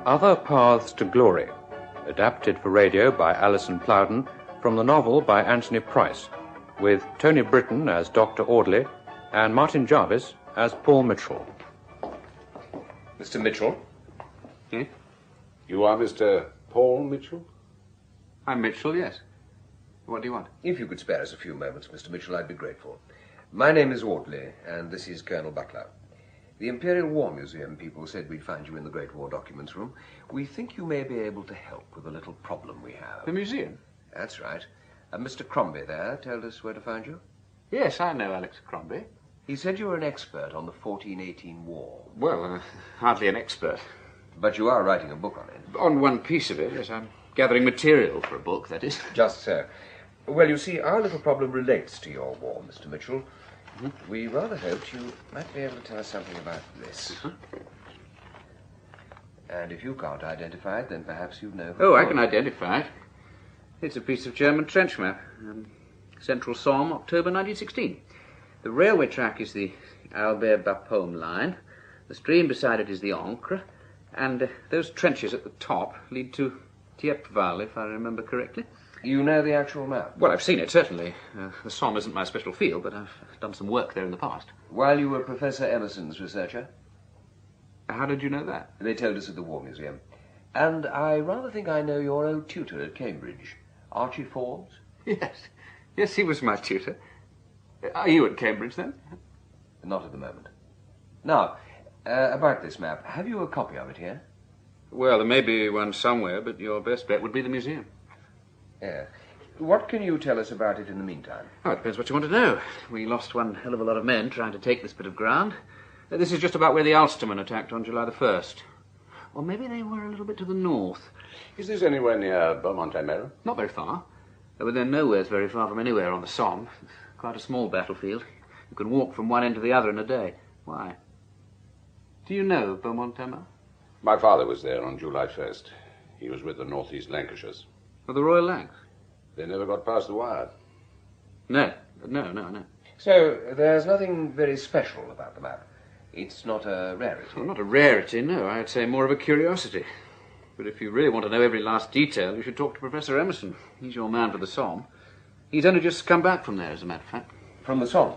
Other Paths to Glory, adapted for radio by Alison Plowden from the novel by Anthony Price, with Tony Britton as Dr. Audley and Martin Jarvis as Paul Mitchell. Mr. Mitchell? You are Mr. Paul Mitchell? I'm Mitchell, yes. What do you want? If you could spare us a few moments, Mr. Mitchell, I'd be grateful. My name is Audley, and this is Colonel Butler. The Imperial War Museum people said we'd find you in the Great War Documents Room. We think you may be able to help with a little problem we have. The museum? That's right. Mr. Crombie there told us where to find you. Yes, I know Alex Crombie. He said you were an expert on the 1418 war. Well, hardly an expert. But you are writing a book on it. On one piece of it, yes. I'm gathering material for a book, that is. Just so. Well, you see, our little problem relates to your war, Mr. Mitchell. We rather hoped you might be able to tell us something about this. And if you can't identify it, then perhaps you know... Oh, I can identify it. It's a piece of German trench map. Central Somme, October 1916. The railway track is the Albert-Bapaume line. The stream beside it is the Ancre. And those trenches at the top lead to Thiepval, if I remember correctly. You know the actual map? Well, I've seen it, certainly. The Somme isn't my special field, but I've done some work there in the past. While you were Professor Emerson's researcher? How did you know that? They told us at the War Museum. And I rather think I know your old tutor at Cambridge, Archie Forbes. Yes. Yes, he was my tutor. Are you at Cambridge, then? Not at the moment. Now, about this map, have you a copy of it here? Well, there may be one somewhere, but your best bet would be the museum. Yeah. What can you tell us about it in the meantime? Oh, it depends what you want to know. We lost one hell of a lot of men trying to take this bit of ground. This is just about where the Ulstermen attacked on July the 1st. Or maybe they were a little bit to the north. Is this anywhere near Beaumont-Hamel? Not very far. But then nowhere's very far from anywhere on the Somme. Quite a small battlefield. You can walk from one end to the other in a day. Why? Do you know Beaumont-Hamel? My father was there on July 1st. He was with the North East Lancashires. Of the Royal Lancs? They never got past the wire. No. So, there's nothing very special about the map. It's not a rarity. Well, not a rarity, no. I'd say more of a curiosity. But if you really want to know every last detail, you should talk to Professor Emerson. He's your man for the Somme. He's only just come back from there, as a matter of fact. From the Somme?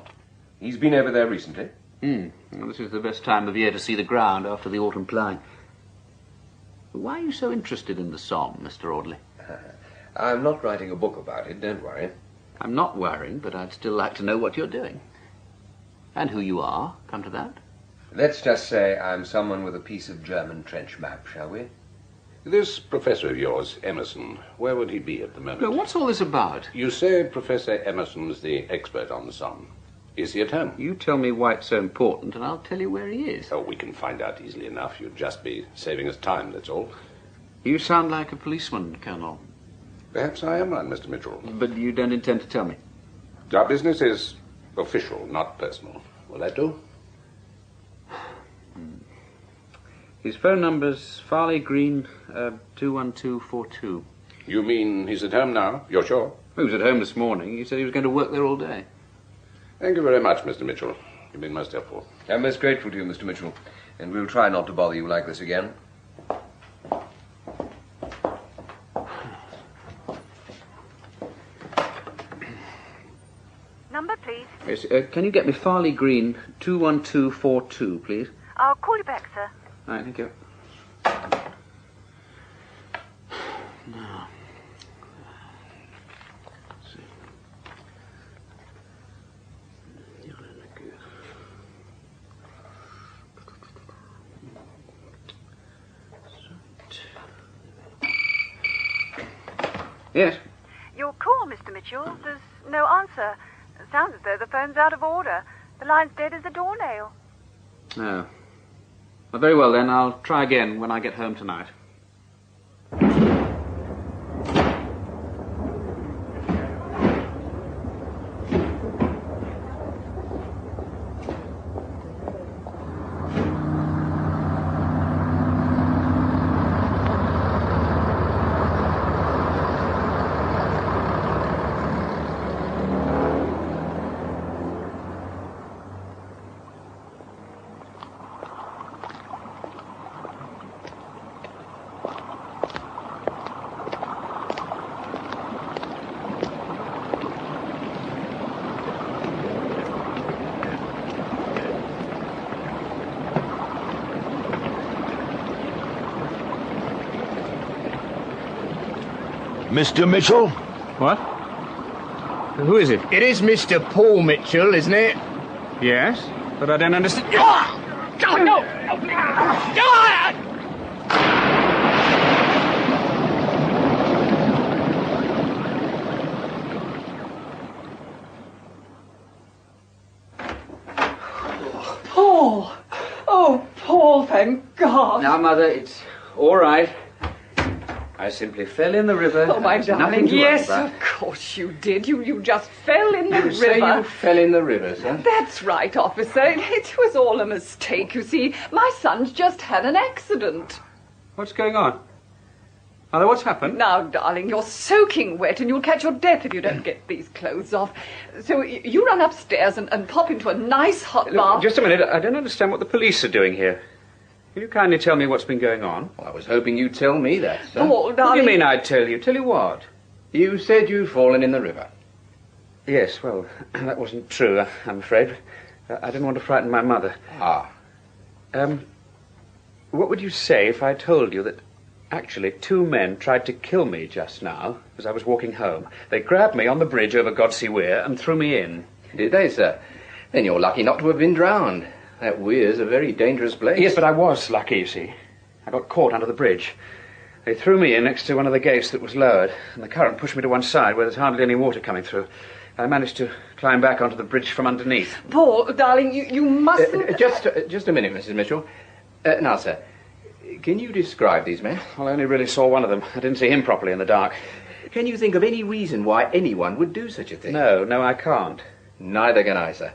He's been over there recently? Well, this is the best time of year to see the ground after the autumn ploughing. Why are you so interested in the Somme, Mr. Audley? I'm not writing a book about it, don't worry. I'm not worrying, but I'd still like to know what you're doing. And who you are, come to that. Let's just say I'm someone with a piece of German trench map, shall we? This professor of yours, Emerson, where would he be at the moment? No, what's all this about? You say Professor Emerson's the expert on the Somme. Is he at home? You tell me why it's so important, and I'll tell you where he is. Oh, we can find out easily enough. You'd just be saving us time, that's all. You sound like a policeman, Colonel. Perhaps I am one, Mr. Mitchell. But you don't intend to tell me? Our business is official, not personal. Will that do? His phone number's Farley Green, 21242. You mean he's at home now? You're sure? He was at home this morning. He said he was going to work there all day. Thank you very much, Mr. Mitchell. You've been most helpful. I'm most grateful to you, Mr. Mitchell. And we'll try not to bother you like this again. Number, please. Yes, can you get me Farley Green, 21242, please? I'll call you back, sir. All right, thank you. Now, let's see. Yes? Your call, Mr. Mitchell. There's no answer. It sounds as though the phone's out of order. The line's dead as a doornail. No. Well, very well, then. I'll try again when I get home tonight. Mr. Mitchell? What? Who is it? It is Mr. Paul Mitchell, isn't it? Yes, but I don't understand. Oh, no! Paul! Oh, Paul, thank God. Now, Mother, it's all right. I simply fell in the river. Oh, my There's darling, nothing to worry yes, about. of course you did. You just fell in the You river. say you fell in the river, sir? That's right, officer. It was all a mistake, you see. My son's just had an accident. What's going on? Mother, what's happened? Now, darling, you're soaking wet and you'll catch your death if you don't get these clothes off. So you run upstairs and pop into a nice hot Look, bath. just a minute. I don't understand what the police are doing here. Will you kindly tell me what's been going on? Well, I was hoping you'd tell me that, sir. Paul, What darling. do you mean I'd tell you? Tell you what? You said you'd fallen in the river. Yes, well, that wasn't true, I'm afraid. I didn't want to frighten my mother. Ah. What would you say if I told you that actually 2 men tried to kill me just now as I was walking home? They grabbed me on the bridge over Godsey Weir and threw me in. Did they, sir? Then you're lucky not to have been drowned. That weir's a very dangerous place. Yes, but I was lucky, you see. I got caught under the bridge. They threw me in next to one of the gates that was lowered, and the current pushed me to one side where there's hardly any water coming through. I managed to climb back onto the bridge from underneath. Paul, darling, you mustn't... Just a minute, Mrs. Mitchell. Now, sir, can you describe these men? Well, I only really saw one of them. I didn't see him properly in the dark. Can you think of any reason why anyone would do such a thing? No, I can't. Neither can I, sir.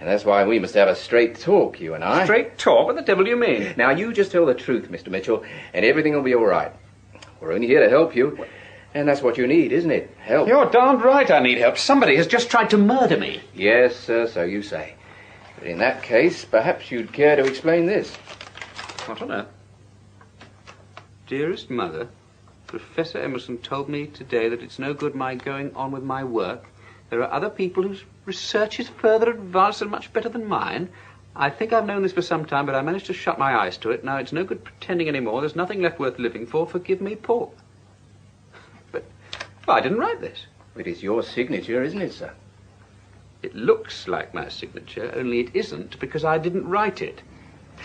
And that's why we must have a straight talk, you and I. Straight talk? What the devil do you mean? Now, you just tell the truth, Mr. Mitchell, and everything will be all right. We're only here to help you, and that's what you need, isn't it? Help. You're darned right I need help. Somebody has just tried to murder me. Yes, sir, so you say. But in that case, perhaps you'd care to explain this. What on earth? Dearest Mother, Professor Emerson told me today that it's no good my going on with my work. There are other people whose research is further advanced and much better than mine. I think I've known this for some time, but I managed to shut my eyes to it. Now it's no good pretending anymore. There's nothing left worth living for. Forgive me, Paul. But I didn't write this. It is your signature, isn't it, sir? It looks like my signature, only it isn't because I didn't write it.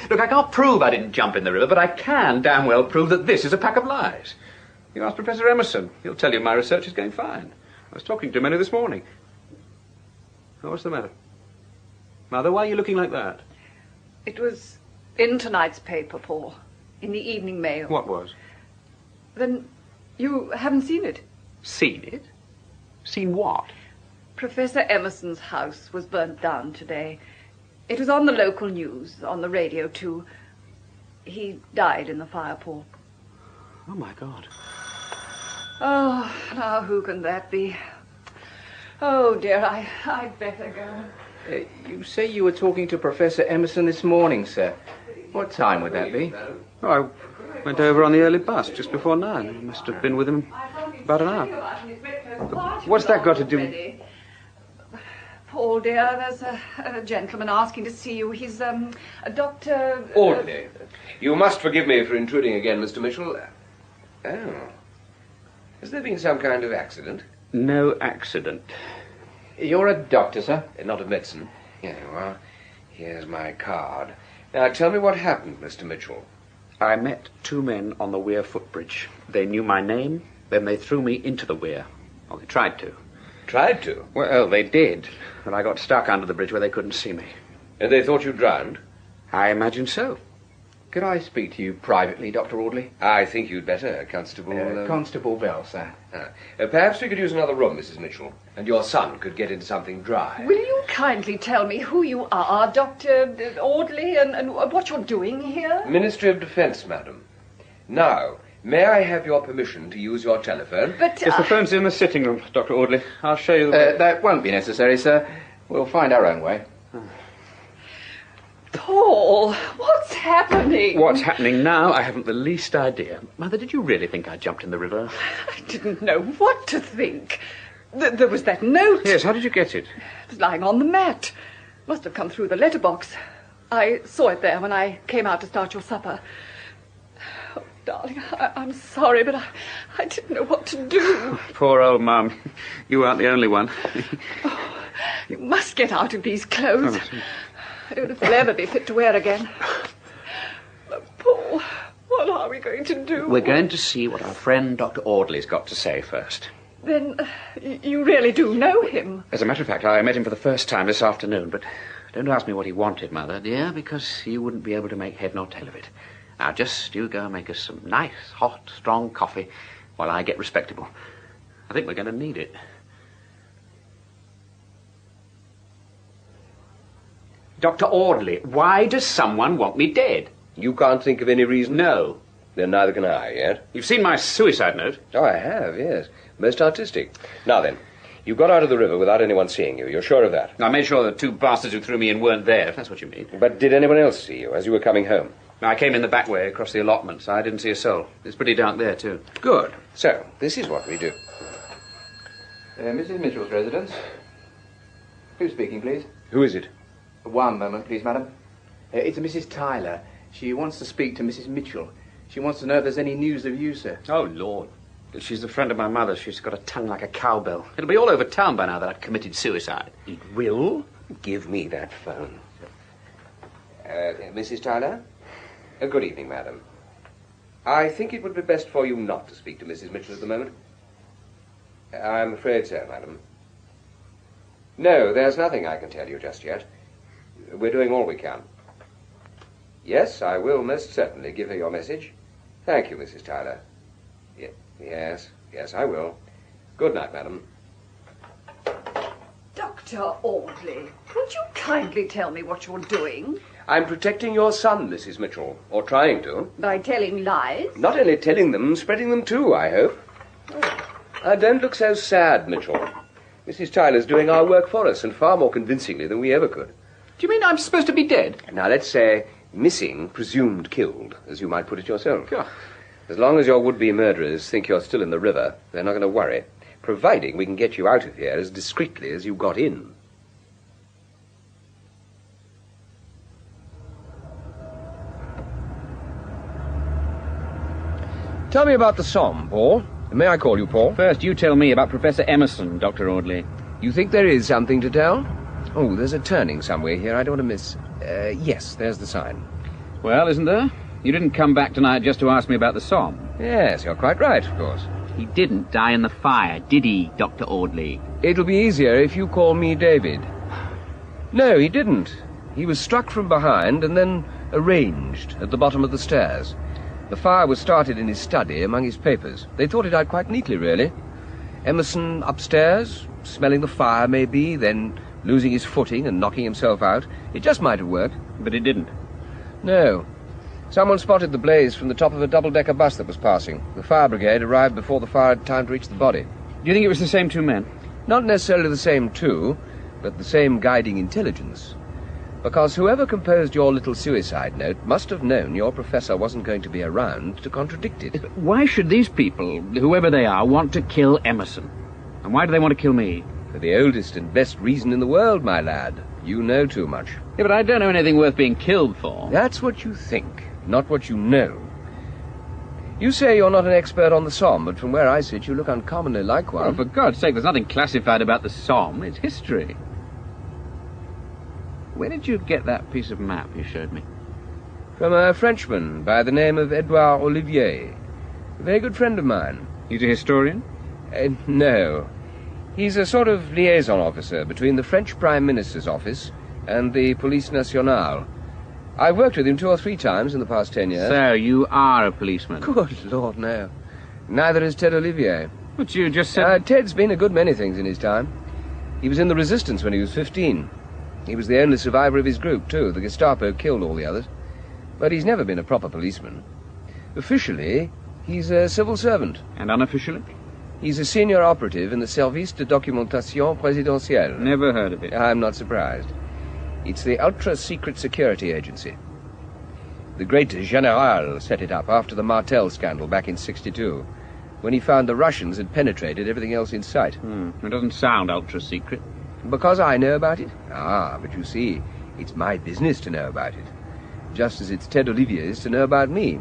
Look, I can't prove I didn't jump in the river, but I can damn well prove that this is a pack of lies. You ask Professor Emerson. He'll tell you my research is going fine. I was talking to him only this morning. Oh, what's the matter? Mother, why are you looking like that? It was in tonight's paper, Paul. In the evening mail. What was? Then you haven't seen it? Seen it? Seen what? Professor Emerson's house was burnt down today. It was on the local news, on the radio, too. He died in the fire, Paul. Oh, my God. Oh, now who can that be? Oh, dear, I'd better go. You say you were talking to Professor Emerson this morning, sir. What time would that be? Oh, I went over on the early bus just before 9. I must have been with him about an hour. What's that got to do? Paul, dear, there's a gentleman asking to see you. He's, a Dr... Audley. You must forgive me for intruding again, Mr. Mitchell. Oh. Has there been some kind of accident? No accident. You're a doctor, sir? Not of medicine. Yeah, well, here's my card. Now, tell me what happened, Mr. Mitchell. I met 2 men on the Weir footbridge. They knew my name, then they threw me into the Weir. Well, they tried to. Tried to? Well, they did. But I got stuck under the bridge where they couldn't see me. And they thought you drowned? I imagine so. Could I speak to you privately, Dr. Audley? I think you'd better, Constable... Constable Bell, sir. Perhaps we could use another room, Mrs. Mitchell, and your son could get into something dry. Will you kindly tell me who you are, Dr. Audley, and what you're doing here? Ministry of Defence, madam. Now, may I have your permission to use your telephone? But... Yes, the phone's in the sitting room, Dr. Audley. I'll show you the... That won't be necessary, sir. We'll find our own way. Paul, what's happening? What's happening now, I haven't the least idea. Mother, did you really think I jumped in the river? I didn't know what to think. There was that note. Yes, how did you get it? It was lying on the mat. Must have come through the letterbox. I saw it there when I came out to start your supper. darling, I'm sorry, but I didn't know what to do. Poor old Mum. You aren't the only one. Oh, you must get out of these clothes. I don't know if they'll ever be fit to wear again. Oh, Paul, what are we going to do? We're going to see what our friend Dr. Audley's got to say first. Then you really do know him? As a matter of fact, I met him for the first time this afternoon, but don't ask me what he wanted, Mother, dear, because you wouldn't be able to make head nor tail of it. Now, just you go and make us some nice, hot, strong coffee while I get respectable. I think we're going to need it. Dr. Audley, why does someone want me dead? You can't think of any reason? No. Then neither can I, yet. You've seen my suicide note? Oh, I have, yes. Most artistic. Now then, you got out of the river without anyone seeing you. You're sure of that? I made sure the two bastards who threw me in weren't there, if that's what you mean. But did anyone else see you as you were coming home? I came in the back way across the allotments. I didn't see a soul. It's pretty dark there, too. Good. So, this is what we do. Mrs. Mitchell's residence. Who's speaking, please? Who is it? One moment, please, madam. It's Mrs. Tyler. She wants to speak to Mrs. Mitchell. She wants to know if there's any news of you, sir. Oh, Lord. She's a friend of my mother's. She's got a tongue like a cowbell. It'll be all over town by now that I've committed suicide. It will? Give me that phone. Mrs. Tyler? Good evening, madam. I think it would be best for you not to speak to Mrs. Mitchell at the moment. I'm afraid so, madam. No, there's nothing I can tell you just yet. We're doing all we can. Yes, I will most certainly give her your message. Thank you, Mrs. Tyler. Yes, I will. Good night, madam. Dr. Audley, would you kindly tell me what you're doing? I'm protecting your son, Mrs. Mitchell, or trying to. By telling lies? Not only telling them, spreading them too, I hope. Don't look so sad, Mitchell. Mrs. Tyler's doing our work for us, and far more convincingly than we ever could. Do you mean I'm supposed to be dead? Now, let's say missing, presumed killed, as you might put it yourself. God. As long as your would-be murderers think you're still in the river, they're not going to worry, providing we can get you out of here as discreetly as you got in. Tell me about the Somme, Paul. May I call you Paul? First, you tell me about Professor Emerson, Dr. Audley. You think there is something to tell? Oh, there's a turning somewhere here I don't want to miss. Yes, there's the sign. Well, isn't there? You didn't come back tonight just to ask me about the Somme. Yes, you're quite right, of course. He didn't die in the fire, did he, Dr. Audley? It'll be easier if you call me David. No, he didn't. He was struck from behind and then arranged at the bottom of the stairs. The fire was started in his study among his papers. They thought it out quite neatly, really. Emerson upstairs, smelling the fire, maybe, then losing his footing and knocking himself out. It just might have worked. But it didn't. No. Someone spotted the blaze from the top of a double-decker bus that was passing. The fire brigade arrived before the fire had time to reach the body. Do you think it was the same two men? Not necessarily the same two, but the same guiding intelligence. Because whoever composed your little suicide note must have known your professor wasn't going to be around to contradict it. Why should these people, whoever they are, want to kill Emerson? And why do they want to kill me? For the oldest and best reason in the world, my lad. You know too much. Yeah, but I don't know anything worth being killed for. That's what you think, not what you know. You say you're not an expert on the Somme, but from where I sit, you look uncommonly like one. Oh, for God's sake, there's nothing classified about the Somme. It's history. Where did you get that piece of map you showed me? From a Frenchman by the name of Edouard Olivier. A very good friend of mine. He's a historian? No. He's a sort of liaison officer between the French Prime Minister's office and the Police Nationale. I've worked with him 2 or 3 times in the past 10 years. So, you are a policeman? Good Lord, no. Neither is Ted Olivier. But you just said... Ted's been a good many things in his time. He was in the Resistance when he was 15. He was the only survivor of his group, too. The Gestapo killed all the others. But he's never been a proper policeman. Officially, he's a civil servant. And unofficially? He's a senior operative in the Service de Documentation Présidentielle. Never heard of it. I'm not surprised. It's the ultra-secret security agency. The great General set it up after the Martel scandal back in '62, when he found the Russians had penetrated everything else in sight. It doesn't sound ultra-secret. Because I know about it? Ah, but you see, it's my business to know about it. Just as it's Ted Olivier's to know about me.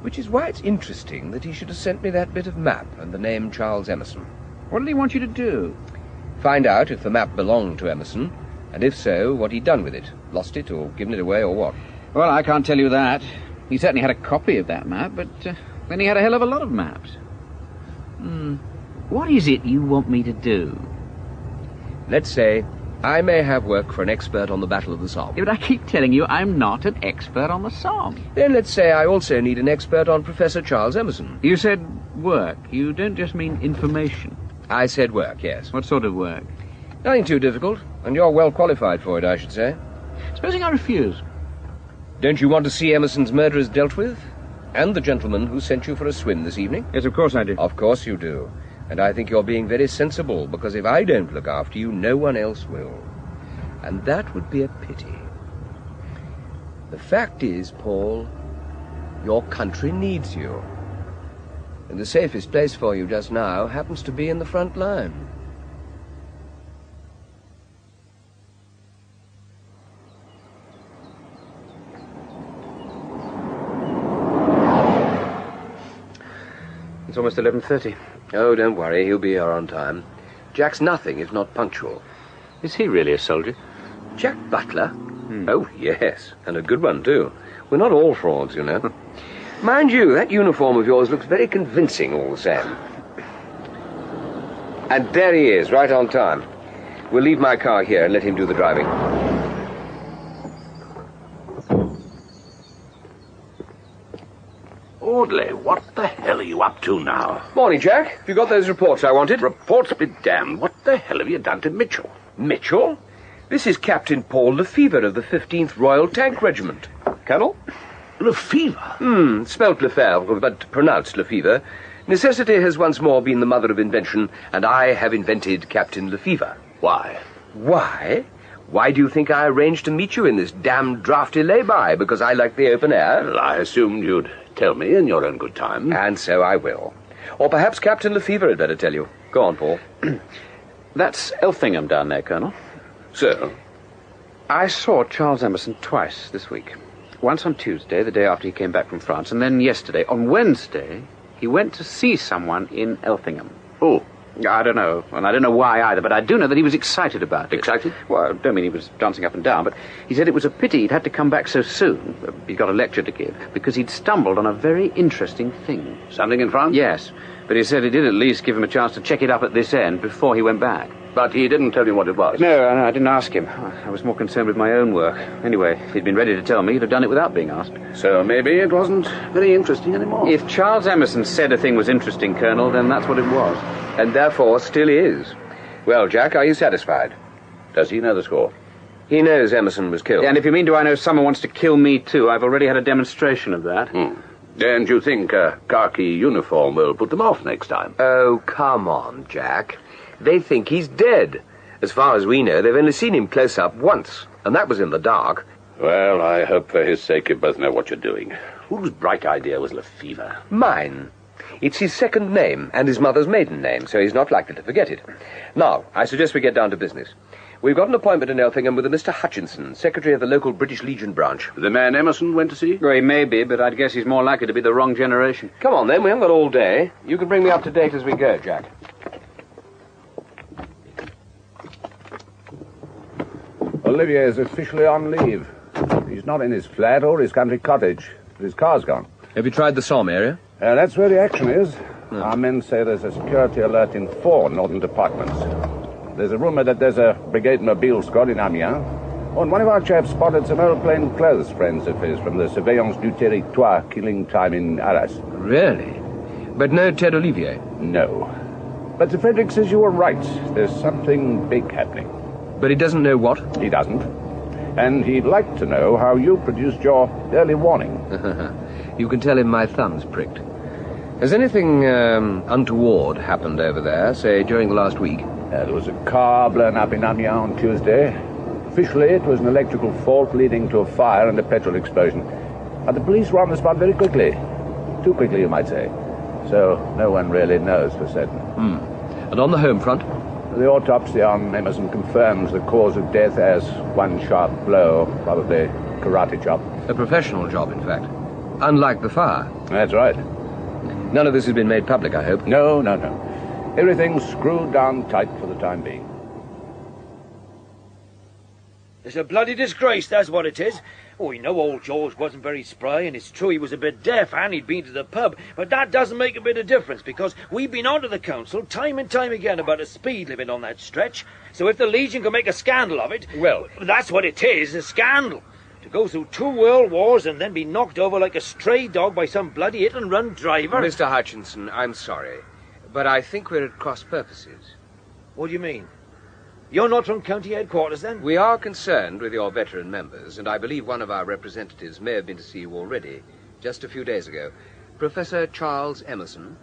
Which is why it's interesting that he should have sent me that bit of map and the name Charles Emerson. What did he want you to do? Find out if the map belonged to Emerson, and if so, what he'd done with it. Lost it, or given it away, or what? Well, I can't tell you that. He certainly had a copy of that map, but then he had a hell of a lot of maps. What is it you want me to do? Let's say I may have work for an expert on the Battle of the Somme. Yeah, but I keep telling you I'm not an expert on the Somme. Then let's say I also need an expert on Professor Charles Emerson. You said work. You don't just mean information. I said work, yes. What sort of work? Nothing too difficult, and you're well qualified for it, I should say. Supposing I refuse? Don't you want to see Emerson's murderers dealt with? And the gentleman who sent you for a swim this evening? Yes, of course I do. Of course you do. And I think you're being very sensible, because if I don't look after you, no one else will. And that would be a pity. The fact is, Paul, your country needs you. And the safest place for you just now happens to be in the front line. It's almost 11:30. Oh, don't worry, he'll be here on time. Jack's nothing if not punctual. Is he really a soldier? Jack Butler? Oh, yes, and a good one, too. We're not all frauds, you know. Mind you, that uniform of yours looks very convincing all the same. And there he is, right on time. We'll leave my car here and let him do the driving. Audley, what the hell are you up to now? Morning, Jack. Have you got those reports I wanted? Reports be damned. What the hell have you done to Mitchell? Mitchell? This is Captain Paul Lefevre of the 15th Royal Tank Regiment. Colonel? Lefevre? Spelt Lefebvre, but pronounced Lefevre. Necessity has once more been the mother of invention, and I have invented Captain Lefevre. Why? Why? Why do you think I arranged to meet you in this damned drafty lay-by? Because I like the open air? Well, I assumed you'd tell me in your own good time. And so I will. Or perhaps Captain Lefevre had better tell you. Go on, Paul. That's Elthingham down there, Colonel. So? I saw Charles Emerson twice this week. Once on Tuesday, the day after he came back from France, and then yesterday. On Wednesday, he went to see someone in Elthingham. Who? I don't know, and I don't know why either, but I do know that he was excited about it. Excited? Well, I don't mean he was dancing up and down, but he said it was a pity he'd had to come back so soon. He'd got a lecture to give, because he'd stumbled on a very interesting thing. Something in France? Yes, but he said it did at least give him a chance to check it up at this end before he went back. But he didn't tell you what it was? No, I didn't ask him. I was more concerned with my own work. Anyway, if he'd been ready to tell me, he'd have done it without being asked. So maybe it wasn't very interesting anymore. If Charles Emerson said a thing was interesting, Colonel, then that's what it was. And therefore still is. Well, Jack, are you satisfied? Does he know the score? He knows Emerson was killed. And if you mean do I know someone wants to kill me too, I've already had a demonstration of that. And you think a khaki uniform will put them off next time? Oh, come on, Jack. They think he's dead. As far as we know, they've only seen him close up once, and that was in the dark. Well, I hope for his sake you both know what you're doing. Whose bright idea was Lefevre? Mine. It's his second name and his mother's maiden name, so he's not likely to forget it. Now, I suggest we get down to business. We've got an appointment in Elthingham with a Mr. Hutchinson, secretary of the local British Legion branch. The man Emerson went to see? Well, he may be, but I'd guess he's more likely to be the wrong generation. Come on, then. We haven't got all day. You can bring me up to date as we go, Jack. Olivier is officially on leave. He's not in his flat or his country cottage. His car's gone. Have you tried the Somme area? That's where the action is. Our men say there's a security alert in 4 northern departments. There's a rumor that there's a brigade mobile squad in Amiens. Oh, and one of our chaps spotted some old plain clothes friends of his from the Surveillance du Territoire killing time in Arras. Really? But no Ted Olivier? No. But Sir Frederick says you were right. There's something big happening. But he doesn't know what? He doesn't. And he'd like to know how you produced your early warning. You can tell him my thumb's pricked. Has anything untoward happened over there, say, during the last week? There was a car blown up in Amiens on Tuesday. Officially, it was an electrical fault leading to a fire and a petrol explosion. And the police were on the spot very quickly. Too quickly, you might say. So no one really knows for certain. And on the home front? The autopsy on Emerson confirms the cause of death as one sharp blow, probably karate chop. A professional job, in fact. Unlike the fire. That's right. None of this has been made public, I hope. No. Everything's screwed down tight for the time being. It's a bloody disgrace, that's what it is. Oh, we know old George wasn't very spry, and it's true he was a bit deaf, and he'd been to the pub, but that doesn't make a bit of difference, because we've been on to the council time and time again about a speed limit on that stretch, so if the Legion can make a scandal of it, well, that's what it is, a scandal. To go through 2 world wars and then be knocked over like a stray dog by some bloody hit-and-run driver. Mr. Hutchinson, I'm sorry, but I think we're at cross purposes. What do you mean? You're not from county headquarters, then? We are concerned with your veteran members, and I believe one of our representatives may have been to see you already, just a few days ago. Professor Charles Emerson.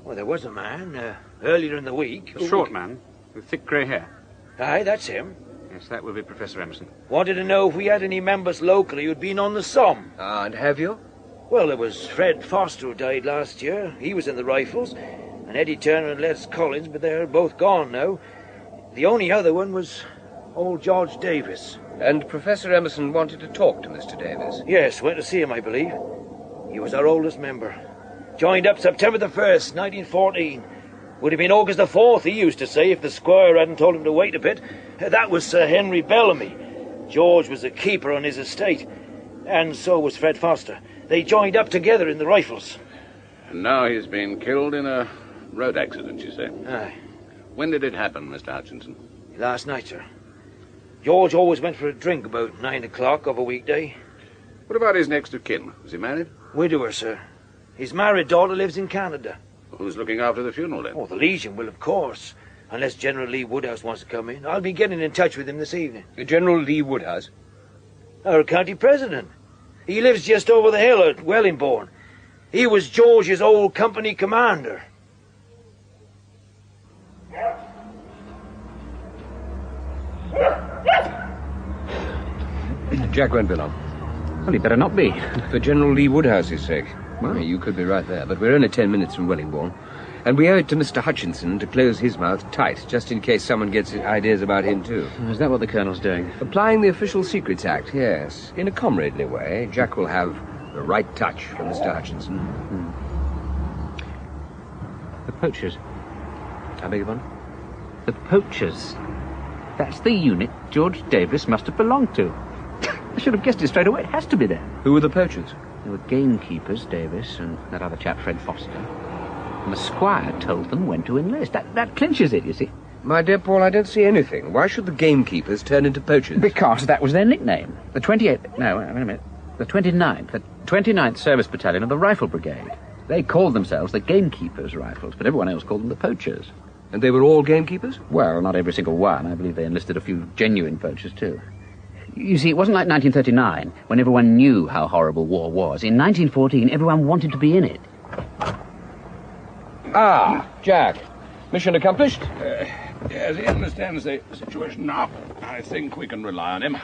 Well, there was a man, earlier in the week. A short man, with thick grey hair. Aye, that's him. Yes, that will be Professor Emerson. Wanted to know if we had any members locally who'd been on the Somme. Ah, and have you? Well, there was Fred Foster who died last year. He was in the Rifles. And Eddie Turner and Les Collins, but they're both gone now. The only other one was old George Davis. And Professor Emerson wanted to talk to Mr. Davis? Yes, went to see him, I believe. He was our oldest member. Joined up September the 1st, 1914. Would have been August the 4th, he used to say, if the squire hadn't told him to wait a bit. That was Sir Henry Bellamy. George was a keeper on his estate. And so was Fred Foster. They joined up together in the Rifles. And now he's been killed in a road accident, you say? Aye. When did it happen, Mr. Hutchinson? Last night, sir. George always went for a drink about 9 o'clock of a weekday. What about his next of kin? Was he married? Widower, sir. His married daughter lives in Canada. Who's looking after the funeral, then? Oh, the Legion will, of course. Unless General Lee Woodhouse wants to come in. I'll be getting in touch with him this evening. General Lee Woodhouse? Our county president. He lives just over the hill at Wellingbourne. He was George's old company commander. Jack won't be long. Well, he better not be. For General Lee Woodhouse's sake. Well, you could be right there, but we're only 10 minutes from Wellingbourne. And we owe it to Mr. Hutchinson to close his mouth tight, just in case someone gets ideas about him, too. Is that what the Colonel's doing? Applying the Official Secrets Act, yes. In a comradely way, Jack will have the right touch from Mr. Hutchinson. The poachers. I beg your pardon? The poachers. That's the unit George Davis must have belonged to. I should have guessed it straight away. It has to be there. Who were the poachers? They were gamekeepers, Davis, and that other chap, Fred Foster. And the squire told them when to enlist. That clinches it, you see. My dear Paul, I don't see anything. Why should the gamekeepers turn into poachers? Because that was their nickname. The 28th... No, wait a minute. The 29th. The 29th Service Battalion of the Rifle Brigade. They called themselves the Gamekeepers Rifles, but everyone else called them the Poachers. And they were all gamekeepers? Well, not every single one. I believe they enlisted a few genuine poachers, too. You see, it wasn't like 1939, when everyone knew how horrible war was. In 1914, everyone wanted to be in it. Ah, Jack. Mission accomplished? Yes, he understands the situation now. I think we can rely on him.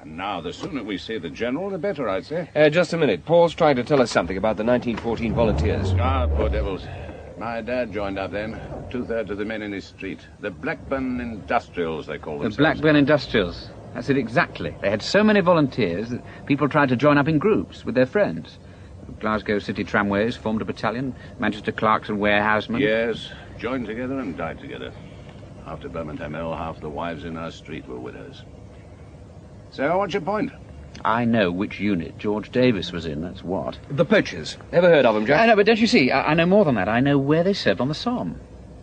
And now, the sooner we see the General, the better, I'd say. Just a minute. Paul's trying to tell us something about the 1914 volunteers. Ah, poor devils. My dad joined up then. 2/3 of the men in his street. The Blackburn Industrials, they call themselves. The Blackburn Industrials. That's it exactly. They had so many volunteers that people tried to join up in groups with their friends. Glasgow City Tramways formed a battalion. Manchester Clerks and Warehousemen. Yes, joined together and died together. After Birmingham Hill, half the wives in our street were widows. So, what's your point? I know which unit George Davis was in, that's what. The poachers. Ever heard of them, Jack? I know, but don't you see, I know more than that. I know where they served on the Somme.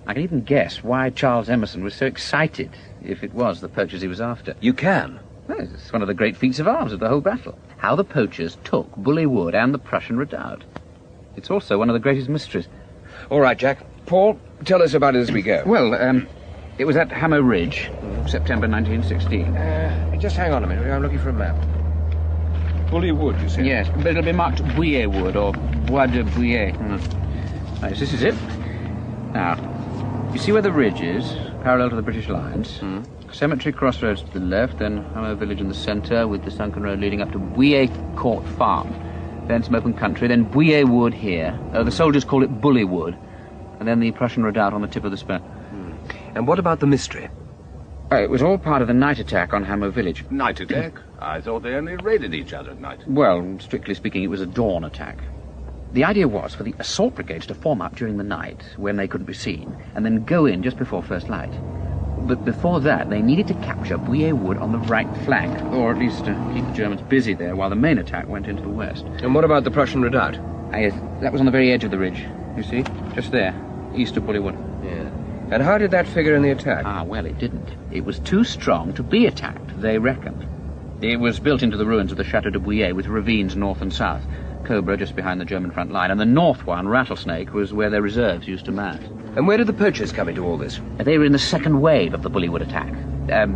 I can even guess why Charles Emerson was so excited if it was the poachers he was after. You can? Well, it's one of the great feats of arms of the whole battle. How the poachers took Bully Wood and the Prussian redoubt. It's also one of the greatest mysteries. All right, Jack. Paul, tell us about it as we go. Well, it was at Hammer Ridge, September 1916. Just hang on a minute. I'm looking for a map. Bully Wood, you said? Yes, but it'll be marked Bouillet Wood, or Bois de Bouillet. Right, this is it. Now, you see where the ridge is, parallel to the British lines? Cemetery crossroads to the left, then Hammer Village in the centre, with the sunken road leading up to Bouillet Court Farm. Then some open country, then Bouillet Wood here. The soldiers call it Bully Wood. And then the Prussian redoubt on the tip of the spur. And what about the mystery? It was all part of the night attack on Hammer Village. Night attack? I thought they only raided each other at night. Well, strictly speaking, it was a dawn attack. The idea was for the assault brigades to form up during the night, when they couldn't be seen, and then go in just before first light. But before that, they needed to capture Bouillet Wood on the right flank, or at least keep the Germans busy there while the main attack went into the west. And what about the Prussian redoubt? That was on the very edge of the ridge, you see? Just there, east of Bouillet Wood. Yeah. And how did that figure in the attack? Well, it didn't. It was too strong to be attacked, they reckoned. It was built into the ruins of the Chateau de Bouillet with ravines north and south. Cobra just behind the German front line, and the north one, Rattlesnake, was where their reserves used to mass. And where did the poachers come into all this? They were in the second wave of the Bouillet Wood attack,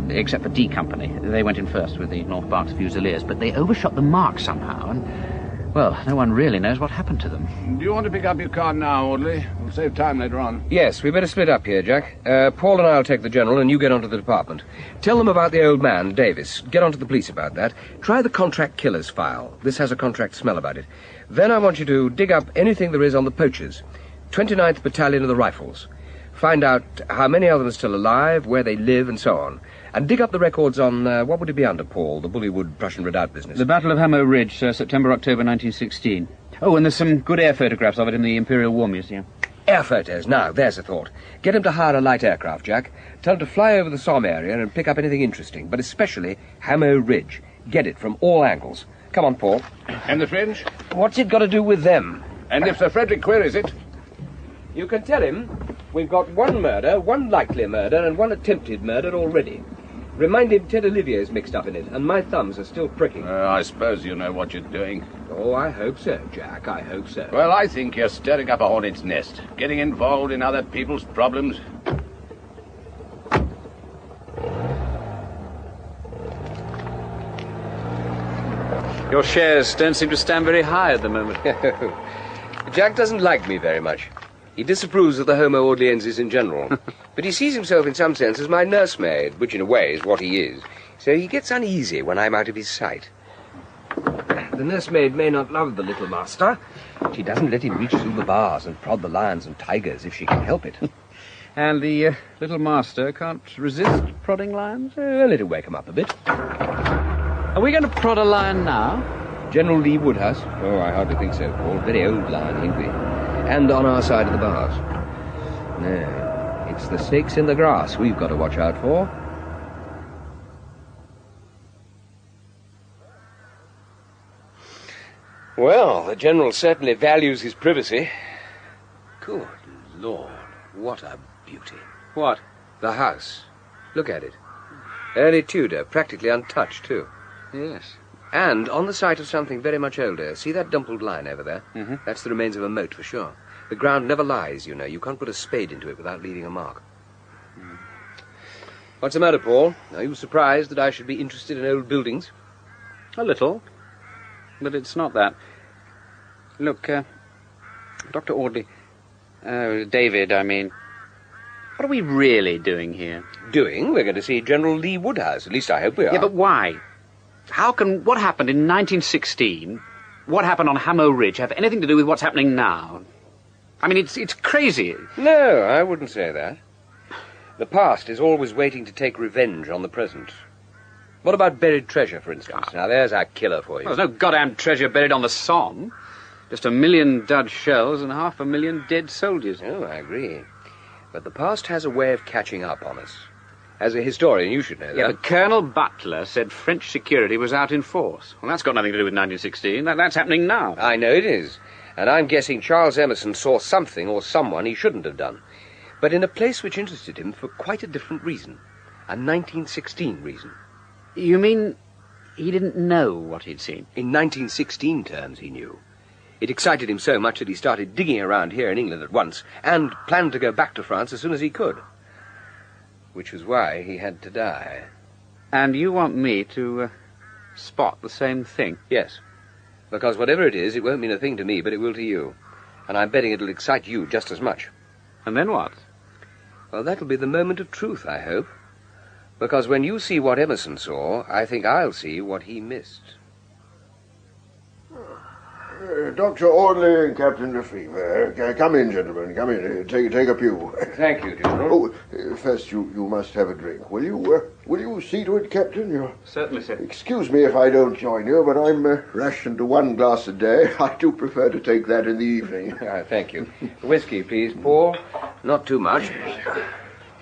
except for D Company. They went in first with the North Berks Fusiliers, but they overshot the mark somehow, and, well, no one really knows what happened to them. Do you want to pick up your car now, Audley? We'll save time later on. Yes, we better split up here, Jack. Paul and I'll take the general, and you get onto the department. Tell them about the old man, Davis. Get onto the police about that. Try the contract killers file. This has a contract smell about it. Then I want you to dig up anything there is on the poachers. 29th Battalion of the Rifles. Find out how many of them are still alive, where they live, and so on. And dig up the records on, what would it be under, Paul, the Bouillet Wood Prussian redoubt business? The Battle of Hammer Ridge, September-October 1916. Oh, and there's some good air photographs of it in the Imperial War Museum. Air photos. Now, there's a thought. Get him to hire a light aircraft, Jack. Tell him to fly over the Somme area and pick up anything interesting, but especially Hammer Ridge. Get it from all angles. Come on, Paul. And the French? What's it got to do with them? And if Sir Frederick queries it? You can tell him we've got one murder, one likely murder, and one attempted murder already. Remind him Ted Olivier's mixed up in it, and my thumbs are still pricking. I suppose you know what you're doing. Oh, I hope so, Jack. I hope so. Well, I think you're stirring up a hornet's nest, getting involved in other people's problems. Your shares don't seem to stand very high at the moment. Jack doesn't like me very much. He disapproves of the Homo Orleanensis in general. But he sees himself in some sense as my nursemaid, which in a way is what he is. So he gets uneasy when I'm out of his sight. The nursemaid may not love the little master. She doesn't let him reach through the bars and prod the lions and tigers if she can help it. And the little master can't resist prodding lions? Let it wake him up a bit. Are we going to prod a lion now? General Lee Woodhouse? Oh, I hardly think so, Paul. Very old lion, ain't we? And on our side of the bars. No, it's the snakes in the grass we've got to watch out for. Well, the General certainly values his privacy. Good Lord, what a beauty. What? The house. Look at it. Early Tudor, practically untouched, too. Yes. And on the site of something very much older. See that dimpled line over there? Mm-hmm. That's the remains of a moat, for sure. The ground never lies, you know. You can't put a spade into it without leaving a mark. Mm. What's the matter, Paul? Are you surprised that I should be interested in old buildings? A little. But it's not that. Look, Dr. Audley... David, I mean... What are we really doing here? Doing? We're going to see General Lee Woodhouse. At least I hope we are. Yeah, but why? How can what happened in 1916, what happened on Hammer Ridge, have anything to do with what's happening now? I mean, it's crazy. No, I wouldn't say that. The past is always waiting to take revenge on the present. What about buried treasure, for instance? Now, there's our killer for you. Well, there's no goddamn treasure buried on the Somme. Just 1 million dud shells and 500,000 dead soldiers. Oh, I agree. But the past has a way of catching up on us. As a historian, you should know that. Yeah, but Colonel Butler said French security was out in force. Well, that's got nothing to do with 1916. That's happening now. I know it is. And I'm guessing Charles Emerson saw something or someone he shouldn't have done. But in a place which interested him for quite a different reason. A 1916 reason. You mean he didn't know what he'd seen? In 1916 terms, he knew. It excited him so much that he started digging around here in England at once and planned to go back to France as soon as he could. Which was why he had to die. And you want me to spot the same thing? Yes. Because whatever it is, it won't mean a thing to me, but it will to you. And I'm betting it'll excite you just as much. And then what? Well, that'll be the moment of truth, I hope. Because when you see what Emerson saw, I think I'll see what he missed. Dr. Audley and Captain Lefevre. Come in, gentlemen. Come in. Take a pew. Thank you, General. Oh, first you must have a drink. Will you see to it, Captain? Certainly, sir. Excuse me if I don't join you, but I'm rationed to 1 glass a day. I do prefer to take that in the evening. Thank you. Whiskey, please, Paul. Not too much.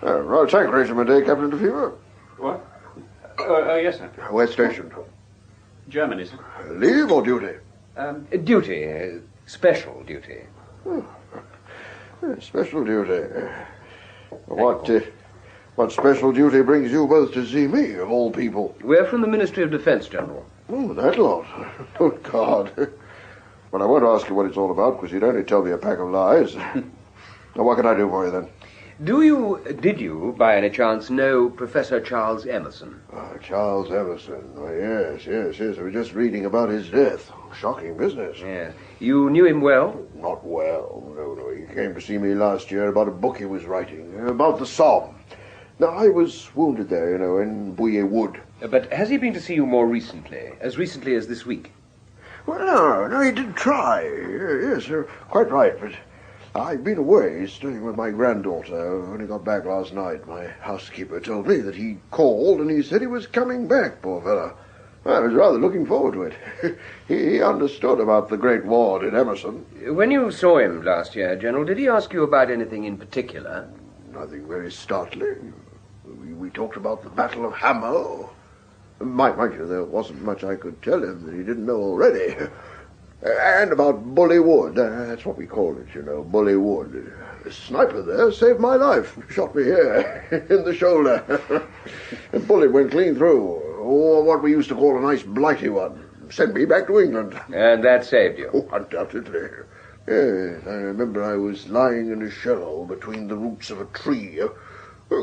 Well, take regiment day, Captain Lefevre. What? Yes, sir. Where stationed? Germany, sir. Leave or duty? Duty. Special duty. Special duty. What special duty brings you both to see me, of all people? We're from the Ministry of Defense, General. Oh, that lot. Oh, God. Well, I won't ask you what it's all about, because you'd only tell me a pack of lies. Now, what can I do for you, then? Did you, by any chance, know Professor Charles Emerson? Charles Emerson. Oh, yes. I was just reading about his death. Shocking business. Yes. You knew him well? Not well. No. He came to see me last year about a book he was writing, about the Somme. Now, I was wounded there, in Bouillet Wood. But has he been to see you more recently? As recently as this week? Well, no, he did try. Yes, you're quite right, but I've been away, staying with my granddaughter. I only got back last night. My housekeeper told me that he called and he said he was coming back, poor fellow. I was rather looking forward to it. He understood about the Great War, did Emerson. When you saw him last year, General, did he ask you about anything in particular? Nothing very startling. We talked about the Battle of Hamo. Mind you, there wasn't much I could tell him that he didn't know already. And about Bully Wood. That's what we call it, Bully Wood. The sniper there saved my life. Shot me here, in the shoulder. The bullet went clean through. Or what we used to call a nice blighty one. Sent me back to England. And that saved you? Oh, undoubtedly. Yes, I remember I was lying in a shell hole between the roots of a tree.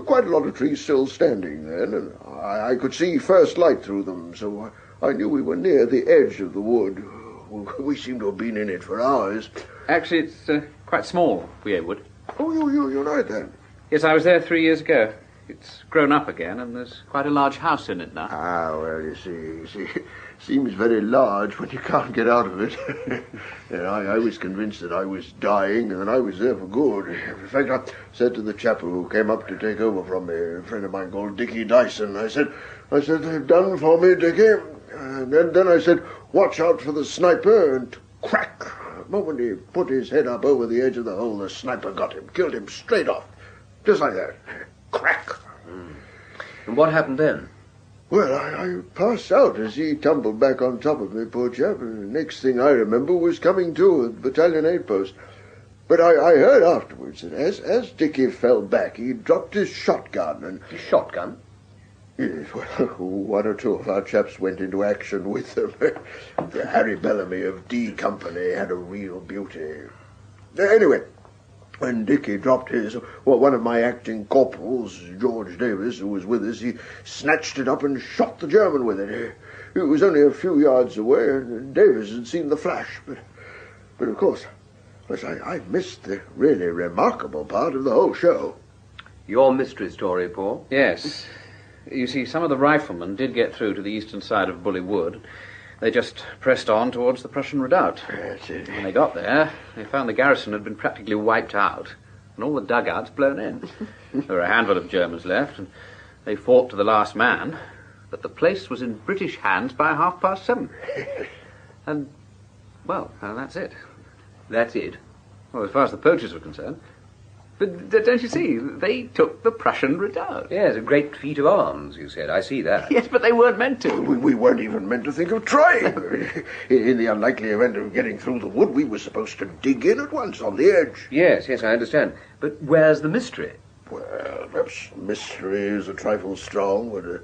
Quite a lot of trees still standing then, and I could see first light through them, so I knew we were near the edge of the wood. We seem to have been in it for hours. Actually, it's quite small, Bouillet Wood. Oh, you know it then? Yes, I was there 3 years ago. It's grown up again, and there's quite a large house in it now. Well, you see, seems very large when you can't get out of it. I was convinced that I was dying, and I was there for good. In fact, I said to the chap who came up to take over from me, a friend of mine called Dickie Dyson, I said, they've done for me, Dickie. And then I said, watch out for the sniper, and crack. The moment he put his head up over the edge of the hole, the sniper got him, killed him straight off. Just like that. Crack. And what happened then? Well, I passed out as he tumbled back on top of me, poor chap. And the next thing I remember was coming to at the battalion aid post. But I heard afterwards that as Dickie fell back, he dropped his shotgun. And his shotgun? Yes, well, 1 or 2 of our chaps went into action with them. Harry Bellamy of D Company had a real beauty. Anyway, when Dickie dropped his, one of my acting corporals, George Davis, who was with us, he snatched it up and shot the German with it. It was only a few yards away, and Davis had seen the flash. But of course, I missed the really remarkable part of the whole show. Your mystery story, Paul? Yes. You see, some of the riflemen did get through to the eastern side of Bully Wood. They just pressed on towards the Prussian redoubt. That's it. When they got there, they found the garrison had been practically wiped out, and all the dugouts blown in. There were a handful of Germans left, and they fought to the last man, but the place was in British hands by 7:30. And, well, that's it. That's it? Well, as far as the poachers were concerned. But don't you see, they took the Prussian redoubt. Yes, a great feat of arms, you said. I see that. Yes, but they weren't meant to. We weren't even meant to think of trying. In the unlikely event of getting through the wood, we were supposed to dig in at once on the edge. Yes, I understand. But where's the mystery? Well, perhaps mystery is a trifle strong, but the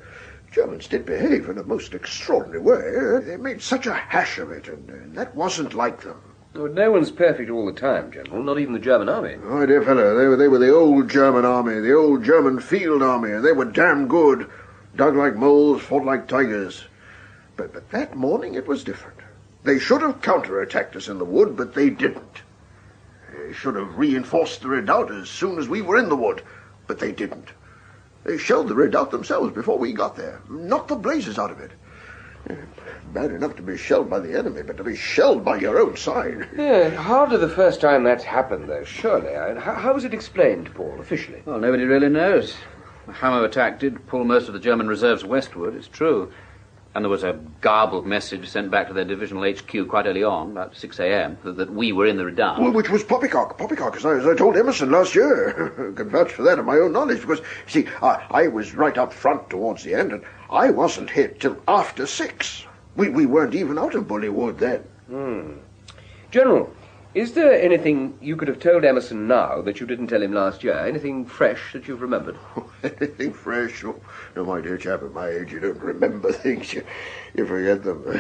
Germans did behave in a most extraordinary way. They made such a hash of it, and that wasn't like them. Oh, no one's perfect all the time, General, not even the German army. Oh, my dear fellow, they were the old German army, the old German field army, and they were damn good. Dug like moles, fought like tigers. But that morning it was different. They should have counterattacked us in the wood, but they didn't. They should have reinforced the redoubt as soon as we were in the wood, but they didn't. They shelled the redoubt themselves before we got there, knocked the blazes out of it. bad enough to be shelled by the enemy, but to be shelled by your own side. Yeah, hardly the first time that's happened, though, surely. How was it explained, Paul, officially? Well, nobody really knows. The Hammer attack did pull most of the German reserves westward, it's true. And there was a garbled message sent back to their divisional HQ quite early on, about 6 a.m., that we were in the redoubt. Well, which was poppycock, as I told Emerson last year. I can vouch for that of my own knowledge, because, see, I was right up front towards the end, and I wasn't hit till after 6. We weren't even out of Bullywood then. General, is there anything you could have told Emerson now that you didn't tell him last year? Anything fresh that you've remembered? Anything fresh? Oh, no, my dear chap, at my age, you don't remember things. You forget them.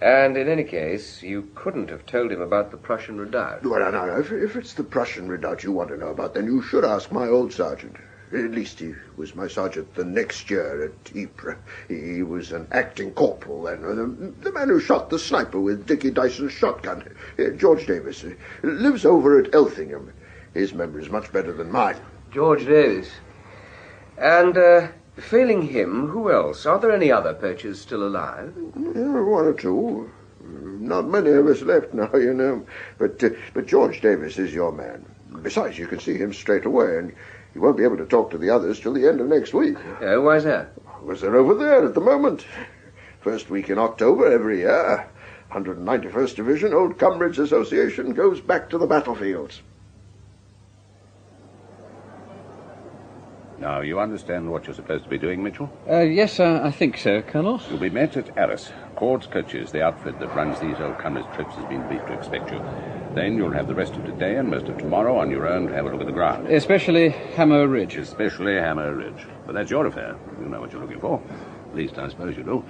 And in any case, you couldn't have told him about the Prussian redoubt. Well, no, if it's the Prussian redoubt you want to know about, then you should ask my old sergeant. At least he was my sergeant the next year at Ypres. He was an acting corporal then. The man who shot the sniper with Dickie Dyson's shotgun, George Davis, lives over at Elthingham. His memory's much better than mine. George Davis. And, failing him, who else? Are there any other poachers still alive? Yeah, one or two. Not many of us left now, you know. But George Davis is your man. Besides, you can see him straight away, and you won't be able to talk to the others till the end of next week. Why's that? Because they're over there at the moment. First week in October every year. 191st Division, Old Comrades Association, goes back to the battlefields. Now, you understand what you're supposed to be doing, Mitchell? Yes, I think so, Colonel. You'll be met at Arras. Cord's Coaches, the outfit that runs these Old Comrades trips, has been briefed to expect you. Then you'll have the rest of today and most of tomorrow on your own to have a look at the ground. Especially Hammer Ridge. Especially Hammer Ridge. But that's your affair. You know what you're looking for. At least, I suppose you do.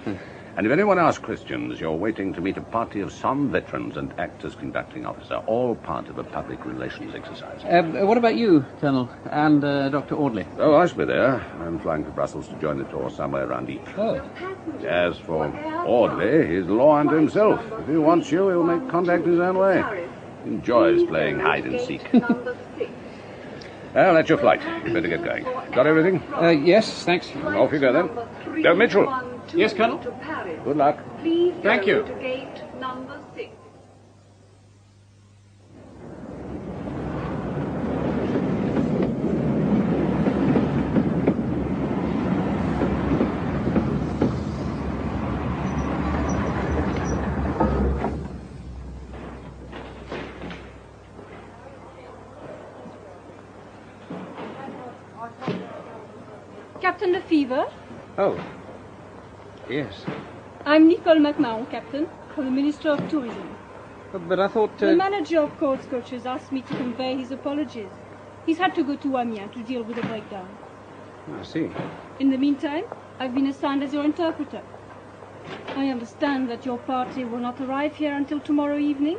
And if anyone asks questions, you're waiting to meet a party of some veterans and act as conducting officer, all part of a public relations exercise. What about you, Colonel, and Dr. Audley? Oh, I shall be there. I'm flying to Brussels to join the tour somewhere around Ypres. Oh. As for Audley, he's the law unto himself. If he wants you, he'll make contact his own way. He enjoys playing hide and seek. Well, that's your flight. You better get going. Got everything? Yes, thanks. Off you go, then. Go, Mitchell. Yes, Colonel. Good luck. Thank you. To gate number 6. Captain Lefevre? Oh. Yes. I'm Nicole MacMahon, Captain, from the Minister of Tourism. But I thought... The manager of Court's Coaches asked me to convey his apologies. He's had to go to Amiens to deal with a breakdown. I see. In the meantime, I've been assigned as your interpreter. I understand that your party will not arrive here until tomorrow evening.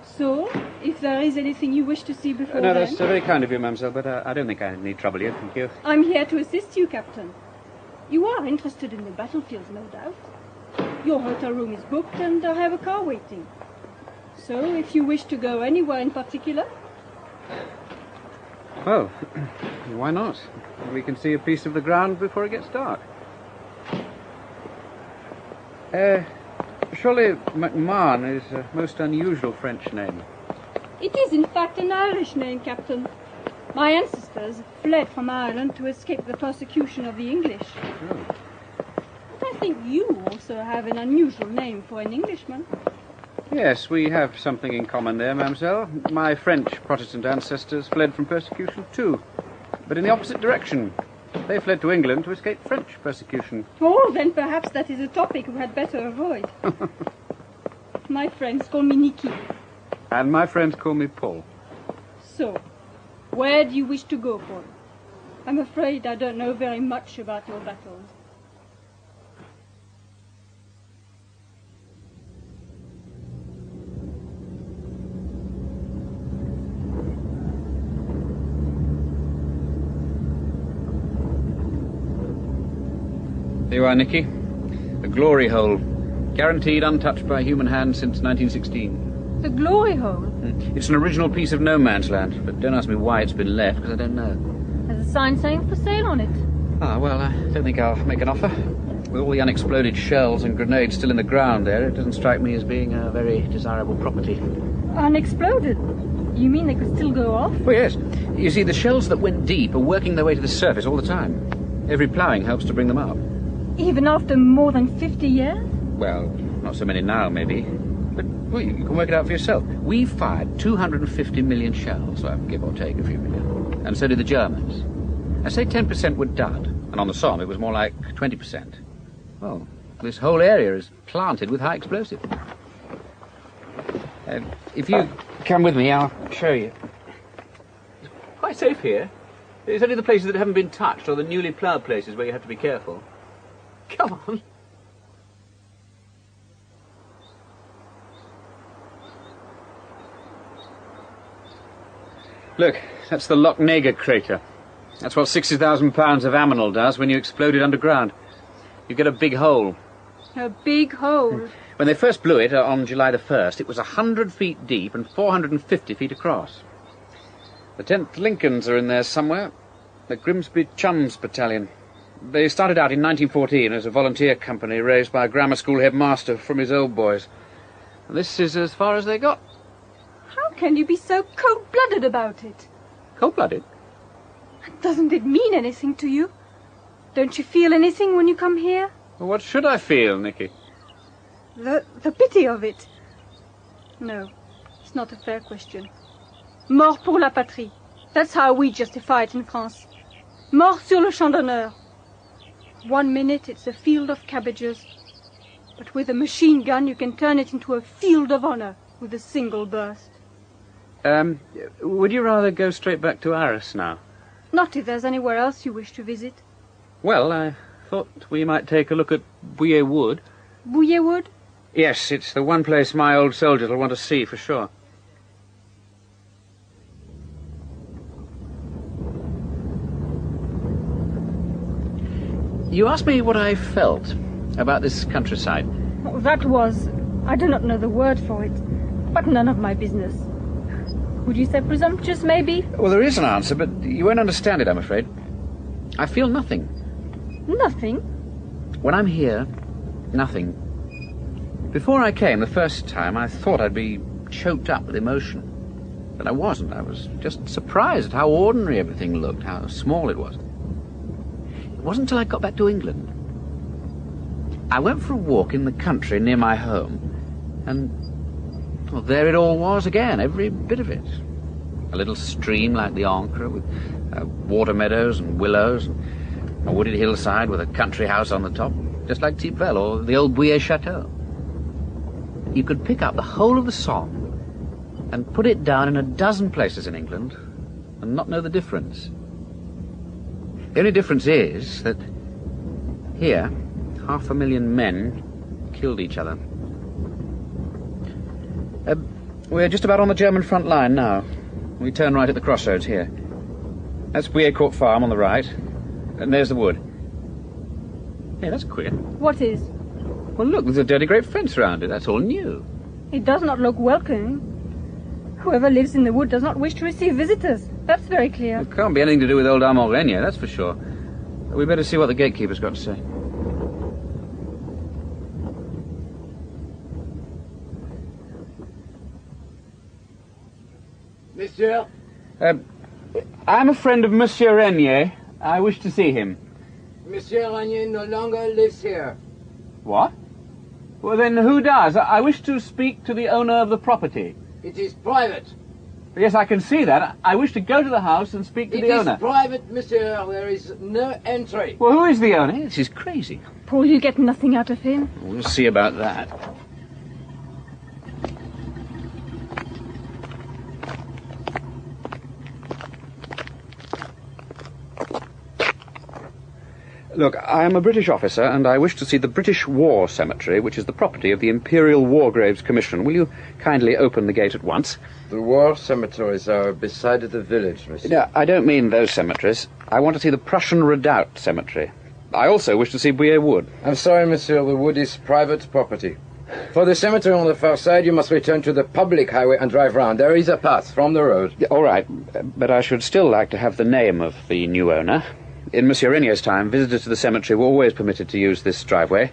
So, if there is anything you wish to see before No, then... that's very kind of you, mademoiselle, but I don't think I need trouble you, thank you. I'm here to assist you, Captain. You are interested in the battlefields, no doubt. Your hotel room is booked and I have a car waiting. So, if you wish to go anywhere in particular... Well, why not? We can see a piece of the ground before it gets dark. Surely MacMahon is a most unusual French name. It is, in fact, an Irish name, Captain. My ancestors fled from Ireland to escape the persecution of the English. Oh. But I think you also have an unusual name for an Englishman. Yes, we have something in common there, mademoiselle. My French Protestant ancestors fled from persecution too, but in the opposite direction. They fled to England to escape French persecution. Oh, then perhaps that is a topic we had better avoid. My friends call me Nikki. And my friends call me Paul. So, where do you wish to go, Paul? I'm afraid I don't know very much about your battles. There you are, Nicky. A glory hole. Guaranteed untouched by human hand since 1916. The glory hole? It's an original piece of no man's land, but don't ask me why it's been left, because I don't know. There's a sign saying for sale on it. Ah, well, I don't think I'll make an offer. With all the unexploded shells and grenades still in the ground there, it doesn't strike me as being a very desirable property. Unexploded? You mean they could still go off? Oh, yes. You see, the shells that went deep are working their way to the surface all the time. Every ploughing helps to bring them up. Even after more than 50 years? Well, not so many now, maybe. But, well, you can work it out for yourself. We fired 250 million shells, well, give or take a few million. And so did the Germans. I say 10% were dud, and on the Somme it was more like 20%. Well, this whole area is planted with high explosive. If you come with me, I'll show you. It's quite safe here. It's only the places that haven't been touched, or the newly ploughed places where you have to be careful. Come on. Look, that's the Loch Nega crater. That's what 60,000 pounds of ammonal does when you explode it underground. You get a big hole. A big hole? When they first blew it on July the 1st, it was 100 feet deep and 450 feet across. The 10th Lincolns are in there somewhere. The Grimsby Chums Battalion. They started out in 1914 as a volunteer company raised by a grammar school headmaster from his old boys. And this is as far as they got. How can you be so cold-blooded about it? Cold-blooded? Doesn't it mean anything to you? Don't you feel anything when you come here? Well, what should I feel, Nicky? The pity of it. No, it's not a fair question. Mort pour la patrie. That's how we justify it in France. Mort sur le champ d'honneur. 1 minute it's a field of cabbages, but with a machine gun you can turn it into a field of honor with a single burst. Would you rather go straight back to Arras now? Not if there's anywhere else you wish to visit. Well, I thought we might take a look at Bouillet Wood. Bouillet Wood? Yes, it's the one place my old soldiers will want to see for sure. You asked me what I felt about this countryside. Oh, that was... I do not know the word for it, but none of my business. Would you say presumptuous, maybe? Well, there is an answer, but you won't understand it, I'm afraid. I feel nothing. Nothing? When I'm here, nothing. Before I came the first time, I thought I'd be choked up with emotion. But I wasn't. I was just surprised at how ordinary everything looked, how small it was. It wasn't until I got back to England. I went for a walk in the country near my home, and well, there it all was again, every bit of it. A little stream like the Ancre, with water meadows and willows, and a wooded hillside with a country house on the top, just like Tipvel or the old Bouillet Chateau. You could pick up the whole of the Somme and put it down in a dozen places in England and not know the difference. The only difference is that here, 500,000 men killed each other. We're just about on the German front line now. We turn right at the crossroads here. That's Bouillet Court Farm on the right, and there's the wood. Hey, that's queer. What is? Well, look, there's a dirty great fence around it. That's all new. It does not look welcoming. Whoever lives in the wood does not wish to receive visitors. That's very clear. It can't be anything to do with old Armand Renier, that's for sure. We better see what the gatekeeper's got to say. Monsieur? I'm a friend of Monsieur Renier. I wish to see him. Monsieur Renier no longer lives here. What? Well, then who does? I wish to speak to the owner of the property. It is private. Yes, I can see that. I wish to go to the house and speak to the owner. It is private, monsieur. There is no entry. Well, who is the owner? This is crazy. Paul, you get nothing out of him. We'll see about that. Look, I am a British officer, and I wish to see the British War Cemetery, which is the property of the Imperial War Graves Commission. Will you kindly open the gate at once? The war cemeteries are beside the village, monsieur. No, I don't mean those cemeteries. I want to see the Prussian Redoubt Cemetery. I also wish to see Bouillet Wood. I'm sorry, monsieur, the wood is private property. For the cemetery on the far side, you must return to the public highway and drive round. There is a path from the road. Yeah, all right, but I should still like to have the name of the new owner. In Monsieur Regnier's time, visitors to the cemetery were always permitted to use this driveway.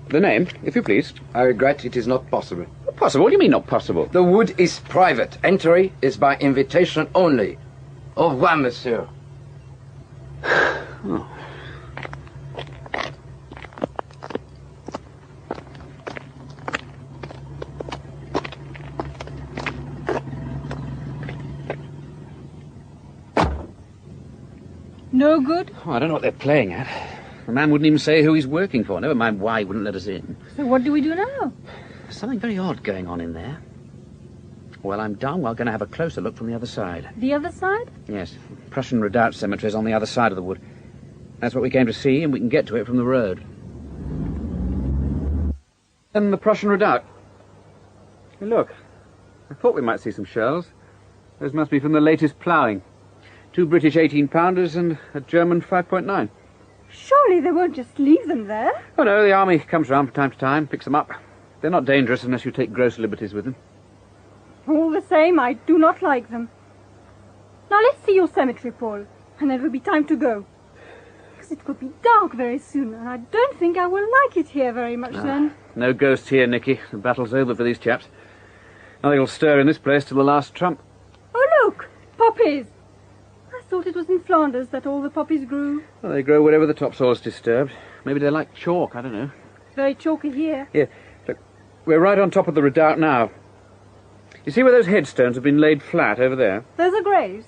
The name, if you please. I regret it is not possible. Not possible? What do you mean not possible? The wood is private. Entry is by invitation only. Au revoir, monsieur. Oh. No good? Oh, I don't know what they're playing at. The man wouldn't even say who he's working for. Never mind why he wouldn't let us in. So what do we do now? There's something very odd going on in there. Well, I'm darn well going to have a closer look from the other side. The other side? Yes. Prussian Redoubt Cemetery is on the other side of the wood. That's what we came to see, and we can get to it from the road. And the Prussian Redoubt. Hey, look. I thought we might see some shells. Those must be from the latest ploughing. 2 British 18-pounders and a German 5.9. Surely they won't just leave them there. Oh, no, the army comes round from time to time, picks them up. They're not dangerous unless you take gross liberties with them. All the same, I do not like them. Now let's see your cemetery, Paul, and there will be time to go. Because it will be dark very soon, and I don't think I will like it here very much then. No ghosts here, Nicky. The battle's over for these chaps. Nothing will stir in this place till the last trump. Oh, look! Poppies! I thought it was in Flanders that all the poppies grew. Well, they grow wherever the topsoil's disturbed. Maybe they're like chalk, I don't know. It's very chalky here. Here, look, we're right on top of the redoubt now. You see where those headstones have been laid flat over there? Those are graves.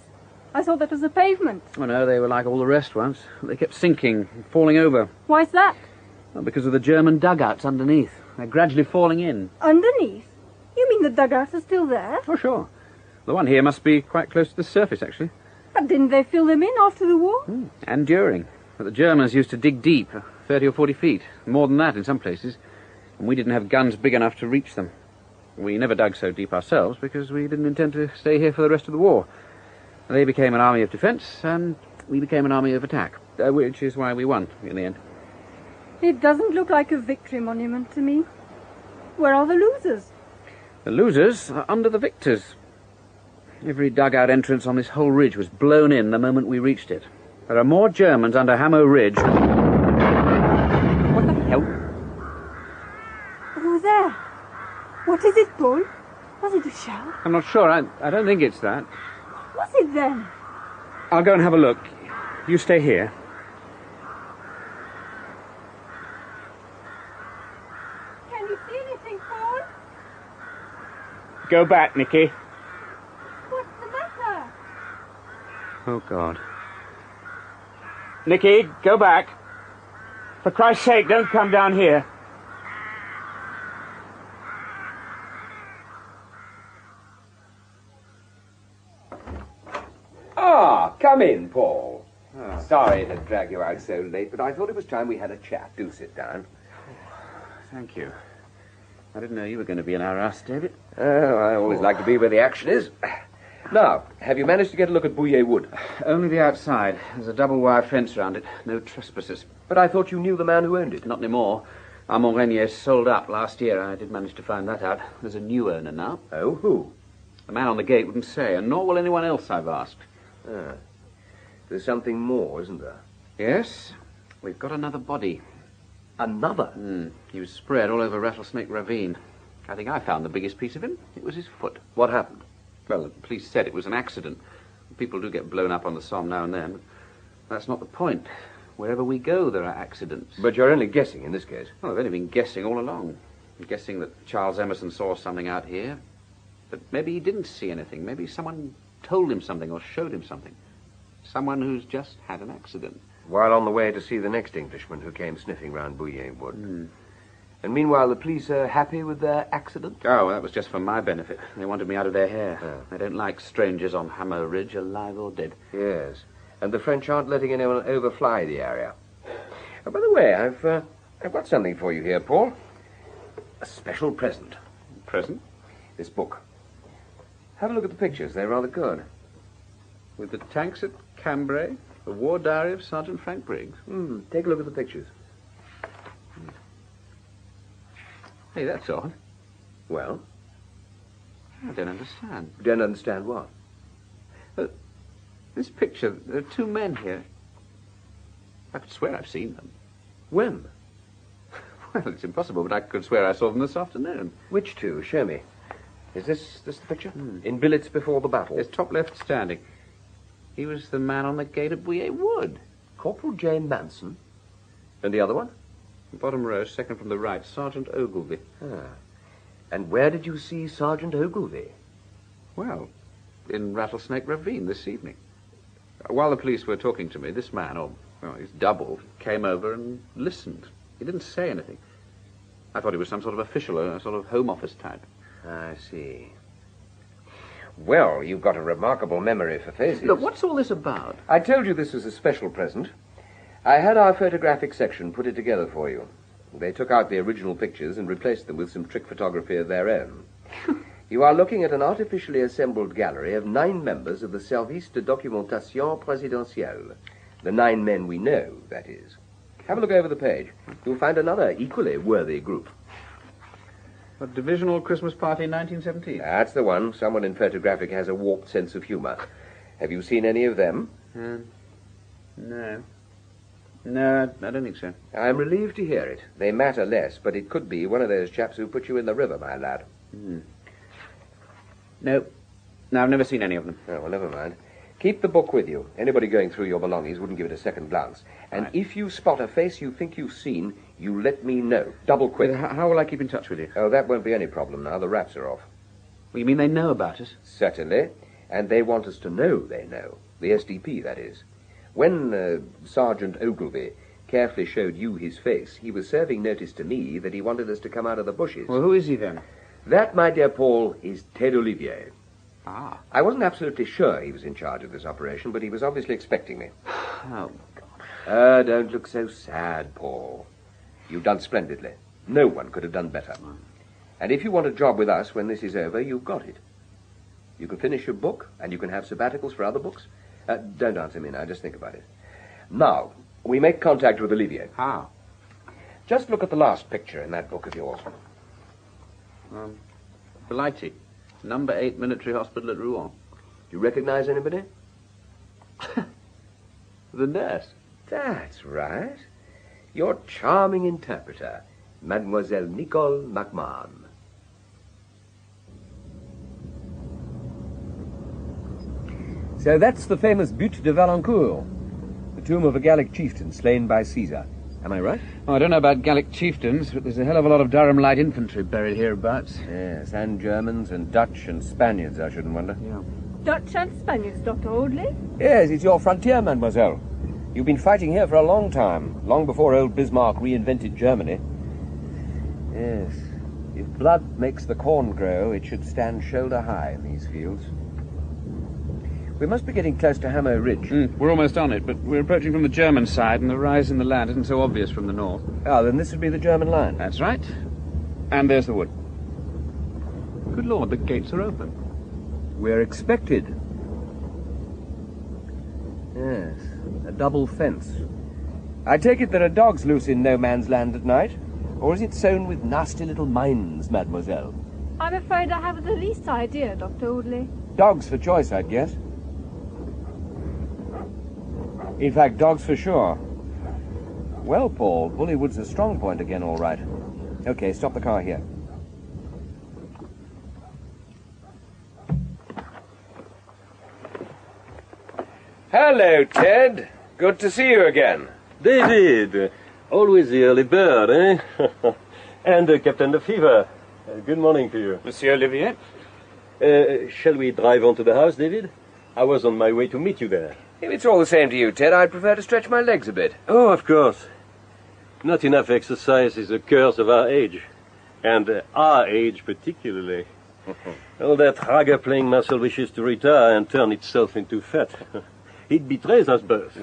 I thought that was a pavement. Oh, no, they were like all the rest once. They kept sinking, falling over. Why's that? Well, because of the German dugouts underneath. They're gradually falling in. Underneath? You mean the dugouts are still there? Oh, sure. The one here must be quite close to the surface, actually. But didn't they fill them in after the war? And during. But the Germans used to dig deep, 30 or 40 feet. More than that in some places. And we didn't have guns big enough to reach them. We never dug so deep ourselves because we didn't intend to stay here for the rest of the war. They became an army of defence, and we became an army of attack, which is why we won in the end. It doesn't look like a victory monument to me. Where are the losers? The losers are under the victors. Every dugout entrance on this whole ridge was blown in the moment we reached it. There are more Germans under Hammo Ridge. What the hell? Oh, there. What is it, Paul? Was it a shell? I'm not sure. I don't think it's that. What's it then? I'll go and have a look. You stay here. Can you see anything, Paul? Go back, Nicky. What's the matter? Oh, God. Nicky, go back. For Christ's sake, don't come down here. Come in, Paul. Sorry to drag you out so late, but I thought it was time we had a chat. Do sit down. Thank you. I didn't know you were going to be in our house, David. Oh, I always like to be where the action is. Now, have you managed to get a look at Bouillet Wood? Only the outside. There's a double-wire fence around it. No trespassers. But I thought you knew the man who owned it. Not anymore. Armand Renier sold up last year. I did manage to find that out. There's a new owner now. Oh, who? The man on the gate wouldn't say, and nor will anyone else I've asked. Ah. There's something more, isn't there? Yes. We've got another body. Another? He was spread all over Rattlesnake Ravine. I think I found the biggest piece of him. It was his foot. What happened? Well, the police said it was an accident. People do get blown up on the Somme now and then. But that's not the point. Wherever we go, there are accidents. But you're only guessing in this case. Well, I've only been guessing all along. I'm guessing that Charles Emerson saw something out here. But maybe he didn't see anything. Maybe someone told him something or showed him something. Someone who's just had an accident. While on the way to see the next Englishman who came sniffing round Bouillet Wood. And meanwhile, the police are happy with their accident? Oh, well, that was just for my benefit. They wanted me out of their hair. They don't like strangers on Hammer Ridge, alive or dead. Yes. And the French aren't letting anyone overfly the area. Oh, by the way, I've got something for you here, Paul. A special present. Present? This book. Have a look at the pictures. They're rather good. With the tanks at Cambrai, the war diary of Sergeant Frank Briggs. Take a look at the pictures. Hey, that's odd. Well? I don't understand. Don't understand what? This picture, there are two men here. I could swear I've seen them. When? Well, it's impossible, but I could swear I saw them this afternoon. Which two? Show me. Is this the picture? In billets before the battle? It's top left standing. He was the man on the gate at Bouillet Wood. Corporal J. Manson? And the other one? Bottom row, second from the right, Sergeant Ogilvy. Ah. And where did you see Sergeant Ogilvy? Well, in Rattlesnake Ravine this evening. While the police were talking to me, this man, he's doubled, came over and listened. He didn't say anything. I thought he was some sort of official, a sort of Home Office type. I see. Well, you've got a remarkable memory for faces. Look, what's all this about? I told you this was a special present. I had our photographic section put it together for you. They took out the original pictures and replaced them with some trick photography of their own. You are looking at an artificially assembled gallery of 9 members of the Service de Documentation Présidentielle. The 9 men we know, that is. Have a look over the page. You'll find another equally worthy group. A divisional Christmas party in 1917? That's the one. Someone in photographic has a warped sense of humor. Have you seen any of them? No. No, I don't think so. I'm relieved to hear it. They matter less, but it could be one of those chaps who put you in the river, my lad. No, I've never seen any of them. Oh, well, never mind. Keep the book with you. Anybody going through your belongings wouldn't give it a second glance. And if you spot a face you think you've seen, you let me know. Double quick. How will I keep in touch with you? Oh, that won't be any problem now. The wraps are off. Well, you mean they know about us? Certainly. And they want us to know they know. The SDP, that is. When Sergeant Ogilvy carefully showed you his face, he was serving notice to me that he wanted us to come out of the bushes. Well, who is he then? That, my dear Paul, is Ted Olivier. Ah. I wasn't absolutely sure he was in charge of this operation, but he was obviously expecting me. Oh, God. Don't look so sad, Paul. You've done splendidly. No one could have done better. And if you want a job with us when this is over, you've got it. You can finish your book, and you can have sabbaticals for other books. Don't answer me now, just think about it. Now, we make contact with Olivier. How? Just look at the last picture in that book of yours. Blighty. Number 8 Military Hospital at Rouen. Do you recognize anybody? The nurse. That's right. Your charming interpreter, Mademoiselle Nicole MacMahon. So that's the famous Butte de Valencourt, the tomb of a Gallic chieftain slain by Caesar. Am I right? Oh, I don't know about Gallic chieftains, but there's a hell of a lot of Durham light infantry buried hereabouts. Yes, and Germans and Dutch and Spaniards, I shouldn't wonder. Yeah. Dutch and Spaniards, Dr. Audley? Yes, it's your frontier, mademoiselle. You've been fighting here for a long time, long before old Bismarck reinvented Germany. Yes, if blood makes the corn grow, it should stand shoulder high in these fields. We must be getting close to Hamo Ridge. We're almost on it, but we're approaching from the German side, and the rise in the land isn't so obvious from the north. Ah, then this would be the German line. That's right. And there's the wood. Good Lord, the gates are open. We're expected. Yes, a double fence. I take it there are dogs loose in no man's land at night? Or is it sown with nasty little mines, mademoiselle? I'm afraid I haven't the least idea, Dr. Audley. Dogs for choice, I'd guess. In fact, dogs for sure. Well, Paul, Bullywood's a strong point again, all right. Okay, stop the car here. Hello, Ted. Good to see you again. David, always the early bird, eh? And Captain the Fever. Good morning to you. Monsieur Olivier? Shall we drive on to the house, David? I was on my way to meet you there. If it's all the same to you, Ted, I'd prefer to stretch my legs a bit. Oh, of course. Not enough exercise is a curse of our age. And our age particularly. All that ragga-playing muscle wishes to retire and turn itself into fat. It betrays us both.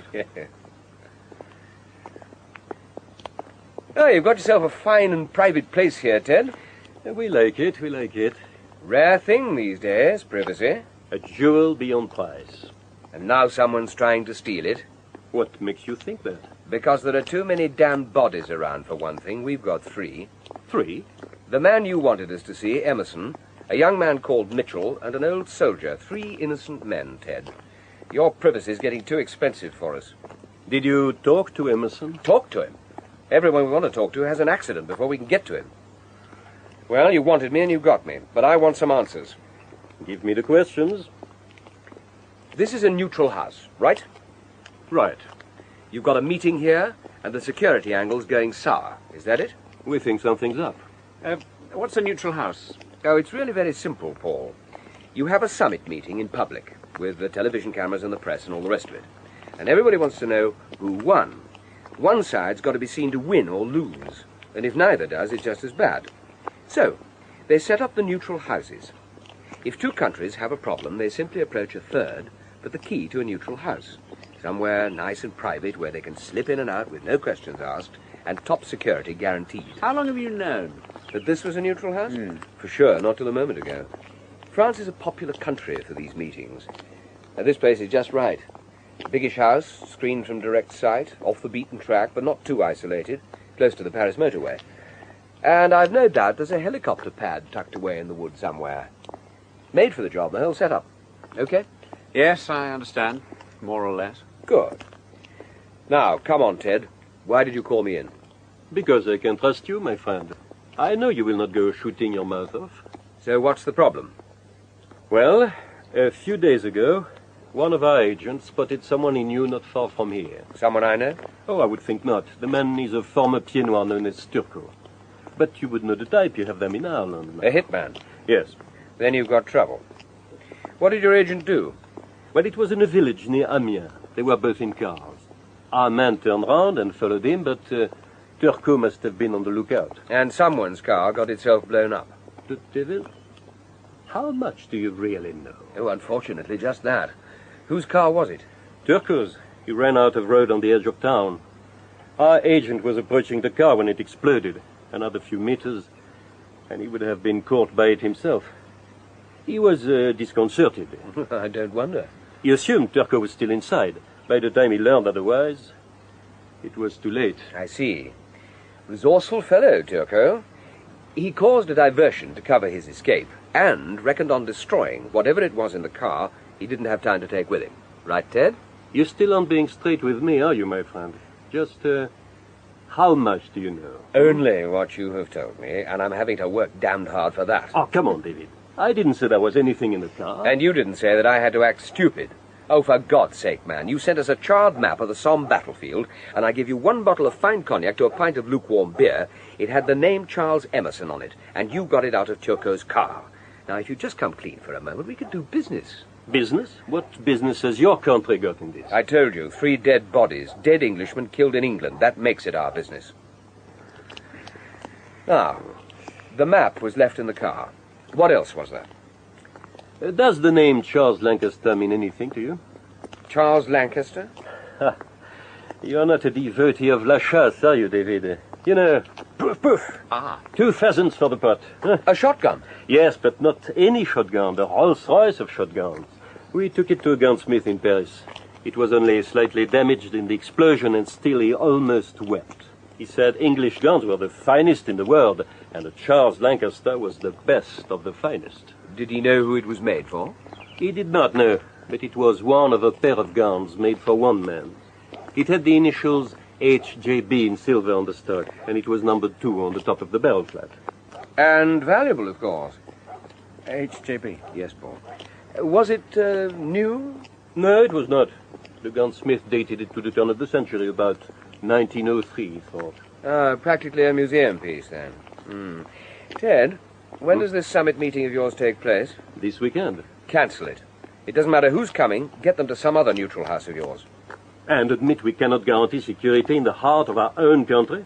Oh, you've got yourself a fine and private place here, Ted. We like it, we like it. Rare thing these days, privacy. A jewel beyond price. And now someone's trying to steal it. What makes you think that? Because there are too many damned bodies around, for one thing. We've got 3. 3? The man you wanted us to see, Emerson, a young man called Mitchell, and an old soldier. 3 innocent men, Ted. Your privacy's getting too expensive for us. Did you talk to Emerson? Talk to him? Everyone we want to talk to has an accident before we can get to him. Well, you wanted me and you got me, but I want some answers. Give me the questions. This is a neutral house, right? Right. You've got a meeting here, and the security angle's going sour. Is that it? We think something's up. What's a neutral house? Oh, it's really very simple, Paul. You have a summit meeting in public, with the television cameras and the press and all the rest of it. And everybody wants to know who won. One side's got to be seen to win or lose, and if neither does, it's just as bad. So, they set up the neutral houses. If two countries have a problem, they simply approach a third for the key to a neutral house. Somewhere nice and private where they can slip in and out with no questions asked, and top security guaranteed. How long have you known? That this was a neutral house? For sure, not till a moment ago. France is a popular country for these meetings. Now, this place is just right. Biggish house, screened from direct sight, off the beaten track, but not too isolated, close to the Paris motorway. And I've no doubt there's a helicopter pad tucked away in the wood somewhere. Made for the job, the whole setup. Okay? Yes, I understand. More or less. Good. Now, come on, Ted. Why did you call me in? Because I can trust you, my friend. I know you will not go shooting your mouth off. So what's the problem? Well, a few days ago, one of our agents spotted someone he knew not far from here. Someone I know? Oh, I would think not. The man is a former pied noir known as Turco. But you would know the type. You have them in Ireland. A hitman? Yes. Then you've got trouble. What did your agent do? Well, it was in a village near Amiens. They were both in cars. Our man turned round and followed him, but Turco must have been on the lookout. And someone's car got itself blown up. The devil? How much do you really know? Oh, unfortunately, just that. Whose car was it? Turco's. He ran out of road on the edge of town. Our agent was approaching the car when it exploded. Another few meters, and he would have been caught by it himself. He was disconcerted. I don't wonder. He assumed Turco was still inside. By the time he learned otherwise, it was too late. I see. Resourceful fellow, Turco. He caused a diversion to cover his escape, and reckoned on destroying whatever it was in the car he didn't have time to take with him. Right, Ted? You still aren't being straight with me, are you, my friend? Just, how much do you know? Only what you have told me, and I'm having to work damned hard for that. Oh, come on, David. I didn't say there was anything in the car. And you didn't say that I had to act stupid. Oh, for God's sake, man, you sent us a charred map of the Somme battlefield, and I give you one bottle of fine cognac to a pint of lukewarm beer. It had the name Charles Emerson on it, and you got it out of Turco's car. Now, if you just come clean for a moment, we could do business. Business? What business has your country got in this? I told you, 3 dead bodies, dead Englishmen killed in England. That makes it our business. Now, the map was left in the car. What else was there? Does the name Charles Lancaster mean anything to you? Charles Lancaster? You're not a devotee of la chasse, are you, David? You know, poof, poof. 2 pheasants for the pot. A shotgun? Yes, but not any shotgun, the Rolls-Royce of shotguns. We took it to a gunsmith in Paris. It was only slightly damaged in the explosion, and still he almost wept. He said English guns were the finest in the world, and the Charles Lancaster was the best of the finest. Did he know who it was made for? He did not know, but it was one of a pair of guns made for one man. It had the initials HJB in silver on the stock, and it was numbered 2 on the top of the barrel flat. And valuable, of course. HJB. Yes, Paul. Was it new? No, it was not. The gunsmith dated it to the turn of the century, about 1903, he thought. Practically a museum piece, then. Ted, when does this summit meeting of yours take place? This weekend. Cancel it. It doesn't matter who's coming. Get them to some other neutral house of yours. And admit we cannot guarantee security in the heart of our own country?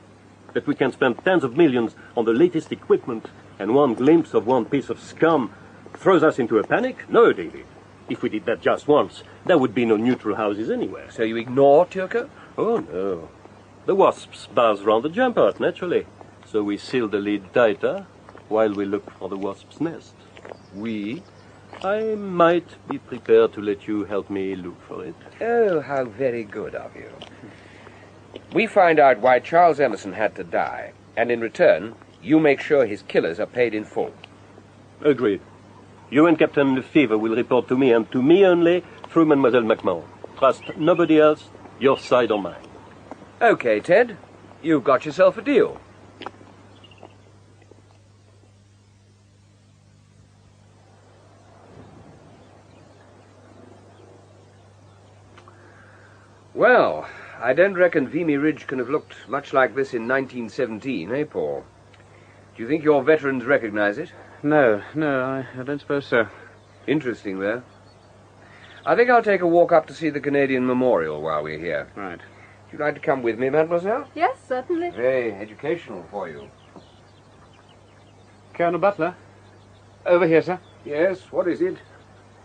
That we can spend tens of millions on the latest equipment, and one glimpse of one piece of scum throws us into a panic? No, David. If we did that just once, there would be no neutral houses anywhere. So you ignore Turco? Oh, no. The wasps buzz round the jump out, naturally. So we seal the lid tighter while we look for the wasp's nest. We? I might be prepared to let you help me look for it. Oh, how very good of you. We find out why Charles Emerson had to die, and in return, you make sure his killers are paid in full. Agreed. You and Captain Lefevre will report to me, and to me only, through Mademoiselle MacMahon. Trust nobody else, your side or mine. Okay, Ted. You've got yourself a deal. Well, I don't reckon Vimy Ridge can have looked much like this in 1917, eh, Paul? Do you think your veterans recognize it? No, I don't suppose so. Interesting, though. I think I'll take a walk up to see the Canadian Memorial while we're here. Right. Would you like to come with me, mademoiselle? Yes, certainly. Very educational for you. Colonel Butler? Over here, sir. Yes, what is it?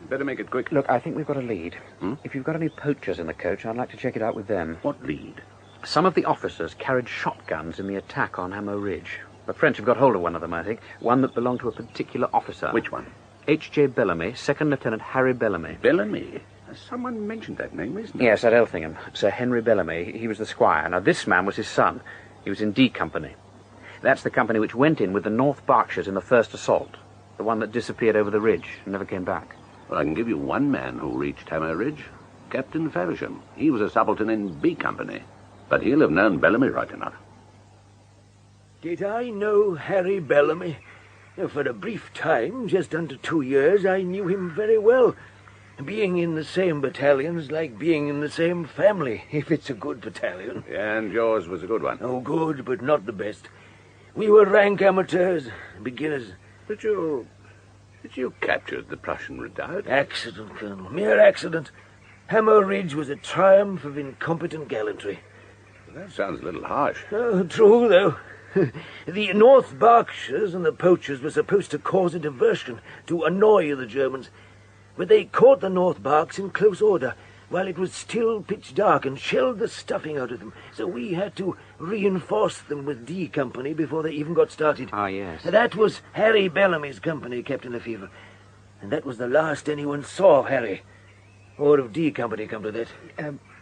Better make it quick. Look, I think we've got a lead. If you've got any poachers in the coach, I'd like to check it out with them. What lead? Some of the officers carried shotguns in the attack on Hamo Ridge. The French have got hold of one of them, I think. One that belonged to a particular officer. Which one? H.J. Bellamy, Second Lieutenant Harry Bellamy. Bellamy? Someone mentioned that name recently. Yes, at Elthingham. Sir Henry Bellamy. He was the squire. Now, this man was his son. He was in D Company. That's the company which went in with the North Berkshires in the first assault. The one that disappeared over the ridge and never came back. Well, I can give you one man who reached Hamo Ridge. Captain Faversham. He was a subaltern in B Company. But he'll have known Bellamy right enough. Did I know Harry Bellamy? For a brief time, just under 2 years, I knew him very well. Being in the same battalion's like being in the same family, if it's a good battalion. And yours was a good one. Oh, good, but not the best. We were rank amateurs, beginners. But you captured the Prussian redoubt. Accident, Colonel, mere accident. Hamo Ridge was a triumph of incompetent gallantry. Well, that sounds a little harsh. Oh, true, though. The North Berkshires and the poachers were supposed to cause a diversion to annoy the Germans, but they caught the North Berks in close order while it was still pitch dark and shelled the stuffing out of them, so we had to reinforce them with D Company before they even got started. Ah, yes. That was Harry Bellamy's company, Captain Lefevre, and that was the last anyone saw of Harry, or of D Company, come to that.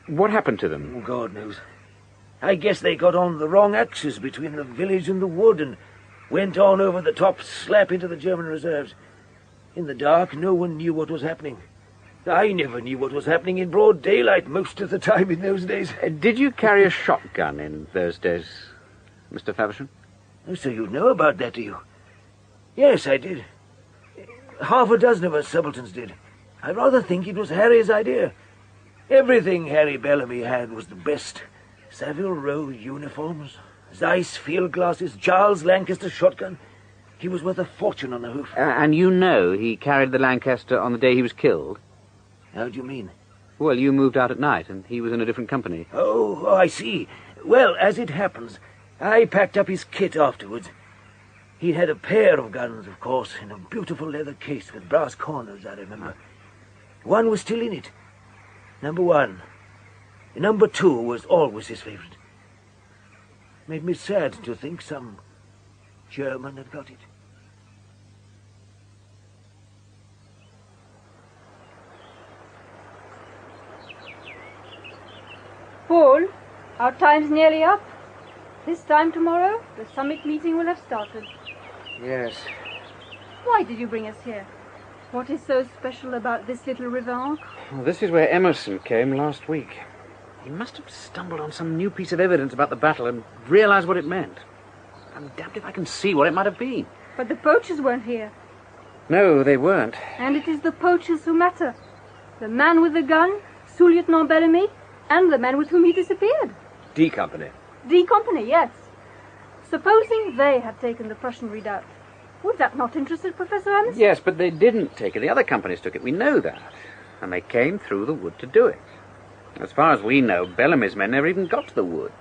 What happened to them? Oh, God knows. I guess they got on the wrong axis between the village and the wood and went on over the top slap into the German reserves. In the dark, no one knew what was happening. I never knew what was happening in broad daylight most of the time in those days. Did you carry a shotgun in those days, Mr. Faversham? Oh, so you know about that, do you? Yes, I did. Half a dozen of us subalterns did. I rather think it was Harry's idea. Everything Harry Bellamy had was the best. Savile Row uniforms, Zeiss field glasses, Charles Lancaster shotgun. He was worth a fortune on the hoof. And you know he carried the Lancaster on the day he was killed? How do you mean? Well, you moved out at night, and he was in a different company. Oh, I see. Well, as it happens, I packed up his kit afterwards. He'd had a pair of guns, of course, in a beautiful leather case with brass corners, I remember. One was still in it. Number 1. Number 2 was always his favorite. Made me sad to think some German had got it. Paul, our time's nearly up. This time tomorrow, the summit meeting will have started. Yes. Why did you bring us here? What is so special about this little river Ancre? Well, this is where Emerson came last week. He must have stumbled on some new piece of evidence about the battle and realized what it meant. I'm damned if I can see what it might have been. But the poachers weren't here. No, they weren't. And it is the poachers who matter. The man with the gun, Sous-Lieutenant Bellamy, and the man with whom he disappeared. D Company. D Company, yes. Supposing they had taken the Prussian redoubt, would that not interest Professor Anderson? Yes, but they didn't take it. The other companies took it. We know that. And they came through the wood to do it. As far as we know, Bellamy's men never even got to the wood.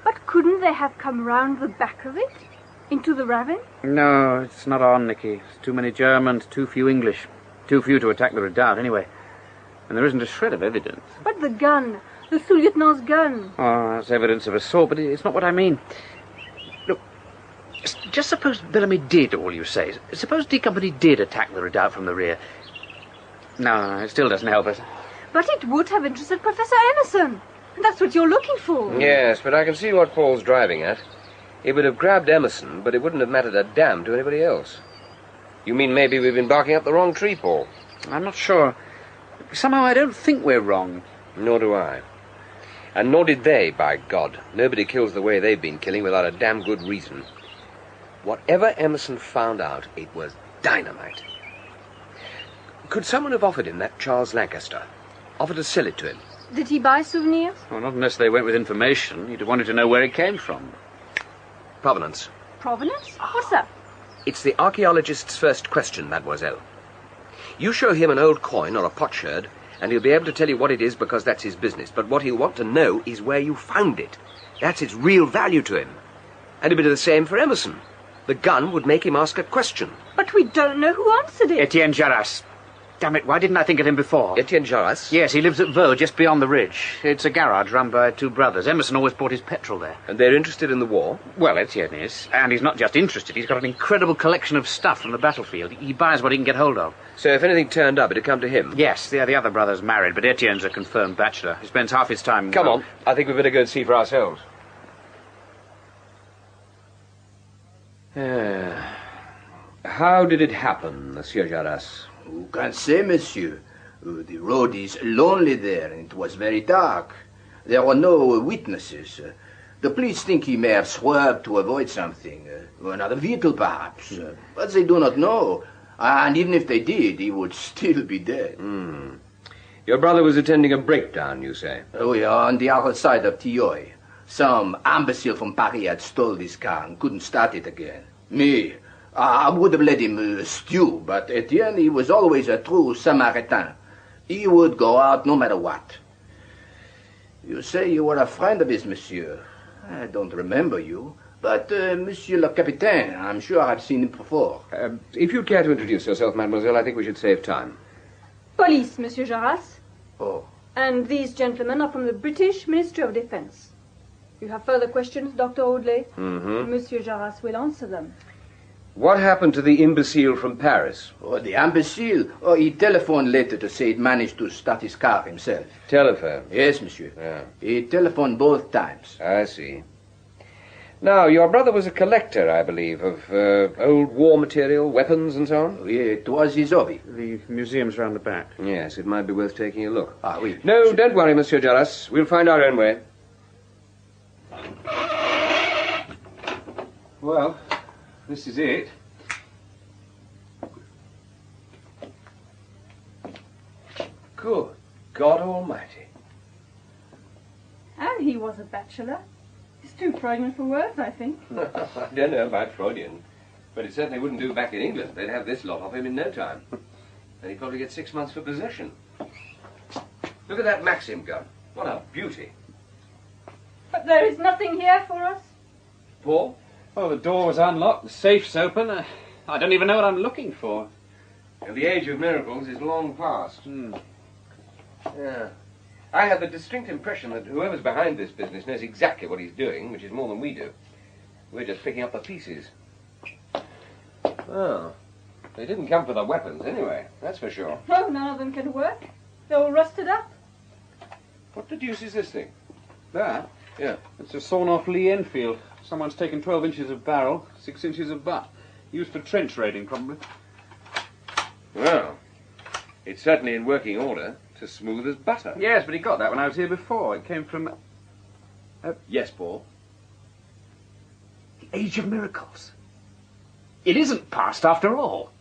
But couldn't they have come round the back of it? Into the ravine? No, it's not on, Nicky. There's too many Germans, too few English. Too few to attack the redoubt, anyway. And there isn't a shred of evidence. But the gun, the Sous-Lieutenant's gun. Oh, that's evidence of assault, but it's not what I mean. Look, just suppose Bellamy did all you say. Suppose D Company did attack the redoubt from the rear. No, it still doesn't help us. But it would have interested Professor Emerson. That's what you're looking for. Yes, but I can see what Paul's driving at. It would have grabbed Emerson, but it wouldn't have mattered a damn to anybody else. You mean maybe we've been barking up the wrong tree, Paul? I'm not sure. Somehow I don't think we're wrong. Nor do I. And nor did they, by God. Nobody kills the way they've been killing without a damn good reason. Whatever Emerson found out, it was dynamite. Could someone have offered him that Charles Lancaster? Offered to sell it to him? Did he buy souvenirs? Well, not unless they went with information. He'd have wanted to know where it came from. Provenance. Provenance? What's that? It's the archaeologist's first question, mademoiselle. You show him an old coin or a potsherd, and he'll be able to tell you what it is because that's his business. But what he'll want to know is where you found it. That's its real value to him. And it'd be the same for Emerson. The gun would make him ask a question. But we don't know who answered it. Etienne Jarras. Damn it, why didn't I think of him before? Etienne Jarras? Yes, he lives at Vaux, just beyond the ridge. It's a garage run by two brothers. Emerson always bought his petrol there. And they're interested in the war? Well, Etienne is. And he's not just interested, he's got an incredible collection of stuff from the battlefield. He buys what he can get hold of. So if anything turned up, it'd come to him? Yes, the other brother's married, but Etienne's a confirmed bachelor. He spends half his time... Come on, I think we'd better go and see for ourselves. How did it happen, Monsieur Jarras? Who can say, monsieur? The road is lonely there, and it was very dark. There were no witnesses. The police think he may have swerved to avoid something. Another vehicle, perhaps. But they do not know. And even if they did, he would still be dead. Your brother was attending a breakdown, you say? Oh, yeah, on the other side of Tilleuil. Some imbecile from Paris had stole this car and couldn't start it again. Me, I would have let him stew, but Etienne, he was always a true Samaritan. He would go out no matter what. You say you were a friend of his, monsieur. I don't remember you, but Monsieur le Capitaine, I'm sure I've seen him before. If you'd care to introduce yourself, mademoiselle, I think we should save time. Police, Monsieur Jarras. Oh. And these gentlemen are from the British Ministry of Defense. You have further questions, Dr. Audley? Monsieur Jarras will answer them. What happened to the imbecile from Paris? Oh, the imbecile? Oh, he telephoned later to say he'd managed to start his car himself. Telephone? Yes, monsieur. Yeah. He telephoned both times. I see. Now, your brother was a collector, I believe, of old war material, weapons and so on? Oh, yeah, it was his hobby. The museum's round the back. Yes, it might be worth taking a look. Ah, oui. No, don't worry, Monsieur Jarras. We'll find our own way. Well, this is it. Good God Almighty. And he was a bachelor. He's too Freudian for words, I think. I don't know about Freudian, but it certainly wouldn't do back in England. They'd have this lot of him in no time. And he'd probably get 6 months for possession. Look at that Maxim gun. What a beauty. But there is nothing here for us. Paul? Oh, the door was unlocked, the safe's open. I don't even know what I'm looking for. And the age of miracles is long past. Yeah. I have the distinct impression that whoever's behind this business knows exactly what he's doing, which is more than we do. We're just picking up the pieces. Oh. They didn't come for the weapons anyway, that's for sure. Oh, none of them can work. They're all rusted up. What the deuce is this thing? That? Yeah. It's a sawn-off Lee Enfield. Someone's taken 12 inches of barrel, 6 inches of butt. Used for trench raiding, probably. Well, it's certainly in working order. As smooth as butter. Yes, but he got that when I was here before. It came from... Yes, Paul? The age of miracles. It isn't past after all.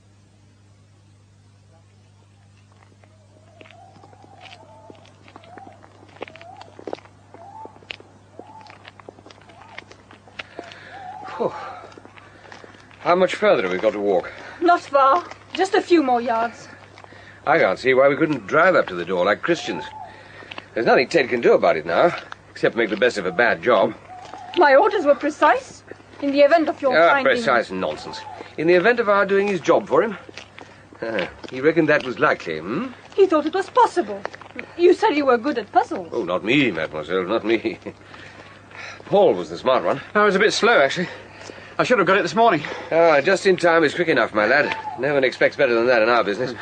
Whew. How much further have we got to walk? Not far. Just a few more yards. I can't see why we couldn't drive up to the door like Christians. There's nothing Ted can do about it now, except make the best of a bad job. My orders were precise. In the event of your finding... Precise nonsense. In the event of our doing his job for him. He reckoned that was likely, He thought it was possible. You said you were good at puzzles. Oh, not me, mademoiselle, not me. Paul was the smart one. I was a bit slow, actually. I should have got it this morning. Just in time is quick enough, my lad. No one expects better than that in our business.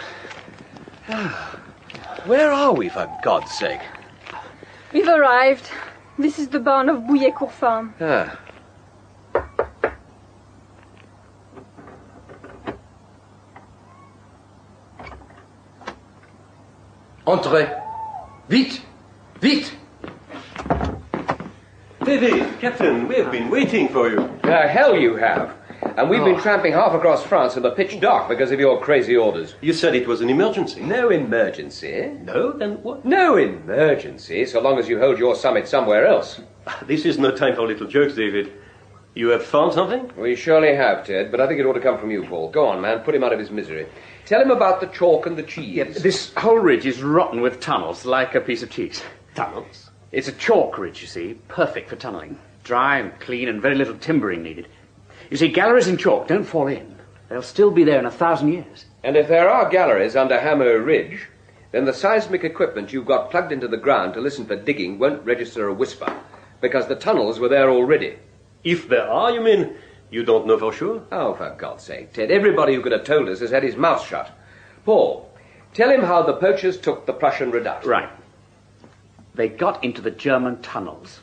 Where are we, for God's sake? We've arrived. This is the barn of Bouillet-Court Farm. Entrez. Vite! Vite! David, Captain, we have been waiting for you. Hell you have. And we've been tramping half across France in the pitch dark because of your crazy orders. You said it was an emergency. No emergency. No? Then what? No emergency, so long as you hold your summit somewhere else. This is no time for little jokes, David. You have found something? We surely have, Ted, but I think it ought to come from you, Paul. Go on, man, put him out of his misery. Tell him about the chalk and the cheese. Yeah, this whole ridge is rotten with tunnels, like a piece of cheese. Tunnels? It's a chalk ridge, you see, perfect for tunnelling. Dry and clean and very little timbering needed. You see, galleries in chalk don't fall in. They'll still be there in 1,000 years. And if there are galleries under Hammer Ridge, then the seismic equipment you've got plugged into the ground to listen for digging won't register a whisper, because the tunnels were there already. If there are, you mean? You don't know for sure? Oh, for God's sake, Ted, everybody who could have told us has had his mouth shut. Paul, tell him how the poachers took the Prussian redoubt. Right. They got into the German tunnels.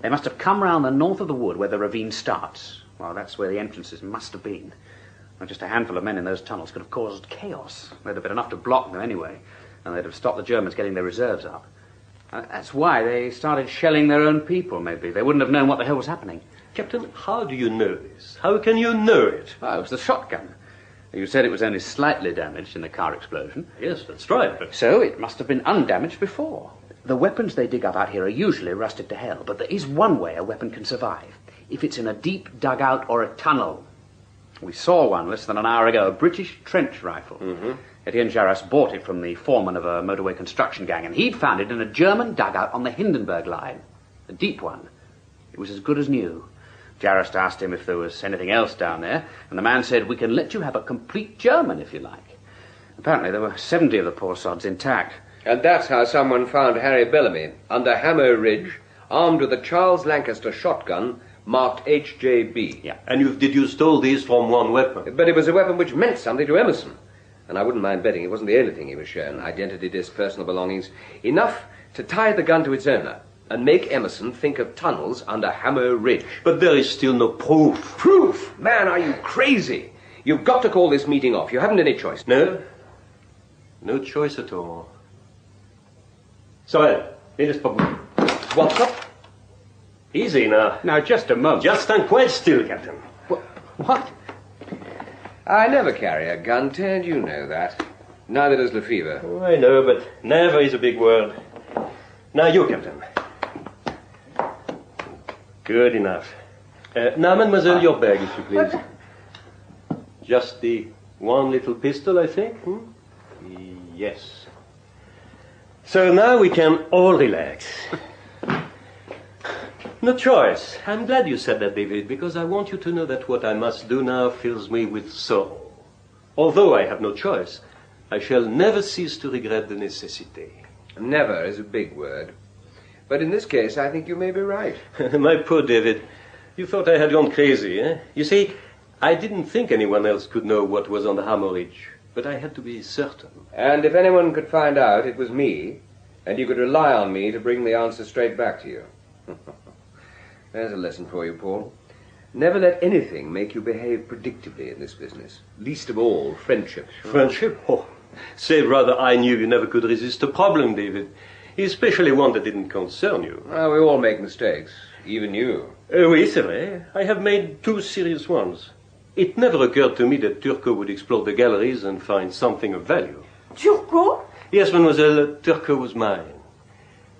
They must have come round the north of the wood where the ravine starts. Well, that's where the entrances must have been. Well, just a handful of men in those tunnels could have caused chaos. There'd have been enough to block them anyway, and they'd have stopped the Germans getting their reserves up. That's why they started shelling their own people, maybe. They wouldn't have known what the hell was happening. Captain, how do you know this? How can you know it? Oh, it was the shotgun. You said it was only slightly damaged in the car explosion. Yes, that's right. But... So it must have been undamaged before. The weapons they dig up out here are usually rusted to hell, but there is one way a weapon can survive. If it's in a deep dugout or a tunnel. We saw one less than an hour ago, a British trench rifle. Mm-hmm. Etienne Jarras bought it from the foreman of a motorway construction gang, and he'd found it in a German dugout on the Hindenburg line. A deep one. It was as good as new. Jarras asked him if there was anything else down there, and the man said, "We can let you have a complete German if you like." Apparently there were 70 of the poor sods intact. And that's how someone found Harry Bellamy under Hammer Ridge, armed with a Charles Lancaster shotgun marked HJB. Yeah. And did you stole these from one weapon? But it was a weapon which meant something to Emerson. And I wouldn't mind betting it wasn't the only thing he was shown. Identity, disc, personal belongings. Enough to tie the gun to its owner and make Emerson think of tunnels under Hammer Ridge. But there is still no proof. Proof? Man, are you crazy? You've got to call this meeting off. You haven't any choice. No? No choice at all. Sorel, need us problem. What's up? Easy now. Now, just a moment. Just stand quite still, Captain. What? I never carry a gun, Ted. You know that. Neither does Lefebvre. Oh, I know, but never is a big word. Now you, Captain. Good enough. Now, mademoiselle, your bag, if you please. What? Just the one little pistol, I think? Yes. So now we can all relax. No choice. I'm glad you said that, David, because I want you to know that what I must do now fills me with sorrow. Although I have no choice, I shall never cease to regret the necessity. Never is a big word. But in this case, I think you may be right. My poor David, you thought I had gone crazy, eh? You see, I didn't think anyone else could know what was on the Hammer Ridge, but I had to be certain. And if anyone could find out, it was me, and you could rely on me to bring the answer straight back to you. There's a lesson for you, Paul. Never let anything make you behave predictably in this business. Least of all, friendship. Friendship? Oh, say rather I knew you never could resist a problem, David. Especially one that didn't concern you. Well, we all make mistakes. Even you. Oui, c'est vrai. I have made 2 serious ones. It never occurred to me that Turco would explore the galleries and find something of value. Turco? Yes, mademoiselle, Turco was mine.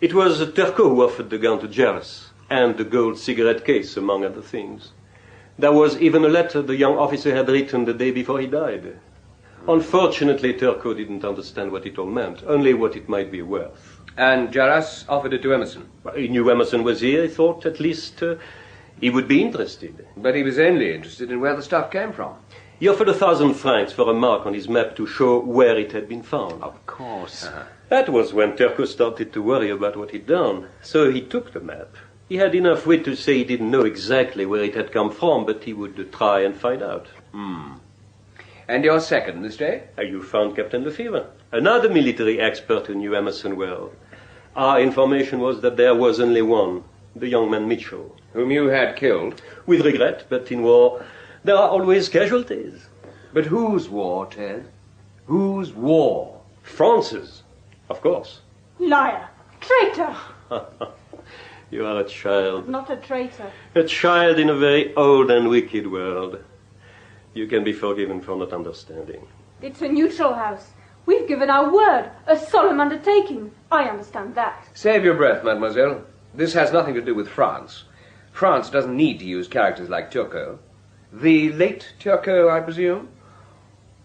It was Turco who offered the gun to Jarras, and the gold cigarette case, among other things. There was even a letter the young officer had written the day before he died. Unfortunately, Turco didn't understand what it all meant, only what it might be worth. And Jarras offered it to Emerson? Well, he knew Emerson was here. He thought at least he would be interested. But he was only interested in where the stuff came from. He offered 1,000 francs for a mark on his map to show where it had been found. Of course. That was when Turco started to worry about what he'd done. So he took the map. He had enough wit to say he didn't know exactly where it had come from, but he would try and find out. And your second mistake? You found Captain Lefebvre, another military expert who knew Emerson well. Our information was that there was only one, the young man Mitchell. Whom you had killed? With regret, but in war, there are always casualties. But whose war, Ted? Whose war? France's. Of course. Liar! Traitor! You are a child. Not a traitor. A child in a very old and wicked world. You can be forgiven for not understanding. It's a neutral house. We've given our word, a solemn undertaking. I understand that. Save your breath, mademoiselle. This has nothing to do with France. France doesn't need to use characters like Turco. The late Turco, I presume?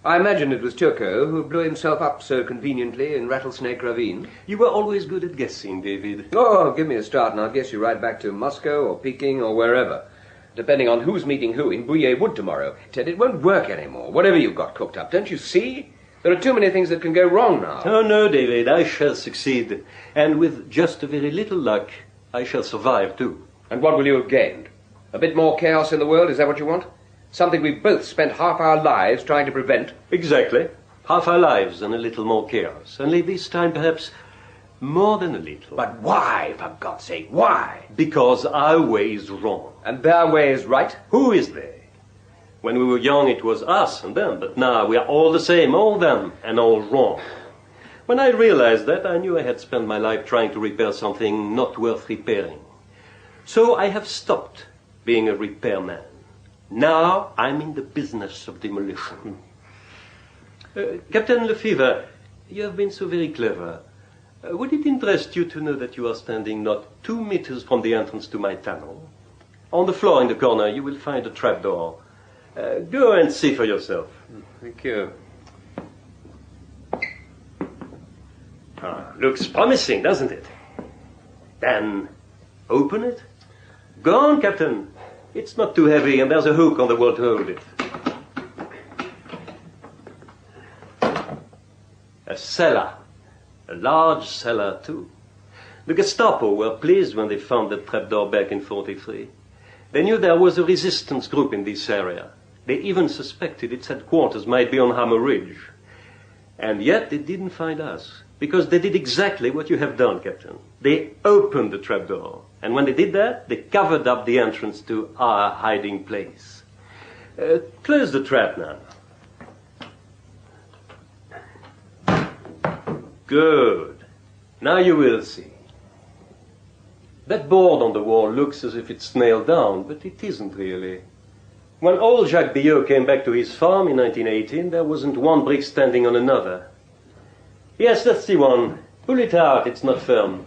I imagine it was Turco who blew himself up so conveniently in Rattlesnake Ravine. You were always good at guessing, David. Oh, give me a start and I'll guess you right back to Moscow or Peking or wherever. Depending on who's meeting who in Bouillet Wood tomorrow. Ted, it won't work anymore, whatever you've got cooked up. Don't you see? There are too many things that can go wrong now. Oh, no, David, I shall succeed. And with just a very little luck, I shall survive, too. And what will you have gained? A bit more chaos in the world, is that what you want? Something we've both spent half our lives trying to prevent? Exactly. Half our lives and a little more chaos. Only this time, perhaps, more than a little. But why, for God's sake, why? Because our way is wrong. And their way is right? Who is they? When we were young, it was us and them, but now we are all the same, all them, and all wrong. When I realized that, I knew I had spent my life trying to repair something not worth repairing. So I have stopped being a repairman. Now I'm in the business of demolition. Captain Lefevre, you have been so very clever. Would it interest you to know that you are standing not 2 meters from the entrance to my tunnel? On the floor in the corner you will find a trapdoor. Go and see for yourself. Thank you. Looks promising, doesn't it? Then open it. Go on, Captain. It's not too heavy, and there's a hook on the wall to hold it. A cellar. A large cellar, too. The Gestapo were pleased when they found that trapdoor back in 43. They knew there was a resistance group in this area. They even suspected its headquarters might be on Hammer Ridge. And yet they didn't find us, because they did exactly what you have done, Captain. They opened the trapdoor. And when they did that, they covered up the entrance to our hiding place. Close the trap now. Good. Now you will see. That board on the wall looks as if it's nailed down, but it isn't really. When old Jacques Billot came back to his farm in 1918, there wasn't one brick standing on another. Yes, that's the one. Pull it out, it's not firm.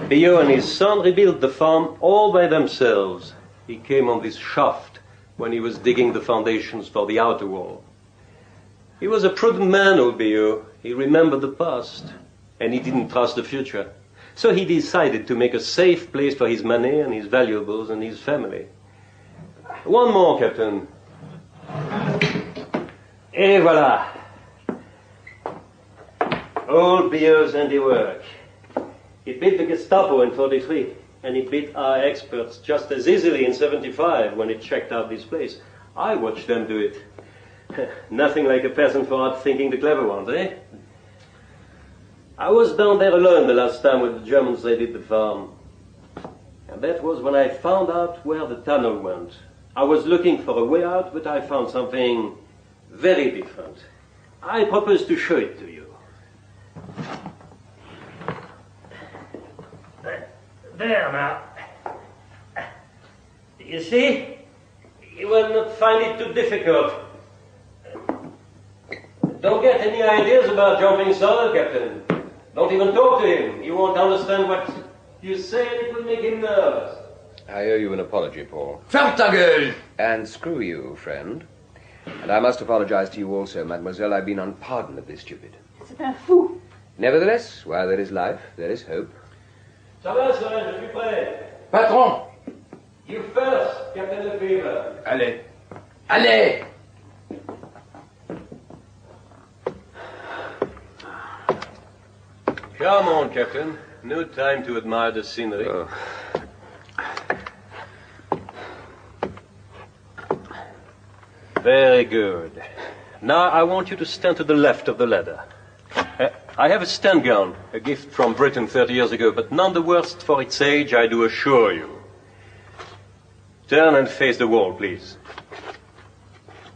Billot and his son rebuilt the farm all by themselves. He came on this shaft when he was digging the foundations for the outer wall. He was a prudent man, old Billot. He remembered the past, and he didn't trust the future. So he decided to make a safe place for his money and his valuables and his family. One more, Captain. Et voilà. Old Billot's handiwork. He beat the Gestapo in 43, and he beat our experts just as easily in 75 when he checked out this place. I watched them do it. Nothing like a peasant for outthinking the clever ones, eh? I was down there alone the last time with the Germans raided the farm. And that was when I found out where the tunnel went. I was looking for a way out, but I found something very different. I propose to show it to you. There now. You see? You will not find it too difficult. Don't get any ideas about jumping solo, Captain. Don't even talk to him. He won't understand what you say, and it will make him nervous. I owe you an apology, Paul. Ferme ta gueule! And screw you, friend. And I must apologize to you also, mademoiselle. I've been unpardonably stupid. C'est un fou. Nevertheless, while there is life, there is hope. Ça va, sir, je suis prêt. Patron! You first, Captain Lefevre. Allez. Allez! Come on, Captain. No time to admire the scenery. Oh. Very good. Now I want you to stand to the left of the ladder. I have a stand gun, a gift from Britain 30 years ago, but none the worse for its age, I do assure you. Turn and face the wall, please.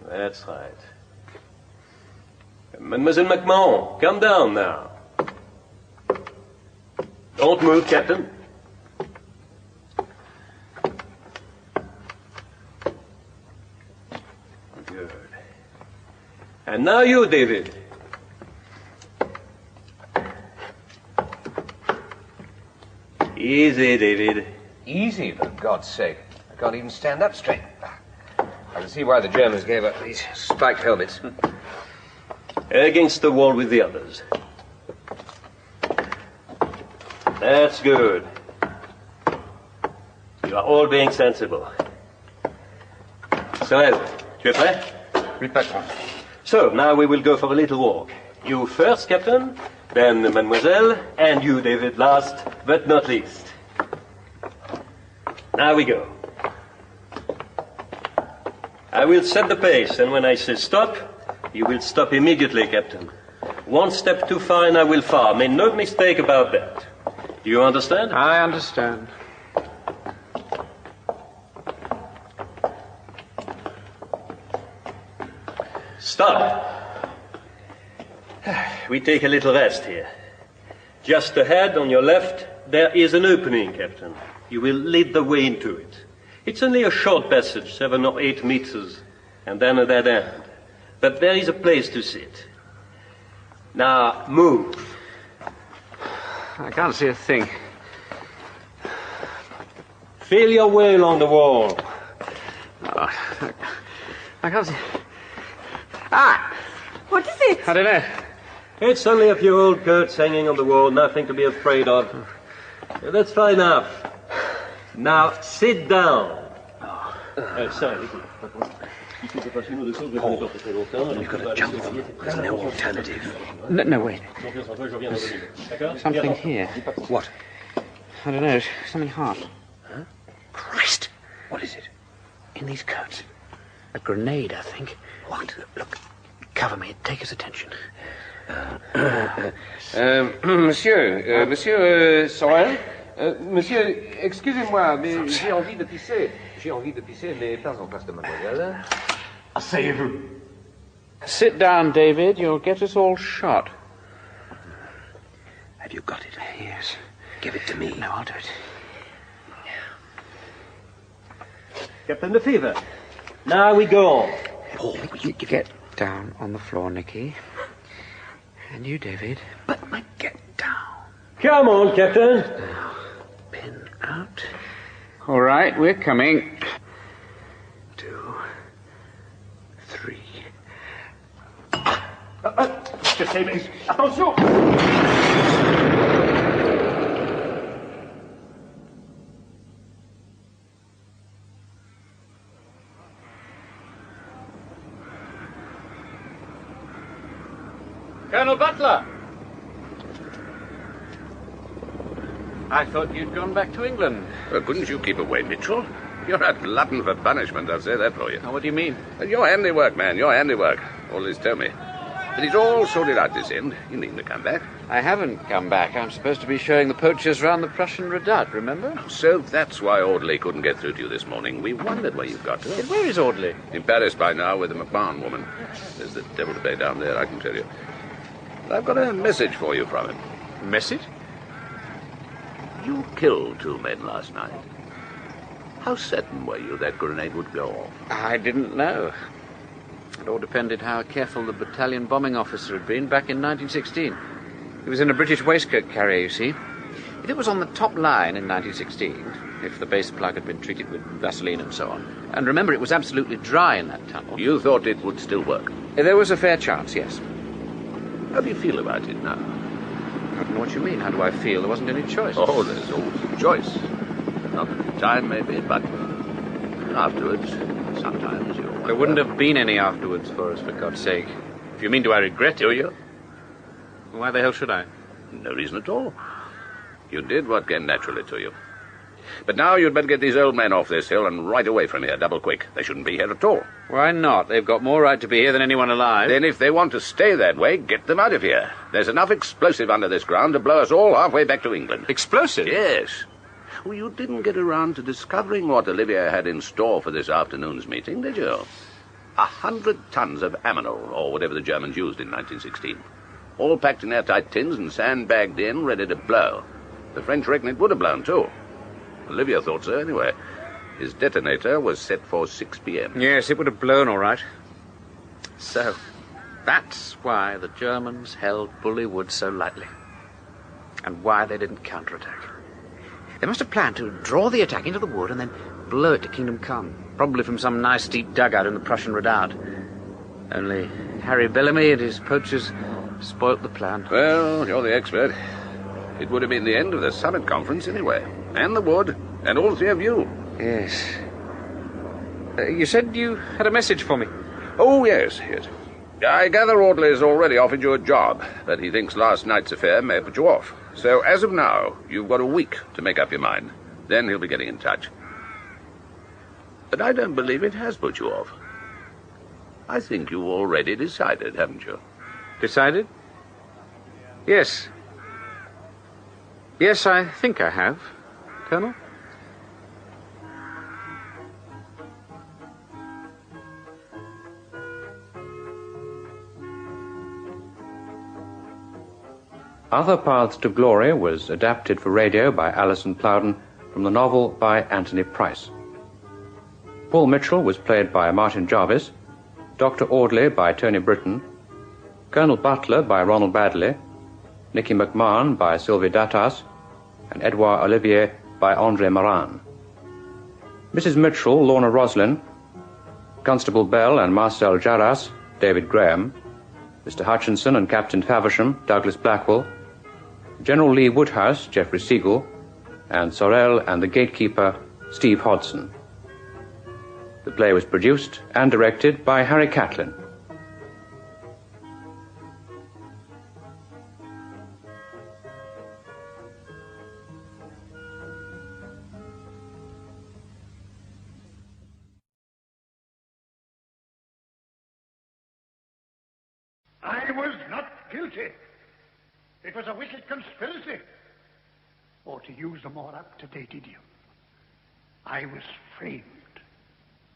That's right. Mademoiselle MacMahon, come down now. Don't move, Captain. Good. And now you, David. Easy, David. Easy, for God's sake. I can't even stand up straight. I can see why the Germans gave up these spiked helmets. Against the wall with the others. That's good. You are all being sensible. Sorel, tu es prêt? Oui, patron. So, now we will go for a little walk. You first, Captain, then Mademoiselle, and you, David, last but not least. Now we go. I will set the pace, and when I say stop, you will stop immediately, Captain. One step too far and I will fall. Make no mistake about that. Do you understand? I understand. Stop. We take a little rest here. Just ahead, on your left, there is an opening, Captain. You will lead the way into it. It's only a short passage, 7 or 8 meters, and then a dead end. But there is a place to sit. Now, move. I can't see a thing. Feel your way along the wall. Oh, I can't see. Ah! What is it? I don't know. It's only a few old coats hanging on the wall, nothing to be afraid of. That's fine enough. Now, sit down. Sorry. We've got to jump them. There's no alternative. No, wait. There's something here. What? I don't know. Something hard. Huh? Christ! What is it? In these coats. A grenade, I think. What? Look. Cover me. Take his attention. Monsieur Sorel, monsieur, excusez-moi, mais j'ai envie de pisser. J'ai envie de pisser, mais pas en face de mademoiselle. Asseyez-vous. Sit down, David. You'll get us all shot. Have you got it? Yes. Give it to me. No, I'll do it. Captain Lefevre. Now we go on. Paul, you get down on the floor, Nicky. And you, David. But get down. Come on, Captain. Now, pin out. All right, we're coming. 2, 3. Attention! Colonel Butler! I thought you'd gone back to England. Well, couldn't you keep away, Mitchell? You're a glutton for punishment, I'll say that for you. Now, what do you mean? Your handiwork, man, your handiwork. All this tell me. But it's all sorted out this end. You needn't have come back. I haven't come back. I'm supposed to be showing the poachers round the Prussian redoubt, remember? So that's why Audley couldn't get through to you this morning. We wondered where you got to. Where is Audley? In Paris by now with the McMahon woman. There's the devil to pay down there, I can tell you. I've got a message for you from him. Message? You killed 2 men last night. How certain were you that grenade would go off? I didn't know. It all depended how careful the battalion bombing officer had been back in 1916. He was in a British waistcoat carrier, you see. If it was on the top line in 1916, if the base plug had been treated with Vaseline and so on, and remember it was absolutely dry in that tunnel... You thought it would still work? There was a fair chance, yes. How do you feel about it now? I don't know what you mean. How do I feel? There wasn't any choice. Oh, there's always a choice. Not at the time, maybe, but afterwards, sometimes you... There wouldn't have been any afterwards for us, for God's sake. If you mean, do I regret it? Do you? Why the hell should I? No reason at all. You did what came naturally to you. But now you'd better get these old men off this hill and right away from here, double quick. They shouldn't be here at all. Why not? They've got more right to be here than anyone alive. Then if they want to stay that way, get them out of here. There's enough explosive under this ground to blow us all halfway back to England. Explosive? Yes. Well, you didn't get around to discovering what Olivier had in store for this afternoon's meeting, did you? 100 tons of ammonal, or whatever the Germans used in 1916. All packed in airtight tins and sandbagged in, ready to blow. The French reckon it would have blown, too. Olivier thought so, anyway. His detonator was set for 6 p.m. Yes, it would have blown all right. So, that's why the Germans held Bully Wood so lightly. And why they didn't counterattack. They must have planned to draw the attack into the wood and then blow it to Kingdom Come. Probably from some nice deep dugout in the Prussian redoubt. Only Harry Bellamy and his poachers spoilt the plan. Well, you're the expert. It would have been the end of the summit conference anyway. And the wood, and all 3 of you. Yes. You said you had a message for me. Oh, yes. I gather Audley's already offered you a job, but he thinks last night's affair may have put you off. So, as of now, you've got a week to make up your mind. Then he'll be getting in touch. But I don't believe it has put you off. I think you've already decided, haven't you? Decided? Yes. Yes, I think I have, Colonel. Other Paths to Glory was adapted for radio by Alison Plowden from the novel by Anthony Price. Paul Mitchell was played by Martin Jarvis, Dr. Audley by Tony Britton, Colonel Butler by Ronald Baddeley, Nicky McMahon by Sylvie Datas, and Edouard Olivier by André Morin. Mrs. Mitchell, Lorna Roslin, Constable Bell and Marcel Jarras, David Graham, Mr. Hutchinson and Captain Faversham, Douglas Blackwell, General Lee Woodhouse, Geoffrey Siegel, and Sorel and the Gatekeeper, Steve Hodson. The play was produced and directed by Harry Catlin. I was not guilty. It was a wicked conspiracy. Or to use a more up-to-date idiom, I was framed.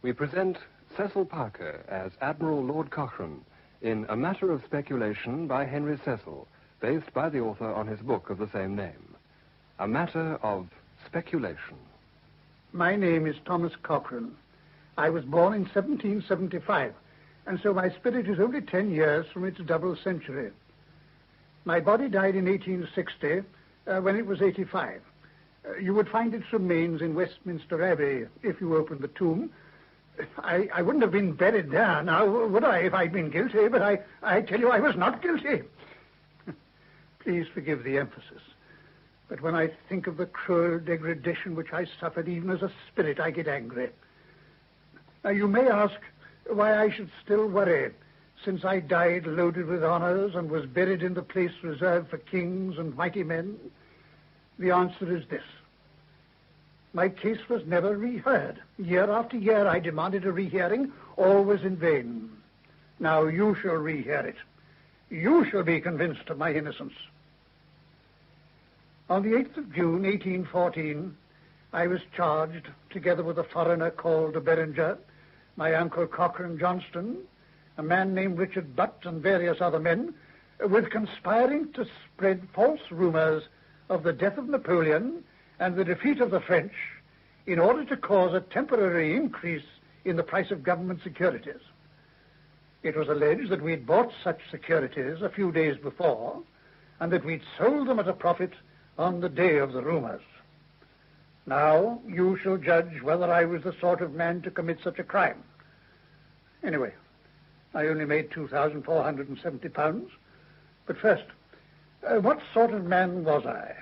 We present Cecil Parker as Admiral Lord Cochrane in A Matter of Speculation by Henry Cecil, based by the author on his book of the same name. A Matter of Speculation. My name is Thomas Cochrane. I was born in 1775, and so my spirit is only 10 years from its double century. My body died in 1860, when it was 85. You would find its remains in Westminster Abbey if you opened the tomb. I wouldn't have been buried there now, would I, if I'd been guilty? But I tell you I was not guilty. Please forgive the emphasis. But when I think of the cruel degradation which I suffered even as a spirit, I get angry. Now, you may ask why I should still worry, since I died loaded with honors and was buried in the place reserved for kings and mighty men. The answer is this. My case was never reheard. Year after year I demanded a rehearing, always in vain. Now you shall rehear it. You shall be convinced of my innocence. On the 8th of June, 1814, I was charged, together with a foreigner called Beringer, my uncle Cochrane Johnston, a man named Richard Butt, and various other men, with conspiring to spread false rumors of the death of Napoleon and the defeat of the French in order to cause a temporary increase in the price of government securities. It was alleged that we'd bought such securities a few days before and that we'd sold them at a profit on the day of the rumors. Now, you shall judge whether I was the sort of man to commit such a crime. Anyway, I only made £2,470. But first, what sort of man was I?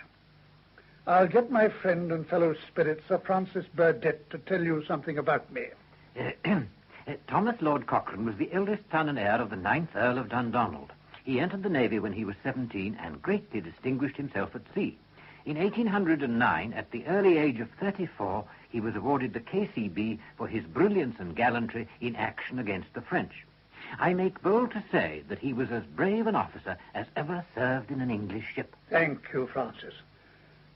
I'll get my friend and fellow spirit, Sir Francis Burdett, to tell you something about me. Thomas Lord Cochrane was the eldest son and heir of the 9th Earl of Dundonald. He entered the Navy when he was 17 and greatly distinguished himself at sea. In 1809, at the early age of 34, he was awarded the KCB for his brilliance and gallantry in action against the French. I make bold to say that he was as brave an officer as ever served in an English ship. Thank you, Francis.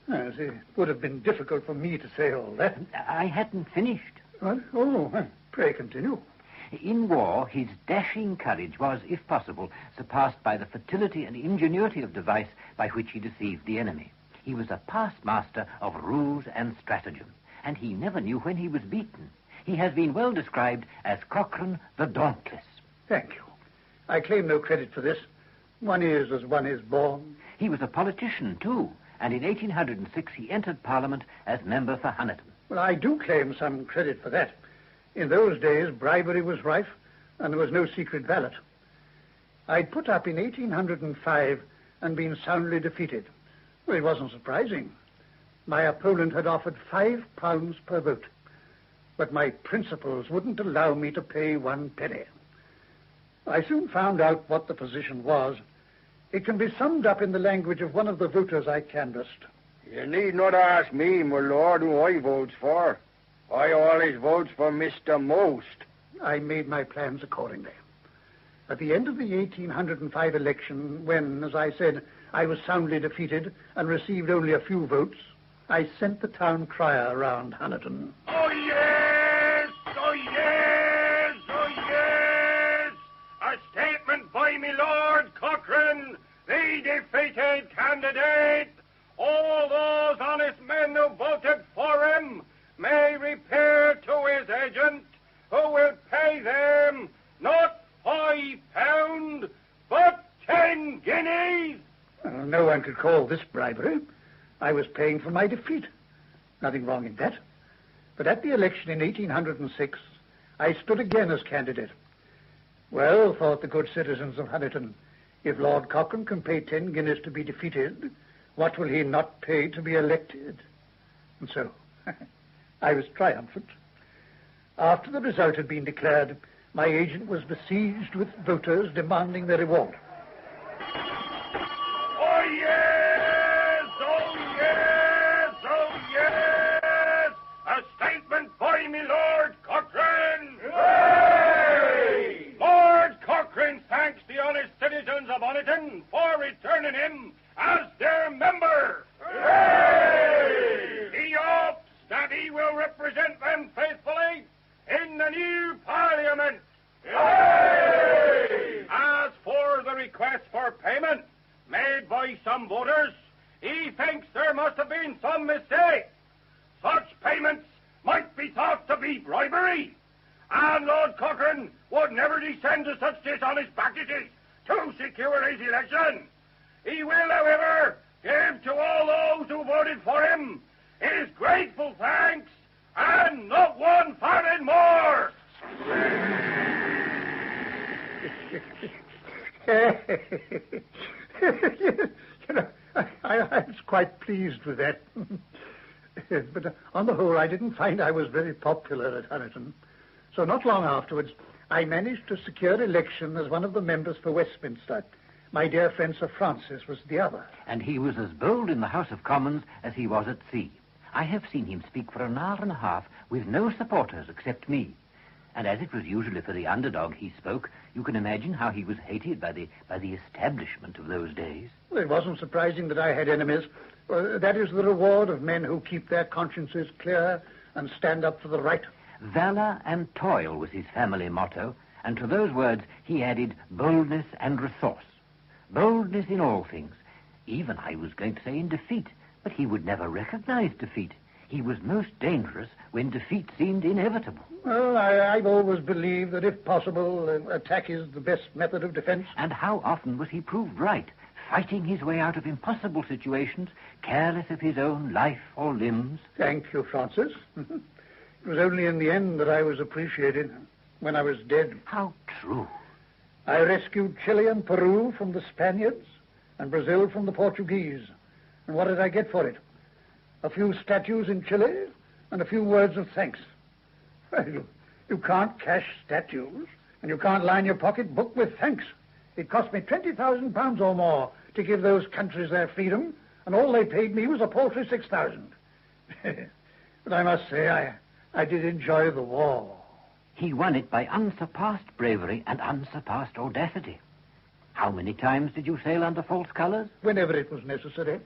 Yes, it would have been difficult for me to say all that. I hadn't finished. What? Oh, pray continue. In war, his dashing courage was, if possible, surpassed by the fertility and ingenuity of device by which he deceived the enemy. He was a past master of ruse and stratagem, and he never knew when he was beaten. He has been well described as Cochrane the Dauntless. Thank you. I claim no credit for this. One is as one is born. He was a politician, too, and in 1806 he entered Parliament as member for Honiton. Well, I do claim some credit for that. In those days, bribery was rife, and there was no secret ballot. I'd put up in 1805 and been soundly defeated. Well, it wasn't surprising. My opponent had offered £5 per vote, but my principles wouldn't allow me to pay 1 penny. I soon found out what the position was. It can be summed up in the language of one of the voters I canvassed. You need not ask me, my lord, who I votes for. I always votes for Mr. Most. I made my plans accordingly. At the end of the 1805 election, when, as I said, I was soundly defeated and received only a few votes, I sent the town crier around Honiton. Oh, yes! Oh, yes! Oh, yes! A statement by me Lord Cochrane, the defeated candidate. All those honest men who voted for him may repair to his agent, who will pay them not £5, but 10 guineas. No one could call this bribery. I was paying for my defeat. Nothing wrong in that. But at the election in 1806, I stood again as candidate. Well, thought the good citizens of Honiton, if Lord Cochrane can pay 10 guineas to be defeated, what will he not pay to be elected? And so, I was triumphant. After the result had been declared, my agent was besieged with voters demanding their reward. Oh, yes! Oh, yes! Oh, yes! A statement by me Lord Cochrane! Hooray! Lord Cochrane thanks the honest citizens of Honiton for returning him as their member. Hooray! He hopes that he will represent them faithfully in the new Parliament. Hooray! As for the request for payment made by some voters, he thinks there must have been some mistake. Such payments might be thought to be bribery, and Lord Cochrane would never descend to such dishonest practices to secure his election. He will, however, give to all those who voted for him his grateful thanks, and not one farthing more. You know, I was quite pleased with that. But on the whole, I didn't find I was very popular at Honiton. So not long afterwards, I managed to secure election as one of the members for Westminster. My dear friend Sir Francis was the other. And he was as bold in the House of Commons as he was at sea. I have seen him speak for an hour and a half with no supporters except me. And as it was usually for the underdog he spoke, you can imagine how he was hated by the establishment of those days. Well, it wasn't surprising that I had enemies. That is the reward of men who keep their consciences clear and stand up for the right. Valor and toil was his family motto, and to those words he added boldness and resource. Boldness in all things, even, I was going to say, in defeat, but he would never recognize defeat. He was most dangerous when defeat seemed inevitable. Well, I've always believed that if possible, attack is the best method of defense. And how often was he proved right, fighting his way out of impossible situations, careless of his own life or limbs? Thank you, Francis. It was only in the end that I was appreciated, when I was dead. How true. I rescued Chile and Peru from the Spaniards and Brazil from the Portuguese. And what did I get for it? A few statues in Chile and a few words of thanks. Well, you can't cash statues, and you can't line your pocketbook with thanks. It cost me £20,000 or more to give those countries their freedom, and all they paid me was a paltry £6,000. But I must say, I did enjoy the war. He won it by unsurpassed bravery and unsurpassed audacity. How many times did you sail under false colors? Whenever it was necessary.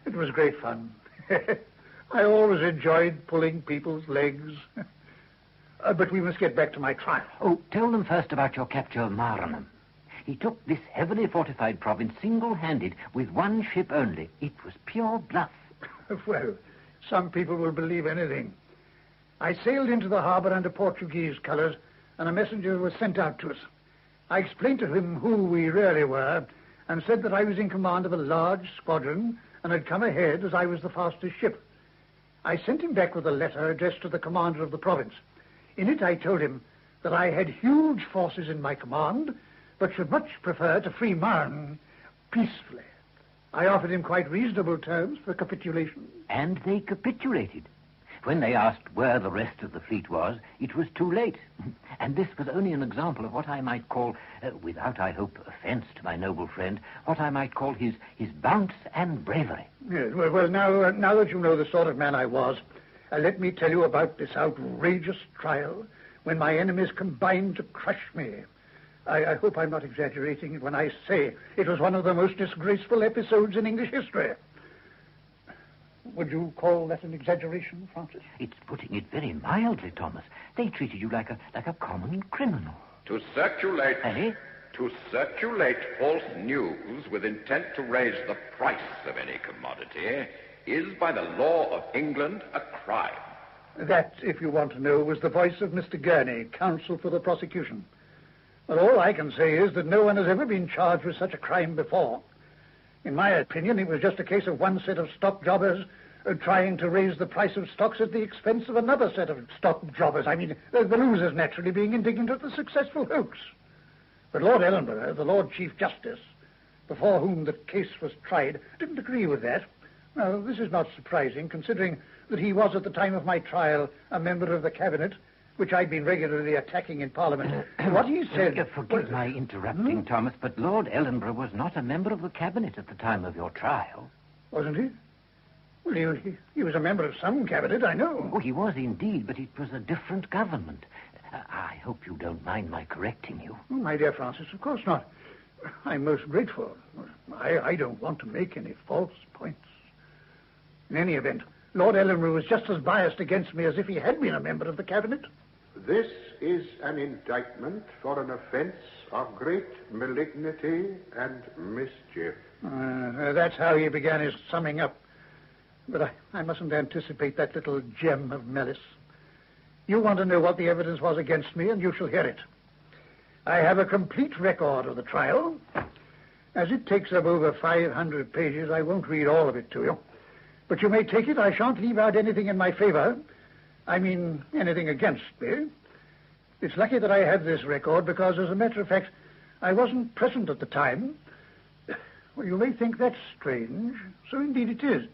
It was great fun. I always enjoyed pulling people's legs. But we must get back to my trial. Oh, tell them first about your capture of Maranham. He took this heavily fortified province single-handed with one ship only. It was pure bluff. Well, some people will believe anything. I sailed into the harbor under Portuguese colors, and a messenger was sent out to us. I explained to him who we really were, and said that I was in command of a large squadron and had come ahead as I was the fastest ship. I sent him back with a letter addressed to the commander of the province. In it I told him that I had huge forces in my command, but should much prefer to free Marne peacefully. I offered him quite reasonable terms for capitulation. And they capitulated. When they asked where the rest of the fleet was, it was too late. And this was only an example of what I might call, without, I hope, offense to my noble friend, what I might call his bounce and bravery. Yes, well, now that you know the sort of man I was, let me tell you about this outrageous trial when my enemies combined to crush me. I hope I'm not exaggerating when I say it was one of the most disgraceful episodes in English history. Would you call that an exaggeration, Francis? It's putting it very mildly, Thomas. They treated you like a common criminal. To circulate false news with intent to raise the price of any commodity is by the law of England a crime. That, if you want to know, was the voice of Mr. Gurney, counsel for the prosecution. Well, all I can say is that no one has ever been charged with such a crime before. In my opinion, it was just a case of one set of stock jobbers trying to raise the price of stocks at the expense of another set of stock jobbers. I mean, the losers naturally being indignant at the successful hoax. But Lord Ellenborough, the Lord Chief Justice, before whom the case was tried, didn't agree with that. Well, this is not surprising, considering that he was, at the time of my trial, a member of the Cabinet, which I'd been regularly attacking in Parliament. What he said... Forgive my interrupting, Thomas, but Lord Ellenborough was not a member of the Cabinet at the time of your trial. Wasn't he? Well, he was a member of some Cabinet, I know. Oh, he was indeed, but it was a different government. I hope you don't mind my correcting you. Oh, my dear Francis, of course not. I'm most grateful. I don't want to make any false points. In any event, Lord Ellenborough was just as biased against me as if he had been a member of the Cabinet. This is an indictment for an offence of great malignity and mischief. That's how he began his summing up. But I mustn't anticipate that little gem of malice. You want to know what the evidence was against me, and you shall hear it. I have a complete record of the trial. As it takes up over 500 pages, I won't read all of it to you. But you may take it I shan't leave out anything in my favor. I mean, anything against me. It's lucky that I have this record, because, as a matter of fact, I wasn't present at the time. Well, you may think that's strange. So indeed it is.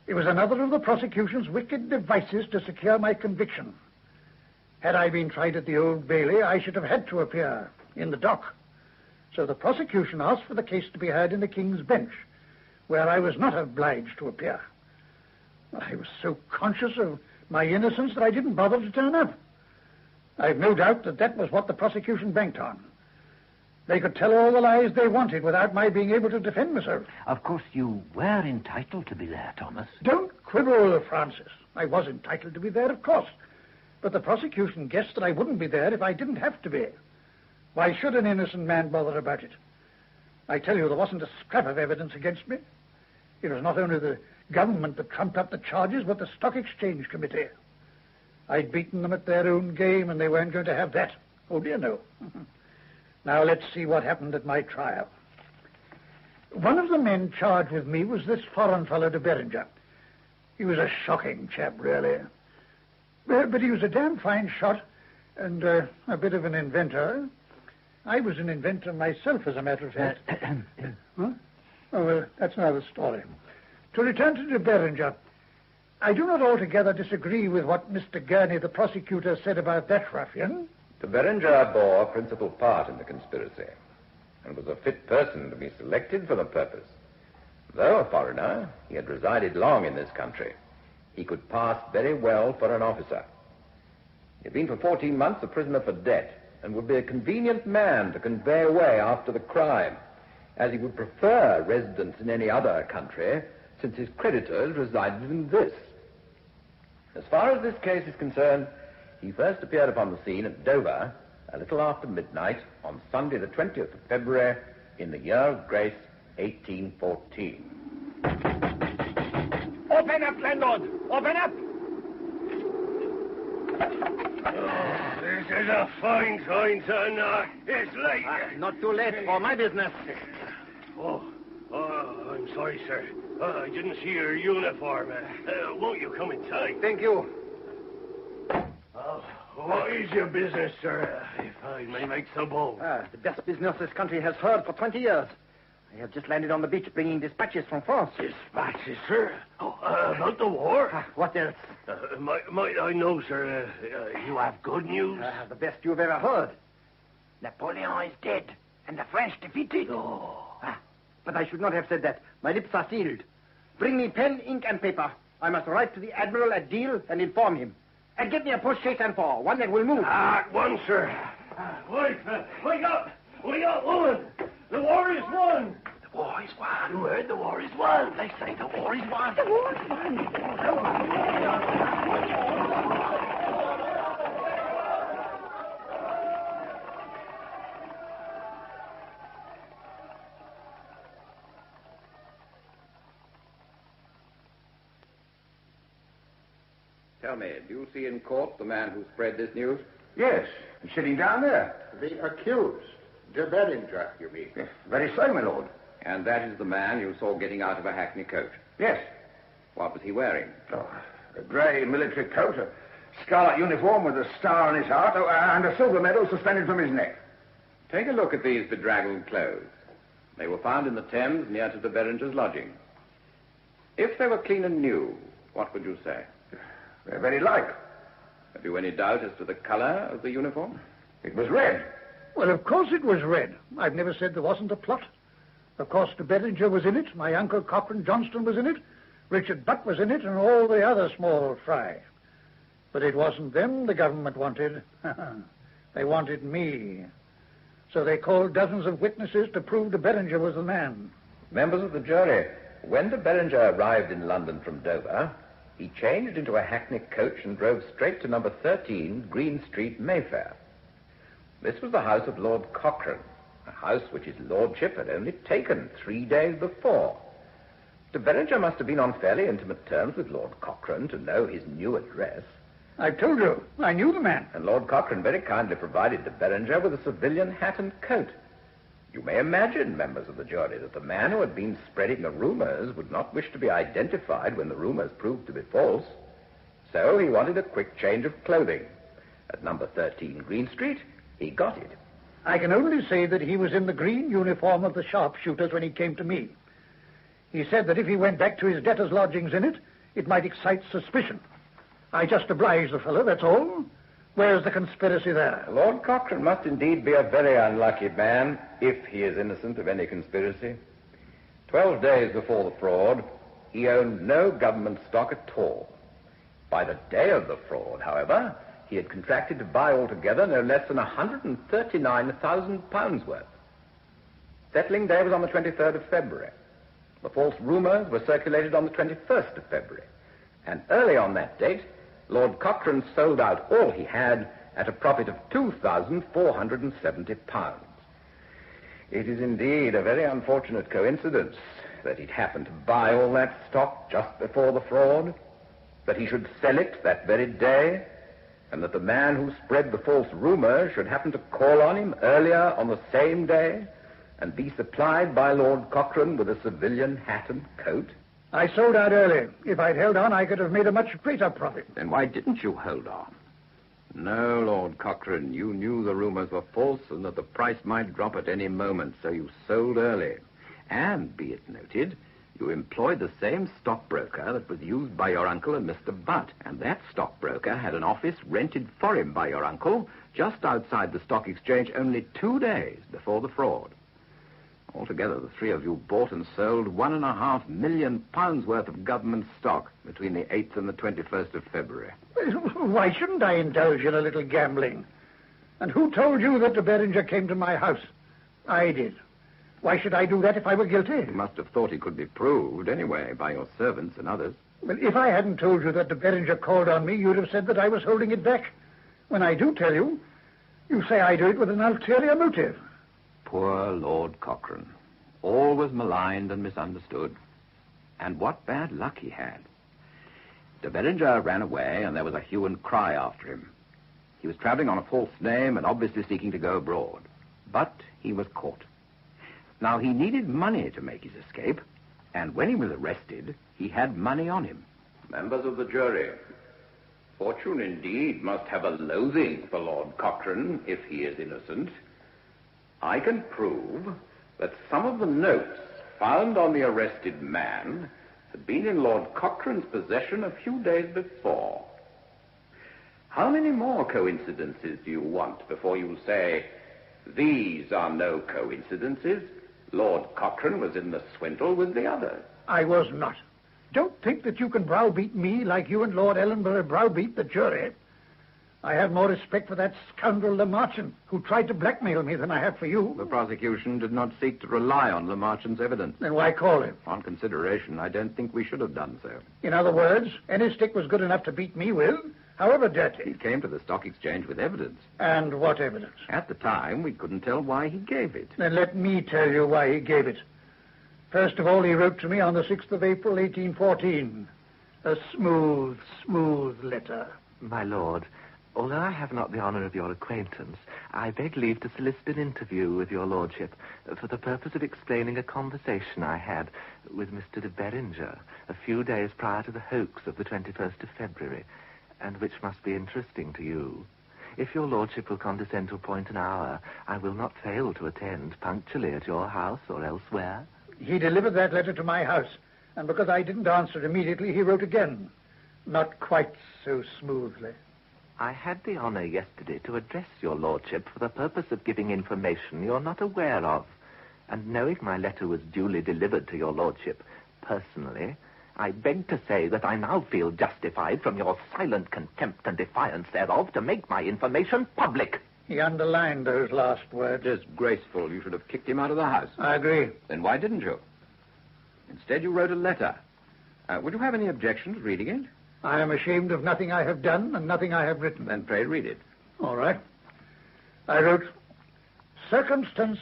It was another of the prosecution's wicked devices to secure my conviction. Had I been tried at the Old Bailey, I should have had to appear in the dock. So the prosecution asked for the case to be heard in the King's Bench, where I was not obliged to appear. I was so conscious of my innocence that I didn't bother to turn up. I've no doubt that was what the prosecution banked on. They could tell all the lies they wanted without my being able to defend myself. Of course, you were entitled to be there, Thomas. Don't quibble, Francis. I was entitled to be there, of course. But the prosecution guessed that I wouldn't be there if I didn't have to be. Why should an innocent man bother about it? I tell you, there wasn't a scrap of evidence against me. It was not only the government that trumped up the charges, but the Stock Exchange Committee. I'd beaten them at their own game, and they weren't going to have that. Oh, dear, no. Now, let's see what happened at my trial. One of the men charged with me was this foreign fellow de Beringer. He was a shocking chap, really. But he was a damn fine shot and a bit of an inventor. I was an inventor myself, as a matter of fact. Huh? Oh, well, that's another story. To return to de Beringer, I do not altogether disagree with what Mr. Gurney, the prosecutor, said about that ruffian. De Beringer bore a principal part in the conspiracy and was a fit person to be selected for the purpose. Though a foreigner, he had resided long in this country. He could pass very well for an officer. He had been for 14 months a prisoner for debt and would be a convenient man to convey away after the crime, as he would prefer residence in any other country, since his creditors resided in this. As far as this case is concerned, he first appeared upon the scene at Dover a little after midnight on Sunday the 20th of February in the year of grace 1814. Open up, landlord! Open up! Oh, this is a fine sign, son. It's late. Not too late for my business. Oh, I'm sorry, sir. I didn't see your uniform. Won't you come inside? Thank you. What is your business, sir, if I may make so bold? The best business this country has heard for 20 years. I have just landed on the beach bringing dispatches from France. Dispatches, sir? About the war? What else? Might I know, sir, you have good news? The best you've ever heard. Napoleon is dead, and the French defeated. But I should not have said that. My lips are sealed. Bring me pen, ink, and paper. I must write to the Admiral at Deal and inform him. And get me a post-chaise for one that will move. At once, sir. Wait, wake up! Wake up, woman! The war is won! The war is won. You heard the war is won. They say the war is won. The war is won. Tell me, do you see in court the man who spread this news? Yes, he's sitting down there. The accused. De Beringer, you mean? Yes, very so, my lord. And that is the man you saw getting out of a hackney coach? Yes. What was he wearing? Oh, a grey military coat, a scarlet uniform with a star on his heart, and a silver medal suspended from his neck. Take a look at these bedraggled clothes. They were found in the Thames near to de Beringer's lodging. If they were clean and new, what would you say? They're very like. Have you any doubt as to the colour of the uniform? It was red. Well, of course it was red. I've never said there wasn't a plot. Of course, de Beringer was in it, my uncle Cochrane Johnston was in it, Richard Buck was in it, and all the other small fry. But it wasn't them the government wanted. They wanted me. So they called dozens of witnesses to prove de Beringer was the man. Members of the jury, when de Beringer arrived in London from Dover, he changed into a hackney coach and drove straight to number 13, Green Street, Mayfair. This was the house of Lord Cochrane, a house which his lordship had only taken 3 days before. De Beringer must have been on fairly intimate terms with Lord Cochrane to know his new address. I told you, I knew the man. And Lord Cochrane very kindly provided de Beringer with a civilian hat and coat. You may imagine, members of the jury, that the man who had been spreading the rumours would not wish to be identified when the rumours proved to be false. So he wanted a quick change of clothing. At number 13 Green Street, he got it. I can only say that he was in the green uniform of the sharpshooters when he came to me. He said that if he went back to his debtors' lodgings in it, it might excite suspicion. I just obliged the fellow, that's all. Where's the conspiracy there? Lord Cochrane must indeed be a very unlucky man, if he is innocent of any conspiracy. 12 days before the fraud, he owned no government stock at all. By the day of the fraud, however, he had contracted to buy altogether no less than £139,000 worth. Settling day was on the 23rd of February. The false rumours were circulated on the 21st of February. And early on that date, Lord Cochrane sold out all he had at a profit of £2,470. It is indeed a very unfortunate coincidence that he'd happened to buy all that stock just before the fraud, that he should sell it that very day, and that the man who spread the false rumour should happen to call on him earlier on the same day and be supplied by Lord Cochrane with a civilian hat and coat. I sold out early. If I'd held on, I could have made a much greater profit. Then why didn't you hold on? No, Lord Cochrane, you knew the rumours were false and that the price might drop at any moment, so you sold early. And, be it noted, you employed the same stockbroker that was used by your uncle and Mr. Butt, and that stockbroker had an office rented for him by your uncle just outside the stock exchange only 2 days before the fraud. Altogether, the three of you bought and sold £1.5 million worth of government stock between the 8th and the 21st of February. Why shouldn't I indulge in a little gambling? And who told you that de Beringer came to my house? I did. Why should I do that if I were guilty? You must have thought it could be proved, anyway, by your servants and others. Well, if I hadn't told you that de Beringer called on me, you'd have said that I was holding it back. When I do tell you, you say I do it with an ulterior motive. Poor Lord Cochrane. Always maligned and misunderstood. And what bad luck he had. De Beringer ran away, and there was a hue and cry after him. He was traveling on a false name and obviously seeking to go abroad. But he was caught. Now, he needed money to make his escape, and when he was arrested, he had money on him. Members of the jury, fortune indeed must have a loathing for Lord Cochrane if he is innocent. I can prove that some of the notes found on the arrested man had been in Lord Cochrane's possession a few days before. How many more coincidences do you want before you say, these are no coincidences? Lord Cochrane was in the swindle with the others. I was not. Don't think that you can browbeat me like you and Lord Ellenborough browbeat the jury. I have more respect for that scoundrel Lemarchin, who tried to blackmail me, than I have for you. The prosecution did not seek to rely on Lemarchin's evidence. Then why call him? On consideration, I don't think we should have done so. In other words, any stick was good enough to beat me with, however dirty. He came to the stock exchange with evidence. And what evidence? At the time, we couldn't tell why he gave it. Then let me tell you why he gave it. First of all, he wrote to me on the 6th of April, 1814. A smooth, smooth letter. My lord, although I have not the honour of your acquaintance, I beg leave to solicit an interview with your lordship for the purpose of explaining a conversation I had with Mr. de Beringer a few days prior to the hoax of the 21st of February, and which must be interesting to you. If your lordship will condescend to appoint an hour, I will not fail to attend punctually at your house or elsewhere. He delivered that letter to my house, and because I didn't answer immediately, he wrote again. Not quite so smoothly. I had the honour yesterday to address your lordship for the purpose of giving information you're not aware of, and knowing my letter was duly delivered to your lordship personally, I beg to say that I now feel justified from your silent contempt and defiance thereof to make my information public. He underlined those last words. Disgraceful. You should have kicked him out of the house. I agree. Then why didn't you? Instead, you wrote a letter. Would you have any objection to reading it? I am ashamed of nothing I have done and nothing I have written. Then pray read it. All right. I wrote, circumstanced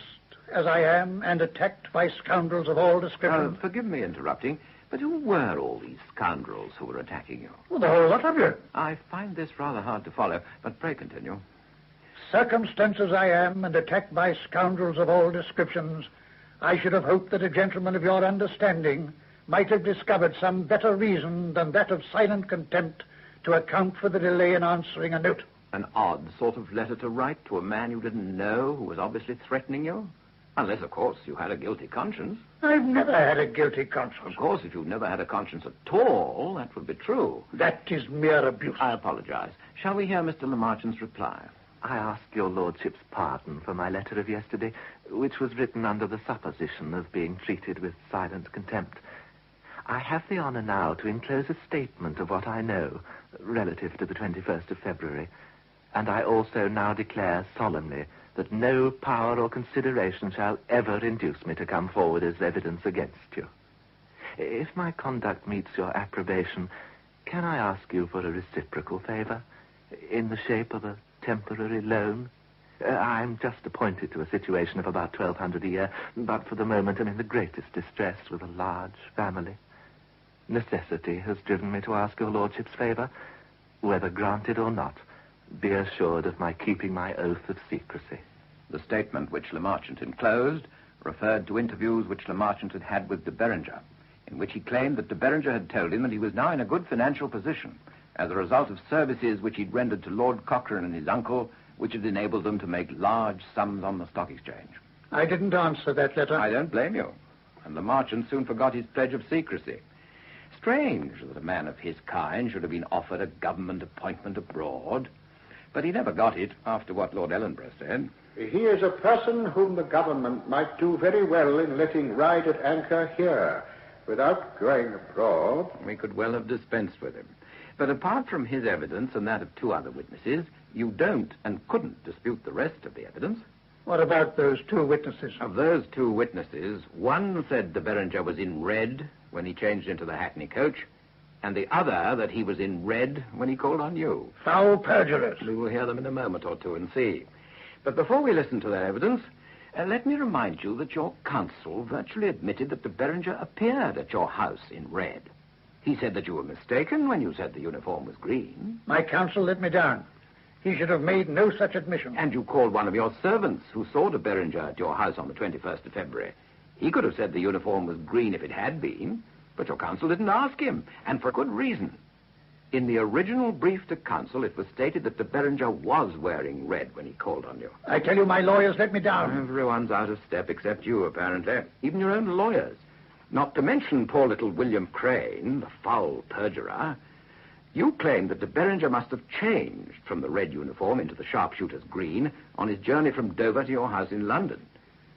as I am and attacked by scoundrels of all descriptions. Forgive me interrupting, but who were all these scoundrels who were attacking you? Well, the whole lot of you. I find this rather hard to follow, but pray continue. Circumstanced as I am and attacked by scoundrels of all descriptions, I should have hoped that a gentleman of your understanding might have discovered some better reason than that of silent contempt to account for the delay in answering a note. An odd sort of letter to write to a man you didn't know who was obviously threatening you? Unless, of course, you had a guilty conscience. I've never had a guilty conscience. Of course, if you've never had a conscience at all, that would be true. That is mere abuse. I apologize. Shall we hear Mr. Lemarchin's reply? I ask your lordship's pardon for my letter of yesterday, which was written under the supposition of being treated with silent contempt. I have the honour now to enclose a statement of what I know relative to the 21st of February, and I also now declare solemnly that no power or consideration shall ever induce me to come forward as evidence against you. If my conduct meets your approbation, can I ask you for a reciprocal favour in the shape of a temporary loan? I'm just appointed to a situation of about $1,200 a year, but for the moment I'm in the greatest distress with a large family. Necessity has driven me to ask your lordship's favour. Whether granted or not, be assured of my keeping my oath of secrecy. The statement which Lemarchant enclosed referred to interviews which Lemarchant had had with de Beringer, in which he claimed that de Beringer had told him that he was now in a good financial position as a result of services which he'd rendered to Lord Cochrane and his uncle, which had enabled them to make large sums on the stock exchange. I didn't answer that letter. I don't blame you. And Lemarchant soon forgot his pledge of secrecy. Strange that a man of his kind should have been offered a government appointment abroad, but he never got it after what Lord Ellenborough said. He is a person whom the government might do very well in letting ride at anchor here, without going abroad. We could well have dispensed with him. But apart from his evidence and that of two other witnesses, you don't and couldn't dispute the rest of the evidence. What about those two witnesses? Of those two witnesses, one said de Beringer was in red when he changed into the hackney coach, and the other that he was in red when he called on you. Foul perjurers. We will hear them in a moment or two and see. But before we listen to their evidence, let me remind you that your counsel virtually admitted that de Beringer appeared at your house in red. He said that you were mistaken when you said the uniform was green. My counsel let me down. He should have made no such admission. And you called one of your servants who saw de Beringer at your house on the 21st of February. He could have said the uniform was green if it had been, but your counsel didn't ask him, and for good reason. In the original brief to counsel, it was stated that de Beringer was wearing red when he called on you. I tell you, my lawyers let me down. Everyone's out of step except you, apparently. Even your own lawyers. Not to mention poor little William Crane, the foul perjurer. You claim that de Beringer must have changed from the red uniform into the sharpshooter's green on his journey from Dover to your house in London.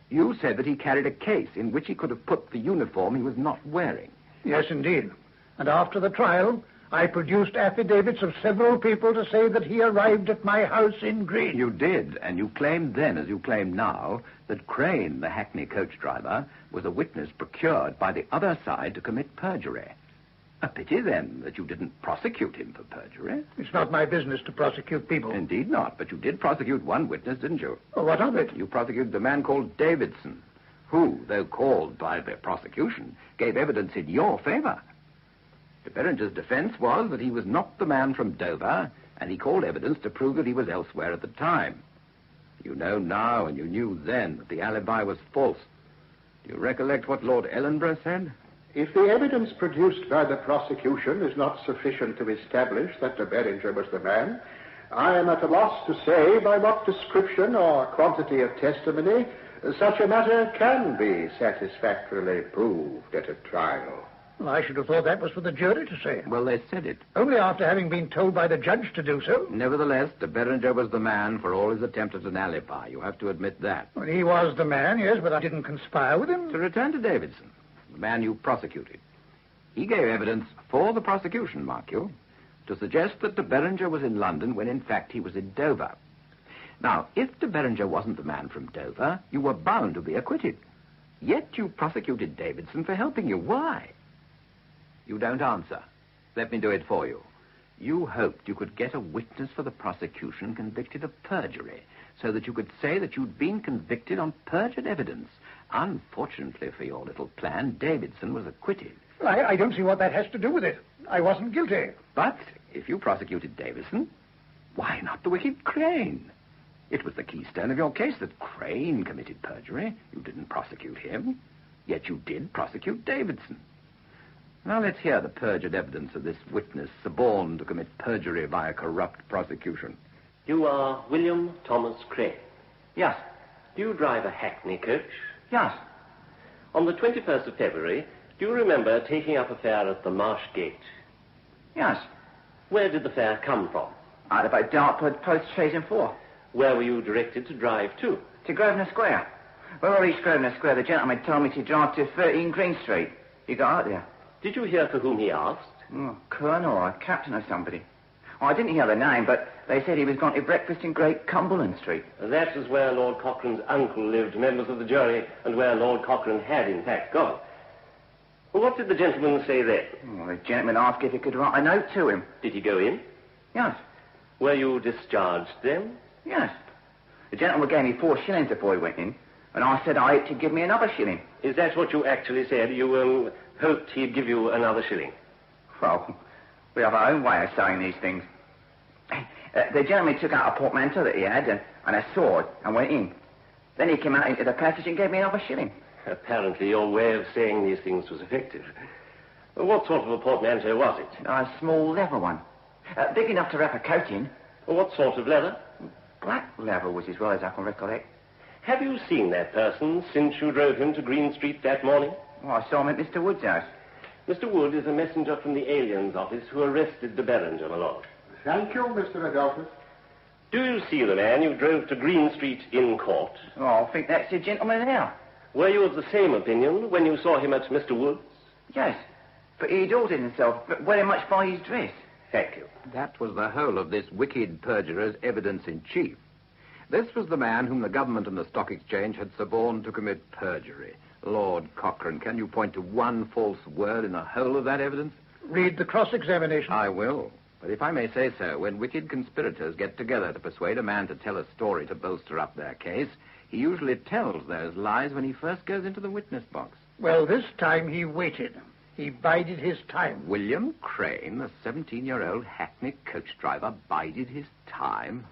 You said that he carried a case in which he could have put the uniform he was not wearing. Yes, indeed. And after the trial, I produced affidavits of several people to say that he arrived at my house in green. You did, and you claimed then, as you claim now, that Crane, the hackney coach driver, was a witness procured by the other side to commit perjury. A pity, then, that you didn't prosecute him for perjury. It's not my business to prosecute people. Indeed not, but you did prosecute one witness, didn't you? Oh, what of it? You prosecuted a man called Davidson, who, though called by the prosecution, gave evidence in your favor. De Beringer's defense was that he was not the man from Dover, and he called evidence to prove that he was elsewhere at the time. You know now, and you knew then, that the alibi was false. Do you recollect what Lord Ellenborough said? If the evidence produced by the prosecution is not sufficient to establish that de Beringer was the man, I am at a loss to say by what description or quantity of testimony such a matter can be satisfactorily proved at a trial. Well, I should have thought that was for the jury to say. Well, they said it. Only after having been told by the judge to do so. Nevertheless, de Beringer was the man for all his attempt at an alibi. You have to admit that. Well, he was the man, yes, but I didn't conspire with him. To return to Davidson, the man you prosecuted. He gave evidence for the prosecution, mark you, to suggest that de Beringer was in London when in fact he was in Dover. Now, if de Beringer wasn't the man from Dover, you were bound to be acquitted. Yet you prosecuted Davidson for helping you. Why? You don't answer. Let me do it for you. You hoped you could get a witness for the prosecution convicted of perjury, so that you could say that you'd been convicted on perjured evidence. Unfortunately for your little plan, Davidson was acquitted. Well, I don't see what that has to do with it. I wasn't guilty. But if you prosecuted Davidson, why not the wicked Crane? It was the keystone of your case that Crane committed perjury. You didn't prosecute him, yet you did prosecute Davidson. Now let's hear the perjured evidence of this witness suborned to commit perjury by a corrupt prosecution. You are William Thomas Crane? Yes. Do you drive a hackney coach? Yes. On the 21st of February, do you remember taking up a fare at the Marsh Gate? Yes. Where did the fare come from? Out of a Dartford post station 4. Where were you directed to drive to? To Grosvenor Square. When we reached Grosvenor Square, the gentleman told me to drive to 13 Green Street. You got out there. Did you hear for whom he asked? Colonel or a captain or somebody. Oh, I didn't hear the name, but they said he was going to breakfast in Great Cumberland Street. That is where Lord Cochrane's uncle lived, members of the jury, and where Lord Cochrane had, in fact, gone. Well, what did the gentleman say then? Well, the gentleman asked if he could write a note to him. Did he go in? Yes. Were you discharged then? Yes. The gentleman gave me 4 shillings before he went in, and I said I had to give me another shilling. Is that what you actually said? You hoped he'd give you another shilling? Well, we have our own way of saying these things. The gentleman took out a portmanteau that he had and a sword and went in. Then he came out into the passage and gave me another shilling. Apparently your way of saying these things was effective. What sort of a portmanteau was it? A small leather one. Big enough to wrap a coat in. What sort of leather? Black leather was as well as I can recollect. Have you seen that person since you drove him to Green Street that morning? Oh, I saw him at Mr. Wood's house. Mr. Wood is a messenger from the aliens office who arrested de Beringer, my lord. Thank you, Mr. Adolphus. Do you see the man you drove to Green Street in court? Oh, I think that's the gentleman there. Were you of the same opinion when you saw him at Mr. Wood's? Yes, but he'd ordered himself very much by his dress. Thank you. That was the whole of this wicked perjurer's evidence in chief. This was the man whom the government and the stock exchange had suborned to commit perjury. Lord Cochrane, can you point to one false word in the whole of that evidence? Read the cross-examination. I will. But if I may say so, when wicked conspirators get together to persuade a man to tell a story to bolster up their case, he usually tells those lies when he first goes into the witness box. Well, this time he waited. He bided his time. William Crane, the 17-year-old hackney coach driver, bided his time?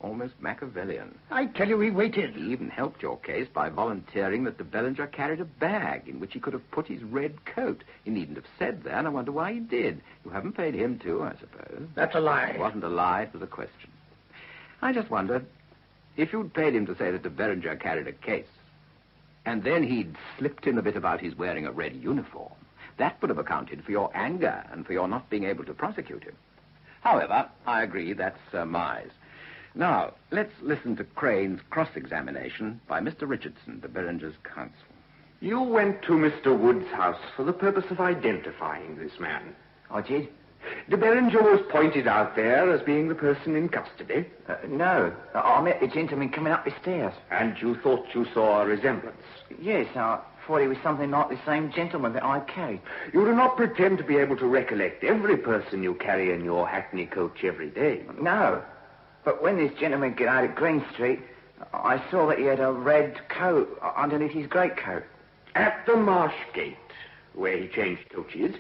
Almost Machiavellian. I tell you, he waited. He even helped your case by volunteering that de Bellinger carried a bag in which he could have put his red coat. He needn't have said that. I wonder why he did. You haven't paid him too, I suppose. That's a lie. It wasn't a lie. It was a question. I just wondered if you'd paid him to say that de Bellinger carried a case, and then he'd slipped in a bit about his wearing a red uniform, that would have accounted for your anger and for your not being able to prosecute him. However, I agree that's surmise. Now, let's listen to Crane's cross-examination by Mr. Richardson, de Bellinger's counsel. You went to Mr. Wood's house for the purpose of identifying this man. I did. De Bellinger was pointed out there as being the person in custody. No. I met the gentleman coming up the stairs. And you thought you saw a resemblance? Yes, I thought he was something like the same gentleman that I carried. You do not pretend to be able to recollect every person you carry in your hackney coach every day. No. But when this gentleman got out at Green Street, I saw that he had a red coat underneath his greatcoat. At the Marsh Gate, where he changed coaches,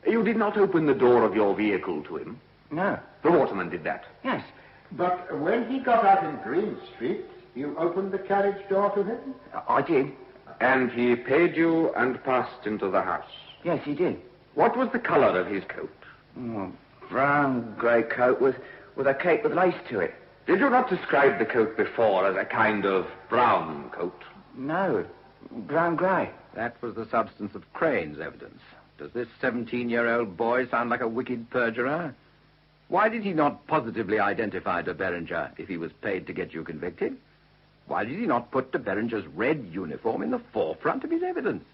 you did not open the door of your vehicle to him? No. The waterman did that? Yes. But when he got out in Green Street, you opened the carriage door to him? I did. And he paid you and passed into the house? Yes, he did. What was the colour of his coat? Brown grey coat with a cape with lace to it. Did you not describe the coat before as a kind of brown coat? No, brown grey. That was the substance of Crane's evidence. Does this 17-year-old boy sound like a wicked perjurer? Why did he not positively identify de Bellinger if he was paid to get you convicted? Why did he not put de Bellinger's red uniform in the forefront of his evidence?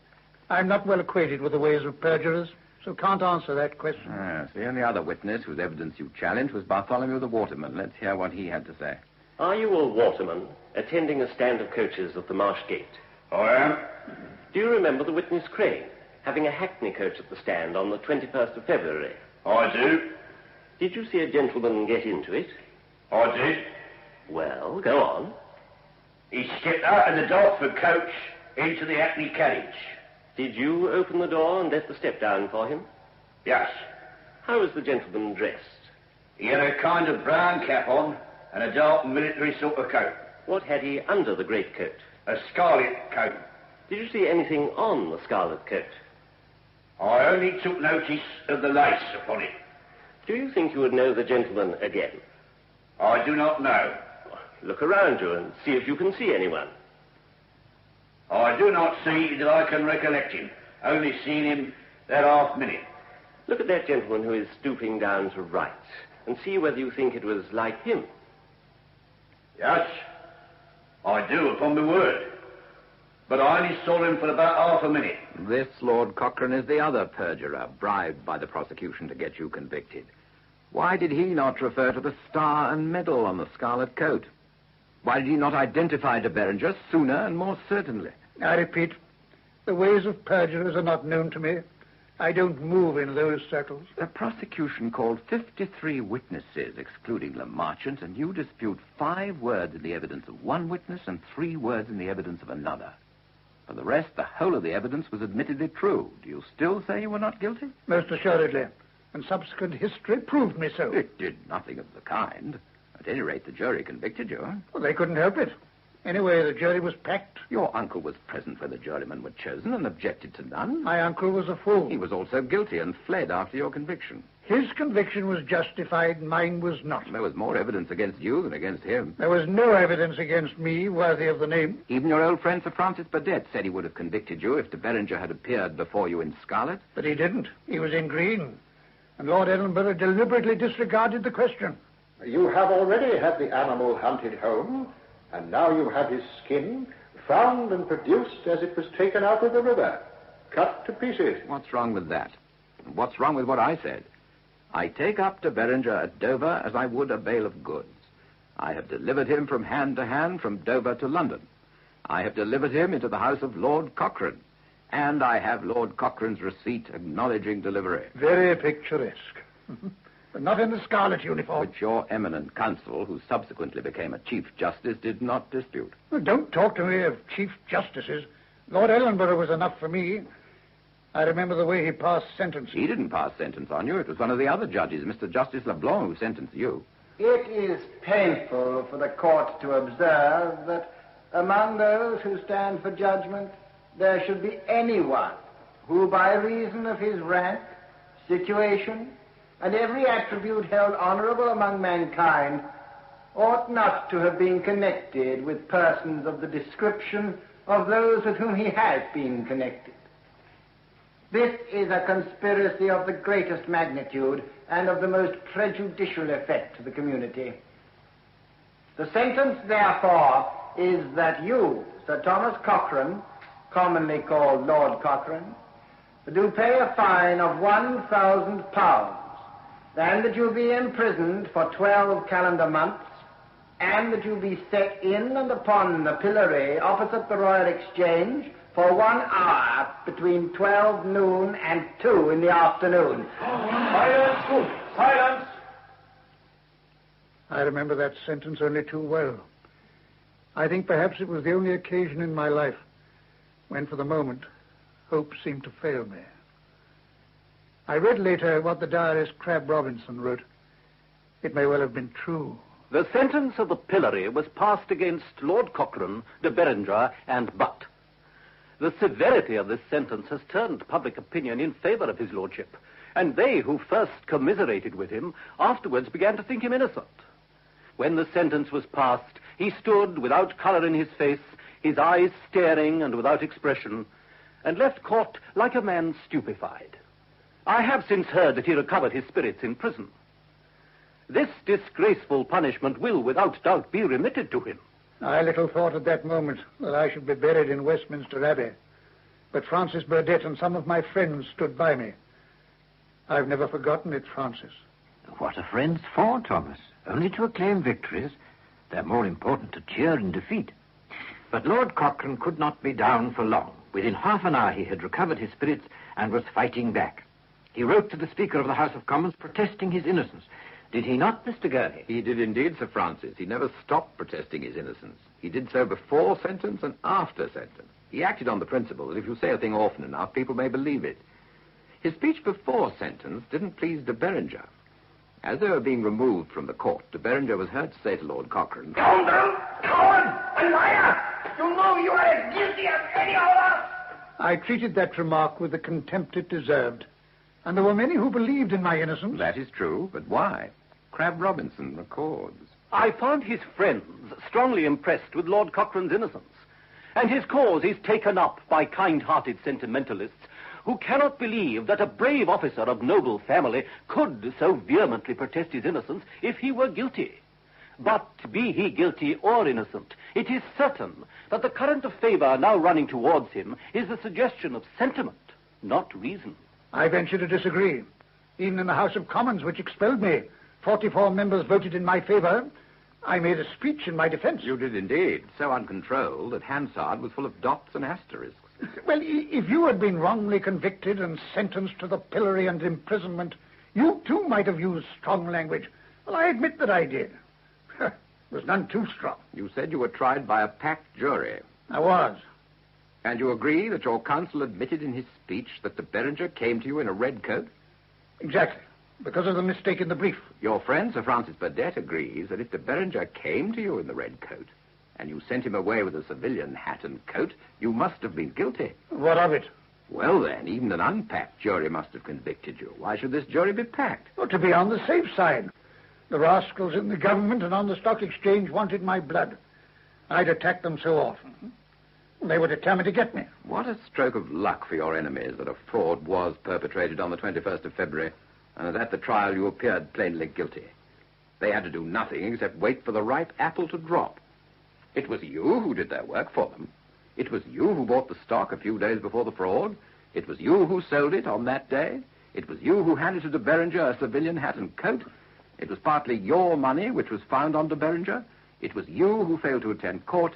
I'm not well acquainted with the ways of perjurers, so can't answer that question. Yes, the only other witness whose evidence you challenged was Bartholomew the waterman. Let's hear what he had to say. Are you a waterman attending a stand of coaches at the Marsh Gate? I am. Do you remember the witness Crane having a hackney coach at the stand on the 21st of February? I do. Did you see a gentleman get into it? I did. Well, go on. He stepped out of the Dartford coach into the hackney carriage. Did you open the door and let the step down for him? Yes. How was the gentleman dressed? He had a kind of brown cap on and a dark military sort of coat. What had he under the greatcoat? A scarlet coat. Did you see anything on the scarlet coat? I only took notice of the lace upon it. Do you think you would know the gentleman again? I do not know. Look around you and see if you can see anyone. I do not see that I can recollect him, only seen him that half minute. Look at that gentleman who is stooping down to write, and see whether you think it was like him. Yes, I do, upon my word. But I only saw him for about half a minute. This, Lord Cochrane, is the other perjurer, bribed by the prosecution to get you convicted. Why did he not refer to the star and medal on the scarlet coat? Why did he not identify de Bellinger sooner and more certainly? I repeat, the ways of perjurers are not known to me. I don't move in those circles. The prosecution called 53 witnesses, excluding the merchant, and you dispute 5 words in the evidence of one witness and 3 words in the evidence of another. For the rest, the whole of the evidence was admittedly true. Do you still say you were not guilty? Most assuredly. And subsequent history proved me so. It did nothing of the kind. At any rate, the jury convicted you. Well, they couldn't help it. Anyway, the jury was packed. Your uncle was present when the jurymen were chosen and objected to none. My uncle was a fool. He was also guilty and fled after your conviction. His conviction was justified, mine was not. There was more evidence against you than against him. There was no evidence against me worthy of the name. Even your old friend Sir Francis Burdett said he would have convicted you if de Bellinger had appeared before you in scarlet. But he didn't. He was in green. And Lord Edinburgh deliberately disregarded the question. You have already had the animal hunted home, and now you have his skin found and produced as it was taken out of the river, cut to pieces. What's wrong with that? And what's wrong with what I said? I take up de Bellinger at Dover as I would a bale of goods. I have delivered him from hand to hand from Dover to London. I have delivered him into the house of Lord Cochrane. And I have Lord Cochrane's receipt acknowledging delivery. Very picturesque. But not in the scarlet uniform. Which your eminent counsel, who subsequently became a Chief Justice, did not dispute. Well, don't talk to me of Chief Justices. Lord Ellenborough was enough for me. I remember the way he passed sentence. He didn't pass sentence on you. It was one of the other judges, Mr. Justice LeBlanc, who sentenced you. It is painful for the court to observe that among those who stand for judgment, there should be anyone who, by reason of his rank, situation, and every attribute held honorable among mankind, ought not to have been connected with persons of the description of those with whom he has been connected. This is a conspiracy of the greatest magnitude and of the most prejudicial effect to the community. The sentence, therefore, is that you, Sir Thomas Cochrane, commonly called Lord Cochrane, do pay a fine of £1,000, and that you be imprisoned for 12 calendar months, and that you be set in and upon the pillory opposite the Royal Exchange for 1 hour between 12 noon and 2 in the afternoon. Silence! Silence! I remember that sentence only too well. I think perhaps it was the only occasion in my life when, for the moment, hope seemed to fail me. I read later what the diarist Crabbe Robinson wrote. It may well have been true. The sentence of the pillory was passed against Lord Cochrane, de Berenger, and Butt. The severity of this sentence has turned public opinion in favor of his lordship, and they who first commiserated with him afterwards began to think him innocent. When the sentence was passed, he stood without colour in his face, his eyes staring and without expression, and left court like a man stupefied. I have since heard that he recovered his spirits in prison. This disgraceful punishment will, without doubt, be remitted to him. I little thought at that moment that I should be buried in Westminster Abbey, but Francis Burdett and some of my friends stood by me. I've never forgotten it, Francis. What are friends for, Thomas? Only to acclaim victories. They're more important to cheer in defeat. But Lord Cochrane could not be down for long. Within half an hour he had recovered his spirits and was fighting back. He wrote to the Speaker of the House of Commons protesting his innocence. Did he not, Mr. Gurney? He did indeed, Sir Francis. He never stopped protesting his innocence. He did so before sentence and after sentence. He acted on the principle that if you say a thing often enough, people may believe it. His speech before sentence didn't please de Berenger. As they were being removed from the court, de Berenger was heard to say to Lord Cochrane, "Scoundrel! Coward! And liar! You know you are as guilty as any of us!" I treated that remark with the contempt it deserved, and there were many who believed in my innocence. That is true, but why? Crabbe Robinson records. I found his friends strongly impressed with Lord Cochrane's innocence, and his cause is taken up by kind-hearted sentimentalists who cannot believe that a brave officer of noble family could so vehemently protest his innocence if he were guilty. But be he guilty or innocent, it is certain that the current of favor now running towards him is the suggestion of sentiment, not reason. I venture to disagree. Even in the House of Commons, which expelled me, 44 members voted in my favor. I made a speech in my defense. You did indeed, so uncontrolled that Hansard was full of dots and asterisks. Well, if you had been wrongly convicted and sentenced to the pillory and imprisonment, you too might have used strong language. Well, I admit that I did. It was none too strong. You said you were tried by a packed jury. I was. And you agree that your counsel admitted in his speech that de Berenger came to you in a red coat? Exactly, because of the mistake in the brief. Your friend, Sir Francis Burdett, agrees that if de Berenger came to you in the red coat, and you sent him away with a civilian hat and coat, you must have been guilty. What of it? Well, then, even an unpacked jury must have convicted you. Why should this jury be packed? Well, to be on the safe side. The rascals in the government and on the stock exchange wanted my blood. I'd attacked them so often. They were determined to get me. What a stroke of luck for your enemies that a fraud was perpetrated on the 21st of February, and that at the trial you appeared plainly guilty. They had to do nothing except wait for the ripe apple to drop. It was you who did their work for them. It was you who bought the stock a few days before the fraud. It was you who sold it on that day. It was you who handed to de Berenger a civilian hat and coat. It was partly your money which was found on de Berenger. It was you who failed to attend court.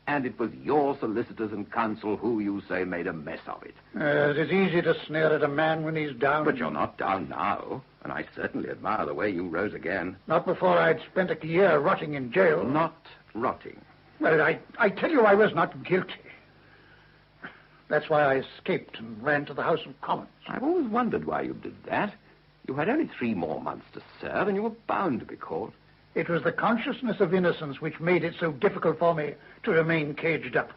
And it was your solicitors and counsel who, you say, made a mess of it. It is easy to sneer at a man when he's down. But you're not down now, and I certainly admire the way you rose again. Not before I'd spent a year rotting in jail. Not rotting. Well, I tell you I was not guilty. That's why I escaped and ran to the House of Commons. I've always wondered why you did that. You had only 3 more months to serve, and you were bound to be caught. It was the consciousness of innocence which made it so difficult for me to remain caged up.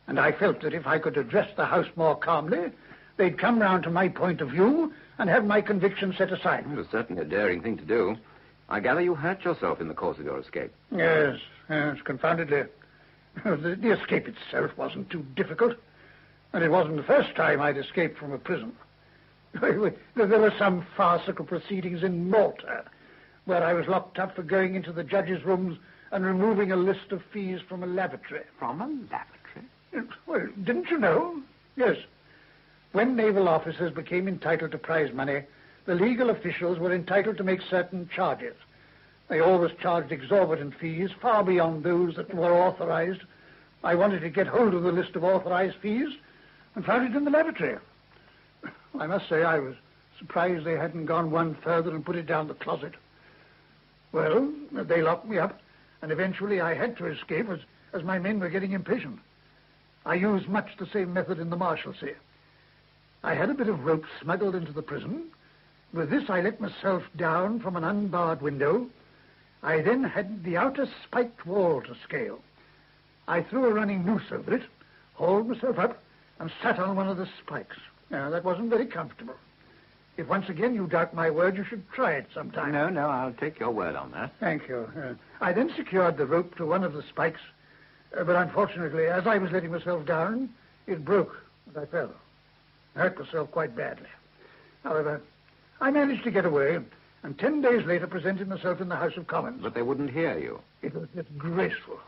And I felt that if I could address the House more calmly, they'd come round to my point of view and have my conviction set aside. It was certainly a daring thing to do. I gather you hurt yourself in the course of your escape. Yes, confoundedly. The escape itself wasn't too difficult. And it wasn't the first time I'd escaped from a prison. There were some farcical proceedings in Malta, where I was locked up for going into the judge's rooms and removing a list of fees from a lavatory. From a lavatory? Well, didn't you know? Yes. When naval officers became entitled to prize money, the legal officials were entitled to make certain charges. They always charged exorbitant fees, far beyond those that were authorized. I wanted to get hold of the list of authorized fees and found it in the lavatory. I must say I was surprised they hadn't gone one further and put it down the closet. Well, they locked me up, and eventually I had to escape as my men were getting impatient. I used much the same method in the Marshalsea. I had a bit of rope smuggled into the prison. With this, I let myself down from an unbarred window. I then had the outer spiked wall to scale. I threw a running noose over it, hauled myself up, and sat on one of the spikes. Now, that wasn't very comfortable. If once again you doubt my word, you should try it sometime. No, I'll take your word on that. Thank you. I then secured the rope to one of the spikes, but unfortunately, as I was letting myself down, it broke and I fell. I hurt myself quite badly. However, I managed to get away, and 10 days later presented myself in the House of Commons. But they wouldn't hear you. It was disgraceful.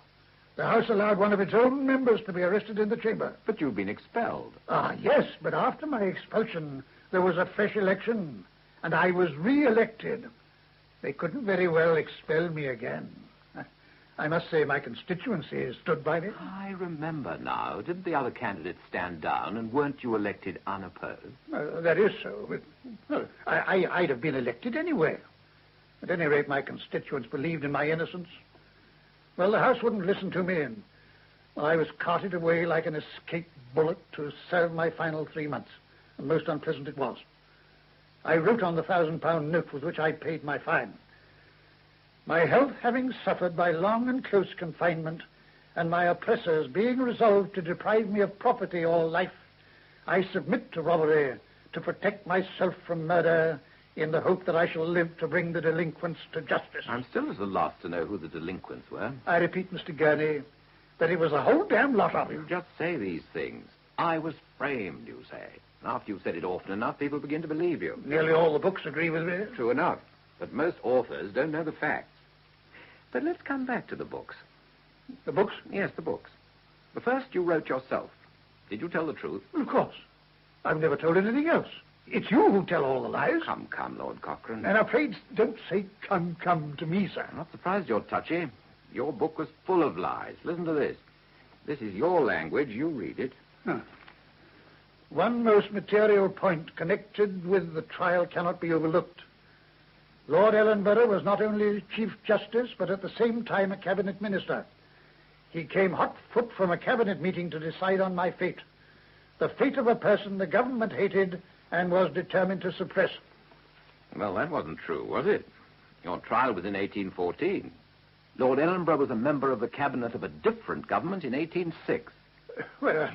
The House allowed one of its own members to be arrested in the chamber. But you've been expelled. Ah, yes, but after my expulsion, there was a fresh election, and I was re-elected. They couldn't very well expel me again. I must say my constituency stood by me. I remember now. Didn't the other candidates stand down, and weren't you elected unopposed? That is so, but I'd have been elected anyway. At any rate, my constituents believed in my innocence. Well, the House wouldn't listen to me, and I was carted away like an escaped bullet to serve my final 3 months, and most unpleasant it was. I wrote on the £1,000 note with which I paid my fine. My health having suffered by long and close confinement, and my oppressors being resolved to deprive me of property all life, I submit to robbery to protect myself from murder, in the hope that I shall live to bring the delinquents to justice. I'm still at a loss to know who the delinquents were. I repeat, Mr. Gurney, that it was a whole damn lot of you. You just say these things. I was framed, you say. After you've said it often enough, people begin to believe you. Nearly all the books agree with me. True enough. But most authors don't know the facts. But let's come back to the books. The books? Yes, the books. The first you wrote yourself. Did you tell the truth? Of course. I've never told anything else. It's you who tell all the lies. Come, Lord Cochrane. And I'm afraid don't say come to me, sir. I'm not surprised you're touchy. Your book was full of lies. Listen to this. This is your language. You read it. Huh. One most material point connected with the trial cannot be overlooked. Lord Ellenborough was not only Chief Justice, but at the same time a cabinet minister. He came hot foot from a cabinet meeting to decide on my fate. The fate of a person the government hated and was determined to suppress. Well, that wasn't true, was it? Your trial was in 1814. Lord Ellenborough was a member of the cabinet of a different government in 1806. Well,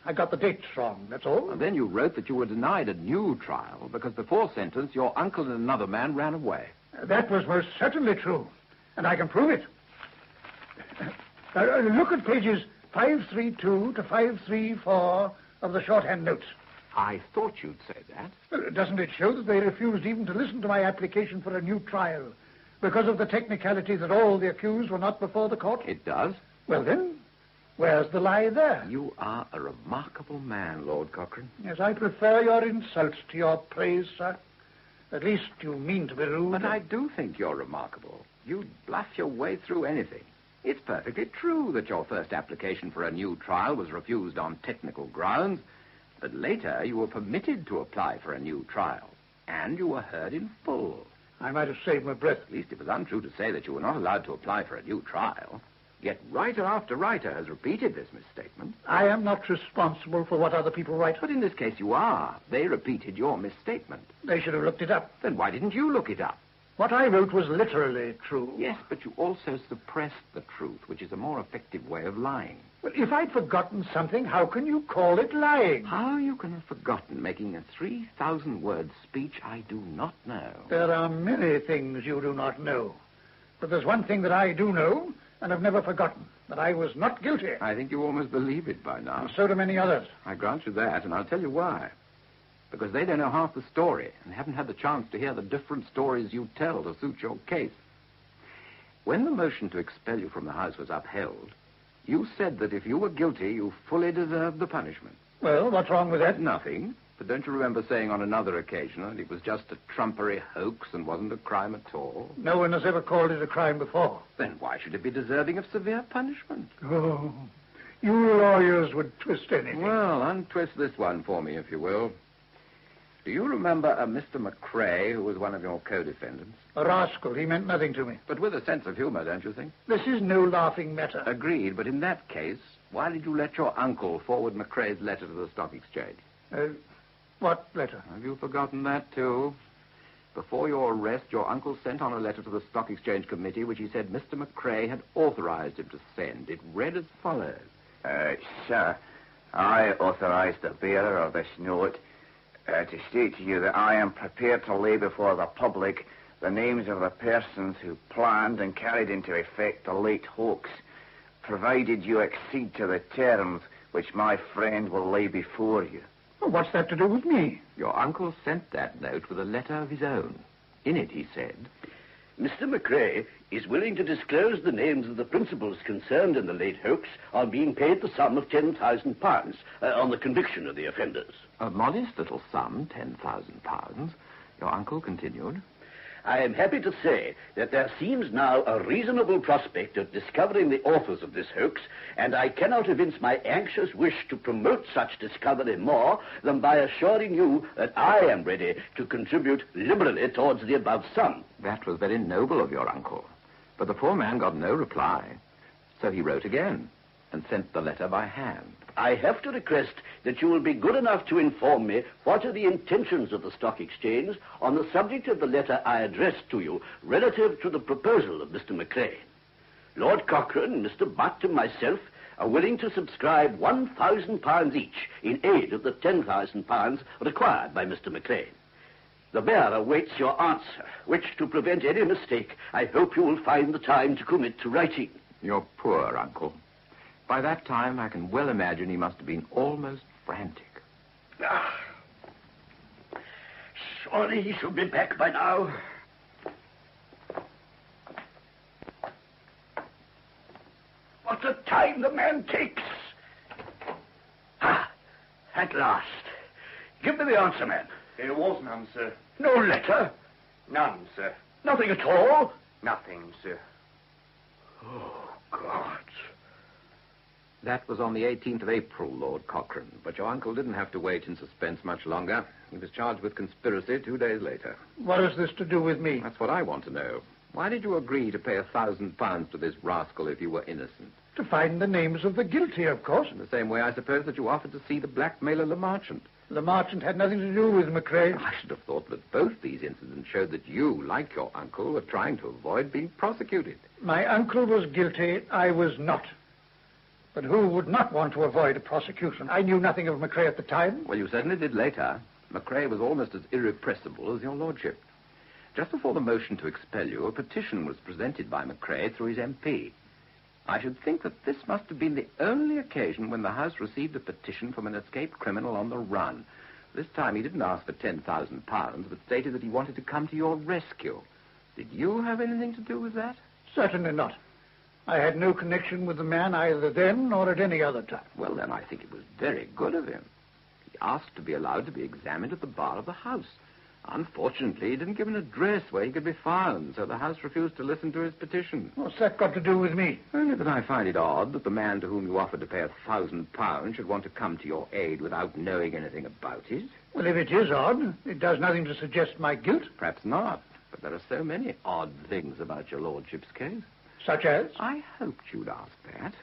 I got the dates wrong, that's all. And then you wrote that you were denied a new trial because before sentence your uncle and another man ran away. That was most certainly true, and I can prove it. Look at pages 532 to 534 of the shorthand notes. I thought you'd say that. Doesn't it show that they refused even to listen to my application for a new trial because of the technicality that all the accused were not before the court? It does. Well, then, where's the lie there? You are a remarkable man, Lord Cochrane. Yes, I prefer your insults to your praise, sir. At least you mean to be rude. But I do think you're remarkable. You'd bluff your way through anything. It's perfectly true that your first application for a new trial was refused on technical grounds, but later you were permitted to apply for a new trial, and you were heard in full. I might have saved my breath. At least it was untrue to say that you were not allowed to apply for a new trial. Yet writer after writer has repeated this misstatement. I am not responsible for what other people write. But in this case you are. They repeated your misstatement. They should have looked it up. Then why didn't you look it up? What I wrote was literally true. Yes, but you also suppressed the truth, which is a more effective way of lying. Well, if I'd forgotten something, how can you call it lying? How you can have forgotten making a 3,000-word speech, I do not know. There are many things you do not know. But there's one thing that I do know, and have never forgotten, that I was not guilty. I think you almost believe it by now. And so do many others. I grant you that, and I'll tell you why. Because they don't know half the story and haven't had the chance to hear the different stories you tell to suit your case. When the motion to expel you from the house was upheld, you said that if you were guilty, you fully deserved the punishment. Well, what's wrong with that? Nothing. But don't you remember saying on another occasion that it was just a trumpery hoax and wasn't a crime at all? No one has ever called it a crime before. Then why should it be deserving of severe punishment? Oh, you lawyers would twist anything. Well, untwist this one for me, if you will. Do you remember a Mr. McCrae, who was one of your co-defendants? A rascal. He meant nothing to me. But with a sense of humor, don't you think? This is no laughing matter. Agreed, but in that case, why did you let your uncle forward McCrae's letter to the stock exchange? What letter? Have you forgotten that, too? Before your arrest, your uncle sent on a letter to the Stock Exchange Committee, which he said Mr. McCrae had authorized him to send. It read as follows. Sir, I authorized the bearer of this note to state to you that I am prepared to lay before the public the names of the persons who planned and carried into effect the late hoax, provided you accede to the terms which my friend will lay before you. Well, what's that to do with me? Your uncle sent that note with a letter of his own. In it, he said, Mr. McCrae is willing to disclose the names of the principals concerned in the late hoax on being paid the sum of £10,000 on the conviction of the offenders. A modest little sum, £10,000. Your uncle continued, I am happy to say that there seems now a reasonable prospect of discovering the authors of this hoax, and I cannot evince my anxious wish to promote such discovery more than by assuring you that I am ready to contribute liberally towards the above sum. That was very noble of your uncle, but the poor man got no reply. So he wrote again and sent the letter by hand. I have to request that you will be good enough to inform me what are the intentions of the Stock Exchange on the subject of the letter I addressed to you relative to the proposal of Mr. McCrae. Lord Cochrane, Mr. Butt, and myself are willing to subscribe £1,000 each in aid of the £10,000 required by Mr. McCrae. The bearer waits your answer, which, to prevent any mistake, I hope you will find the time to commit to writing. Your poor uncle. By that time, I can well imagine he must have been almost frantic. Surely he should be back by now. What a time the man takes. At last. Give me the answer, man. There was none, sir. No letter? None, sir. Nothing at all? Nothing, sir. Oh, God. That was on the 18th of April, Lord Cochrane, but your uncle didn't have to wait in suspense much longer. He was charged with conspiracy 2 days later. What has this to do with me? That's what I want to know. Why did you agree to pay £1,000 to this rascal if you were innocent? To find the names of the guilty, of course. In the same way, I suppose, that you offered to see the blackmailer Lemarchant. Lemarchant had nothing to do with McCrae. I should have thought that both these incidents showed that you, like your uncle, were trying to avoid being prosecuted. My uncle was guilty. I was not. But who would not want to avoid a prosecution? I knew nothing of McCrae at the time. Well, you certainly did later. McCrae was almost as irrepressible as your lordship. Just before the motion to expel you, a petition was presented by McCrae through his MP. I should think that this must have been the only occasion when the House received a petition from an escaped criminal on the run. This time he didn't ask for £10,000, but stated that he wanted to come to your rescue. Did you have anything to do with that? Certainly not. I had no connection with the man either then or at any other time. Well, then I think it was very good of him. He asked to be allowed to be examined at the bar of the House. Unfortunately, he didn't give an address where he could be found, so the House refused to listen to his petition. What's that got to do with me? Only that I find it odd that the man to whom you offered to pay £1,000 should want to come to your aid without knowing anything about it. Well, if it is odd, it does nothing to suggest my guilt. Perhaps not, but there are so many odd things about your lordship's case. Such as? I hoped you'd ask that.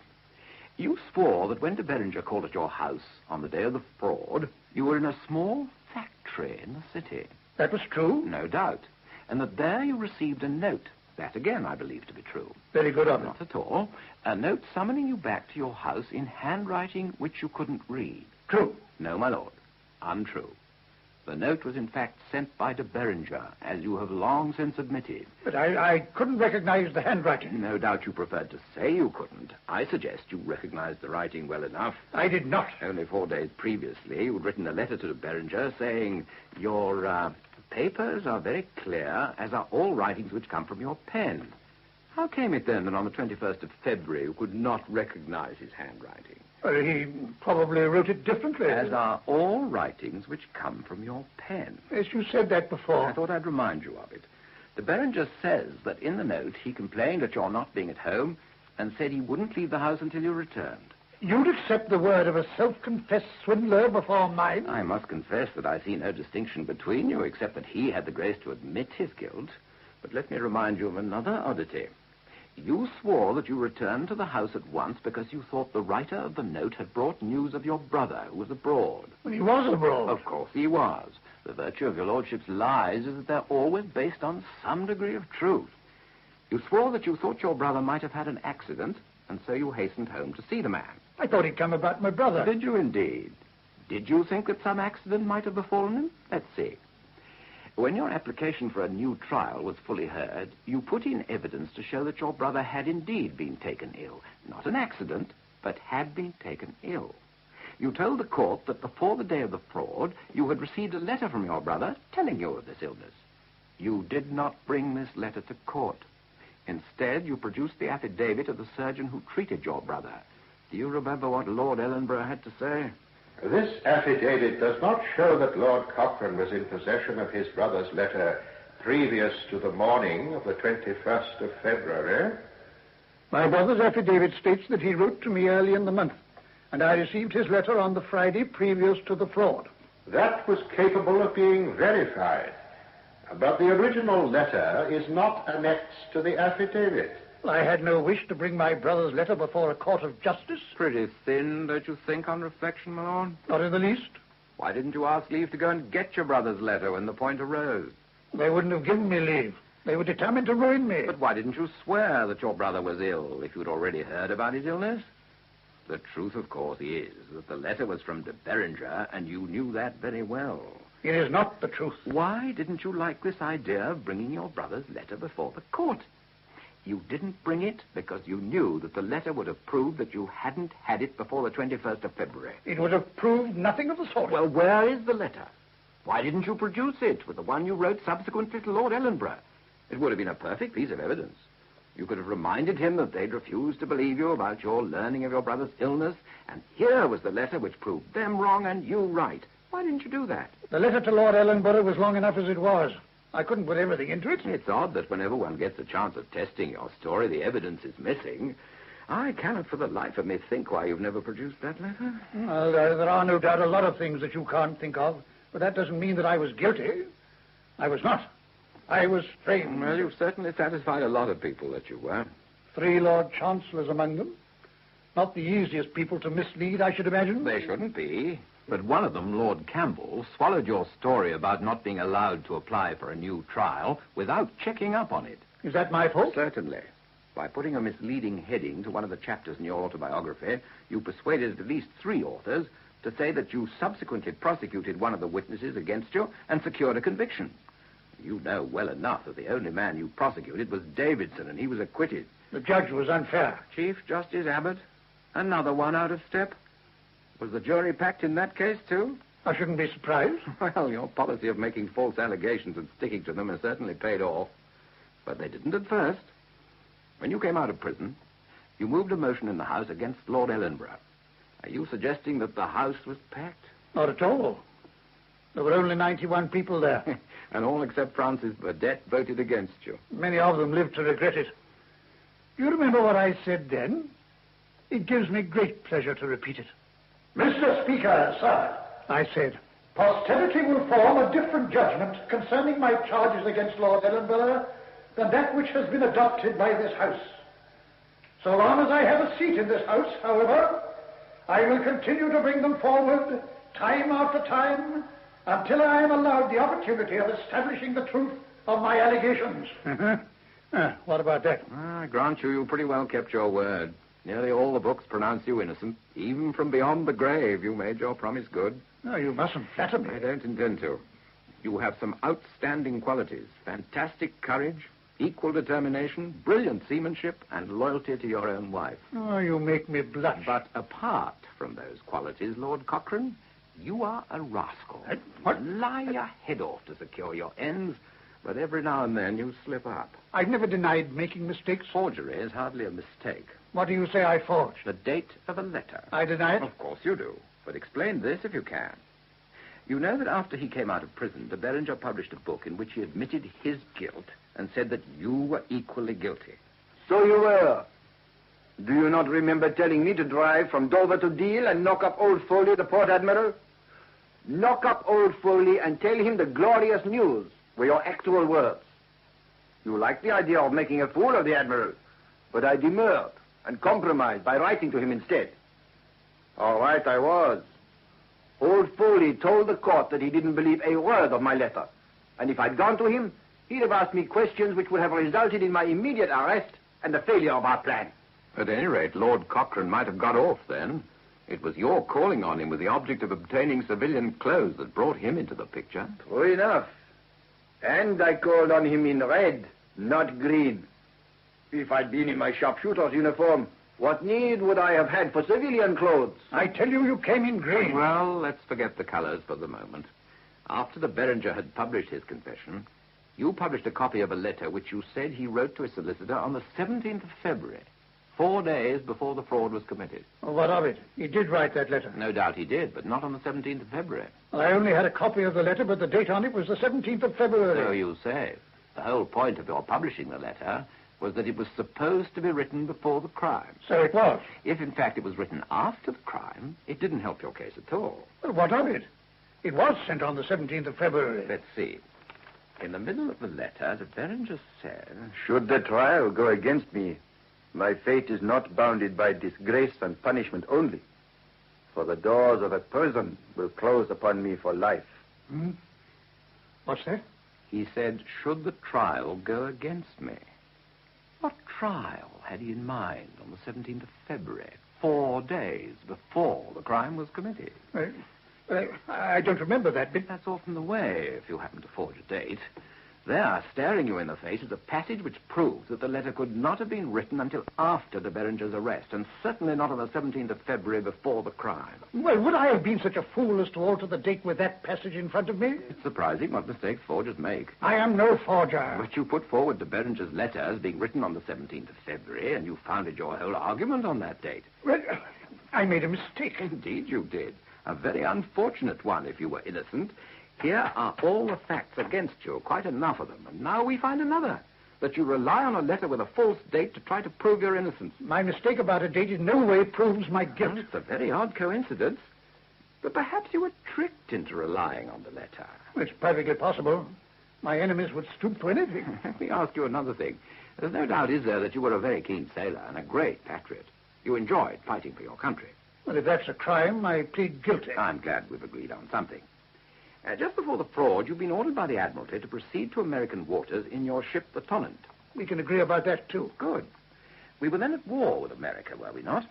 You swore that when de Beringer called at your house on the day of the fraud, you were in a small factory in the city. That was true? No doubt. And that there you received a note. That, again, I believe to be true. Very good of you. Not at all. A note summoning you back to your house in handwriting which you couldn't read. True. No, my lord. Untrue. The note was in fact sent by de Beringer, as you have long since admitted. But I couldn't recognize the handwriting. No doubt you preferred to say you couldn't. I suggest you recognized the writing well enough. I did not. Only 4 days previously, you'd written a letter to de Beringer saying, your papers are very clear, as are all writings which come from your pen. How came it then that on the 21st of February you could not recognize his handwriting? Well, he probably wrote it differently. As are all writings which come from your pen. Yes, you said that before. I thought I'd remind you of it. De Beringer says that in the note he complained at your not being at home and said he wouldn't leave the house until you returned. You'd accept the word of a self-confessed swindler before mine? I must confess that I see no distinction between you, except that he had the grace to admit his guilt. But let me remind you of another oddity. You swore that you returned to the house at once because you thought the writer of the note had brought news of your brother, who was abroad. Well, he was abroad. Of course he was. The virtue of your lordship's lies is that they're always based on some degree of truth. You swore that you thought your brother might have had an accident, and so you hastened home to see the man. I thought he'd come about my brother. Did you indeed? Did you think that some accident might have befallen him? Let's see. When your application for a new trial was fully heard, you put in evidence to show that your brother had indeed been taken ill. Not an accident, but had been taken ill. You told the court that before the day of the fraud, you had received a letter from your brother telling you of this illness. You did not bring this letter to court. Instead, you produced the affidavit of the surgeon who treated your brother. Do you remember what Lord Ellenborough had to say? This affidavit does not show that Lord Cochrane was in possession of his brother's letter previous to the morning of the 21st of February. My brother's affidavit states that he wrote to me early in the month, and I received his letter on the Friday previous to the fraud. That was capable of being verified, but the original letter is not annexed to the affidavit. I had no wish to bring my brother's letter before a court of justice. Pretty thin, don't you think, on reflection, my lord? Not in the least. Why didn't you ask leave to go and get your brother's letter when the point arose? They wouldn't have given me leave. They were determined to ruin me. But why didn't you swear that your brother was ill if you'd already heard about his illness? The truth, of course, is that the letter was from de Beringer, and you knew that very well. It is not the truth. Why didn't you like this idea of bringing your brother's letter before the court? You didn't bring it because you knew that the letter would have proved that you hadn't had it before the 21st of February. It would have proved nothing of the sort. Well, where is the letter? Why didn't you produce it with the one you wrote subsequently to Lord Ellenborough? It would have been a perfect piece of evidence. You could have reminded him that they'd refused to believe you about your learning of your brother's illness, and here was the letter which proved them wrong and you right. Why didn't you do that? The letter to Lord Ellenborough was long enough as it was. I couldn't put everything into it. It's odd that whenever one gets a chance of testing your story, the evidence is missing. I cannot for the life of me think why you've never produced that letter. Well, there are no doubt a lot of things that you can't think of, but that doesn't mean that I was guilty. I was not. I was framed. Well, you've certainly satisfied a lot of people that you were. 3 Lord Chancellors among them. Not the easiest people to mislead, I should imagine. They shouldn't be. But one of them, Lord Campbell, swallowed your story about not being allowed to apply for a new trial without checking up on it. Is that my fault? Certainly. By putting a misleading heading to one of the chapters in your autobiography, you persuaded at least 3 authors to say that you subsequently prosecuted one of the witnesses against you and secured a conviction. You know well enough that the only man you prosecuted was Davidson, and he was acquitted. The judge was unfair. Chief Justice Abbott, another one out of step. Was the jury packed in that case, too? I shouldn't be surprised. Well, your policy of making false allegations and sticking to them has certainly paid off. But they didn't at first. When you came out of prison, you moved a motion in the House against Lord Ellenborough. Are you suggesting that the House was packed? Not at all. There were only 91 people there. And all except Francis Burdett voted against you. Many of them lived to regret it. You remember what I said then? It gives me great pleasure to repeat it. Mr. Speaker, sir, I said, posterity will form a different judgment concerning my charges against Lord Ellenborough than that which has been adopted by this House. So long as I have a seat in this house, however, I will continue to bring them forward, time after time, until I am allowed the opportunity of establishing the truth of my allegations. What about that? I grant you pretty well kept your word. Nearly all the books pronounce you innocent. Even from beyond the grave, you made your promise good. No, you mustn't flatter me. I don't intend to. You have some outstanding qualities. Fantastic courage, equal determination, brilliant seamanship, and loyalty to your own wife. Oh, you make me blush. But apart from those qualities, Lord Cochrane, you are a rascal. What? Lie your head off to secure your ends, but every now and then you slip up. I've never denied making mistakes. Forgery is hardly a mistake. What do you say I forged? The date of a letter. I deny it? Of course you do. But explain this if you can. You know that after he came out of prison, de Beringer published a book in which he admitted his guilt and said that you were equally guilty. So you were. Do you not remember telling me to drive from Dover to Deal and knock up Old Foley, the Port Admiral? Knock up Old Foley and tell him the glorious news were your actual words. You liked the idea of making a fool of the Admiral, but I demurred and compromised by writing to him instead. All right, I was. Old Foley told the court that he didn't believe a word of my letter, and if I'd gone to him, he'd have asked me questions which would have resulted in my immediate arrest and the failure of our plan. At any rate, Lord Cochrane might have got off then. It was your calling on him with the object of obtaining civilian clothes that brought him into the picture. True enough. And I called on him in red, not green. If I'd been in my sharpshooter's uniform, what need would I have had for civilian clothes? I tell you, you came in green. Well, let's forget the colors for the moment. After de Beringer had published his confession, you published a copy of a letter which you said he wrote to his solicitor on the 17th of February, 4 days before the fraud was committed. Well, what of it? He did write that letter. No doubt he did, but not on the 17th of February. Well, I only had a copy of the letter, but the date on it was the 17th of February. So you say. The whole point of your publishing the letter was that it was supposed to be written before the crime. So it was. If, in fact, it was written after the crime, it didn't help your case at all. Well, what of it? It was sent on the 17th of February. Let's see. In the middle of the letter, de Beringer said... Should the trial go against me, my fate is not bounded by disgrace and punishment only, for the doors of a prison will close upon me for life. Hmm? What's that? He said, should the trial go against me. What trial had he in mind on the 17th of February, 4 days before the crime was committed? I don't remember that bit. That's often the way, if you happen to forge a date. There, staring you in the face, is a passage which proves that the letter could not have been written until after de Beringer's arrest, and certainly not on the 17th of February before the crime. Well, would I have been such a fool as to alter the date with that passage in front of me? It's surprising what mistakes forgers make. I am no forger. But you put forward de Beringer's letter as being written on the 17th of February, and you founded your whole argument on that date. Well, I made a mistake. Indeed you did. A very unfortunate one, if you were innocent. Here are all the facts against you, quite enough of them. And now we find another, that you rely on a letter with a false date to try to prove your innocence. My mistake about a date in no way proves my guilt. Well, it's a very odd coincidence. But perhaps you were tricked into relying on the letter. It's perfectly possible. My enemies would stoop to anything. Let me ask you another thing. There's no doubt, is there, that you were a very keen sailor and a great patriot. You enjoyed fighting for your country. Well, if that's a crime, I plead guilty. I'm glad we've agreed on something. Just before the fraud, you've been ordered by the Admiralty to proceed to American waters in your ship, the Tonnant. We can agree about that, too. Good. We were then at war with America, were we not?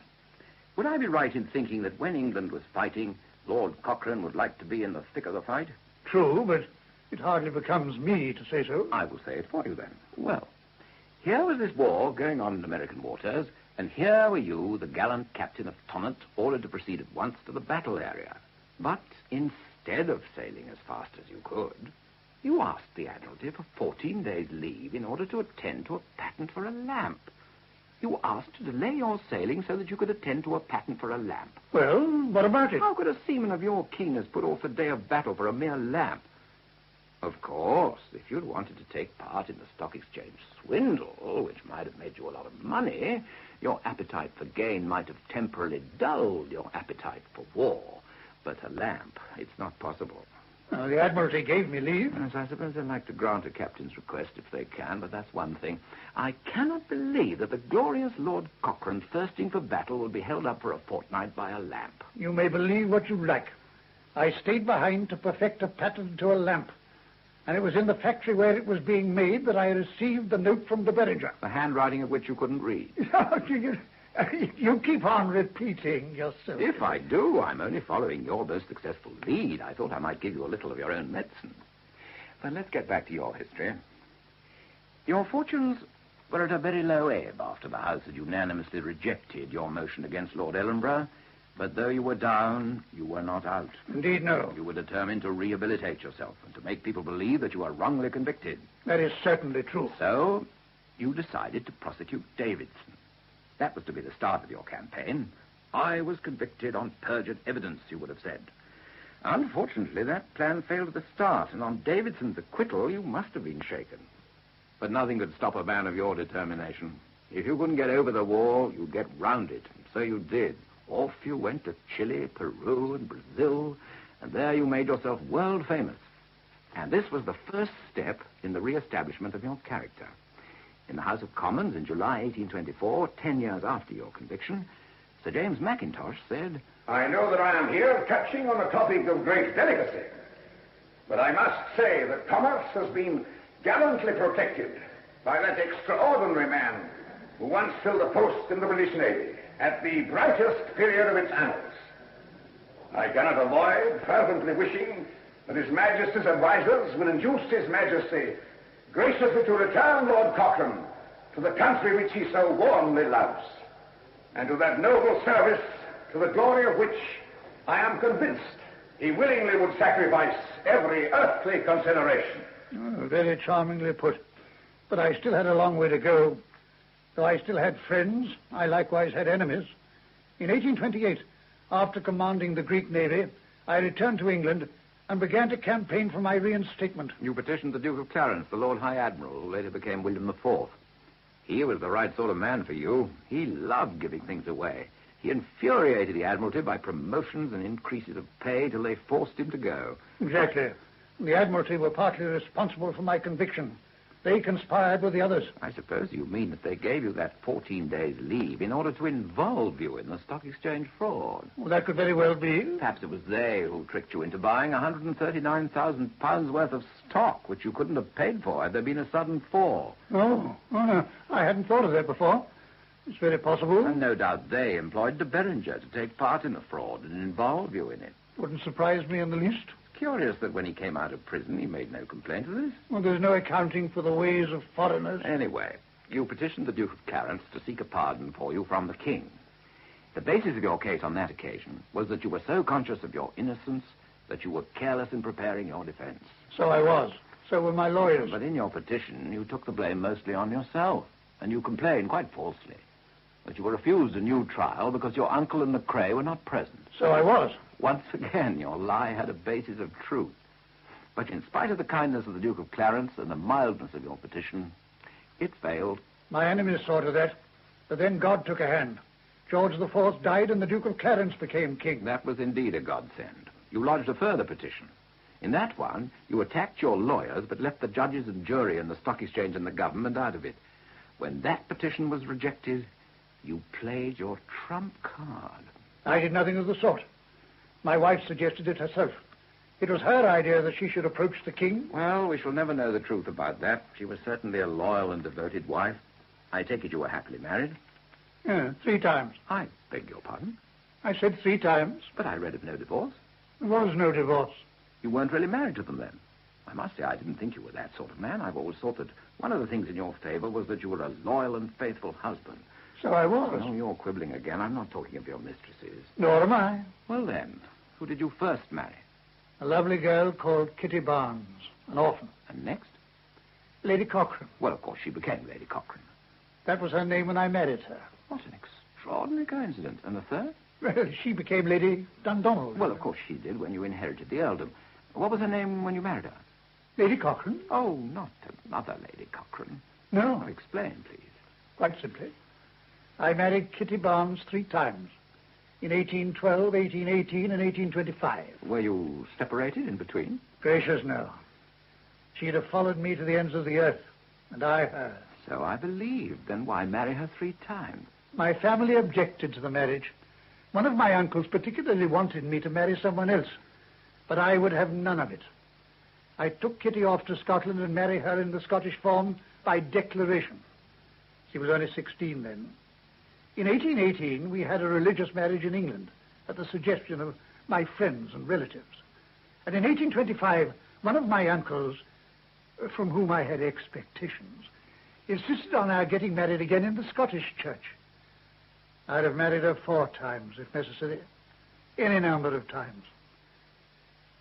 Would I be right in thinking that when England was fighting, Lord Cochrane would like to be in the thick of the fight? True, but it hardly becomes me to say so. I will say it for you, then. Well, here was this war going on in American waters, and here were you, the gallant captain of Tonnant, ordered to proceed at once to the battle area. But instead of sailing as fast as you could, you asked the Admiralty for 14 days' leave in order to attend to a patent for a lamp. You asked to delay your sailing so that you could attend to a patent for a lamp. Well, what about it? How could a seaman of your keenness put off a day of battle for a mere lamp? Of course, if you'd wanted to take part in the stock exchange swindle, which might have made you a lot of money, your appetite for gain might have temporarily dulled your appetite for war. But a lamp, it's not possible. The Admiralty gave me leave. Yes, I suppose they'd like to grant a captain's request if they can, but that's one thing. I cannot believe that the glorious Lord Cochrane, thirsting for battle, will be held up for a fortnight by a lamp. You may believe what you like. I stayed behind to perfect a pattern to a lamp. And it was in the factory where it was being made that I received the note from de Beringer. The handwriting of which you couldn't read. You keep on repeating yourself. If I do, I'm only following your most successful lead. I thought I might give you a little of your own medicine. But let's get back to your history. Your fortunes were at a very low ebb after the House had unanimously rejected your motion against Lord Ellenborough. But though you were down, you were not out. Indeed, no. You were determined to rehabilitate yourself and to make people believe that you were wrongly convicted. That is certainly true. So, you decided to prosecute Davidson. That was to be the start of your campaign. I was convicted on perjured evidence, you would have said. Unfortunately, that plan failed at the start, and on Davidson's acquittal, you must have been shaken. But nothing could stop a man of your determination. If you couldn't get over the wall, you'd get round it. And so you did. Off you went to Chile, Peru, and Brazil, and there you made yourself world famous. And this was the first step in the re-establishment of your character. In the House of Commons in July 1824, 10 years after your conviction, Sir James Mackintosh said, I know that I am here touching on a topic of great delicacy, but I must say that commerce has been gallantly protected by that extraordinary man who once filled a post in the British Navy at the brightest period of its annals. I cannot avoid fervently wishing that His Majesty's advisers will induce His Majesty graciously to return Lord Cochrane to the country which he so warmly loves, and to that noble service to the glory of which I am convinced he willingly would sacrifice every earthly consideration. Oh, very charmingly put. But I still had a long way to go. Though I still had friends, I likewise had enemies. In 1828, after commanding the Greek Navy, I returned to England and began to campaign for my reinstatement. You petitioned the Duke of Clarence, the Lord High Admiral, who later became William IV. He was the right sort of man for you. He loved giving things away. He infuriated the Admiralty by promotions and increases of pay till they forced him to go. Exactly. The Admiralty were partly responsible for my conviction. They conspired with the others. I suppose you mean that they gave you that 14 days leave in order to involve you in the stock exchange fraud. Well, that could very well be. Perhaps it was they who tricked you into buying £139,000 worth of stock, which you couldn't have paid for had there been a sudden fall. Oh, no. I hadn't thought of that before. It's very possible. And no doubt they employed de Beringer to take part in the fraud and involve you in it. Wouldn't surprise me in the least. Curious that when he came out of prison, he made no complaint of this. Well, there's no accounting for the ways of foreigners. Anyway, you petitioned the Duke of Clarence to seek a pardon for you from the king. The basis of your case on that occasion was that you were so conscious of your innocence that you were careless in preparing your defense. So I was. So were my lawyers. But in your petition, you took the blame mostly on yourself, and you complained quite falsely that you were refused a new trial because your uncle and McCrae were not present. So I was. Once again, your lie had a basis of truth. But in spite of the kindness of the Duke of Clarence and the mildness of your petition, it failed. My enemies saw to that. But then God took a hand. George IV died and the Duke of Clarence became king. That was indeed a godsend. You lodged a further petition. In that one, you attacked your lawyers but left the judges and jury and the stock exchange and the government out of it. When that petition was rejected, you played your trump card. I did nothing of the sort. My wife suggested it herself. It was her idea that she should approach the king. Well, we shall never know the truth about that. She was certainly a loyal and devoted wife. I take it you were happily married? 3 times. I beg your pardon? I said 3 times. But I read of no divorce. There was no divorce. You weren't really married to them then? I must say I didn't think you were that sort of man. I've always thought that one of the things in your favor was that you were a loyal and faithful husband. So I was. Oh, you're quibbling again. I'm not talking of your mistresses. Nor am I. Well, then, who did you first marry? A lovely girl called Kitty Barnes, an orphan. And next? Lady Cochrane. Well, of course, she became Lady Cochrane. That was her name when I married her. What an extraordinary coincidence. And the third? Well, she became Lady Dundonald. Well, of course she did when you inherited the earldom. What was her name when you married her? Lady Cochrane. Oh, not another Lady Cochrane. No. Oh, explain, please. Quite simply. I married Kitty Barnes 3 times. in 1812, 1818, and 1825. Were you separated in between? Gracious, no. She'd have followed me to the ends of the earth, and I her. So I believed. Then why marry her 3 times? My family objected to the marriage. One of my uncles particularly wanted me to marry someone else, but I would have none of it. I took Kitty off to Scotland and married her in the Scottish form by declaration. She was only 16 then. In 1818, we had a religious marriage in England at the suggestion of my friends and relatives. And in 1825, one of my uncles, from whom I had expectations, insisted on our getting married again in the Scottish church. I'd have married her 4 times, if necessary, any number of times.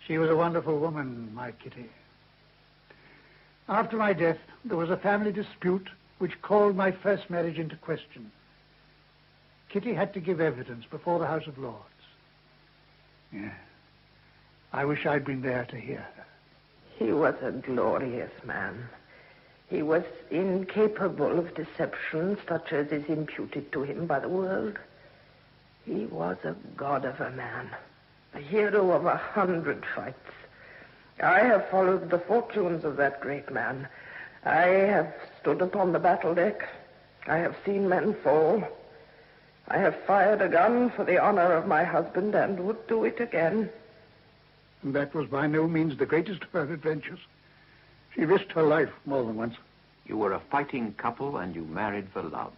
She was a wonderful woman, my Kitty. After my death, there was a family dispute which called my first marriage into question. Kitty had to give evidence before the House of Lords. Yeah. I wish I'd been there to hear her. He was a glorious man. He was incapable of deception such as is imputed to him by the world. He was a god of a man, a hero of 100 fights. I have followed the fortunes of that great man. I have stood upon the battle deck. I have seen men fall. I have fired a gun for the honor of my husband and would do it again. And that was by no means the greatest of her adventures. She risked her life more than once. You were a fighting couple and you married for love.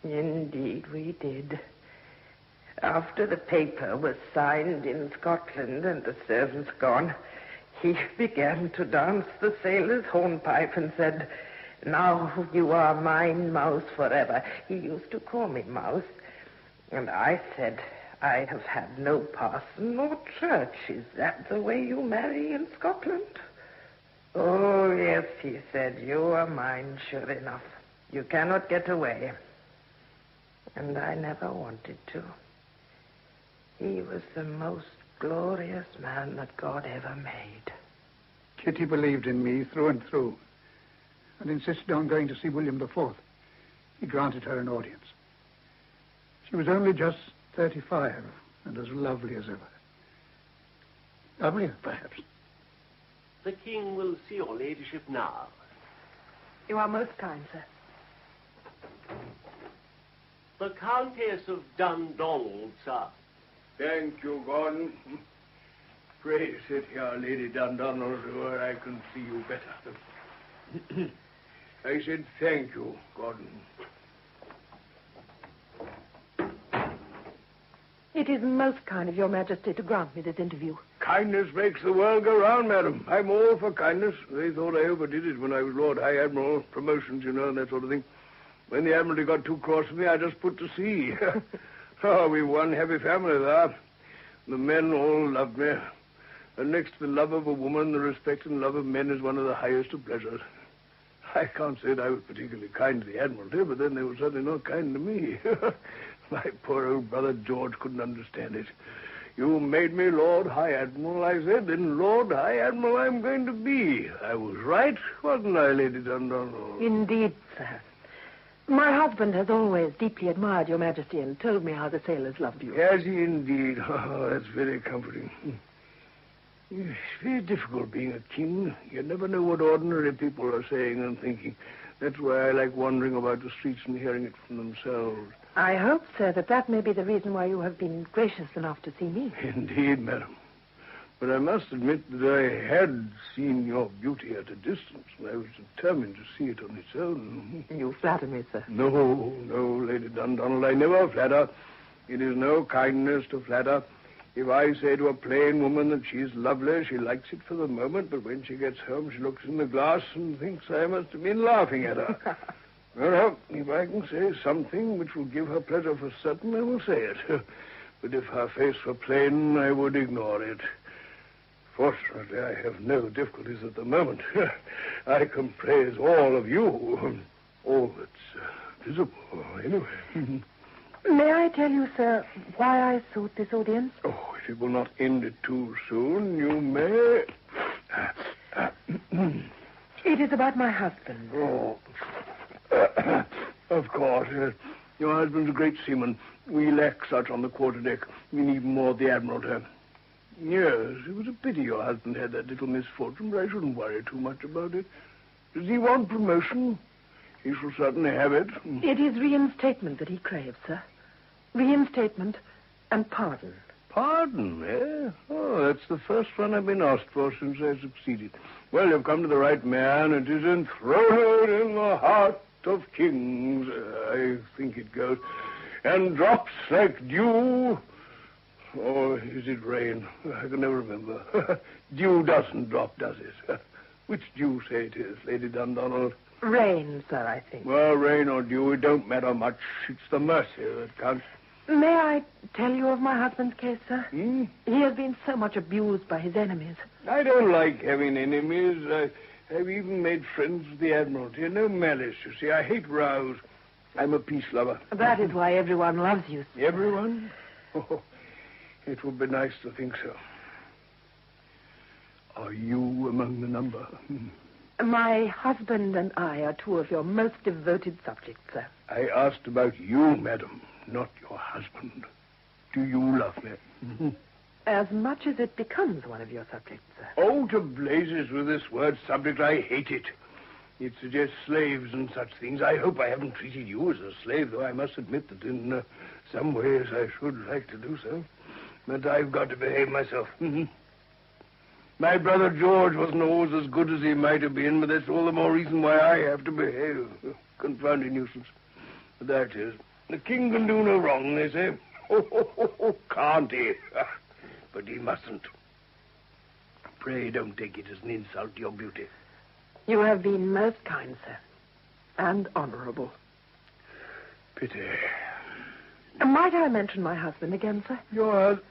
Indeed, we did. After the paper was signed in Scotland and the servants gone, he began to dance the sailor's hornpipe and said, "Now you are mine, Mouse, forever." He used to call me Mouse. And I said, "I have had no parson nor church. Is that the way you marry in Scotland?" "Oh, yes," he said, "you are mine, sure enough. You cannot get away." And I never wanted to. He was the most glorious man that God ever made. Kitty believed in me through and through and insisted on going to see William IV. He granted her an audience. She was only just 35 and as lovely as ever. Lovelier, perhaps. The king will see your ladyship now. You are most kind, sir. The Countess of Dundonald, sir. Thank you, Gordon. Pray sit here, Lady Dundonald, where I can see you better. I said thank you, Gordon. It is most kind of your Majesty to grant me this interview. Kindness makes the world go round, madam. I'm all for kindness. They thought I overdid it when I was Lord High Admiral. Promotions, you know, and that sort of thing. When the Admiralty got too cross with me, I just put to sea. Oh, we one happy family there. The men all loved me. And next to the love of a woman, the respect and love of men is one of the highest of pleasures. I can't say that I was particularly kind to the Admiralty, but then they were certainly not kind to me. My poor old brother George couldn't understand it. "You made me Lord High Admiral," I said, "and Lord High Admiral I'm going to be." I was right, wasn't I, Lady Dundonald? Indeed, sir. My husband has always deeply admired your Majesty and told me how the sailors loved you. Has he indeed? Oh, that's very comforting. It's very difficult being a king. You never know what ordinary people are saying and thinking. That's why I like wandering about the streets and hearing it from themselves. I hope, sir, that may be the reason why you have been gracious enough to see me. Indeed, madam. But I must admit that I had seen your beauty at a distance, and I was determined to see it on its own. You flatter me, sir. No, Lady Dundonald, I never flatter. It is no kindness to flatter. If I say to a plain woman that she's lovely, she likes it for the moment, but when she gets home, she looks in the glass and thinks I must have been laughing at her. Well, if I can say something which will give her pleasure for certain, I will say it. But if her face were plain, I would ignore it. Fortunately, I have no difficulties at the moment. I can praise all of you. All that's visible, anyway. May I tell you, sir, why I sought this audience? Oh, if it will not end it too soon, you may. It is about my husband. Oh, of course. Your husband's a great seaman. We lack such on the quarterdeck. We need more at the Admiralty. Yes, it was a pity your husband had that little misfortune, but I shouldn't worry too much about it. Does he want promotion? He shall certainly have it. It is reinstatement that he craves, sir. Reinstatement and pardon. Pardon, eh? Oh, that's the first one I've been asked for since I succeeded. Well, you've come to the right man. It is enthroned in the heart of kings, I think it goes, and drops like dew. Or is it rain? I can never remember. Dew doesn't drop, does it? Which do you say it is, Lady Dundonald? Rain, sir, I think. Well, rain or dew, it don't matter much. It's the mercy that counts. May I tell you of my husband's case, sir? He has been so much abused by his enemies. I don't like having enemies. I've even made friends with the Admiralty. No malice, you see. I hate rows. I'm a peace lover. That is why everyone loves you, sir. Everyone? Oh, it would be nice to think so. Are you among the number? My husband and I are two of your most devoted subjects, sir. I asked about you, madam, not your husband. Do you love me? As much as it becomes one of your subjects, sir. Oh, to blazes with this word subject. I hate it. It suggests slaves and such things. I hope I haven't treated you as a slave, though I must admit that in some ways I should like to do so. But I've got to behave myself. My brother George wasn't always as good as he might have been, but that's all the more reason why I have to behave. Confounding nuisance. But that is. The king can do no wrong, they say. Can't he? But he mustn't. Pray don't take it as an insult to your beauty. You have been most kind, sir. And honorable. Pity. Might I mention my husband again, sir?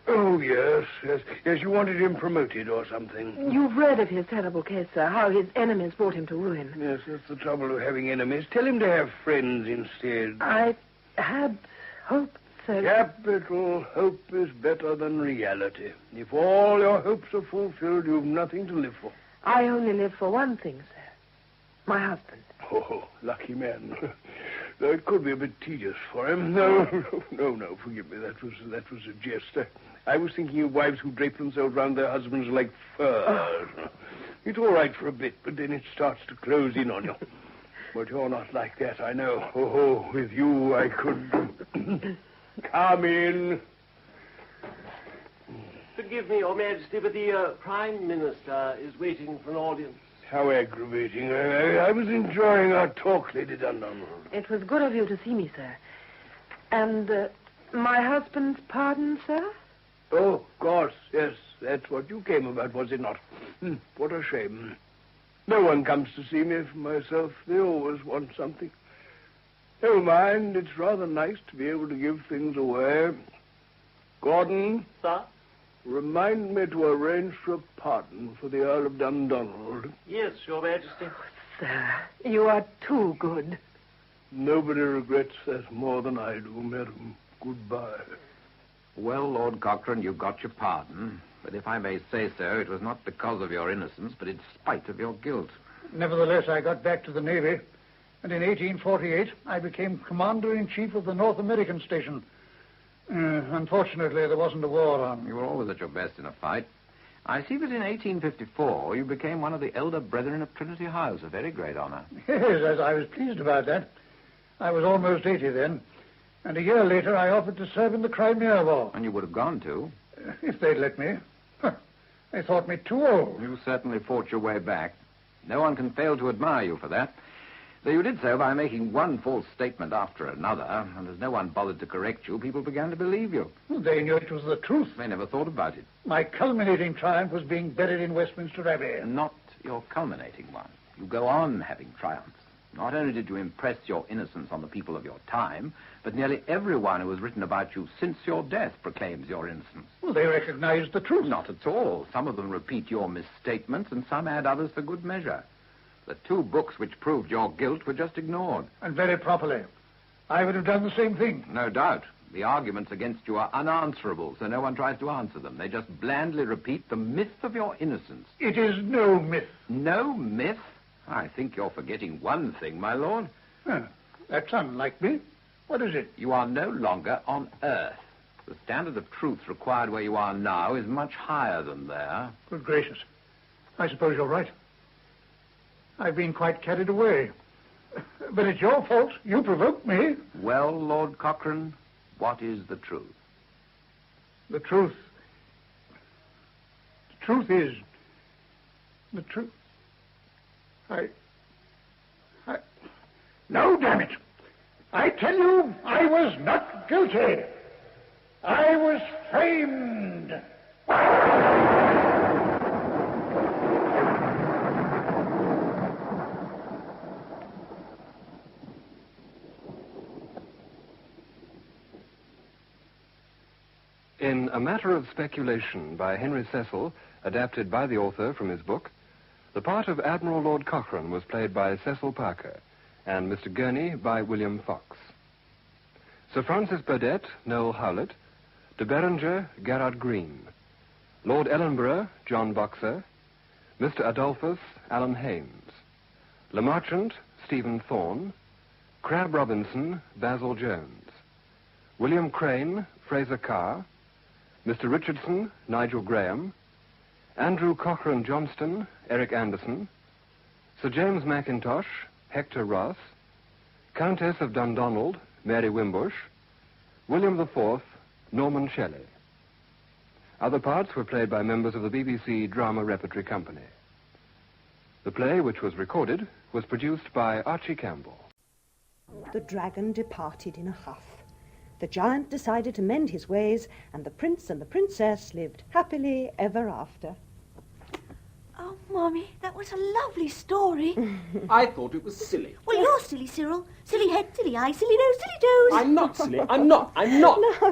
Oh, yes. Yes, you wanted him promoted or something. You've read of his terrible case, sir, how his enemies brought him to ruin. Yes, that's the trouble of having enemies. Tell him to have friends instead. I had hoped, sir. Capital. Hope is better than reality. If all your hopes are fulfilled, you've nothing to live for. I only live for one thing, sir. My husband. Oh, lucky man. Though it could be a bit tedious for him. No, forgive me. That was a jest. I was thinking of wives who drape themselves round their husbands like furs. It's all right for a bit, but then it starts to close in on you. But you're not like that, I know. Oh, with you I could... Come in. Forgive me, Your Majesty, but the Prime Minister is waiting for an audience. How aggravating. I was enjoying our talk, Lady Dundonald. It was good of you to see me, sir. And my husband's pardon, sir? Oh, of course, yes. That's what you came about, was it not? What a shame. No one comes to see me for myself. They always want something. Never mind. It's rather nice to be able to give things away. Gordon? Sir? Remind me to arrange for a pardon for the Earl of Dundonald. Yes, Your Majesty. Oh, sir, you are too good. Nobody regrets that more than I do, madam. Goodbye. Well, Lord Cochrane, you got your pardon. But if I may say so, it was not because of your innocence, but in spite of your guilt. Nevertheless, I got back to the Navy, and in 1848, I became Commander-in-Chief of the North American Station. Unfortunately, there wasn't a war on. You were always at your best in a fight. I see that in 1854, you became one of the elder brethren of Trinity House, a very great honor. Yes, I was pleased about that. I was almost 80 then, and a year later I offered to serve in the Crimea War. And you would have gone to. If they'd let me. They thought me too old. You certainly fought your way back. No one can fail to admire you for that. Though you did so by making one false statement after another, and as no one bothered to correct you, people began to believe you. Well, they knew it was the truth. They never thought about it. My culminating triumph was being buried in Westminster Abbey. Not your culminating one. You go on having triumphs. Not only did you impress your innocence on the people of your time, but nearly everyone who has written about you since your death proclaims your innocence. Well, they recognize the truth. Not at all. Some of them repeat your misstatements, and some add others for good measure. The two books which proved your guilt were just ignored. And very properly. I would have done the same thing. No doubt. The arguments against you are unanswerable, so no one tries to answer them. They just blandly repeat the myth of your innocence. It is no myth. No myth? I think you're forgetting one thing, my lord. That's unlike me. What is it? You are no longer on Earth. The standard of truth required where you are now is much higher than there. Good gracious. I suppose you're right. I've been quite carried away. But it's your fault. You provoked me. Well, Lord Cochrane, what is the truth? The truth. The truth is... The truth... No, damn it. I tell you, I was not guilty. I was framed. In A Matter of Speculation by Henry Cecil, adapted by the author from his book, the part of Admiral Lord Cochrane was played by Cecil Parker, and Mr. Gurney by William Fox. Sir Francis Burdett, Noel Howlett, de Berenger, Gerard Green, Lord Ellenborough, John Boxer, Mr. Adolphus, Alan Haynes, Le Marchant, Stephen Thorne, Crab Robinson, Basil Jones, William Crane, Fraser Carr, Mr. Richardson, Nigel Graham, Andrew Cochrane Johnston, Eric Anderson, Sir James Mackintosh, Hector Ross, Countess of Dundonald, Mary Wimbush, William IV, Norman Shelley. Other parts were played by members of the BBC Drama Repertory Company. The play, which was recorded, was produced by Archie Campbell. The dragon departed in a huff. The giant decided to mend his ways, and the prince and the princess lived happily ever after. Oh, Mommy, that was a lovely story. I thought it was silly. Well, you're silly, Cyril. Silly head, silly eye, silly nose, silly toes. I'm not silly. I'm not.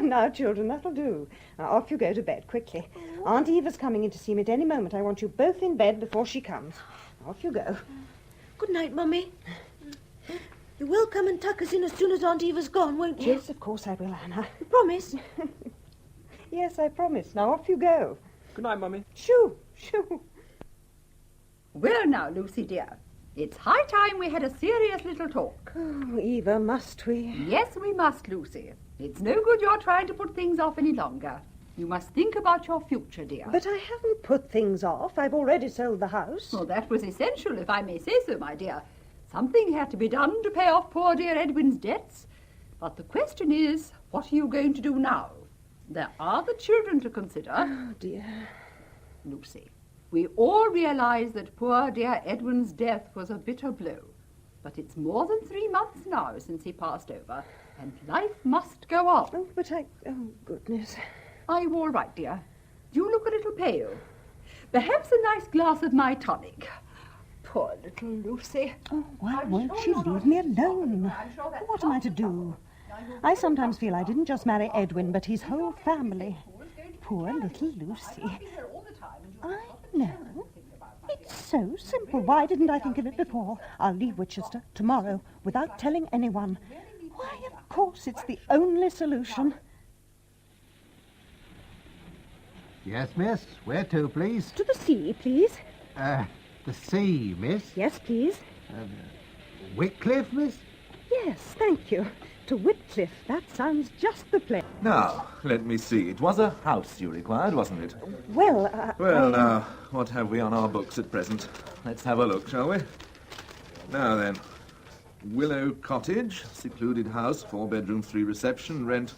Now, children, that'll do. Now, off you go to bed, quickly. Aunt Eva's coming in to see me at any moment. I want you both in bed before she comes. Off you go. Good night, Mummy. You will come and tuck us in as soon as Aunt Eva's gone, won't you? Yes, of course I will, Anna. You promise? Yes, I promise. Now, off you go. Good night, Mummy. Shoo. Well, now, Lucy, dear, it's high time we had a serious little talk. Oh, Eva, must we? Yes, we must, Lucy. It's no good your trying to put things off any longer. You must think about your future, dear. But I haven't put things off. I've already sold the house. Well, that was essential, if I may say so, my dear. Something had to be done to pay off poor dear Edwin's debts. But the question is, what are you going to do now? There are the children to consider. Oh, dear. Lucy, we all realise that poor dear Edwin's death was a bitter blow. But it's more than 3 months now since he passed over, and life must go on. Oh, but oh, goodness. Are you all right, dear? You look a little pale. Perhaps a nice glass of my tonic. Poor little Lucy. Oh, why won't she leave me alone? What am I to do? I sometimes feel I didn't just marry Edwin, but his whole family. Poor little Lucy. I know. It's so simple. Why didn't I think of it before? I'll leave Winchester tomorrow without telling anyone. Why, of course, it's the only solution. Yes, miss. Where to, please? To the sea, please. The sea, miss? Yes, please. Whitcliffe, miss? Yes, thank you. To Whitcliffe. That sounds just the place. Now, let me see. It was a house you required, wasn't it? Well, Now, what have we on our books at present? Let's have a look, shall we? Now then. Willow Cottage, secluded house, 4 bedrooms, 3 reception, rent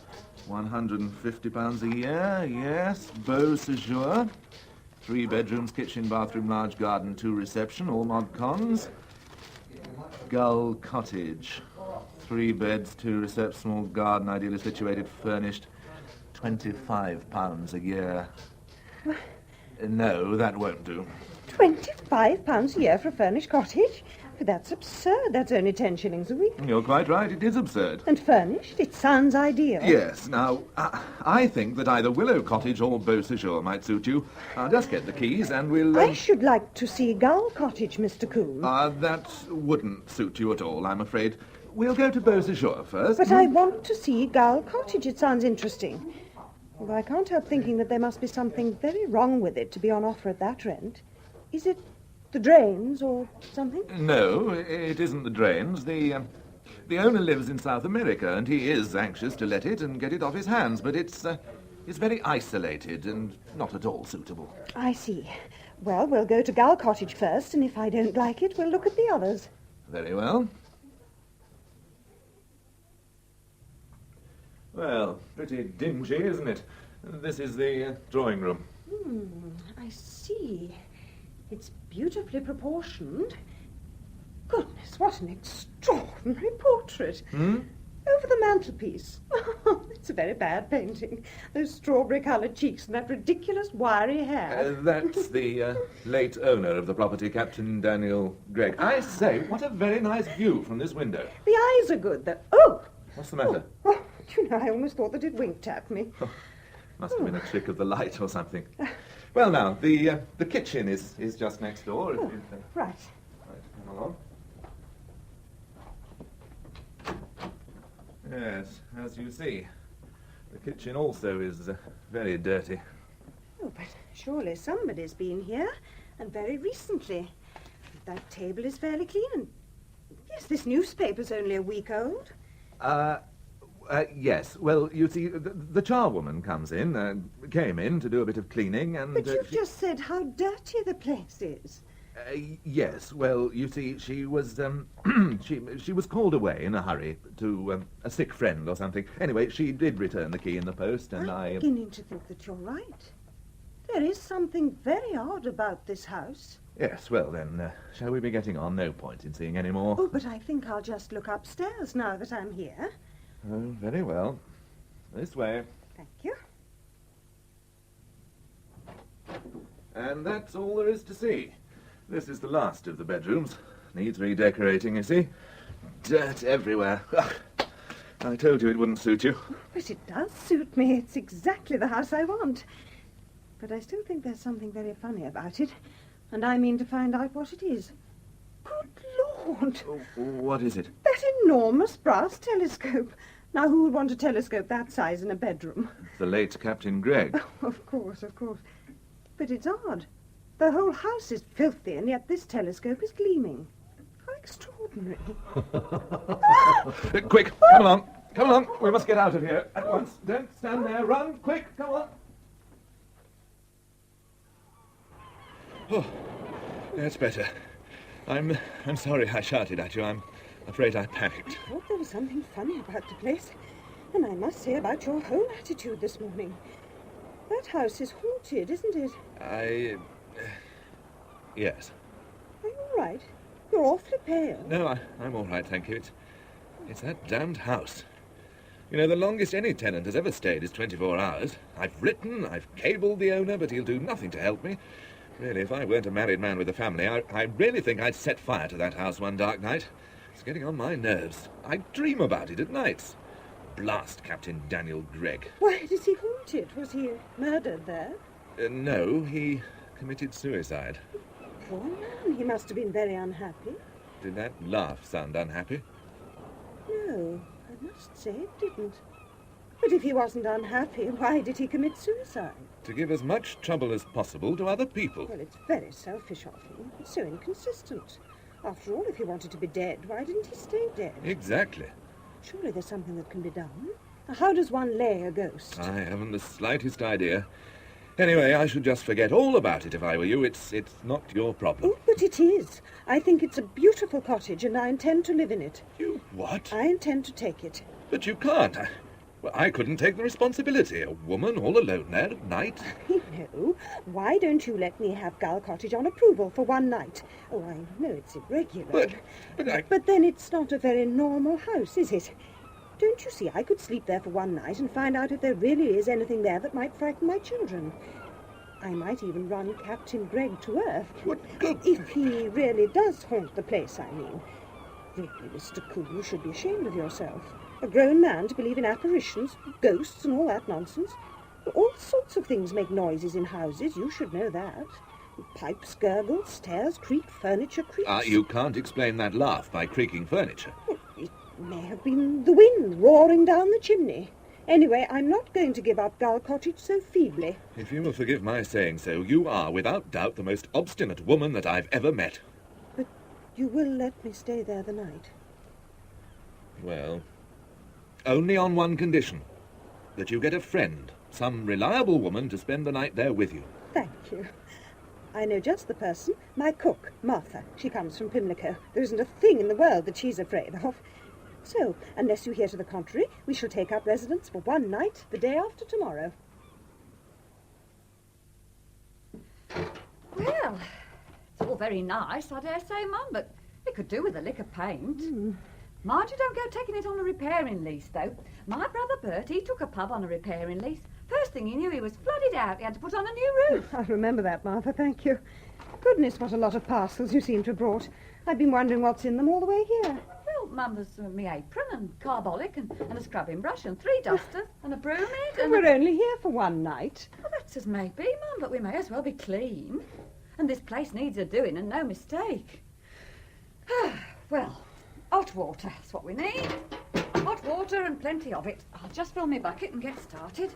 £150 a year, yes. Beau Séjour, 3 bedrooms, kitchen, bathroom, large garden, 2 reception, all mod cons. Gull Cottage, 3 beds, 2 reception, small garden, ideally situated, furnished, £25 a year. No, that won't do. £25 a year for a furnished cottage? But that's absurd. That's only 10 shillings a week. You're quite right. It is absurd. And furnished? It sounds ideal. Yes. Now, I think that either Willow Cottage or Beau Séjour might suit you. I'll just get the keys and we'll... I should like to see Gull Cottage, Mr. Coombe. That wouldn't suit you at all, I'm afraid. We'll go to Beau Séjour first. But I want to see Gull Cottage. It sounds interesting. Although I can't help thinking that there must be something very wrong with it to be on offer at that rent. Is it the drains or something? No, it isn't the drains. The owner lives in South America, and he is anxious to let it and get it off his hands, but it's very isolated and not at all suitable. I see. Well, we'll go to Gull Cottage first, and if I don't like it, we'll look at the others. Very well. Well, pretty dingy, isn't it? This is the drawing room. I see. It's beautifully proportioned. Goodness, what an extraordinary portrait. Over the mantelpiece. It's a very bad painting. Those strawberry-coloured cheeks and that ridiculous wiry hair. That's the late owner of the property, Captain Daniel Gregg. I say, what a very nice view from this window. The eyes are good, though. Oh! What's the matter? Oh, you know, I almost thought that it winked at me. Must have been a trick of the light or something. Well, now, the kitchen is just next door. Oh, right. Right, come along. Yes, as you see, the kitchen also is very dirty. Oh, but surely somebody's been here, and very recently. That table is fairly clean, and yes, this newspaper's only a week old. Yes. Well, you see, the charwoman came in to do a bit of cleaning, and... But you've just said how dirty the place is. Yes. Well, you see, she was she was called away in a hurry to a sick friend or something. Anyway, she did return the key in the post, and I'm beginning to think that you're right. There is something very odd about this house. Yes. Well, then, shall we be getting on? No point in seeing any more. Oh, but I think I'll just look upstairs now that I'm here. Oh, very well. This way. Thank you. And that's all there is to see. This is the last of the bedrooms. Needs redecorating, you see. Dirt everywhere. I told you it wouldn't suit you. But it does suit me. It's exactly the house I want. But I still think there's something very funny about it, and I mean to find out what it is. Good Lord! What is it? That enormous brass telescope. Now, who would want a telescope that size in a bedroom? The late Captain Gregg. Oh, of course, of course. But it's odd. The whole house is filthy, and yet this telescope is gleaming. How extraordinary. Quick, come along. Come along. We must get out of here at once. Don't stand there. Run, quick, come on. Oh, that's better. I'm sorry I shouted at you. I'm afraid I panicked. I thought there was something funny about the place. And I must say about your whole attitude this morning. That house is haunted, isn't it? Yes. Are you all right? You're awfully pale. No, I'm all right, thank you. It's that damned house. You know, the longest any tenant has ever stayed is 24 hours. I've written, I've cabled the owner, but he'll do nothing to help me. Really, if I weren't a married man with a family, I really think I'd set fire to that house one dark night. It's getting on my nerves. I dream about it at nights. Blast Captain Daniel Gregg. Why does he haunt it? Was he murdered there? No, he committed suicide. Poor man, he must have been very unhappy. Did that laugh sound unhappy? No, I must say it didn't. But if he wasn't unhappy, why did he commit suicide? To give as much trouble as possible to other people. Well, it's very selfish of him. It's so inconsistent. After all, if he wanted to be dead, why didn't he stay dead? Exactly. Surely there's something that can be done. Now, how does one lay a ghost? I haven't the slightest idea. Anyway, I should just forget all about it if I were you. It's not your problem. Oh, but it is. I think it's a beautiful cottage, and I intend to live in it. You what? I intend to take it. But you can't. I couldn't take the responsibility. A woman all alone there at night. No. Why don't you let me have Gull Cottage on approval for one night? Oh, I know it's irregular. But then it's not a very normal house, is it? Don't you see, I could sleep there for one night and find out if there really is anything there that might frighten my children. I might even run Captain Gregg to earth. If he really does haunt the place, I mean. Really, Mr. Cool, you should be ashamed of yourself. A grown man to believe in apparitions, ghosts and all that nonsense. All sorts of things make noises in houses, you should know that. Pipes gurgle, stairs creak, furniture creaks. You can't explain that laugh by creaking furniture. Well, it may have been the wind roaring down the chimney. Anyway, I'm not going to give up Gull Cottage so feebly. If you will forgive my saying so, you are, without doubt, the most obstinate woman that I've ever met. But you will let me stay there the night? Well, only on one condition. That you get a friend, some reliable woman to spend the night there with you. Thank you. I know just the person. My cook, Martha. She comes from Pimlico. There isn't a thing in the world that she's afraid of. So, unless you hear to the contrary, we shall take up residence for one night the day after tomorrow. Well, it's all very nice, I dare say, Mum, but it could do with a lick of paint. Mind you don't go taking it on a repairing lease, though. My brother Bert, he took a pub on a repairing lease. First thing he knew, he was flooded out. He had to put on a new roof. I remember that, Martha, thank you. Goodness, what a lot of parcels you seem to have brought. I've been wondering what's in them all the way here. Well, Mum, there's me apron and carbolic and a scrubbing brush and 3 dusters and a broom head and... We're only here for one night. Well, that's as may be, Mum, but we may as well be clean. And this place needs a doing and no mistake. Well, hot water, that's what we need. Hot water and plenty of it. I'll just fill my bucket and get started.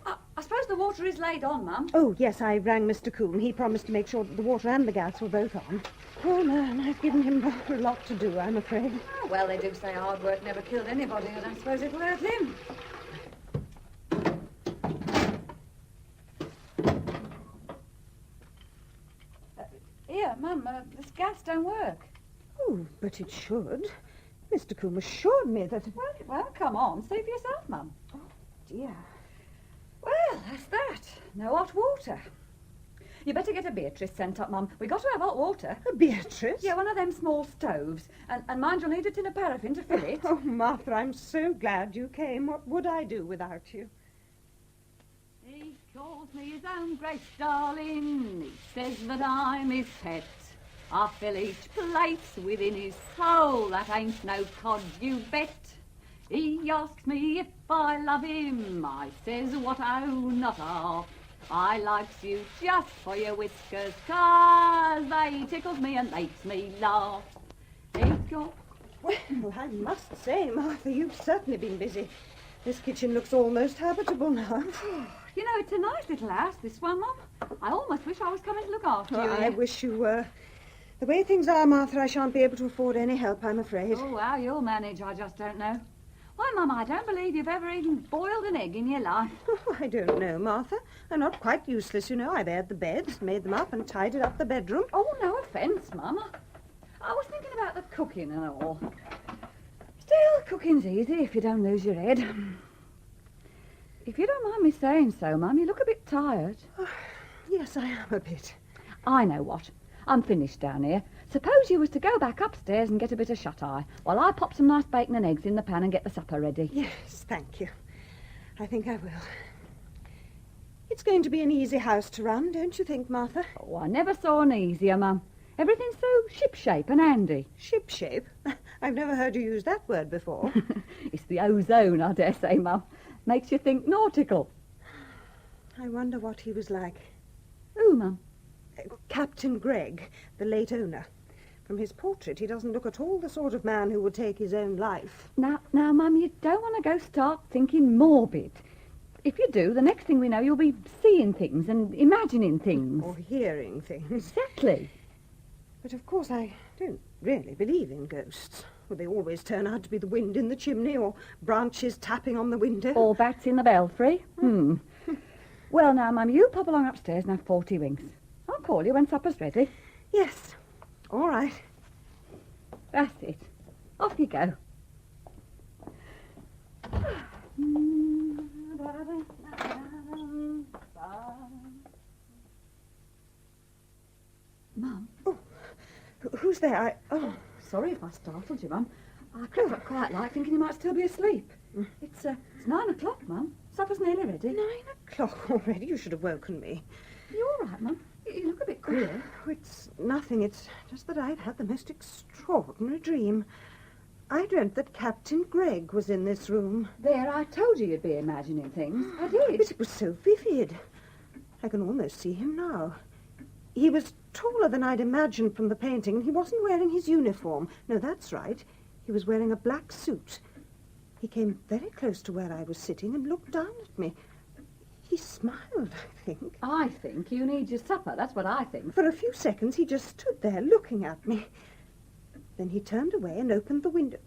I suppose the water is laid on, Mum. Oh, yes, I rang Mr. Coombe. He promised to make sure that the water and the gas were both on. Poor man, I've given him rather a lot to do, I'm afraid. Oh, well, they do say hard work never killed anybody, and I suppose it'll hurt him. Here, Mum, this gas don't work. Oh, but it should. Mr. Coombe assured me that... Well, come on, see for yourself, Mum. Oh, dear. Well, that's that. No hot water. You better get a Beatrice sent up, Mum. We got to have hot water. A Beatrice? Yeah, one of them small stoves. And mind, you'll need a tin of paraffin to fill it. Oh, Martha, I'm so glad you came. What would I do without you? He calls me his own great darling. He says that I'm his pet. I fill each place within his soul. That ain't no cod, you bet. He asks me if I love him. I says, what oh, not half. I likes you just for your whiskers, 'cause they tickles me and makes me laugh. Well, I must say, Martha, you've certainly been busy. This kitchen looks almost habitable now. You know, it's a nice little house, this one, Mum. I almost wish I was coming to look after you. I wish you were. The way things are, Martha, I shan't be able to afford any help, I'm afraid. Oh, how you'll manage, I just don't know. Why, Mum, I don't believe you've ever even boiled an egg in your life. Oh, I don't know, Martha. I'm not quite useless, you know. I've aired the beds, made them up and tidied up the bedroom. Oh, no offence, Mum. I was thinking about the cooking and all. Still, cooking's easy if you don't lose your head. If you don't mind me saying so, Mum, you look a bit tired. Oh, yes, I am a bit. I know what. I'm finished down here. Suppose you was to go back upstairs and get a bit of shut-eye while I pop some nice bacon and eggs in the pan and get the supper ready. Yes, thank you. I think I will. It's going to be an easy house to run, don't you think, Martha? Oh, I never saw an easier, Mum. Everything's so ship-shape and handy. Ship-shape? I've never heard you use that word before. It's the ozone, I dare say, Mum. Makes you think nautical. I wonder what he was like. Who, Mum? Captain Gregg, the late owner. From his portrait, he doesn't look at all the sort of man who would take his own life. Now, Mum, you don't want to go start thinking morbid. If you do, the next thing we know, you'll be seeing things and imagining things. Or hearing things. Exactly. But, of course, I don't really believe in ghosts. Well, they always turn out to be the wind in the chimney or branches tapping on the window. Or bats in the belfry. Well, now, Mum, you pop along upstairs and have 40 winks. I'll call you when supper's ready. Yes. All right. That's it. Off you go. Mum. Oh, who's there? Sorry if I startled you, Mum. I crept up quite light, thinking you might still be asleep. It's 9 o'clock, Mum. Supper's nearly ready. 9 o'clock already? You should have woken me. You all right, Mum? You look a bit queer. Oh, it's nothing. It's just that I've had the most extraordinary dream. I dreamt that Captain Gregg was in this room. There, I told you you'd be imagining things. I did. But it was so vivid. I can almost see him now. He was taller than I'd imagined from the painting, and he wasn't wearing his uniform. No, that's right. He was wearing a black suit. He came very close to where I was sitting and looked down at me. He smiled, I think. I think you need your supper. That's what I think. For a few seconds, he just stood there looking at me. Then he turned away and opened the window.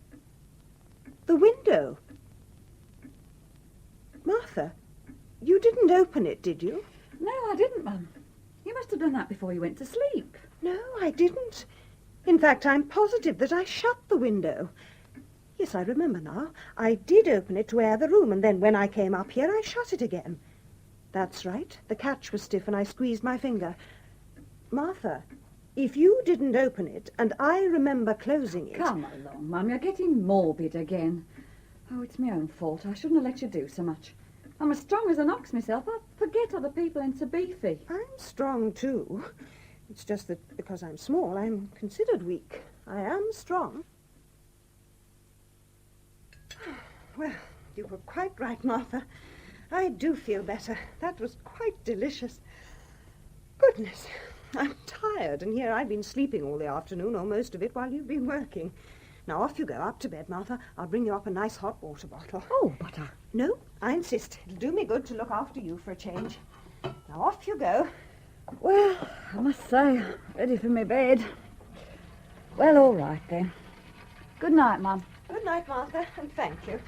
The window. Martha, you didn't open it, did you? No, I didn't, Mum. You must have done that before you went to sleep. No, I didn't. In fact, I'm positive that I shut the window. Yes, I remember now. I did open it to air the room, and then when I came up here, I shut it again. That's right. The catch was stiff, and I squeezed my finger. Martha, if you didn't open it, and I remember closing it... Come along, Mum. You're getting morbid again. Oh, it's my own fault. I shouldn't have let you do so much. I'm as strong as an ox myself. I forget other people in Tabeefy. I'm strong, too. It's just that because I'm small, I'm considered weak. I am strong. Well, you were quite right, Martha. I do feel better. That was quite delicious. Goodness, I'm tired, and here I've been sleeping all the afternoon, or most of it, while you've been working. Now, off you go, up to bed, Martha. I'll bring you up a nice hot water bottle. Oh, but No, I insist. It'll do me good to look after you for a change. Now, off you go. Well, I must say, ready for my bed. Well, all right, then. Good night, Mum. Good night, Martha, and thank you.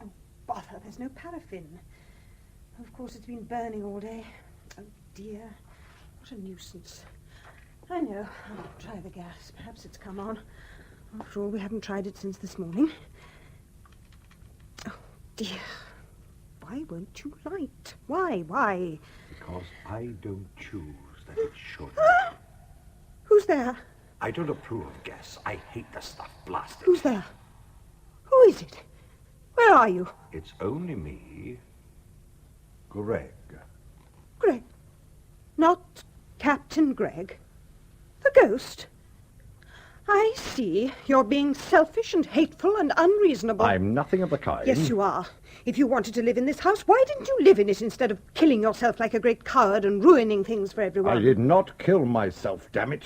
Oh, bother, there's no paraffin. Of course, it's been burning all day. Oh, dear. What a nuisance. I know. I'll try the gas. Perhaps it's come on. After all, we haven't tried it since this morning. Oh, dear. Why won't you light? Why? Because I don't choose that it should. Who's there? I don't approve of gas. I hate the stuff. Blast it. Who's there? Who is it? Where are you? It's only me, Greg. Greg? Not Captain Greg? The ghost? I see. You're being selfish and hateful and unreasonable. I'm nothing of the kind. Yes, you are. If you wanted to live in this house, why didn't you live in it instead of killing yourself like a great coward and ruining things for everyone? I did not kill myself, damn it.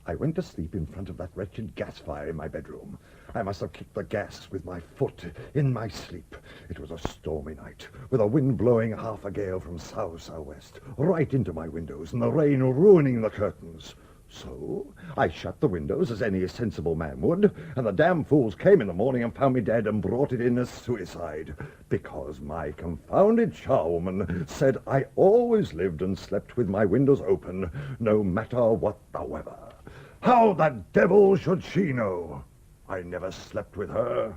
I went to sleep in front of that wretched gas fire in my bedroom. I must have kicked the gas with my foot in my sleep. It was a stormy night, with a wind blowing half a gale from south-southwest, right into my windows, and the rain ruining the curtains. So I shut the windows as any sensible man would, and the damn fools came in the morning and found me dead and brought it in as suicide, because my confounded charwoman said I always lived and slept with my windows open, no matter what the weather. How the devil should she know? I never slept with her.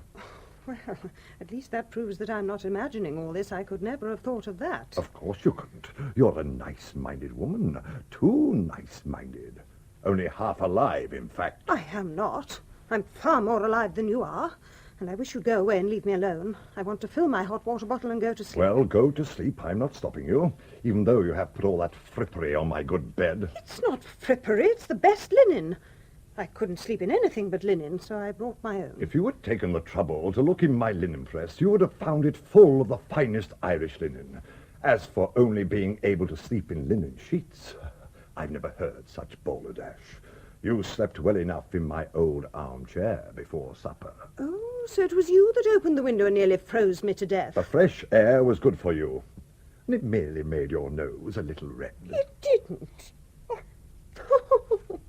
Well, at least that proves that I'm not imagining all this. I could never have thought of that. Of course you couldn't. You're a nice-minded woman. Too nice-minded. Only half alive, in fact. I am not. I'm far more alive than you are. And I wish you'd go away and leave me alone. I want to fill my hot water bottle and go to sleep. Well, go to sleep. I'm not stopping you, even though you have put all that frippery on my good bed. It's not frippery. It's the best linen. I couldn't sleep in anything but linen, so I brought my own. If you had taken the trouble to look in my linen press, you would have found it full of the finest Irish linen. As for only being able to sleep in linen sheets, I've never heard such balderdash. You slept well enough in my old armchair before supper. Oh, so it was you that opened the window and nearly froze me to death. The fresh air was good for you, and it merely made your nose a little red. It didn't.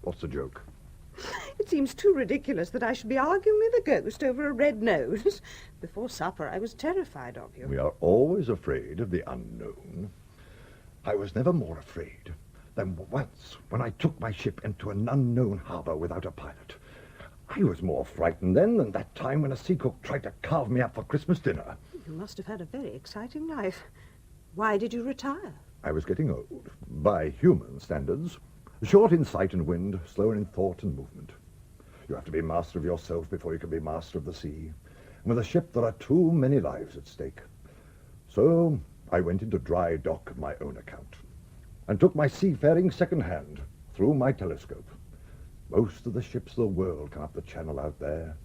What's the joke? It seems too ridiculous that I should be arguing with a ghost over a red nose. Before supper, I was terrified of you. We are always afraid of the unknown. I was never more afraid than once when I took my ship into an unknown harbor without a pilot. I was more frightened then than that time when a sea cook tried to carve me up for Christmas dinner. You must have had a very exciting life. Why did you retire? I was getting old, by human standards. Short in sight and wind, slow in thought and movement. You have to be master of yourself before you can be master of the sea. And with a ship, there are too many lives at stake. So I went into dry dock of my own account and took my seafaring second-hand through my telescope. Most of the ships of the world come up the channel out there.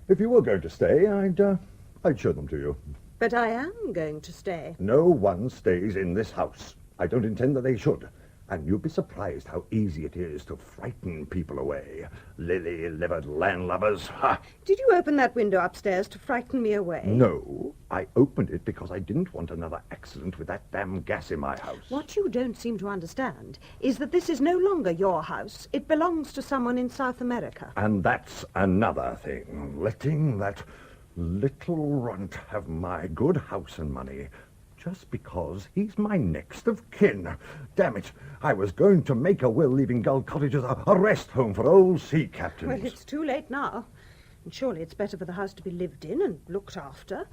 If you were going to stay, I'd show them to you. But I am going to stay. No one stays in this house. I don't intend that they should. And you'd be surprised how easy it is to frighten people away. Lily-livered landlubbers. Ha! Did you open that window upstairs to frighten me away? No, I opened it because I didn't want another accident with that damn gas in my house. What you don't seem to understand is that this is no longer your house. It belongs to someone in South America. And that's another thing. Letting that little runt have my good house and money just because he's my next of kin. Damn it, I was going to make a will leaving Gull Cottage as a rest home for old sea captains. Well, it's too late now. And surely it's better for the house to be lived in and looked after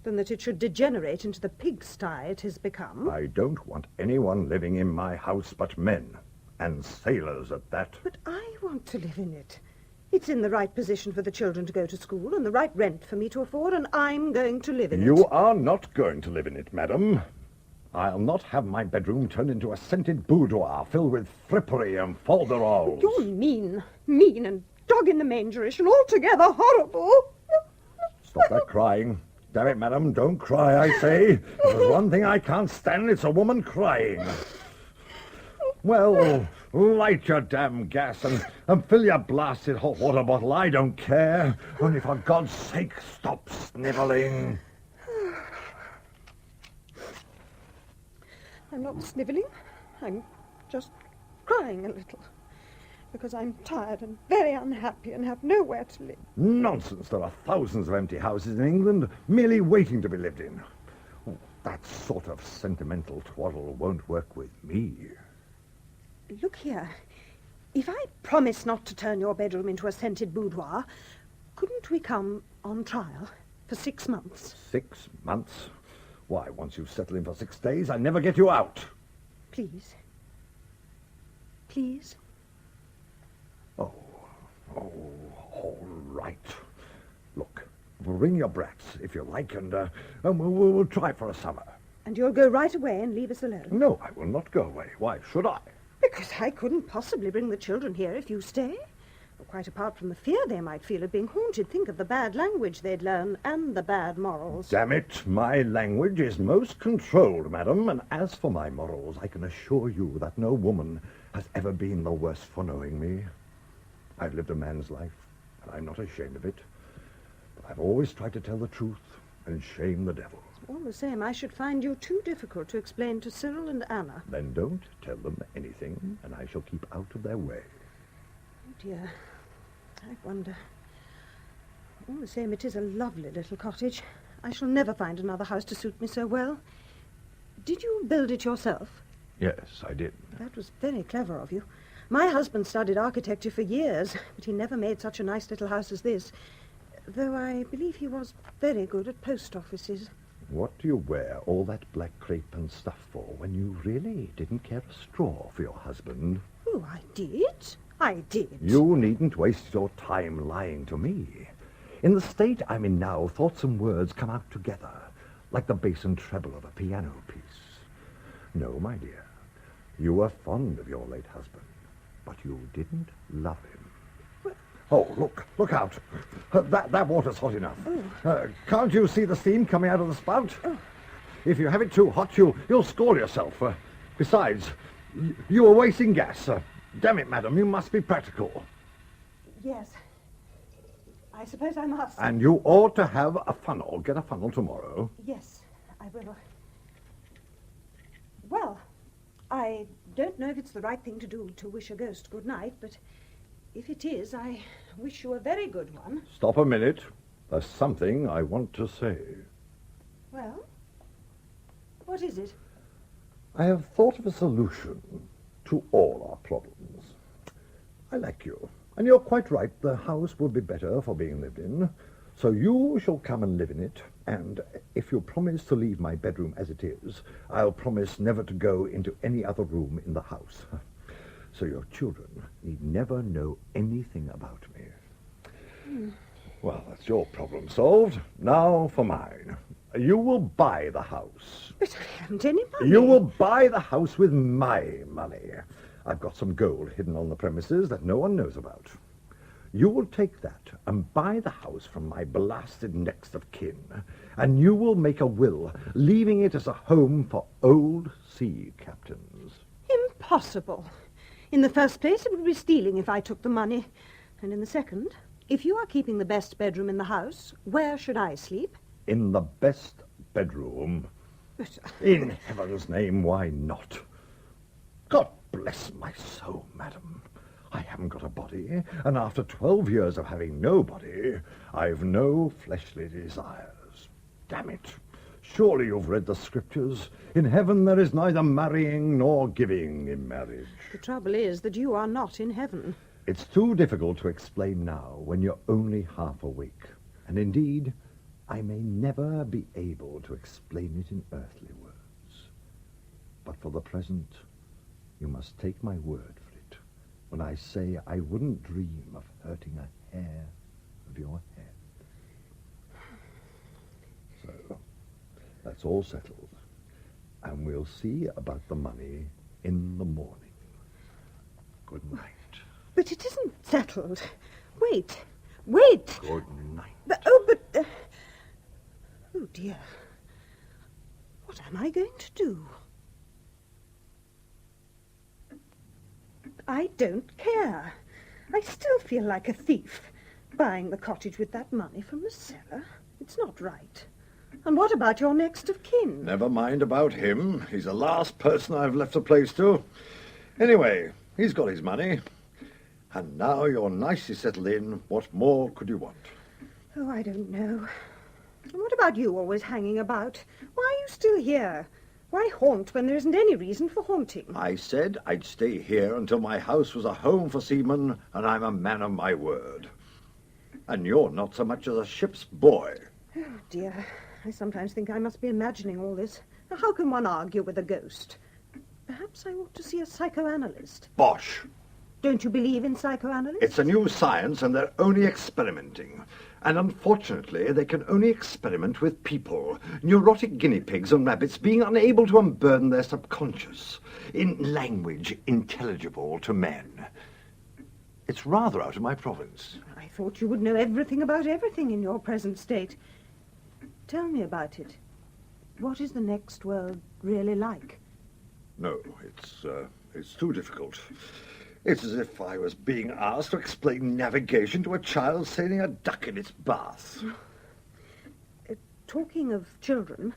than that it should degenerate into the pigsty it has become. I don't want anyone living in my house but men, and sailors at that. But I want to live in it. It's in the right position for the children to go to school and the right rent for me to afford, and I'm going to live in it. You are not going to live in it, madam. I'll not have my bedroom turned into a scented boudoir filled with frippery and folderols. You're mean and dog-in-the-manger-ish and altogether horrible. Stop that crying. Damn it, madam, don't cry, I say. If there's one thing I can't stand, it's a woman crying. Well, light your damn gas and fill your blasted hot water bottle. I don't care. Only for God's sake, stop snivelling. I'm not snivelling. I'm just crying a little. Because I'm tired and very unhappy and have nowhere to live. Nonsense. There are thousands of empty houses in England merely waiting to be lived in. That sort of sentimental twaddle won't work with me. Look here. If I promise not to turn your bedroom into a scented boudoir, couldn't we come on trial for 6 months? 6 months? Why, once you settle in for 6 days, I never get you out. Please. Please? Oh, all right. Look, bring your brats, if you like, and we'll try for a summer. And you'll go right away and leave us alone? No, I will not go away. Why should I? Because I couldn't possibly bring the children here if you stay. Well, quite apart from the fear they might feel of being haunted, think of the bad language they'd learn and the bad morals. Damn it, my language is most controlled, madam, and as for my morals, I can assure you that no woman has ever been the worse for knowing me. I've lived a man's life, and I'm not ashamed of it. But I've always tried to tell the truth and shame the devil. All the same, I should find you too difficult to explain to Cyril and Anna. Then don't tell them anything, and I shall keep out of their way. Oh, dear. I wonder. All the same, it is a lovely little cottage. I shall never find another house to suit me so well. Did you build it yourself? Yes, I did. That was very clever of you. My husband studied architecture for years, but he never made such a nice little house as this, though I believe he was very good at post offices. What do you wear all that black crepe and stuff for when you really didn't care a straw for your husband? Oh, I did. I did. You needn't waste your time lying to me. In the state I'm in now, thoughts and words come out together, like the bass and treble of a piano piece. No, my dear, you were fond of your late husband, but you didn't love him. Oh, look out. That water's hot enough. Can't you see the steam coming out of the spout? If you have it too hot, you'll scald yourself. Besides, you are wasting gas. Damn it, madam, you must be practical. Yes. I suppose I must. And you ought to have a funnel. Get a funnel tomorrow. Yes, I will. Well, I don't know if it's the right thing to do to wish a ghost good night, but if it is, I wish you a very good one. Stop a minute. There's something I want to say. Well, what is it? I have thought of a solution to all our problems. I like you, and you're quite right. The house would be better for being lived in, so you shall come and live in it, and if you promise to leave my bedroom as it is, I'll promise never to go into any other room in the house. So your children need never know anything about me. Well, that's your problem solved. Now for mine. You will buy the house. But I haven't any money. You will buy the house with my money. I've got some gold hidden on the premises that no one knows about. You will take that and buy the house from my blasted next of kin, and you will make a will, leaving it as a home for old sea captains. impossible. In the first place, it would be stealing if I took the money. And in the second, if you are keeping the best bedroom in the house, where should I sleep? In the best bedroom? In heaven's name, why not? God bless my soul, madam. I haven't got a body, and after 12 years of having no body, I've no fleshly desires. Damn it. Surely you've read the scriptures. In heaven there is neither marrying nor giving in marriage. The trouble is that you are not in heaven. It's too difficult to explain now when you're only half awake. And indeed, I may never be able to explain it in earthly words. But for the present, you must take my word for it when I say I wouldn't dream of hurting a hair of your head. So, that's all settled. And we'll see about the money in the morning. Good night. But it isn't settled. Wait. Good night. Oh, dear. What am I going to do? I don't care. I still feel like a thief, buying the cottage with that money from the cellar. It's not right. And what about your next of kin? Never mind about him. He's the last person I've left a place to. Anyway, he's got his money. And now you're nicely settled in. What more could you want? Oh, I don't know. And what about you always hanging about? Why are you still here? Why haunt when there isn't any reason for haunting? I said I'd stay here until my house was a home for seamen, and I'm a man of my word. And you're not so much as a ship's boy. Oh, dear. I sometimes think I must be imagining all this. Now, how can one argue with a ghost? Perhaps I ought to see a psychoanalyst. Bosh! Don't you believe in psychoanalysts? It's a new science, and they're only experimenting. And unfortunately, they can only experiment with people, neurotic guinea pigs and rabbits being unable to unburden their subconscious in language intelligible to men. It's rather out of my province. I thought you would know everything about everything in your present state. Tell me about it. What is the next world really like? No, it's too difficult. It's as if I was being asked to explain navigation to a child sailing a duck in its bath. Talking of children,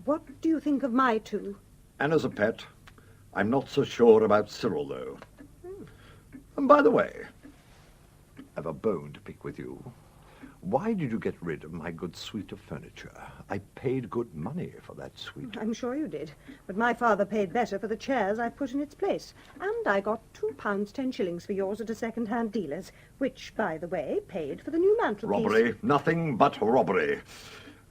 what do you think of my two? Anna's a pet. I'm not so sure about Cyril, though. And by the way, I've a bone to pick with you. Why did you get rid of my good suite of furniture? I paid good money for that suite. I'm sure you did. But my father paid better for the chairs I put in its place. And I got £2 10 shillings for yours at a second-hand dealer's, which, by the way, paid for the new mantelpiece. Robbery. Nothing but robbery.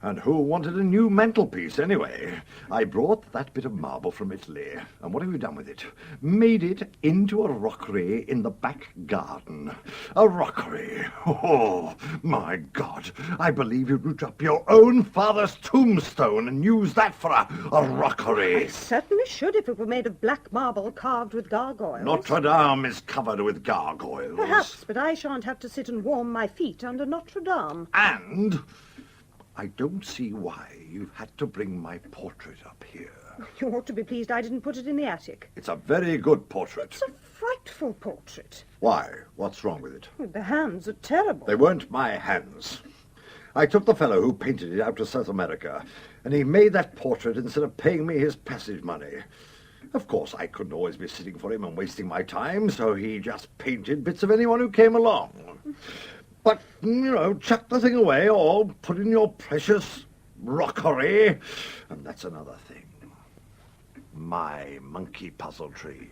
And who wanted a new mantelpiece, anyway? I brought that bit of marble from Italy. And what have you done with it? Made it into a rockery in the back garden. A rockery. Oh, my God. I believe you'd root up your own father's tombstone and use that for a rockery. I certainly should if it were made of black marble carved with gargoyles. Notre Dame is covered with gargoyles. Perhaps, but I shan't have to sit and warm my feet under Notre Dame. And I don't see why you've had to bring my portrait up here. You ought to be pleased I didn't put it in the attic. It's a very good portrait. It's a frightful portrait. Why? What's wrong with it? The hands are terrible. They weren't my hands. I took the fellow who painted it out to South America, and he made that portrait instead of paying me his passage money. Of course, I couldn't always be sitting for him and wasting my time, so he just painted bits of anyone who came along. But, chuck the thing away or put in your precious rockery. And that's another thing. My monkey puzzle tree.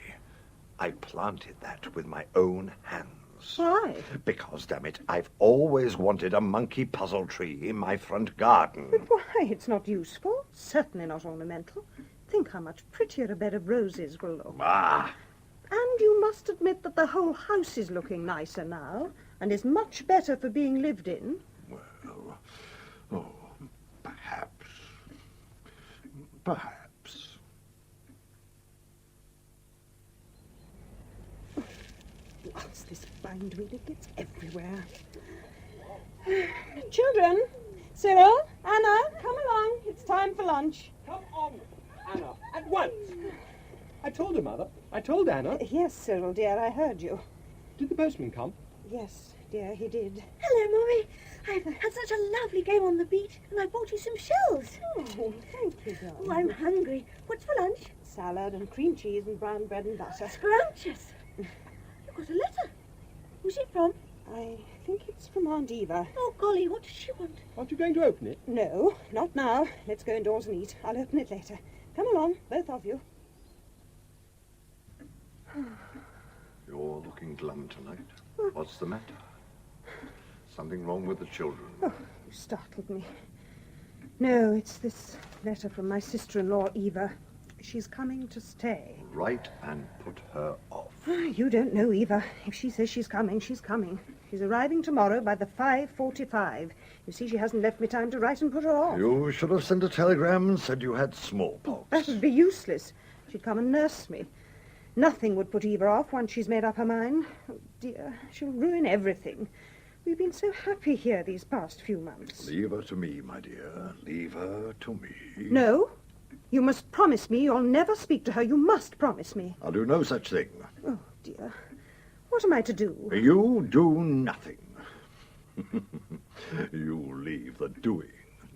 I planted that with my own hands. Why? Because, damn it, I've always wanted a monkey puzzle tree in my front garden. But why? It's not useful. Certainly not ornamental. Think how much prettier a bed of roses will look. Ah! And you must admit that the whole house is looking nicer now, and is much better for being lived in. Well, perhaps. Perhaps. What's this bindweed? It gets everywhere. Children, Cyril, Anna, come along. It's time for lunch. Come on, Anna, at once. I told her, Mother. I told Anna. Yes, Cyril, dear, I heard you. Did the postman come? Yes, dear, he did. Hello, Mummy. I've had such a lovely game on the beat, and I bought you some shells. Oh, thank you, darling. Oh, I'm hungry. What's for lunch? Salad and cream cheese and brown bread and butter. Scrumptious. You've got a letter. Who's it from? I think it's from Aunt Eva. Oh, golly, what does she want? Aren't you going to open it? No, not now. Let's go indoors and eat. I'll open it later. Come along, both of you. You're looking glum tonight. What's the matter? Something wrong with the children? Oh, you startled me. No, it's this letter from my sister-in-law, Eva. She's coming to stay. Write and put her off. You don't know Eva. If she says she's coming, she's coming. She's arriving tomorrow by the 5:45. You see, she hasn't left me time to write and put her off. You should have sent a telegram and said you had smallpox. That would be useless. She'd come and nurse me. Nothing would put Eva off once she's made up her mind. Oh, dear, she'll ruin everything. We've been so happy here these past few months. Leave her to me, my dear. Leave her to me. No. You must promise me you'll never speak to her. You must promise me. I'll do no such thing. Oh, dear. What am I to do? You do nothing. You leave the doing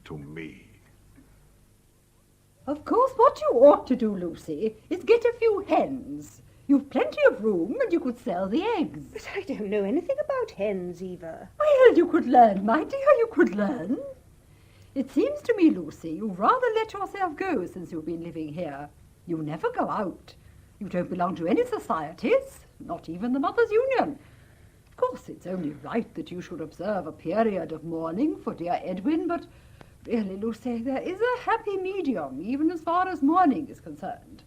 to me. Of course, what you ought to do, Lucy, is get a few hens. You've plenty of room, and you could sell the eggs. But I don't know anything about hens, Eva. Well, you could learn, my dear, you could learn. It seems to me, Lucy, you've rather let yourself go since you've been living here. You never go out. You don't belong to any societies, not even the Mothers' Union. Of course, it's only right that you should observe a period of mourning for dear Edwin, but really, Lucy, there is a happy medium, even as far as mourning is concerned.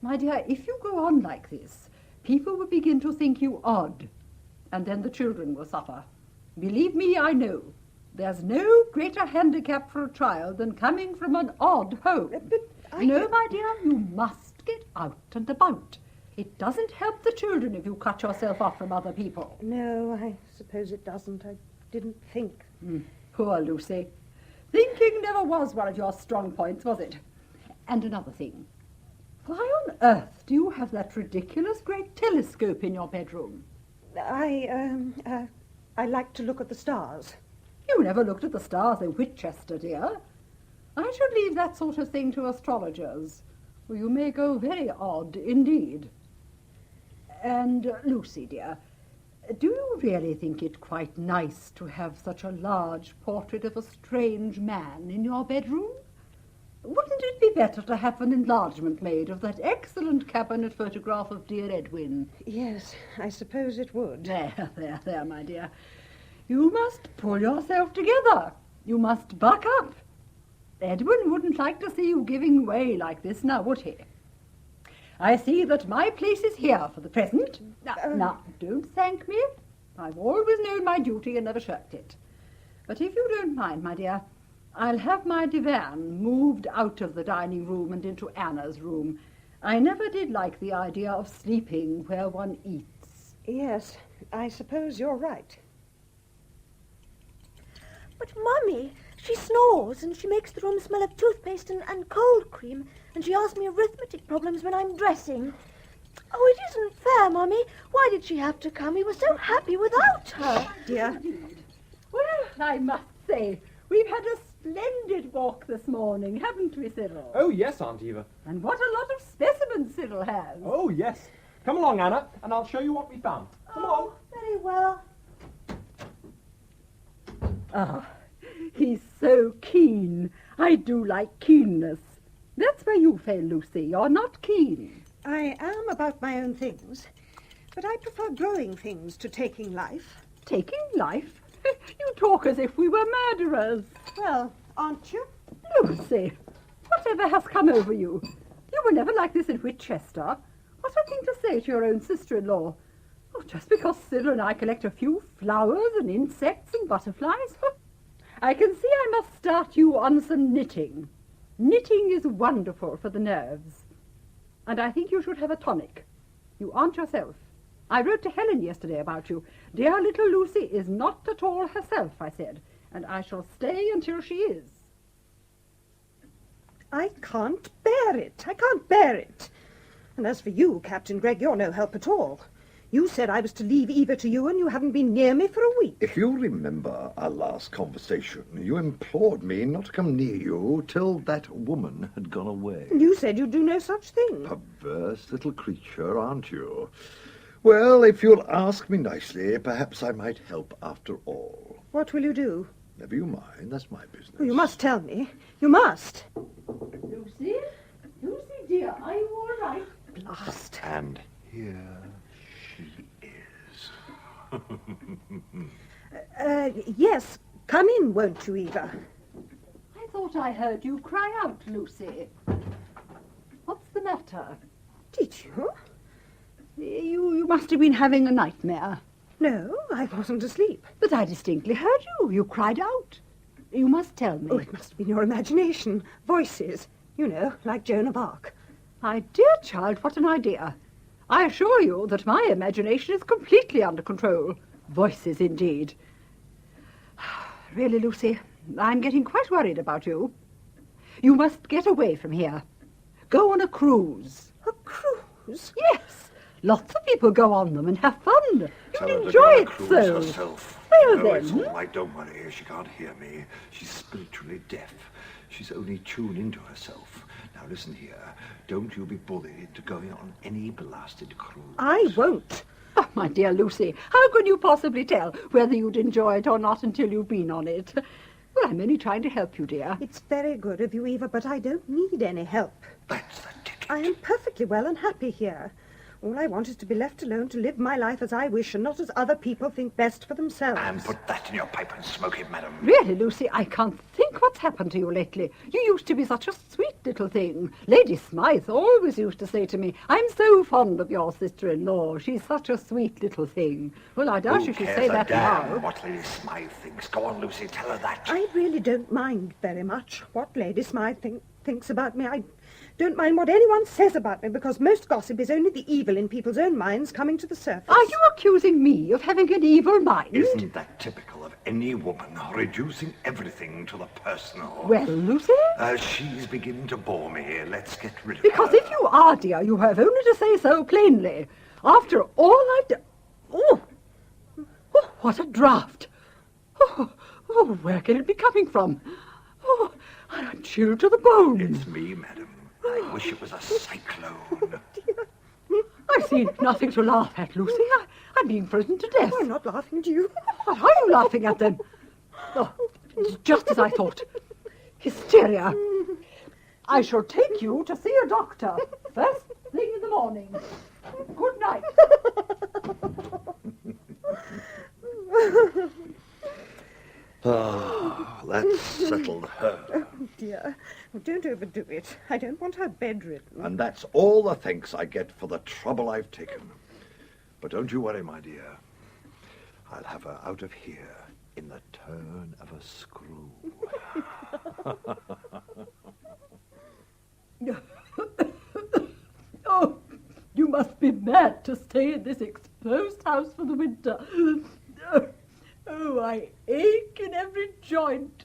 My dear, if you go on like this, people will begin to think you odd, and then the children will suffer. Believe me, I know. There's no greater handicap for a child than coming from an odd home. No, my dear, you must get out and about. It doesn't help the children if you cut yourself off from other people. No, I suppose it doesn't. I didn't think. Poor Lucy. Thinking never was one of your strong points, was it? And another thing. Why on earth do you have that ridiculous great telescope in your bedroom? I like to look at the stars. You never looked at the stars in Winchester, dear. I should leave that sort of thing to astrologers, or you may go very odd indeed. And, Lucy, dear, do you really think it quite nice to have such a large portrait of a strange man in your bedroom? Wouldn't it be better to have an enlargement made of that excellent cabinet photograph of dear Edwin? Yes, I suppose it would. There, my dear. You must pull yourself together. You must buck up. Edwin wouldn't like to see you giving way like this now, would he? I see that my place is here for the present. Now, don't thank me. I've always known my duty and never shirked it. But if you don't mind, my dear, I'll have my divan moved out of the dining room and into Anna's room. I never did like the idea of sleeping where one eats. Yes, I suppose you're right. But, Mummy, she snores and she makes the room smell of toothpaste and cold cream, and she asks me arithmetic problems when I'm dressing. Oh, it isn't fair, Mummy. Why did she have to come? We were so happy without her. Dear. Well, I must say, we've had a splendid walk this morning, haven't we, Cyril? Oh, yes, Aunt Eva. And what a lot of specimens Cyril has. Oh, yes. Come along, Anna, and I'll show you what we found. Come along. Very well. Ah, he's so keen. I do like keenness. That's where you fail, Lucy. You're not keen. I am about my own things, but I prefer growing things to taking life. Taking life? You talk as if we were murderers. Well, aren't you? Lucy, whatever has come over you? You were never like this in Winchester. What a thing to say to your own sister-in-law. Oh, just because Cyril and I collect a few flowers and insects and butterflies. I can see I must start you on some knitting. Knitting is wonderful for the nerves. And I think you should have a tonic. You aren't yourself. I wrote to Helen yesterday about you. Dear little Lucy is not at all herself, I said, and I shall stay until she is. I can't bear it. I can't bear it. And as for you, Captain Gregg, you're no help at all. You said I was to leave Eva to you, and you haven't been near me for a week. If you remember our last conversation, you implored me not to come near you till that woman had gone away. You said you'd do no such thing. Perverse little creature, aren't you? Well, if you'll ask me nicely, perhaps I might help after all. What will you do? Never you mind, that's my business. Oh, you must tell me. You must. Lucy? Lucy, dear, are you all right? Blast. And here she is. Yes. Come in, won't you, Eva? I thought I heard you cry out, Lucy. What's the matter? Did you? You must have been having a nightmare. No, I wasn't asleep. But I distinctly heard you. You cried out. You must tell me. Oh, it must have been your imagination. Voices. You know, like Joan of Arc. My dear child, what an idea. I assure you that my imagination is completely under control. Voices, indeed. Really, Lucy, I'm getting quite worried about you. You must get away from here. Go on a cruise. A cruise? Yes. Lots of people go on them and have fun. You'd enjoy it so. Herself. Well, no, then. It's all right, don't worry. She can't hear me. She's spiritually deaf. She's only tuned into herself. Now, listen here. Don't you be bullied into going on any blasted cruise. I won't. Oh, my dear Lucy, how can you possibly tell whether you'd enjoy it or not until you've been on it? Well, I'm only trying to help you, dear. It's very good of you, Eva, but I don't need any help. That's the ticket. I am perfectly well and happy here. All I want is to be left alone to live my life as I wish and not as other people think best for themselves. And put that in your pipe and smoke it, madam. Really, Lucy, I can't think what's happened to you lately. You used to be such a sweet little thing. Lady Smythe always used to say to me, I'm so fond of your sister-in-law. She's such a sweet little thing. Well, I doubt you should say that now. What Lady Smythe thinks. Go on, Lucy, tell her that. I really don't mind very much what Lady Smythe thinks about me. I don't mind what anyone says about me, because most gossip is only the evil in people's own minds coming to the surface. Are you accusing me of having an evil mind? Isn't that typical of any woman, reducing everything to the personal? Well, Lucy? She's beginning to bore me. Let's get rid of Because her. if you are, dear, you have only to say so plainly. After all I've done... Oh, what a draught. Oh, where can it be coming from? Oh, I'm chilled to the bone. It's me, madam. I wish it was a cyclone. I see nothing to laugh at, Lucy. I'm being frozen to death. I'm not laughing at you. What are you laughing at, then? Oh, just as I thought. Hysteria. I shall take you to see a doctor. First thing in the morning. Good night. That's settled her. Oh, dear. Don't overdo it. I don't want her bedridden. And that's all the thanks I get for the trouble I've taken. But don't you worry, my dear. I'll have her out of here in the turn of a screw. Oh, you must be mad to stay in this exposed house for the winter. Oh, I ache in every joint.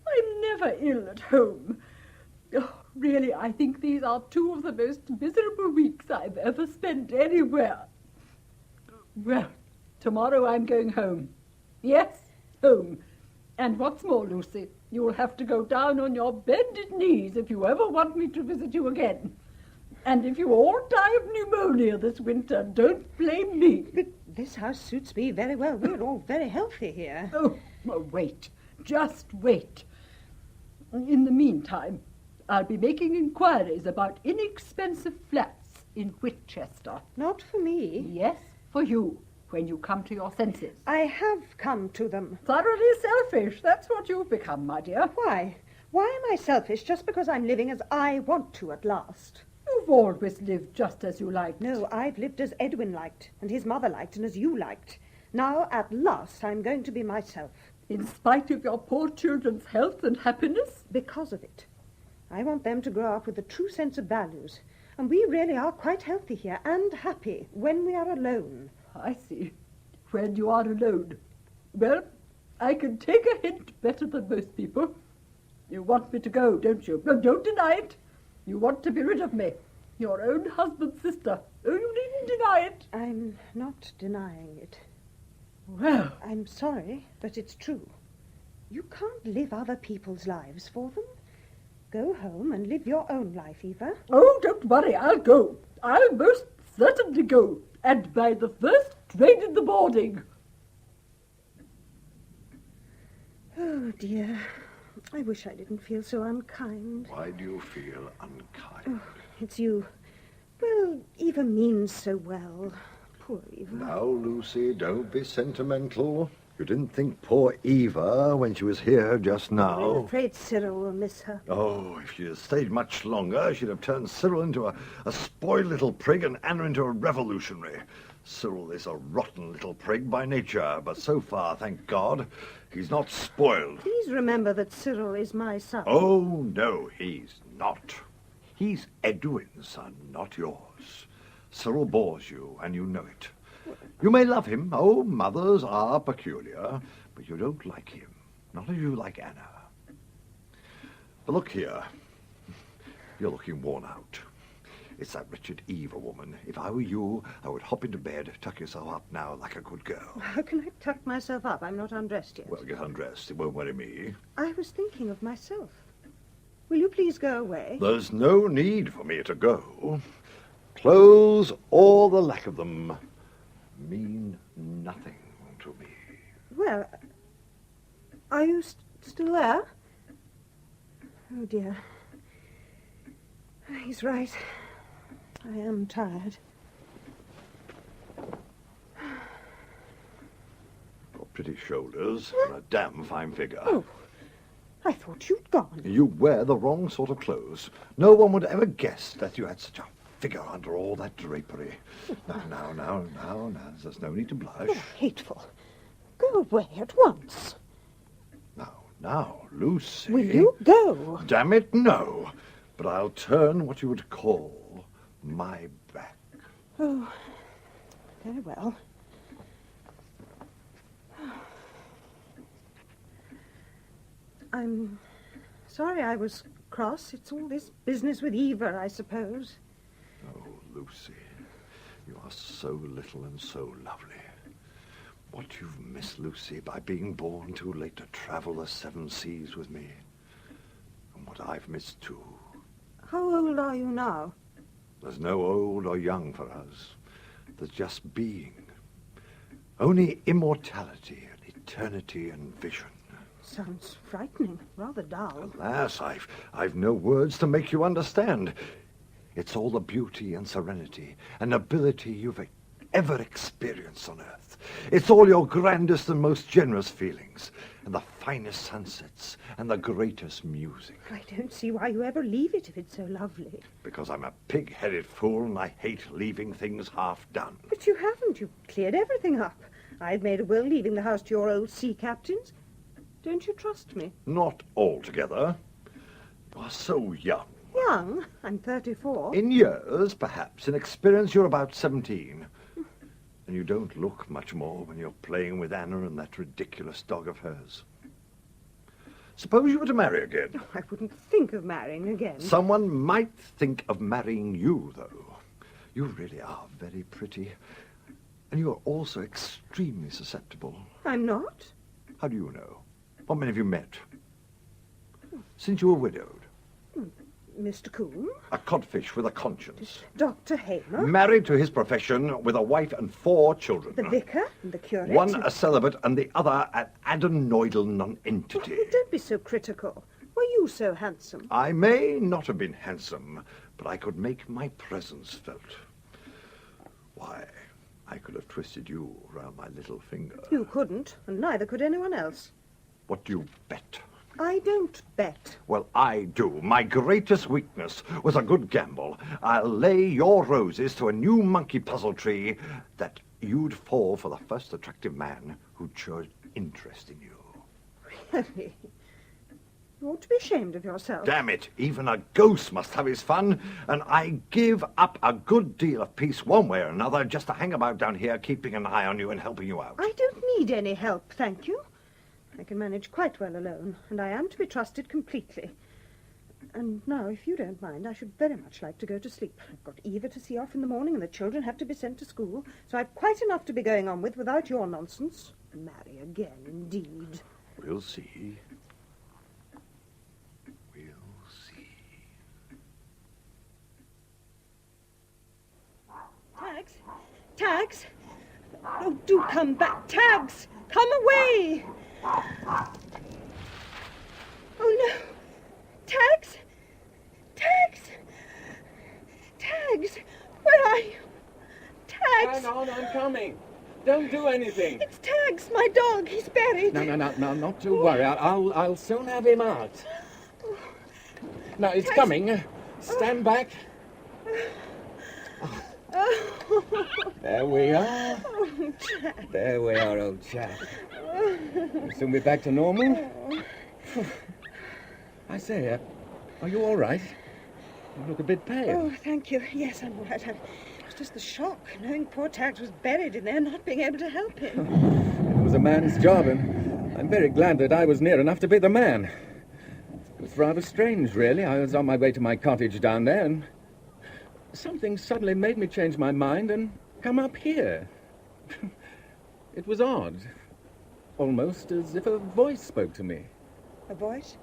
I'm never ill at home. Oh, really, I think these are two of the most miserable weeks I've ever spent anywhere. Well, tomorrow I'm going home. Yes, home. And what's more, Lucy, you'll have to go down on your bended knees if you ever want me to visit you again. And if you all die of pneumonia this winter, don't blame me. But this house suits me very well. We're all very healthy here. Oh, wait. Just wait. In the meantime, I'll be making inquiries about inexpensive flats in Whitchester. Not for me. Yes, for you, when you come to your senses. I have come to them. Thoroughly selfish. That's what you've become, my dear. Why? Why am I selfish just because I'm living as I want to at last? You've always lived just as you liked. No, I've lived as Edwin liked, and his mother liked, and as you liked. Now, at last, I'm going to be myself. In spite of your poor children's health and happiness? Because of it. I want them to grow up with a true sense of values. And we really are quite healthy here, and happy, when we are alone. I see. When you are alone. Well, I can take a hint better than most people. You want me to go, don't you? No, don't deny it. You want to be rid of me. Your own husband's sister. Oh, you needn't deny it. I'm not denying it. Well. I'm sorry, but it's true. You can't live other people's lives for them. Go home and live your own life, Eva. Oh, don't worry, I'll go. I'll most certainly go. And by the first train in the morning. Oh, dear. I wish I didn't feel so unkind. Why do you feel unkind? Oh, it's you. Well, Eva means so well. Poor Eva. Now, Lucy, don't be sentimental. You didn't think poor Eva when she was here just now. I'm afraid Cyril will miss her. Oh, if she had stayed much longer, she'd have turned Cyril into a spoiled little prig and Anna into a revolutionary. Cyril is a rotten little prig by nature, but so far, thank God, he's not spoiled. Please remember that Cyril is my son. Oh, no, he's not. He's Edwin's son, not yours. Cyril bores you, and you know it. You may love him. Oh, mothers are peculiar, but you don't like him. Not as you like Anna. But look here. You're looking worn out. It's that wretched Eva woman. If I were you, I would hop into bed, tuck yourself up now like a good girl. How can I tuck myself up? I'm not undressed yet. Well, get undressed. It won't worry me. I was thinking of myself. Will you please go away? There's no need for me to go. Clothes, or the lack of them, mean nothing to me. Well, are you still there? Oh, dear. He's right. I am tired. Got pretty shoulders and a damn fine figure. Oh, I thought you'd gone. You wear the wrong sort of clothes. No one would ever guess that you had such a figure under all that drapery. Now, there's no need to blush. Oh, hateful. Go away at once. Now, Lucy. Will you go? Damn it, no. But I'll turn what you would call my back. Oh, very well. I'm sorry I was cross. It's all this business with Eva, I suppose. Oh, Lucy, you are so little and so lovely. What you've missed, Lucy, by being born too late to travel the 7 seas with me. And what I've missed, too. How old are you now? There's no old or young for us. There's just being. Only immortality and eternity and vision. Sounds frightening, rather dull. Alas, I've no words to make you understand. It's all the beauty and serenity and nobility you've ever experienced on earth. It's all your grandest and most generous feelings, and the finest sunsets, and the greatest music. I don't see why you ever leave it if it's so lovely. Because I'm a pig-headed fool, and I hate leaving things half done. But you haven't. You've cleared everything up. I've made a will leaving the house to your old sea captains. Don't you trust me? Not altogether. You are so young. Young? I'm 34. In years, perhaps. In experience, you're about 17. And you don't look much more when you're playing with Anna and that ridiculous dog of hers. Suppose you were to marry again. Oh, I wouldn't think of marrying again. Someone might think of marrying you, though. You really are very pretty. And you're also extremely susceptible. I'm not. How do you know? What men have you met? Since you were widowed. Mr. Coombe? A codfish with a conscience. Dr. Hamer? Married to his profession with a wife and 4 children. The vicar and the curate? One a celibate and the other an adenoidal nonentity. Oh, don't be so critical. Were you so handsome? I may not have been handsome, but I could make my presence felt. Why, I could have twisted you round my little finger. You couldn't, and neither could anyone else. What do you bet? I don't bet. Well, I do. My greatest weakness was a good gamble. I'll lay your roses to a new monkey puzzle tree that you'd fall for the first attractive man who showed interest in you. Really? You ought to be ashamed of yourself. Damn it, even a ghost must have his fun, and I give up a good deal of peace one way or another just to hang about down here keeping an eye on you and helping you out. I don't need any help, thank you. I can manage quite well alone, and I am to be trusted completely. And now, if you don't mind, I should very much like to go to sleep. I've got Eva to see off in the morning, and the children have to be sent to school, so I've quite enough to be going on with without your nonsense. Marry again, indeed. We'll see. We'll see. Tags? Tags? Oh, do come back. Tags! Come away! Oh, no. Tags? Tags? Tags? Where are you? Tags? Hang on, I'm coming. Don't do anything. It's Tags, my dog. He's buried. No, not to worry. I'll soon have him out. No, it's Tags. coming. Stand back. There we are. Oh, Tags. There we are, old chap. You'll soon be back to normal. I say, are you all right? You look a bit pale. Oh, thank you. Yes, I'm all right. It was just the shock, knowing poor Tags was buried in there, not being able to help him. It was a man's job, and I'm very glad that I was near enough to be the man. It was rather strange, really. I was on my way to my cottage down there, and something suddenly made me change my mind and come up here. It was odd. Almost as if a voice spoke to me. A voice?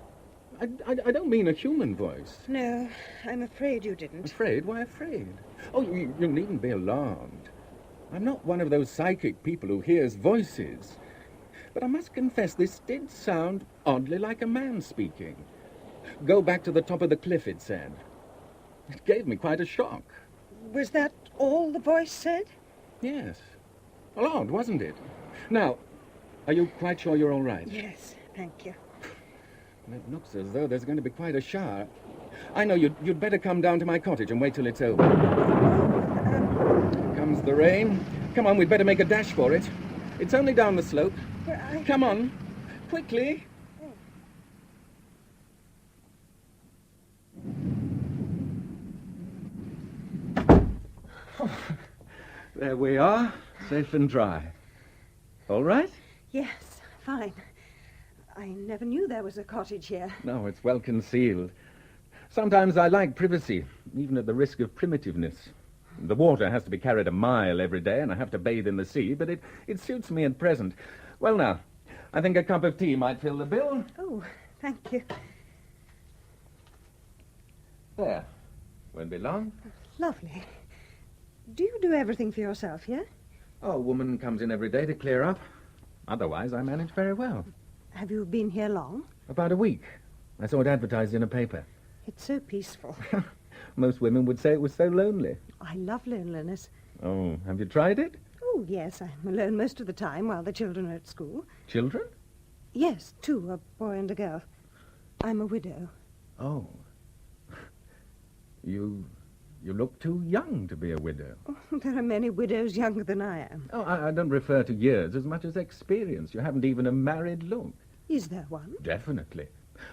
I don't mean a human voice. No, I'm afraid you didn't. Afraid? Why afraid? Oh, you needn't be alarmed. I'm not one of those psychic people who hears voices. But I must confess, this did sound oddly like a man speaking. Go back to the top of the cliff, it said. It gave me quite a shock. Was that all the voice said? Yes. Well, odd, wasn't it? Now, are you quite sure you're all right? Yes, thank you. It looks as though there's going to be quite a shower. I know you'd better come down to my cottage and wait till it's over. Here comes the rain. Come on, we'd better make a dash for it. It's only down the slope. Come on, quickly. There we are, safe and dry. All right? Yes, fine. I never knew there was a cottage here. No, it's well concealed. Sometimes I like privacy, even at the risk of primitiveness. The water has to be carried a mile every day, and I have to bathe in the sea, but it suits me at present. Well, now, I think a cup of tea might fill the bill. Oh, thank you. There. Won't be long. Lovely. Do you do everything for yourself here? Oh, a woman comes in every day to clear up. Otherwise, I manage very well. Have you been here long? About a week. I saw it advertised in a paper. It's so peaceful. Most women would say it was so lonely. I love loneliness. Oh, have you tried it? Oh, yes, I'm alone most of the time while the children are at school. Children? Yes, two, a boy and a girl. I'm a widow. Oh. You look too young to be a widow. Oh, there are many widows younger than I am. Oh, I don't refer to years as much as experience. You haven't even a married look. Is there one? Definitely.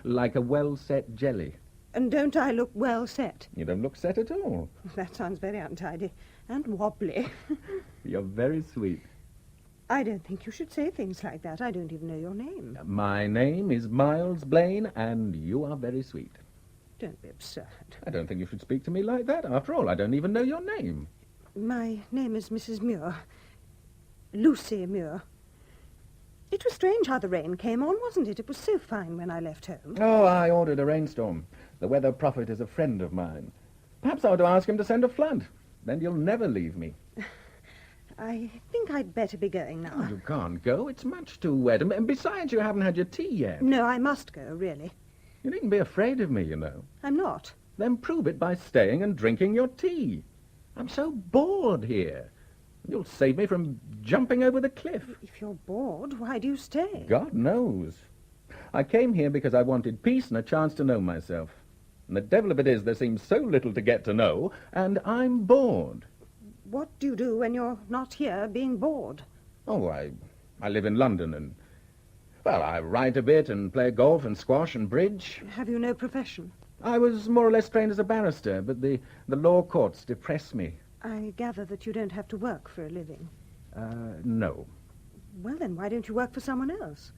Like a well-set jelly. And don't I look well set? You don't look set at all. That sounds very untidy. And wobbly. You're very sweet. I don't think you should say things like that. I don't even know your name. My name is Miles Blaine, and you are very sweet. Don't be absurd. I don't think you should speak to me like that. After all, I don't even know your name. My name is Mrs. Muir. Lucy Muir. It was strange how the rain came on, wasn't it? It was so fine when I left home. Oh, I ordered a rainstorm. The weather prophet is a friend of mine. Perhaps I ought to ask him to send a flood. Then you'll never leave me. I think I'd better be going now. Oh, you can't go. It's much too wet. And besides, you haven't had your tea yet. No, I must go, really. You needn't be afraid of me, you know. I'm not. Then prove it by staying and drinking your tea. I'm so bored here. You'll save me from jumping over the cliff. If you're bored, why do you stay? God knows. I came here because I wanted peace and a chance to know myself. And the devil of it is there seems so little to get to know, and I'm bored. What do you do when you're not here being bored? Oh, I live in London and... Well, I write a bit and play golf and squash and bridge. Have you no profession? I was more or less trained as a barrister, but the law courts depress me. I gather that you don't have to work for a living. No. Well, then, why don't you work for someone else?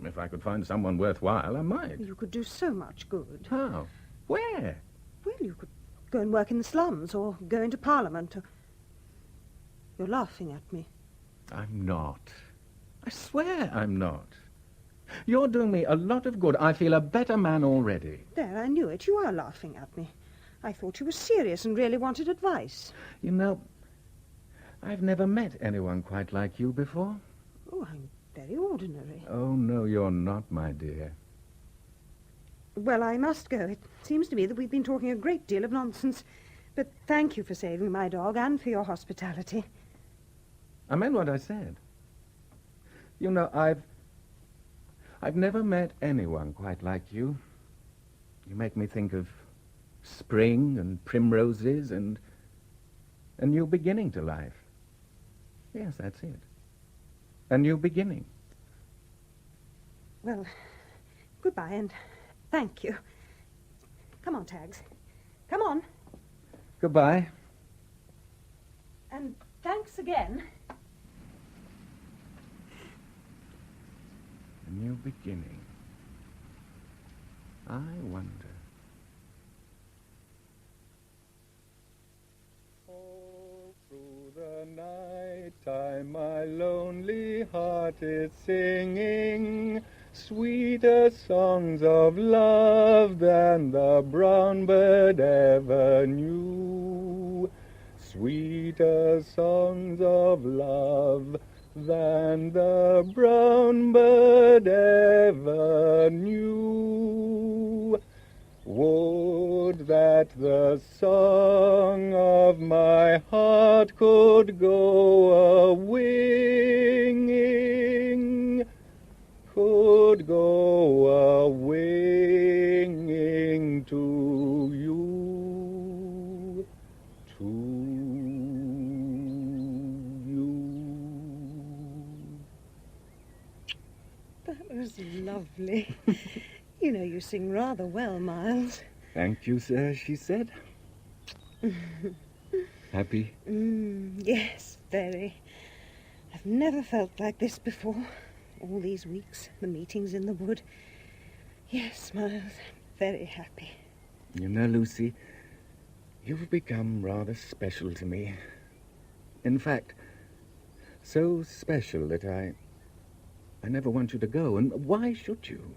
If I could find someone worthwhile, I might. You could do so much good. How? Where? Well, you could go and work in the slums or go into Parliament. Or... You're laughing at me. I'm not. I swear I'm not. You're doing me a lot of good. I feel a better man already. There, I knew it. You are laughing at me. I thought you were serious and really wanted advice. You know, I've never met anyone quite like you before. Oh, I'm very ordinary. Oh, no, you're not, my dear. Well, I must go. It seems to me that we've been talking a great deal of nonsense. But thank you for saving my dog and for your hospitality. I meant what I said. You know, I've never met anyone quite like you. You make me think of spring and primroses and a new beginning to life. Yes, that's it. A new beginning. Well, goodbye and thank you. Come on, Tags. Come on. Goodbye. And thanks again. A new beginning. I wonder. All through the night time my lonely heart is singing sweeter songs of love than the brown bird ever knew. Sweeter songs of love than the brown bird ever knew. Would that the song of my heart could go a-winging, could go a-winging to you, to you. That was lovely. You know you sing rather well, Miles. Thank you, sir, she said. Happy? Yes, very. I've never felt like this before. All these weeks, the meetings in the wood. Yes, Miles, very happy. You know, Lucy, you've become rather special to me. In fact, so special that I never want you to go. And why should you?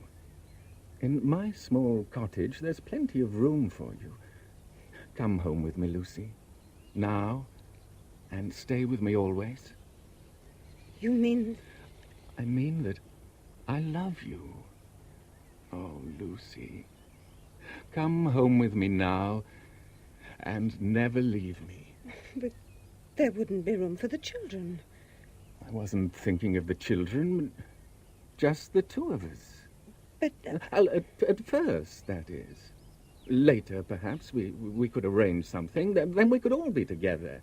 In my small cottage, there's plenty of room for you. Come home with me, Lucy. Now, and stay with me always. You mean... I mean that I love you. Oh, Lucy, come home with me now and never leave me. But there wouldn't be room for the children. I wasn't thinking of the children, just the two of us. But... At first, that is. Later, perhaps, we could arrange something. Then we could all be together.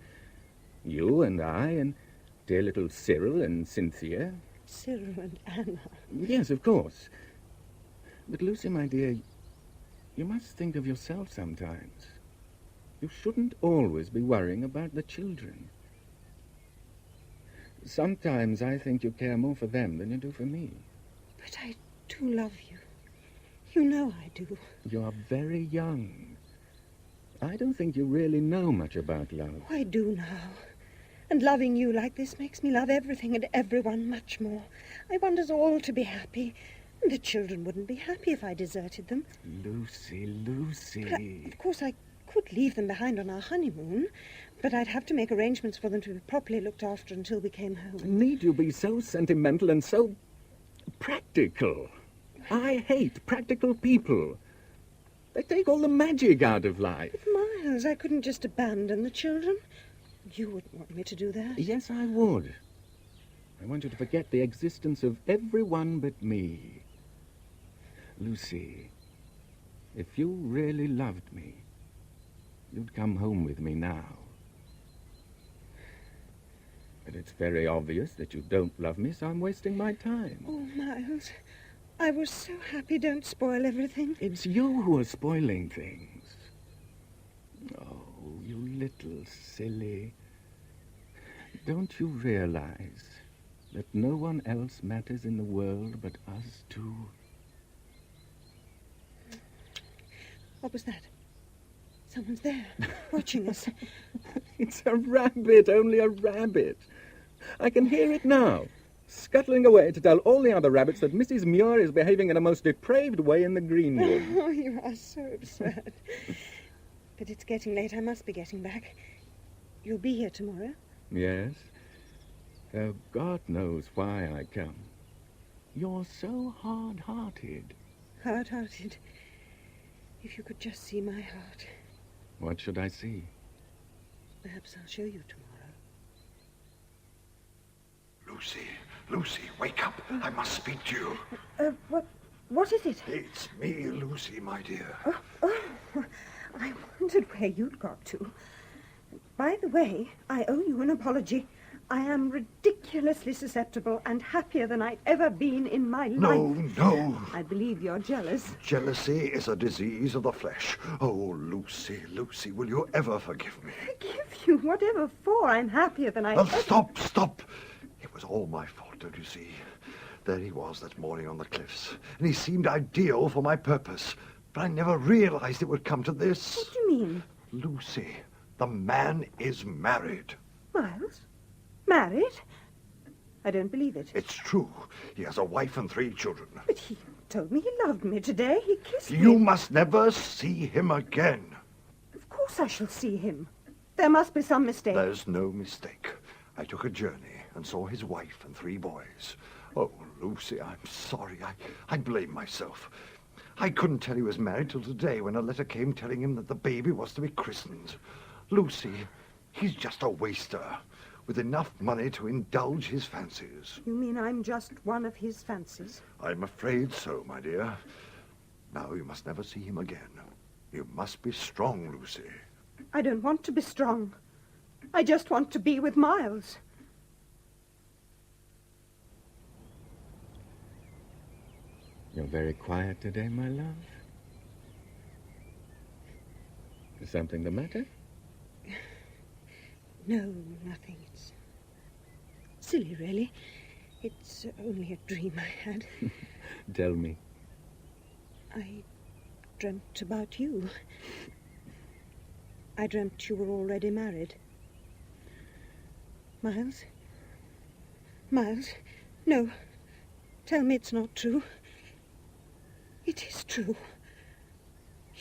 You and I and dear little Cyril and Cynthia. Cyril and Anna. Yes, of course. But, Lucy, my dear, you must think of yourself sometimes. You shouldn't always be worrying about the children. Sometimes I think you care more for them than you do for me. But I do love you. You know I do. You are very young. I don't think you really know much about love. I do now. And loving you like this makes me love everything and everyone much more. I want us all to be happy. And the children wouldn't be happy if I deserted them. Lucy, Lucy. But of course, I could leave them behind on our honeymoon, but I'd have to make arrangements for them to be properly looked after until we came home. Need you be so sentimental and so practical? I hate practical people. They take all the magic out of life. But Miles, I couldn't just abandon the children. You wouldn't want me to do that. Yes, I would. I want you to forget the existence of everyone but me. Lucy, if you really loved me, you'd come home with me now. But it's very obvious that you don't love me, so I'm wasting my time. Oh, Miles, I was so happy. Don't spoil everything. It's you who are spoiling things. Oh, you little silly. Don't you realize that no one else matters in the world but us two? What was that? Someone's there, watching us. It's a rabbit, only a rabbit. I can hear it now, scuttling away to tell all the other rabbits that Mrs. Muir is behaving in a most depraved way in the greenwood. Oh, you are so absurd. But it's getting late. I must be getting back. You'll be here tomorrow? Yes. Oh, God knows why I come. You're so hard-hearted. Hard-hearted? If you could just see my heart. What should I see? Perhaps I'll show you tomorrow. Lucy, wake up. I must speak to you. What is it? It's me, Lucy, my dear. I wondered where you'd got to. By the way, I owe you an apology. I am ridiculously susceptible and happier than I've ever been in my life. No. I believe you're jealous. Jealousy is a disease of the flesh. Oh, Lucy, will you ever forgive me? Forgive you? Whatever for? I'm happier than I ever... Stop. It was all my fault, don't you see? There he was that morning on the cliffs, and he seemed ideal for my purpose. But I never realized it would come to this. What do you mean? Lucy, the man is married. Miles? Married? I don't believe it. It's true. He has a wife and 3 children. But he told me he loved me today. He kissed me. You must never see him again. Of course I shall see him. There must be some mistake. There's no mistake. I took a journey and saw his wife and 3 boys. Oh, Lucy, I'm sorry. I blame myself. I couldn't tell he was married till today when a letter came telling him that the baby was to be christened. Lucy, he's just a waster with enough money to indulge his fancies. You mean I'm just one of his fancies? I'm afraid so, my dear. Now you must never see him again. You must be strong, Lucy. I don't want to be strong. I just want to be with Miles. You're very quiet today, my love. Is something the matter? No, nothing. It's silly, really. It's only a dream I had. Tell me. I dreamt about you. I dreamt you were already married. Miles? Miles? No. Tell me it's not true. It is true.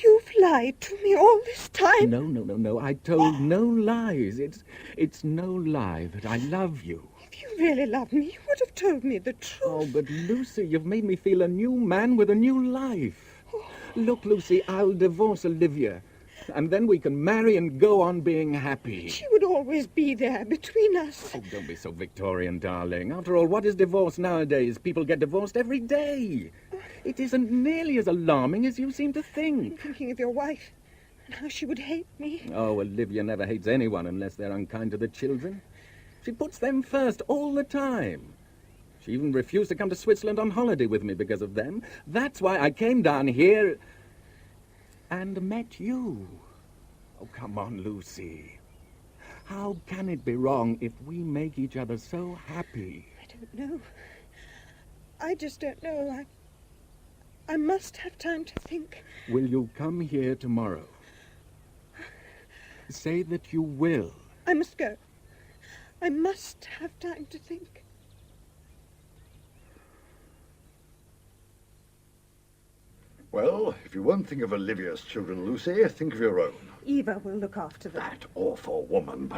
You've lied to me all this time. No. I told no lies. It's no lie that I love you. If you really loved me, you would have told me the truth. Oh, but Lucy, you've made me feel a new man with a new life. Look, Lucy, I'll divorce Olivia, and then we can marry and go on being happy. She would always be there between us. Oh, don't be so Victorian, darling. After all, what is divorce nowadays? People get divorced every day. It isn't nearly as alarming as you seem to think. I'm thinking of your wife and how she would hate me. Oh, Olivia never hates anyone unless they're unkind to the children. She puts them first all the time. She even refused to come to Switzerland on holiday with me because of them. That's why I came down here and met you. Oh, come on, Lucy. How can it be wrong if we make each other so happy? I don't know. I just don't know. I must have time to think. Will you come here tomorrow? Say that you will. I must go. I must have time to think. Well, if you won't think of Olivia's children, Lucy, think of your own. Eva will look after them. That awful woman.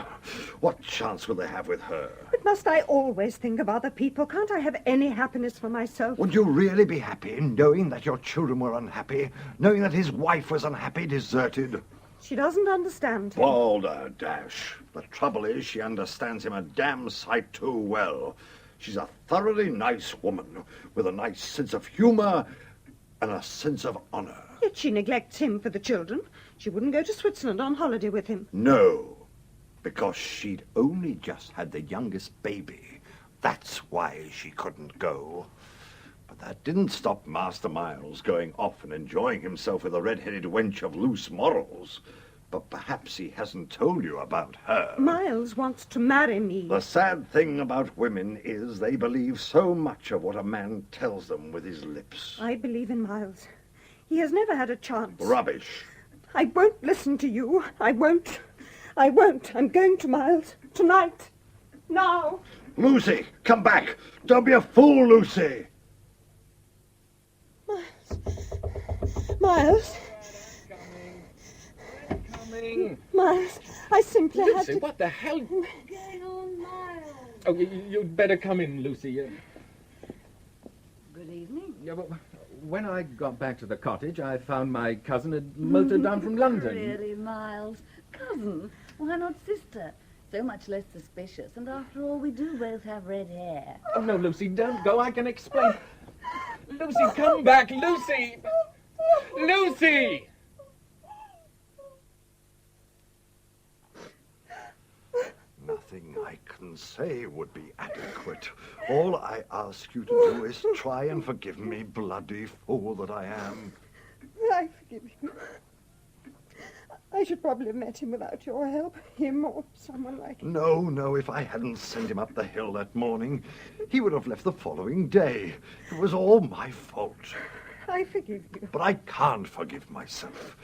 What chance will they have with her? But must I always think of other people? Can't I have any happiness for myself? Would you really be happy knowing that your children were unhappy? Knowing that his wife was unhappy, deserted? She doesn't understand him. Balderdash. The trouble is she understands him a damn sight too well. She's a thoroughly nice woman with a nice sense of humor and a sense of honor. Yet she neglects him for the children. She wouldn't go to Switzerland on holiday with him. No, because she'd only just had the youngest baby. That's why she couldn't go. But that didn't stop Master Miles going off and enjoying himself with a red-headed wench of loose morals. But perhaps he hasn't told you about her. Miles wants to marry me. The sad thing about women is they believe so much of what a man tells them with his lips. I believe in Miles. He has never had a chance. Rubbish. I won't listen to you. I won't. I'm going to Miles. Tonight. Now. Lucy, come back. Don't be a fool, Lucy. Miles. Coming. Miles, I simply had Lucy, to... what the hell? Going on, Miles. Oh, you'd better come in, Lucy. Good evening. Yeah, but when I got back to the cottage, I found my cousin had motored down from London. Really, Miles? Cousin? Why not sister? So much less suspicious, and after all, we do both have red hair. Oh, no, Lucy, don't go. I can explain. Lucy, come back, Lucy! Lucy! Nothing I can say would be adequate. All I ask you to do is try and forgive me, bloody fool that I am. I forgive you. I should probably have met him without your help. Him or someone like him. No, if I hadn't sent him up the hill that morning, he would have left the following day. It was all my fault. I forgive you. But I can't forgive myself.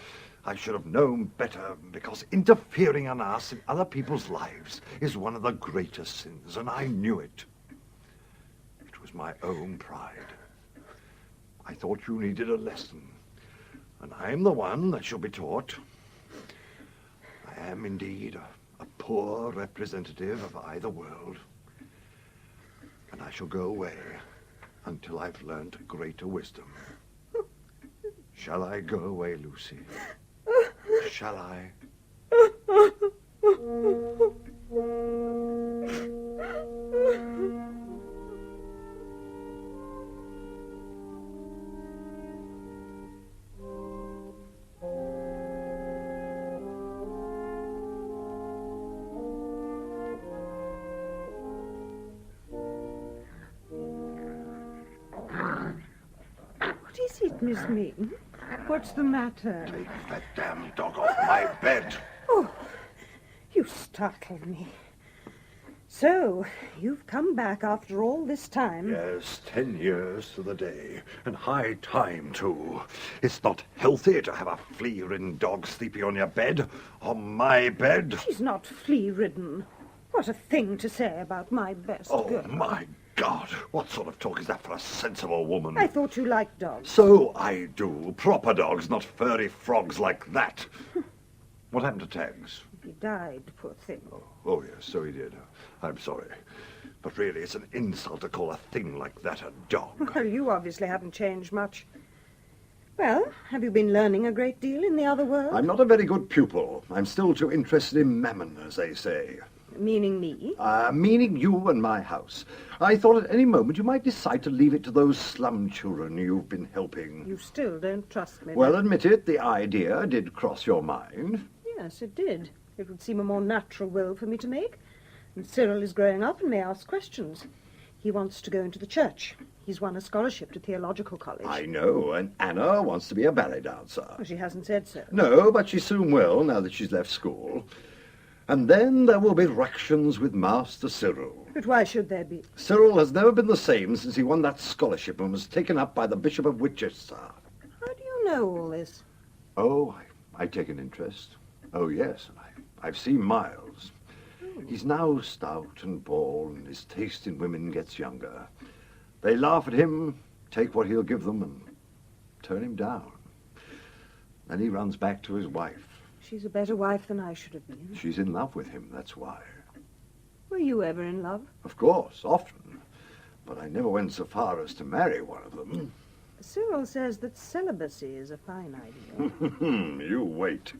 I should have known better, because interfering in us in other people's lives is one of the greatest sins, and I knew it. It was my own pride. I thought you needed a lesson, and I am the one that shall be taught. I am indeed a poor representative of either world, and I shall go away until I've learned greater wisdom. Shall I go away, Lucy? Shall I? What is it, Miss Mean? What's the matter? Take that damn dog off my bed. Oh, you startled me. So, you've come back after all this time? Yes, 10 years to the day. And high time, too. It's not healthy to have a flea-ridden dog sleeping on your bed. On my bed. She's not flea-ridden. What a thing to say about my best girl. Oh, my God. What sort of talk is that for a sensible woman? I thought you liked dogs. So I do. Proper dogs, not furry frogs like that. What happened to Tags? He died, poor thing. Oh, yes, so he did. I'm sorry. But really, it's an insult to call a thing like that a dog. Well, you obviously haven't changed much. Well, have you been learning a great deal in the other world? I'm not a very good pupil. I'm still too interested in mammon, as they say. Meaning me? Meaning you and my house. I thought at any moment you might decide to leave it to those slum children you've been helping. You still don't trust me. Well, then. admit it, the idea did cross your mind. Yes, it did. It would seem a more natural will for me to make. And Cyril is growing up and may ask questions. He wants to go into the church. He's won a scholarship to Theological College. I know, and Anna wants to be a ballet dancer. Well, she hasn't said so. No, but she soon will, now that she's left school. And then there will be ructions with Master Cyril. But why should there be? Cyril has never been the same since he won that scholarship and was taken up by the Bishop of Winchester. How do you know all this? Oh, I take an interest. Oh, yes, I've seen Miles. He's now stout and bald, and his taste in women gets younger. They laugh at him, take what he'll give them, and turn him down. Then he runs back to his wife. She's a better wife than I should have been. She's in love with him, that's why. Were you ever in love? Of course, often. But I never went so far as to marry one of them. Cyril says that celibacy is a fine idea. You wait.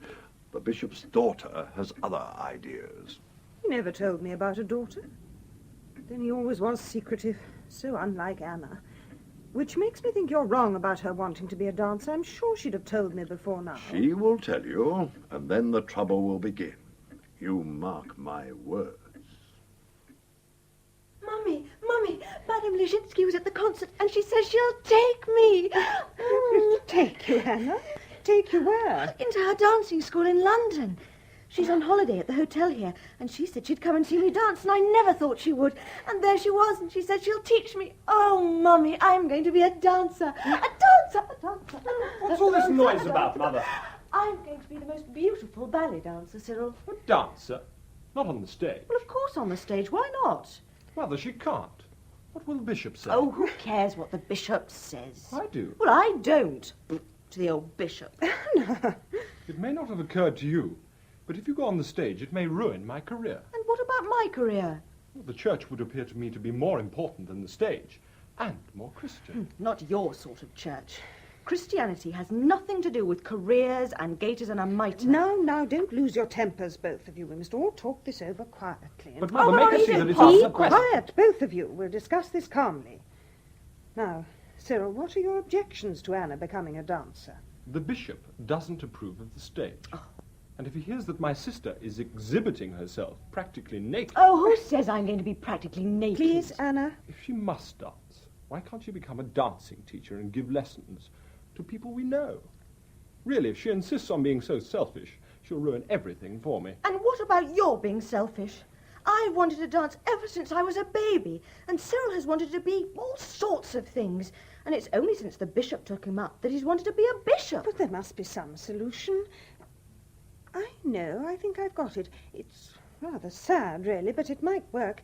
The bishop's daughter has other ideas. He never told me about a daughter. Then he always was secretive, so unlike Anna. Which makes me think you're wrong about her wanting to be a dancer. I'm sure she'd have told me before now. She will tell you, and then the trouble will begin. You mark my words. Mummy, Madame Leszczynski was at the concert, and she says she'll take me. Take you, Hannah? Take you where? Into her dancing school in London. She's on holiday at the hotel here, and she said she'd come and see me dance, and I never thought she would. And there she was, and she said she'll teach me. Oh, Mummy, I'm going to be a dancer. A dancer. What's all this noise about, Mother? I'm going to be the most beautiful ballet dancer, Cyril. A dancer? Not on the stage. Well, of course on the stage. Why not? Mother, she can't. What will the bishop say? Oh, who cares what the bishop says? I do. Well, I don't. To the old bishop. It may not have occurred to you, but if you go on the stage, it may ruin my career. And what about my career? Well, the church would appear to me to be more important than the stage, and more Christian. Not your sort of church. Christianity has nothing to do with careers and gaiters and a mitre. Now, don't lose your tempers, both of you. We must all talk this over quietly. But, Mother, make us see that it's not the question. Quiet, both of you. We'll discuss this calmly. Now, Cyril, what are your objections to Anna becoming a dancer? The bishop doesn't approve of the stage. Oh. And if he hears that my sister is exhibiting herself practically naked... Oh, who says I'm going to be practically naked? Please, Anna. If she must dance, why can't she become a dancing teacher and give lessons to people we know? Really, if she insists on being so selfish, she'll ruin everything for me. And what about your being selfish? I've wanted to dance ever since I was a baby, and Cyril has wanted to be all sorts of things. And it's only since the bishop took him up that he's wanted to be a bishop. But there must be some solution. I know, I think I've got it. It's rather sad, really, but it might work.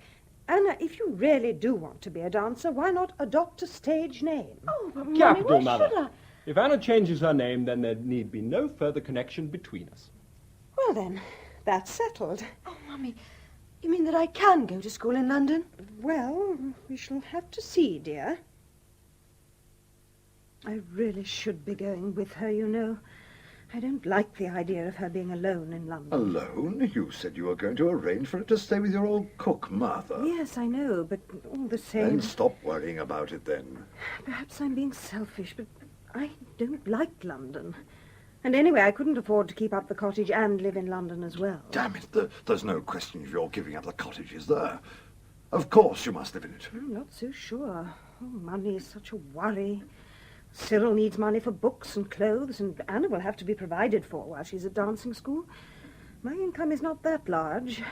Anna, if you really do want to be a dancer, why not adopt a stage name? Oh, but Capital, Mummy, why Mother. should I? If Anna changes her name, then there need be no further connection between us. Well, then, that's settled. Oh, Mummy, you mean that I can go to school in London? Well, we shall have to see, dear. I really should be going with her, you know. I don't like the idea of her being alone in London. Alone? You said you were going to arrange for her to stay with your old cook, Martha. Yes, I know, but all the same... Then stop worrying about it, then. Perhaps I'm being selfish, but I don't like London. And anyway, I couldn't afford to keep up the cottage and live in London as well. Damn it, there's no question of your giving up the cottage, is there? Of course you must live in it. I'm not so sure. Oh, money is such a worry. Cyril needs money for books and clothes, and Anna will have to be provided for while she's at dancing school. My income is not that large.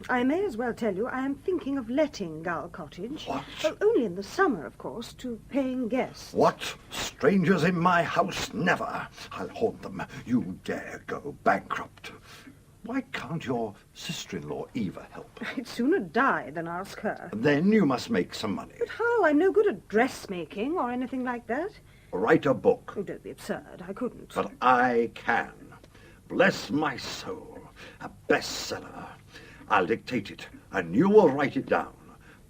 I may as well tell you I am thinking of letting Gull Cottage. What? Well, only in the summer, of course, to paying guests. What? Strangers in my house? Never. I'll haunt them. You dare go bankrupt. Why can't your sister-in-law Eva help? I'd sooner die than ask her. Then you must make some money. But how? I'm no good at dressmaking or anything like that. Write a book. Oh, don't be absurd. I couldn't. But I can. Bless my soul. A bestseller. I'll dictate it, and you will write it down.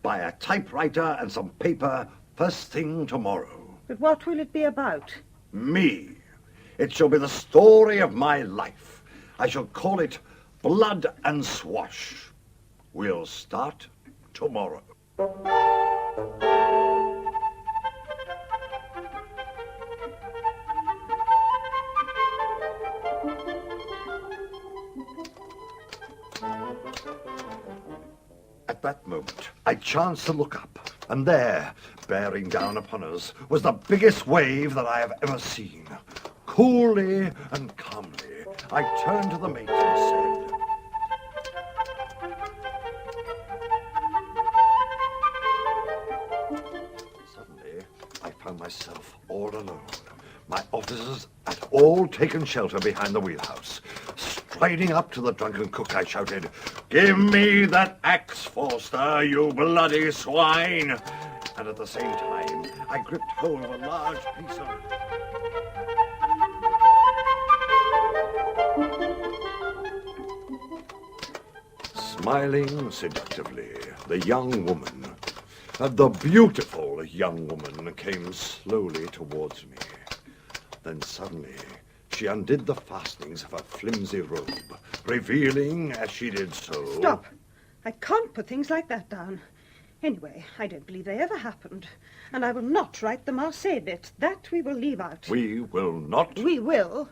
Buy a typewriter and some paper first thing tomorrow. But what will it be about? Me. It shall be the story of my life. I shall call it Blood and Swash. We'll start tomorrow. At that moment, I chanced to look up, and there, bearing down upon us, was the biggest wave that I have ever seen. Coolly and calmly, I turned to the mate and said, Suddenly, I found myself all alone. My officers had all taken shelter behind the wheelhouse. Striding up to the drunken cook, I shouted, "Give me that axe, Forster, you bloody swine!" And at the same time, I gripped hold of a large piece of... Smiling seductively, the young woman, the beautiful young woman, came slowly towards me. Then suddenly, she undid the fastenings of her flimsy robe, revealing, as she did so... Stop! I can't put things like that down. Anyway, I don't believe they ever happened. And I will not write the Marseille bit. That we will leave out. We will not? We will.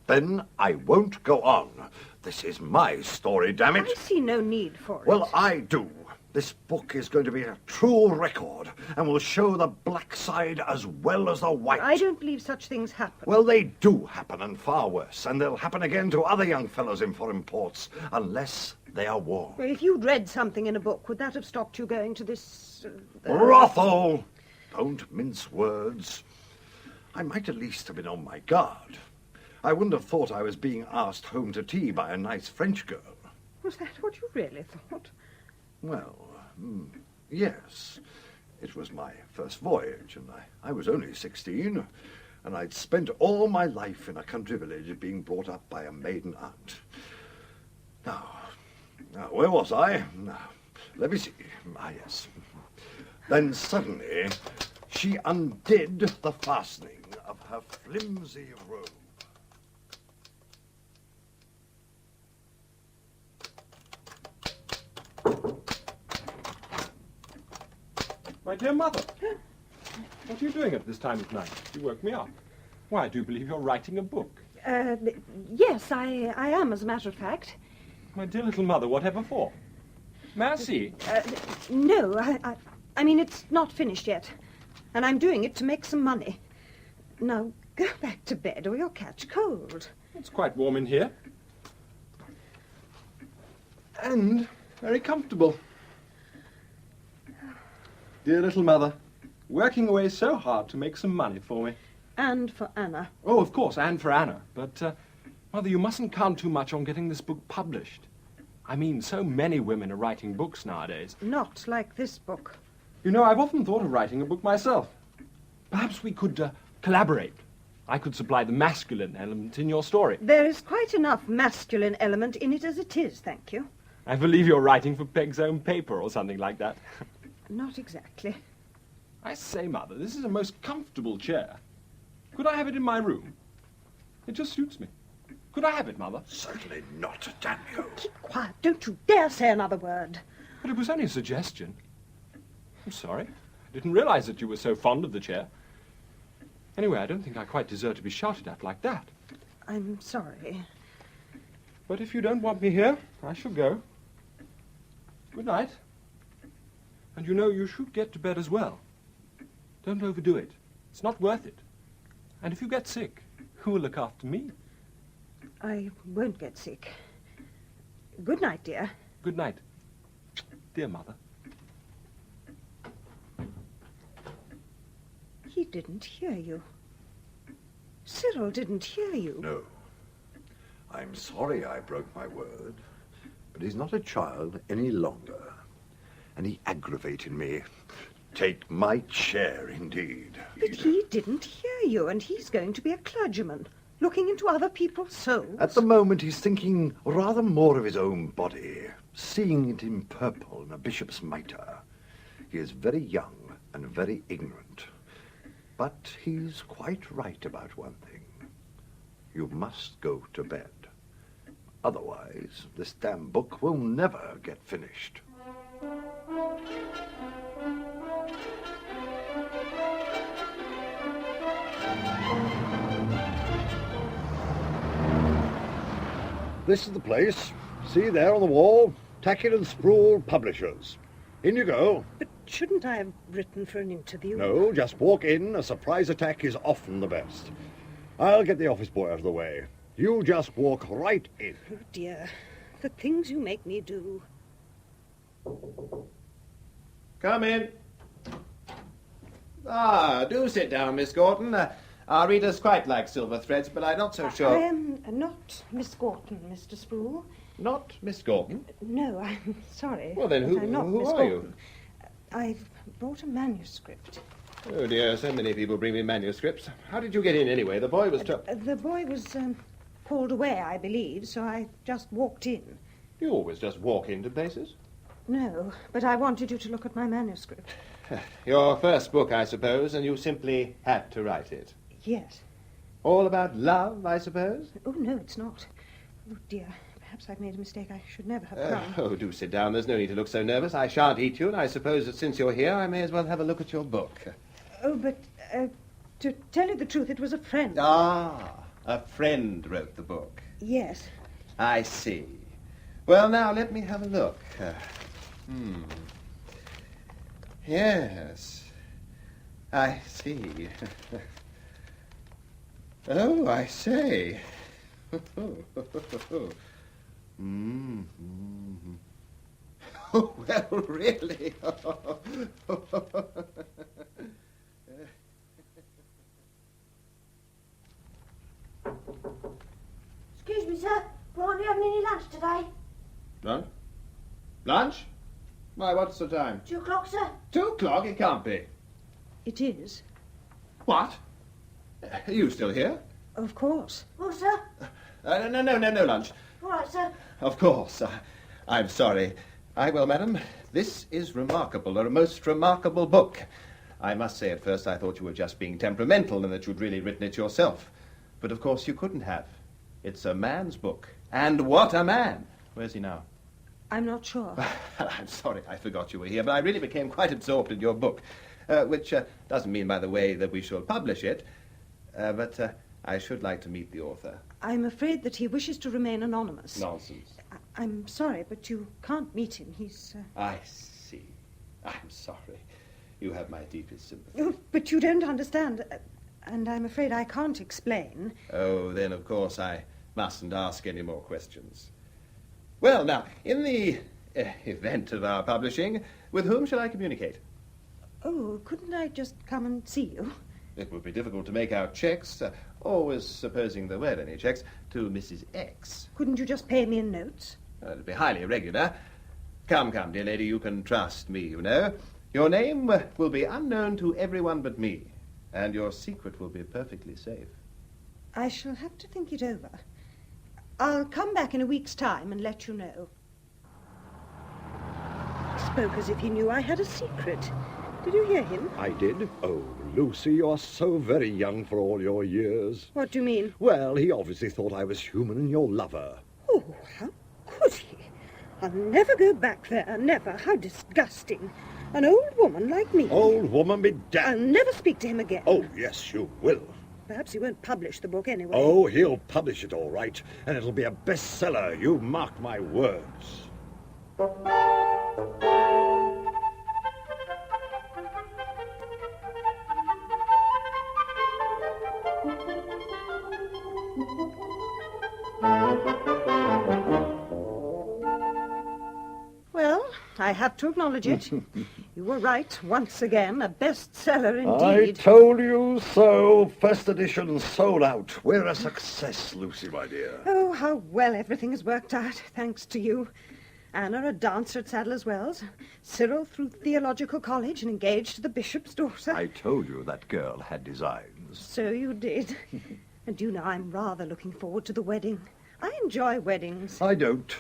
Then I won't go on. This is my story, damn it. I see no need for it. Well, I do. This book is going to be a true record and will show the black side as well as the white. I don't believe such things happen. Well, they do happen, and far worse, and they'll happen again to other young fellows in foreign ports, unless they are warned. Well, if you'd read something in a book, would that have stopped you going to this... Brothel! Don't mince words. I might at least have been on my guard. I wouldn't have thought I was being asked home to tea by a nice French girl. Was that what you really thought? Well, yes. It was my first voyage, and I was only 16, and I'd spent all my life in a country village being brought up by a maiden aunt. Now, where was I? Let me see. Yes. Then suddenly, she undid the fastening of her flimsy robe. My dear mother, what are you doing at this time of night? You woke me up. Why, I do believe you're writing a book. Yes, I am, as a matter of fact. My dear little mother, whatever for? May I see? No, I mean, it's not finished yet. And I'm doing it to make some money. Now, go back to bed or you'll catch cold. It's quite warm in here. And very comfortable. Dear little mother, working away so hard to make some money for me. And for Anna. Oh, of course, and for Anna. But, Mother, you mustn't count too much on getting this book published. I mean, so many women are writing books nowadays. Not like this book. You know, I've often thought of writing a book myself. Perhaps we could collaborate. I could supply the masculine element in your story. There is quite enough masculine element in it as it is, thank you. I believe you're writing for Peg's own paper or something like that. Not exactly. I say, Mother, this is a most comfortable chair. Could I have it in my room? It just suits me. Could I have it, Mother? Certainly not, Daniel. Keep quiet. Don't you dare say another word. But it was only a suggestion. I'm sorry. I didn't realize that you were so fond of the chair. Anyway, I don't think I quite deserve to be shouted at like that. I'm sorry. But if you don't want me here, I shall go. Good night. And you know, you should get to bed as well. Don't overdo it. It's not worth it. And if you get sick, who will look after me? I won't get sick. Good night, dear. Good night, dear Mother. He didn't hear you. Cyril didn't hear you. No. I'm sorry I broke my word, but he's not a child any longer. And he aggravated me. Take my chair, indeed. But he didn't hear you, and he's going to be a clergyman, looking into other people's souls. At the moment, he's thinking rather more of his own body, seeing it in purple in a bishop's mitre. He is very young and very ignorant. But he's quite right about one thing. You must go to bed. Otherwise, this damn book will never get finished. This is the place. See there on the wall? Tackett and Sproul Publishers. In you go. But shouldn't I have written for an interview? No, just walk in. A surprise attack is often the best. I'll get the office boy out of the way. You just walk right in. Oh, dear. The things you make me do. Come in. Ah, do sit down, Miss Gorton. Our readers quite like silver threads, but I'm not so sure. I am not Miss Gorton, Mr. Sproul. Not Miss Gorton? No, I'm sorry. Well, then, I'm not who Miss are Gorton. you? I've brought a manuscript. Oh, dear, so many people bring me manuscripts. How did you get in, anyway? The boy was... The boy was called away, I believe, so I just walked in. You always just walk into places? No, but I wanted you to look at my manuscript. Your first book, I suppose, and you simply had to write it. Yes. All about love, I suppose? Oh, no, it's not. Oh, dear. Perhaps I've made a mistake. I should never have come. Oh, do sit down. There's no need to look so nervous. I shan't eat you, and I suppose that since you're here, I may as well have a look at your book. Oh, but to tell you the truth, it was a friend. Ah, a friend wrote the book. Yes. I see. Well, now, let me have a look. Yes. I see. Oh, I say. Oh, well, really? the time? 2 o'clock, sir. 2 o'clock? It can't be. It is. What? Are you still here? Of course. Oh, sir. No lunch. All right, sir. Of course. I'm sorry. I will, madam. This is remarkable, a most remarkable book. I must say at first I thought you were just being temperamental and that you'd really written it yourself. But of course you couldn't have. It's a man's book. And what a man! Where's he now? I'm not sure. I'm sorry I forgot you were here, but I really became quite absorbed in your book, which doesn't mean, by the way, that we shall publish it, but I should like to meet the author. I'm afraid that he wishes to remain anonymous. Nonsense. I'm sorry, but you can't meet him. He's... I see. I'm sorry. You have my deepest sympathy. Oh, but you don't understand, and I'm afraid I can't explain. Oh, then, of course, I mustn't ask any more questions. Well, now, in the event of our publishing, with whom shall I communicate? Oh, couldn't I just come and see you? It would be difficult to make out checks, always supposing there were any checks, to Mrs. X. Couldn't you just pay me in notes? It'd be highly irregular. Come, dear lady, you can trust me, you know. Your name will be unknown to everyone but me, and your secret will be perfectly safe. I shall have to think it over. I'll come back in a week's time and let you know. He spoke as if he knew I had a secret. Did you hear him? I did. Oh, Lucy, you're so very young for all your years. What do you mean? Well, he obviously thought I was human and your lover. Oh, how could he? I'll never go back there, never. How disgusting. An old woman like me. Old woman be damned. I'll never speak to him again. Oh, yes, you will. Perhaps he won't publish the book anyway. Oh, he'll publish it all right, and it'll be a bestseller. You mark my words. Well, I have to acknowledge it. You were right, once again, a bestseller I indeed. told you so. First edition sold out. We're a success, Lucy, my dear. Oh, how well everything has worked out, thanks to you. Anna, a dancer at Sadler's Wells. Cyril through theological college and engaged to the bishop's daughter. I told you that girl had designs. So you did. And you know, I'm rather looking forward to the wedding. I enjoy weddings. I don't.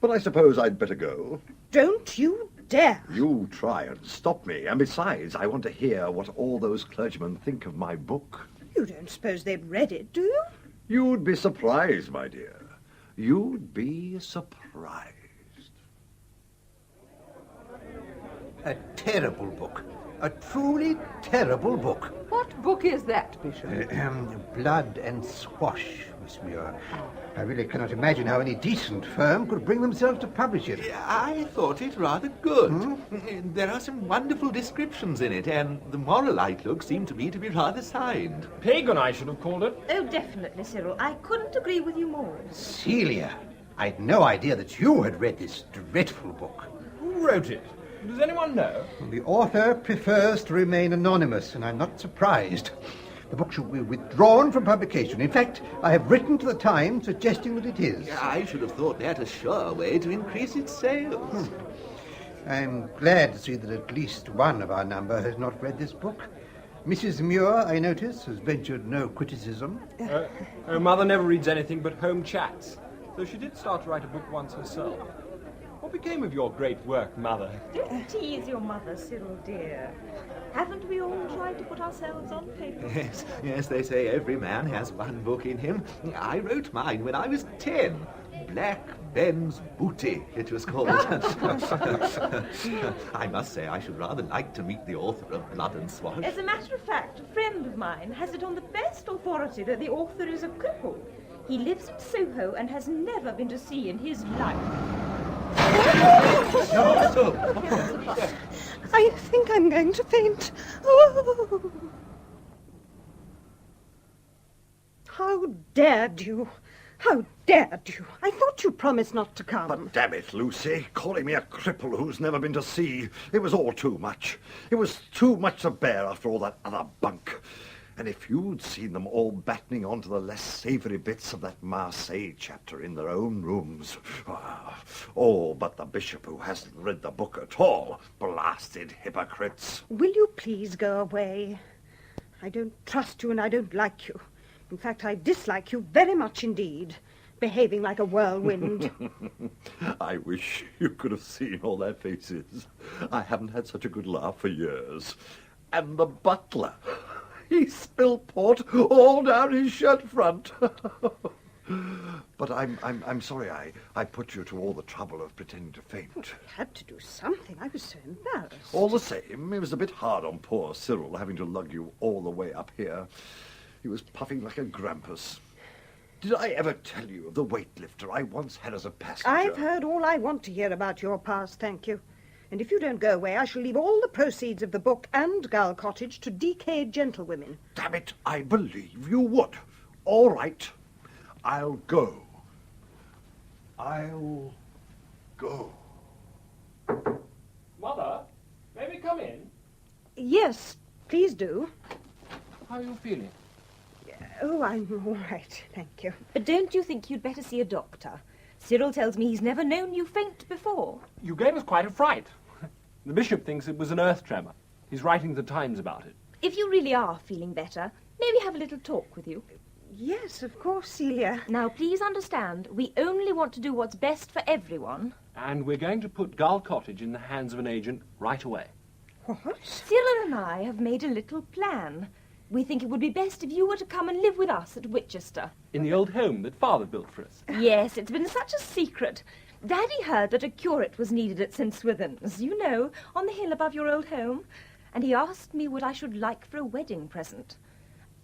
But I suppose I'd better go. Don't you dare. You try and stop me. And besides, I want to hear what all those clergymen think of my book. You don't suppose they've read it, do you? You'd be surprised, my dear. You'd be surprised. A terrible book. A truly terrible book. What book is that, Bishop? Blood and Squash, Miss Muir. I really cannot imagine how any decent firm could bring themselves to publish it. I thought it rather good. There are some wonderful descriptions in it, and the moral outlook seemed to me to be rather signed. Pagan, I should have called it. Oh, definitely, Cyril. I couldn't agree with you more. Celia, I'd no idea that you had read this dreadful book. Who wrote it? Does anyone know? The author prefers to remain anonymous, and I'm not surprised. The book should be withdrawn from publication. In fact, I have written to the Times suggesting that it is. I should have thought that a sure way to increase its sales. I'm glad to see that at least one of our number has not read this book. Mrs. Muir, I notice, has ventured no criticism. Her mother never reads anything but home chats, though she did start to write a book once herself. What became of your great work, Mother? Don't tease your mother, Cyril, dear. Haven't we all tried to put ourselves on paper? Yes, they say every man has one book in him. I wrote mine when I was 10. Black Ben's Booty, it was called. I must say I should rather like to meet the author of Blood and Swash. As a matter of fact, a friend of mine has it on the best authority that the author is a cripple. He lives in Soho and has never been to sea in his life. I think I'm going to faint. Oh. How dared you? How dared you? I thought you promised not to come. But damn it, Lucy, calling me a cripple who's never been to sea. It was all too much. It was too much to bear after all that other bunk. And if you'd seen them all battening onto the less savoury bits of that Marseille chapter in their own rooms. All but the bishop, who hasn't read the book at all. Blasted hypocrites. Will you please go away? I don't trust you and I don't like you. In fact, I dislike you very much indeed. Behaving like a whirlwind. I wish you could have seen all their faces. I haven't had such a good laugh for years. And the butler... He spilled port all down his shirt front. But I'm sorry I put you to all the trouble of pretending to faint. You had to do something. I was so embarrassed. All the same, it was a bit hard on poor Cyril having to lug you all the way up here. He was puffing like a grampus. Did I ever tell you of the weightlifter I once had as a passenger? I've heard all I want to hear about your past, thank you. And if you don't go away, I shall leave all the proceeds of the book and Gull Cottage to decayed gentlewomen. Damn it, I believe you would. All right, I'll go. I'll go. Mother, may we come in? Yes, please do. How are you feeling? Oh, I'm all right, thank you. But don't you think you'd better see a doctor? Cyril tells me he's never known you faint before. You gave us quite a fright. The bishop thinks it was an earth tremor. He's writing the Times about it. If you really are feeling better, may we have a little talk with you? Yes, of course, Celia. Now, please understand, we only want to do what's best for everyone. And we're going to put Gull Cottage in the hands of an agent right away. What? Cyril and I have made a little plan. We think it would be best if you were to come and live with us at Winchester. In the old home that Father built for us. Yes, it's been such a secret. Daddy heard that a curate was needed at St. Swithin's, you know, on the hill above your old home. And he asked me what I should like for a wedding present.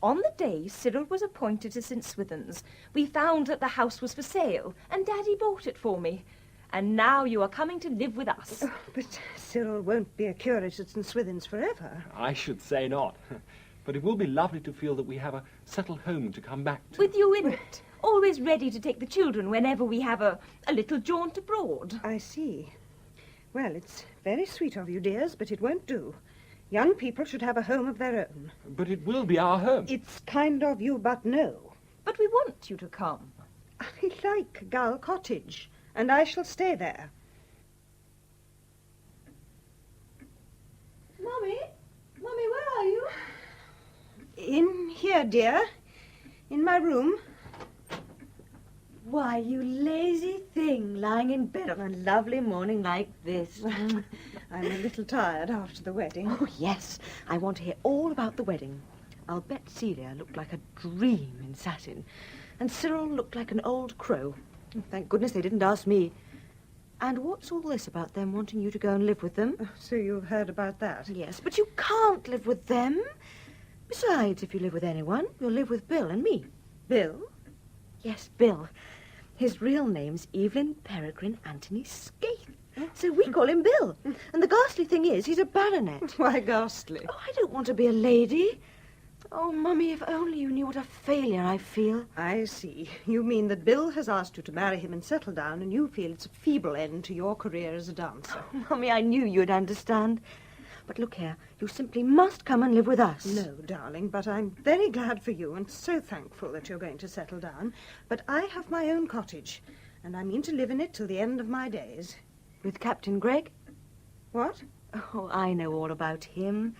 On the day Cyril was appointed to St. Swithin's, we found that the house was for sale, and Daddy bought it for me. And now you are coming to live with us. Oh, but Cyril won't be a curate at St. Swithin's forever. I should say not. But it will be lovely to feel that we have a settled home to come back to. With you in it. Always ready to take the children whenever we have a little jaunt abroad. I see. Well, it's very sweet of you, dears, but it won't do. Young people should have a home of their own. But it will be our home. It's kind of you, but no. But we want you to come. I like Gull Cottage, and I shall stay there. Mummy, where are you? In here, dear. In my room. Why, you lazy thing, lying in bed on a lovely morning like this. I'm a little tired after the wedding. Oh, yes. I want to hear all about the wedding. I'll bet Celia looked like a dream in satin, and Cyril looked like an old crow. Thank goodness they didn't ask me. And what's all this about them wanting you to go and live with them? Oh, so you've heard about that? Yes, but you can't live with them. Besides, if you live with anyone, you'll live with Bill and me. Bill? Yes, Bill. His real name's Evelyn Peregrine Anthony Skaith. So we call him Bill. And the ghastly thing is, he's a baronet. Why ghastly? Oh, I don't want to be a lady. Oh, Mummy, if only you knew what a failure I feel. I see. You mean that Bill has asked you to marry him and settle down, and you feel it's a feeble end to your career as a dancer. Oh, Mummy, I knew you'd understand. But look here, you simply must come and live with us. No, darling, but I'm very glad for you and so thankful that you're going to settle down. But I have my own cottage, and I mean to live in it till the end of my days. With Captain Gregg? What? Oh, I know all about him.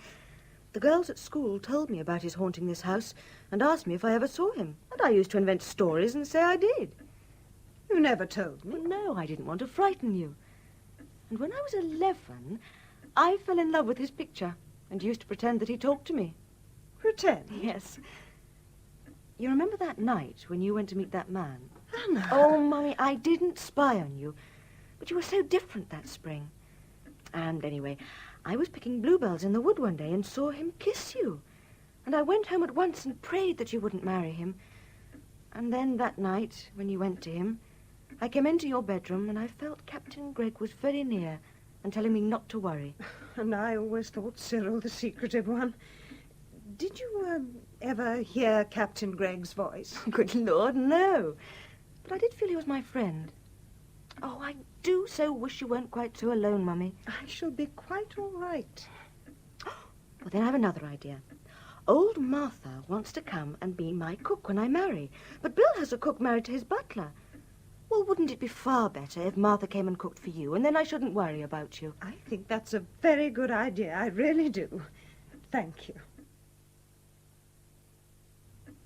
The girls at school told me about his haunting this house and asked me if I ever saw him. And I used to invent stories and say I did. You never told me. Well, no, I didn't want to frighten you. And when I was 11... I fell in love with his picture and used to pretend that he talked to me. Pretend? Yes. You remember that night when you went to meet that man? Anna! Oh, Mummy, I didn't spy on you, but you were so different that spring. And anyway, I was picking bluebells in the wood one day and saw him kiss you. And I went home at once and prayed that you wouldn't marry him. And then that night, when you went to him, I came into your bedroom and I felt Captain Gregg was very near and telling me not to worry. And I always thought Cyril the secretive one. Did you ever hear Captain Gregg's voice? Good Lord, no. But I did feel he was my friend. Oh, I do so wish you weren't quite so alone, Mummy. I shall be quite all right. Well, then I have another idea. Old Martha wants to come and be my cook when I marry. But Bill has a cook married to his butler. Well, wouldn't it be far better if Martha came and cooked for you, and then I shouldn't worry about you? I think that's a very good idea. I really do. Thank you.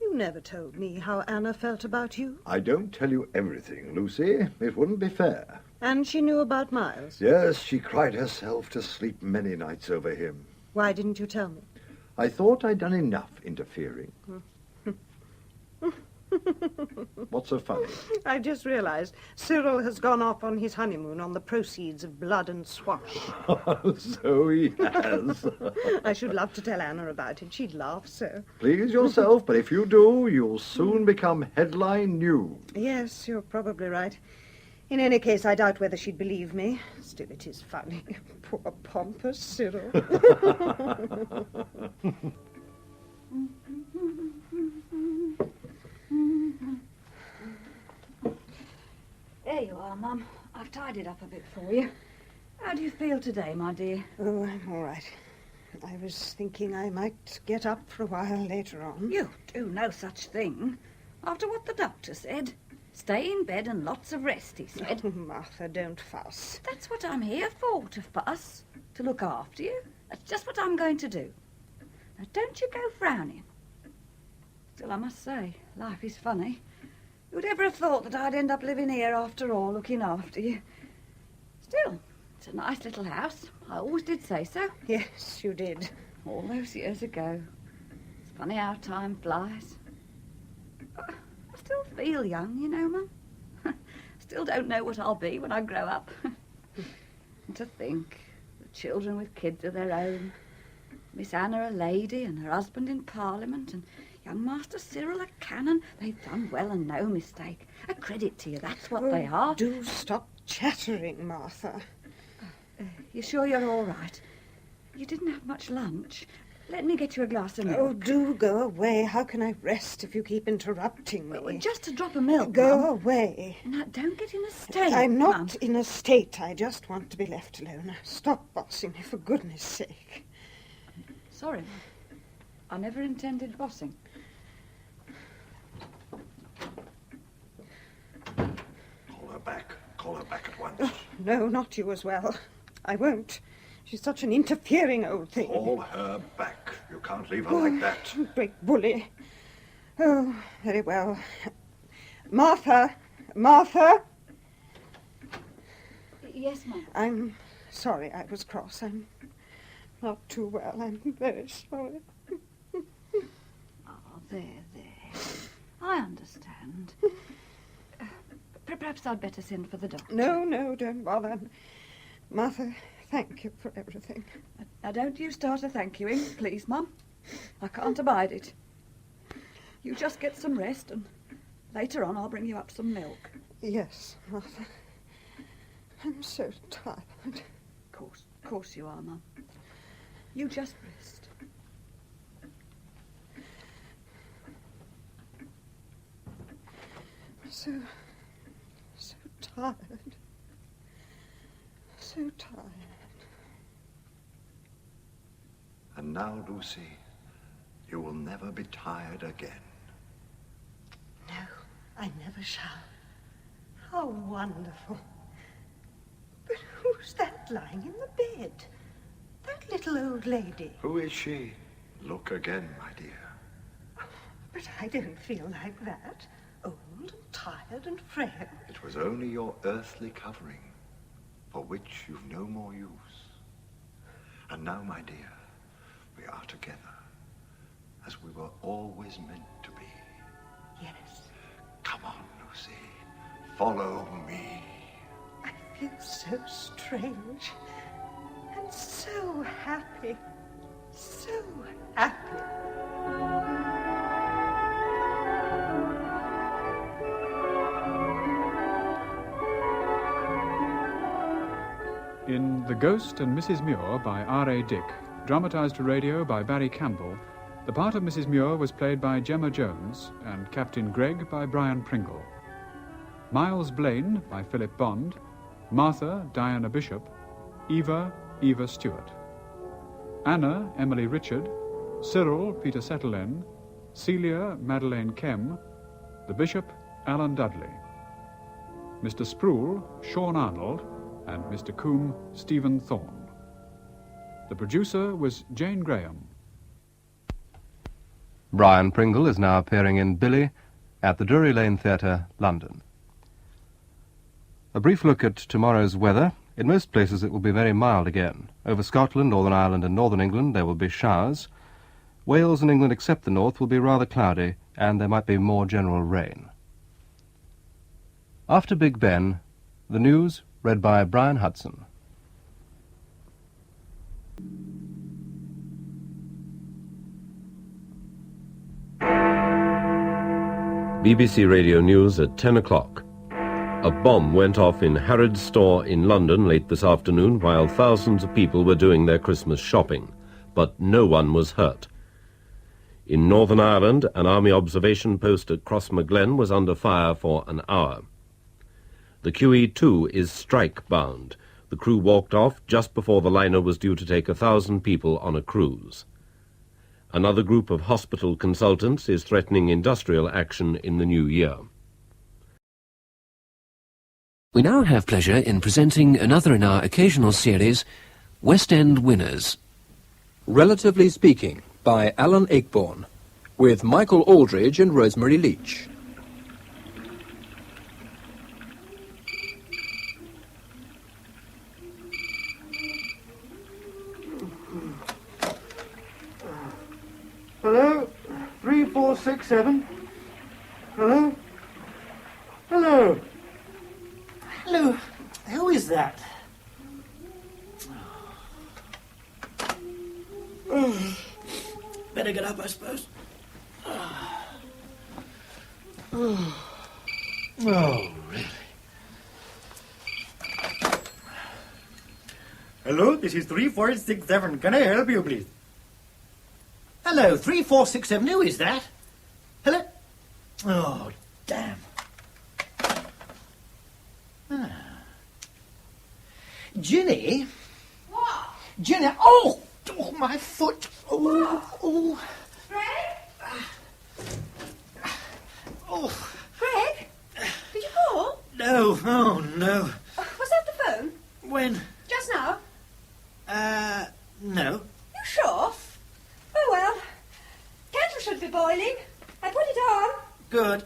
You never told me how Anna felt about you. I don't tell you everything, Lucy. It wouldn't be fair. And she knew about Miles? Yes, she cried herself to sleep many nights over him. Why didn't you tell me? I thought I'd done enough interfering. What's so funny? I just realized Cyril has gone off on his honeymoon on the proceeds of Blood and Swash. Oh, so he has. I should love to tell Anna about it. She'd laugh so. Please yourself, but if you do, you'll soon become headline news. Yes, you're probably right. In any case, I doubt whether she'd believe me. Still, it is funny. Poor pompous Cyril. There you are, Mum. I've tidied up a bit for you. How do you feel today, my dear? Oh, I'm all right. I was thinking I might get up for a while later on. You do no such thing. After what the doctor said. Stay in bed and lots of rest, he said. Oh, Martha, don't fuss. That's what I'm here for, to fuss. To look after you. That's just what I'm going to do. Now, don't you go frowning. Still, I must say, life is funny. Who'd ever have thought that I'd end up living here after all, looking after you? Still, it's a nice little house. I always did say so. Yes, you did. All those years ago. It's funny how time flies. I still feel young, you know, Mum. Still don't know what I'll be when I grow up. And to think, the children with kids of their own. Miss Anna a lady and her husband in Parliament and young Master Cyril a canon. They've done well and no mistake. A credit to you, that's what they are. Do stop chattering, Martha. You sure you're all right? You didn't have much lunch. Let me get you a glass of milk. Oh, do go away. How can I rest if you keep interrupting me? Well, just a drop of milk, Go Mum. away. Now, don't get in a state, I'm not Mum. in a state. I just want to be left alone. Now, stop bossing me, for goodness sake. Sorry, Mum. I never intended bossing. Call her back. Call her back at once. Oh, no, not you as well. I won't. She's such an interfering old thing. Call her back. You can't leave her like that. Great bully. Oh, very well. Martha! Martha! Yes, Mum. I'm sorry I was cross. I'm not too well. I'm very sorry. Oh, there. I understand. Perhaps I'd better send for the doctor. No, don't bother. Martha, thank you for everything. Now, don't you start a thank you-ing, please, Mum. I can't abide it. You just get some rest, and later on I'll bring you up some milk. Yes, Martha. I'm so tired. Of course you are, Mum. You just rest. So tired. So tired. And now, Lucy, you will never be tired again. No, I never shall. How wonderful. But who's that lying in the bed? That little old lady. Who is she? Look again, my dear. But I don't feel like that. Old and tired and frail. It was only your earthly covering, for which you've no more use. And now, my dear, we are together, as we were always meant to be. Yes. Come on, Lucy. Follow me. I feel so strange and so happy. So happy. In The Ghost and Mrs. Muir by R.A. Dick, dramatised to radio by Barry Campbell, the part of Mrs. Muir was played by Gemma Jones and Captain Gregg by Brian Pringle. Miles Blaine by Philip Bond, Martha, Diana Bishop, Eva Stewart. Anna, Emily Richard, Cyril Peter Setterlen, Celia Madeleine Kem, the Bishop Alan Dudley, Mr. Sproul Sean Arnold, and Mr. Coombe Stephen Thorne. The producer was Jane Graham. Brian Pringle is now appearing in Billy at the Drury Lane Theatre, London. A brief look at tomorrow's weather. In most places it will be very mild again. Over Scotland, Northern Ireland and Northern England there will be showers. Wales and England except the north will be rather cloudy, and there might be more general rain. After Big Ben, the news read by Brian Hudson. BBC Radio News at 10 o'clock. A bomb went off in Harrods store in London late this afternoon while thousands of people were doing their Christmas shopping, but no one was hurt. In Northern Ireland, an army observation post at Crossmaglen was under fire for an hour. The QE2 is strike-bound. The crew walked off just before the liner was due to take 1,000 people on a cruise. Another group of hospital consultants is threatening industrial action in the new year. We now have pleasure in presenting another in our occasional series, West End Winners. Relatively Speaking, by Alan Ayckbourn, with Michael Aldridge and Rosemary Leach. Hello? 3467? Hello? Hello? Hello? Who is that? Better get up, I suppose. Oh, really? Hello, this is 3467. Can I help you, please? Hello, 3467. Who is that? Hello? Oh, damn. Ah. Ginny? What? Ginny, oh, my foot. Oh, oh. Greg? Oh. Greg? Did you call? No, oh, no. Was that the phone? When? Just now? No. You sure? Oh, well. Kettle should be boiling. I put it on. Good.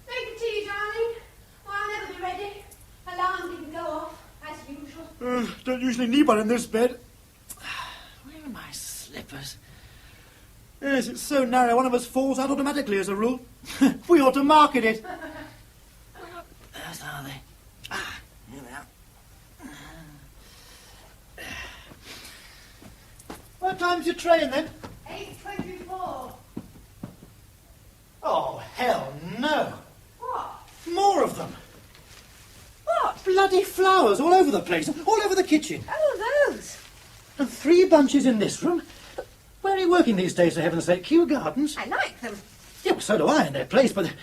Make the tea, darling. Oh, I'll never be ready. Alarm didn't go off, as usual. Don't usually need one in this bed. Where are my slippers? Yes, it's so narrow one of us falls out automatically as a rule. We ought to market it. Where are they? Ah, here they are. What time's your train, then? 8:24. Oh, hell no. What? More of them. What? Bloody flowers all over the place, all over the kitchen. Oh, those. And 3 bunches in this room. Where are you working these days, for heaven's sake? Kew Gardens? I like them. Yeah, well, so do I in their place, but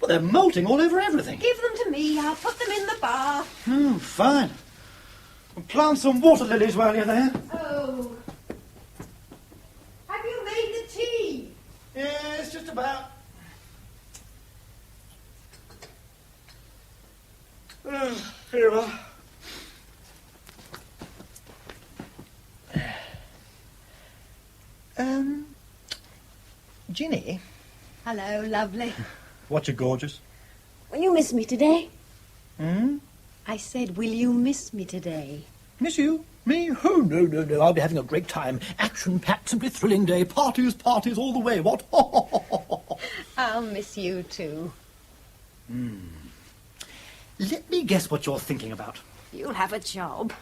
they're molting all over everything. Give them to me. I'll put them in the bar. Oh, fine. And plant some water lilies while you're there. Oh. Have you made the tea? Yes, just about. Here you are. Ginny? Hello, lovely. What, you gorgeous? Will you miss me today? Hmm? I said, will you miss me today? Miss you? Me? Oh, no. I'll be having a great time. Action-packed, simply thrilling day. Parties all the way. What? I'll miss you too. Let me guess what you're thinking about. You'll have a job.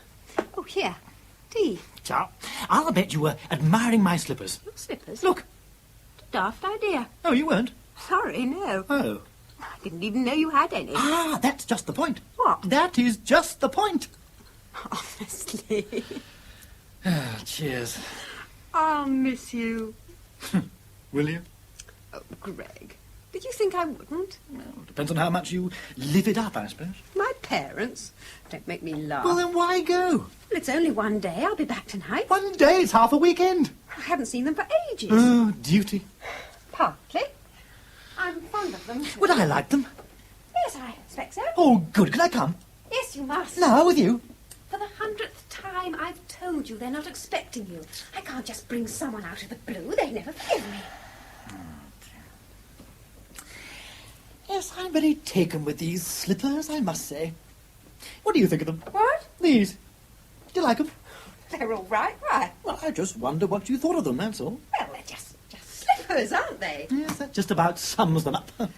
Oh, here. Tea. Ciao. I'll bet you were admiring my slippers. Your slippers? Look. Daft idea. Oh, you weren't? Sorry, no. Oh. I didn't even know you had any. Ah, that's just the point. What? That is just the point. Honestly. Cheers. I'll miss you. Will you? Oh, Greg. Did you think I wouldn't? Well, depends on how much you live it up, I suppose. My parents? Don't make me laugh. Well, then why go? Well, it's only one day. I'll be back tonight. One day? It's half a weekend. I haven't seen them for ages. Oh, duty. Partly. I'm fond of them. Would I like them? Yes, I expect so. Oh, good. Can I come? Yes, you must. No, with you. For the 100th time, I've told you they're not expecting you. I can't just bring someone out of the blue. They'd never forgive me. Yes, I'm very taken with these slippers, I must say. What do you think of them? What? These. Do you like them? They're all right, right? Well, I just wonder what you thought of them, that's all. Well, they're just slippers, aren't they? Yes, that just about sums them up. Am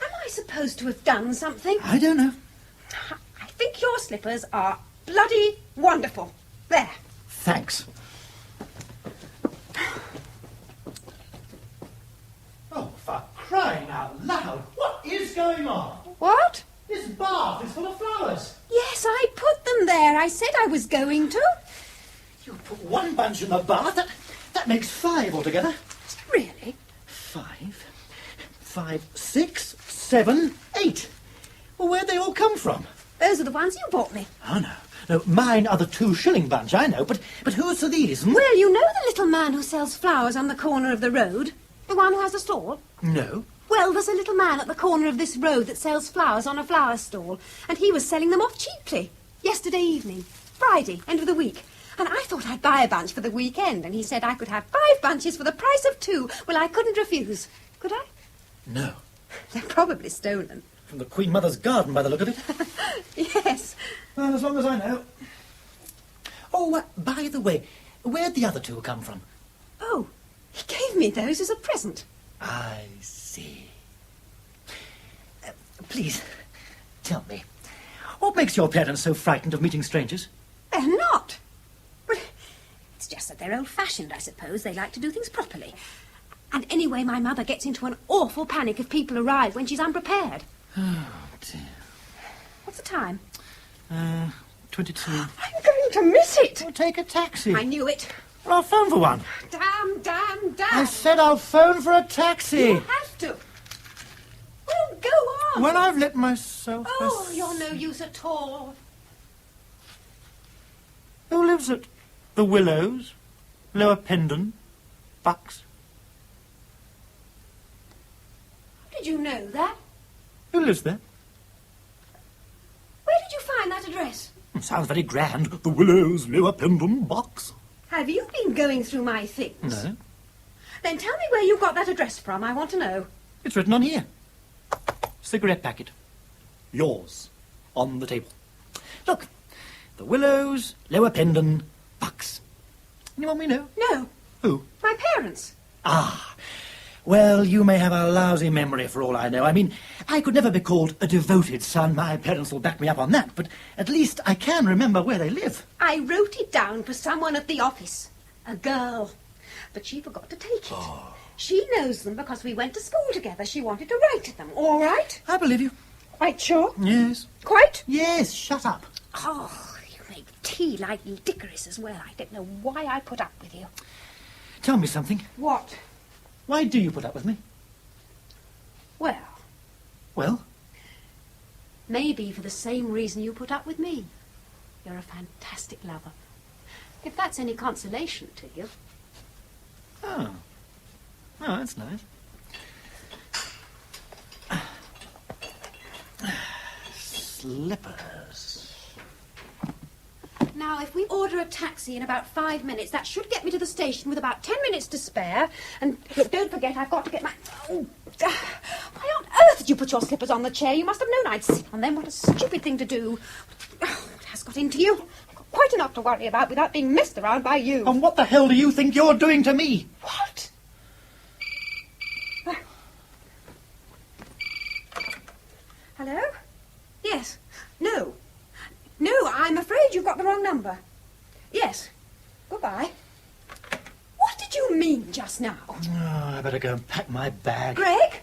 I supposed to have done something? I don't know. I think your slippers are bloody wonderful. There. Thanks. Oh, for crying out loud, what is going on? What? This bath is full of flowers. Yes, I put them there. I said I was going to. You put one bunch in the bath. That makes 5 altogether. Really? 5, 6, 7, 8. Well, where'd they all come from? Those are the ones you bought me. Oh, no. No, mine are the 2-shilling bunch, I know. But whose are these? Well, you know the little man who sells flowers on the corner of the road? The one who has a stall? No. Well, there's a little man at the corner of this road that sells flowers on a flower stall, and he was selling them off cheaply. Yesterday evening. Friday, end of the week. And I thought I'd buy a bunch for the weekend, and he said I could have 5 bunches for the price of 2. Well, I couldn't refuse. Could I? No. They're probably stolen. From the Queen Mother's garden, by the look of it. Yes. Well, as long as I know. Oh, by the way, where'd the other 2 come from? Oh, he gave me those as a present. I see. Please, tell me, what makes your parents so frightened of meeting strangers? They're not. Well, it's just that they're old-fashioned, I suppose. They like to do things properly. And anyway, my mother gets into an awful panic if people arrive when she's unprepared. Oh, dear. What's the time? 22. I'm going to miss it. Well, take a taxi. I knew it. Well, I'll phone for one. Damn. I said I'll phone for a taxi. You have to. Well, go on. When I've let myself... Oh, you're no use at all. Who lives at the Willows, Lower Pendon, Bucks? How did you know that? Who lives there? Where did you find that address? Sounds very grand. The Willows, Lower Pendon, Bucks. Have you been going through my things? No. Then tell me where you got that address from. I want to know. It's written on here. Cigarette packet. Yours. On the table. Look. The Willows, Lower Pendon, Bucks. Anyone we know? No. Who? My parents. Ah. Well, you may have a lousy memory for all I know. I mean, I could never be called a devoted son. My parents will back me up on that. But at least I can remember where they live. I wrote it down for someone at the office. A girl. But she forgot to take it. Oh. She knows them because we went to school together. She wanted to write to them. All right? I believe you. Quite sure? Yes. Quite? Yes, shut up. Oh, you make tea like licorice as well. I don't know why I put up with you. Tell me something. What? Why do you put up with me? Well, Well? maybe for the same reason you put up with me. You're a fantastic lover. If that's any consolation to you. Oh. Oh, that's nice. Slippers. Now, if we order a taxi in about 5 minutes, that should get me to the station with about 10 minutes to spare. And, look, don't forget, I've got to get my... Oh, why on earth did you put your slippers on the chair? You must have known I'd sit on them. What a stupid thing to do. Oh, what has got into you? I've got quite enough to worry about without being messed around by you. And what the hell do you think you're doing to me? What? Hello? Yes. No. No, I'm afraid you've got the wrong number. Yes. Goodbye. What did you mean just now? Oh, I better go and pack my bag. Greg?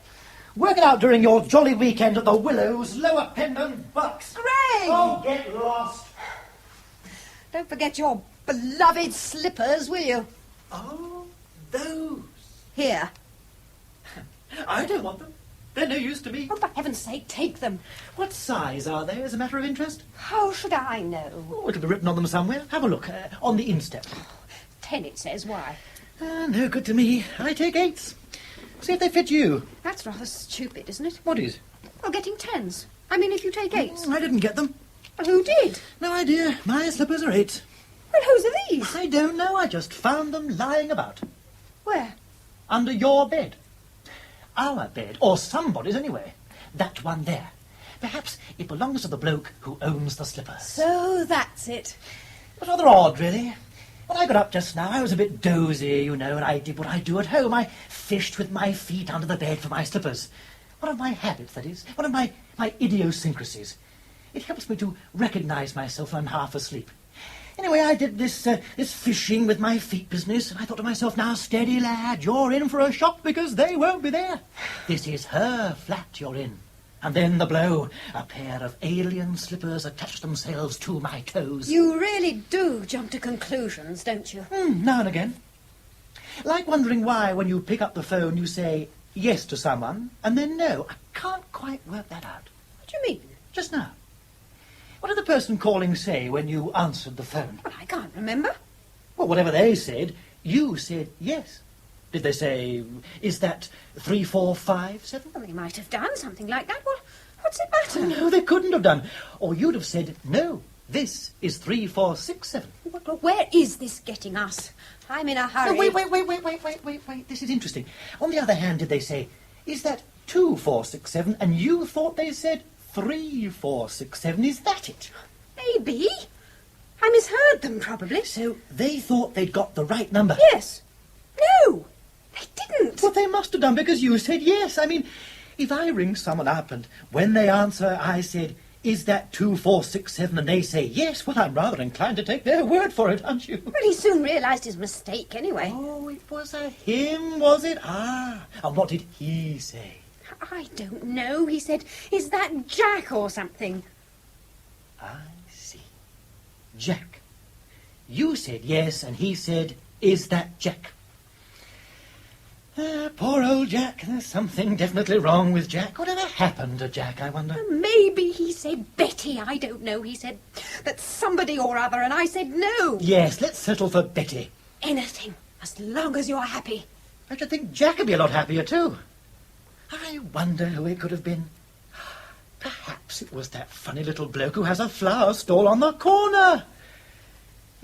Work it out during your jolly weekend at the Willows, Lower Pendon, Bucks. Greg! Oh, get lost. Don't forget your beloved slippers, will you? Oh, those. Here. I don't want them. They're no use to me. Oh, for heaven's sake, take them. What size are they, as a matter of interest? How should I know? Oh, it'll be written on them somewhere. Have a look. On the instep. 10, it says. Why? No good to me. I take 8s. See if they fit you. That's rather stupid, isn't it? What is? Well, getting 10s. I mean, if you take 8s. I didn't get them. Well, who did? No idea. My slippers are 8s. Well, whose are these? I don't know. I just found them lying about. Where? Under your bed. Our bed. Or somebody's anyway. That one there. Perhaps it belongs to the bloke who owns the slippers. So that's it. It was rather odd, really. When I got up just now, I was a bit dozy, you know, and I did what I do at home. I fished with my feet under the bed for my slippers. One of my habits, that is. One of my idiosyncrasies. It helps me to recognise myself when I'm half asleep. Anyway, I did this fishing with my feet business, and I thought to myself, now, steady, lad, you're in for a shock because they won't be there. This is her flat you're in. And then the blow. A pair of alien slippers attached themselves to my toes. You really do jump to conclusions, don't you? Now and again. Like wondering why, when you pick up the phone, you say yes to someone, and then no. I can't quite work that out. What do you mean? Just now. What did the person calling say when you answered the phone? Well, I can't remember. Well, whatever they said, you said yes. Did they say, is that 3457? Well, they might have done something like that. Well, what's it matter? No, they couldn't have done. Or you'd have said, no, this is 3467. Well, where is this getting us? I'm in a hurry. No, wait. This is interesting. On the other hand, did they say, is that 2467? And you thought they said 3467. Is that it? Maybe. I misheard them, probably. So they thought they'd got the right number? Yes. No, they didn't. Well, they must have done because you said yes. I mean, if I ring someone up and when they answer I said, is that 2467, and they say yes, well, I'm rather inclined to take their word for it, aren't you? Well, he soon realised his mistake anyway. Oh, it was a him, was it? Ah, and what did he say? I don't know. He said, is that Jack or something? I see. Jack. You said yes, and he said, is that Jack? Poor old Jack. There's something definitely wrong with Jack. Whatever happened to Jack, I wonder? Maybe he said Betty. I don't know. He said that somebody or other, and I said no. Yes, let's settle for Betty. Anything, as long as you're happy. I should think Jack would be a lot happier, too. I wonder who it could have been. Perhaps it was that funny little bloke who has a flower stall on the corner.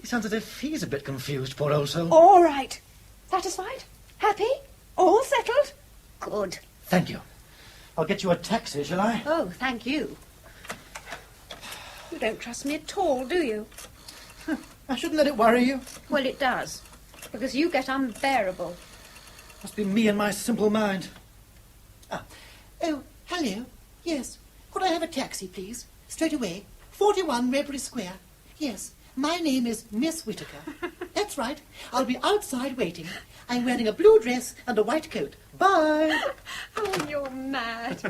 He sounds as if he's a bit confused, poor old soul. All right. Satisfied? Happy? All settled? Good. Thank you. I'll get you a taxi, shall I? Oh, thank you. You don't trust me at all, do you? I shouldn't let it worry you. Well, it does. Because you get unbearable. Must be me and my simple mind. Oh, hello. Yes. Could I have a taxi, please? Straight away. 41 Redbury Square. Yes. My name is Miss Whittaker. That's right. I'll be outside waiting. I'm wearing a blue dress and a white coat. Bye. Oh, you're mad.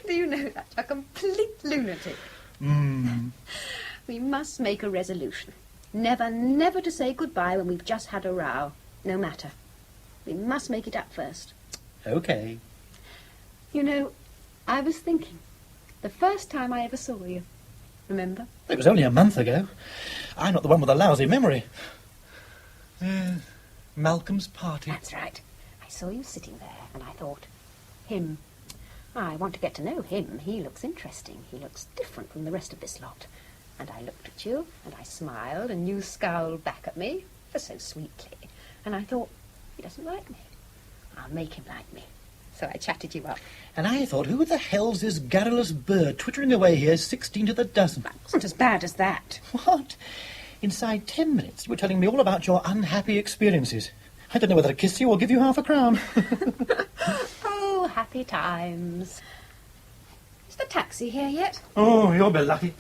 Do you know that? A complete lunatic. We must make a resolution. Never to say goodbye when we've just had a row. No matter. We must make it up first. Okay. You know, I was thinking, the first time I ever saw you, remember? It was only a month ago. I'm not the one with a lousy memory. Malcolm's party. That's right. I saw you sitting there, and I thought, him. I want to get to know him. He looks interesting. He looks different from the rest of this lot. And I looked at you, and I smiled, and you scowled back at me, ever so sweetly. And I thought, he doesn't like me. I'll make him like me. So I chatted you up. And I thought, who the hell's this garrulous bird twittering away here 16 to the dozen? That wasn't as bad as that. What? Inside 10 minutes, you were telling me all about your unhappy experiences. I don't know whether to kiss you or give you half a crown. Oh, happy times. Is the taxi here yet? Oh, you'll be lucky.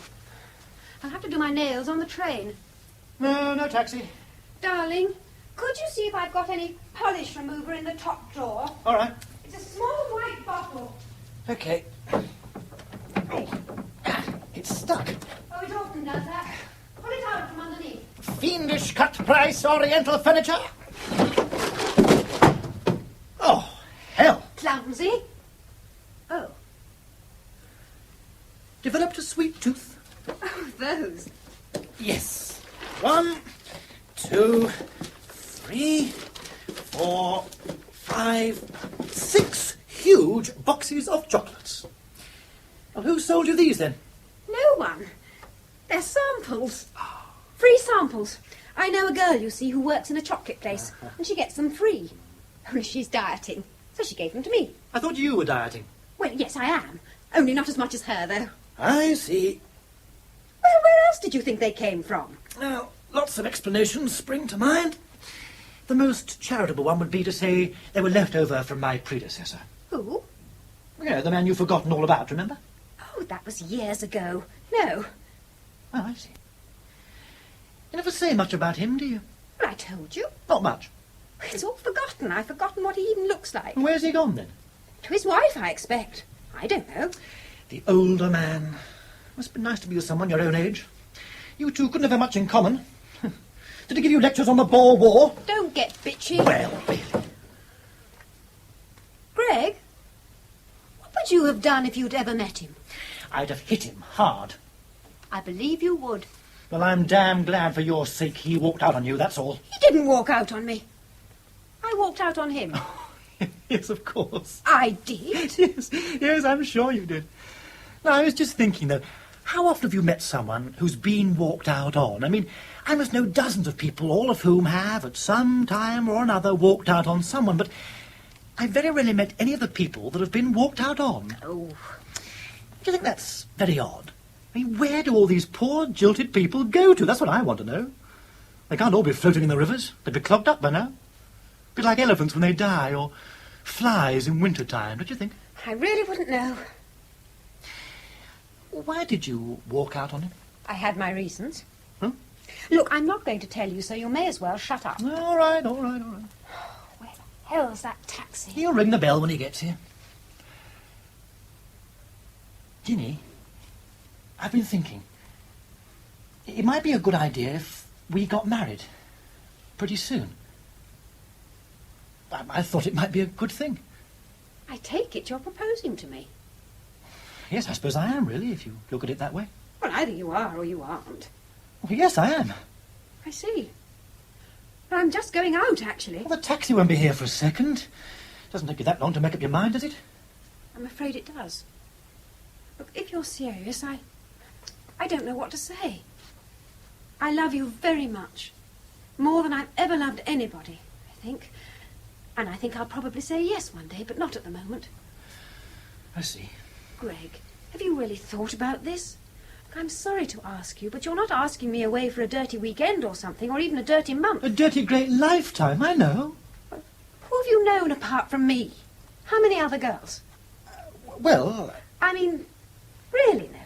I'll have to do my nails on the train. No taxi. Darling, could you see if I've got any polish remover in the top drawer? All right. It's a small white bottle. Okay. Oh, it's stuck. Oh, it often does that. Pull it out from underneath. Fiendish cut-price Oriental furniture. Oh, hell. Clumsy. developed a sweet tooth. Oh, those. Yes. 1, 2, 3, 4, 5, 6 huge boxes of chocolates. Well, who sold you these, then? No one. They're samples. Free samples. I know a girl, you see, who works in a chocolate place, and she gets them free. Only she's dieting, so she gave them to me. I thought you were dieting. Well, yes, I am. Only not as much as her, though. I see. Well, where else did you think they came from? Now, lots of explanations spring to mind. The most charitable one would be to say they were left over from my predecessor. Who? Yeah, the man you've forgotten all about, remember? Oh, that was years ago. No. Oh, I see. You never say much about him, do you? Well, I told you. Not much. It's all forgotten. I've forgotten what he even looks like. Where's he gone, then? To his wife, I expect. I don't know. The older man. Must be nice to be with someone your own age. You two couldn't have much in common. Did he give you lectures on the Boer War? Don't get bitchy. Well, really. Greg, what would you have done if you'd ever met him? I'd have hit him hard. I believe you would. Well, I'm damn glad for your sake he walked out on you, that's all. He didn't walk out on me. I walked out on him. Yes, of course. I did? Yes, I'm sure you did. No, I was just thinking, though, how often have you met someone who's been walked out on? I mean, I must know dozens of people, all of whom have, at some time or another, walked out on someone, but I've very rarely met any of the people that have been walked out on. Oh. Do you think that's very odd? I mean, where do all these poor, jilted people go to? That's what I want to know. They can't all be floating in the rivers. They'd be clogged up by now. A bit like elephants when they die, or flies in winter time, don't you think? I really wouldn't know. Why did you walk out on him? I had my reasons. Huh? Look, I'm not going to tell you, so you may as well shut up. All right. Where the hell's that taxi? He'll ring the bell when he gets here. Ginny, I've been thinking. It might be a good idea if we got married pretty soon. I thought it might be a good thing. I take it you're proposing to me. Yes, I suppose I am, really, if you look at it that way. Well, either you are or you aren't. Well, yes, I am. I see. But I'm just going out, actually. Well, the taxi won't be here for a second. Doesn't take you that long to make up your mind, does it? I'm afraid it does. Look, if you're serious, I don't know what to say. I love you very much. More than I've ever loved anybody, I think. And I think I'll probably say yes one day, but not at the moment. I see. Greg, have you really thought about this? I'm sorry to ask you, but you're not asking me away for a dirty weekend or something, or even a dirty month. A dirty great lifetime, I know. Who have you known apart from me? How many other girls? Well... I mean, really now.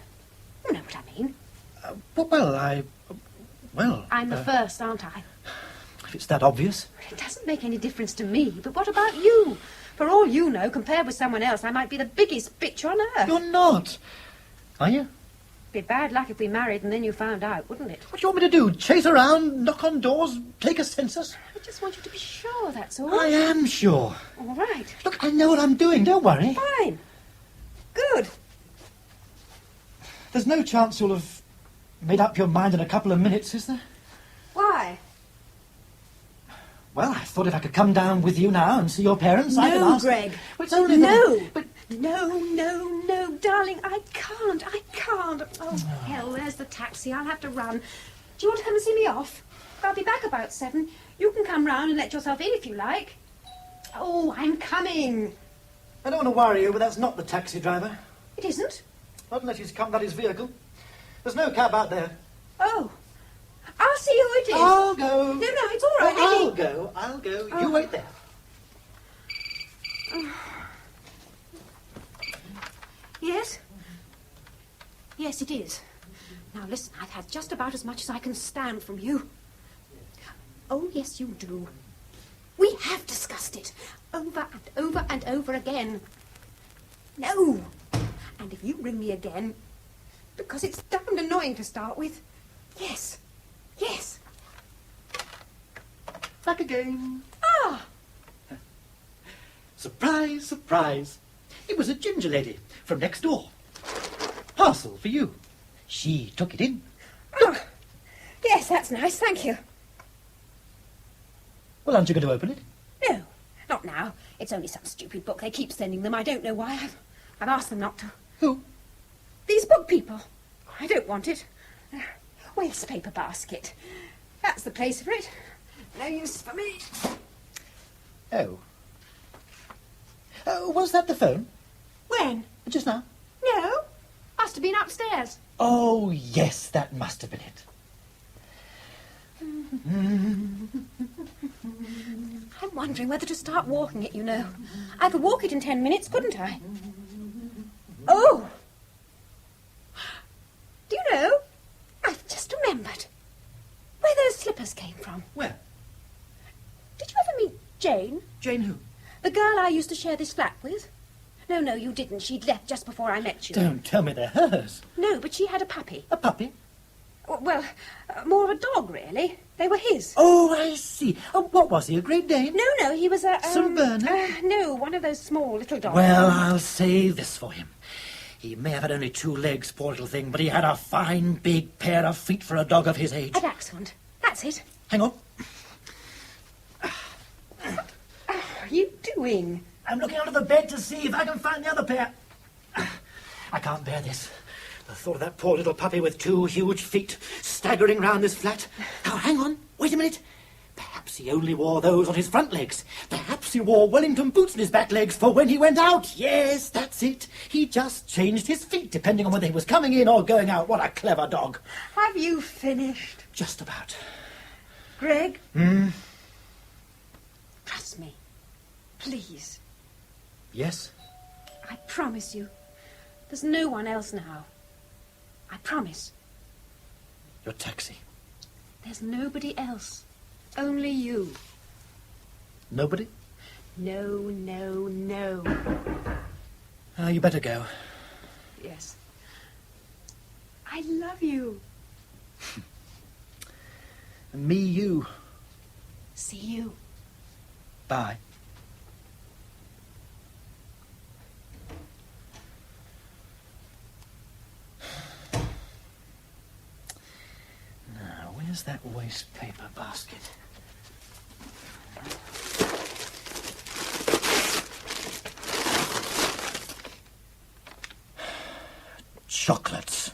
You know what I mean. Well, I'm the first, aren't I? If it's that obvious. It doesn't make any difference to me, but what about you? For all you know, compared with someone else, I might be the biggest bitch on earth. You're not. Are you? It'd be bad luck if we married and then you found out, wouldn't it? What do you want me to do? Chase around, knock on doors, take a census? I just want you to be sure, that's all. I am sure. All right. Look, I know what I'm doing, don't worry. Fine. Good. There's no chance you'll have made up your mind in a couple of minutes, is there? Why? Well, I thought if I could come down with you now and see your parents, I could ask... Greg. Well, it's only no. But... No, darling, I can't. Oh, hell, there's the taxi. I'll have to run. Do you want to come and see me off? I'll be back about 7. You can come round and let yourself in if you like. Oh, I'm coming. I don't want to worry you, but that's not the taxi driver. It isn't? Not unless he's come by his vehicle. There's no cab out there. Oh. I'll see who it is. I'll go. No, it's all right. I'll go. Oh. You wait there. Yes? Yes, it is. Now, listen, I've had just about as much as I can stand from you. Oh, yes, you do. We have discussed it over and over and over again. No. And if you ring me again, because it's damned annoying to start with, yes. Back again. Ah! Surprise, surprise. It was a ginger lady from next door. Oh, parcel for you. She took it in. Oh, yes, that's nice, thank you. Well, aren't you going to open it? No, not now. It's only some stupid book. They keep sending them. I don't know why. I've asked them not to. Who? These book people. I don't want it. Waste paper basket. That's the place for it. No use for me. Oh. Was that the phone? When? Just now. No. Must have been upstairs. Oh, yes, that must have been it. I'm wondering whether to start walking it, you know. I could walk it in 10 minutes, couldn't I? Oh! Do you know, I've just remembered where those slippers came from. Where? Did you ever meet Jane? Jane who? The girl I used to share this flat with. No, you didn't. She'd left just before I met you. Don't tell me they're hers. No, but she had a puppy. A puppy? Well, more of a dog, really. They were his. Oh, I see. What was he, a Great Dane? No, he was a... St. Bernard? No, one of those small little dogs. Well, I'll say this for him. He may have had only 2 legs, poor little thing, but he had a fine big pair of feet for a dog of his age. A dachshund. That's it. Hang on. What are you doing? I'm looking under the bed to see if I can find the other pair. I can't bear this. The thought of that poor little puppy with 2 huge feet staggering round this flat. Now, hang on. Wait a minute. Perhaps he only wore those on his front legs. Perhaps he wore Wellington boots on his back legs for when he went out. Yes, that's it. He just changed his feet depending on whether he was coming in or going out. What a clever dog. Have you finished? Just about. Greg? Trust me. Please. Yes? I promise you. There's no one else now. I promise. Your taxi. There's nobody else. Only you. Nobody? No. You better go. Yes. I love you. And me, you. See you. Bye. Now, where's that waste paper basket? Chocolates.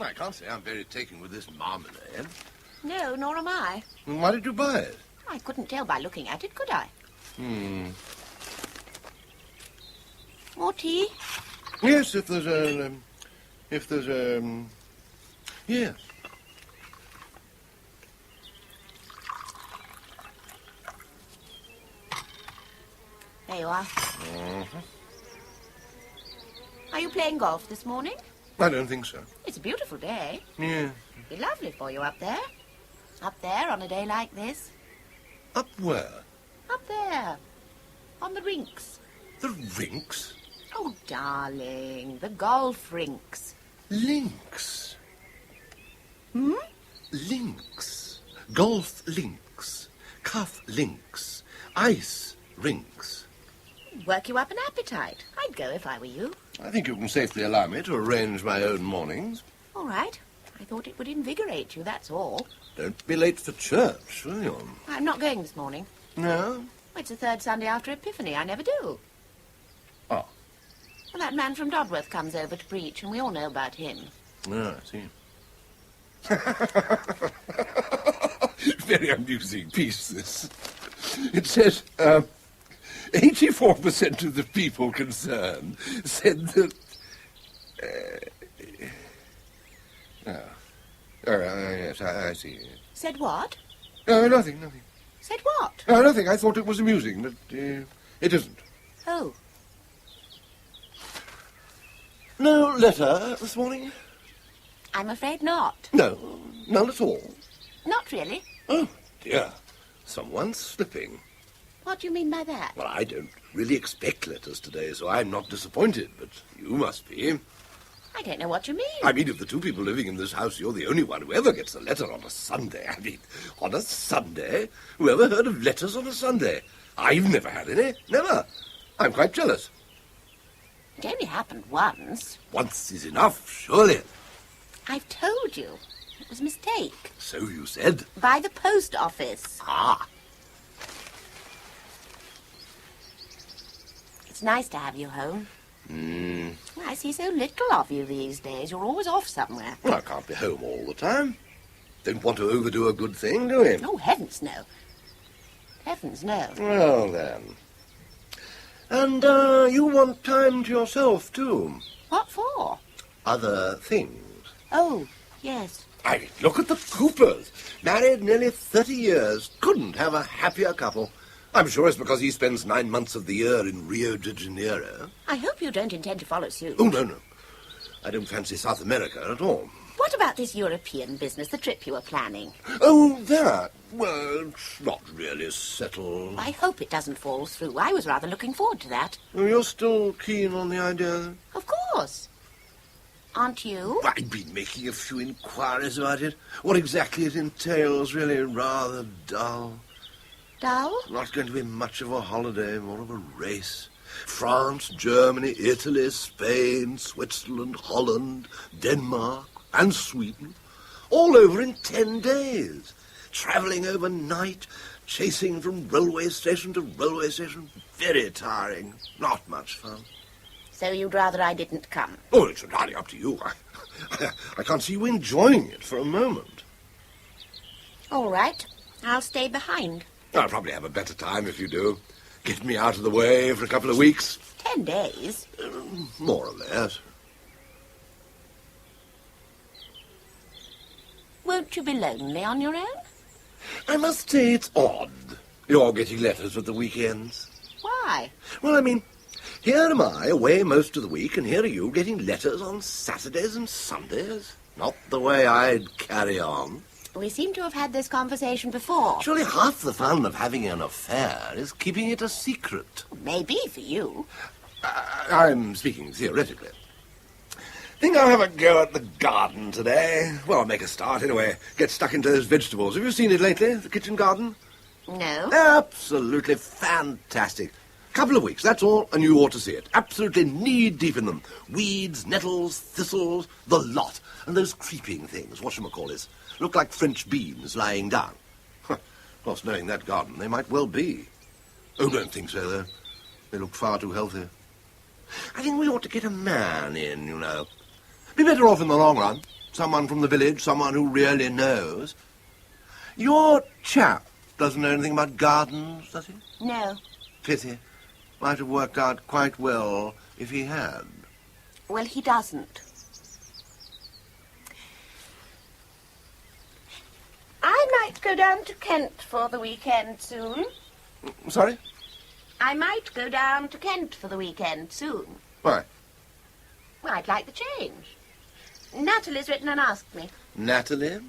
I can't say I'm very taken with this marmalade. No, nor am I. Why did you buy it? I couldn't tell by looking at it, could I? More tea? Yes, if there's yes. There you are. Are you playing golf this morning? I don't think so. It's a beautiful day. Yeah. It'd be lovely for you up there. Up there on a day like this. Up where? Up there. On the rinks. The rinks? Oh, darling, the golf rinks. Links. Hmm? Links. Golf links. Cuff links. Ice rinks. Work you up an appetite. I'd go if I were you. I think you can safely allow me to arrange my own mornings. All right. I thought it would invigorate you, that's all. Don't be late for church, will you? I'm not going this morning. No? It's the 3rd Sunday after Epiphany. I never do. Oh. Well, that man from Dodworth comes over to preach, and we all know about him. Oh, I see. Very amusing piece, this. It says, 84% of the people concerned said that... yes, I see. Said what? Nothing. Said what? Nothing. I thought it was amusing, but it isn't. Oh. No letter this morning? I'm afraid not. No, none at all. Not really. Oh, dear. Someone's slipping. What do you mean by that? Well, I don't really expect letters today, so I'm not disappointed, but you must be. I don't know what you mean. I mean, of the two people living in this house, you're the only one who ever gets a letter on a Sunday. I mean, on a Sunday? Who ever heard of letters on a Sunday? I've never had any. Never. I'm quite jealous. It only happened once. Once is enough, surely. I've told you. It was a mistake. So you said. By the post office. Ah. It's nice to have you home. Hmm. Well, I see so little of you these days. You're always off somewhere. Well, I can't be home all the time. Don't want to overdo a good thing, do we? Oh, heavens, no. Heavens, no. Well, then. And, you want time to yourself, too. What for? Other things. Oh, yes. I mean, look at the Coopers. Married nearly 30 years. Couldn't have a happier couple. I'm sure it's because he spends 9 months of the year in Rio de Janeiro. I hope you don't intend to follow suit. Oh, no, no. I don't fancy South America at all. What about this European business, the trip you were planning? Oh, that? Well, it's not really settled. I hope it doesn't fall through. I was rather looking forward to that. Oh, you're still keen on the idea? Of course. Aren't you? I've been making a few inquiries about it. What exactly it entails, really rather dull. Dull? Not going to be much of a holiday, more of a race. France, Germany, Italy, Spain, Switzerland, Holland, Denmark, and Sweden. All over in 10 days. Travelling overnight, chasing from railway station to railway station. Very tiring. Not much fun. So you'd rather I didn't come? Oh, it's entirely up to you. I can't see you enjoying it for a moment. All right. I'll stay behind. I'll probably have a better time if you do. Get me out of the way for a couple of weeks. 10 days? More or less. Won't you be lonely on your own? I must say it's odd. You're getting letters at the weekends. Why? Well, I mean, here am I, away most of the week, and here are you getting letters on Saturdays and Sundays. Not the way I'd carry on. We seem to have had this conversation before. Surely half the fun of having an affair is keeping it a secret. Maybe for you. I'm speaking theoretically. Think I'll have a go at the garden today. Well, I'll make a start anyway. Get stuck into those vegetables. Have you seen it lately, the kitchen garden? No. Absolutely fantastic. Couple of weeks, that's all, and you ought to see it. Absolutely knee-deep in them. Weeds, nettles, thistles, the lot. And those creeping things, whatchamacallit, look like French beans lying down. Of course, knowing that garden, they might well be. Oh, don't think so, though. They look far too healthy. I think we ought to get a man in, you know. Be better off in the long run. Someone from the village, someone who really knows. Your chap doesn't know anything about gardens, does he? No. Pity. Might have worked out quite well if he had. Well, he doesn't. I might go down to Kent for the weekend soon. Sorry? I might go down to Kent for the weekend soon. Why? Well, I'd like the change. Natalie's written and asked me. Natalie?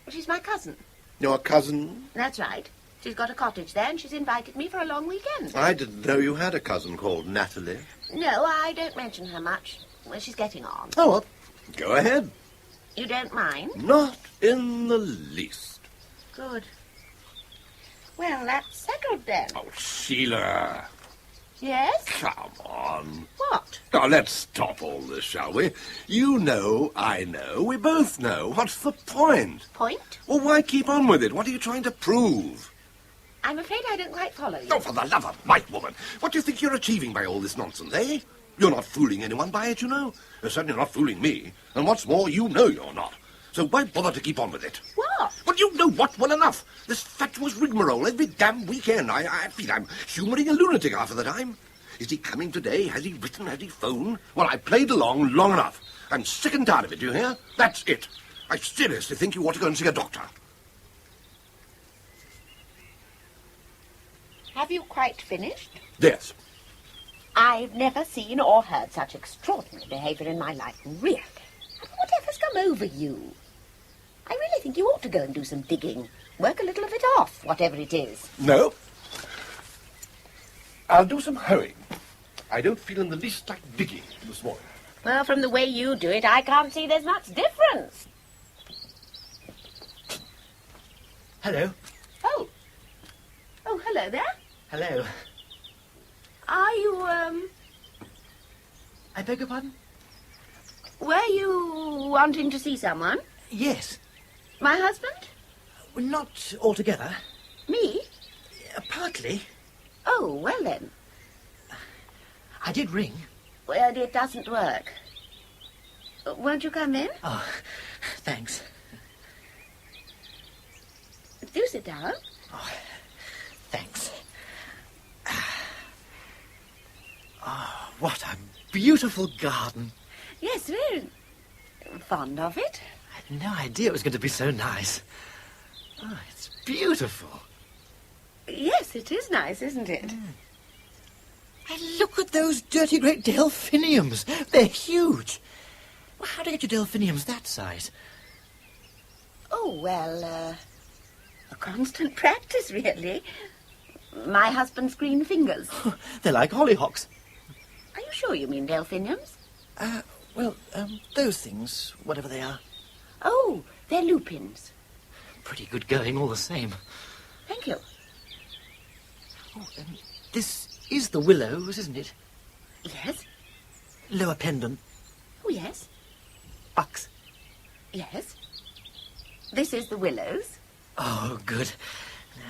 She's my cousin. Your cousin? That's right. She's got a cottage there and she's invited me for a long weekend. I didn't know you had a cousin called Natalie. No, I don't mention her much. Well, she's getting on. Oh, well, go ahead. You don't mind? Not in the least. Good. Well, that's settled then. Oh, Sheila. Yes? Come on. What? Now, let's stop all this, shall we? You know, I know, we both know. What's the point? Point? Well, why keep on with it? What are you trying to prove? I'm afraid I don't quite follow you. Oh, for the love of Mike, woman. What do you think you're achieving by all this nonsense, eh? You're not fooling anyone by it, you know. You're certainly not fooling me. And what's more, you know you're not. So why bother to keep on with it? What? Well, you know what well enough. This fatuous rigmarole every damn weekend. I feel I'm humouring a lunatic half of the time. Is he coming today? Has he written? Has he phoned? Well, I played along long enough. I'm sick and tired of it, do you hear? That's it. I seriously think you ought to go and see a doctor. Have you quite finished? Yes. I've never seen or heard such extraordinary behaviour in my life, really. Whatever's come over you? I really think you ought to go and do some digging. Work a little of it off, whatever it is. No. I'll do some hoeing. I don't feel in the least like digging this morning. Well, from the way you do it, I can't see there's much difference. Hello. Oh. Oh, hello there. Hello. Are you, I beg your pardon? were you wanting to see someone? Yes. My husband? Well, not altogether. Me? Partly. Oh, well then. I did ring. Well, it doesn't work. Won't you come in? Oh, thanks. Do sit down. Oh, thanks. Oh, what a beautiful garden. Yes, very fond of it. I had no idea it was going to be so nice. Oh, it's beautiful. Yes, it is nice, isn't it? And look at those dirty great delphiniums. They're huge. Well, how do you get your delphiniums that size? Oh, well, a constant practice, really. My husband's green fingers. They're like hollyhocks. Are you sure you mean delphiniums? Those things, whatever they are. Oh, they're lupins. Pretty good going all the same. Thank you. Oh, this is the willows, isn't it? Yes. Lower pendant. Oh, yes. Bucks. Yes. This is the willows. Oh, good.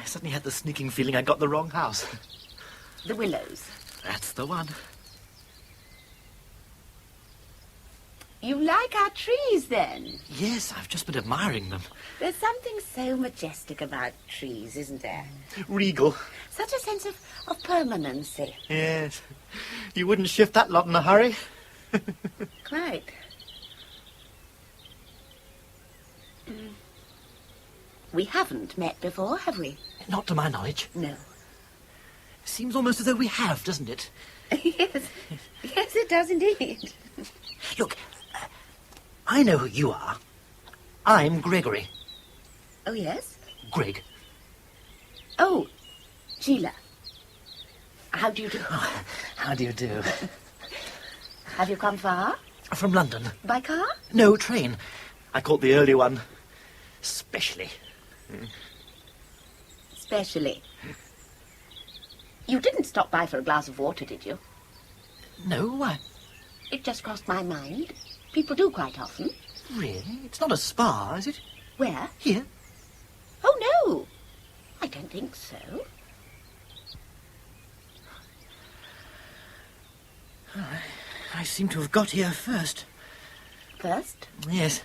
I suddenly had the sneaking feeling I got the wrong house. The willows. That's the one. You like our trees, then? Yes, I've just been admiring them. There's something so majestic about trees, isn't there? Regal. Such a sense of permanency. Yes. You wouldn't shift that lot in a hurry. Quite. We haven't met before, have we? Not to my knowledge. No. Seems almost as though we have, doesn't it? Yes. Yes, it does indeed. Look, I know who you are. I'm Gregory. Oh, yes? Greg. Oh, Sheila. How do you do? Oh, how do you do? Have you come far? From London. By car? No, train. I caught the early one. Specially. Specially. You didn't stop by for a glass of water, did you? No, why? It just crossed my mind. People do quite often. Really? It's not a spa, is it? Where? Here. Oh, no. I don't think so. I seem to have got here first. First? Yes.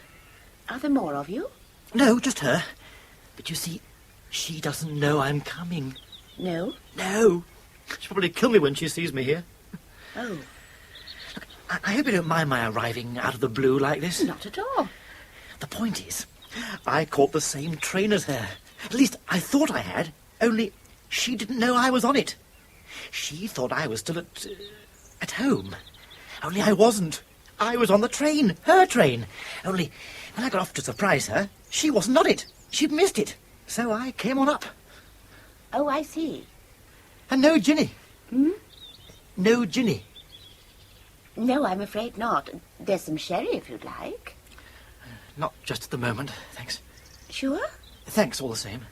Are there more of you? No, just her. But you see, she doesn't know I'm coming. No? No. She'll probably kill me when she sees me here. Oh. Look, I hope you don't mind my arriving out of the blue like this. Not at all. The point is, I caught the same train as her. At least I thought I had, only she didn't know I was on it. She thought I was still at home. Only I wasn't. I was on the train, her train. Only when I got off to surprise her, she wasn't on it. She'd missed it. So I came on up. Oh, I see. And no Ginny. Hmm? No Ginny. No, I'm afraid not. There's some sherry if you'd like. Not just at the moment, thanks. Sure? Thanks all the same.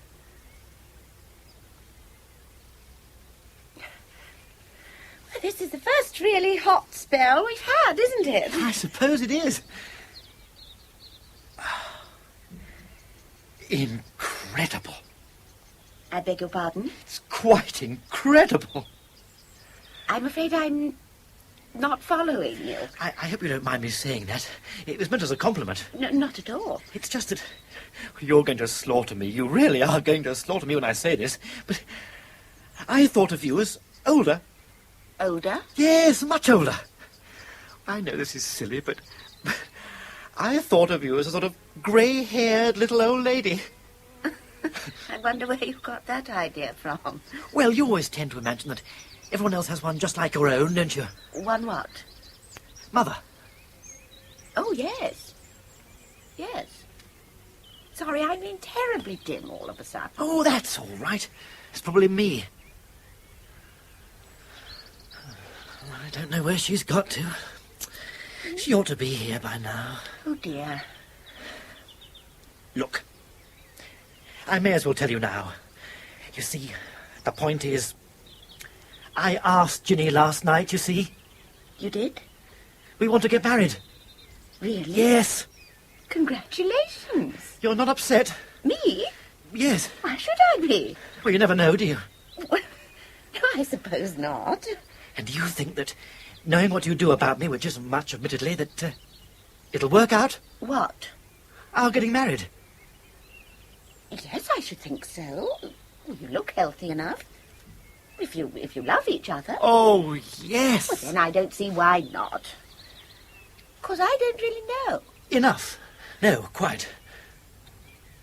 Well, this is the first really hot spell we've had, isn't it? I suppose it is. Incredible. I beg your pardon? It's quite incredible. I'm afraid I'm not following you. I hope you don't mind me saying that. It was meant as a compliment. No, not at all. It's just that you're going to slaughter me. You really are going to slaughter me when I say this. But I thought of you as older. Older? Yes, much older. I know this is silly, but I thought of you as a sort of grey-haired little old lady. I wonder where you got that idea from. Well, you always tend to imagine that everyone else has one just like your own, don't you? One what? Mother. Oh, yes. Yes. Sorry, I'm being terribly dim all of a sudden. Oh, that's all right. It's probably me. I don't know where she's got to. She ought to be here by now. Oh, dear. Look, I may as well tell you now. You see, the point is, I asked Ginny last night, you see. You did? We want to get married. Really? Yes. Congratulations. You're not upset? Me? Yes. Why should I be? Well, you never know, do you? Well, I suppose not. And do you think that, knowing what you do about me, which isn't much, admittedly, that it'll work out? What? Our getting married. Yes, I should think so. You look healthy enough. If you love each other. Oh, yes. Well, then I don't see why not. 'Cause I don't really know. Enough. No, quite.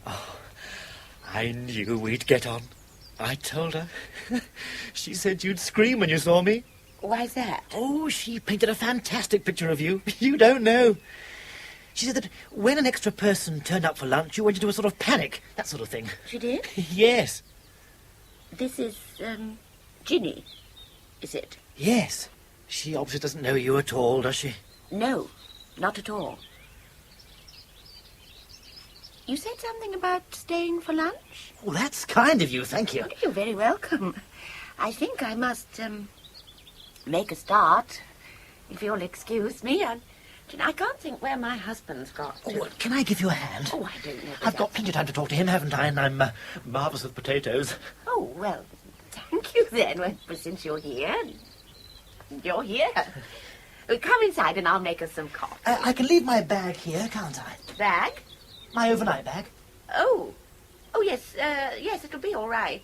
Oh, I knew we'd get on. I told her. She said you'd scream when you saw me. Why's that? Oh, she painted a fantastic picture of you. You don't know. She said that when an extra person turned up for lunch, you went into a sort of panic, that sort of thing. She did? Yes. This is, Ginny, is it? Yes. She obviously doesn't know you at all, does she? No, not at all. You said something about staying for lunch? Oh, that's kind of you, thank you. You're very welcome. I think I must, make a start, if you'll excuse me. I can't think where my husband's got to. Oh, can I give you a hand? Oh, I don't know. I've got plenty of time to talk to him, haven't I? And I'm marvellous with potatoes. Oh, well, thank you then. Well, since you're here, you're here. Come inside and I'll make us some coffee. I can leave my bag here, can't I? Bag? My overnight bag. Oh, yes, yes, it'll be all right.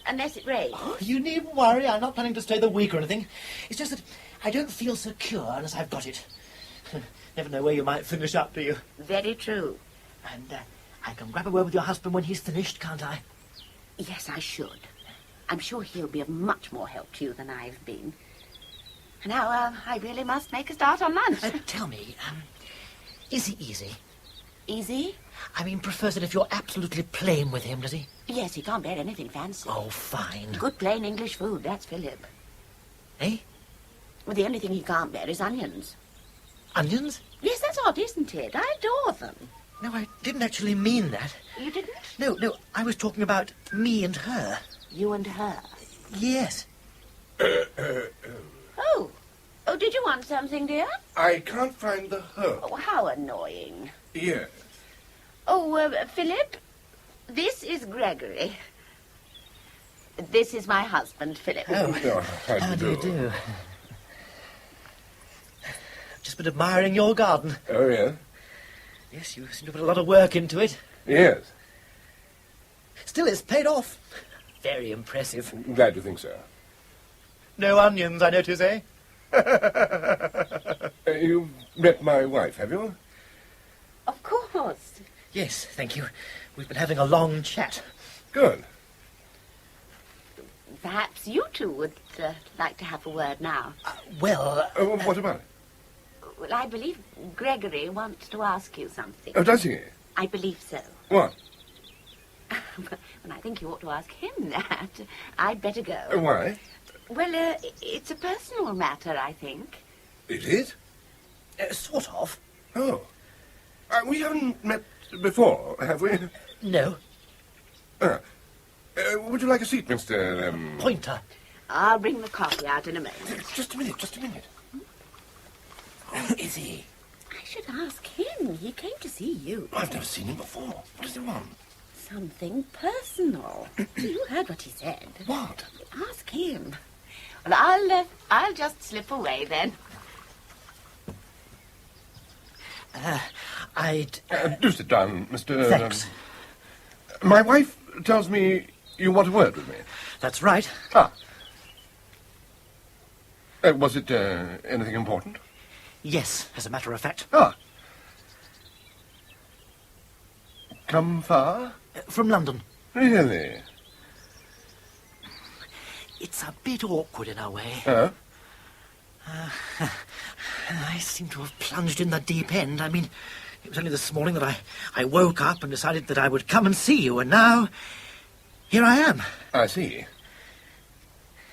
Unless it rains. Oh, you needn't worry. I'm not planning to stay the week or anything. It's just that I don't feel secure unless I've got it. Never know where you might finish up, do you? Very true. And I can grab a word with your husband when he's finished, can't I? Yes, I should. I'm sure he'll be of much more help to you than I've been. Now, I really must make a start on lunch. Tell me, is he easy? Easy? I mean, prefers it if you're absolutely plain with him, does he? Yes, he can't bear anything fancy. Oh, fine. Good plain English food, that's Philip. Eh? Well, the only thing he can't bear is onions. Onions? Yes, that's odd, isn't it? I adore them. No, I didn't actually mean that. You didn't? No, I was talking about me and her. You and her? Yes. Oh, did you want something, dear? I can't find the her. Oh, how annoying. Yes. Oh, Philip, this is Gregory. This is my husband, Philip. Oh, how do you do? Just been admiring your garden. Oh, yeah? Yes, you seem to put a lot of work into it. Yes. Still, it's paid off. Very impressive. Glad you think so. No onions, I notice, eh? You've met my wife, have you? Of course. Yes, thank you. We've been having a long chat. Good. Perhaps you two would like to have a word now. What about it? Well, I believe Gregory wants to ask you something. Oh, does he? I believe so. What? Well, I think you ought to ask him that. I'd better go. Why? Well, it's a personal matter, I think. It is? Sort of. Oh. We haven't met before, have we? No. Would you like a seat, Mr. Pointer? I'll bring the coffee out in a moment. Just a minute. Who is he? I should ask him. He came to see you. I've never seen him before. What does he want? Something personal. You heard what he said. What? Ask him. Well, I'll just slip away then. Do sit down, Mr. Thanks. My wife tells me you want a word with me. That's right. Was it anything important? Yes, as a matter of fact. Come far? From London. Really? It's a bit awkward in a way. Oh? I seem to have plunged in the deep end. I mean, it was only this morning that I woke up and decided that I would come and see you, and now here I am. I see.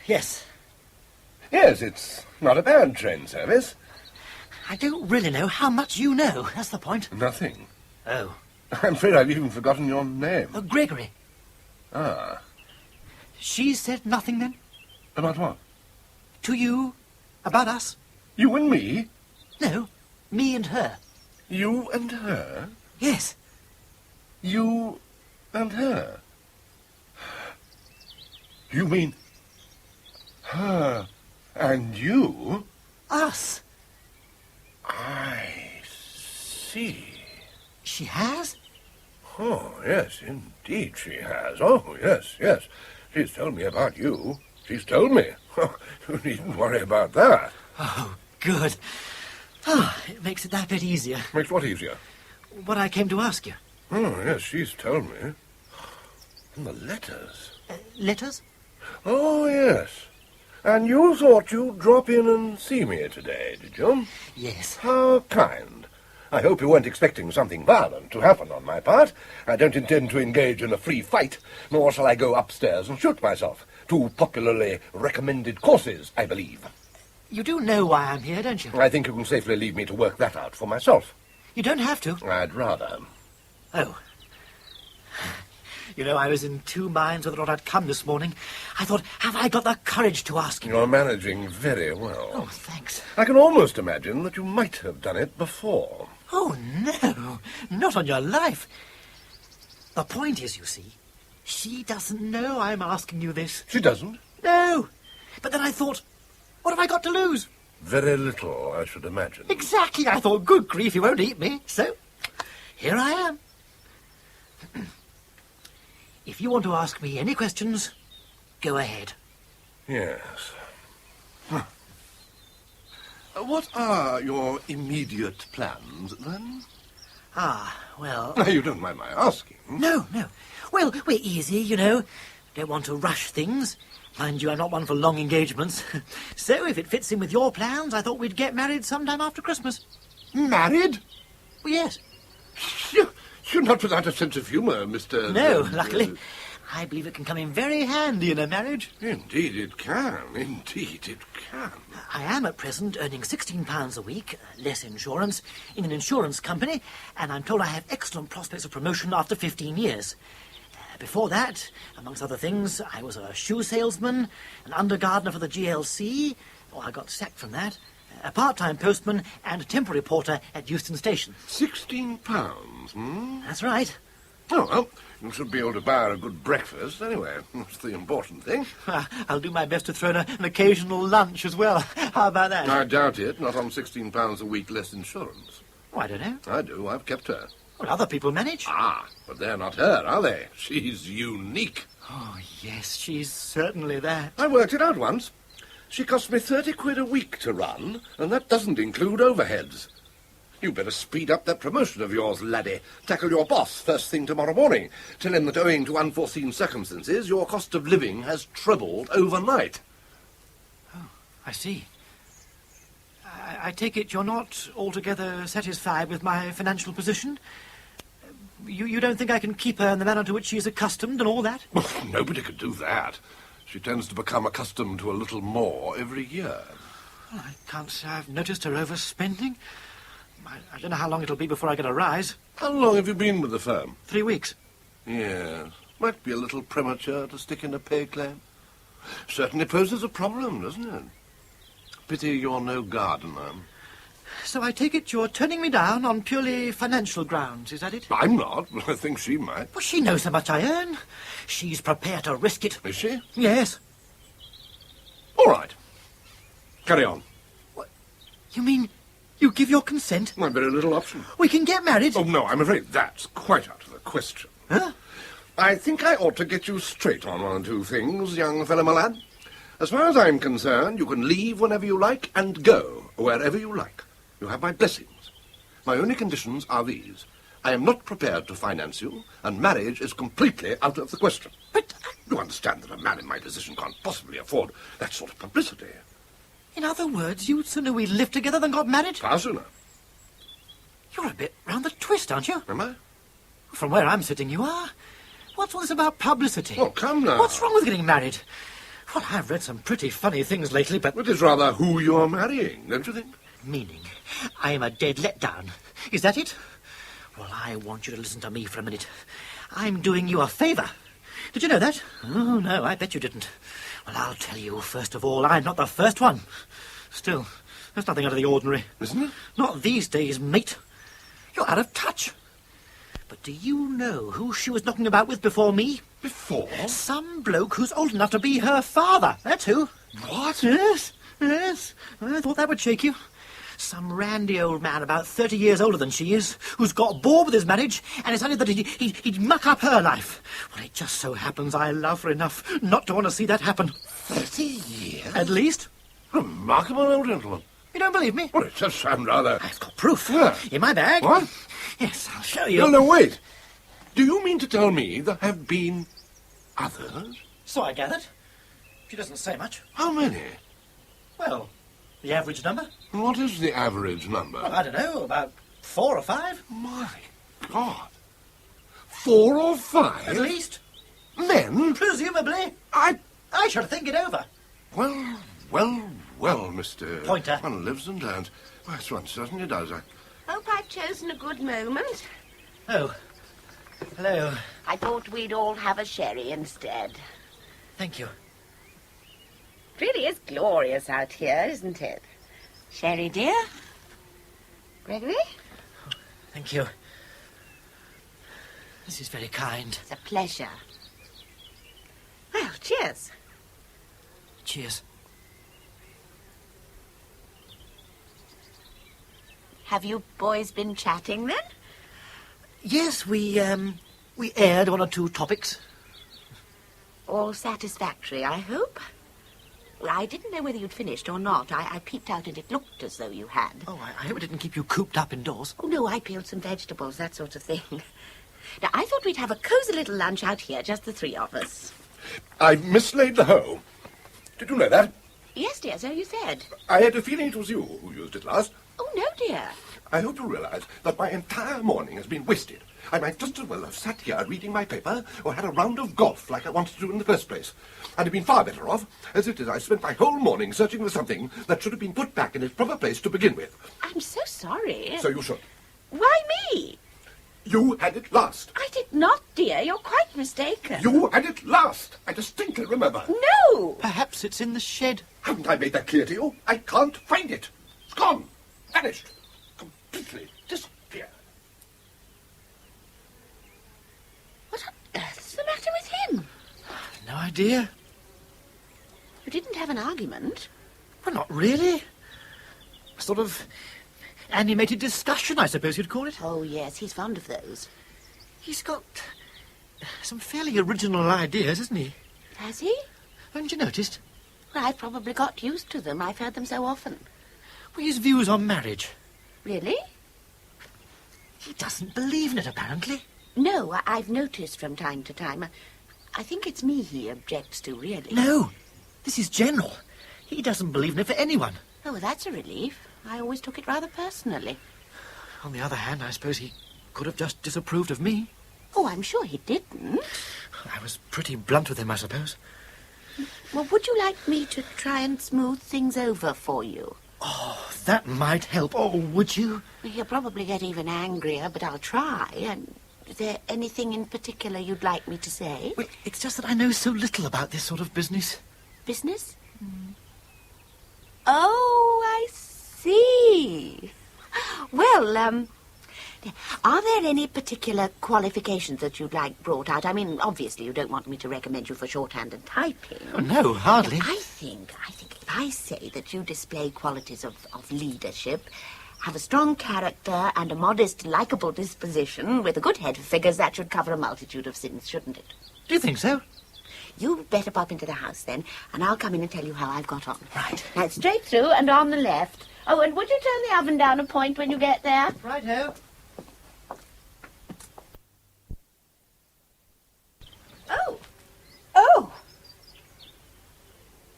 Yes. Yes, it's not a bad train service. I don't really know how much you know. That's the point. Nothing. Oh. I'm afraid I've even forgotten your name. Oh, Gregory. Ah. She said nothing then? About what? To you? About us? You and me? No, me and her. You and her? Yes. You and her? You mean her and you? Us. I see. She has? Oh, yes, indeed she has. Oh, yes, yes. She's told me about you. She's told me. You needn't worry about that. Oh, good. Oh, it makes it that bit easier. Makes what easier? What I came to ask you. Oh, yes, she's told me. And the letters. Letters? Oh, yes. And you thought you'd drop in and see me today, did you? Yes. How kind. I hope you weren't expecting something violent to happen on my part. I don't intend to engage in a free fight, nor shall I go upstairs and shoot myself. 2 popularly recommended courses, I believe. You do know why I'm here, don't you? I think you can safely leave me to work that out for myself. You don't have to. I'd rather. Oh. You know, I was in 2 minds whether or not I'd come this morning. I thought, have I got the courage to ask you? You're managing very well. Oh, thanks. I can almost imagine that you might have done it before. Oh, no. Not on your life. The point is, you see, she doesn't know I'm asking you this. She doesn't? No. But then I thought, what have I got to lose? Very little, I should imagine. Exactly. I thought, good grief, he won't eat me. So, here I am. If you want to ask me any questions, go ahead. Yes. Huh. What are your immediate plans, then? Ah, well... You don't mind my asking? No, no. Well, we're easy, you know. Don't want to rush things. Mind you, I'm not one for long engagements. So, if it fits in with your plans, I thought we'd get married sometime after Christmas. Married? Well, yes. You're not without a sense of humour, Mr... No, luckily. I believe it can come in very handy in a marriage. Indeed it can. Indeed it can. I am at present earning £16 a week, less insurance, in an insurance company, and I'm told I have excellent prospects of promotion after 15 years. Before that, amongst other things, I was a shoe salesman, an undergardener for the GLC. Oh, I got sacked from that. A part-time postman and a temporary porter at Euston Station. £16, hmm? That's right. Oh, well, you should be able to buy her a good breakfast anyway. That's the important thing. I'll do my best to throw in an occasional lunch as well. How about that? I doubt it. Not on £16 a week less insurance. Oh, I don't know. I do. I've kept her. Well, other people manage. Ah, but they're not her, are they? She's unique. Oh, yes, she's certainly that. I worked it out once. She cost me 30 quid a week to run, and that doesn't include overheads. You better speed up that promotion of yours, laddie. Tackle your boss first thing tomorrow morning. Tell him that owing to unforeseen circumstances, your cost of living has trebled overnight. Oh, I see. I take it you're not altogether satisfied with my financial position? You don't think I can keep her in the manner to which she's accustomed and all that? Well, nobody could do that. She tends to become accustomed to a little more every year. Well, I can't say I've noticed her overspending. I don't know how long it'll be before I get a rise. How long have you been with the firm? 3 weeks. Yes. Might be a little premature to stick in a pay claim. Certainly poses a problem, doesn't it? Pity you're no gardener. So I take it you're turning me down on purely financial grounds, is that it? I'm not, but I think she might. Well, she knows how much I earn. She's prepared to risk it. Is she? Yes. All right. Carry on. What? You mean you give your consent? My very little option. We can get married? Oh, no, I'm afraid that's quite out of the question. Huh? I think I ought to get you straight on 1 or 2 things, young fellow, my lad. As far as I'm concerned, you can leave whenever you like and go wherever you like. You have my blessings. My only conditions are these. I am not prepared to finance you, and marriage is completely out of the question. But you understand that a man in my position can't possibly afford that sort of publicity. In other words, you'd sooner we lived together than got married? Far sooner. You're a bit round the twist, aren't you? Am I? From where I'm sitting, you are. What's all this about publicity? Oh, come now. What's wrong with getting married? Well, I've read some pretty funny things lately, but... It is rather who you're marrying, don't you think? Meaning, I am a dead letdown. Is that it? Well, I want you to listen to me for a minute. I'm doing you a favour. Did you know that? Oh, no, I bet you didn't. Well, I'll tell you, first of all, I'm not the first one. Still, there's nothing out of the ordinary. Isn't it? Not these days, mate. You're out of touch. But do you know who she was knocking about with before me? Before? Some bloke who's old enough to be her father. That's who. What? Yes. I thought that would shake you. Some randy old man about 30 years older than she is, who's got bored with his marriage and decided that he'd muck up her life. Well, it just so happens I love her enough not to want to see that happen. 30 years? At least. Remarkable old gentleman. You don't believe me? Well, it does sound rather... I've got proof. Yeah. In my bag. What? Yes, I'll show you. No, wait. Do you mean to tell me there have been others? So I gathered. She doesn't say much. How many? Well, the average number. What is the average number? Well, I don't know, about 4 or 5. My God. 4 or 5? At least. Men? Presumably. I should think it over. Well, Mr... Pointer. One lives and learns. Well, one certainly does. Hope I've chosen a good moment. Oh. Hello. I thought we'd all have a sherry instead. Thank you. It really is glorious out here, isn't it? Sherry, dear? Gregory? Thank you. This is very kind. It's a pleasure. Well, cheers. Cheers. Have you boys been chatting, then? Yes, we aired 1 or 2 topics. All satisfactory, I hope? I didn't know whether you'd finished or not. I peeped out and it looked as though you had. Oh, I hope it didn't keep you cooped up indoors. Oh, no, I peeled some vegetables, that sort of thing. Now, I thought we'd have a cosy little lunch out here, just the 3 of us. I've mislaid the hoe. Did you know that? Yes, dear, so you said. I had a feeling it was you who used it last. Oh, no, dear. I hope you realize that my entire morning has been wasted. I might just as well have sat here reading my paper or had a round of golf like I wanted to do in the first place. I'd have been far better off. As it is, I spent my whole morning searching for something that should have been put back in its proper place to begin with. I'm so sorry. So you should. Why me? You had it last. I did not, dear. You're quite mistaken. You had it last. I distinctly remember. No! Perhaps it's in the shed. Haven't I made that clear to you? I can't find it. It's gone. Vanished. Completely disappeared. What on earth's the matter with him? No idea. You didn't have an argument? Well, not really. A sort of animated discussion, I suppose you'd call it. Oh, yes, he's fond of those. He's got some fairly original ideas, hasn't he? Has he? Haven't you noticed? Well, I've probably got used to them. I've heard them so often. Well, his views on marriage. Really? He doesn't believe in it, apparently. No, I've noticed from time to time. I think it's me he objects to, really. No, this is general. He doesn't believe in it for anyone. Oh, well, that's a relief. I always took it rather personally. On the other hand, I suppose he could have just disapproved of me. Oh, I'm sure he didn't. I was pretty blunt with him, I suppose. Well, would you like me to try and smooth things over for you? Oh, that might help. Oh, would you? You'll probably get even angrier, but I'll try. And is there anything in particular you'd like me to say? Well, it's just that I know so little about this sort of business. Business? Oh, I see. Well, are there any particular qualifications that you'd like brought out? I mean, obviously you don't want me to recommend you for shorthand and typing. Oh, no, hardly. I think if I say that you display qualities of leadership, have a strong character and a modest, likeable disposition with a good head for figures, that should cover a multitude of sins, shouldn't it? Do you think so? You'd better pop into the house then, and I'll come in and tell you how I've got on. Right. Now, straight through and on the left. Oh, and would you turn the oven down a point when you get there? Righto. Oh!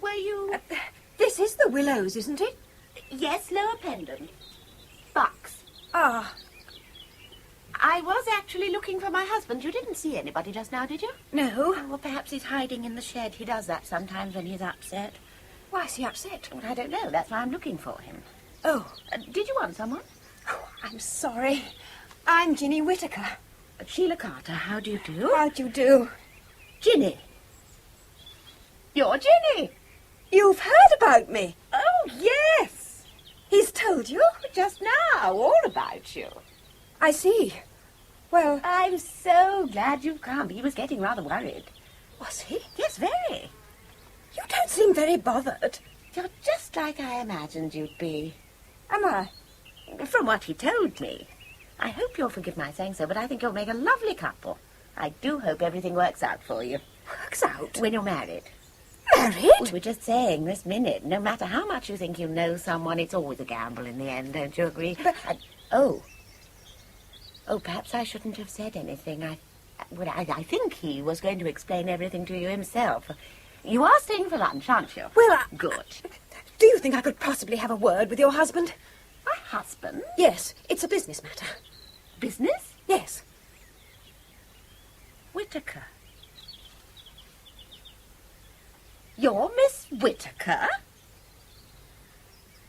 Were you... This is the Willows, isn't it? Yes, lower pendant. Bucks. Ah. I was actually looking for my husband. You didn't see anybody just now, did you? No. Oh, well, perhaps he's hiding in the shed. He does that sometimes when he's upset. Why is he upset? Well, I don't know. That's why I'm looking for him. Oh, did you want someone? Oh, I'm sorry. I'm Ginny Whittaker. Sheila Carter, how do you do? How do you do? Ginny. You're Ginny. You've heard about me. Oh, yes. He's told you? Just now, all about you. I see. Well... I'm so glad you've come. He was getting rather worried. Was he? Yes, very. You don't seem very bothered. You're just like I imagined you'd be. Am I? From what he told me. I hope you'll forgive my saying so, but I think you'll make a lovely couple. I do hope everything works out for you. Works out? When you're married. Married? We were just saying this minute, no matter how much you think you know someone, it's always a gamble in the end, don't you agree? But... Oh, perhaps I shouldn't have said anything. I think he was going to explain everything to you himself. You are staying for lunch, aren't you? Well, Good. Do you think I could possibly have a word with your husband? My husband? Yes, it's a business matter. Business? Yes. Whittaker. You're Miss Whittaker?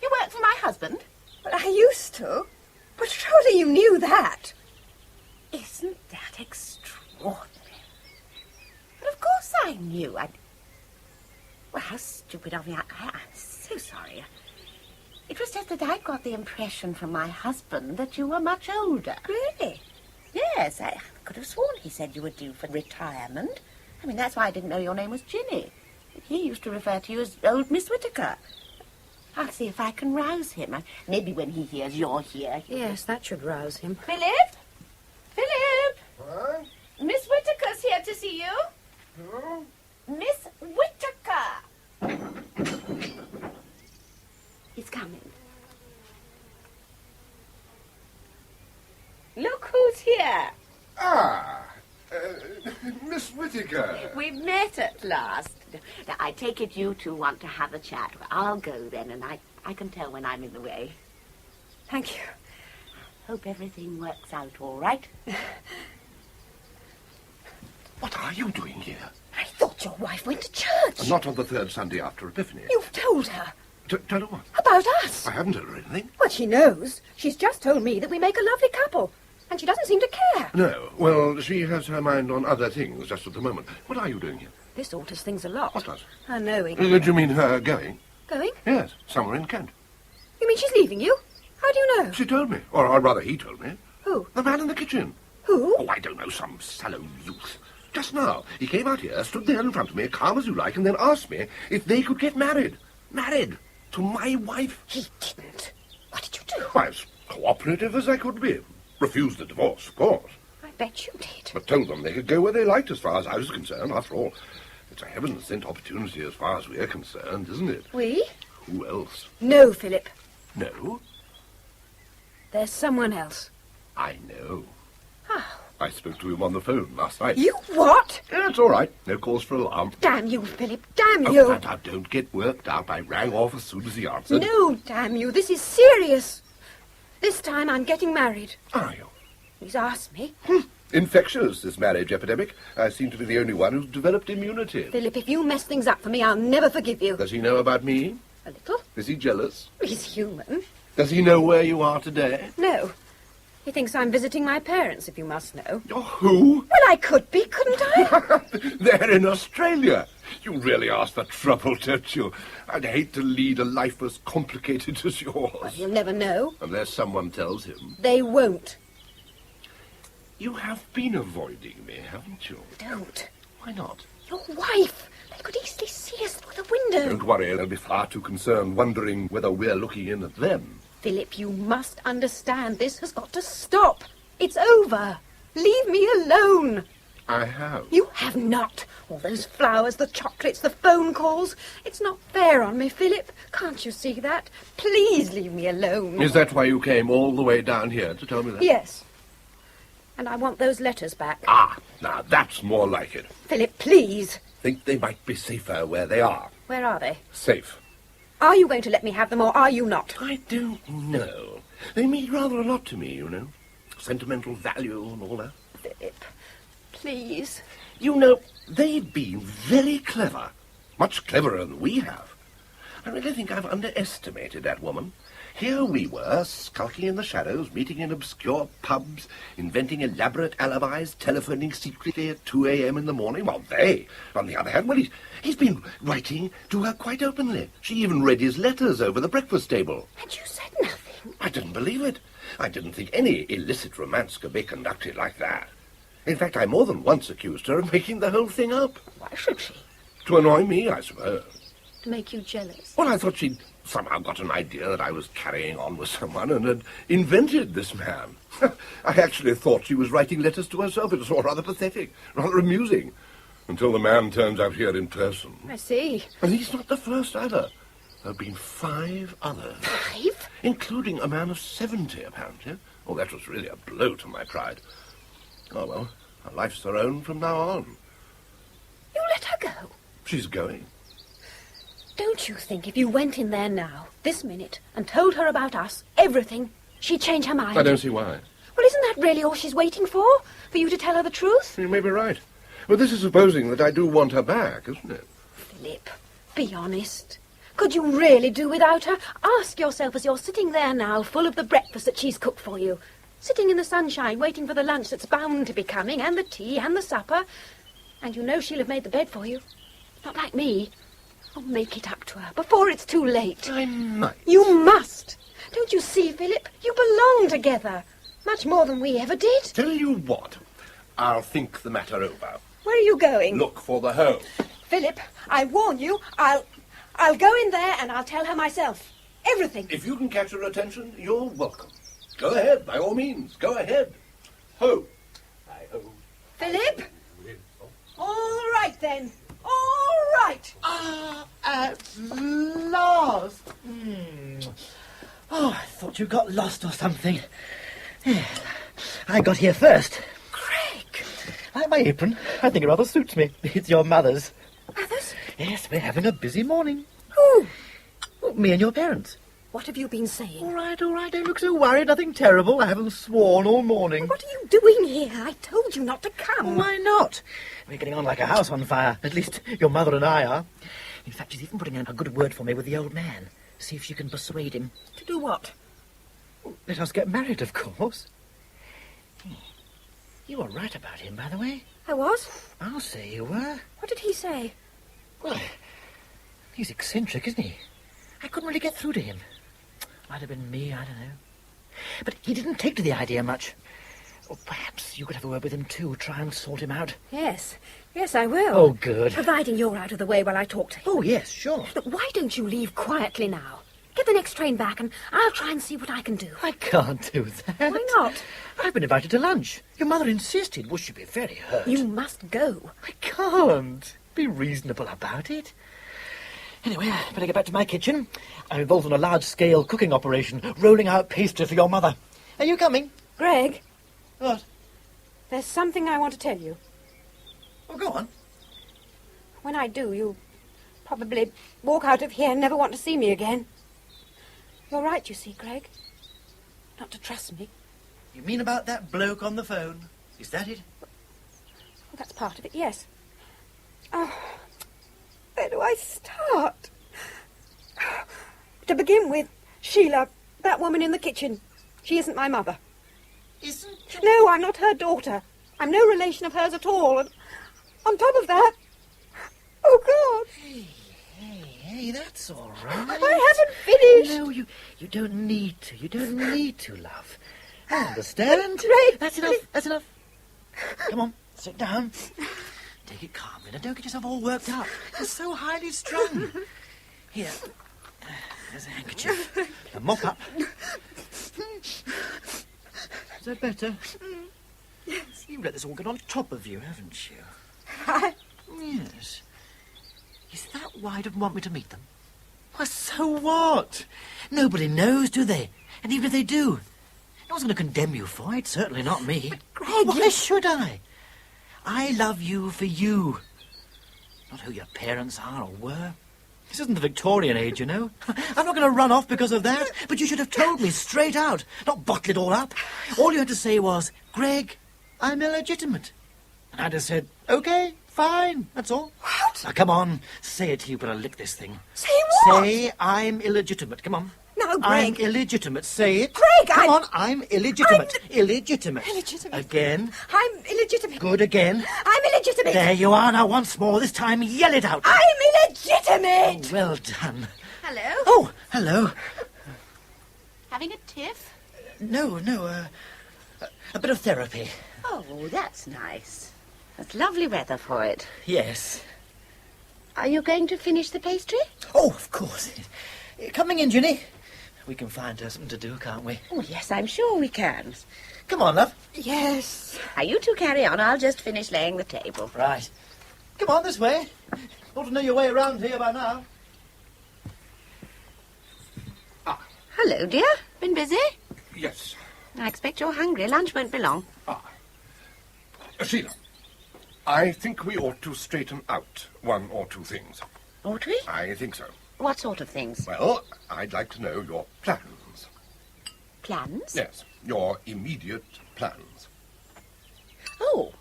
You work for my husband? Well, I used to. But surely you knew that. Isn't that extraordinary? But of course I knew. Well, how stupid of me. I'm so sorry. It was just that I got the impression from my husband that you were much older. Really? Yes, I could have sworn he said you were due for retirement. I mean, that's why I didn't know your name was Ginny. He used to refer to you as old Miss Whittaker. I'll see if I can rouse him. Maybe when he hears you're here. Yes, that should rouse him. Philip? Philip? Huh? Miss Whittaker's here to see you. Hello? Miss Whittaker. He's coming. Look who's here. Miss Whittaker. We've met at last. Now, I take it you two want to have a chat. I'll go then, and I can tell when I'm in the way. Thank you. Hope everything works out all right. What are you doing here? I thought your wife went to church. Not on the third Sunday after Epiphany. You've told her. Tell her what? About us. I haven't told her anything. Well, she knows. She's just told me that we make a lovely couple. And she doesn't seem to care. No. Well, she has her mind on other things just at the moment. What are you doing here? This alters things a lot. What does? Her knowing. Do you mean her going? Going? Yes, somewhere in Kent. You mean she's leaving you? How do you know? She told me. Or rather, he told me. Who? The man in the kitchen. Who? Oh, I don't know, some sallow youth. Just now, he came out here, stood there in front of me, calm as you like, and then asked me if they could get married. Married. To my wife. He didn't. What did you do? Why, as cooperative as I could be. Refused the divorce, of course. I bet you did. But told them they could go where they liked as far as I was concerned. After all, it's a heaven-sent opportunity as far as we're concerned, isn't it? We? Who else? No, Philip. No? There's someone else. I know. How? I spoke to him on the phone last night. You what? Yeah, it's all right. No cause for alarm. Damn you, Philip. Damn Oh, you. now, don't get worked up. I rang off as soon as he answered. No, damn you. This is serious. This time I'm getting married. Are you? He's asked me. Infectious, this marriage epidemic. I seem to be the only one who's developed immunity. Philip, if you mess things up for me, I'll never forgive you. Does he know about me? A little. Is he jealous? He's human. Does he know where you are today? No. He thinks I'm visiting my parents, if you must know. Oh, who? Well, I could be, couldn't I? They're in Australia. You really ask for trouble, don't you? I'd hate to lead a life as complicated as yours. Well, you'll never know. Unless someone tells him. They won't. You have been avoiding me, haven't you? Don't. Why not? Your wife. They could easily see us through the window. Don't worry, they'll be far too concerned wondering whether we're looking in at them. Philip, you must understand this has got to stop. It's over. Leave me alone. I have. You have not. All those flowers, the chocolates, the phone calls. It's not fair on me, Philip. Can't you see that? Please leave me alone. Is that why you came all the way down here to tell me that? Yes. And I want those letters back. Ah, now that's more like it. Philip, please. Think they might be safer where they are. Where are they? Safe. Are you going to let me have them, or are you not? I don't know. They mean rather a lot to me, you know. Sentimental value and all that. Philip, please. You know, they've been very clever. Much cleverer than we have. I really think I've underestimated that woman. Here we were, skulking in the shadows, meeting in obscure pubs, inventing elaborate alibis, telephoning secretly at 2 a.m. in the morning, while they, on the other hand, well, he's been writing to her quite openly. She even read his letters over the breakfast table. And you said nothing? I didn't believe it. I didn't think any illicit romance could be conducted like that. In fact, I more than once accused her of making the whole thing up. Why should she? To annoy me, I suppose. To make you jealous? Well, I thought she'd somehow got an idea that I was carrying on with someone and had invented this man. I actually thought she was writing letters to herself. It was all rather pathetic, rather amusing, until the man turns out here in person. I see. And he's not the first either. There have been 5 others. 5? Including a man of 70, apparently. Oh, that was really a blow to my pride. Oh, well, her life's her own from now on. You let her go? She's going. Don't you think if you went in there now, this minute, and told her about us, everything, she'd change her mind? I don't see why. Well, isn't that really all she's waiting for? For you to tell her the truth? You may be right. But this is supposing that I do want her back, isn't it? Philip, be honest. Could you really do without her? Ask yourself as you're sitting there now, full of the breakfast that she's cooked for you. Sitting in the sunshine, waiting for the lunch that's bound to be coming, and the tea, and the supper. And you know she'll have made the bed for you. Not like me. Oh, make it up to her before it's too late. I might. You must. Don't you see, Philip? You belong together. Much more than we ever did. Tell you what, I'll think the matter over. Where are you going? Look for the home. Philip, I warn you, I'll go in there and I'll tell her myself. Everything. If you can catch her attention, you're welcome. Go ahead, by all means. Go ahead. Ho. Hi-ho. Philip? All right, then. All right. At last. Oh, I thought you got lost or something. I got here first. Craig! I like my apron. I think it rather suits me. It's your mother's. Mother's? Yes, we're having a busy morning. Who? Oh, me and your parents. What have you been saying? All right. Don't look so worried. Nothing terrible. I haven't sworn all morning. What are you doing here? I told you not to come. Why not? We're getting on like a house on fire. At least your mother and I are. In fact, she's even putting in a good word for me with the old man. See if she can persuade him. To do what? Let us get married, of course. You were right about him, by the way. I was? I'll say you were. What did he say? Well, he's eccentric, isn't he? I couldn't really get through to him. Might have been me, I don't know. But he didn't take to the idea much. Or perhaps you could have a word with him too, try and sort him out. Yes, I will. Oh, good. Providing you're out of the way while I talk to him. Oh, yes, sure. But why don't you leave quietly now? Get the next train back and I'll try and see what I can do. I can't do that. Why not? I've been invited to lunch. Your mother insisted. Well, she'd be very hurt. You must go. I can't. Be reasonable about it. Anyway, I better get back to my kitchen. I'm involved in a large-scale cooking operation, rolling out pastry for your mother. Are you coming? Greg? What? There's something I want to tell you. Oh, go on. When I do, you'll probably walk out of here and never want to see me again. You're right, you see, Greg. Not to trust me. You mean about that bloke on the phone? Is that it? Well, that's part of it, yes. Oh, where do I start? To begin with, Sheila, that woman in the kitchen. She isn't my mother. Isn't? No, I'm not her daughter. I'm no relation of hers at all. And on top of that... Oh, God. Hey, that's all right. I haven't finished. No, you don't need to. You don't need to, love. I understand. Greg, That's enough. Come on, sit down. Take it calmly. Now, don't get yourself all worked up. You're so highly strung. Here, there's a handkerchief. Now, mop up. Is that better? Yes. You've let this all get on top of you, haven't you? Yes. Is that why you didn't want me to meet them? Well, so what? Nobody knows, do they? And even if they do, no one's going to condemn you for it. Certainly not me. Greg, why should I? I love you for you. Not who your parents are or were. This isn't the Victorian age, you know. I'm not going to run off because of that. But you should have told me straight out, not bottle it all up. All you had to say was, Greg, I'm illegitimate. And I just said, OK, fine, that's all. What? Now, come on, say it. You've got to lick this thing. Say what? Say I'm illegitimate. Come on. No, I'm Greg. illegitimate. Say it. Greg, Come on, I'm illegitimate. Illegitimate. Illegitimate. Again. I'm illegitimate. Good again. I'm illegitimate. There you are now once more. This time yell it out. I'm illegitimate. Oh, well done. Hello? Oh, hello. Having a tiff? No, a bit of therapy. Oh, that's nice. That's lovely weather for it. Yes. Are you going to finish the pastry? Oh, of course. Coming in, Ginny. We can find her something to do, can't we? Oh, yes, I'm sure we can. Come on, love. Yes. Now, you two carry on. I'll just finish laying the table. Right. Come on, this way. Ought to know your way around here by now. Hello, dear. Been busy? Yes. I expect you're hungry. Lunch won't be long. Sheila, I think we ought to straighten out one or two things. Ought we? I think so. What sort of things? Well, I'd like to know your plans. Plans? Yes, your immediate plans. Oh.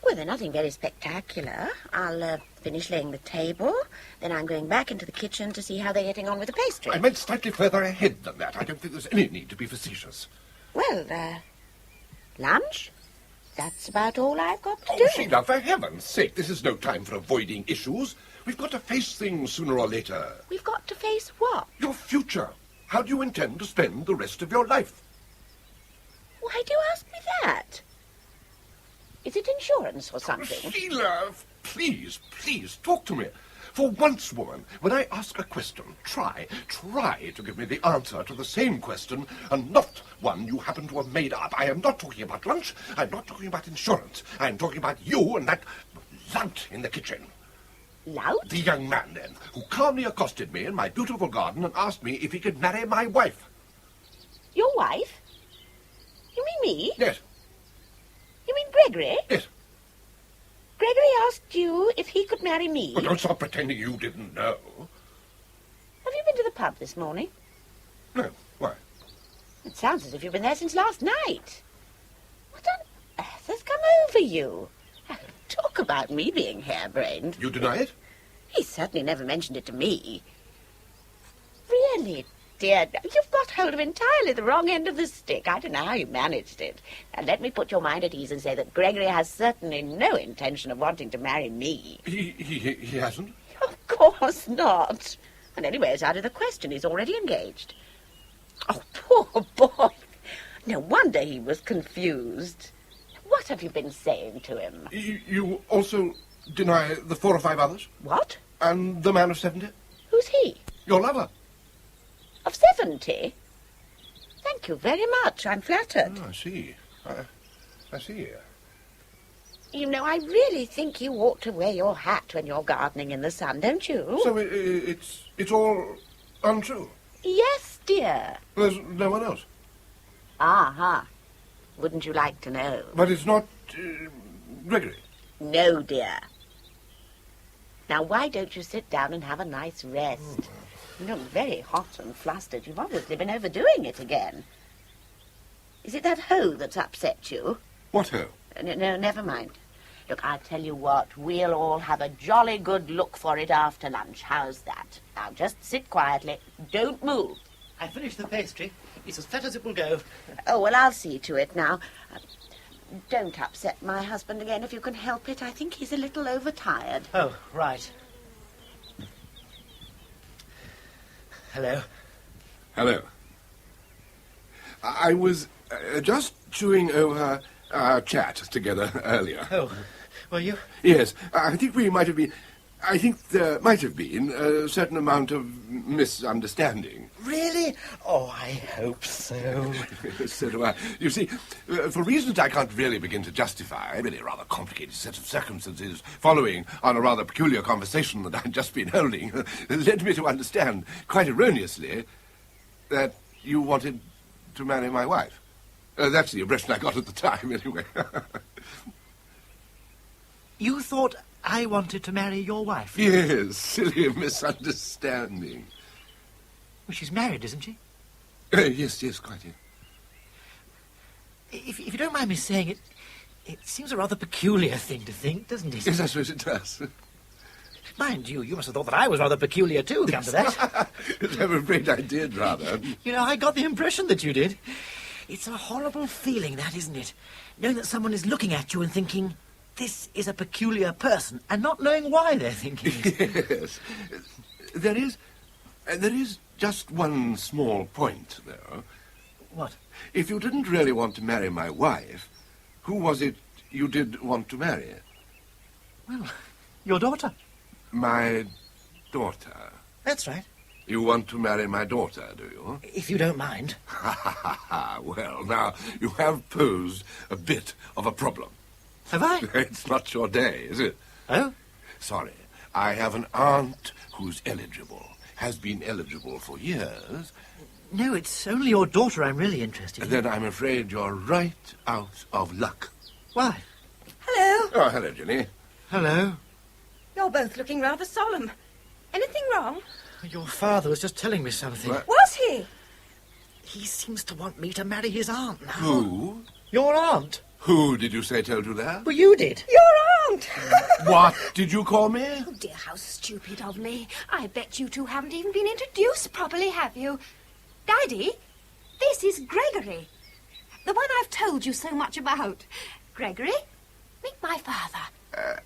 Well, they're nothing very spectacular. I'll finish laying the table. Then I'm going back into the kitchen to see how they're getting on with the pastry. I meant slightly further ahead than that. I don't think there's any need to be facetious. Well, lunch? That's about all I've got to Oh, do. Sheila, for heaven's sake, this is no time for avoiding issues. We've got to face things sooner or later. We've got to face what? Your future. How do you intend to spend the rest of your life? Why do you ask me that? Is it insurance or something? Sheila, please, talk to me. For once, woman, when I ask a question, try to give me the answer to the same question, and not one you happen to have made up. I am not talking about lunch. I'm not talking about insurance. I'm talking about you and that lout in the kitchen. Lout? The young man, then, who calmly accosted me in my beautiful garden and asked me if he could marry my wife. Your wife? You mean me? Yes. You mean Gregory? Yes. Gregory asked you if he could marry me. Well, don't stop pretending you didn't know. Have you been to the pub this morning? No. Why? It sounds as if you've been there since last night. What on earth has come over you? Talk about me being harebrained. You deny it? He certainly never mentioned it to me. Really, dear, you've got hold of entirely the wrong end of the stick. I don't know how you managed it. And let me put your mind at ease and say that Gregory has certainly no intention of wanting to marry me. He hasn't? Of course not. And anyway, it's out of the question. He's already engaged. Oh, poor boy. No wonder he was confused. What have you been saying to him? You also deny the 4 or 5 others? What? And the man of 70? Who's he? Your lover. Of 70? Thank you very much. I'm flattered. Oh, I see. I see. You know, I really think you ought to wear your hat when you're gardening in the sun, don't you? So it's all untrue? Yes, dear. There's no one else? Aha. Wouldn't you like to know? But it's not Gregory? No, dear. Now, why don't you sit down and have a nice rest? You look very hot and flustered. You've obviously been overdoing it again. Is it that hoe that's upset you? What hoe? No, never mind. Look, I'll tell you what. We'll all have a jolly good look for it after lunch. How's that? Now, just sit quietly. Don't move. I finished the pastry. It's as fat as it will go. Oh, well, I'll see to it now. Don't upset my husband again if you can help it. I think he's a little overtired. Oh, right. Hello. Hello. I was just chewing over our chat together earlier. Oh, were you? Yes, I think there might have been a certain amount of misunderstanding. Really? Oh, I hope so. So do I. You see, for reasons I can't really begin to justify, really a rather complicated set of circumstances following on a rather peculiar conversation that I'd just been holding led me to understand, quite erroneously, that you wanted to marry my wife. That's the impression I got at the time, anyway. You thought I wanted to marry your wife? Yes, silly misunderstanding. Well, she's married, isn't she? Yes, quite, yes. If you don't mind me saying it seems a rather peculiar thing to think, doesn't it? Yes, I suppose it does. Mind you, you must have thought that I was rather peculiar too, come to that. I'm afraid I did, rather. You know, I got the impression that you did. It's a horrible feeling, that, isn't it? Knowing that someone is looking at you and thinking, this is a peculiar person, and not knowing why they're thinking it. Yes. There is just one small point, though. What? If you didn't really want to marry my wife, who was it you did want to marry? Well, your daughter. My daughter? That's right. You want to marry my daughter, do you? If you don't mind. Well, now, you have posed a bit of a problem. Have I? It's not your day, is it? Oh? Sorry. I have an aunt who's eligible. Has been eligible for years. No, it's only your daughter I'm really interested in. Then I'm afraid you're right out of luck. Why? Hello. Oh, hello, Jenny. Hello. You're both looking rather solemn. Anything wrong? Your father was just telling me something. What? Was he? He seems to want me to marry his aunt now. Who? Your aunt. Who did you say told you that? Well, you did. Your aunt. What did you call me? Oh, dear, how stupid of me. I bet you two haven't even been introduced properly, have you? Daddy, this is Gregory. The one I've told you so much about. Gregory, meet my father.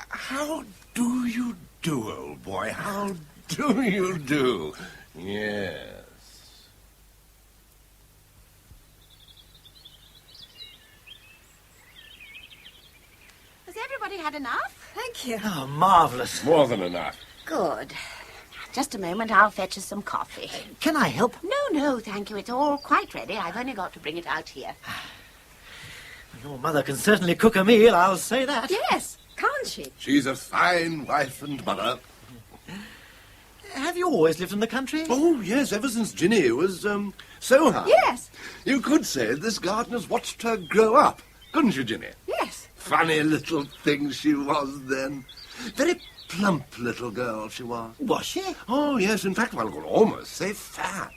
How do you do, old boy? How do you do? Yes. Has everybody had enough? Thank you. Oh, marvellous. More than enough. Good. Just a moment, I'll fetch us some coffee. Can I help? No, thank you. It's all quite ready. I've only got to bring it out here. Your mother can certainly cook a meal, I'll say that. Yes, can't she? She's a fine wife and mother. Have you always lived in the country? Oh, yes, ever since Ginny was, so high. Yes. You could say this gardener's watched her grow up, couldn't you, Ginny? Yes. Funny little thing she was then. Very plump little girl she was. Was she? Oh, yes, in fact, one could almost say fat.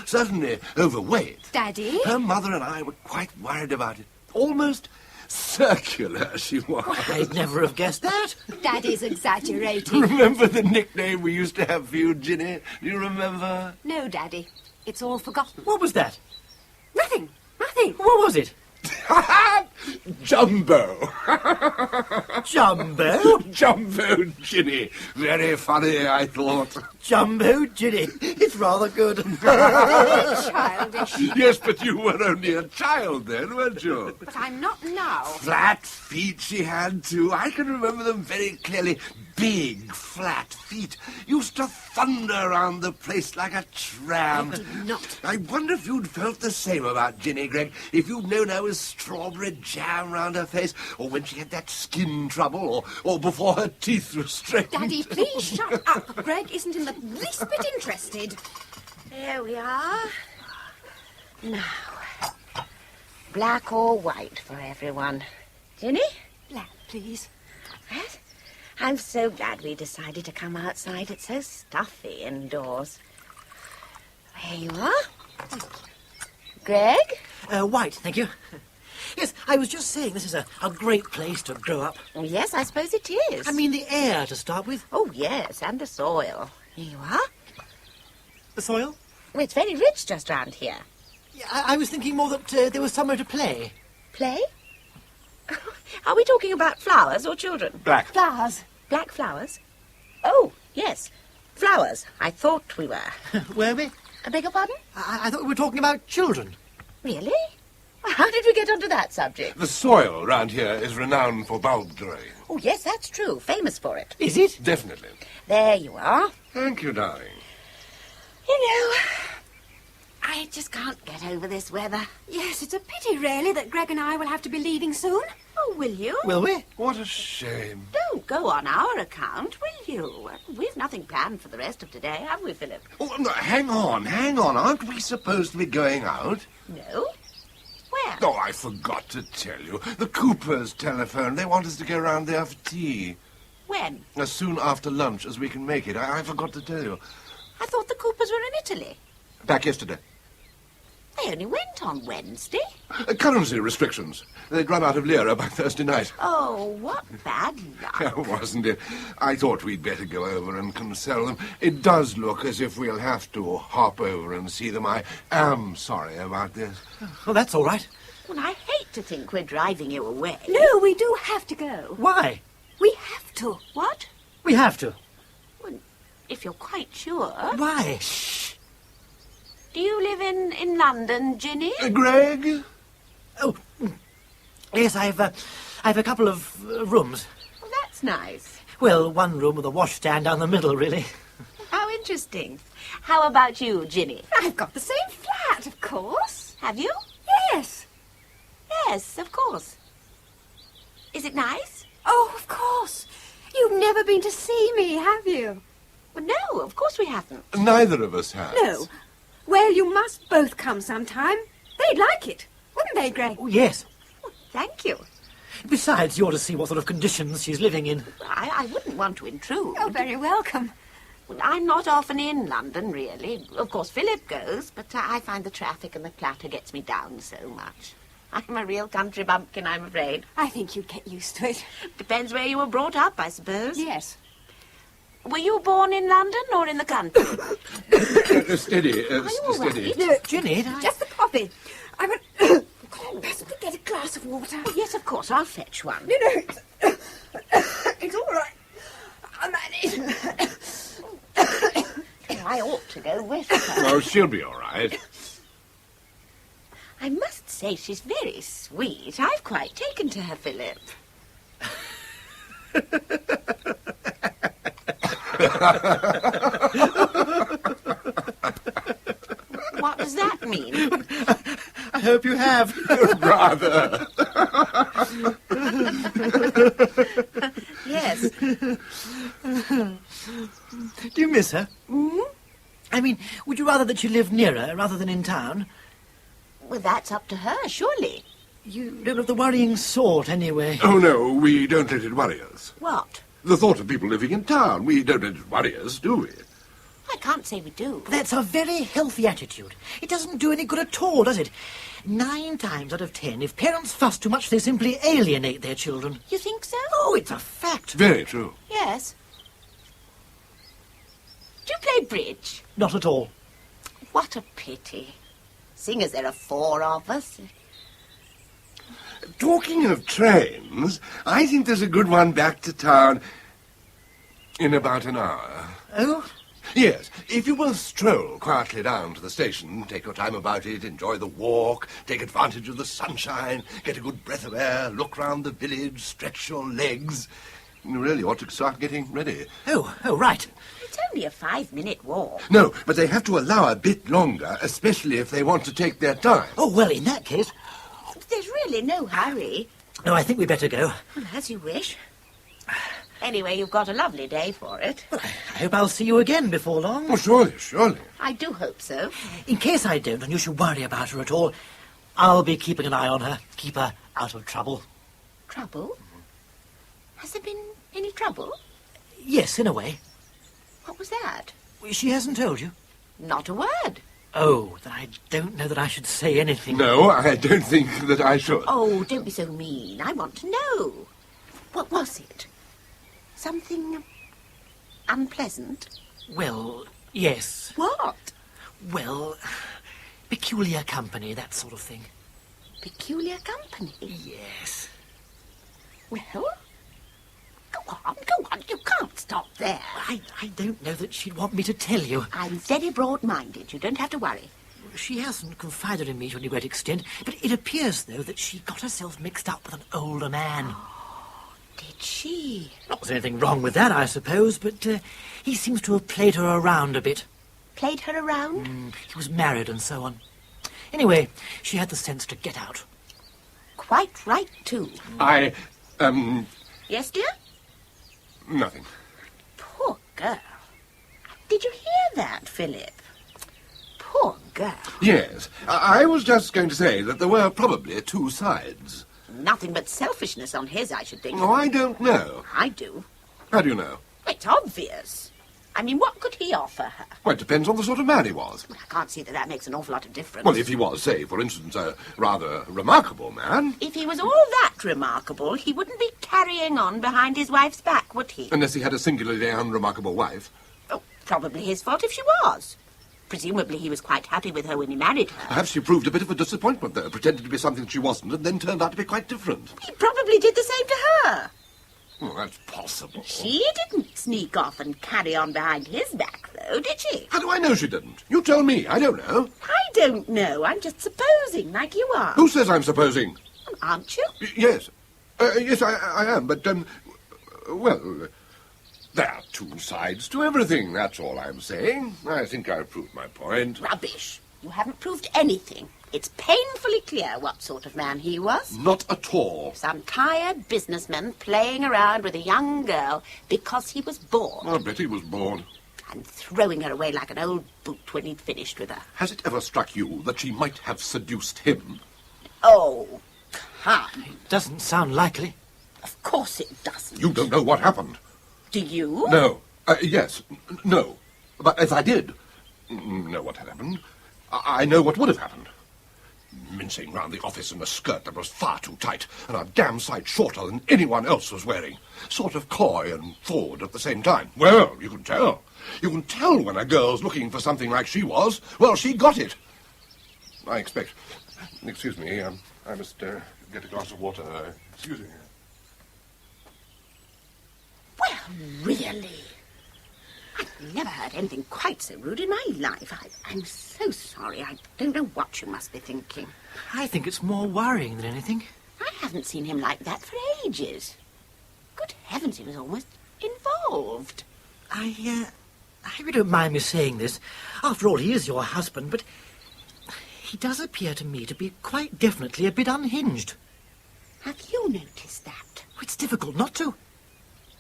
Certainly overweight. Daddy? Her mother and I were quite worried about it. Almost circular she was. I'd never have guessed that. Daddy's exaggerating. Remember the nickname we used to have for you, Ginny? Do you remember? No, Daddy. It's all forgotten. What was that? Nothing. What was it? Jumbo. Jumbo? Jumbo Ginny. Very funny, I thought. Jumbo Ginny. It's rather good. Childish. Yes, but you were only a child then, weren't you? But I'm not now. Flat feet she had, too. I can remember them very clearly. Big, flat feet. Used to thunder around the place like a tram. I did not. I wonder if you'd felt the same about Ginny, Greg, if you'd known her with strawberry jam round her face, or when she had that skin trouble, or before her teeth were straightened. Daddy, please shut up. Greg isn't in the least bit interested. There we are. Now, black or white for everyone. Ginny? Black, please. What? I'm so glad we decided to come outside. It's so stuffy indoors. There you are. Greg? White, thank you. Yes, I was just saying this is a great place to grow up. Oh, yes, I suppose it is. I mean the air to start with. Oh, yes, and the soil. Here you are. The soil? Well, it's very rich just round here. Yeah, I was thinking more that there was somewhere to play. Play? Are we talking about flowers or children? Black. Flowers. Black flowers? Oh, yes. Flowers. I thought we were. Were we? I beg your pardon? I thought we were talking about children. Really? How did we get onto that subject? The soil round here is renowned for bulb growing. Oh, yes, that's true. Famous for it. Is it? Definitely. There you are. Thank you, darling. You know, I just can't get over this weather. Yes, it's a pity, really, that Greg and I will have to be leaving soon. Oh, will you? Will we? What a shame. Don't go on our account, will you? We've nothing planned for the rest of today, have we, Philip? Oh, no, hang on. Aren't we supposed to be going out? No. Where? Oh, I forgot to tell you. The Coopers telephoned. They want us to go round there for tea. When? As soon after lunch as we can make it. I forgot to tell you. I thought the Coopers were in Italy. Back yesterday. I only went on Wednesday. Currency restrictions. They'd run out of lira by Thursday night. Oh, what bad luck. Wasn't it? I thought we'd better go over and console them. It does look as if we'll have to hop over and see them. I am sorry about this. Well, that's all right. Well, I hate to think we're driving you away. No, we do have to go. Why? We have to. What? We have to. Well, if you're quite sure. Why? Do you live in London, Ginny? Greg? Oh, yes, I've a couple of rooms. Well, that's nice. Well, one room with a washstand down the middle, really. How interesting. How about you, Ginny? I've got the same flat, of course. Have you? Yes. Yes, of course. Is it nice? Oh, of course. You've never been to see me, have you? Well, no, of course we haven't. Neither of us has. No. Well, you must both come sometime. They'd like it, wouldn't they, Greg? Oh, yes. Well, thank you. Besides, you ought to see what sort of conditions she's living in. I wouldn't want to intrude. You're very welcome. Well, I'm not often in London, really. Of course, Philip goes, but I find the traffic and the clatter gets me down so much. I'm a real country bumpkin, I'm afraid. I think you'd get used to it. Depends where you were brought up, I suppose. Yes. Were you born in London or in the country? Steady, Are you all steady. right? No, Ginny, just the coffee. I would possibly get a glass of water. Oh, yes, of course, I'll fetch one. No, it's all right. I'll manage. I ought to go with her. Oh, she'll be all right. I must say she's very sweet. I've quite taken to her, Philip. What does that mean? I hope you have. Rather. Yes. Do you miss her? Hmm? I mean, would you rather that she lived nearer rather than in town? Well, that's up to her, surely. You don't have the worrying sort, anyway. Oh, no, we don't let it worry us. What? The thought of people living in town. We don't let it worry us, do we? I can't say we do. That's a very healthy attitude. It doesn't do any good at all, does it? 9 times out of 10, if parents fuss too much, they simply alienate their children. You think so? Oh, it's a fact. Very true. Yes. Do you play bridge? Not at all. What a pity. Seeing as there are 4 of us. Talking of trains, I think there's a good one back to town in about an hour. Oh? Yes, if you will stroll quietly down to the station, take your time about it, enjoy the walk, take advantage of the sunshine, get a good breath of air, look round the village, stretch your legs. You really ought to start getting ready. Oh, right. It's only a 5-minute walk. No, but they have to allow a bit longer, especially if they want to take their time. Oh, well, in that case... There's really no hurry. No, I think we'd better go. Well, as you wish. Anyway, you've got a lovely day for it. Well, I hope I'll see you again before long. Oh, surely, surely. I do hope so. In case I don't, and you should worry about her at all, I'll be keeping an eye on her. Keep her out of trouble. Trouble? Has there been any trouble? Yes, in a way. What was that? She hasn't told you? Not a word. Oh, then I don't know that I should say anything. No, I don't think that I should. Oh, don't be so mean. I want to know. What was it? Something unpleasant? Well, yes. What? Well, peculiar company, that sort of thing. Peculiar company? Yes. Well, go on. You can't stop there. I don't know that she'd want me to tell you. I'm very broad-minded. You don't have to worry. She hasn't confided in me to any great extent, but it appears, though, that she got herself mixed up with an older man. Did she? Not there's anything wrong with that, I suppose, but he seems to have played her around a bit. Played her around? He was married and so on. Anyway, she had the sense to get out. Quite right, too. Yes, dear? Nothing. Poor girl. Did you hear that, Philip? Poor girl. Yes, I was just going to say that there were probably 2 sides. Nothing but selfishness on his, I should think. Oh, I don't know. I do. How do you know? It's obvious. I mean, what could he offer her? Well, it depends on the sort of man he was. Well, I can't see that that makes an awful lot of difference. Well, if he was, say, for instance, a rather remarkable man. If he was all that remarkable, he wouldn't be carrying on behind his wife's back, would he? Unless he had a singularly unremarkable wife. Oh, probably his fault if she was. Presumably he was quite happy with her when he married her. Perhaps she proved a bit of a disappointment, though, pretended to be something she wasn't, and then turned out to be quite different. He probably did the same to her. Well, that's possible. She didn't sneak off and carry on behind his back, though, did she? How do I know she didn't? You tell me. I don't know. I don't know. I'm just supposing, like you are. Who says I'm supposing? Aren't you? Yes. Yes, I am, but, well, there are two sides to everything, that's all I'm saying. I think I've proved my point. Rubbish. You haven't proved anything. It's painfully clear what sort of man he was. Not at all. Some tired businessman playing around with a young girl because he was bored. I bet he was bored. And throwing her away like an old boot when he'd finished with her. Has it ever struck you that she might have seduced him? Oh, come. It doesn't sound likely. Of course it doesn't. You don't know what happened. Do you? No. Yes. No. But if I did know what had happened, I know what would have happened. Mincing round the office in a skirt that was far too tight and a damn sight shorter than anyone else was wearing. Sort of coy and forward at the same time. Well, you can tell. You can tell when a girl's looking for something like she was. Well, she got it. I expect... Excuse me, I must get a glass of water. Excuse me. Well, really? I've never heard anything quite so rude in my life. I'm so sorry. I don't know what you must be thinking. I think it's more worrying than anything. I haven't seen him like that for ages. Good heavens, he was almost involved. I hope you don't mind me saying this. After all, he is your husband, but he does appear to me to be quite definitely a bit unhinged. Have you noticed that? It's difficult not to.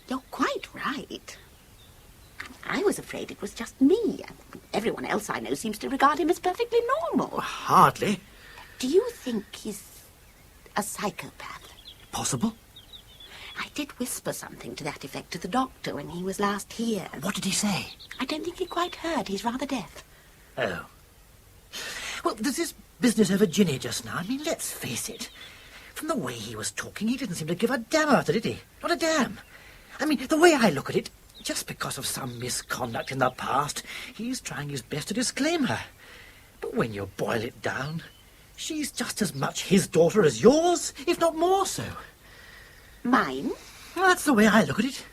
You're quite right. I was afraid it was just me. Everyone else I know seems to regard him as perfectly normal. Hardly. Do you think he's a psychopath? Possible. I did whisper something to that effect to the doctor when he was last here. What did he say? I don't think he quite heard. He's rather deaf. Oh. Well, there's this business over Ginny just now. I mean, let's face it. From the way he was talking, he didn't seem to give a damn about it, did he? Not a damn. I mean, the way I look at it, just because of some misconduct in the past, he's trying his best to disclaim her. But when you boil it down, she's just as much his daughter as yours, if not more so. Mine? Well, that's the way I look at it.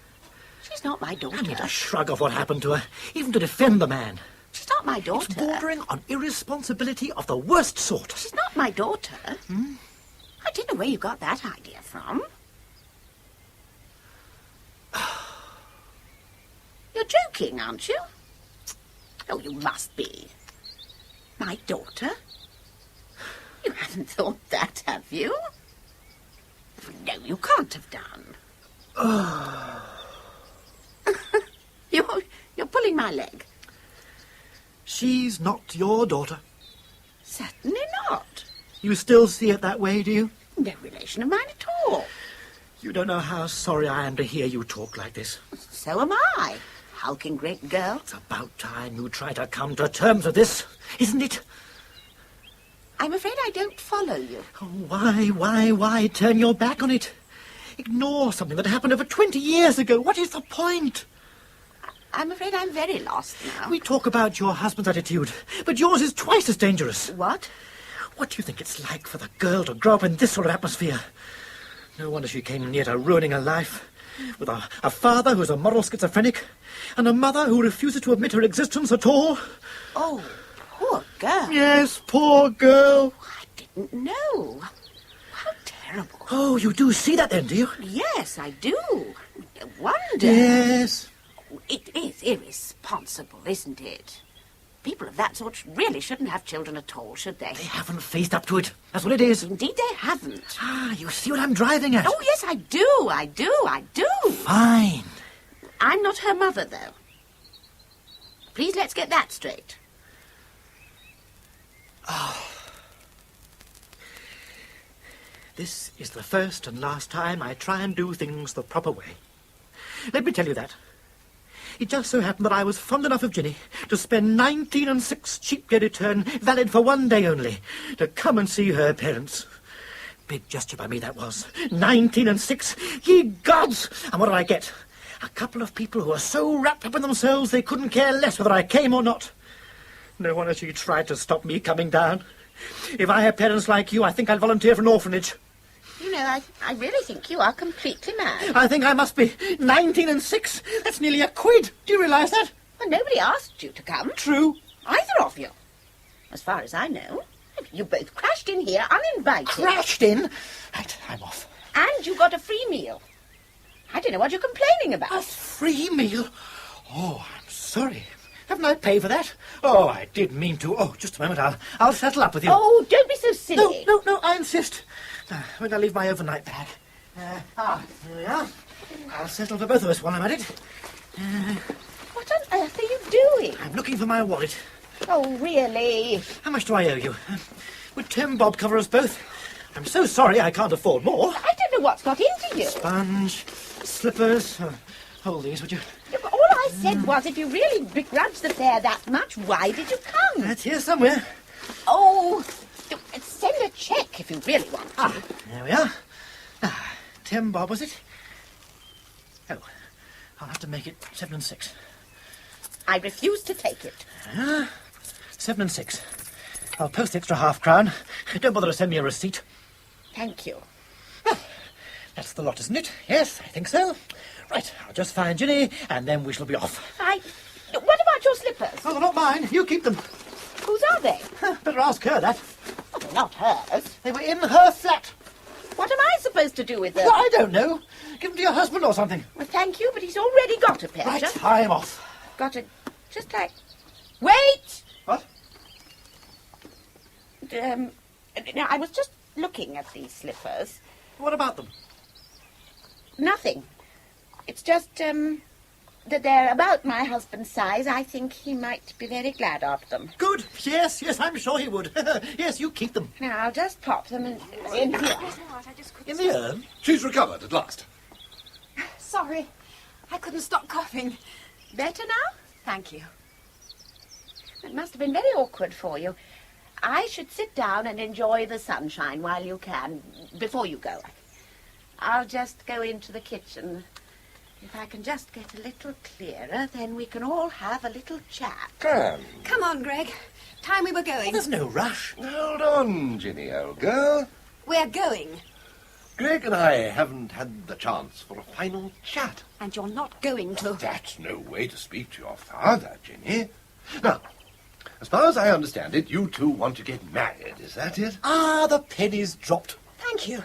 She's not my daughter. I mean, to shrug off what happened to her, even to defend the man. She's not my daughter. It's bordering on irresponsibility of the worst sort. She's not my daughter. I don't know where you got that idea from. You're joking, aren't you? Oh, you must be. My daughter? You haven't thought that, have you? No, you can't have done. You're pulling my leg. She's not your daughter. Certainly not. You still see it that way, do you? No relation of mine at all. You don't know how sorry I am to hear you talk like this. So am I. Hulking great girl. It's about time you try to come to terms with this, isn't it? I'm afraid I don't follow you. Oh, why turn your back on it? Ignore something that happened over 20 years ago. What is the point? I'm afraid I'm very lost now. We talk about your husband's attitude, but yours is twice as dangerous. What? What do you think it's like for the girl to grow up in this sort of atmosphere? No wonder she came near to ruining her life. With a father who's a moral schizophrenic, and a mother who refuses to admit her existence at all. Oh, poor girl. Yes, poor girl. I didn't know. How terrible. Oh, you do see that then, do you? Yes, I do. No wonder. Yes. It is irresponsible, isn't it? People of that sort really shouldn't have children at all, should they? They haven't faced up to it. That's what it is. Indeed they haven't. Ah, you see what I'm driving at? Oh, yes, I do. Fine. I'm not her mother, though. Please, let's get that straight. Oh. This is the first and last time I try and do things the proper way. Let me tell you that. It just so happened that I was fond enough of Ginny to spend 19 6 cheap day return, valid for 1 day only, to come and see her parents. Big gesture by me, that was. 19 6. Ye gods! And what did I get? A couple of people who were so wrapped up in themselves they couldn't care less whether I came or not. No wonder she tried to stop me coming down. If I had parents like you, I think I'd volunteer for an orphanage. You know, I really think you are completely mad. I think I must be. 19 6. That's nearly £1. Do you realise that? Well, nobody asked you to come. True. Either of you. As far as I know. You both crashed in here uninvited. Crashed in? Right, I'm off. And you got a free meal. I don't know what you're complaining about. A free meal? Oh, I'm sorry. Haven't I paid for that? Oh, I did mean to. Oh, just a moment. I'll settle up with you. Oh, don't be so silly. No, I insist. Where did I leave my overnight bag? Here we are. I'll settle for both of us while I'm at it. What on earth are you doing? I'm looking for my wallet. Oh, really? How much do I owe you? Would 10 bob cover us both? I'm so sorry I can't afford more. I don't know what's got into you. Sponge, slippers. Hold these, would you? Yeah, but all I said was, if you really begrudge the fare that much, why did you come? That's here somewhere. Oh, send a cheque if you really want to. There we are. 10 bob, was it? Oh, I'll have to make it 7 6. I refuse to take it. 7 6. I'll post the extra £0.5. Don't bother to send me a receipt. Thank you. That's the lot, isn't it? Yes, I think so. Right, I'll just find Ginny, and then we shall be off. What about your slippers? Oh, they're not mine. You keep them. Whose are they? Better ask her that. Oh, they're not hers. They were in her flat. What am I supposed to do with them? Well, I don't know. Give them to your husband or something. Well, thank you, but he's already got a pair. Right, I'm off. Got a... just like... Wait! What? Now, I was just looking at these slippers. What about them? Nothing. It's just, that they're about my husband's size. I think he might be very glad of them. Good. Yes, I'm sure he would. Yes, you keep them. Now, I'll just pop them in here. In the urn? She's recovered at last. Sorry, I couldn't stop coughing. Better now? Thank you. It must have been very awkward for you. I should sit down and enjoy the sunshine while you can, before you go. I'll just go into the kitchen. If I can just get a little clearer, then we can all have a little chat. Come on, Greg. Time we were going. There's no rush. Hold on, Ginny, old girl. We're going. Greg and I haven't had the chance for a final chat. And you're not going to. That's no way to speak to your father, Ginny. Now, as far as I understand it, you two want to get married, is that it? The penny's dropped. Thank you.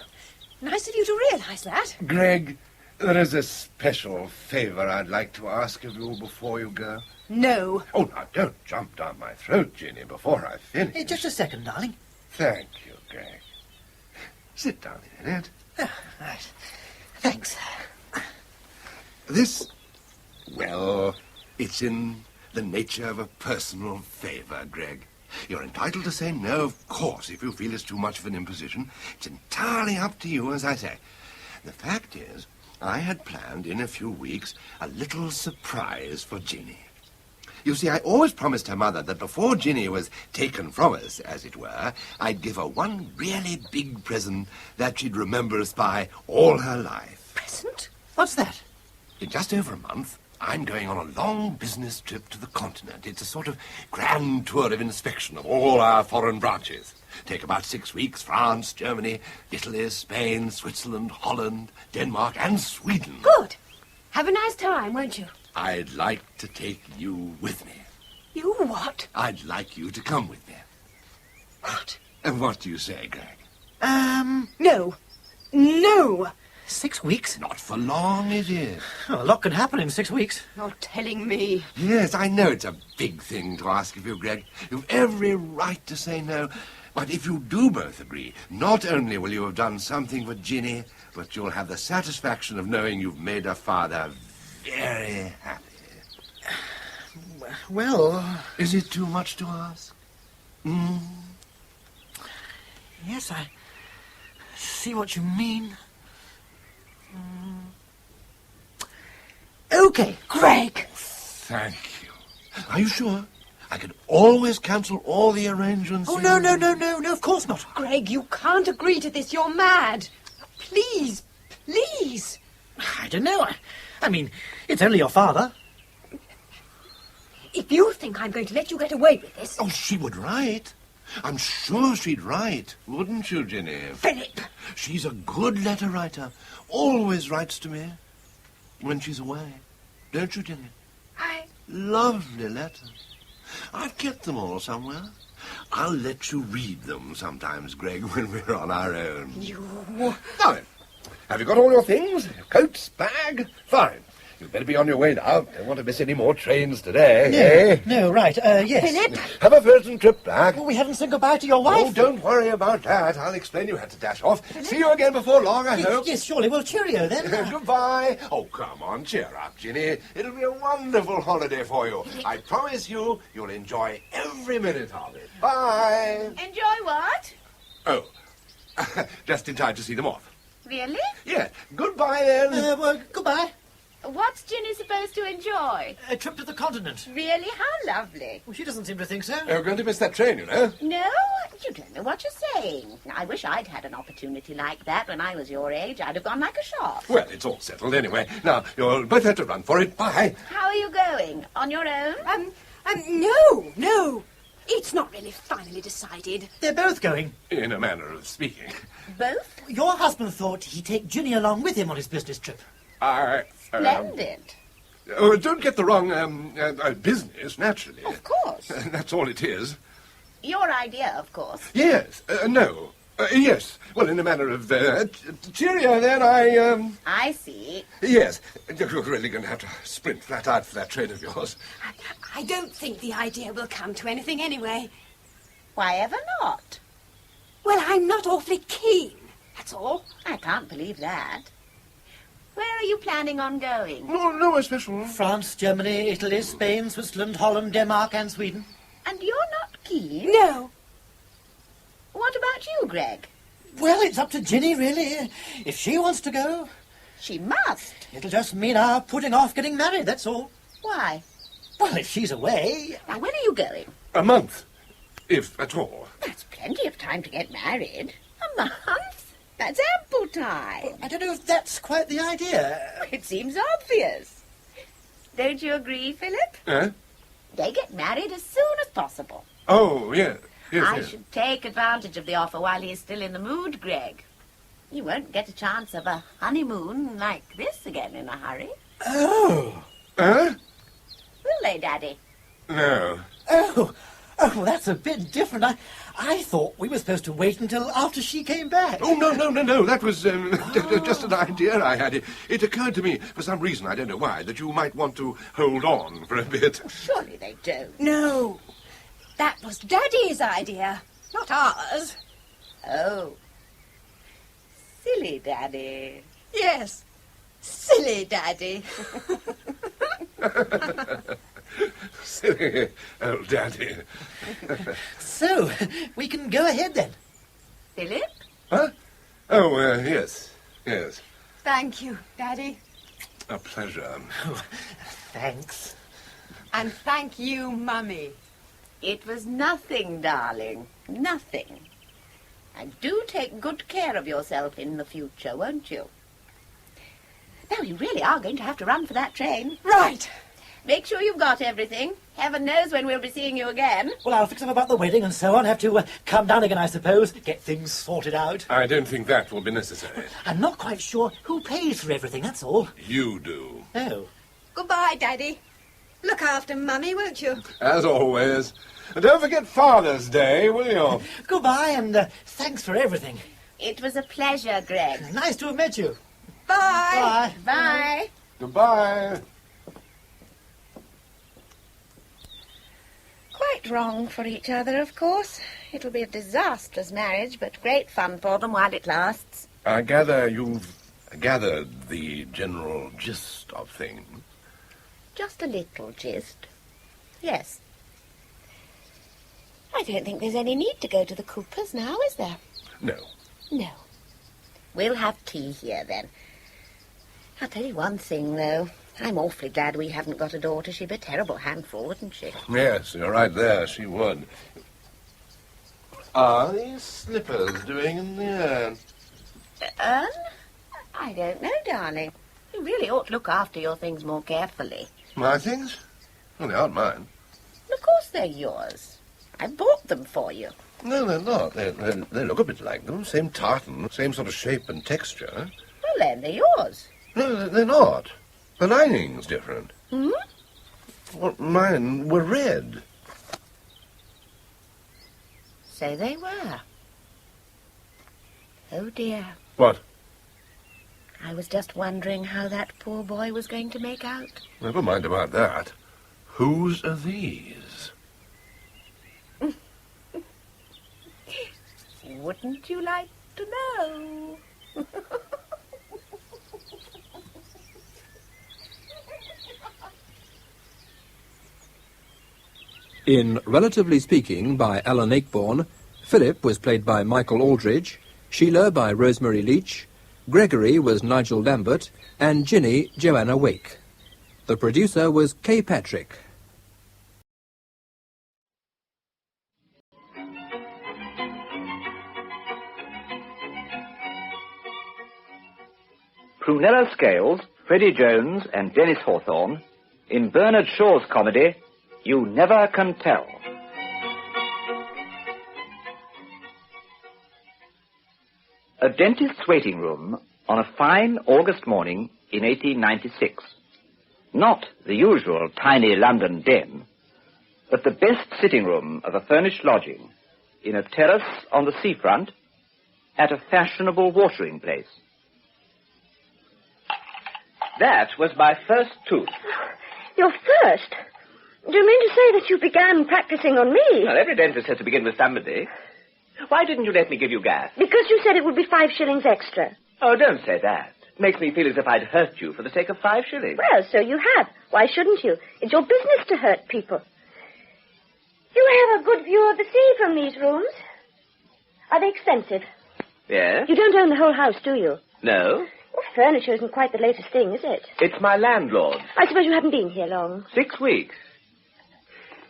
Nice of you to realise that. Greg, there is a special favour I'd like to ask of you before you go. No. Oh, now, don't jump down my throat, Ginny, before I finish. Hey, just a second, darling. Thank you, Greg. Sit down a minute. Right. Thanks. This, well, it's in the nature of a personal favour, Greg. You're entitled to say no, of course, if you feel it's too much of an imposition. It's entirely up to you, as I say. The fact is, I had planned in a few weeks a little surprise for Ginny. You see, I always promised her mother that before Ginny was taken from us, as it were, I'd give her one really big present that she'd remember us by all her life. Present? What's that? In just over a month, I'm going on a long business trip to the continent. It's a sort of grand tour of inspection of all our foreign branches. Take about 6 weeks: France, Germany, Italy, Spain, Switzerland, Holland, Denmark, and Sweden. Good. Have a nice time, won't you? I'd like to take you with me. You what? I'd like you to come with me. What? And what do you say, Greg? No. No. 6 weeks? Not for long, it is. Oh, a lot can happen in 6 weeks. You're telling me. Yes, I know it's a big thing to ask of you, Greg. You've every right to say no. But if you do both agree, not only will you have done something for Ginny, but you'll have the satisfaction of knowing you've made her father very happy. Well... Is it too much to ask? Yes, I see what you mean. OK. Greg! Thank you. Are you sure? I can always cancel all the arrangements. Oh, no, of course not. Greg, you can't agree to this. You're mad. Please, please. I don't know. I mean, it's only your father. If you think I'm going to let you get away with this... Oh, she would write. I'm sure she'd write. Wouldn't you, Ginny? Philip! She's a good letter writer. Always writes to me when she's away. Don't you, Ginny? Lovely letters. I've kept them all somewhere. I'll let you read them sometimes, Greg, when we're on our own. You... Now then, have you got all your things? Coats, bag? Fine. You'd better be on your way now. Don't want to miss any more trains today. No, right, yes. Philip? Have a pleasant trip back. Oh, we haven't said goodbye to your wife. Oh, don't worry about that. I'll explain you had to dash off. See you again before long, I hope. Yes, surely. Well, cheerio then. Goodbye. Oh, come on, cheer up, Ginny. It'll be a wonderful holiday for you. I promise you'll enjoy every minute of it. Bye. Enjoy what? Oh, just in time to see them off. Really? Yeah. Goodbye, then. Well, goodbye. What's Ginny supposed to enjoy? A trip to the continent. Really? How lovely. Well, she doesn't seem to think so. We're going to miss that train, you know. No, you don't know what you're saying. I wish I'd had an opportunity like that when I was your age. I'd have gone like a shot. Well, it's all settled anyway. Now, you'll both have to run for it. Bye. How are you going? On your own? No. It's not really finally decided. They're both going. In a manner of speaking. Both? Your husband thought he'd take Ginny along with him on his business trip. Splendid. Don't get the wrong business, naturally. Of course. That's all it is. Your idea, of course. Yes. No. Yes. Well, in a manner of... cheerio, then, I see. Yes. You're really going to have to sprint flat out for that train of yours. I don't think the idea will come to anything anyway. Why ever not? Well, I'm not awfully keen, that's all. I can't believe that. Where are you planning on going? No special. France, Germany, Italy, Spain, Switzerland, Holland, Denmark and Sweden. And you're not keen? No. What about you, Greg? Well, it's up to Ginny, really. If she wants to go... She must. It'll just mean our putting off getting married, that's all. Why? Well, if she's away... Now, when are you going? A month, if at all. That's plenty of time to get married. A month? That's ample time. I don't know if that's quite the idea. It seems obvious. Don't you agree, Philip? They get married as soon as possible. Oh, yes. I should take advantage of the offer while he's still in the mood, Greg. You won't get a chance of a honeymoon like this again in a hurry. Oh. Huh? Will they, Daddy? No. Oh, well, that's a bit different. I thought we were supposed to wait until after she came back. Oh, no. That was just an idea I had. It occurred to me, for some reason, I don't know why, that you might want to hold on for a bit. Surely they don't. No. That was Daddy's idea, not ours. Oh. Silly Daddy. Yes. Silly Daddy. Silly old Daddy. So, we can go ahead then. Philip? Huh? Oh, yes. Thank you, Daddy. A pleasure. Oh, thanks. And thank you, Mummy. It was nothing, darling. Nothing. And do take good care of yourself in the future, won't you? Now, you really are going to have to run for that train. Right. Make sure you've got everything. Heaven knows when we'll be seeing you again. Well, I'll fix up about the wedding and so on. Have to come down again, I suppose. Get things sorted out. I don't think that will be necessary. I'm not quite sure who pays for everything, that's all. You do. Oh. Goodbye, Daddy. Look after Mummy, won't you? As always. And don't forget Father's Day, will you? Goodbye, and thanks for everything. It was a pleasure, Greg. Nice to have met you. Bye. Bye. Goodbye. Quite wrong for each other, of course. It'll be a disastrous marriage, but great fun for them while it lasts. I gather you've gathered the general gist of things. Just a little gist. Yes. I don't think there's any need to go to the Coopers now, is there? No. No. We'll have tea here, then. I'll tell you one thing, though. I'm awfully glad we haven't got a daughter. She'd be a terrible handful, wouldn't she? Yes, you're right there. She would. Are these slippers doing in the urn? Urn? I don't know, darling. You really ought to look after your things more carefully. My things? Well, they aren't mine. Of course they're yours. I bought them for you. No, they're not. They look a bit like them. Same tartan, same sort of shape and texture. Well, then, they're yours. No, they're not. The lining's different. Hmm? Well, mine were red. So they were. Oh, dear. What? I was just wondering how that poor boy was going to make out. Never mind about that. Whose are these? Wouldn't you like to know? In Relatively Speaking by Alan Ayckbourn, Philip was played by Michael Aldridge, Sheila by Rosemary Leach, Gregory was Nigel Lambert, and Ginny Joanna Wake. The producer was Kay Patrick. Prunella Scales, Freddie Jones and Dennis Hawthorne in Bernard Shaw's comedy, You Never Can Tell. A dentist's waiting room on a fine August morning in 1896. Not the usual tiny London den, but the best sitting room of a furnished lodging in a terrace on the seafront at a fashionable watering place. That was my first tooth. Your first? Do you mean to say that you began practicing on me? Well, every dentist has to begin with somebody. Why didn't you let me give you gas? Because you said it would be 5 shillings extra. Oh, don't say that. Makes me feel as if I'd hurt you for the sake of 5 shillings. Well, so you have. Why shouldn't you? It's your business to hurt people. You have a good view of the sea from these rooms. Are they expensive? Yes? You don't own the whole house, do you? No. Well, furniture isn't quite the latest thing, is it? It's my landlord. I suppose you haven't been here long. 6 weeks.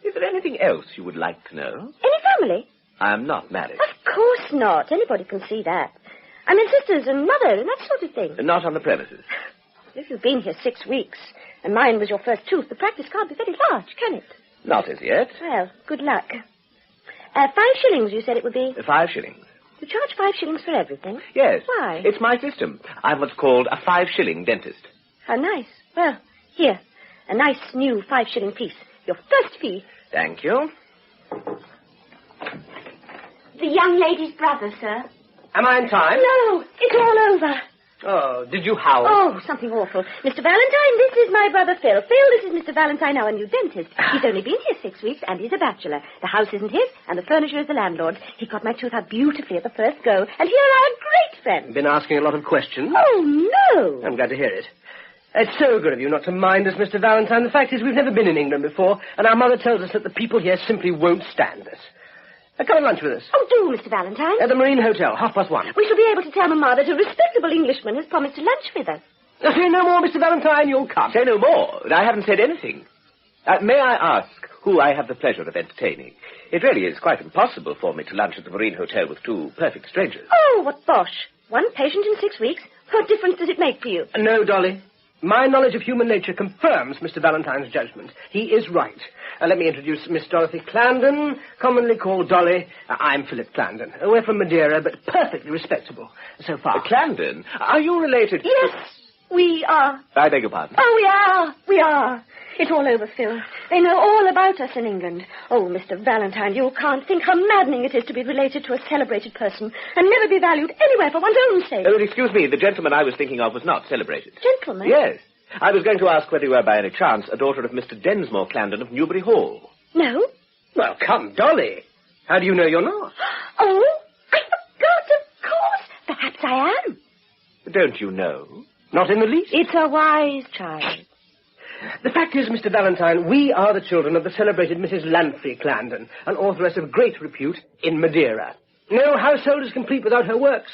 Is there anything else you would like to know? Any family? I'm not married. Of course not. Anybody can see that. I mean, sisters and mother and that sort of thing. Not on the premises. If you've been here 6 weeks, and mine was your first tooth, the practice can't be very large, can it? Not as yet. Well, good luck. 5 shillings, you said it would be? 5 shillings. You charge 5 shillings for everything? Yes. Why? It's my system. I'm what's called a 5-shilling dentist. How nice. Well, here, a nice new 5-shilling piece. Your first fee. Thank you. The young lady's brother, sir. Am I in time? No, it's all over. Oh, did you howl? Oh, something awful. Mr. Valentine, this is my brother Phil. Phil, this is Mr. Valentine, our new dentist. He's only been here 6 weeks, and he's a bachelor. The house isn't his, and the furniture is the landlord's. He got my tooth out beautifully at the first go, and here are our great friends. Been asking a lot of questions? Oh, no. I'm glad to hear it. It's so good of you not to mind us, Mr. Valentine. The fact is we've never been in England before, and our mother tells us that the people here simply won't stand us. Come and lunch with us. Oh, do, Mr. Valentine. At the Marine Hotel, 1:30. We shall be able to tell Mamma that a respectable Englishman has promised to lunch with us. Say no more, Mr. Valentine, you'll come. Say no more. I haven't said anything. May I ask who I have the pleasure of entertaining? It really is quite impossible for me to lunch at the Marine Hotel with 2 perfect strangers. Oh, what bosh. 1 patient in 6 weeks? What difference does it make for you? No, Dolly. My knowledge of human nature confirms Mr. Valentine's judgment. He is right. Let me introduce Miss Dorothy Clarendon, commonly called Dolly. I'm Philip Clarendon. We're from Madeira, but perfectly respectable so far. Clarendon? Are you related? Yes, we are. I beg your pardon? Oh, we are. It's all over, Phil. They know all about us in England. Oh, Mr. Valentine, you can't think how maddening it is to be related to a celebrated person and never be valued anywhere for one's own sake. Oh, excuse me, the gentleman I was thinking of was not celebrated. Gentleman? Yes. I was going to ask whether you were by any chance a daughter of Mr. Densmore Clarendon of Newbury Hall. No. Well, come, Dolly. How do you know you're not? Oh, I forgot, of course. Perhaps I am. Don't you know? Not in the least. It's a wise child. The fact is, Mr. Valentine, we are the children of the celebrated Mrs. Lanfrey Clarendon, an authoress of great repute in Madeira. No household is complete without her works.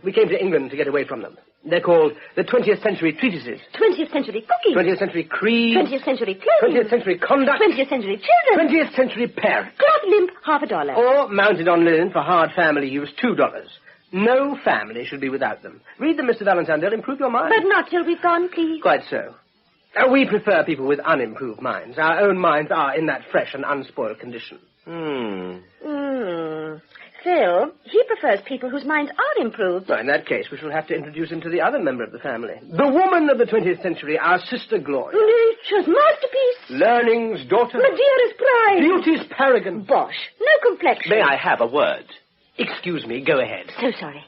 We came to England to get away from them. They're called the 20th Century Treatises. 20th century cooking. 20th Century Creed. 20th century clothing. 20th Century Conduct. 20th century children. 20th Century Parents. Cloth limp, $50. Or mounted on linen for hard family use, $2. No family should be without them. Read them, Mr. Valentine. They'll improve your mind. But not till we've gone, please. Quite so. We prefer people with unimproved minds. Our own minds are in that fresh and unspoiled condition. Phil, he prefers people whose minds are improved. Well, in that case, we shall have to introduce him to the other member of the family. The woman of the 20th century, our sister Gloria. Nature's masterpiece. Learning's daughter. My dearest pride. Beauty's paragon. Bosh. No complexion. May I have a word? Excuse me, go ahead. So sorry.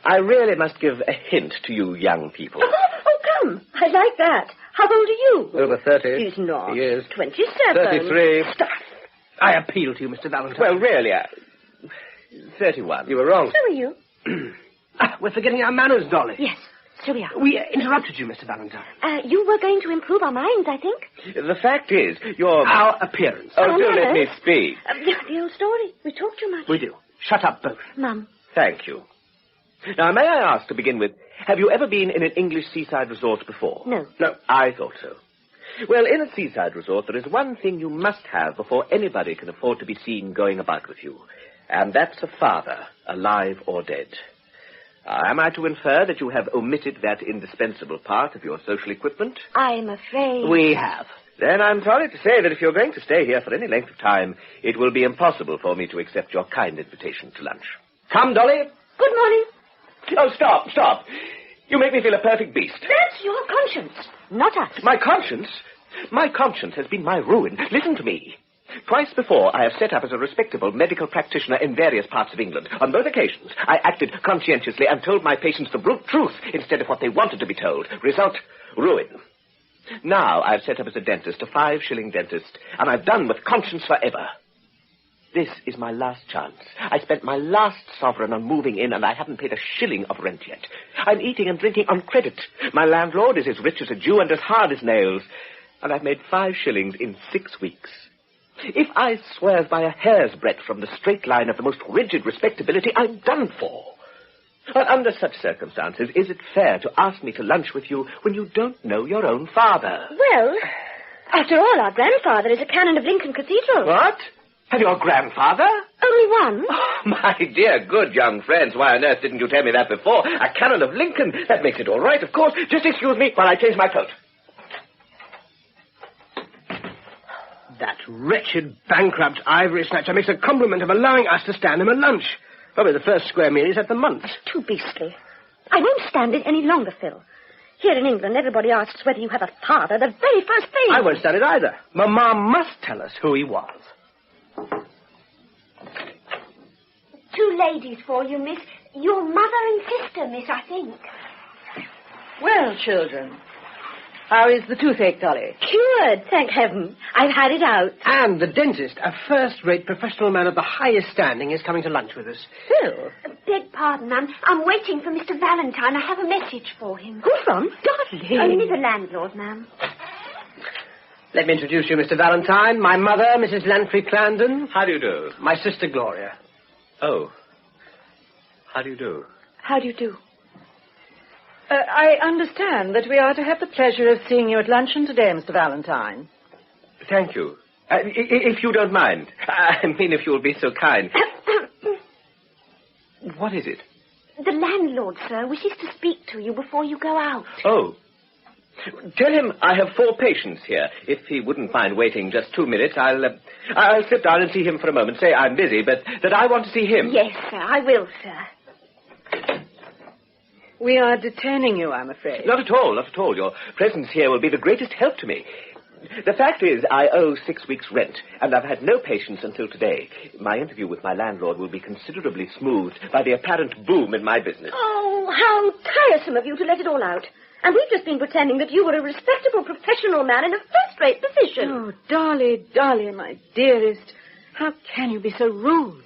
I really must give a hint to you young people. Oh, come. I like that. How old are you? Over 30. He's not. He is. 27. 33. Stuff. I appeal to you, Mr. Valentine. Well, really, 31. You were wrong. So are you. We're forgetting our manners, Dolly. Yes, so we are. We interrupted you, Mr. Valentine. You were going to improve our minds, I think. The fact is, your... Our appearance. Oh, do let me speak. The old story. We talk too much. We do. Shut up, both. Mum. Thank you. Now, may I ask to begin with, have you ever been in an English seaside resort before? No. No, I thought so. Well, in a seaside resort, there is one thing you must have before anybody can afford to be seen going about with you. And that's a father, alive or dead. Am I to infer that you have omitted that indispensable part of your social equipment? I'm afraid. We have. Then I'm sorry to say that if you're going to stay here for any length of time, it will be impossible for me to accept your kind invitation to lunch. Come, Dolly. Good morning. Oh, stop. You make me feel a perfect beast. That's your conscience, not us. My conscience? My conscience has been my ruin. Listen to me. Twice before, I have set up as a respectable medical practitioner in various parts of England. On both occasions, I acted conscientiously and told my patients the brute truth instead of what they wanted to be told. Result, ruin. Now I've set up as a dentist, a 5-shilling dentist, and I've done with conscience forever. This is my last chance. I spent my last sovereign on moving in, and I haven't paid a shilling of rent yet. I'm eating and drinking on credit. My landlord is as rich as a Jew and as hard as nails, and I've made 5 shillings in 6 weeks. If I swerve by a hair's breadth from the straight line of the most rigid respectability, I'm done for. And under such circumstances, is it fair to ask me to lunch with you when you don't know your own father? Well, after all, our grandfather is a canon of Lincoln Cathedral. What? And your grandfather? Only one. Oh, my dear, good young friends, why on earth didn't you tell me that before? A canon of Lincoln. That makes it all right, of course. Just excuse me while I change my coat. That wretched, bankrupt ivory snatcher makes a compliment of allowing us to stand him a lunch. Probably the first square meal he's had for months. Too beastly. I won't stand it any longer, Phil. Here in England, everybody asks whether you have a father the very first thing. I won't stand it either. Mamma must tell us who he was. 2 ladies for you, miss. Your mother and sister, miss, I think. Well, children, how is the toothache, Dolly? Cured, thank heaven. I've had it out. And the dentist, a first-rate professional man of the highest standing, is coming to lunch with us. Phil? Beg pardon, ma'am. I'm waiting for Mr. Valentine. I have a message for him. Who from? Dolly. Only the landlord, ma'am. Let me introduce you, Mr. Valentine. My mother, Mrs. Lantry Clarendon. How do you do? My sister, Gloria. Oh. How do you do? How do you do? I understand that we are to have the pleasure of seeing you at luncheon today, Mr. Valentine. Thank you. If you don't mind. I mean, if you'll be so kind. What is it? The landlord, sir, wishes to speak to you before you go out. Oh. Tell him I have 4 patients here. If he wouldn't mind waiting just 2 minutes, I'll sit down and see him for a moment. Say I'm busy, but that I want to see him. Yes, sir, I will, sir. We are detaining you, I'm afraid. Not at all, not at all. Your presence here will be the greatest help to me. The fact is, I owe 6 weeks' rent, and I've had no patients until today. My interview with my landlord will be considerably smoothed by the apparent boom in my business. Oh, how tiresome of you to let it all out. And we've just been pretending that you were a respectable professional man in a first-rate position. Oh, Dolly, my dearest, how can you be so rude?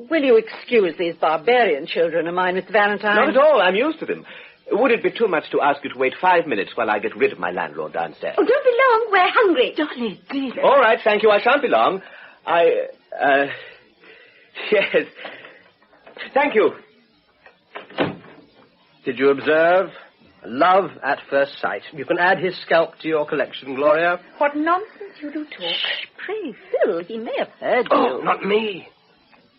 Will you excuse these barbarian children of mine, Mr. Valentine? Not at all. I'm used to them. Would it be too much to ask you to wait 5 minutes while I get rid of my landlord downstairs? Oh, don't be long. We're hungry. Dolly, dear. All right, thank you. I shan't be long. Yes. Thank you. Did you observe? Love at first sight. You can add his scalp to your collection, Gloria. What nonsense you do talk. Shh, pray, Phil, he may have heard Oh, you. not me.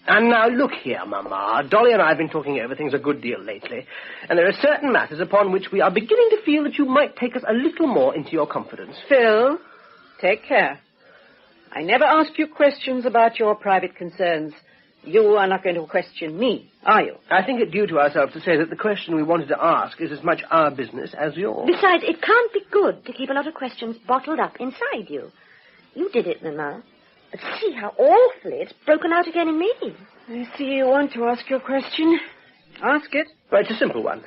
And now look here, Mamma. Dolly and I have been talking over things a good deal lately, and there are certain matters upon which we are beginning to feel that you might take us a little more into your confidence. Phil, take care. I never ask you questions about your private concerns. You are not going to question me, are you? I think it due to ourselves to say that the question we wanted to ask is as much our business as yours. Besides, it can't be good to keep a lot of questions bottled up inside you. You did it, Mamma. But see how awfully it's broken out again in me. I see you want to ask your question. Ask it. Well, it's a simple one.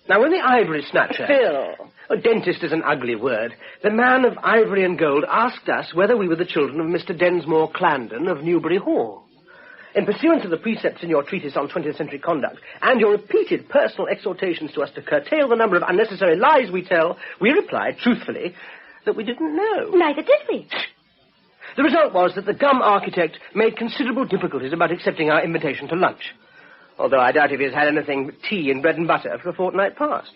Now, when the ivory snatcher... Phil. Oh, dentist is an ugly word. The man of ivory and gold asked us whether we were the children of Mr. Densmore Clarendon of Newbury Hall. In pursuance of the precepts in your treatise on 20th century conduct and your repeated personal exhortations to us to curtail the number of unnecessary lies we tell, we replied, truthfully, that we didn't know. Neither did we. The result was that the gum architect made considerable difficulties about accepting our invitation to lunch, although I doubt if he's had anything but tea and bread and butter for a fortnight past.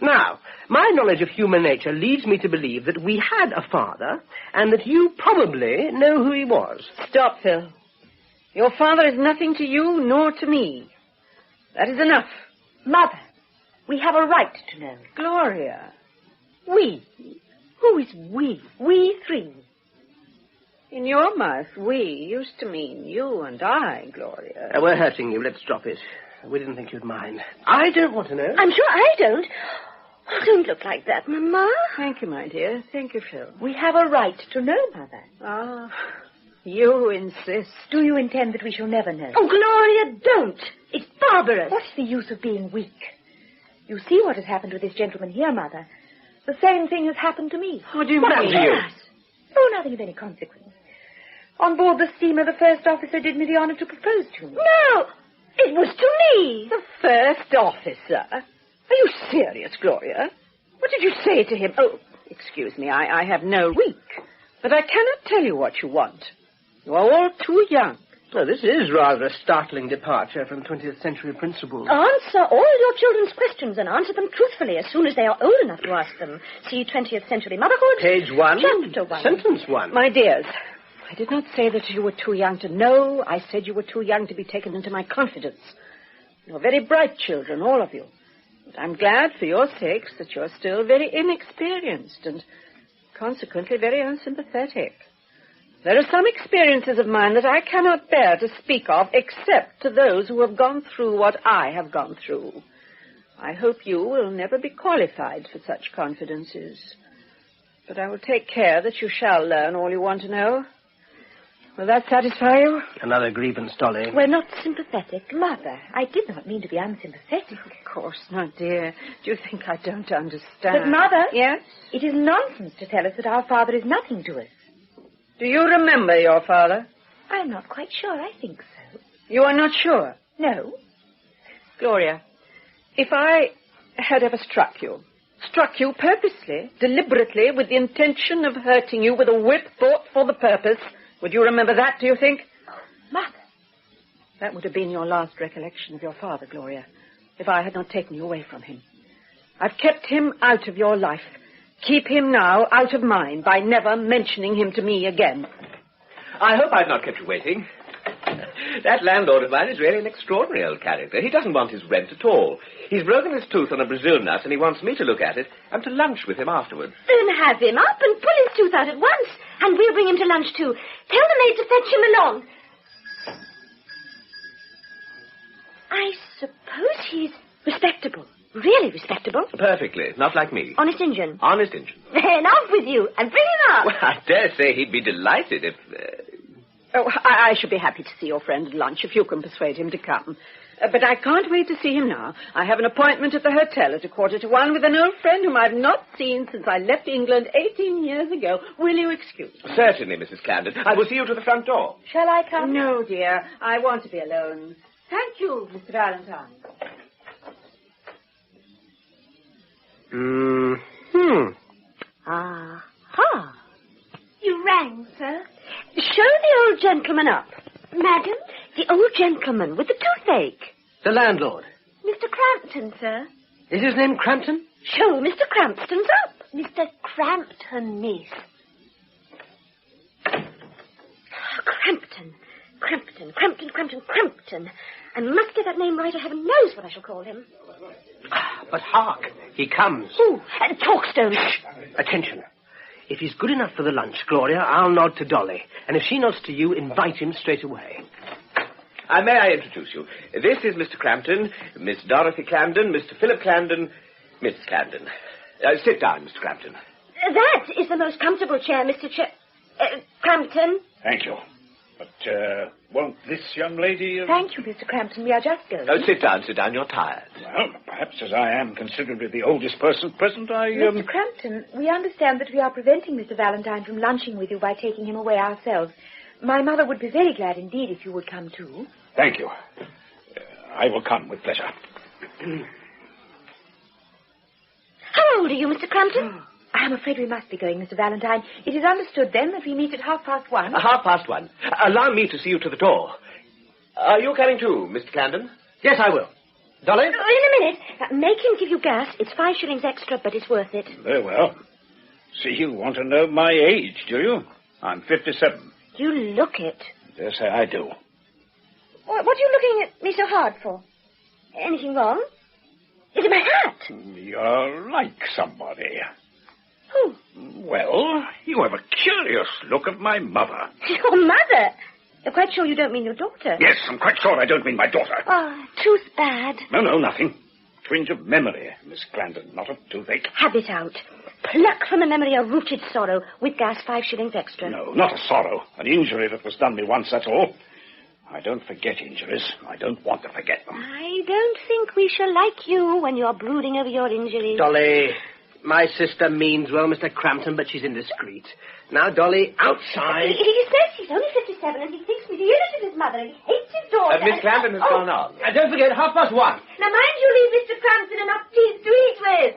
Now, my knowledge of human nature leads me to believe that we had a father, and that you probably know who he was. Stop, Phil. Your father is nothing to you nor to me. That is enough. Mother, we have a right to know. Gloria. We. Who is we? We three. In your mouth, we used to mean you and I, Gloria. We're hurting you. Let's drop it. We didn't think you'd mind. I don't want to know. I'm sure I don't. Oh, don't look like that, Mamma. Thank you, my dear. Thank you, Phil. We have a right to know, Mother. Ah, you insist. Do you intend that we shall never know? Oh, Gloria, don't. It's barbarous. What's the use of being weak? You see what has happened to this gentleman here, Mother. The same thing has happened to me. What do you mean to you? Oh, nothing of any consequence. On board the steamer, the first officer did me the honor to propose to me. No! It was to me! The first officer? Are you serious, Gloria? What did you say to him? Oh, excuse me, I have no week. But I cannot tell you what you want. You are all too young. Well, this is rather a startling departure from 20th century principles. Answer all your children's questions and answer them truthfully as soon as they are old enough to ask them. See 20th century motherhood. Page 1. Chapter 1. Sentence 1. My dears, I did not say that you were too young to know. I said you were too young to be taken into my confidence. You're very bright children, all of you. But I'm glad for your sakes that you're still very inexperienced and consequently very unsympathetic. There are some experiences of mine that I cannot bear to speak of except to those who have gone through what I have gone through. I hope you will never be qualified for such confidences. But I will take care that you shall learn all you want to know. Will that satisfy you? Another grievance, Dolly. We're not sympathetic. Mother, I did not mean to be unsympathetic. Of course not, dear. Do you think I don't understand? But, Mother... Yes? It is nonsense to tell us that our father is nothing to us. Do you remember your father? I'm not quite sure. I think so. You are not sure? No. Gloria, if I had ever struck you purposely, deliberately, with the intention of hurting you with a whip bought for the purpose, would you remember that, do you think? Oh, Mother. That would have been your last recollection of your father, Gloria, if I had not taken you away from him. I've kept him out of your life. Keep him now out of mine by never mentioning him to me again. I hope I've not kept you waiting. That landlord of mine is really an extraordinary old character. He doesn't want his rent at all. He's broken his tooth on a Brazil nut, and he wants me to look at it and to lunch with him afterwards. Then have him up and pull his tooth out at once, and we'll bring him to lunch too. Tell the maid to fetch him along. I suppose he's respectable. Really respectable. Perfectly. Not like me. Honest Injun. Honest Injun. Then off with you, and bring him up. Well, I dare say he'd be delighted if... Oh, I should be happy to see your friend at lunch if you can persuade him to come. But I can't wait to see him now. I have an appointment at the hotel at 1:45 with an old friend whom I've not seen since I left England 18 years ago. Will you excuse me? Certainly, Mrs. Clarendon. I will see you to the front door. Shall I come? No, dear. I want to be alone. Thank you, Mr. Valentine. Aha. You rang, sir? Show the old gentleman up. Madam, the old gentleman with the toothache. The landlord. Mr. Crampton, sir. Is his name Crampton? Sure, Mr. Crampton's up. Mr. Crampton, miss. Crampton. I must get that name right, or heaven knows what I shall call him. But hark, he comes. Ooh, Talkstone. Shh. Attention. If he's good enough for the lunch, Gloria, I'll nod to Dolly. And if she nods to you, invite him straight away. May I introduce you? This is Mr. Crampton, Miss Dorothy Clandon, Mr. Philip Clandon, Miss Clandon. Sit down, Mr. Crampton. That is the most comfortable chair, Mr. Crampton. Thank you. But, won't this young lady... Thank you, Mr. Crampton. We are just going. Sit down. You're tired. Well, perhaps as I am considerably the oldest person present, Mr. Crampton, we understand that we are preventing Mr. Valentine from lunching with you by taking him away ourselves. My mother would be very glad indeed if you would come too. Thank you. I will come with pleasure. How old are you, Mr. Crampton? I am afraid we must be going, Mr. Valentine. It is understood, then, that we meet at 1:30. 1:30. Allow me to see you to the door. Are you coming too, Mr. Clandon? Yes, I will. Dolly? In a minute. Make him give you gas. It's 5 shillings extra, but it's worth it. Very well. See, you want to know my age, do you? I'm 57. You look it. Yes, I do. What are you looking at me so hard for? Anything wrong? Is it my hat? You're like somebody. Who? Well, you have a curious look at my mother. Your mother? You're quite sure you don't mean your daughter? Yes, I'm quite sure I don't mean my daughter. Oh, tooth bad. No, nothing. Twinge of memory, Miss Clandon, not a toothache. Have it out. Pluck from the memory a rooted sorrow with gas 5 shillings extra. No, not a sorrow. An injury that was done me once, that's all. I don't forget injuries. I don't want to forget them. I don't think we shall like you when you're brooding over your injuries. Dolly, my sister means well, Mr. Crampton, but she's indiscreet. Now, Dolly, outside. He says he's only 57 and he thinks me the illness of his mother and he hates his daughter. Miss Clandon has gone on. Don't forget, 1:30. Now, mind you leave Mr. Crampton enough teeth to eat with.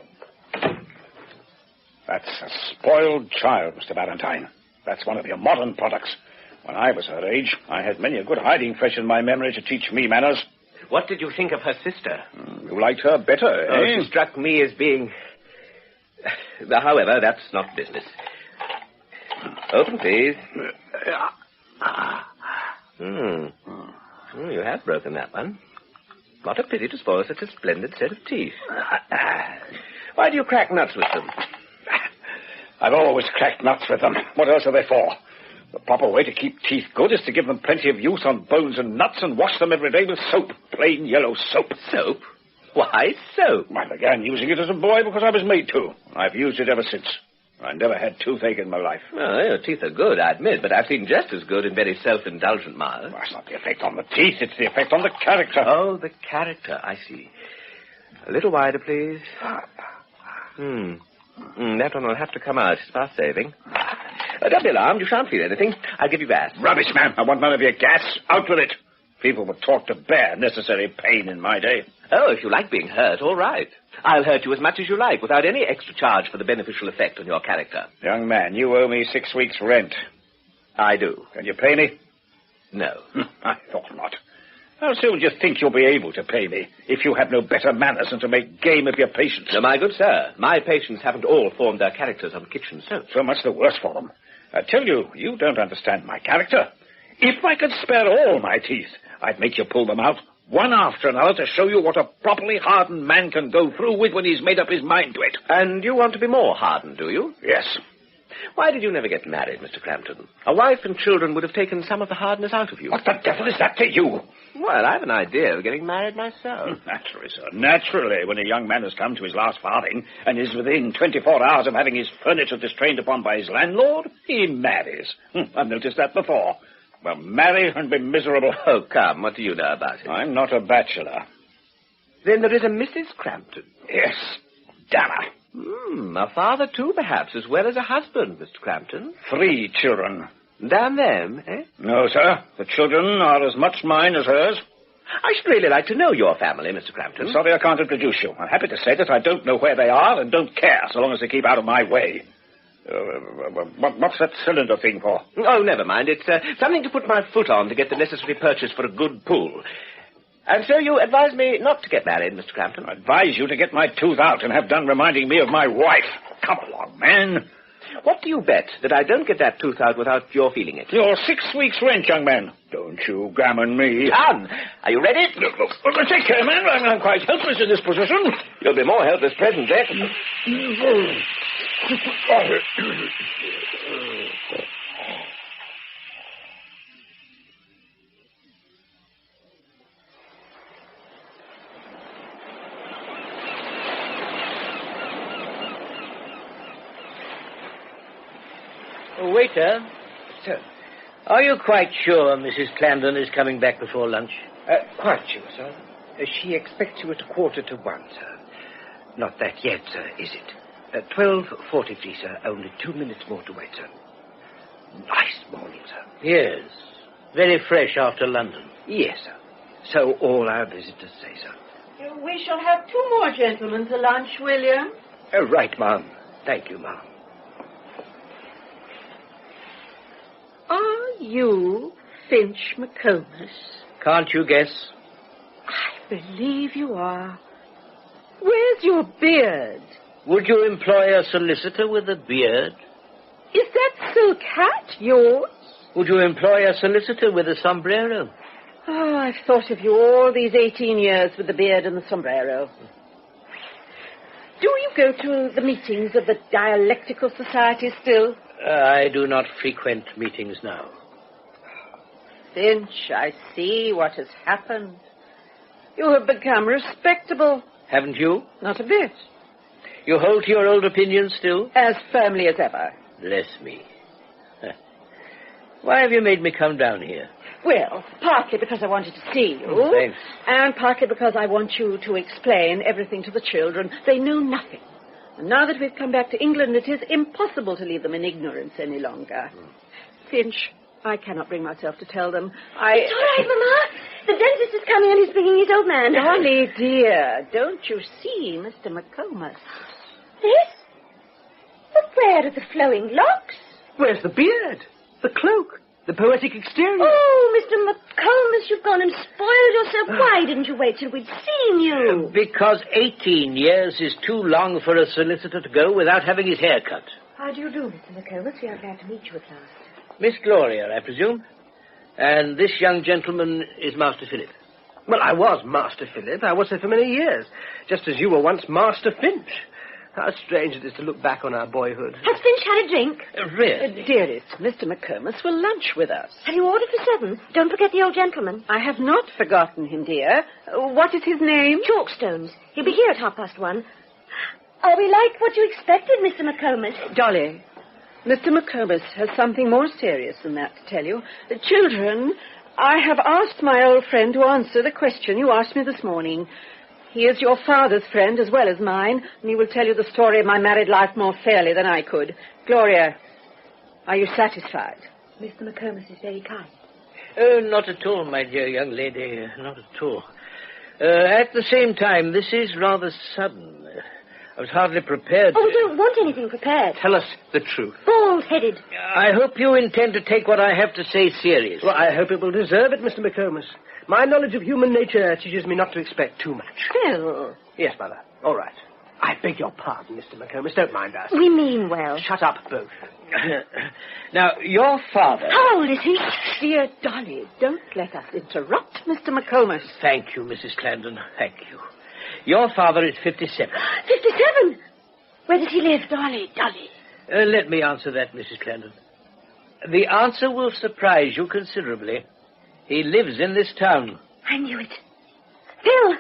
That's a spoiled child, Mr. Valentine. That's one of your modern products. When I was her age, I had many a good hiding fresh in my memory to teach me manners. What did you think of her sister? You liked her better, eh? She struck me as being... However, that's not business. Open, please. You have broken that one. What a pity to spoil such a splendid set of teeth. Why do you crack nuts with them? I've always cracked nuts with them. What else are they for? The proper way to keep teeth good is to give them plenty of use on bones and nuts and wash them every day with soap. Plain yellow soap. Soap? Why soap? I began using it as a boy because I was made to. I've used it ever since. I never had toothache in my life. Well, your teeth are good, I admit, but I've seen just as good in very self-indulgent mouths. That's not the effect on the teeth, it's the effect on the character. Oh, the character, I see. A little wider, please. That one will have to come out. It's fast saving. Don't be alarmed. You shan't feel anything. I'll give you gas. Rubbish, man. I want none of your gas. Out with it. People were taught to bear necessary pain in my day. Oh, if you like being hurt, all right. I'll hurt you as much as you like, without any extra charge for the beneficial effect on your character. Young man, you owe me 6 weeks' rent. I do. Can you pay me? No. I thought not. How soon do you think you'll be able to pay me if you have no better manners than to make game of your patients? No, my good sir, my patients haven't all formed their characters on kitchen soap. So much the worse for them. I tell you, you don't understand my character. If I could spare all my teeth, I'd make you pull them out, one after another, to show you what a properly hardened man can go through with when he's made up his mind to it. And you want to be more hardened, do you? Yes. Why did you never get married, Mr. Crampton? A wife and children would have taken some of the hardness out of you. What the devil is that to you? Well, I have an idea of getting married myself. Naturally, sir. Naturally, when a young man has come to his last farthing and is within 24 hours of having his furniture distrained upon by his landlord, he marries. I've noticed that before. Well, marry and be miserable. Oh, come, what do you know about it? I'm not a bachelor. Then there is a Mrs. Crampton. Yes, Dana. A father, too, perhaps, as well as a husband, Mr. Crampton. 3 children. Damn them, eh? No, sir. The children are as much mine as hers. I should really like to know your family, Mr. Crampton. I'm sorry I can't introduce you. I'm happy to say that I don't know where they are and don't care, so long as they keep out of my way. What's that cylinder thing for? Oh, never mind. It's something to put my foot on to get the necessary purchase for a good pull. And so you advise me not to get married, Mr. Crampton? I advise you to get my tooth out and have done reminding me of my wife. Come along, man. What do you bet that I don't get that tooth out without your feeling it? Your 6 weeks' rent, young man. Don't you gammon me. Done. Are you ready? Look, take care, man. I'm quite helpless in this position. You'll be more helpless presently. Waiter, sir, are you quite sure Mrs. Clandon is coming back before lunch? Quite sure, sir. She expects you at 1:45, sir. Not that yet, sir, is it? 12:40, please, sir. Only 2 minutes more to wait, sir. Nice morning, sir. Yes. Very fresh after London. Yes, sir. So all our visitors say, sir. We shall have 2 more gentlemen to lunch, William. Right, ma'am. Thank you, ma'am. Are you Finch McComas? Can't you guess? I believe you are. Where's your beard? Would you employ a solicitor with a beard? Is that silk hat yours? Would you employ a solicitor with a sombrero? Oh, I've thought of you all these 18 years with the beard and the sombrero. Do you go to the meetings of the Dialectical Society still? I do not frequent meetings now. Finch, I see what has happened. You have become respectable. Haven't you? Not a bit. You hold to your old opinions still? As firmly as ever. Bless me. Why have you made me come down here? Well, partly because I wanted to see you. Thanks. And partly because I want you to explain everything to the children. They know nothing. And now that we've come back to England, it is impossible to leave them in ignorance any longer. Finch, I cannot bring myself to tell them. It's all right, Mama. The dentist is coming and he's bringing his old man. Dolly, dear, don't you see Mr. McComas? Yes? But where are the flowing locks? Where's the beard? The cloak? The poetic exterior? Oh, Mr. McComas, you've gone and spoiled yourself. Why didn't you wait till we'd seen you? Because 18 years is too long for a solicitor to go without having his hair cut. How do you do, Mr. McComas? We are glad to meet you at last. Miss Gloria, I presume? And this young gentleman is Master Philip. Well, I was Master Philip. I was so for many years, just as you were once Master Finch. How strange it is to look back on our boyhood. Has Finch had a drink? Really? Dearest, Mr. McComas will lunch with us. Have you ordered for 7? Don't forget the old gentleman. I have not forgotten him, dear. What is his name? Chalkstones. He'll be here at 1:30. Are we like what you expected, Mr. McComas? Dolly, Mr. McComas has something more serious than that to tell you. Children, I have asked my old friend to answer the question you asked me this morning. He is your father's friend as well as mine, and he will tell you the story of my married life more fairly than I could. Gloria, are you satisfied? Mr. McComas is very kind. Oh, not at all, my dear young lady, not at all. At the same time, this is rather sudden. I was hardly prepared. Oh, we don't want anything prepared. Tell us the truth. Bald-headed. I hope you intend to take what I have to say seriously. Well, I hope it will deserve it, Mr. McComas. My knowledge of human nature teaches me not to expect too much. Phil. Yes, Mother. All right. I beg your pardon, Mr. McComas. Don't mind us. We mean well. Shut up, both. Now, your father... How old is he? Dear Dolly, don't let us interrupt Mr. McComas. Thank you, Mrs. Clandon. Thank you. Your father is 57. 57? Where does he live? Dolly. Let me answer that, Mrs. Clandon. The answer will surprise you considerably. He lives in this town. I knew it. Phil!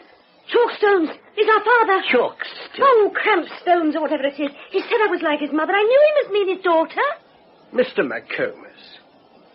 Chalkstones is our father. Chalkstones? Oh, Crampstones or whatever it is. He said I was like his mother. I knew he must mean his daughter. Mr. McComas,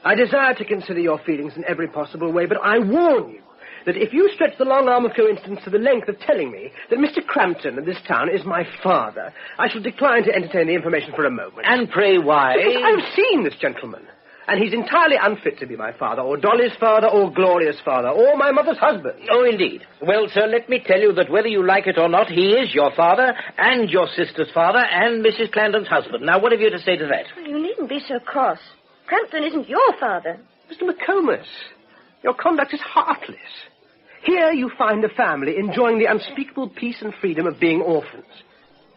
I desire to consider your feelings in every possible way, but I warn you that if you stretch the long arm of coincidence to the length of telling me that Mr. Crampton of this town is my father, I shall decline to entertain the information for a moment. And pray why? Because I've seen this gentleman, and he's entirely unfit to be my father, or Dolly's father, or Gloria's father, or my mother's husband. Oh, indeed. Well, sir, let me tell you that whether you like it or not, he is your father, and your sister's father, and Mrs. Clandon's husband. Now, what have you to say to that? Well, you needn't be so cross. Crampton isn't your father. Mr. McComas, your conduct is heartless. Here you find a family enjoying the unspeakable peace and freedom of being orphans.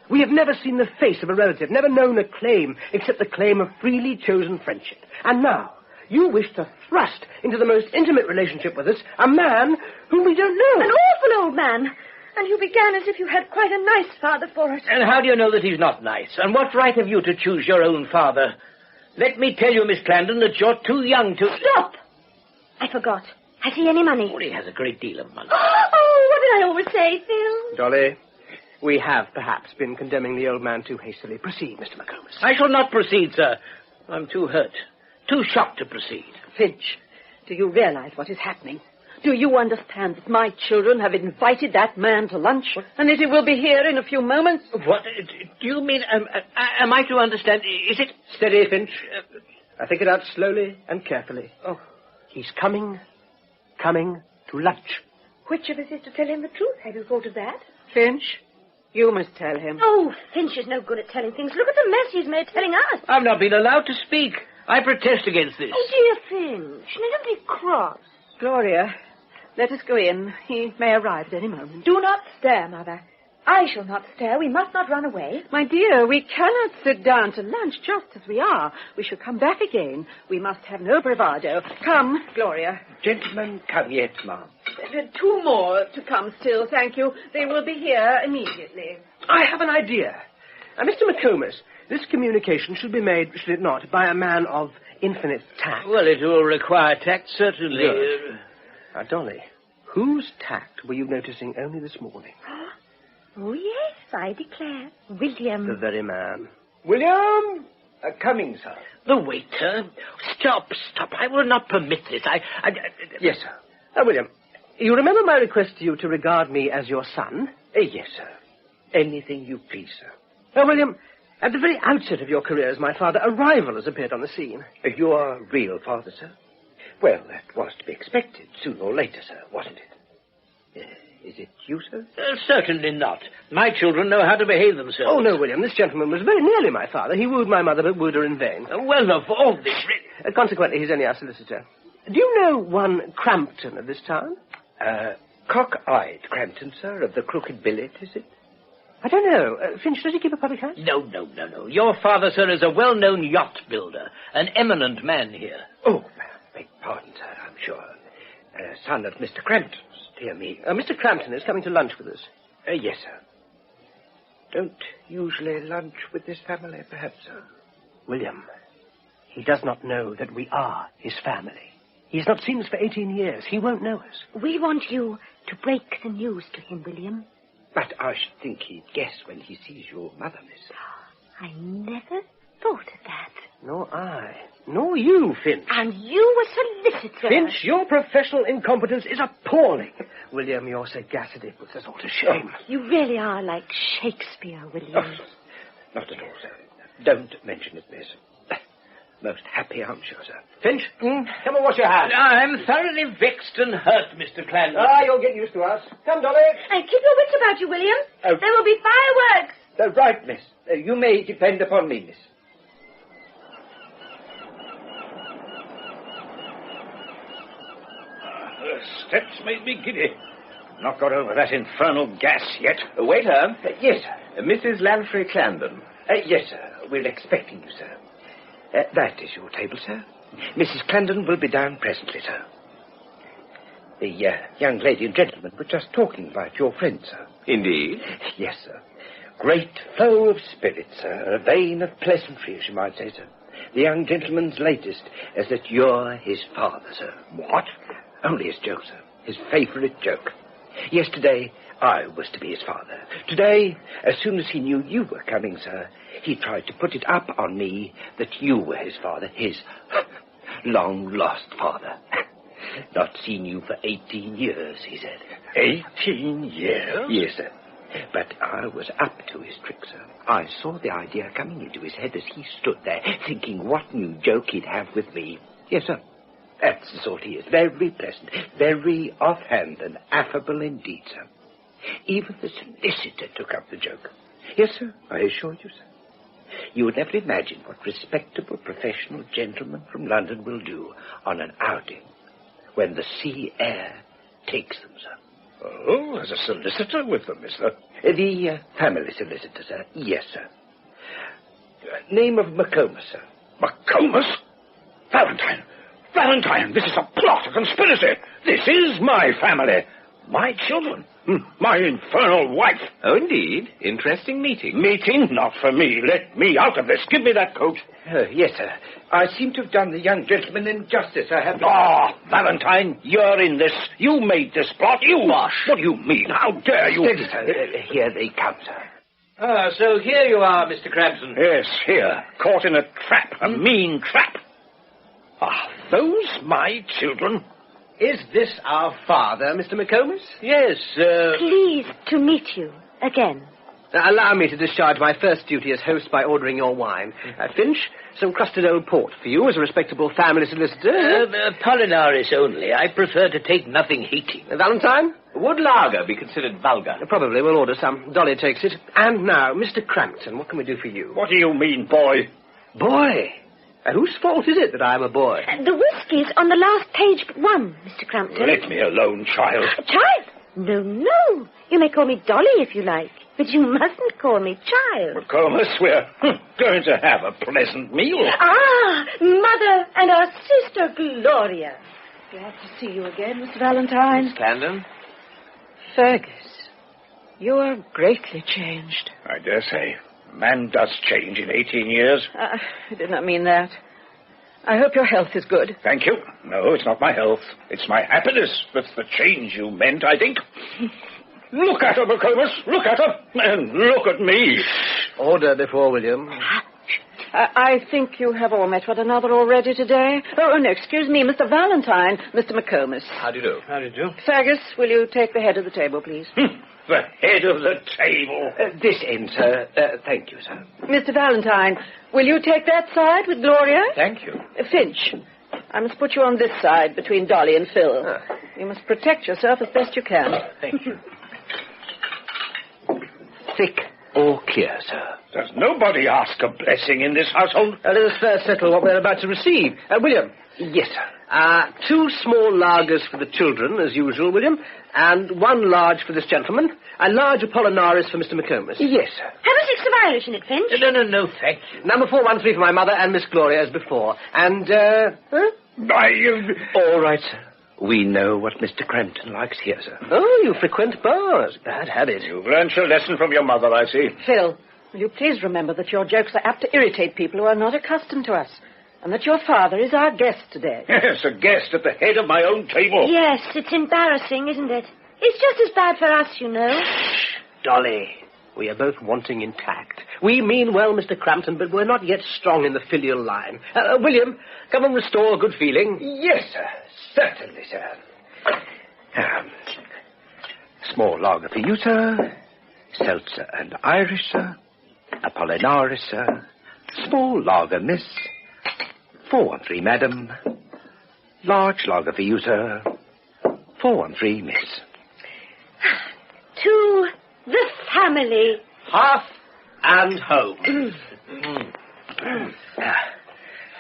We have never seen the face of a relative, never known a claim except the claim of freely chosen friendship. And now, you wish to thrust into the most intimate relationship with us a man whom we don't know. An awful old man. And you began as if you had quite a nice father for it. And how do you know that he's not nice? And what right have you to choose your own father? Let me tell you, Miss Clarendon, that you're too young to... Stop! I forgot. Has he any money? Oh, he has a great deal of money. Oh, what did I always say, Phil? Dolly, we have perhaps been condemning the old man too hastily. Proceed, Mr. McComas. I shall not proceed, sir. I'm too hurt, too shocked to proceed. Finch, do you realize what is happening? Do you understand that my children have invited that man to lunch? What? And that he will be here in a few moments? What? Do you mean... am I to understand... Is it... Steady, Finch. I think it out slowly and carefully. Oh. He's coming to lunch. Which of us is to tell him the truth? Have you thought of that? Finch, you must tell him. Oh, Finch is no good at telling things. Look at the mess he's made telling us. I've not been allowed to speak. I protest against this. Oh, dear Finch, never be cross. Gloria, let us go in. He may arrive at any moment. Do not stir, Mother. I shall not stir. We must not run away. My dear, we cannot sit down to lunch just as we are. We shall come back again. We must have no bravado. Come, Gloria. Gentlemen, come yet, ma'am. Two more to come still, thank you. They will be here immediately. I have an idea. Mr. McComas, this communication should be made, should it not, by a man of infinite tact. Well, it will require tact, certainly. Good. Now, Dolly, whose tact were you noticing only this morning? Oh, yes, I declare. William. The very man. William! Coming, sir. The waiter. Stop. I will not permit this. Yes, sir. William, you remember my request to you to regard me as your son? Yes, sir. Anything you please, sir. William, at the very outset of your career as my father, a rival has appeared on the scene. Your real father, sir? Well, that was to be expected, sooner or later, sir, wasn't it? Is it you, sir? Certainly not. My children know how to behave themselves. Oh, no, William. This gentleman was very nearly my father. He wooed my mother, but wooed her in vain. Well, of all this... Consequently, he's only our solicitor. Do you know one Crampton of this town? Cock-eyed Crampton, sir, of the Crooked Billet, is it? I don't know. Finch, does he keep a public house? No. Your father, sir, is a well-known yacht builder. An eminent man here. Oh, beg pardon, sir, I'm sure. Son of Mr. Crampton. Dear me. Mr. Crampton is coming to lunch with us. Yes, sir. Don't usually lunch with this family, perhaps, sir? William, he does not know that we are his family. He has not seen us for 18 years. He won't know us. We want you to break the news to him, William. But I should think he'd guess when he sees your mother, miss. I never thought of that. Nor I. Nor you, Finch. And you a solicitor. Finch, your professional incompetence is appalling. William, your sagacity puts us all to shame. You really are like Shakespeare, William. Oh, not at all, sir. Don't mention it, miss. Most happy, I'm sure, sir. Finch, come and wash your hands. I'm thoroughly vexed and hurt, Mr. Clarendon. You'll get used to us. Come, Dolly. And keep your wits about you, William. There will be fireworks. Right, miss. You may depend upon me, miss. The steps made me giddy. Not got over that infernal gas yet. Waiter. Yes, sir. Mrs. Lanfrey Clarendon. Yes, sir. We're expecting you, sir. That is your table, sir. Mrs. Clarendon will be down presently, sir. The young lady and gentleman were just talking about your friend, sir. Indeed? Yes, sir. Great flow of spirits, sir. A vein of pleasantry, as you might say, sir. The young gentleman's latest is that you're his father, sir. What? Only his joke, sir. His favourite joke. Yesterday, I was to be his father. Today, as soon as he knew you were coming, sir, he tried to put it up on me that you were his father, his long-lost father. Not seen you for 18 years, he said. 18 years? Yes, sir. But I was up to his trick, sir. I saw the idea coming into his head as he stood there, thinking what new joke he'd have with me. Yes, sir. That's the sort he is. Very pleasant, very offhand and affable indeed, sir. Even the solicitor took up the joke. Yes, sir, I assure you, sir. You would never imagine what respectable professional gentlemen from London will do on an outing when the sea air takes them, sir. Oh, there's a solicitor with them, is there? The family solicitor, sir. Yes, sir. Name of McComas, sir. McComas? Valentine! Valentine, this is a plot, a conspiracy. This is my family. My children. My infernal wife. Oh, indeed. Interesting meeting. Meeting? Not for me. Let me out of this. Give me that coat. Yes, sir. I seem to have done the young gentleman injustice. I have... Valentine, you're in this. You made this plot. You... What do you mean? How dare you? Steady, sir. Here they come, sir. Ah, so here you are, Mr. Crampton. Yes, here. Caught in a trap. A mean trap. Are those my children? Is this our father, Mr. McComas? Yes, Pleased to meet you again. Allow me to discharge my first duty as host by ordering your wine. Finch, some crusted old port for you as a respectable family solicitor. Apollinaris only. I prefer to take nothing heating. Valentine? Would lager be considered vulgar? Probably. We'll order some. Dolly takes it. And now, Mr. Crampton, what can we do for you? What do you mean, boy? Boy? Whose fault is it that I'm a boy? The whiskey's on the last page but one, Mr. Crampton. Let me alone, child. Child? No. You may call me Dolly if you like, but you mustn't call me child. McComas, we're going to have a pleasant meal. Mother and our sister Gloria. Glad to see you again, Mr. Valentine. Miss Clandon? Fergus, you are greatly changed. I dare say. Man does change in 18 years. I did not mean that. I hope your health is good. Thank you. No, it's not my health. It's my happiness that's the change you meant, I think. Look at her, McComas. Look at her. And look at me. Order before William. I think you have all met one another already today. Oh, no, excuse me, Mr. Valentine, Mr. McComas. How do you do? How do you do? Fergus, will you take the head of the table, please? The head of the table. This end, sir. Thank you, sir. Mr. Valentine, will you take that side with Gloria? Thank you. Finch, I must put you on this side between Dolly and Phil. You must protect yourself as best you can. Thank you. Thick or clear, sir? Does nobody ask a blessing in this household? Let us first settle what we're about to receive. William. Yes, sir. 2 small lagers for the children, as usual, William, and 1 large for this gentleman. A large Apollinaris for Mr. McComas. Yes, sir. Have a 6 of Irish in it, Finch. No, thank you. Number 413 for my mother and Miss Gloria as before. And, All right, sir. We know what Mr. Crampton likes here, sir. Oh, you frequent bars. Bad habit. You've learnt your lesson from your mother, I see. Phil, will you please remember that your jokes are apt to irritate people who are not accustomed to us, and that your father is our guest today. Yes, a guest at the head of my own table. Yes, it's embarrassing, isn't it? It's just as bad for us, you know. Dolly, we are both wanting in tact. We mean well, Mr. Crampton, but we're not yet strong in the filial line. William, come and restore good feeling. Yes, sir. Certainly, sir. Small lager for you, sir. Seltzer and Irish, sir. Apollinaris, sir. Small lager, miss. 413, madam. Large lager for you, sir. 413, miss. To the family. Hearth and home.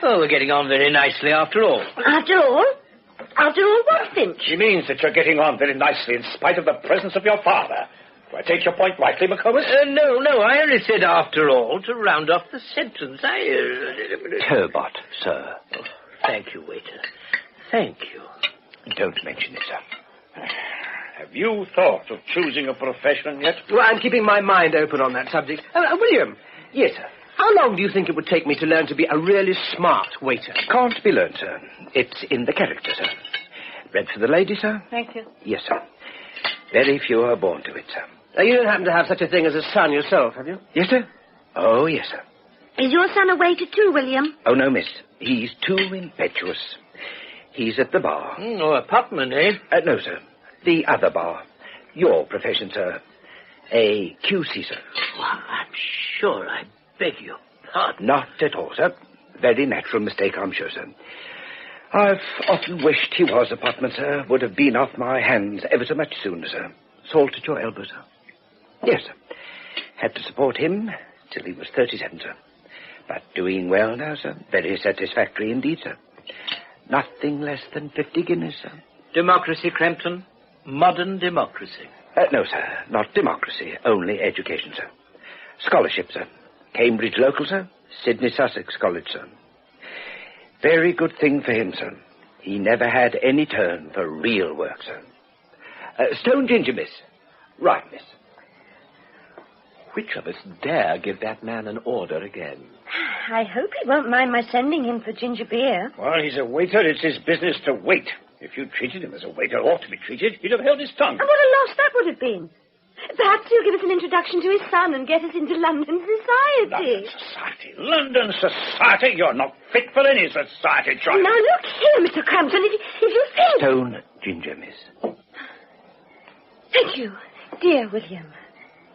Oh, we're getting on very nicely after all. After all? After all what, Finch? She means that you're getting on very nicely in spite of the presence of your father. Do I take your point rightly, McComas? No, I only said after all to round off the sentence. Turbot, sir. Oh, thank you, waiter. Thank you. Don't mention it, sir. Have you thought of choosing a profession yet? Well, I'm keeping my mind open on that subject. William. Yes, sir. How long do you think it would take me to learn to be a really smart waiter? Can't be learned, sir. It's in the character, sir. Bread for the lady, sir? Thank you. Yes, sir. Very few are born to it, sir. You don't happen to have such a thing as a son yourself, have you? Yes, sir. Oh, yes, sir. Is your son a waiter too, William? Oh, no, miss. He's too impetuous. He's at the bar. A pupman, eh? No, sir. The other bar. Your profession, sir. A QC, sir. Well, I'm sure I beg your pardon. Not at all, sir. Very natural mistake, I'm sure, sir. I've often wished he was a potman, sir. Would have been off my hands ever so much sooner, sir. Salt at your elbow, sir. Yes, sir. Had to support him till he was 37, sir. But doing well now, sir. Very satisfactory indeed, sir. Nothing less than 50 guineas, sir. Democracy, Crampton. Modern democracy. No, sir. Not democracy. Only education, sir. Scholarship, sir. Cambridge local, sir. Sydney Sussex College, sir. Very good thing for him, sir. He never had any turn for real work, sir. Stone ginger, miss. Right, miss. Which of us dare give that man an order again? I hope he won't mind my sending him for ginger beer. Well, he's a waiter. It's his business to wait. If you treated him as a waiter ought to be treated, he'd have held his tongue. And what a loss that would have been. Perhaps he'll give us an introduction to his son and get us into London society. London society? You're not fit for any society, child. Now, look here, Mr. Crampton, if you think... Stone ginger, miss. Thank you, dear William.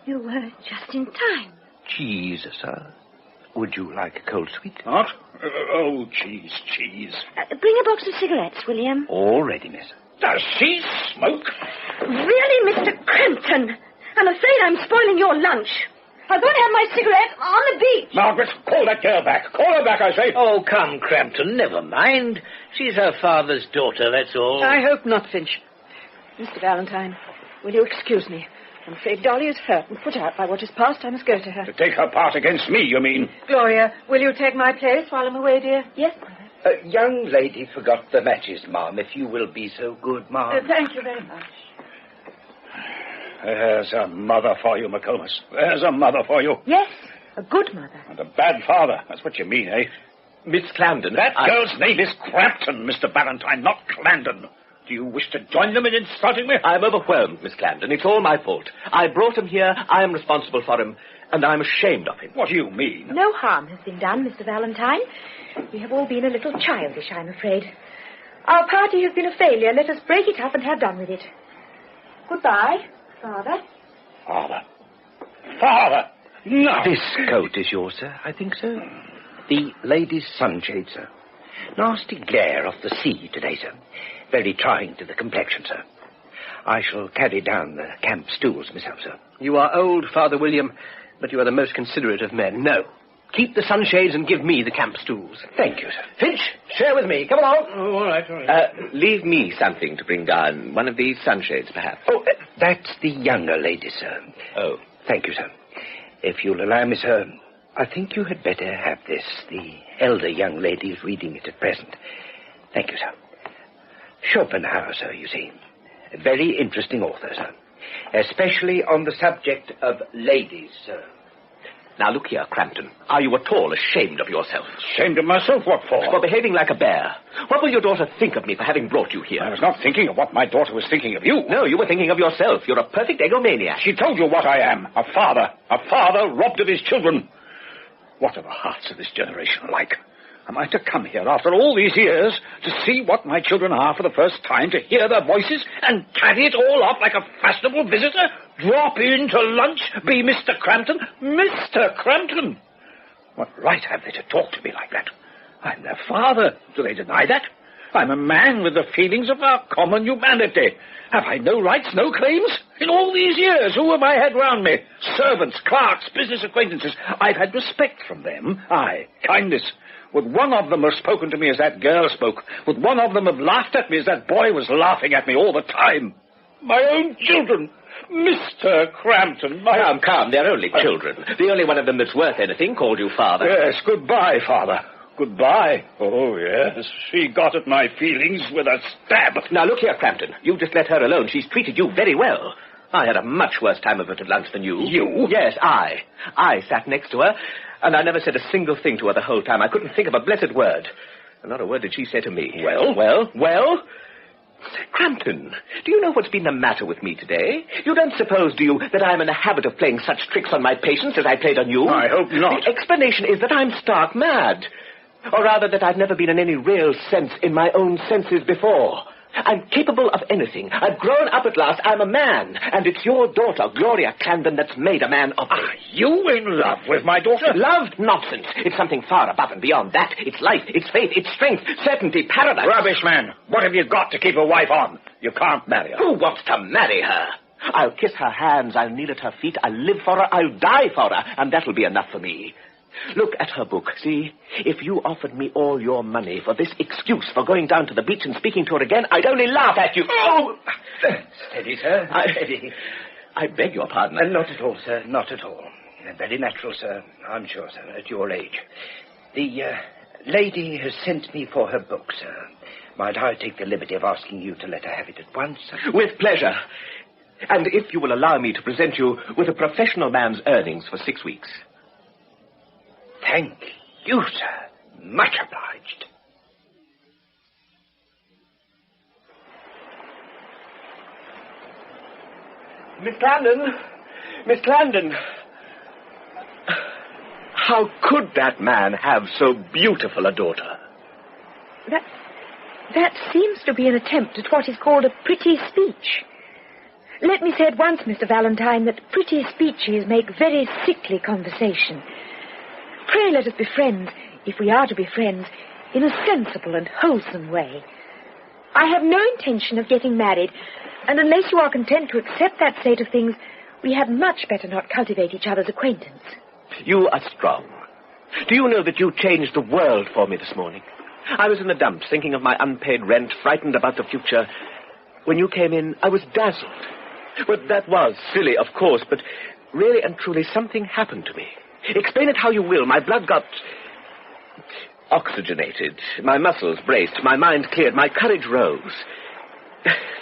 You were just in time. Cheese, sir. Would you like a cold sweet? What? Oh, cheese. Bring a box of cigarettes, William. All ready, miss. Does she smoke? Really, Mr. Crampton? I'm afraid I'm spoiling your lunch. I'll go and have my cigarette on the beach. Margaret, call that girl back. Call her back, I say. Oh, come, Crampton, never mind. She's her father's daughter, that's all. I hope not, Finch. Mr. Valentine, will you excuse me? I'm afraid Dolly is hurt and put out by what has passed. I must go to her. To take her part against me, you mean? Gloria, will you take my place while I'm away, dear? Yes, Mother. Young lady forgot the matches, ma'am. If you will be so good, ma'am. Thank you very much. There's a mother for you, McComas. There's a mother for you. Yes, a good mother. And a bad father. That's what you mean, eh? Miss Clandon. That girl's name is Crampton, Mr. Valentine, not Clandon. Do you wish to join them in insulting me? I'm overwhelmed, Miss Clandon. It's all my fault. I brought him here, I am responsible for him, and I'm ashamed of him. What do you mean? No harm has been done, Mr. Valentine. We have all been a little childish, I'm afraid. Our party has been a failure. Let us break it up and have done with it. Goodbye, Father. Father! No! This coat is yours, sir, I think so. The lady's sunshade, sir. Nasty glare off the sea today, sir. Very trying to the complexion, sir. I shall carry down the camp stools myself, sir. You are old, Father William, but you are the most considerate of men. No. Keep the sunshades and give me the camp stools. Thank you, sir. Finch, share with me. Come along. Oh, all right. Leave me something to bring down. One of these sunshades, perhaps. Oh, that's the younger lady, sir. Oh. Thank you, sir. If you'll allow me, sir, I think you had better have this. The elder young lady is reading it at present. Thank you, sir. Schopenhauer, sir, you see. A very interesting author, sir. Especially on the subject of ladies, sir. Now, look here, Crampton. Are you at all ashamed of yourself? Ashamed of myself? What for? For behaving like a bear. What will your daughter think of me for having brought you here? I was not thinking of what my daughter was thinking of you. No, you were thinking of yourself. You're a perfect egomaniac. She told you what I am. A father robbed of his children. What are the hearts of this generation like? Am I to come here after all these years to see what my children are for the first time, to hear their voices and carry it all off like a fashionable visitor? Drop in to lunch, be Mr. Crampton? Mr. Crampton! What right have they to talk to me like that? I'm their father. Do they deny that? I'm a man with the feelings of our common humanity. Have I no rights, no claims? In all these years, who have I had round me? Servants, clerks, business acquaintances. I've had respect from them. Aye, kindness. Would one of them have spoken to me as that girl spoke? Would one of them have laughed at me as that boy was laughing at me all the time? My own children! Mr. Crampton, Come, they're only children. The only one of them that's worth anything called you father. Yes, goodbye, Father. Goodbye. Oh, yes, she got at my feelings with a stab. Now, look here, Crampton. You just let her alone. She's treated you very well. I had a much worse time of it at lunch than you. You? Yes, I. I sat next to her, and I never said a single thing to her the whole time. I couldn't think of a blessed word. And not a word did she say to me. Well? Crampton, do you know what's been the matter with me today? You don't suppose, do you, that I'm in the habit of playing such tricks on my patients as I played on you? I hope not. The explanation is that I'm stark mad. Or rather, that I've never been in any real sense in my own senses before. I'm capable of anything. I've grown up at last. I'm a man. And it's your daughter, Gloria Clandon, that's made a man of me. Are you in love with my daughter? Love? Nonsense. It's something far above and beyond that. It's life, it's faith, it's strength, certainty, paradise. Rubbish, man. What have you got to keep a wife on? You can't marry her. Who wants to marry her? I'll kiss her hands, I'll kneel at her feet, I'll live for her, I'll die for her, and that'll be enough for me. Look at her book. See, if you offered me all your money for this excuse for going down to the beach and speaking to her again, I'd only laugh at you. Oh! Steady, sir. Steady. I beg your pardon. Not at all, sir. Not at all. Very natural, sir. I'm sure, sir, at your age. The lady has sent me for her book, sir. Might I take the liberty of asking you to let her have it at once, sir? With pleasure. And if you will allow me to present you with a professional man's earnings for 6 weeks. Thank you, sir. Much obliged. Miss Clarendon! Miss Clarendon! How could that man have so beautiful a daughter? That seems to be an attempt at what is called a pretty speech. Let me say at once, Mr. Valentine, that pretty speeches make very sickly conversation. Pray let us be friends, if we are to be friends, in a sensible and wholesome way. I have no intention of getting married, and unless you are content to accept that state of things, we had much better not cultivate each other's acquaintance. You are strong. Do you know that you changed the world for me this morning? I was in the dumps, thinking of my unpaid rent, frightened about the future. When you came in, I was dazzled. Well, that was silly, of course, but really and truly something happened to me. Explain it how you will. My blood got oxygenated, my muscles braced, my mind cleared, my courage rose.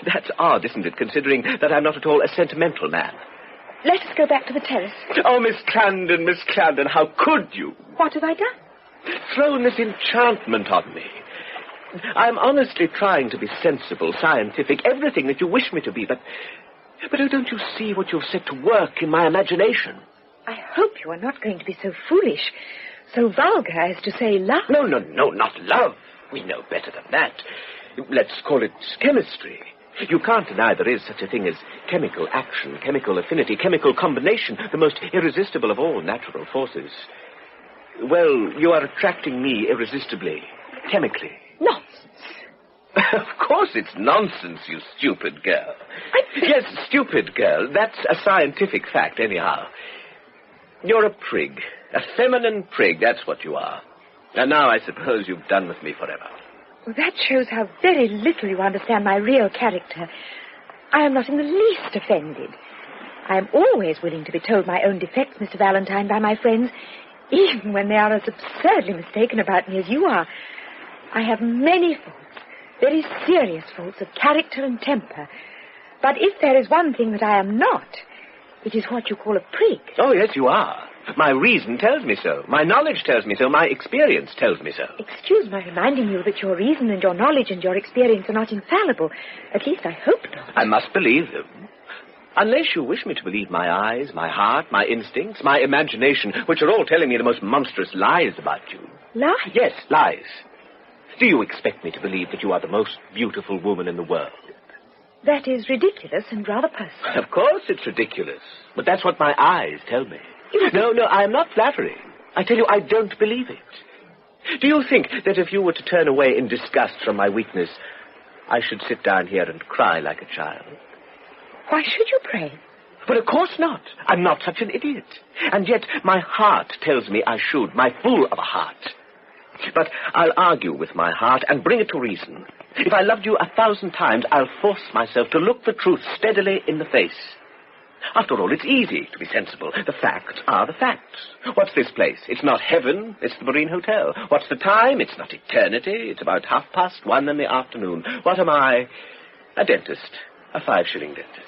That's odd, isn't it, considering that I'm not at all a sentimental man? Let us go back to the terrace. Oh, Miss Clarendon, how could you? What have I done? Thrown this enchantment on me. I'm honestly trying to be sensible, scientific, everything that you wish me to be, but oh, don't you see what you've set to work in my imagination? I hope you are not going to be so foolish, so vulgar as to say love. No, not love. We know better than that. Let's call it chemistry. You can't deny there is such a thing as chemical action, chemical affinity, chemical combination, the most irresistible of all natural forces. Well, you are attracting me irresistibly, chemically. Nonsense. Of course it's nonsense, you stupid girl. Yes, stupid girl. That's a scientific fact, anyhow. You're a prig. A feminine prig, that's what you are. And now I suppose you've done with me forever. Well, that shows how very little you understand my real character. I am not in the least offended. I am always willing to be told my own defects, Mr. Valentine, by my friends, even when they are as absurdly mistaken about me as you are. I have many faults, very serious faults of character and temper. But if there is one thing that I am not, it is what you call a prig. Oh, yes, you are. My reason tells me so. My knowledge tells me so. My experience tells me so. Excuse my reminding you that your reason and your knowledge and your experience are not infallible. At least I hope not. I must believe them. Unless you wish me to believe my eyes, my heart, my instincts, my imagination, which are all telling me the most monstrous lies about you. Lies? Yes, lies. Do you expect me to believe that you are the most beautiful woman in the world? That is ridiculous and rather personal. Of course it's ridiculous. But that's what my eyes tell me. No, I am not flattering. I tell you, I don't believe it. Do you think that if you were to turn away in disgust from my weakness, I should sit down here and cry like a child? Why should you pray? But of course not. I'm not such an idiot. And yet my heart tells me I should, my fool of a heart. But I'll argue with my heart and bring it to reason. If I loved you 1,000 times, I'll force myself to look the truth steadily in the face. After all, it's easy to be sensible. The facts are the facts. What's this place? It's not heaven, it's the Marine Hotel. What's the time? It's not eternity. It's about 1:30 in the afternoon. What am I? A dentist. A 5-shilling dentist.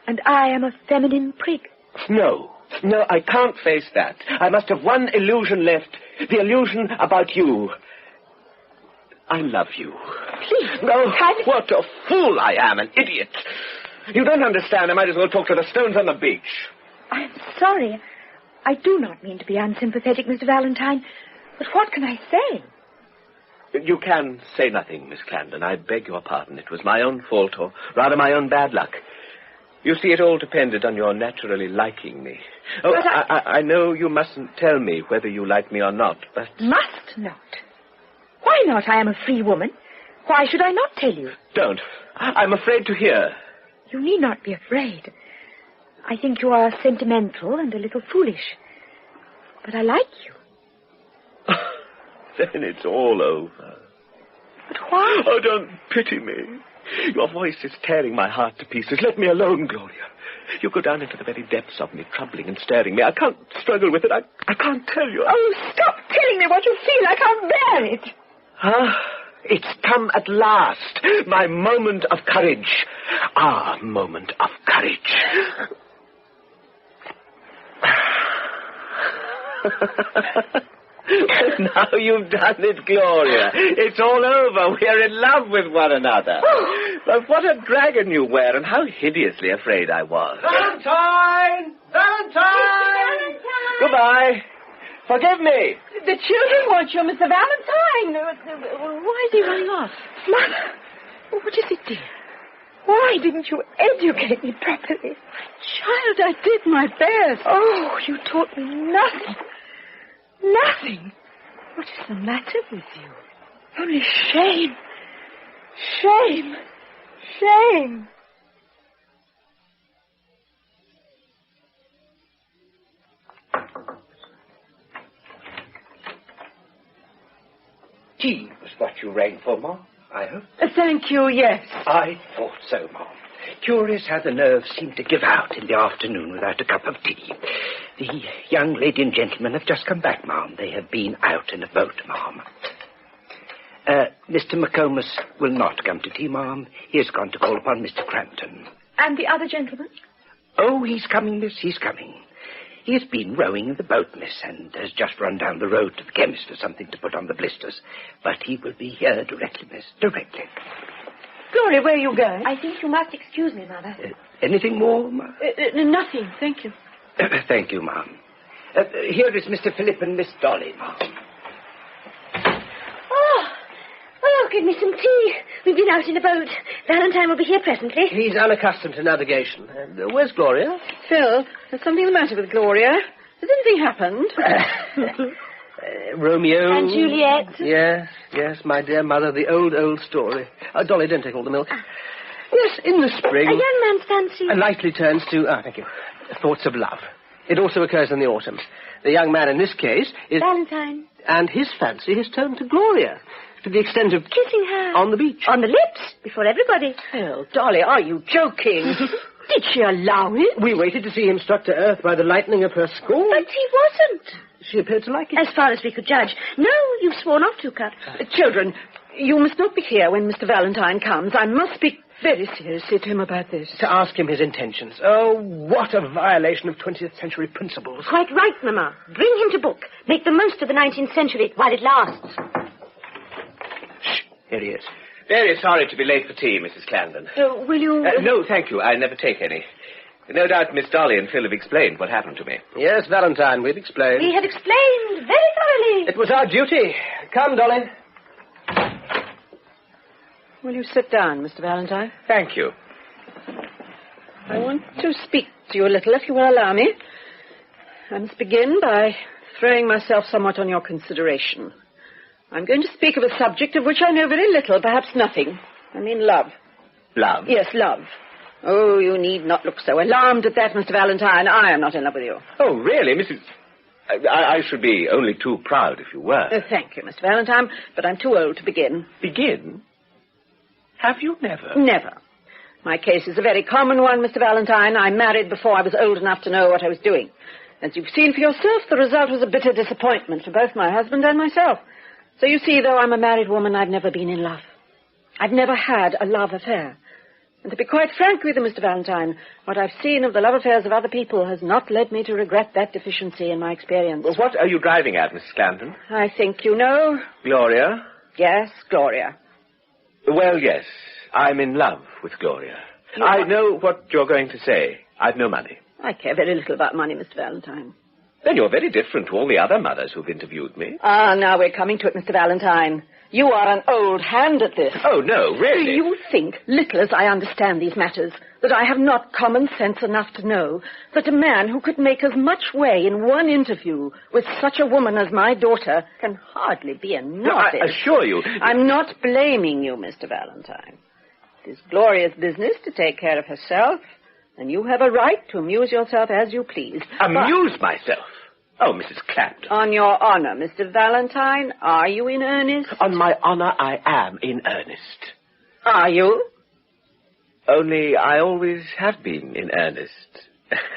And I am a feminine prig. No, I can't face that. I must have one illusion left. The illusion about you. I love you. Please. No, what a fool I am, an idiot. You don't understand. I might as well talk to the stones on the beach. I am sorry. I do not mean to be unsympathetic, Mr. Valentine. But what can I say? You can say nothing, Miss Clarendon. I beg your pardon. It was my own fault, or rather my own bad luck. You see, it all depended on your naturally liking me. Oh, I know you mustn't tell me whether you like me or not, but... Must not? Why not? I am a free woman. Why should I not tell you? Don't. I'm afraid to hear. You need not be afraid. I think you are sentimental and a little foolish. But I like you. Then it's all over. But why? Oh, don't pity me. Your voice is tearing my heart to pieces. Let me alone, Gloria. You go down into the very depths of me, troubling and staring me. I can't struggle with it. I can't tell you. Oh, stop telling me what you feel. I can't bear it. It's come at last. My moment of courage. Our moment of courage. Now you've done it, Gloria. It's all over. We're in love with one another. But what a dragon you were, and how hideously afraid I was. Valentine! Valentine! Goodbye. Forgive me. The children want you, Mr. Valentine. Why is he running off? Mother, what is it, dear? Why didn't you educate me properly? Child, I did my best. Oh, you taught me nothing. Nothing. What is the matter with you? Only shame. Shame. Shame. Tea was what you rang for, Mom, I hope. Thank you, yes. I thought so, Mom. Curious how the nerves seem to give out in the afternoon without a cup of tea. The young lady and gentleman have just come back, Ma'am. They have been out in a boat, Ma'am. Mr. McComas will not come to tea, Ma'am. He has gone to call upon Mr. Crampton. And the other gentleman? Oh, he's coming, miss, he's coming. He has been rowing in the boat, miss, and has just run down the road to the chemist for something to put on the blisters. But he will be here directly, miss, directly. Gloria, where are you going? I think you must excuse me, Mother. Anything more, Ma'am? Nothing, thank you. Thank you, Ma'am. Here is Mr. Philip and Miss Dolly, Ma'am. Oh, give me some tea. We've been out in a boat. Valentine will be here presently. He's unaccustomed to navigation. Where's Gloria? Phil, there's something the matter with Gloria. Has anything happened? Romeo. And Juliet. Yes, my dear mother, the old story. Dolly, don't take all the milk. Yes, in the spring. A young man's fancy. Lightly turns to, thank you, thoughts of love. It also occurs in the autumn. The young man in this case is... Valentine. And his fancy has turned to Gloria, to the extent of... Kissing her. On the beach. On the lips, before everybody. Phil, Dolly, are you joking? Did she allow it? We waited to see him struck to earth by the lightning of her scorn. But he wasn't. She appeared to like it. As far as we could judge. No, you've sworn off to cut. Children, you must not be here when Mr. Valentine comes. I must speak very seriously to him about this. To ask him his intentions. Oh, what a violation of 20th century principles. Quite right, Mamma. Bring him to book. Make the most of the 19th century while it lasts. Shh, here he is. Very sorry to be late for tea, Mrs. Clarendon. Will you... No, thank you. I never take any. No doubt Miss Dolly and Phil have explained what happened to me. Yes, Valentine, we've explained. We have explained very thoroughly. It was our duty. Come, Dolly. Will you sit down, Mr. Valentine? Thank you. I want to speak to you a little, if you will allow me. I must begin by throwing myself somewhat on your consideration. I'm going to speak of a subject of which I know very little, perhaps nothing. I mean love. Love? Yes, love. Oh, you need not look so alarmed at that, Mr. Valentine. I am not in love with you. Oh, really, Mrs... I should be only too proud if you were. Thank you, Mr. Valentine, but I'm too old to begin. Begin? Have you never? Never. My case is a very common one, Mr. Valentine. I married before I was old enough to know what I was doing. As you've seen for yourself, the result was a bitter disappointment for both my husband and myself. So you see, though I'm a married woman, I've never been in love. I've never had a love affair. And to be quite frank with you, Mr. Valentine, what I've seen of the love affairs of other people has not led me to regret that deficiency in my experience. Well, what are you driving at, Mrs. Clarendon? I think you know. Gloria? Yes, Gloria. Well, yes. I'm in love with Gloria. I know what you're going to say. I've no money. I care very little about money, Mr. Valentine. Then you're very different to all the other mothers who've interviewed me. Now we're coming to it, Mr. Valentine. You are an old hand at this. Oh, no, really? Do you think, little as I understand these matters, that I have not common sense enough to know that a man who could make as much way in one interview with such a woman as my daughter can hardly be a novice? No, I assure you... I'm not blaming you, Mr. Valentine. It is Gloria's business to take care of herself, and you have a right to amuse yourself as you please. Amuse myself? Oh, Mrs. Clapton. On your honor, Mr. Valentine, are you in earnest? On my honor, I am in earnest. Are you? Only I always have been in earnest.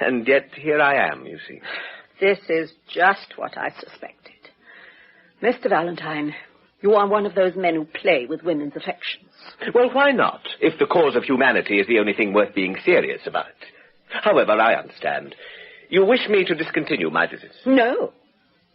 And yet here I am, you see. This is just what I suspected. Mr. Valentine, you are one of those men who play with women's affections. Well, why not, if the cause of humanity is the only thing worth being serious about? However, I understand. You wish me to discontinue my visits? No.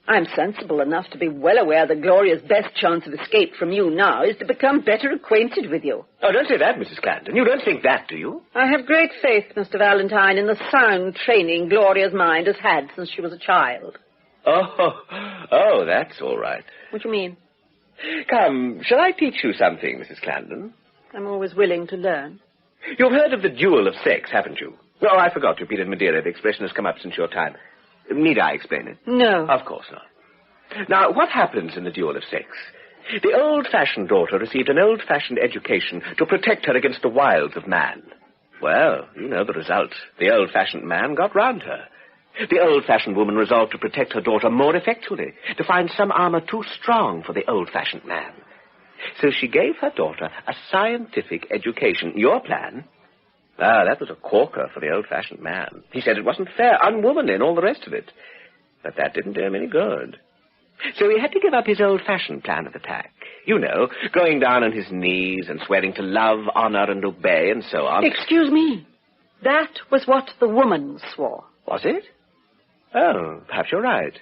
I'm sensible enough to be well aware that Gloria's best chance of escape from you now is to become better acquainted with you. Oh, don't say that, Mrs. Clarendon. You don't think that, do you? I have great faith, Mr. Valentine, in the sound training Gloria's mind has had since she was a child. Oh, that's all right. What do you mean? Come, shall I teach you something, Mrs. Clarendon? I'm always willing to learn. You've heard of the duel of sex, haven't you? Oh, I forgot to repeat in Madeira. The expression has come up since your time. Need I explain it? No. Of course not. Now, what happens in the duel of sex? The old-fashioned daughter received an old-fashioned education to protect her against the wiles of man. Well, you know the result. The old-fashioned man got round her. The old-fashioned woman resolved to protect her daughter more effectually, to find some armor too strong for the old-fashioned man. So she gave her daughter a scientific education. Your plan? Ah, that was a corker for the old-fashioned man. He said it wasn't fair, unwomanly, and all the rest of it. But that didn't do him any good. So he had to give up his old-fashioned plan of attack. You know, going down on his knees and swearing to love, honor, and obey, and so on. Excuse me. That was what the woman swore. Was it? Oh, perhaps you're right.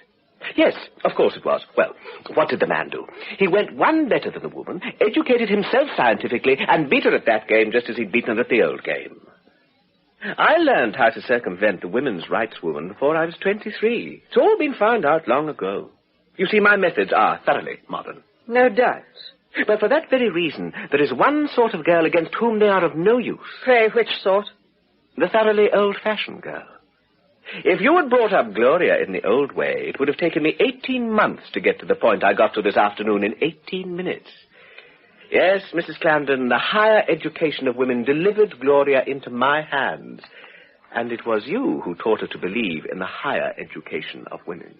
Yes, of course it was. Well, what did the man do? He went one better than the woman, educated himself scientifically, and beat her at that game just as he'd beaten her at the old game. I learned how to circumvent the women's rights woman before I was 23. It's all been found out long ago. You see, my methods are thoroughly modern. No doubt. But for that very reason, there is one sort of girl against whom they are of no use. Pray, which sort? The thoroughly old-fashioned girl. If you had brought up Gloria in the old way, it would have taken me 18 months to get to the point I got to this afternoon in 18 minutes. Yes, Mrs. Clarendon, the higher education of women delivered Gloria into my hands, and it was you who taught her to believe in the higher education of women.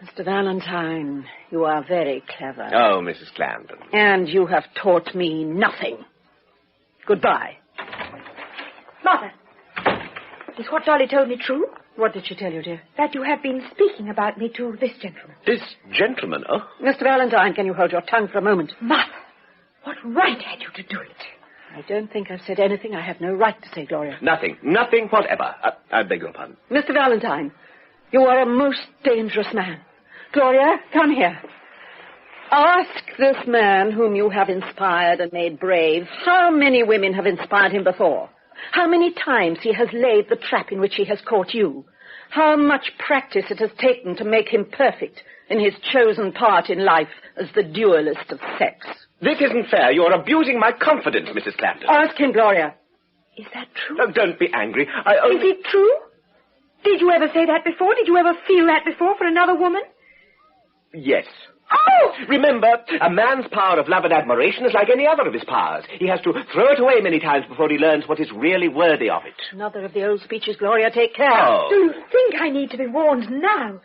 Mr. Valentine, you are very clever. Oh, Mrs. Clarendon. And you have taught me nothing. Goodbye. Mother, is what Dolly told me true? What did she tell you, dear? That you have been speaking about me to this gentleman. This gentleman, oh? Mr. Valentine, can you hold your tongue for a moment? Mother, what right had you to do it? I don't think I've said anything I have no right to say, Gloria. Nothing whatever. I beg your pardon. Mr. Valentine, you are a most dangerous man. Gloria, come here. Ask this man whom you have inspired and made brave, how many women have inspired him before? How many times he has laid the trap in which he has caught you? How much practice it has taken to make him perfect in his chosen part in life as the duelist of sex? This isn't fair. You're abusing my confidence, Mrs. Clapton. Ask him, Gloria. Is that true? Oh, don't be angry. Is it true? Did you ever say that before? Did you ever feel that before for another woman? Yes. Oh! Remember, a man's power of love and admiration is like any other of his powers. He has to throw it away many times before he learns what is really worthy of it. Another of the old speeches, Gloria. Take care. Oh. Do you think I need to be warned now?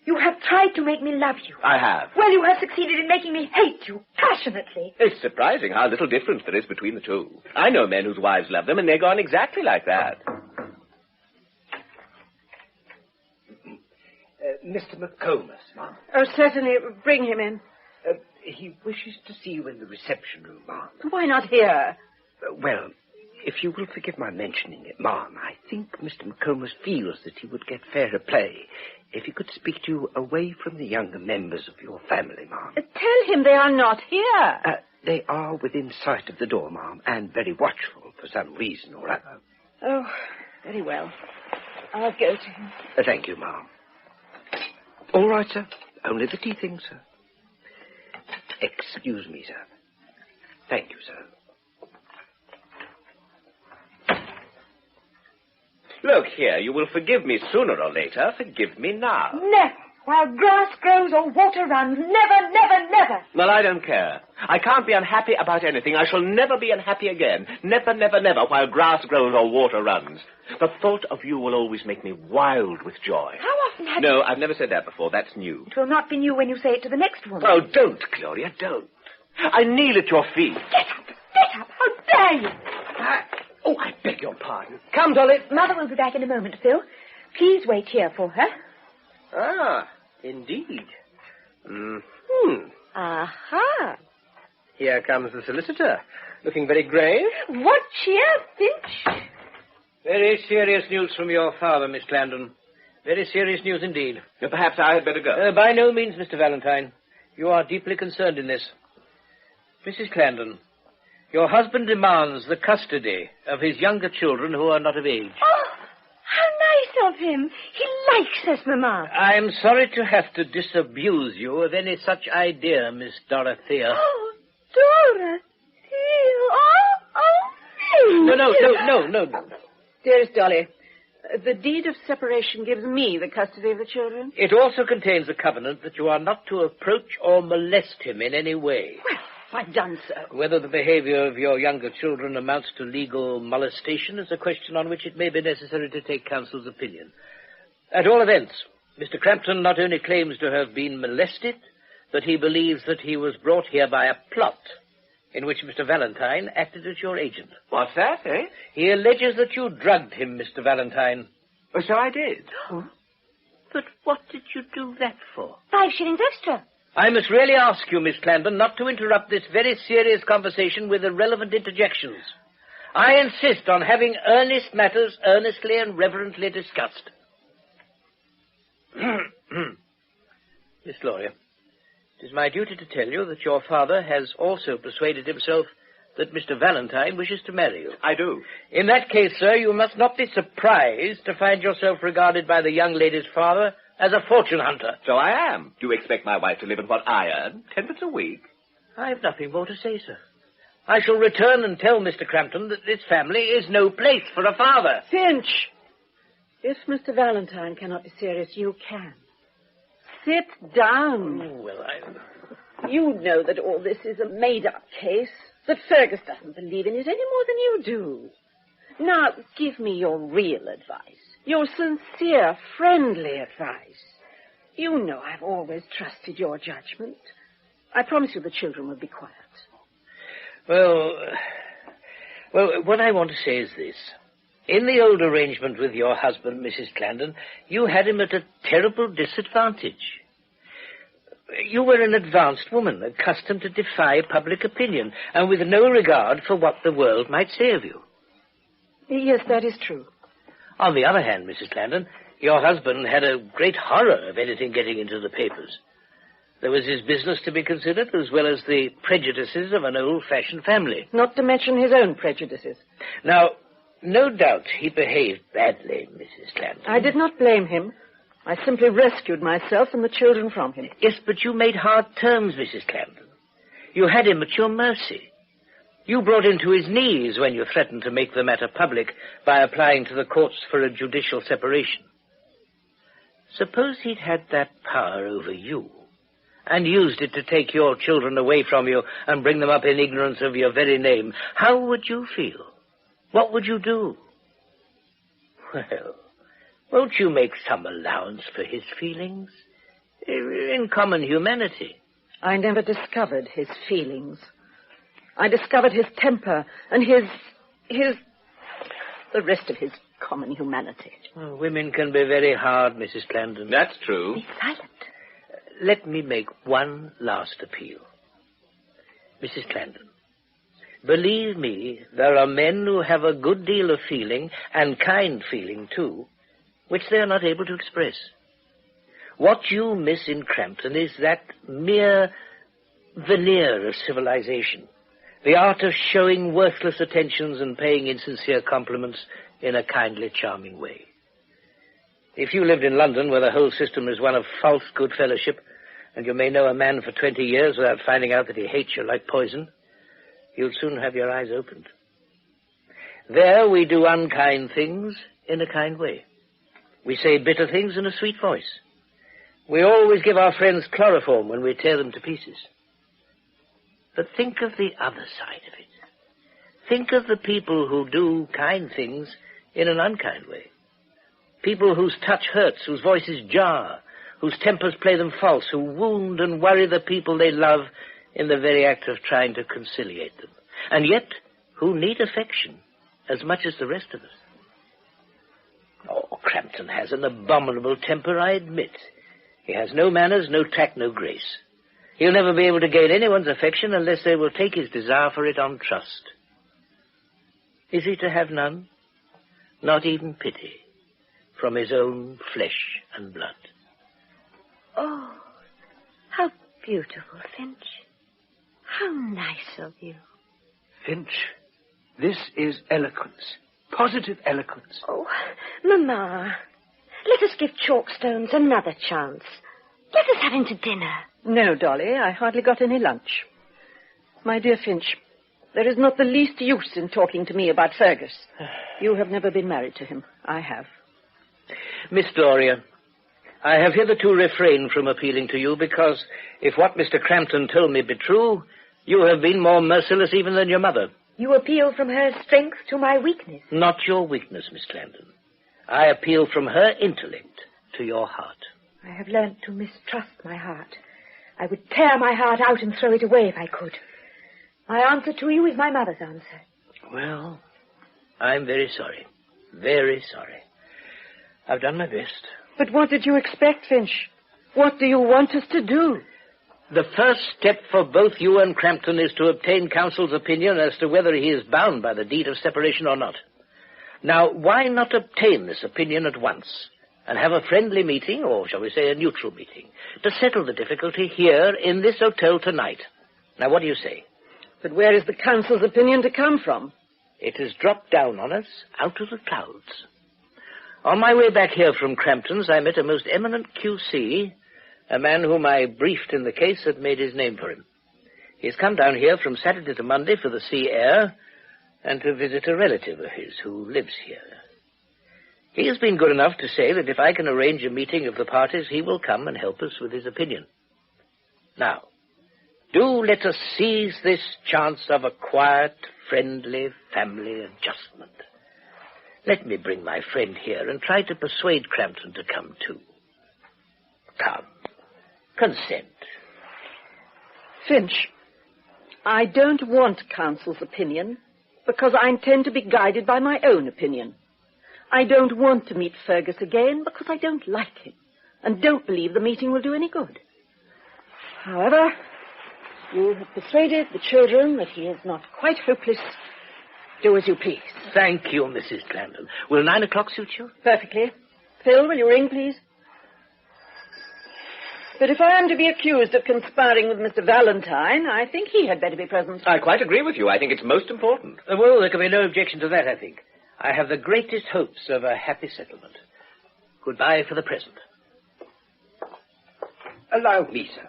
You have tried to make me love you. I have. Well, you have succeeded in making me hate you passionately. It's surprising how little difference there is between the two. I know men whose wives love them, and they go on exactly like that. Mr. McComas, ma'am. Oh, certainly. Bring him in. He wishes to see you in the reception room, ma'am. Why not here? Well, if you will forgive my mentioning it, ma'am, I think Mr. McComas feels that he would get fairer play if he could speak to you away from the younger members of your family, ma'am. Tell him they are not here. They are within sight of the door, ma'am, and very watchful for some reason or other. Oh, very well. I'll go to him. Thank you, ma'am. All right, sir. Only the tea things, sir. Excuse me, sir. Thank you, sir. Look here, you will forgive me sooner or later. Forgive me now. Never. while grass grows or water runs. Never, never, never. Well, I don't care. I can't be unhappy about anything. I shall never be unhappy again. Never, never, never, while grass grows or water runs. The thought of you will always make me wild with joy. How often have No, I've never said that before. That's new. It will not be new when you say it to the next woman. Oh, don't, Gloria, don't. I kneel at your feet. Get up. How dare you? I beg your pardon. Come, Dolly. Mother will be back in a moment, Phil. Please wait here for her. Ah, indeed. Aha. Here comes the solicitor, looking very grave. What cheer, Finch? Very serious news from your father, Miss Clarendon. Very serious news indeed. Perhaps I had better go. By no means, Mr. Valentine. You are deeply concerned in this. Mrs. Clarendon, your husband demands the custody of his younger children who are not of age. Oh, how nice of him. He likes us, Mamma. I am sorry to have to disabuse you of any such idea, Miss Dorothea. Oh, Dorothea. Oh, No. Dearest Dolly, the deed of separation gives me the custody of the children. It also contains a covenant that you are not to approach or molest him in any way. Well, I've done so. Whether the behavior of your younger children amounts to legal molestation is a question on which it may be necessary to take counsel's opinion. At all events, Mr. Crampton not only claims to have been molested, but he believes that he was brought here by a plot in which Mr. Valentine acted as your agent. What's that, eh? He alleges that you drugged him, Mr. Valentine. Oh, so I did. But what did you do that for? 5 shillings extra. I must really ask you, Miss Clarendon, not to interrupt this very serious conversation with irrelevant interjections. I insist on having earnest matters earnestly and reverently discussed. Miss Gloria, it is my duty to tell you that your father has also persuaded himself that Mr. Valentine wishes to marry you. I do. In that case, sir, you must not be surprised to find yourself regarded by the young lady's father as a fortune hunter. So I am. Do you expect my wife to live on what I earn? 10 pence a week? I have nothing more to say, sir. I shall return and tell Mr. Crampton that this family is no place for a father. Finch, if Mr. Valentine cannot be serious, you can. Sit down. Oh, well, You know that all this is a made-up case, that Fergus doesn't believe in it any more than you do. Now, give me your real advice, your sincere, friendly advice. You know I've always trusted your judgment. I promise you the children will be quiet. Well, what I want to say is this. In the old arrangement with your husband, Mrs. Clarendon, you had him at a terrible disadvantage. You were an advanced woman, accustomed to defy public opinion, and with no regard for what the world might say of you. Yes, that is true. On the other hand, Mrs. Clarendon, your husband had a great horror of anything getting into the papers. There was his business to be considered, as well as the prejudices of an old-fashioned family. Not to mention his own prejudices. Now, no doubt he behaved badly, Mrs. Clarendon. I did not blame him. I simply rescued myself and the children from him. Yes, but you made hard terms, Mrs. Clarendon. You had him at your mercy. You brought him to his knees when you threatened to make the matter public by applying to the courts for a judicial separation. Suppose he'd had that power over you and used it to take your children away from you and bring them up in ignorance of your very name. How would you feel? What would you do? Well, won't you make some allowance for his feelings? In common humanity. I never discovered his feelings. I discovered his temper and the rest of his common humanity. Oh, women can be very hard, Mrs. Clarendon. That's true. Be silent. Let me make one last appeal. Mrs. Clarendon, believe me, there are men who have a good deal of feeling, and kind feeling too, which they are not able to express. What you miss in Crampton is that mere veneer of civilization, the art of showing worthless attentions and paying insincere compliments in a kindly, charming way. If you lived in London, where the whole system is one of false good fellowship, and you may know a man for 20 years without finding out that he hates you like poison, you'll soon have your eyes opened. There we do unkind things in a kind way. We say bitter things in a sweet voice. We always give our friends chloroform when we tear them to pieces. But think of the other side of it. Think of the people who do kind things in an unkind way. People whose touch hurts, whose voices jar, whose tempers play them false, who wound and worry the people they love in the very act of trying to conciliate them, and yet who need affection as much as the rest of us. Oh, Crampton has an abominable temper, I admit. He has no manners, no tact, no grace. He'll never be able to gain anyone's affection unless they will take his desire for it on trust. Is he to have none? Not even pity from his own flesh and blood. Oh, how beautiful, Finch. How nice of you. Finch, this is eloquence. Positive eloquence. Oh, Mamma, let us give Chalkstones another chance. Let us have him to dinner. No, Dolly, I hardly got any lunch. My dear Finch, there is not the least use in talking to me about Fergus. You have never been married to him. I have. Miss Doria, I have hitherto refrained from appealing to you because, if what Mr. Crampton told me be true, you have been more merciless even than your mother. You appeal from her strength to my weakness. Not your weakness, Miss Clarendon. I appeal from her intellect to your heart. I have learnt to mistrust my heart. I would tear my heart out and throw it away if I could. My answer to you is my mother's answer. Well, I'm very sorry. Very sorry. I've done my best. But what did you expect, Finch? What do you want us to do? The first step for both you and Crampton is to obtain counsel's opinion as to whether he is bound by the deed of separation or not. Now, why not obtain this opinion at once and have a friendly meeting, or shall we say a neutral meeting, to settle the difficulty here in this hotel tonight? Now, what do you say? But where is the counsel's opinion to come from? It has dropped down on us out of the clouds. On my way back here from Crampton's, I met a most eminent QC, a man whom I briefed in the case that made his name for him. He's come down here from Saturday to Monday for the sea air and to visit a relative of his who lives here. He has been good enough to say that if I can arrange a meeting of the parties, he will come and help us with his opinion. Now, do let us seize this chance of a quiet, friendly family adjustment. Let me bring my friend here and try to persuade Crampton to come too. Come. Consent. Finch, I don't want counsel's opinion because I intend to be guided by my own opinion. I don't want to meet Fergus again because I don't like him and don't believe the meeting will do any good. However, you have persuaded the children that he is not quite hopeless. Do as you please. Thank you, Mrs. Clarendon. Will 9 o'clock suit you? Perfectly. Phil, will you ring, please? But if I am to be accused of conspiring with Mr. Valentine, I think he had better be present. I quite agree with you. I think it's most important. Well, there can be no objection to that, I think. I have the greatest hopes of a happy settlement. Goodbye for the present. Allow me, sir.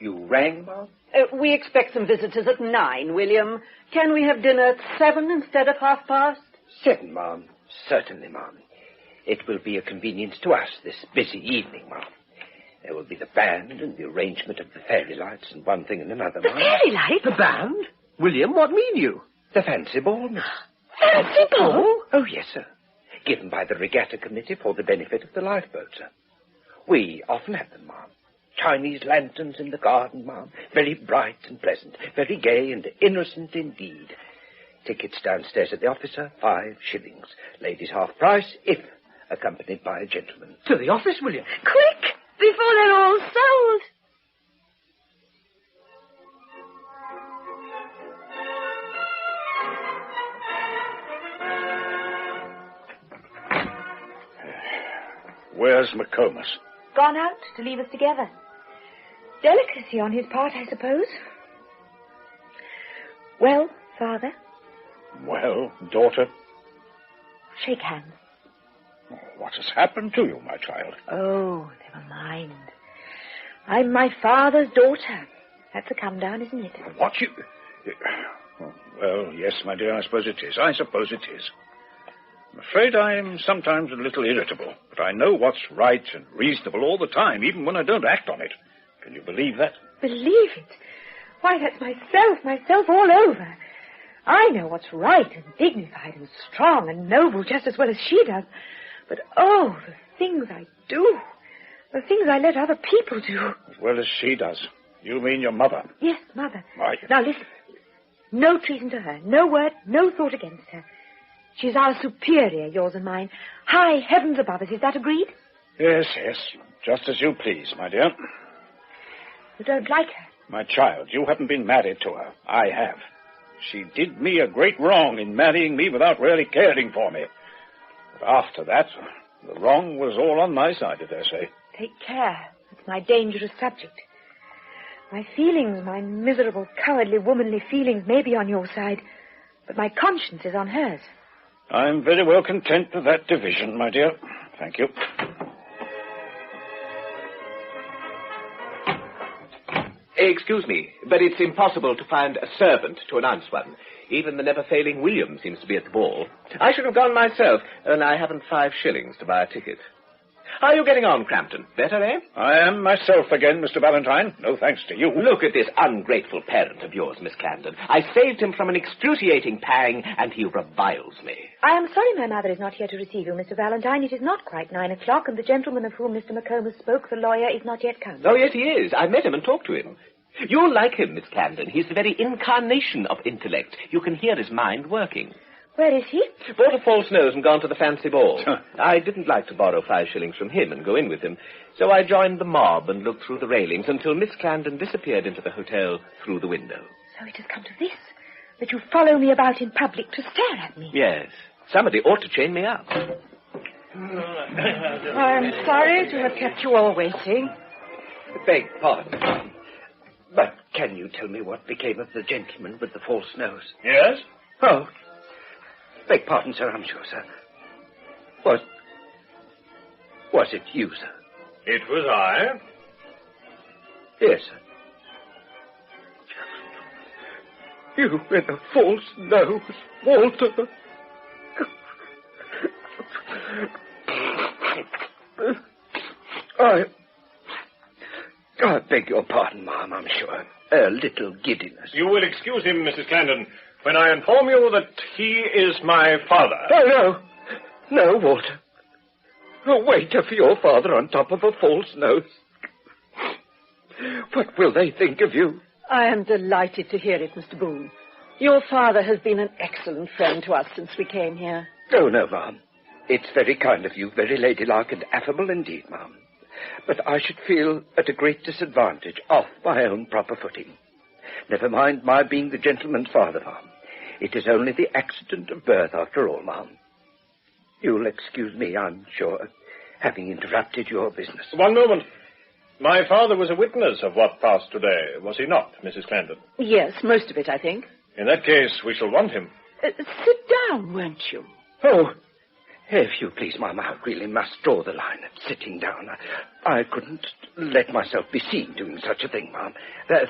You rang, Ma'am? We expect some visitors at 9, William. Can we have dinner at 7 instead of 7:30? 7, Ma'am. Certainly, Ma'am. It will be a convenience to us this busy evening, Ma'am. There will be the band and the arrangement of the fairy lights and one thing and another, The Ma'am. fairy lights? The band? William, what mean you? The fancy ball, Miss. Fancy ball? Oh, yes, sir. Given by the regatta committee for the benefit of the lifeboat, sir. We often have them, Ma'am. Chinese lanterns in the garden, Ma'am. Very bright and pleasant. Very gay and innocent indeed. Tickets downstairs at the office, sir, 5 shillings. Ladies half price, if accompanied by a gentleman. To the office, William. Quick, before they're all sold. Where's McComas? Gone out to leave us together. Delicacy on his part, I suppose. Well, Father, Well, daughter, shake hands. what has happened to you, my child? Oh, never mind. I'm my father's daughter. That's a come down, isn't it? What you... Well, yes, my dear, I suppose it is. I suppose it is. I'm afraid I'm sometimes a little irritable, but I know what's right and reasonable all the time, even when I don't act on it. Can you believe that? Believe it? Why, that's myself all over. I know what's right and dignified and strong and noble just as well as she does. But, oh, the things I do. The things I let other people do. As well as she does. You mean your mother? Yes, Mother. Why? Now, listen. No treason to her. No word, no thought against her. She's our superior, yours and mine. High heavens above us. Is that agreed? Yes, yes. Just as you please, my dear. You don't like her? My child, you haven't been married to her. I have. She did me a great wrong in marrying me without really caring for me. But after that, the wrong was all on my side, I dare say. Take care. It's my dangerous subject. My feelings, my miserable, cowardly, womanly feelings may be on your side, but my conscience is on hers. I'm very well content with that division, my dear. Thank you. Excuse me, but it's impossible to find a servant to announce one. Even the never-failing William seems to be at the ball. I should have gone myself, and I haven't 5 shillings to buy a ticket. How are you getting on, Crampton? Better, eh? I am myself again, Mr. Valentine. No thanks to you. Look at this ungrateful parent of yours, Miss Clandon. I saved him from an excruciating pang, and he reviles me. I am sorry my mother is not here to receive you, Mr. Valentine. It is not quite 9 o'clock, and the gentleman of whom Mr. McComas spoke, the lawyer, is not yet come. Oh, yes, he is. I met him and talked to him. You'll like him, Miss Clandon. He's the very incarnation of intellect. You can hear his mind working. Where is he? Bought a false nose and gone to the fancy ball. I didn't like to borrow 5 shillings from him and go in with him, so I joined the mob and looked through the railings until Miss Clandon disappeared into the hotel through the window. So it has come to this, that you follow me about in public to stare at me. Yes. Somebody ought to chain me up. I'm sorry to have kept you all waiting. Beg pardon. But can you tell me what became of the gentleman with the false nose? Yes? Oh. Beg pardon, sir, I'm sure, sir. Was it you, sir? It was I. Yes, sir. You with a false nose, Walter. I beg your pardon, ma'am, I'm sure. A little giddiness. You will excuse him, Mrs. Clandon, when I inform you that he is my father. Oh, no. No, Walter. A waiter for your father on top of a false nose. What will they think of you? I am delighted to hear it, Mr. Boone. Your father has been an excellent friend to us since we came here. Oh, no, ma'am. It's very kind of you, very ladylike and affable indeed, ma'am. But I should feel at a great disadvantage, off my own proper footing. Never mind my being the gentleman's father, ma'am. It is only the accident of birth, after all, ma'am. You'll excuse me, I'm sure, having interrupted your business. One moment. My father was a witness of what passed today, was he not, Mrs. Clandon? Yes, most of it, I think. In that case, we shall want him. Sit down, won't you? Oh, if you please, ma'am, I really must draw the line at sitting down. I couldn't let myself be seen doing such a thing, ma'am.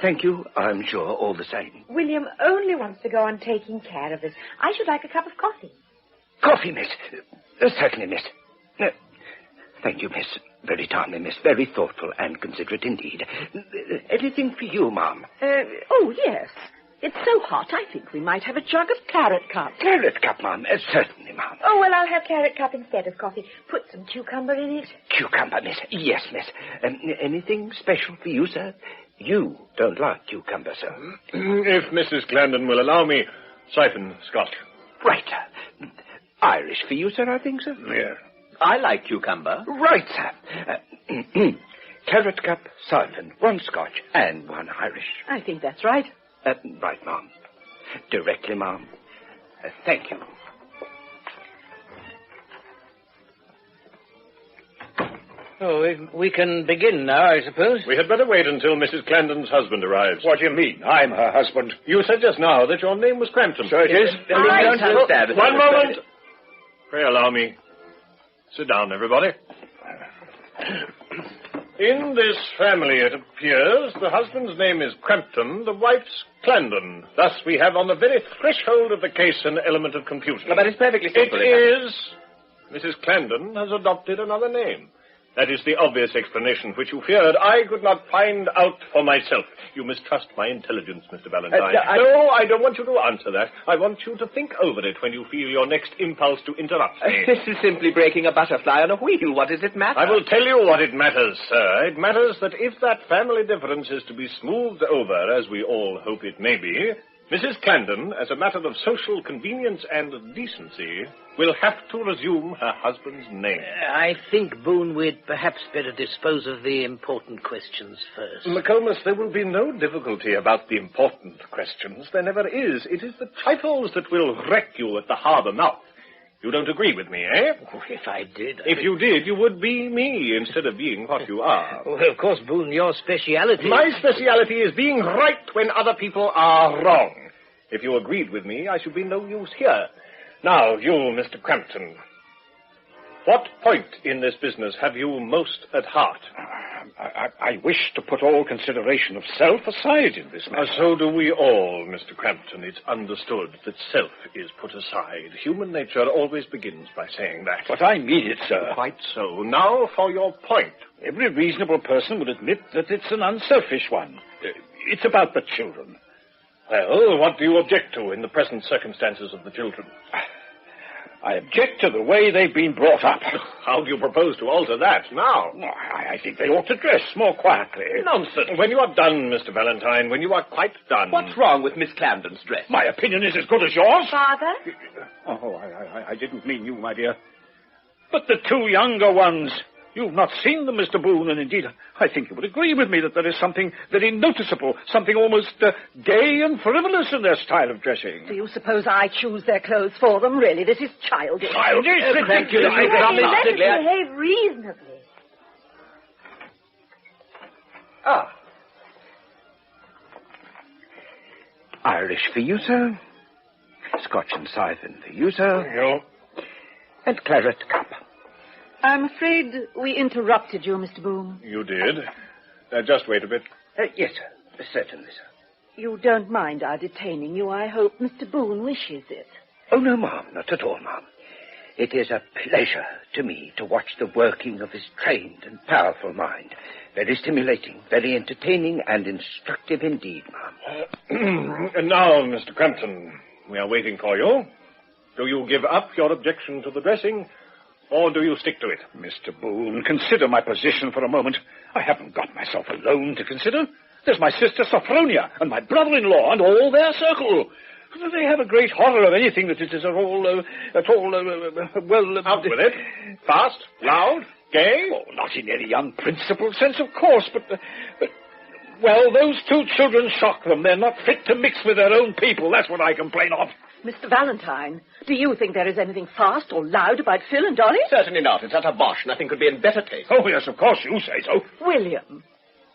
Thank you, I'm sure, all the same. William only wants to go on taking care of us. I should like a cup of coffee. Coffee, miss? Certainly, miss. Thank you, miss. Very timely, miss. Very thoughtful and considerate indeed. Anything for you, ma'am? Oh, yes. It's so hot, I think we might have a jug of claret cup. Claret cup, ma'am? Certainly, ma'am. Oh, well, I'll have claret cup instead of coffee. Put some cucumber in it. Cucumber, miss? Yes, miss. Anything special for you, sir? You don't like cucumber, sir. If Mrs. Clandon will allow me, siphon Scotch. Right, sir. Irish for you, sir, I think, sir? Yes. I like cucumber. Right, sir. Claret cup, siphon, 1 Scotch, and 1 Irish. I think that's right. Right, ma'am. Directly, ma'am. Thank you. Oh, we can begin now, I suppose. We had better wait until Mrs. Clandon's husband arrives. What do you mean? I'm her husband. You said just now that your name was Crampton. So it is. I don't understand. One moment. Pray allow me. Sit down, everybody. In this family, it appears, the husband's name is Crampton, the wife's Clarendon. Thus, we have on the very threshold of the case an element of confusion. No, but it's perfectly simple. It is. Mrs. Clarendon has adopted another name. That is the obvious explanation which you feared. I could not find out for myself. You mistrust my intelligence, Mr. Valentine. No, I don't want you to answer that. I want you to think over it when you feel your next impulse to interrupt me. This is simply breaking a butterfly on a wheel. What does it matter? I will tell you what it matters, sir. It matters that if that family difference is to be smoothed over, as we all hope it may be, Mrs. Clarendon, as a matter of social convenience and decency, will have to resume her husband's name. I think, Boone, we'd perhaps better dispose of the important questions first. McComas, there will be no difficulty about the important questions. There never is. It is the trifles that will wreck you at the harbour mouth. You don't agree with me, eh? If I did... If you did, you would be me instead of being what you are. Well, of course, Boone, your speciality... My speciality is being right when other people are wrong. If you agreed with me, I should be no use here. Now, you, Mr. Crampton, what point in this business have you most at heart? I wish to put all consideration of self aside in this matter. So do we all, Mr. Crampton. It's understood that self is put aside. Human nature always begins by saying that. But I mean it, sir. Quite so. Now for your point. Every reasonable person would admit that it's an unselfish one. It's about the children. Well, what do you object to in the present circumstances of the children? I object to the way they've been brought up. How do you propose to alter that now? I think they ought to dress more quietly. Nonsense. When you are done, Mr. Valentine, when you are quite done... What's wrong with Miss Clarendon's dress? My opinion is as good as yours. Father? Oh, I didn't mean you, my dear. But the two younger ones... You've not seen them, Mr. Boone, and indeed, I think you would agree with me that there is something very noticeable, something almost gay and frivolous in their style of dressing. Do you suppose I choose their clothes for them? Really, this is childish. Childish? Thank you. Let us behave reasonably. Ah. Irish for you, sir. Scotch and siphon for you, sir. No. And claret cup. I'm afraid we interrupted you, Mr. Boone. You did. Just wait a bit. Yes, sir. Certainly, sir. You don't mind our detaining you, I hope Mr. Boone wishes it. Oh, no, ma'am. Not at all, ma'am. It is a pleasure to me to watch the working of his trained and powerful mind. Very stimulating, very entertaining, and instructive indeed, ma'am. And now, Mr. Crampton, we are waiting for you. Do you give up your objection to the dressing? Or do you stick to it? Mr. Boone, consider my position for a moment. I haven't got myself alone to consider. There's my sister Sophronia and my brother-in-law and all their circle. They have a great horror of anything that is at all, Out with it. Fast, loud, gay? Oh, not in any unprincipled sense, of course, but... Well, those two children shock them. They're not fit to mix with their own people. That's what I complain of. Mr. Valentine, do you think there is anything fast or loud about Phil and Dolly? Certainly not. It's utter bosh. Nothing could be in better taste. Oh, yes, of course you say so. William,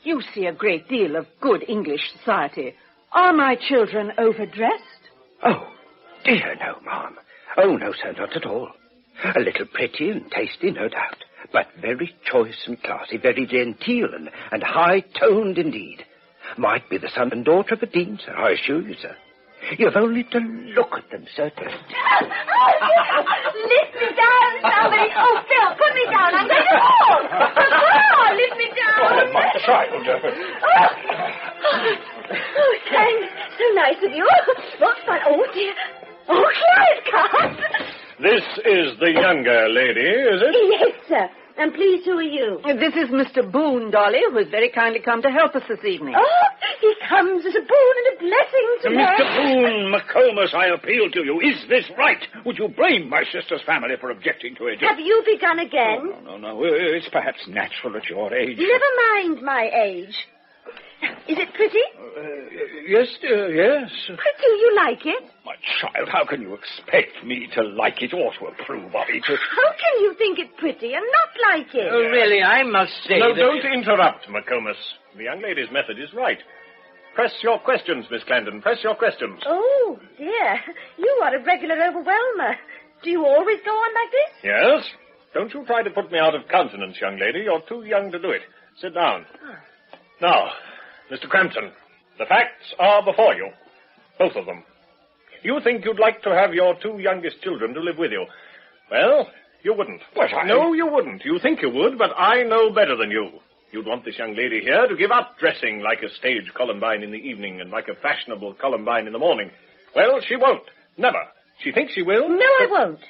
you see a great deal of good English society. Are my children overdressed? Oh, dear, no, ma'am. Oh, no, sir, not at all. A little pretty and tasty, no doubt, but very choice and classy, very genteel and high-toned indeed. Might be the son and daughter of a dean, sir, I assure you, sir. You've only to look at them, certainly. Lift me down, somebody. Oh, Phil, put me down. I'm going to fall. Oh, lift me down. Oh, my child. Oh, thanks. So nice of you. What's fun? Oh, dear. Oh, here it comes. This is the younger lady, is it? Yes, sir. And please, who are you? This is Mr. Boone, Dolly, who has very kindly come to help us this evening. Oh, he comes as a boon and a blessing to me. Mr. Boone, McComas, I appeal to you. Is this right? Would you blame my sister's family for objecting to it? Have you begun again? No. It's perhaps natural at your age. Never mind my age. Is it pretty? Yes, dear, yes. Pretty, you like it? My child, how can you expect me to like it or to approve of it? How can you think it pretty and not like it? Oh, really, I must say No, that... don't interrupt, McComas. The young lady's method is right. Press your questions, Miss Clarendon. Press your questions. Oh, dear. You are a regular overwhelmer. Do you always go on like this? Yes. Don't you try to put me out of countenance, young lady. You're too young to do it. Sit down. Now, Mr. Crampton, the facts are before you. Both of them. You think you'd like to have your 2 youngest children to live with you. Well, you wouldn't. What, No, you wouldn't. You think you would, but I know better than you. You'd want this young lady here to give up dressing like a stage Columbine in the evening and like a fashionable Columbine in the morning. Well, she won't. Never. She thinks she will. No, I won't.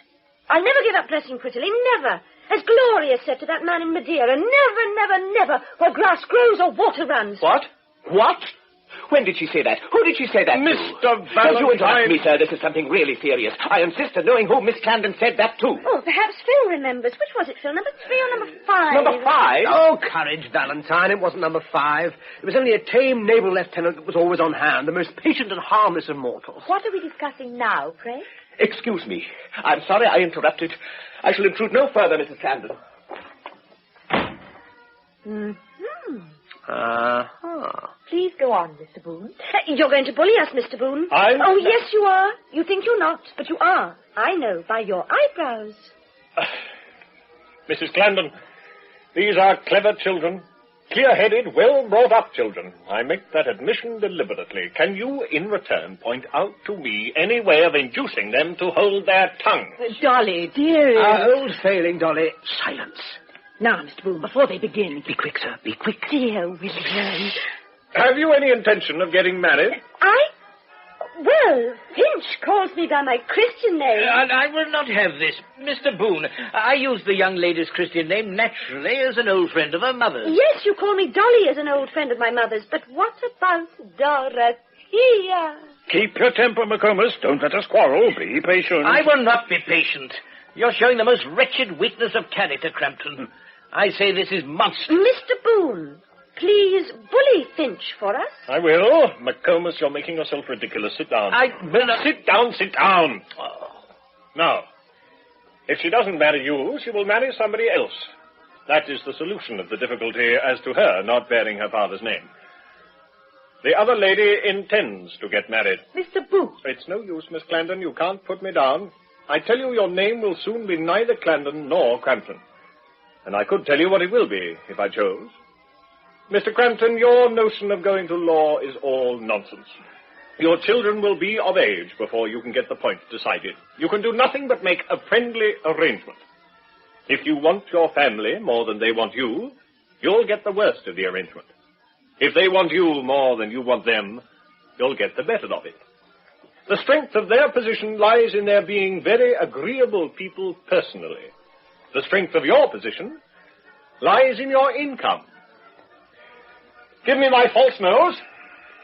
I'll never give up dressing prettily. Never. As Gloria said to that man in Madeira, never, never, never, where grass grows or water runs. What? What? When did she say that? Who did she say that to? Mr. Don't you interrupt me, sir. This is something really serious. I insist on knowing who Miss Clarendon said that to. Oh, perhaps Phil remembers. Which was it, Phil? Number 3 or number 5? Number 5? Oh, courage, Valentine. It wasn't number 5. It was only a tame naval lieutenant that was always on hand, the most patient and harmless of mortals. What are we discussing now, pray? Excuse me. I'm sorry I interrupted. I shall intrude no further, Mrs. Clarendon. Please go on, Mr. Boone. You're going to bully us, Mr. Boone. Oh, yes, you are. You think you're not, but you are. I know by your eyebrows. Mrs. Clarendon, these are clever children. Clear-headed, well-brought-up children. I make that admission deliberately. Can you, in return, point out to me any way of inducing them to hold their tongues? Dolly, dear. Our old failing, Dolly. Silence. Now, Mr. Boone, before they begin. Be quick, sir. Be quick. Dear William. Have you any intention of getting married? Well, Finch calls me by my Christian name. I will not have this. Mr. Boone, I use the young lady's Christian name naturally as an old friend of her mother's. Yes, you call me Dolly as an old friend of my mother's, but what about Dorothea? Keep your temper, McComas. Don't let us quarrel. Be patient. I will not be patient. You're showing the most wretched weakness of character, Crampton. I say this is monstrous. Mr. Boone, please bully Finch for us. I will. McComas, you're making yourself ridiculous. Sit down. I will not. Sit down. Now, if she doesn't marry you, she will marry somebody else. That is the solution of the difficulty as to her not bearing her father's name. The other lady intends to get married. Mr. Boone. It's no use, Miss Clarendon. You can't put me down. I tell you your name will soon be neither Clarendon nor Crampton. And I could tell you what it will be, if I chose. Mr. Crampton, your notion of going to law is all nonsense. Your children will be of age before you can get the point decided. You can do nothing but make a friendly arrangement. If you want your family more than they want you, you'll get the worst of the arrangement. If they want you more than you want them, you'll get the better of it. The strength of their position lies in their being very agreeable people personally. The strength of your position lies in your income. Give me my false nose.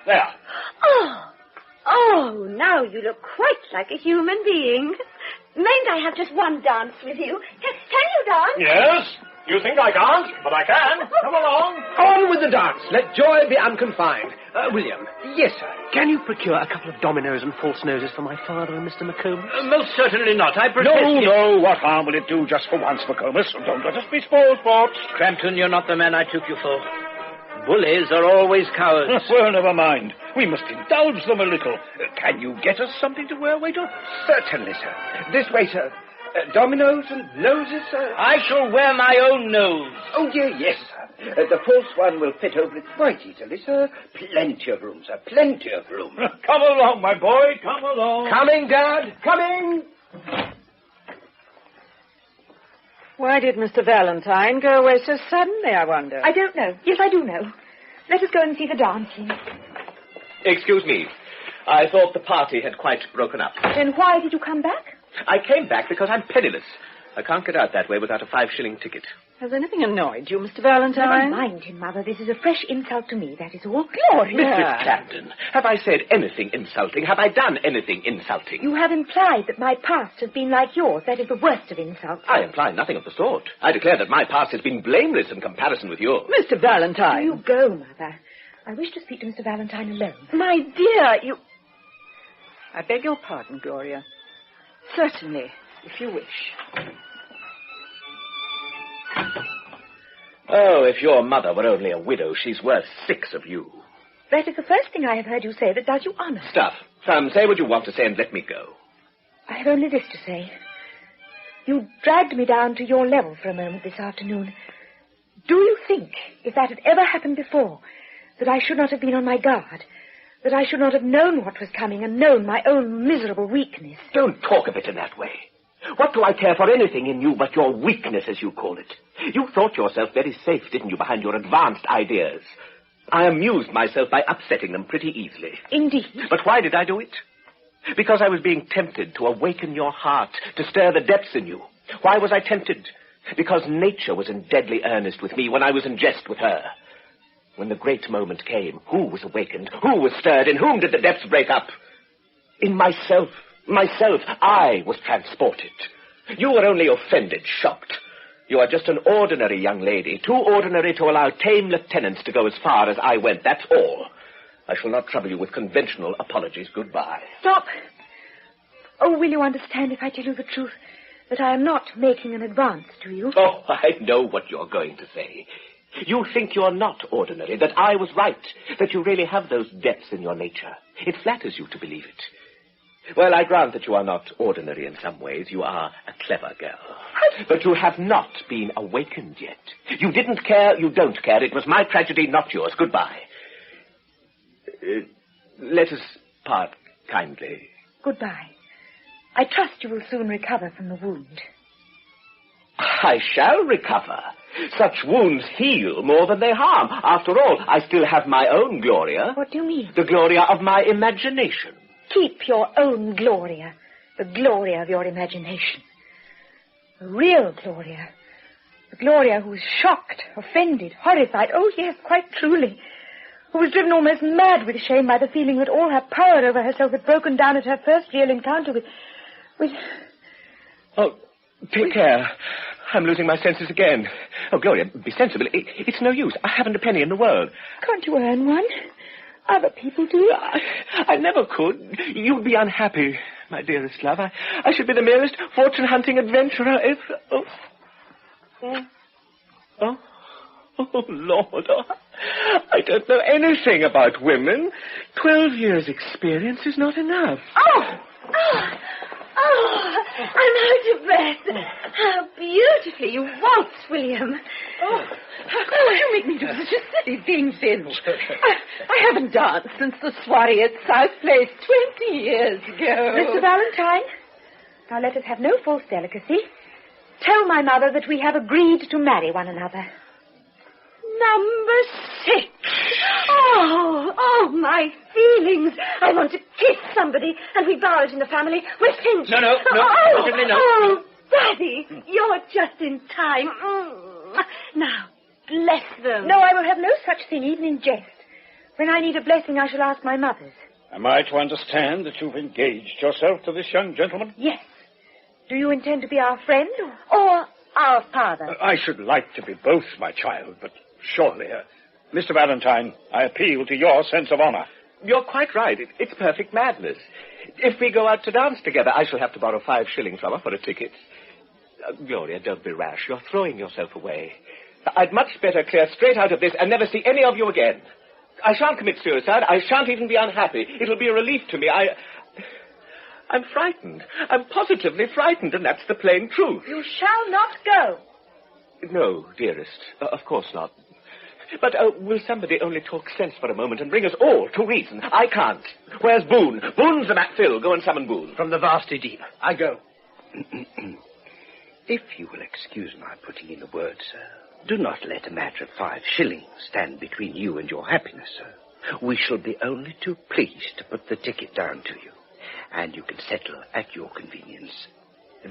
There. Oh, now you look quite like a human being. Mayn't I have just one dance with you? Can you dance? Yes. You think I can't, but I can. Come along. On with the dance. Let joy be unconfined. William. Yes, sir. Can you procure a couple of dominoes and false noses for my father and Mr. McComas? Most certainly not. I protest. No. What harm will it do just for once, McComas? Don't let us be spoil sports. Crampton, you're not the man I took you for. Bullies are always cowards. Well, never mind. We must indulge them a little. Can you get us something to wear, waiter? Certainly, sir. This way, sir. Dominoes and noses, sir? I shall wear my own nose. Oh, yes, sir. The false one will fit over it quite easily, sir. Plenty of room, sir. Plenty of room. Come along, my boy. Come along. Coming, Dad. Coming. Why did Mr. Valentine go away so suddenly, I wonder? I don't know. Yes, I do know. Let us go and see the dancing. Excuse me. I thought the party had quite broken up. Then why did you come back? I came back because I'm penniless. I can't get out that way without a 5-shilling ticket. Has anything annoyed you, Mr. Valentine? Never mind him, Mother. This is a fresh insult to me. That is all. Gloria! Mrs. Clarendon, have I said anything insulting? Have I done anything insulting? You have implied that my past has been like yours. That is the worst of insults. I imply nothing of the sort. I declare that my past has been blameless in comparison with yours. Mr. Valentine! You go, Mother. I wish to speak to Mr. Valentine alone. My dear, you... I beg your pardon, Gloria. Certainly, if you wish. Oh, if your mother were only a widow, she's worth 6 of you. That is the first thing I have heard you say that does you honor. Stuff. Say what you want to say and let me go. I have only this to say. You dragged me down to your level for a moment this afternoon. Do you think, if that had ever happened before, that I should not have been on my guard? That I should not have known what was coming and known my own miserable weakness? Don't talk of it in that way. What do I care for anything in you but your weakness, as you call it? You thought yourself very safe, didn't you, behind your advanced ideas? I amused myself by upsetting them pretty easily. Indeed. But why did I do it? Because I was being tempted to awaken your heart, to stir the depths in you. Why was I tempted? Because nature was in deadly earnest with me when I was in jest with her. When the great moment came, who was awakened? Who was stirred? In whom did the depths break up? In myself. Myself. I was transported. You were only offended, shocked. You are just an ordinary young lady, too ordinary to allow tame lieutenants to go as far as I went, that's all. I shall not trouble you with conventional apologies. Goodbye. Stop! Oh, will you understand if I tell you the truth? That I am not making an advance to you? Oh, I know what you're going to say. You think you're not ordinary, that I was right, that you really have those depths in your nature. It flatters you to believe it. Well, I grant that you are not ordinary in some ways. You are a clever girl. But you have not been awakened yet. You didn't care, you don't care. It was my tragedy, not yours. Goodbye. Let us part kindly. Goodbye. I trust you will soon recover from the wound. I shall recover. Such wounds heal more than they harm. After all, I still have my own Gloria. What do you mean? The Gloria of my imagination. Keep your own Gloria. The Gloria of your imagination. The real Gloria. The Gloria who was shocked, offended, horrified. Oh, yes, quite truly. Who was driven almost mad with shame by the feeling that all her power over herself had broken down at her first real encounter with... Oh, take care. I'm losing my senses again. Oh, Gloria, be sensible. It's no use. I haven't a penny in the world. Can't you earn one? Other people do. I never could. You'd be unhappy, my dearest love. I should be the merest fortune-hunting adventurer if... Oh, Lord. Oh, I don't know anything about women. 12 years' experience is not enough. Oh, I'm out of breath. How beautifully you waltz, William. Oh, how could you make me do such a silly thing, Finn? I haven't danced since the soiree at South Place 20 years ago. Mr. Valentine, now let us have no false delicacy. Tell my mother that we have agreed to marry one another. Number 6. Oh, my feelings. I want to kiss somebody, and we borrow it in the family. We're cinched. No, certainly no. Oh, Daddy, you're just in time. Now, bless them. No, I will have no such thing, even in jest. When I need a blessing, I shall ask my mother's. Am I to understand that you've engaged yourself to this young gentleman? Yes. Do you intend to be our friend or our father? I should like to be both, my child, but surely... Mr. Valentine, I appeal to your sense of honor. You're quite right. It's perfect madness. If we go out to dance together, I shall have to borrow 5 shillings from her for a ticket. Gloria, don't be rash. You're throwing yourself away. I'd much better clear straight out of this and never see any of you again. I shan't commit suicide. I shan't even be unhappy. It'll be a relief to me. I'm frightened. I'm positively frightened, and that's the plain truth. You shall not go. No, dearest. Of course not. But will somebody only talk sense for a moment and bring us all to reason? I can't. Where's Boone? Boone's the Phil. Go and summon Boone. From the vasty deep. I go. If you will excuse my putting in a word, sir, do not let a matter of 5 shillings stand between you and your happiness, sir. We shall be only too pleased to put the ticket down to you, and you can settle at your convenience.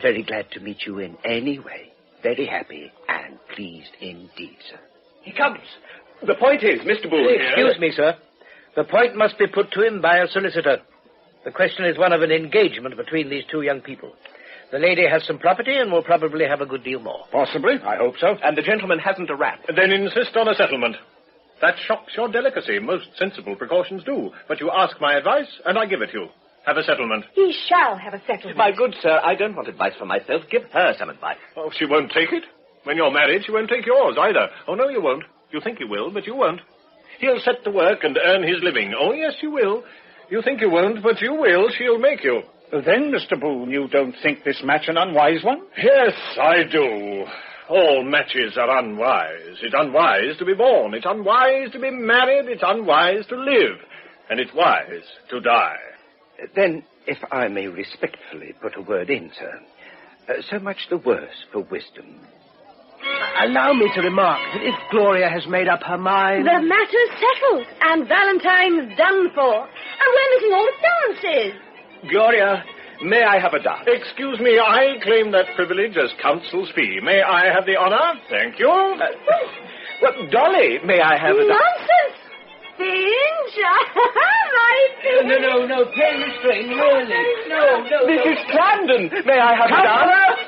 Very glad to meet you in any way. Very happy and pleased indeed, sir. He comes. The point is, Mr. Boone... Excuse me, sir. The point must be put to him by a solicitor. The question is one of an engagement between these 2 young people. The lady has some property and will probably have a good deal more. Possibly. I hope so. And the gentleman hasn't a rap. Then insist on a settlement. That shocks your delicacy. Most sensible precautions do. But you ask my advice, and I give it you. Have a settlement. He shall have a settlement. My good sir, I don't want advice for myself. Give her some advice. Oh, she won't take it. When you're married, she won't take yours either. Oh, no, you won't. You think you will, but you won't. He'll set to work and earn his living. Oh, yes, you will. You think you won't, but you will. She'll make you. Then, Mr. Boone, you don't think this match an unwise one? Yes, I do. All matches are unwise. It's unwise to be born. It's unwise to be married. It's unwise to live. And it's wise to die. Then, if I may respectfully put a word in, sir, so much the worse for wisdom. Allow me to remark that if Gloria has made up her mind... The matter's settled, and Valentine's done for. And we're missing all the dances. Gloria, may I have a dance? Excuse me, I claim that privilege as counsel's fee. May I have the honor? Thank you. Well, Dolly, may I have a dance? Nonsense! Finch! My No, play restraint, really. No. Mrs. Clarendon, may I have a dance?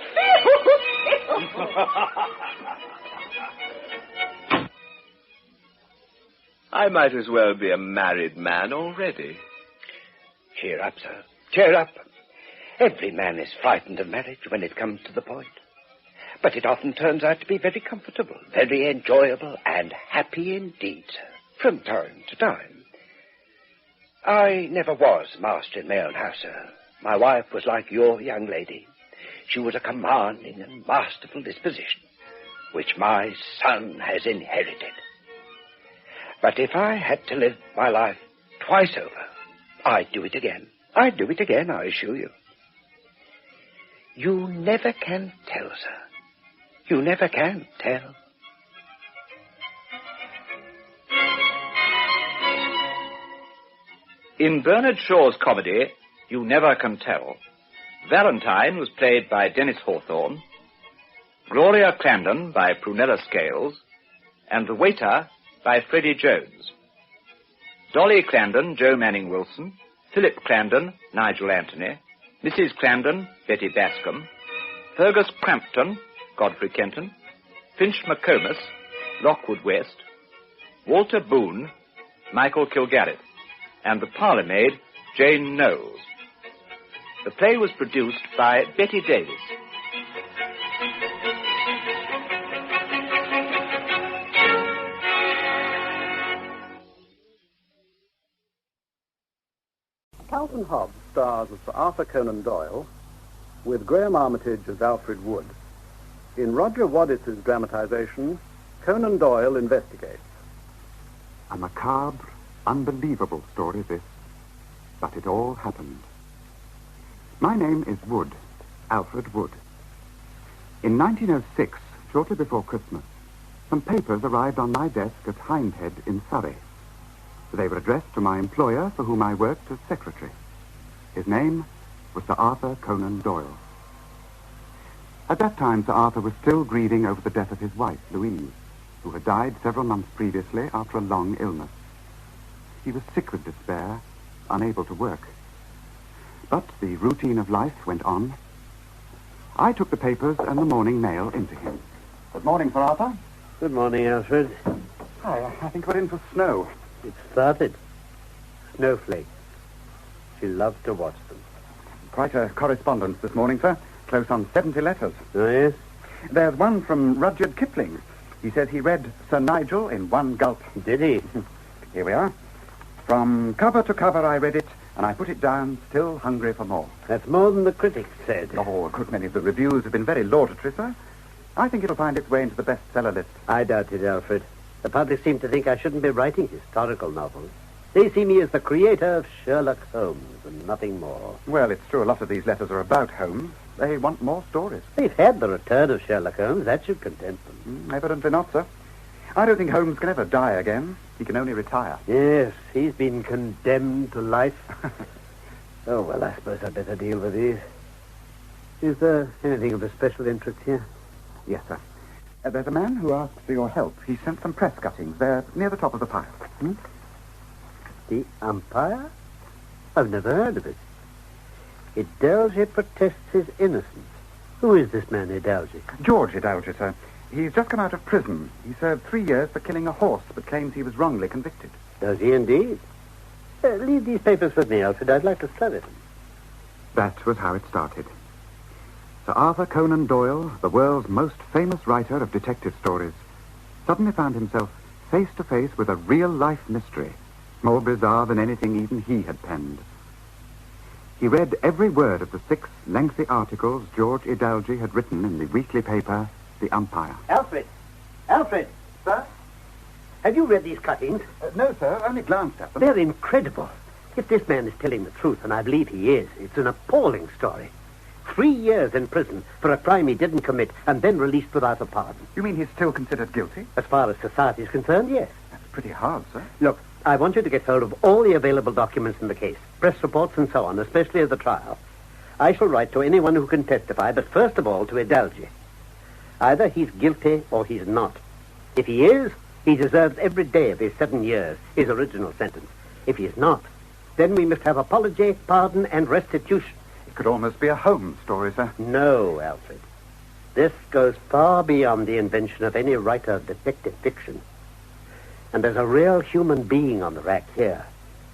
I might as well be a married man already. Cheer up, sir. Cheer up. Every man is frightened of marriage when it comes to the point. But it often turns out to be very comfortable, very enjoyable, and happy indeed, sir, from time to time. I never was master in my own house, sir. My wife was like your young lady. She was a commanding and masterful disposition, which my son has inherited. But if I had to live my life twice over, I'd do it again. I'd do it again, I assure you. You never can tell, sir. You never can tell. In Bernard Shaw's comedy, You Never Can Tell, Valentine was played by Dennis Hawthorne, Gloria Clarendon by Prunella Scales, and the waiter by Freddie Jones. Dolly Clarendon, Joe Manning Wilson, Philip Clarendon, Nigel Anthony, Mrs. Clarendon, Betty Bascom, Fergus Crampton, Godfrey Kenton, Finch McComas, Lockwood West, Walter Boone, Michael Kilgarrett, and the parlour-maid, Jane Knowles. The play was produced by Betty Davis. Carlton Hobbs stars as Sir Arthur Conan Doyle, with Graham Armitage as Alfred Wood. In Roger Waddis's dramatization, Conan Doyle Investigates. A macabre, unbelievable story, this, but it all happened. My name is Wood, Alfred Wood. In 1906, shortly before Christmas, some papers arrived on my desk at Hindhead in Surrey. They were addressed to my employer, for whom I worked as secretary. His name was Sir Arthur Conan Doyle. At that time, Sir Arthur was still grieving over the death of his wife, Louise, who had died several months previously after a long illness. He was sick with despair, unable to work. But the routine of life went on. I took the papers and the morning mail into him. Good morning, Sir Arthur. Good morning, Alfred. Hi, I think we're in for snow. It started. Snowflakes. She loves to watch them. Quite a correspondence this morning, sir. Close on 70 letters. Oh, yes? There's one from Rudyard Kipling. He says he read Sir Nigel in one gulp. Did he? Here we are. From cover to cover I read it, and I put it down, still hungry for more. That's more than the critics said. Oh, a good many of the reviews have been very laudatory, sir. I think it'll find its way into the bestseller list. I doubt it, Alfred. The public seem to think I shouldn't be writing historical novels. They see me as the creator of Sherlock Holmes and nothing more. Well, it's true a lot of these letters are about Holmes. They want more stories. They've had the return of Sherlock Holmes. That should content them. Evidently not, sir. I don't think Holmes can ever die again. He can only retire. Yes, he's been condemned to life. Oh, well, I suppose I'd better deal with these. Is there anything of a special interest here? Yes, sir. There's a man who asked for your help. He sent some press cuttings. They're near the top of the pile. The Umpire? I've never heard of it. Idalge protests his innocence. Who is this man, Idalge? George Idalge, sir. He's just come out of prison. He served 3 years for killing a horse, but claims he was wrongly convicted. Does he indeed? Leave these papers with me, Alfred. I'd like to study them. That was how it started. Sir Arthur Conan Doyle, the world's most famous writer of detective stories, suddenly found himself face to face with a real-life mystery, more bizarre than anything even he had penned. He read every word of the 6 lengthy articles George Idalgi had written in the weekly paper, The Umpire. Alfred! Alfred! Sir? Have you read these cuttings? No, sir. Only glanced at them. They're incredible. If this man is telling the truth, and I believe he is, it's an appalling story. 3 years in prison for a crime he didn't commit and then released without a pardon. You mean he's still considered guilty? As far as society is concerned, yes. That's pretty hard, sir. Look, I want you to get hold of all the available documents in the case, press reports and so on, especially of the trial. I shall write to anyone who can testify, but first of all to Idalgi. Either he's guilty or he's not. If he is, he deserves every day of his 7 years, his original sentence. If he is not, then we must have apology, pardon, and restitution. It could almost be a Holmes story, sir. No, Alfred. This goes far beyond the invention of any writer of detective fiction. And there's a real human being on the rack here.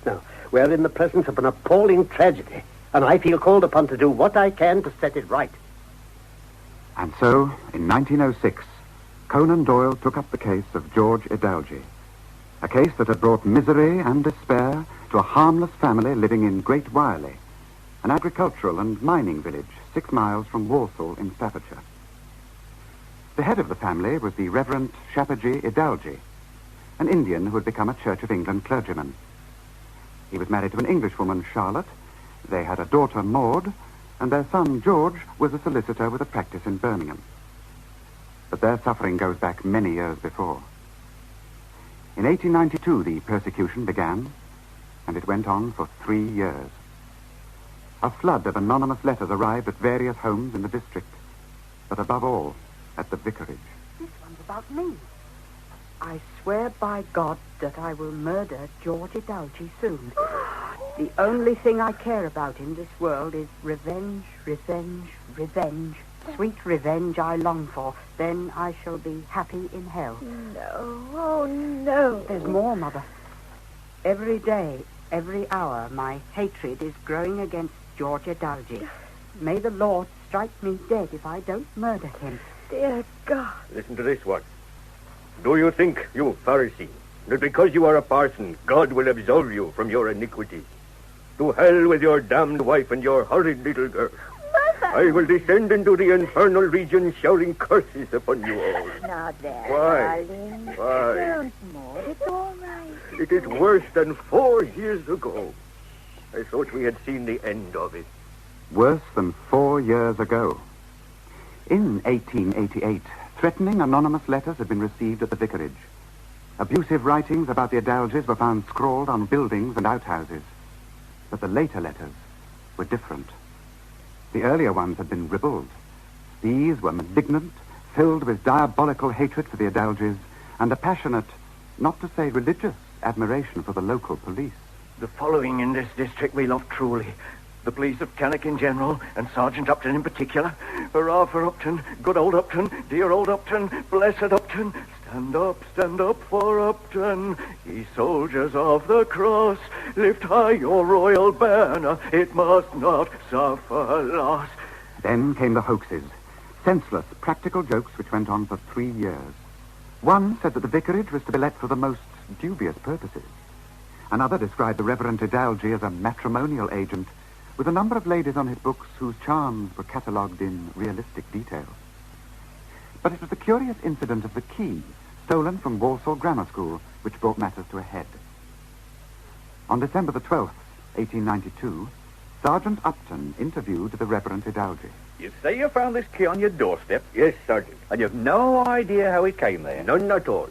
Now, we're in the presence of an appalling tragedy, and I feel called upon to do what I can to set it right. And so, in 1906, Conan Doyle took up the case of George Idalgi, a case that had brought misery and despair to a harmless family living in Great Wireley, an agricultural and mining village 6 miles from Walsall in Staffordshire. The head of the family was the Reverend Saturay Idalgi, an Indian who had become a Church of England clergyman. He was married to an Englishwoman, Charlotte. They had a daughter, Maud, and their son, George, was a solicitor with a practice in Birmingham. But their suffering goes back many years before. In 1892, the persecution began, and it went on for 3 years. A flood of anonymous letters arrived at various homes in the district, but above all, at the vicarage. This one's about me. I swear by God that I will murder George Idalgi soon. The only thing I care about in this world is revenge, revenge, revenge. Sweet revenge I long for. Then I shall be happy in hell. No, oh no. There's more, Mother. Every day, every hour, my hatred is growing against George Idalgi. May the Lord strike me dead if I don't murder him. Dear God. Listen to this one. Do you think, you Pharisee, that because you are a parson, God will absolve you from your iniquities? To hell with your damned wife and your horrid little girl. Mother! I will descend into the infernal region shouting curses upon you all. Now there, Why? darling. Why? Don't Maud. It's all right. It is worse than 4 years ago. I thought we had seen the end of it. Worse than 4 years ago. In 1888, threatening anonymous letters had been received at the vicarage. Abusive writings about the Idalgis were found scrawled on buildings and outhouses. But the later letters were different. The earlier ones had been ribald. These were malignant, filled with diabolical hatred for the Idalgis and a passionate, not to say religious, admiration for the local police. The following in this district we love truly. The police of Cannock in general, and Sergeant Upton in particular. Hurrah for Upton, good old Upton, dear old Upton, blessed Upton. Stand up for Upton. Ye soldiers of the cross, lift high your royal banner. It must not suffer loss. Then came the hoaxes. Senseless, practical jokes which went on for 3 years. One said that the vicarage was to be let for the most dubious purposes. Another described the Reverend Idalgi as a matrimonial agent with a number of ladies on his books whose charms were catalogued in realistic detail. But it was the curious incident of the key, stolen from Walsall Grammar School, which brought matters to a head. On December the 12th, 1892, Sergeant Upton interviewed the Reverend Idalgi. You say you found this key on your doorstep? Yes, Sergeant. And you've no idea how it came there? None at all.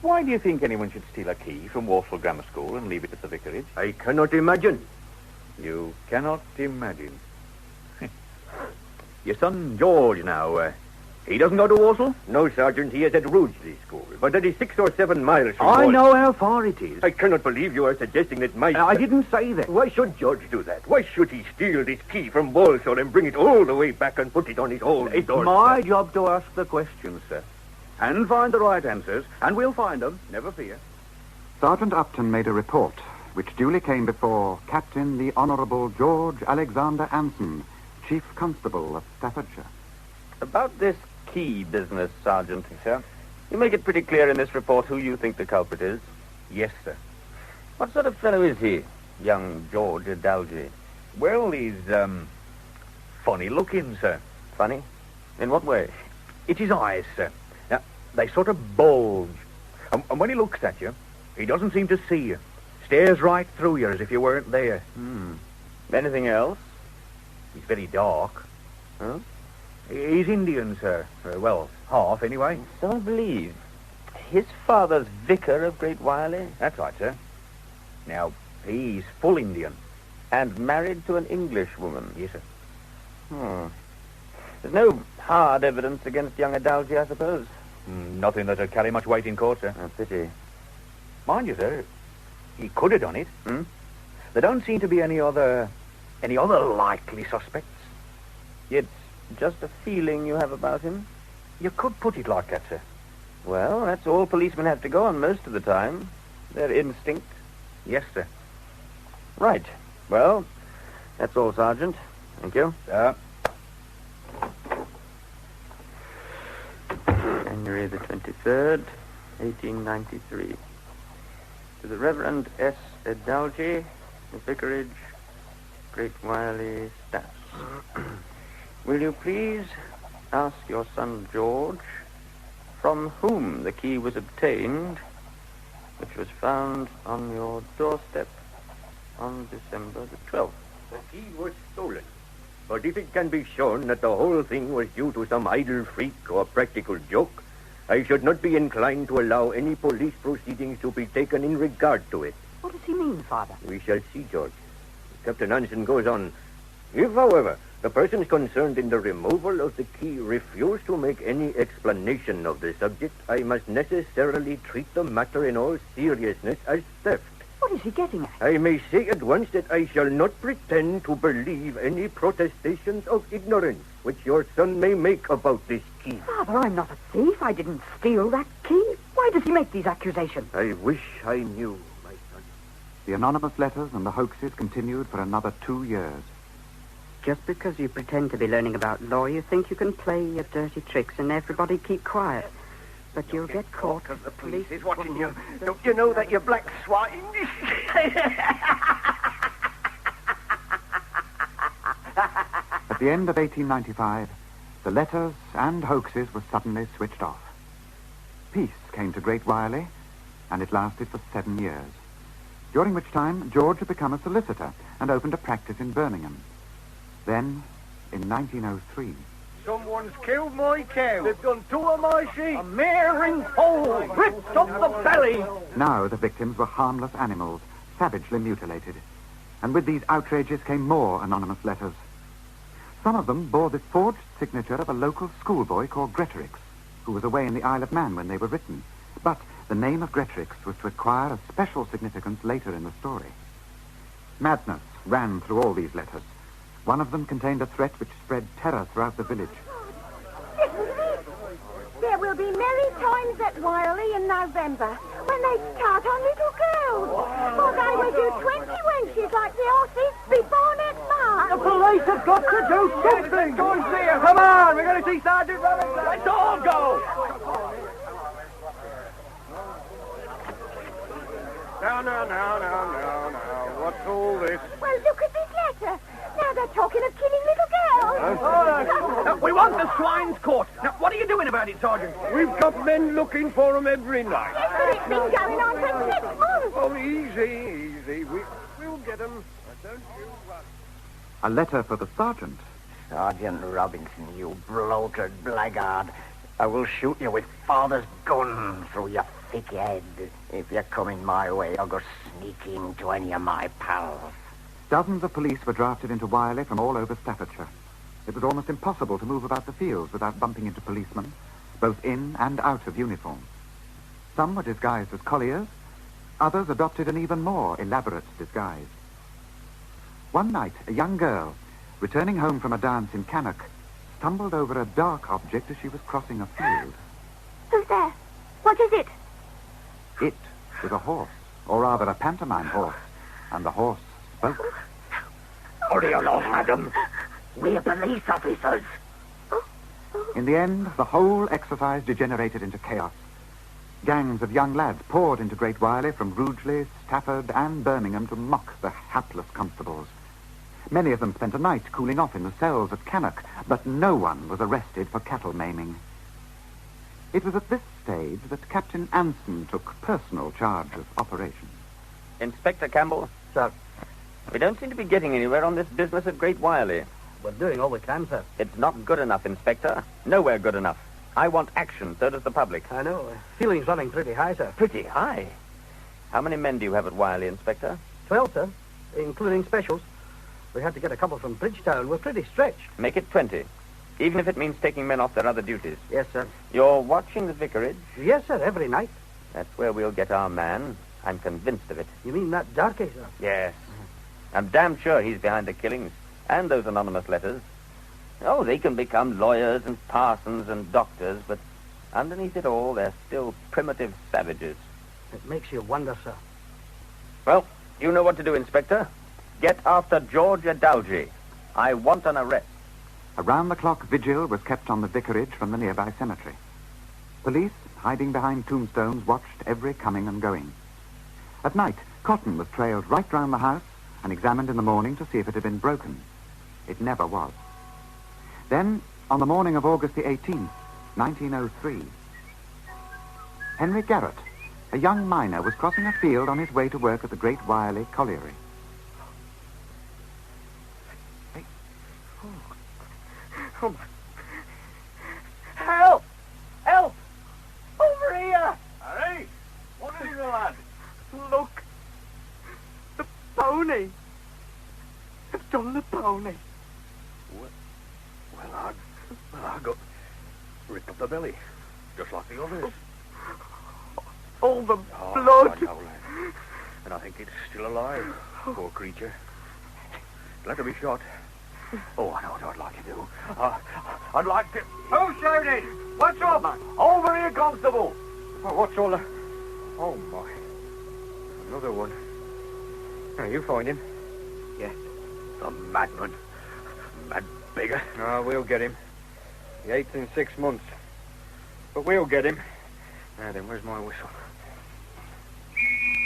Why do you think anyone should steal a key from Walsall Grammar School and leave it at the vicarage? I cannot imagine. You cannot imagine. Your son George now, he doesn't go to Walsall? No, Sergeant, he is at Rugeley School, but that is 6 or 7 miles from Walsall. I know how far it is. I cannot believe you are suggesting that my... I didn't say that. Why should George do that? Why should he steal this key from Walsall and bring it all the way back and put it on his own doorstep? It's my job to ask the questions, sir. And find the right answers, and we'll find them, never fear. Sergeant Upton made a report, which duly came before Captain the Honourable George Alexander Anson, Chief Constable of Staffordshire. About this key business, Sergeant, sir, you make it pretty clear in this report who you think the culprit is. Yes, sir. What sort of fellow is he, young George Idalgi? Well, he's, funny looking, sir. Funny? In what way? It's his eyes, sir. Now, they sort of bulge. And when he looks at you, he doesn't seem to see you. Stares right through you as if you weren't there. Anything else? He's very dark. Huh? He's Indian, sir. Well, half, anyway. So I believe. His father's vicar of Great Wiley? That's right, sir. Now, he's full Indian. And married to an English woman? Yes, sir. There's no hard evidence against young Adalji, I suppose? Nothing that'll carry much weight in court, sir. A pity. Mind you, sir, he could have done it. There don't seem to be any other likely suspects. It's just a feeling you have about him? You could put it like that, sir. Well, that's all policemen have to go on most of the time. Their instinct. Yes, sir. Right. Well, that's all, Sergeant. Thank you. Sir. January the 23rd, 1893. To the Reverend S. Adalji, the Vicarage, Great Wiley, Staffs. Will you please ask your son George from whom the key was obtained, which was found on your doorstep on December the 12th? The key was stolen. But if it can be shown that the whole thing was due to some idle freak or practical joke, I should not be inclined to allow any police proceedings to be taken in regard to it. What does he mean, Father? We shall see, George. Captain Anson goes on. If, however, the persons concerned in the removal of the key refuse to make any explanation of the subject, I must necessarily treat the matter in all seriousness as theft. What is he getting at? I may say at once that I shall not pretend to believe any protestations of ignorance which your son may make about this key. Father, I'm not a thief. I didn't steal that key. Why does he make these accusations? I wish I knew, my son. The anonymous letters and the hoaxes continued for another 2 years. Just because you pretend to be learning about law, you think you can play your dirty tricks and everybody keep quiet. But you'll get caught. Because the police is watching you. Don't you know that, you black swine? At the end of 1895, the letters and hoaxes were suddenly switched off. Peace came to Great Wiley, and it lasted for 7 years, during which time George had become a solicitor and opened a practice in Birmingham. Then, in 1903... Someone's killed my cow. They've done 2 of my sheep. A mare in foal, ripped up the belly. Now the victims were harmless animals, savagely mutilated. And with these outrages came more anonymous letters. Some of them bore the forged signature of a local schoolboy called Gretorix, who was away in the Isle of Man when they were written. But the name of Gretorix was to acquire a special significance later in the story. Madness ran through all these letters. One of them contained a threat which spread terror throughout the village. There will be merry times at Wiley in November when they start on little girls. For they will do 20 wenches like the horses before next March. The police have got to do something. Go and see her. Come on, we're going to see Sergeant Robinson. Let's all go. Now. What's all this? Well, look at this letter. Now they're talking of killing little girls. We want the swine's court. Now, what are you doing about it, Sergeant? We've got men looking for them every night. Yes, but it's been going on for 6 months. Oh, easy. We'll get them. Don't you worry. A letter for the sergeant. Sergeant Robinson, you bloated blackguard. I will shoot you with father's gun through your thick head. If you're coming my way, I'll go sneaking to any of my pals. Dozens of police were drafted into Wiley from all over Staffordshire. It was almost impossible to move about the fields without bumping into policemen, both in and out of uniform. Some were disguised as colliers. Others adopted an even more elaborate disguise. One night, a young girl, returning home from a dance in Cannock, stumbled over a dark object as she was crossing a field. Who's there? What is it? It was a horse, or rather a pantomime horse, and the horse spoke. Hurry along, madam. We're police officers. In the end, the whole exercise degenerated into chaos. Gangs of young lads poured into Great Wiley from Rugeley, Stafford, and Birmingham to mock the hapless constables. Many of them spent a night cooling off in the cells at Cannock, but no one was arrested for cattle maiming. It was at this stage that Captain Anson took personal charge of operations. Inspector Campbell? Sir? We don't seem to be getting anywhere on this business at Great Wiley. We're doing all we can, sir. It's not good enough, Inspector. Nowhere good enough. I want action, so does the public. I know. Feeling's running pretty high, sir. Pretty high? How many men do you have at Wiley, Inspector? 12, sir, including specials. We had to get a couple from Bridgetown. We're pretty stretched. Make it 20, even if it means taking men off their other duties. Yes, sir. You're watching the vicarage? Yes, sir, every night. That's where we'll get our man. I'm convinced of it. You mean that darky, sir? Yes. I'm damn sure he's behind the killings and those anonymous letters. Oh, they can become lawyers and parsons and doctors, but underneath it all, they're still primitive savages. It makes you wonder, sir. Well, you know what to do, Inspector. Get after George Adalji. I want an arrest. A round-the-clock vigil was kept on the vicarage from the nearby cemetery. Police, hiding behind tombstones, watched every coming and going. At night, cotton was trailed right round the house and examined in the morning to see if it had been broken. It never was. Then, on the morning of August the 18th, 1903, Henry Garrett, a young miner, was crossing a field on his way to work at the Great Wiley Colliery. Oh, my. Help! Help! Over here! Hey, what is it, lad? Look. The pony. It's done the pony. Well, I got ripped up the belly, just like the others. All the blood. I know, lad. And I think it's still alive, poor creature. It'll have to be shot. Oh, I know what I'd like to do. I'd like to... Who's shouting? What's up, man? Over here, Constable. Oh, what's all the... Oh, my. Another one. Now, you find him? Yes. The madman. Mad beggar. Oh, we'll get him. The 8th in 6 months. But we'll get him. Now then, where's my whistle?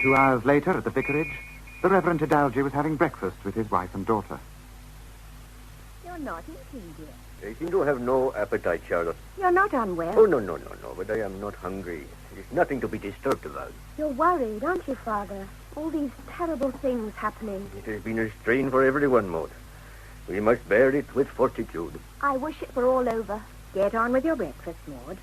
2 hours later, at the vicarage, the Reverend Adalji was having breakfast with his wife and daughter. You're not eating, dear. I seem to have no appetite, Charlotte. You're not unwell. Oh, no, but I am not hungry. There's nothing to be disturbed about. You're worried, aren't you, Father? All these terrible things happening. It has been a strain for everyone, Maud. We must bear it with fortitude. I wish it were all over. Get on with your breakfast, Maud.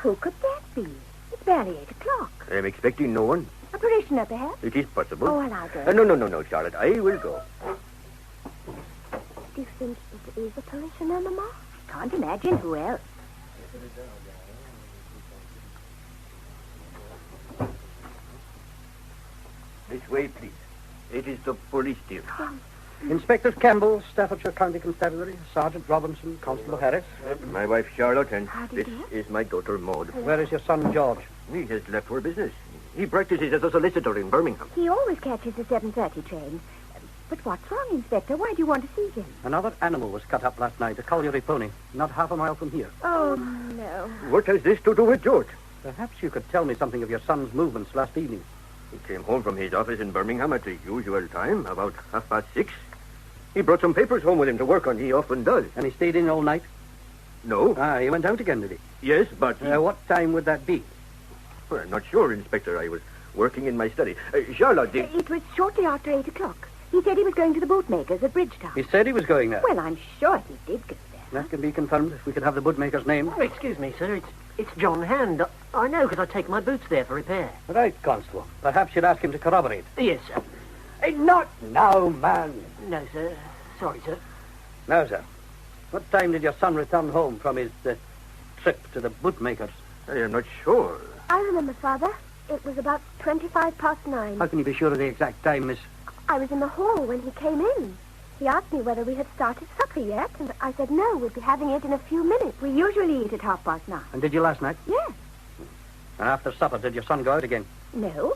Who could that be? It's barely 8 o'clock. I'm expecting no one. A parishioner, perhaps? It is possible. Oh, well, I'll go. No, Charlotte. I will go. Do you think it is a parishioner, Mama? I can't imagine who else. This way, please. It is the police dear. Inspectors Campbell, Staffordshire County Constabulary, Sergeant Robinson, Constable Harris. My wife, Charlotte, and this is my daughter, Maud. Where is your son, George? He has left for business. He practices as a solicitor in Birmingham. He always catches the 7:30 train. But what's wrong, Inspector? Why do you want to see him? Another animal was cut up last night, a colliery pony, not half a mile from here. Oh, no. What has this to do with George? Perhaps you could tell me something of your son's movements last evening. He came home from his office in Birmingham at the usual time, about 6:30. He brought some papers home with him to work on. He often does. And he stayed in all night? No. Ah, he went out again, did he? Yes, but... what time would that be? Well, I'm not sure, Inspector. I was working in my study. Charlotte, It was shortly after 8 o'clock. He said he was going to the bootmaker's at Bridgetown. He said he was going there? Well, I'm sure he did go there. That can be confirmed if we could have the bootmaker's name. Oh, excuse me, sir. It's John Hand. I know because I take my boots there for repair. Right, Constable. Perhaps you'd ask him to corroborate. Yes, sir. Not now, man. No, sir. Sorry, sir. Now, sir. What time did your son return home from his trip to the bootmaker's? I am not sure. I remember, Father. It was about 9:25. How can you be sure of the exact time, miss? I was in the hall when he came in. He asked me whether we had started supper yet, and I said no, we'd be having it in a few minutes. We usually eat at 9:30. And did you last night? Yes. And after supper, did your son go out again? No.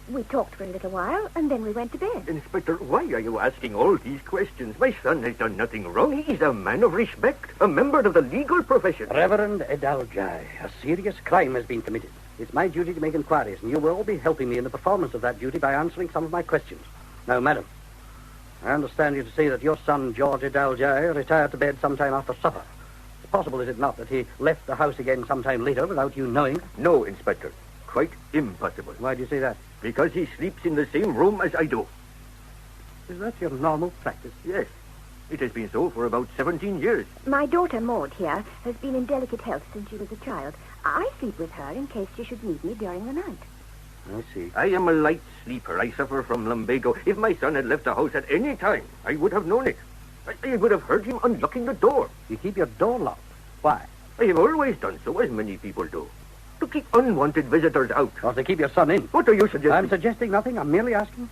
We talked for a little while, and then we went to bed. Inspector, why are you asking all these questions? My son has done nothing wrong. He's a man of respect, a member of the legal profession. Reverend Adalji, a serious crime has been committed. It's my duty to make inquiries, and you will all be helping me in the performance of that duty by answering some of my questions. Now, madam, I understand you to say that your son, George Adalji, retired to bed sometime after supper. It's possible, is it not, that he left the house again sometime later without you knowing? No, Inspector. Quite impossible. Why do you say that? Because he sleeps in the same room as I do. Is that your normal practice? Yes. It has been so for about 17 years. My daughter, Maud, here, has been in delicate health since she was a child. I sleep with her in case she should need me during the night. I see. I am a light sleeper. I suffer from lumbago. If my son had left the house at any time, I would have known it. I would have heard him unlocking the door. You keep your door locked. Why? I have always done so, as many people do. To keep unwanted visitors out. Or to keep your son in. What are you suggesting? I'm suggesting nothing. I'm merely asking.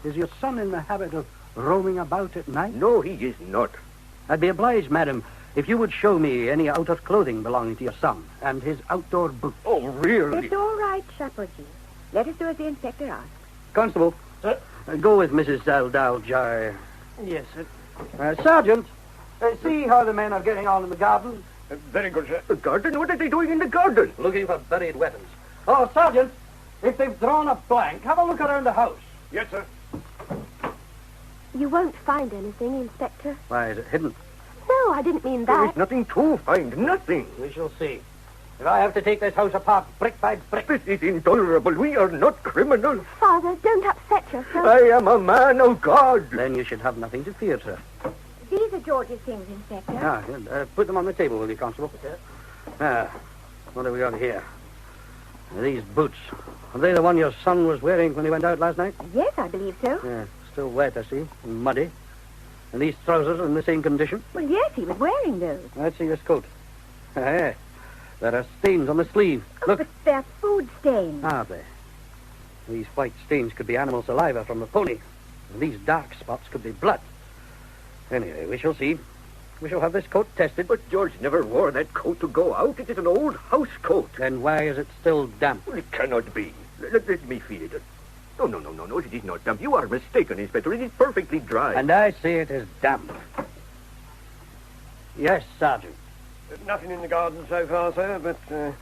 Is your son in the habit of roaming about at night? No, he is not. I'd be obliged, madam, if you would show me any outer clothing belonging to your son and his outdoor boots. Oh, really? It's all right, Chapoji. Let us do as the inspector asks. Constable, go with Mrs. Adalji. Yes, sir. Sergeant, see how the men are getting on in the garden. Very good, sir. The garden? What are they doing in the garden? Looking for buried weapons. Oh, Sergeant, if they've drawn a blank, have a look around the house. Yes, sir. You won't find anything, Inspector. Why, is it hidden? No, I didn't mean There that. is nothing to find. Nothing. We shall see. If I have to take this house apart brick by brick... This is intolerable. We are not criminals. Father, don't upset yourself. I am a man of God. Then you should have nothing to fear, sir. These are George's things, Inspector. Ah, good. Put them on the table, will you, Constable? Ah, what have we got here? These boots. Are they the one your son was wearing when he went out last night? Yes, I believe so. Yeah, still wet, I see, and muddy. And these trousers are in the same condition? Well, yes, he was wearing those. Let's see his coat. There are stains on the sleeve. Oh, Look. but they're food stains. Are they? These white stains could be animal saliva from the pony. And these dark spots could be blood. Anyway, we shall see. We shall have this coat tested. But George never wore that coat to go out. It is an old house coat. Then why is it still damp? Well, it cannot be. Let me feel it. No, it is not damp. You are mistaken, Inspector. It is perfectly dry. And I say it is damp. Yes, Sergeant. There's nothing in the garden so far, sir, but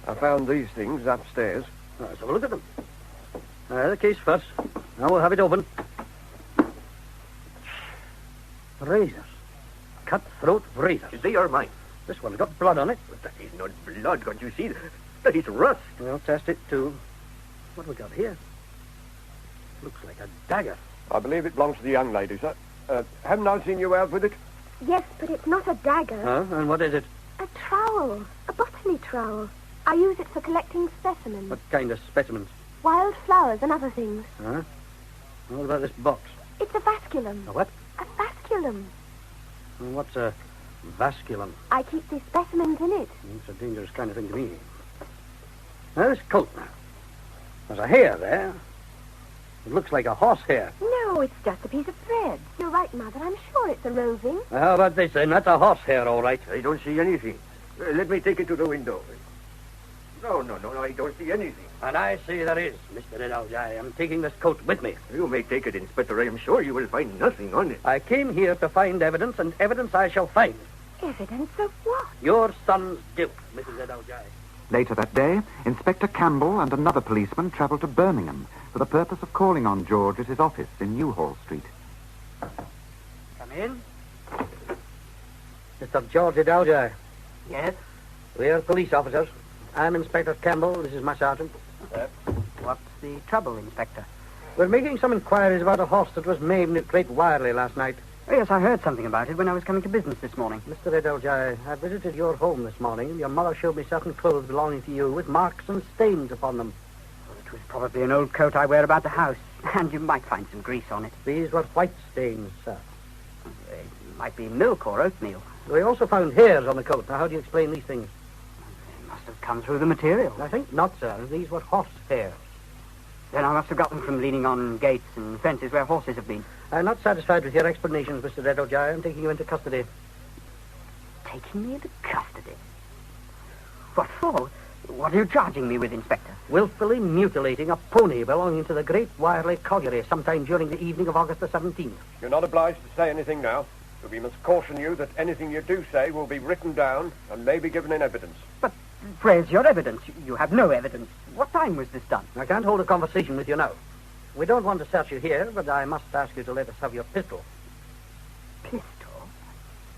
I found these things upstairs. Let's have a look at them. The case first. Now we'll have it open. Razors. Cutthroat razors. They are mine. This one's got blood on it. But that is not blood, can't you see? That is rust. We'll test it, too. What have we got here? Looks like a dagger. I believe it belongs to the young lady, sir. Haven't I seen you out with it? Yes, but it's not a dagger. Oh, and what is it? A trowel. A botany trowel. I use it for collecting specimens. What kind of specimens? Wild flowers and other things. Huh? What about this box? It's a vasculum. A what? A vasculum. What's a vasculum? I keep the specimens in it. It's a dangerous kind of thing to me. Now, this coat. There's a hair there. It looks like a horse hair. No, it's just a piece of thread. You're right, Mother. I'm sure it's a roving. How about this, then? That's a horse hair, all right. I don't see anything. Let me take it to the window. No, I don't see anything. And I say there is, Mr. Adalji. I'm taking this coat with me. You may take it, Inspector. I am sure you will find nothing on it. I came here to find evidence, and evidence I shall find. Evidence of what? Your son's guilt, Mrs. Adalji. Later that day, Inspector Campbell and another policeman travelled to Birmingham for the purpose of calling on George at his office in Newhall Street. Come in. Mr. George Adalji. Yes? We are police officers. I'm Inspector Campbell. This is my sergeant. What's the trouble, Inspector? We're making some inquiries about a horse that was maimed at Great Wireley last night. Oh, yes, I heard something about it when I was coming to business this morning. Mr. Adalji, I visited your home this morning, and your mother showed me certain clothes belonging to you with marks and stains upon them. Well, it was probably an old coat I wear about the house, and you might find some grease on it. These were white stains, sir. It might be milk or oatmeal. We also found hairs on the coat. Now, how do you explain these things? They must have come through the material. I think not, sir. These were horse hairs. Then I must have got them from leaning on gates and fences where horses have been. I'm not satisfied with your explanations, Mr. Adalji. I'm taking you into custody. Taking me into custody? What for? What are you charging me with, Inspector? Willfully mutilating a pony belonging to the Great Wireley Colliery sometime during the evening of August the 17th. You're not obliged to say anything now, but we must caution you that anything you do say will be written down and may be given in evidence. But where's your evidence? You have no evidence. What time was this done? I can't hold a conversation with you now. We don't want to search you here, but I must ask you to let us have your pistol. Pistol?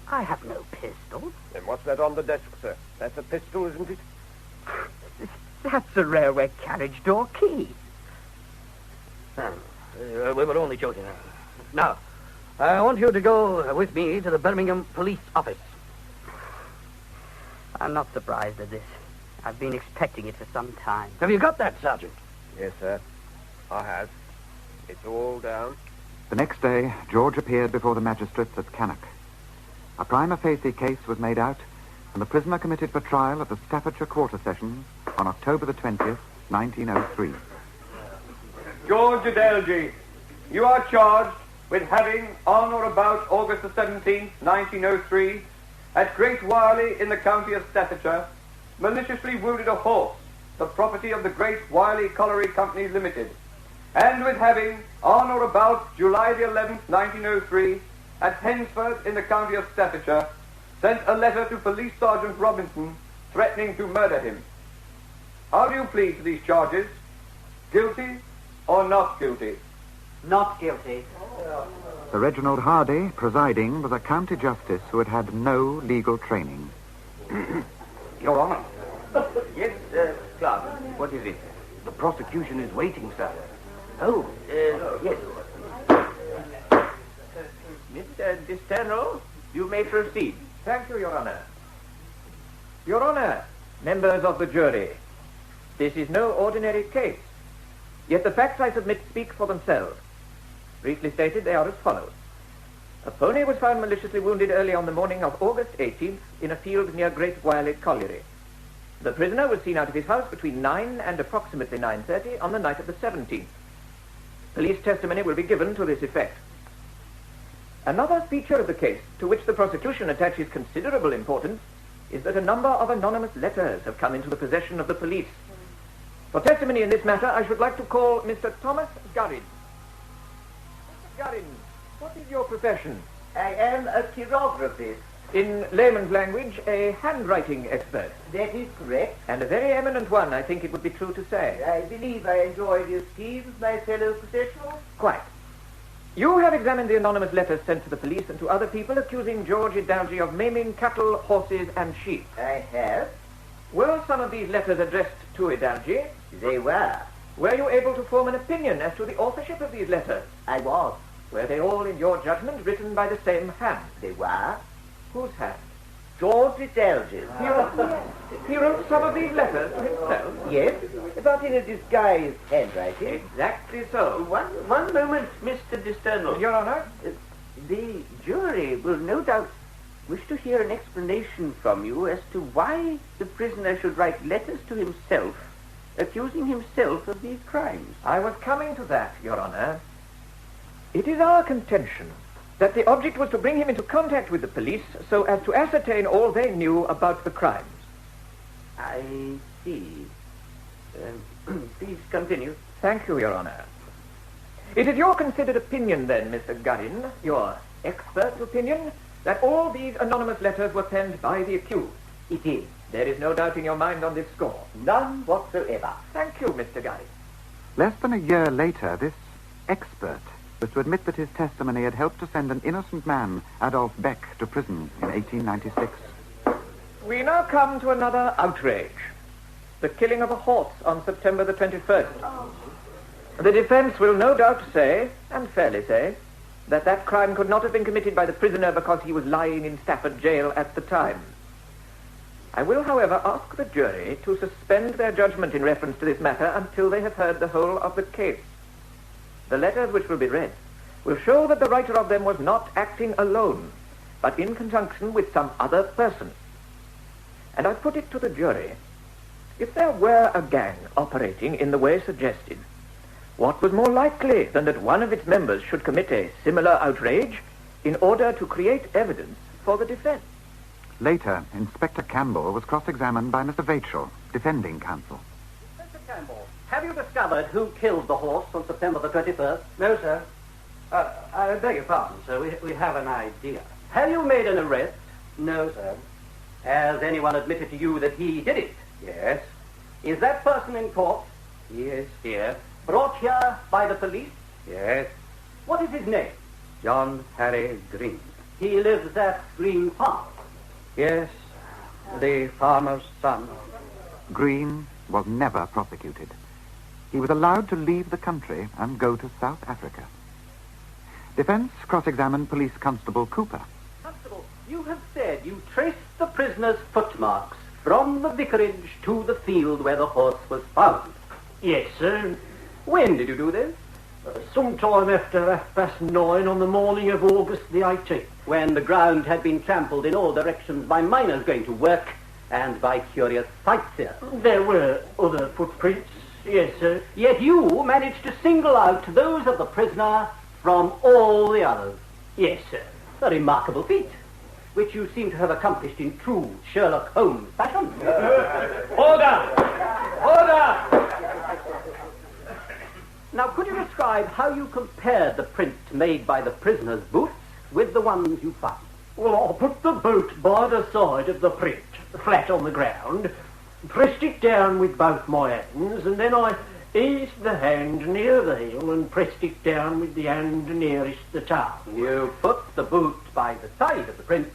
I have no pistol. Then what's that on the desk, sir? That's a pistol, isn't it? That's a railway carriage door key. We were only joking. Now, I want you to go with me to the Birmingham police office. I'm not surprised at this. I've been expecting it for some time. Have you got that, Sergeant? Yes, sir. I have. It's all down. The next day, George appeared before the magistrates at Cannock. A prima facie case was made out, and the prisoner committed for trial at the Staffordshire Quarter Sessions on October the 20th, 1903. George Adelgy, you are charged with having, on or about August the 17th, 1903, at Great Wiley in the county of Staffordshire, maliciously wounded a horse, the property of the Great Wiley Colliery Company Limited, and with having, on or about July the 11th, 1903, at Hensford in the county of Staffordshire, sent a letter to Police Sergeant Robinson threatening to murder him. How do you plead to these charges? Guilty or not guilty? Not guilty. Sir Reginald Hardy, presiding, was a county justice who had had no legal training. Your Honor. Yes, Clark, what is it? The prosecution is waiting, sir. Oh, yes. Mr. Distano, you may proceed. Thank you, Your Honor. Your Honor, members of the jury, this is no ordinary case. Yet the facts I submit speak for themselves. Briefly stated, they are as follows. A pony was found maliciously wounded early on the morning of August 18th in a field near Great Wiley Colliery. The prisoner was seen out of his house between 9 and approximately 9:30 on the night of the 17th. Police testimony will be given to this effect. Another feature of the case, to which the prosecution attaches considerable importance, is that a number of anonymous letters have come into the possession of the police. For testimony in this matter, I should like to call Mr. Thomas Gurrin. Mr. Gurrin, what is your profession? I am a chirographist. In layman's language, a handwriting expert. That is correct. And a very eminent one, I think it would be true to say. I believe I enjoy the esteem of my fellow professionals. Quite. You have examined the anonymous letters sent to the police and to other people accusing George Adelgy of maiming cattle, horses, and sheep. I have. Were some of these letters addressed to Adelgy? They were. Were you able to form an opinion as to the authorship of these letters? I was. Were they all, in your judgment, written by the same hand? They were. Whose hand? George Adelgy's. He wrote some of these letters to himself? Yes, but in a disguised handwriting. Exactly so. One moment, Mr. Disternal. Your Honor? The jury will no doubt wish to hear an explanation from you as to why the prisoner should write letters to himself, accusing himself of these crimes. I was coming to that, Your Honor. It is our contention that the object was to bring him into contact with the police so as to ascertain all they knew about the crimes. I see. Please continue. Thank you, Your Honor. It is your considered opinion, then, Mr. Gurrin, your expert opinion, that all these anonymous letters were penned by the accused. It is. There is no doubt in your mind on this score. None whatsoever. Thank you, Mr. Gurrin. Less than a year later, this expert was to admit that his testimony had helped to send an innocent man, Adolf Beck, to prison in 1896. We now come to another outrage. The killing of a horse on September the 21st. The defense will no doubt say, and fairly say, that that crime could not have been committed by the prisoner because he was lying in Stafford jail at the time. I will, however, ask the jury to suspend their judgment in reference to this matter until they have heard the whole of the case. The letters which will be read will show that the writer of them was not acting alone, but in conjunction with some other person. And I put it to the jury, if there were a gang operating in the way suggested, what was more likely than that one of its members should commit a similar outrage in order to create evidence for the defense? Later, Inspector Campbell was cross-examined by Mr. Vachel, defending counsel. Mr. Campbell, have you discovered who killed the horse on September the 21st? No, sir. I beg your pardon, sir. We have an idea. Have you made an arrest? No, sir. Has anyone admitted to you that he did it? Yes. Is that person in court? He is. Here. Brought here by the police? Yes. What is his name? John Harry Green. He lives at Green Farm. Yes, the farmer's son. Green was never prosecuted. He was allowed to leave the country and go to South Africa. Defense cross-examined Police Constable Cooper. Constable, you have said you traced the prisoner's footmarks from the vicarage to the field where the horse was found. Yes, sir. When did you do this? Sometime after 9:30 on the morning of August the 18th. When the ground had been trampled in all directions by miners going to work and by curious sightseers. There were other footprints, yes, sir. Yet you managed to single out those of the prisoner from all the others. Yes, sir. A remarkable feat, which you seem to have accomplished in true Sherlock Holmes fashion. Order! Order! Now, could you describe how you compared the print made by the prisoner's boots with the ones you found? Well, I put the boot by the side of the print, flat on the ground, pressed it down with both my hands, and then I eased the hand near the heel and pressed it down with the hand nearest the toe. You put the boot by the side of the print,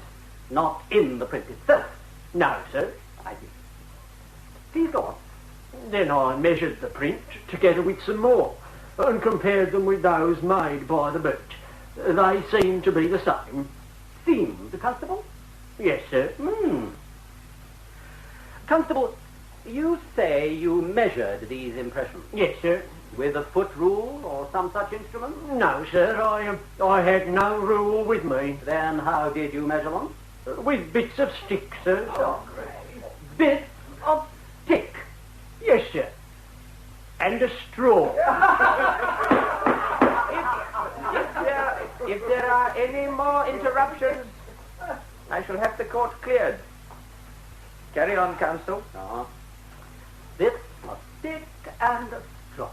not in the print itself. No, sir. I see. Please go on. Then I measured the print together with some more and compared them with those made by the boot. They seemed to be the same. Seemed, Constable? Yes, sir. Constable, you say you measured these impressions? Yes, sir. With a foot rule or some such instrument? No, sir. I had no rule with me. Then how did you measure them? With bits of stick, sir. Oh, bits of stick? Yes, sir. And a straw. If there are any more interruptions, I shall have the court cleared. Carry on, counsel. Bits of stick and a straw.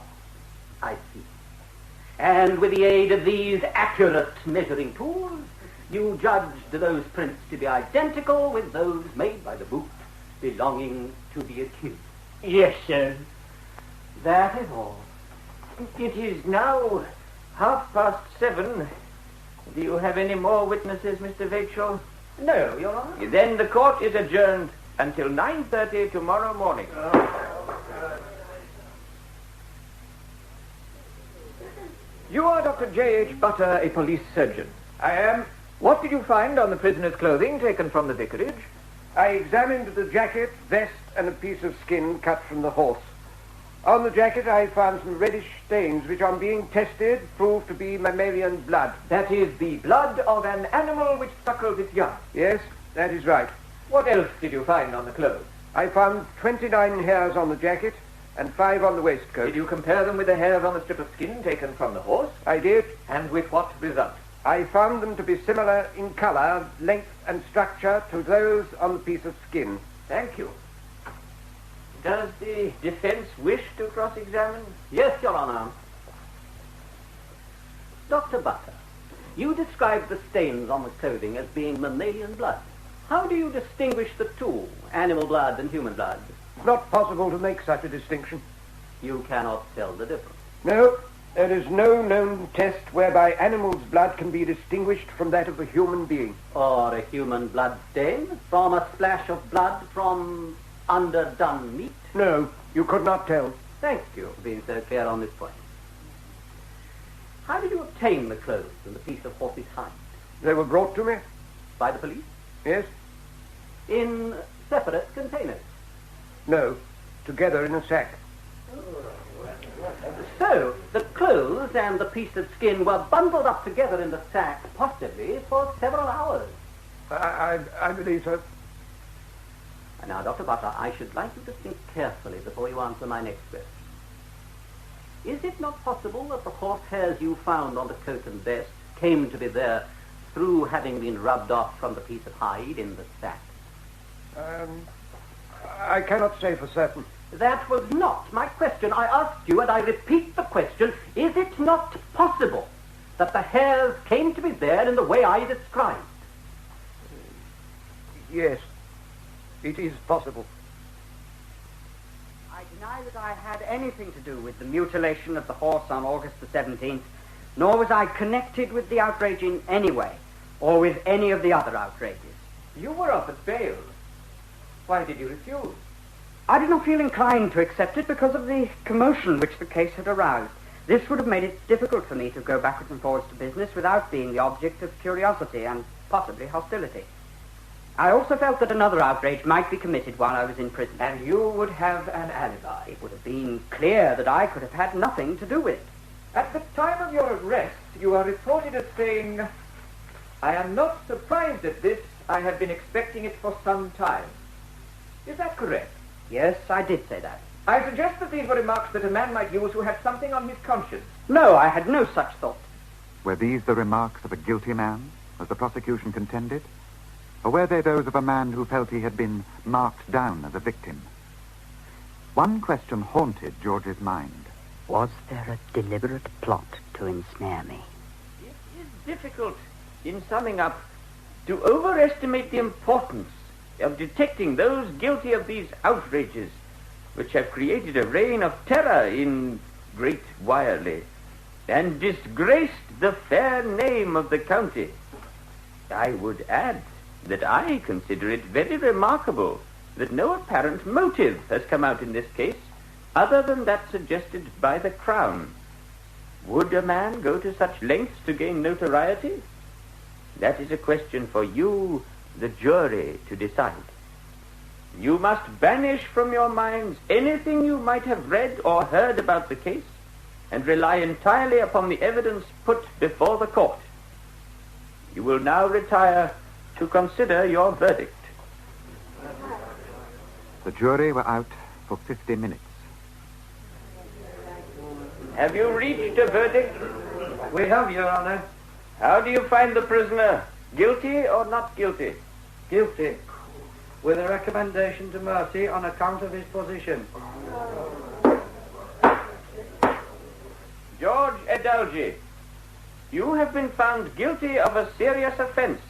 I see. And with the aid of these accurate measuring tools, you judged those prints to be identical with those made by the boot belonging to the accused. Yes, sir. That is all. It is now 7:30. Do you have any more witnesses, Mr. Wakershaw? No, Your Honor. Then the court is adjourned until 9:30 tomorrow morning. You are Dr. J.H. Butter, a police surgeon. I am. What did you find on the prisoner's clothing taken from the vicarage? I examined the jacket, vest, and a piece of skin cut from the horse. On the jacket I found some reddish stains which on being tested proved to be mammalian blood. That is the blood of an animal which suckles its young. Yes, that is right. What else did you find on the clothes? I found 29 hairs on the jacket and 5 on the waistcoat. Did you compare them with the hairs on the strip of skin taken from the horse? I did. And with what result? I found them to be similar in colour, length, and structure to those on the piece of skin. Thank you. Does the defense wish to cross-examine? Yes, Your Honor. Dr. Butter, you described the stains on the clothing as being mammalian blood. How do you distinguish the two, animal blood and human blood? It's not possible to make such a distinction. You cannot tell the difference. No, there is no known test whereby animal's blood can be distinguished from that of a human being. Or a human blood stain from a splash of blood from underdone meat? No, you could not tell. Thank you for being so clear on this point. How did you obtain the clothes and the piece of horse's hide? They were brought to me. By the police? Yes. In separate containers? No, together in a sack. So, the clothes and the piece of skin were bundled up together in the sack, possibly for several hours. I believe so. Now, Dr. Butter, I should like you to think carefully before you answer my next question. Is it not possible that the horse hairs you found on the coat and vest came to be there through having been rubbed off from the piece of hide in the sack? I cannot say for certain. That was not my question. I asked you, and I repeat the question, is it not possible that the hairs came to be there in the way I described? Yes, it is possible. I deny that I had anything to do with the mutilation of the horse on August the 17th, nor was I connected with the outrage in any way, or with any of the other outrages. You were offered bail. Why did you refuse? I did not feel inclined to accept it because of the commotion which the case had aroused. This would have made it difficult for me to go backwards and forwards to business without being the object of curiosity and possibly hostility. I also felt that another outrage might be committed while I was in prison. And you would have an alibi. It would have been clear that I could have had nothing to do with it. At the time of your arrest, you are reported as saying, "I am not surprised at this. I have been expecting it for some time." Is that correct? Yes, I did say that. I suggest that these were remarks that a man might use who had something on his conscience. No, I had no such thought. Were these the remarks of a guilty man, as the prosecution contended? Or were they those of a man who felt he had been marked down as a victim? One question haunted George's mind. Was there a deliberate plot to ensnare me? It is difficult, in summing up, to overestimate the importance of detecting those guilty of these outrages which have created a reign of terror in Great Wireley and disgraced the fair name of the county. I would add that I consider it very remarkable that no apparent motive has come out in this case other than that suggested by the Crown. Would a man go to such lengths to gain notoriety? That is a question for you, the jury, to decide. You must banish from your minds anything you might have read or heard about the case and rely entirely upon the evidence put before the court. You will now retire to consider your verdict. The jury were out for 50 minutes. Have you reached a verdict? We have, Your Honor. How do you find the prisoner? Guilty or not guilty? Guilty, with a recommendation to mercy on account of his position. George Edalji, you have been found guilty of a serious offense,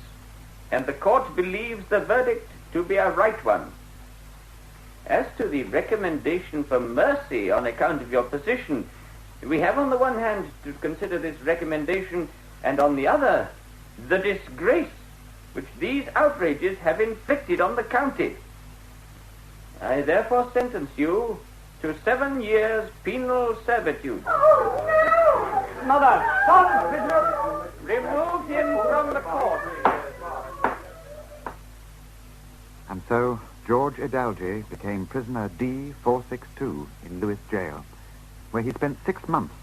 and the court believes the verdict to be a right one. As to the recommendation for mercy on account of your position, we have on the one hand to consider this recommendation, and on the other, the disgrace which these outrages have inflicted on the county. I therefore sentence you to 7 years penal servitude. Oh, no! Mother, stop, prisoner! Remove him from the court. And so George Edalji became prisoner D462 in Lewis Jail, where he spent 6 months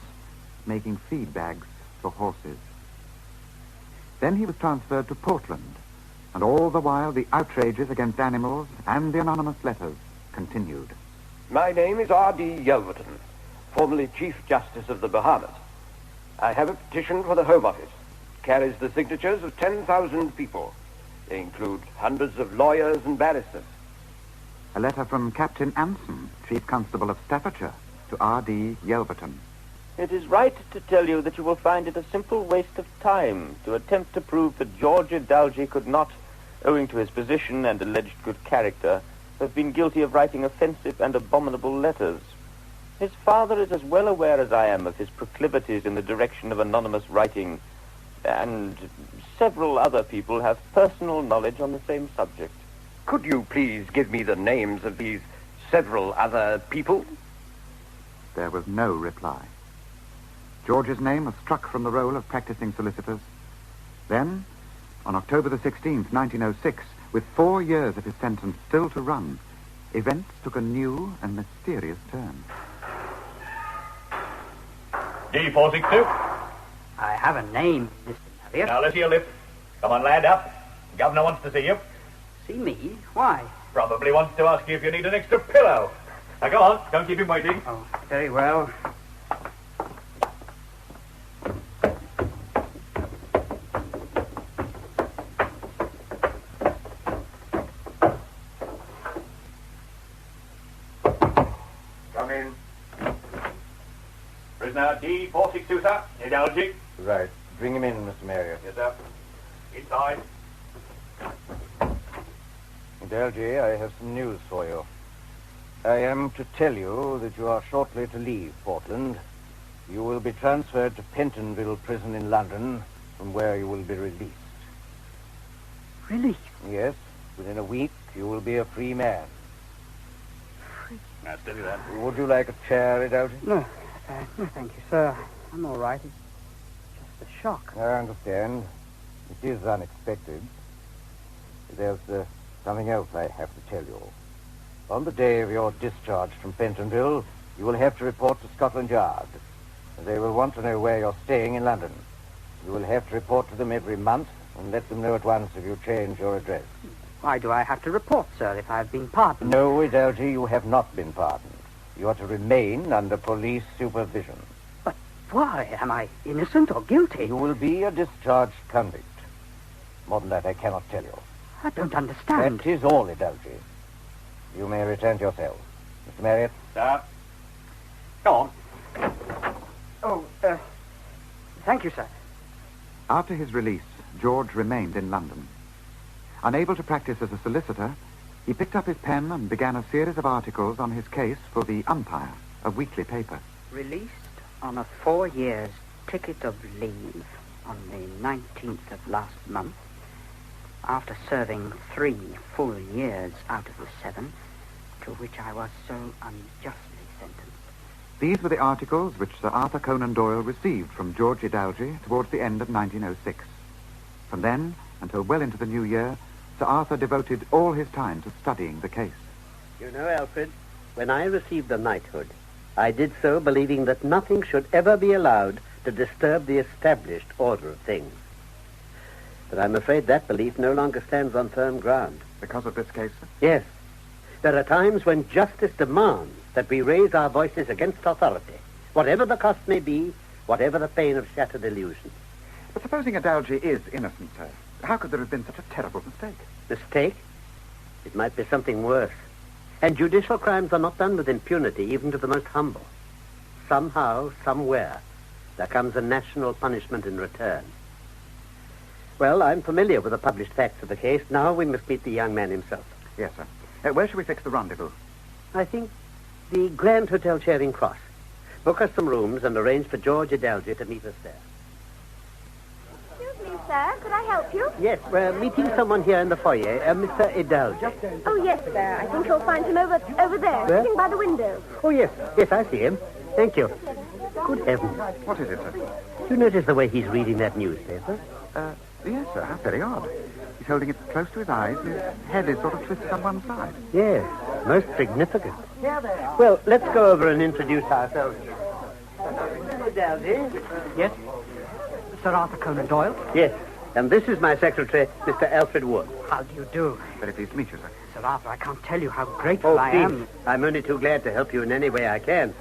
making feed bags for horses. Then he was transferred to Portland, and all the while the outrages against animals and the anonymous letters continued. My name is R.D. Yelverton, formerly Chief Justice of the Bahamas. I have a petition for the Home Office. It carries the signatures of 10,000 people. They include hundreds of lawyers and barristers. A letter from Captain Anson, Chief Constable of Staffordshire, to R.D. Yelverton. It is right to tell you that you will find it a simple waste of time to attempt to prove that George Edalji could not, owing to his position and alleged good character, have been guilty of writing offensive and abominable letters. His father is as well aware as I am of his proclivities in the direction of anonymous writing, and several other people have personal knowledge on the same subject. Could you please give me the names of these several other people? There was no reply. George's name was struck from the roll of practicing solicitors. Then, on October the 16th, 1906, with 4 years of his sentence still to run, events took a new and mysterious turn. D462. I have a name, Mr. Marriott. Now, lift your lip. Come on, land up. The governor wants to see you. See me? Why? Probably wants to ask you if you need an extra pillow. Now, go on. Don't keep him waiting. Oh, very well. Come in. Prisoner D462, sir. Edalji. Right. Bring him in, Mr. Marriott. Yes, sir. Inside. Edalji, I have some news for you. I am to tell you that you are shortly to leave Portland. You will be transferred to Pentonville Prison in London, from where you will be released. Released? Yes. Within a week, you will be a free man. Free? Now, steady that. Would you like a chair, Idalgi? No. No, thank you, sir. I'm all right. It's just a shock. I understand. It is unexpected. There's something else I have to tell you. On the day of your discharge from Pentonville, you will have to report to Scotland Yard. They will want to know where you're staying in London. You will have to report to them every month and let them know at once if you change your address. Why do I have to report, sir, if I've been pardoned? No, Idalgi, you have not been pardoned. You are to remain under police supervision. But why? Am I innocent or guilty? You will be a discharged convict. More than that, I cannot tell you. I don't understand. That is all, Idalgi. You may return to your cell. Mr. Marriott? Sir? Go on. Oh, thank you, sir. After his release, George remained in London. Unable to practice as a solicitor, he picked up his pen and began a series of articles on his case for the Umpire, a weekly paper. Released on a 4 years ticket of leave on the 19th of last month, after serving 3 full years out of the 7, to which I was so unjustly sentenced. These were the articles which Sir Arthur Conan Doyle received from George Idalgi towards the end of 1906. From then, until well into the new year, Sir Arthur devoted all his time to studying the case. You know, Alfred, when I received the knighthood, I did so believing that nothing should ever be allowed to disturb the established order of things. But I'm afraid that belief no longer stands on firm ground. Because of this case, sir? Yes. There are times when justice demands that we raise our voices against authority, whatever the cost may be, whatever the pain of shattered illusions. But supposing Idalgi is innocent, sir, how could there have been such a terrible mistake? Mistake? It might be something worse. And judicial crimes are not done with impunity, even to the most humble. Somehow, somewhere, there comes a national punishment in return. Well, I'm familiar with the published facts of the case. Now we must meet the young man himself. Yes, sir. Where shall we fix the rendezvous? I think the Grand Hotel Charing Cross. Book us some rooms and arrange for George Idalgi to meet us there. Excuse me, sir. Could I help you? Yes, we're meeting someone here in the foyer, Mr. Idalgi. Oh, yes, sir. I think you'll find him over there, Where? sitting by the window. Oh, yes. Yes, I see him. Thank you. Good heavens. What is it, sir? Do you notice the way he's reading that newspaper? Yes, sir. How very odd. He's holding it close to his eyes. His head is sort of twisted on one side. Yes, most significant. Well, let's go over and introduce ourselves. Idalgi? Yes? Sir Arthur Conan Doyle? Yes, and this is my secretary, Mr. Alfred Wood. How do you do? Very pleased to meet you, sir. Sir Arthur, I can't tell you how grateful I am. I'm only too glad to help you in any way I can,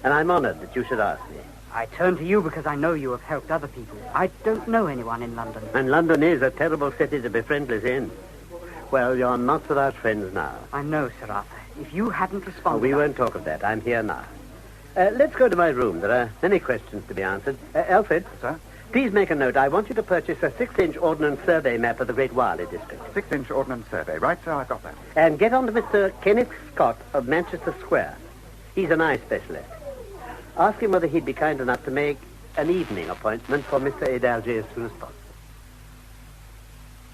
and I'm honored that you should ask me. I turn to you because I know you have helped other people. I don't know anyone in London. And London is a terrible city to be friendless in. Well, you're not without friends now. I know, Sir Arthur. If you hadn't responded... we won't talk of that. I'm here now. Let's go to my room. There are many questions to be answered. Alfred? Sir? Please make a note. I want you to purchase a 6-inch ordnance survey map of the Great Whalley district. 6-inch ordnance survey. Right, sir, I've got that. And get on to Mr. Kenneth Scott of Manchester Square. He's an eye specialist. Ask him whether he'd be kind enough to make an evening appointment for Mr. Idalgi as soon as possible.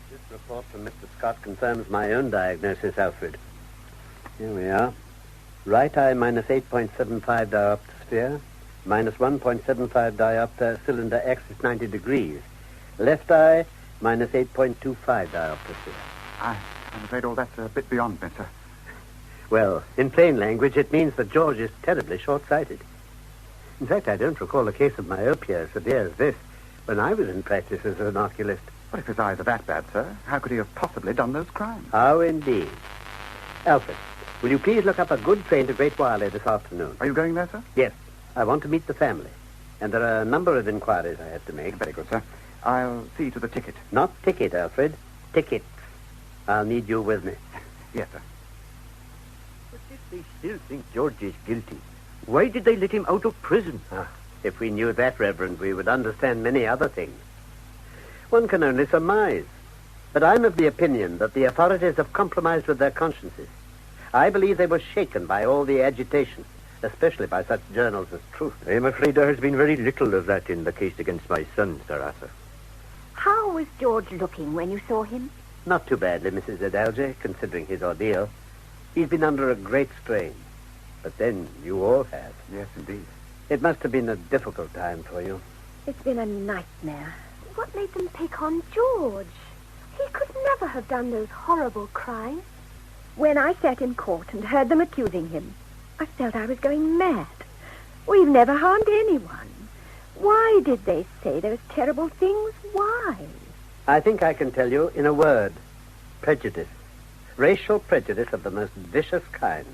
This report from Mr. Scott confirms my own diagnosis, Alfred. Here we are. Right eye minus 8.75 diopter sphere, minus 1.75 diopter cylinder axis 90 degrees. Left eye minus 8.25 diopter sphere. I'm afraid all that's a bit beyond me, sir. Well, in plain language, it means that George is terribly short-sighted. In fact, I don't recall a case of myopia as severe as this when I was in practice as an oculist. But if his eyes are that bad, sir, how could he have possibly done those crimes? How indeed. Alfred, will you please look up a good train to Great Whalley this afternoon? Are you going there, sir? Yes. I want to meet the family. And there are a number of inquiries I have to make. Very good, sir. I'll see to the ticket. Not ticket, Alfred. Tickets. I'll need you with me. Yes, sir. But if they still think George is guilty, why did they let him out of prison? If we knew that, Reverend, we would understand many other things. One can only surmise. But I'm of the opinion that the authorities have compromised with their consciences. I believe they were shaken by all the agitation, especially by such journals as Truth. I am afraid there has been very little of that in the case against my son, Sir Arthur. How was George looking when you saw him? Not too badly, Mrs. Adalje, considering his ordeal. He's been under a great strain. But then you all have. Yes, indeed. It must have been a difficult time for you. It's been a nightmare. What made them pick on George? He could never have done those horrible crimes. When I sat in court and heard them accusing him, I felt I was going mad. We've never harmed anyone. Why did they say those terrible things? Why? I think I can tell you in a word. Prejudice. Racial prejudice of the most vicious kind.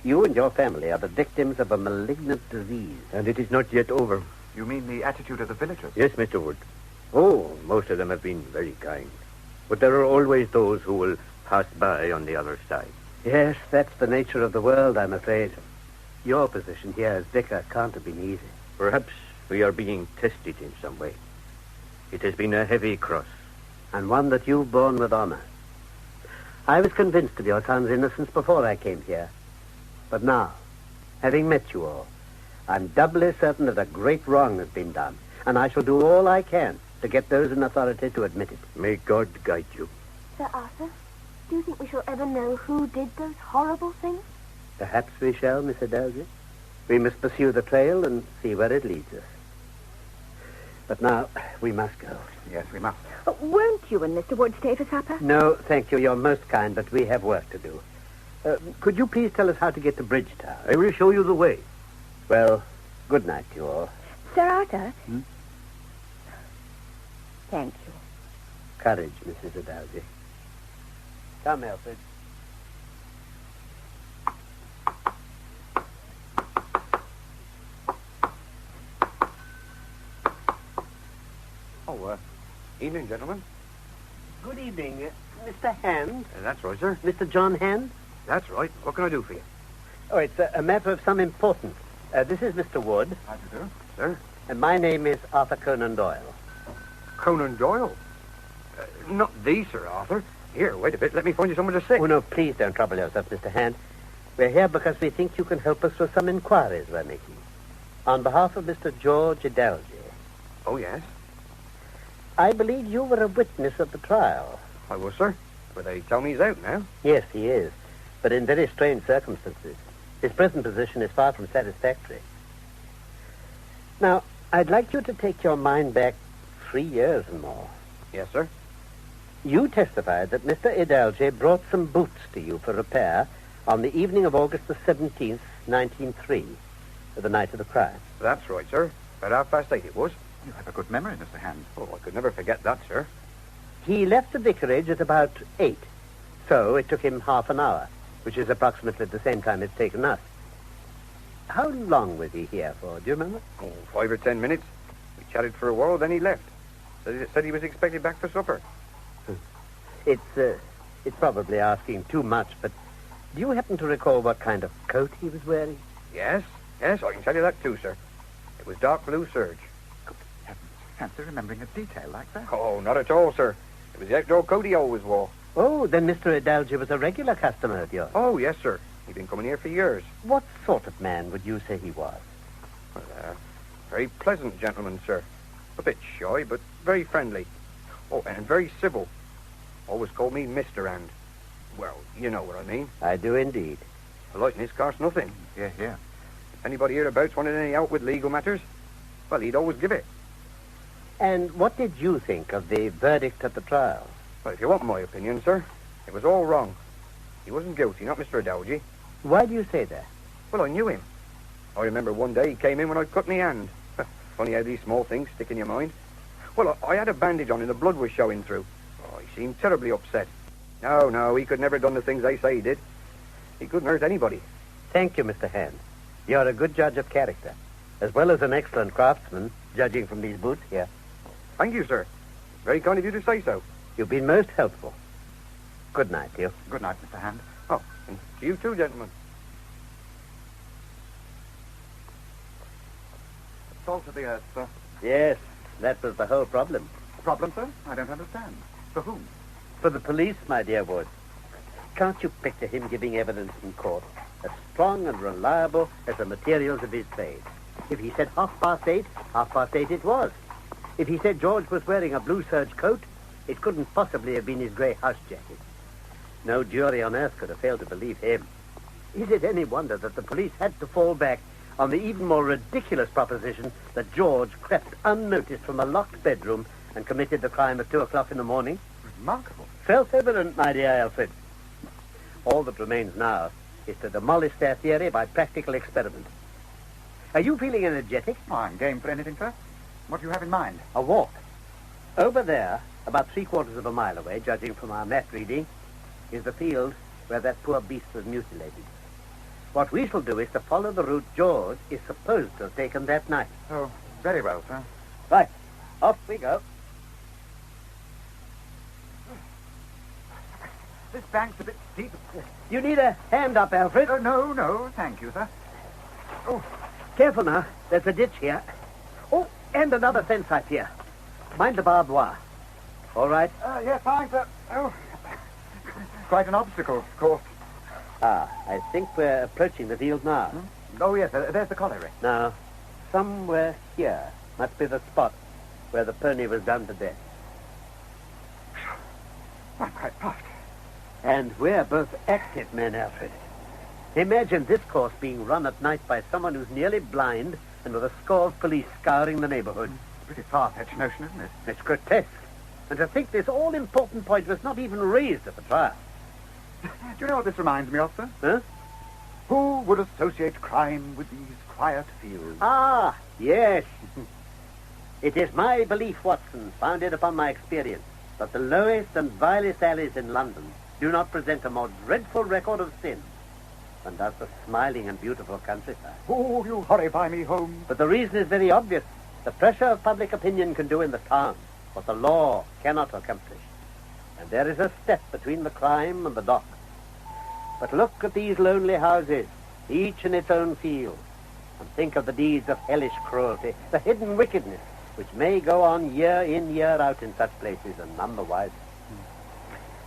You and your family are the victims of a malignant disease. And it is not yet over. You mean the attitude of the villagers? Yes, Mr. Wood. Oh, most of them have been very kind. But there are always those who will pass by on the other side. Yes, that's the nature of the world, I'm afraid. Your position here as vicar can't have been easy. Perhaps we are being tested in some way. It has been a heavy cross. And one that you've borne with honor. I was convinced of your son's innocence before I came here. But now, having met you all, I'm doubly certain that a great wrong has been done, and I shall do all I can to get those in authority to admit it. May God guide you. Sir Arthur, do you think we shall ever know who did those horrible things? Perhaps we shall, Miss Adalje. We must pursue the trail and see where it leads us. But now, we must go. Yes, we must. Won't you and Mr. Wood stay for supper? No, thank you. You're most kind, but we have work to do. Could you please tell us how to get to Bridgetown? I will show you the way. Well, good night to you all. Sir Arthur? Thank you. Courage, Mrs. Adalje. Come, Alfred. Oh, evening, gentlemen. Good evening. Mr. Hand? That's right, sir. Mr. John Hand? That's right. What can I do for you? Oh, it's a matter of some importance. This is Mr. Wood. How do you do? Sir? And my name is Arthur Conan Doyle. Conan Doyle? Not thee, Sir Arthur. Here, wait a bit. Let me find you someone to sit. Oh, no, please don't trouble yourself, Mr. Hand. We're here because we think you can help us with some inquiries we're making. On behalf of Mr. George Adalje. Oh, yes? I believe you were a witness at the trial. I was, sir. But they tell me he's out now. Yes, he is. But in very strange circumstances. His present position is far from satisfactory. Now, I'd like you to take your mind back 3 years and more. Yes, sir. You testified that Mr. Adalje brought some boots to you for repair on the evening of August the 17th, 1903, the night of the crime. That's right, sir. About 8:30 it was. You have a good memory, Mr. Hand. Oh, I could never forget that, sir. He left the vicarage at about 8, so it took him half an hour, which is approximately the same time it's taken us. How long was he here for? Do you remember? Oh, 5 or 10 minutes. We chatted for a while, then he left. Said he was expected back for supper. It's probably asking too much, but do you happen to recall what kind of coat he was wearing? Yes, I can tell you that too, sir. It was dark blue serge. Good heavens. Fancy remembering a detail like that. Oh, not at all, sir. It was the outdoor coat he always wore. Oh, then Mr. Adalje was a regular customer of yours. Oh, yes, sir. He'd been coming here for years. What sort of man would you say he was? Well, very pleasant gentleman, sir. A bit shy, but very friendly. Oh, and very civil. Always called me Mr. And. Well, you know what I mean. I do indeed. Politeness costs nothing. Yeah. If anybody hereabouts wanted any help with legal matters, well, he'd always give it. And what did you think of the verdict at the trial? Well, if you want my opinion, sir, it was all wrong. He wasn't guilty, not Mr. Adalje. Why do you say that? Well, I knew him. I remember one day he came in when I'd cut my hand. Funny how these small things stick in your mind. Well, I had a bandage on and the blood was showing through. Oh, he seemed terribly upset. No, he could never have done the things they say he did. He couldn't hurt anybody. Thank you, Mr. Hand. You're a good judge of character, as well as an excellent craftsman, judging from these boots here. Thank you, sir. Very kind of you to say so. You've been most helpful. Good night to you. Good night, Mr. Hand. Oh, and to you too, gentlemen. Salt of the earth, sir. Yes, that was the whole problem. Problem, sir? I don't understand. For whom? For the police, my dear Wood. Can't you picture him giving evidence in court as strong and reliable as the materials of his trade? If he said 8:30, 8:30 it was. If he said George was wearing a blue serge coat, it couldn't possibly have been his grey house jacket. No jury on earth could have failed to believe him. Is it any wonder that the police had to fall back on the even more ridiculous proposition that George crept unnoticed from a locked bedroom and committed the crime at 2 o'clock in the morning? Remarkable. Self-evident, my dear Alfred. All that remains now is to demolish their theory by practical experiment. Are you feeling energetic? Oh, I'm game for anything, sir. What do you have in mind? A walk. Over there, about 3/4 of a mile away, judging from our map reading, is the field where that poor beast was mutilated. What we shall do is to follow the route George is supposed to have taken that night. Oh, very well, sir. Right. Off we go. This bank's a bit steep. You need a hand up, Alfred? No, thank you, sir. Oh, careful now. There's a ditch here. Oh, and another fence up here. Mind the barbed wire. All right? Yes, fine, sir. Oh, quite an obstacle, of course. I think we're approaching the field now. Oh, yes, there's the colliery. Now, somewhere here must be the spot where the pony was done to death. I'm quite puffed. And we're both active men, Alfred. Imagine this course being run at night by someone who's nearly blind and with a score of police scouring the neighborhood. Pretty far-fetched notion, isn't it? It's grotesque. And to think this all-important point was not even raised at the trial. Do you know what this reminds me of, sir? Huh? Who would associate crime with these quiet fields? Ah, yes. It is my belief, Watson, founded upon my experience, that the lowest and vilest alleys in London do not present a more dreadful record of sin than does the smiling and beautiful countryside. Oh, you horrify me home. But the reason is very obvious. The pressure of public opinion can do in the town what the law cannot accomplish. And there is a step between the crime and the dock. But look at these lonely houses, each in its own field, and think of the deeds of hellish cruelty, the hidden wickedness, which may go on year in, year out in such places, and none the wiser.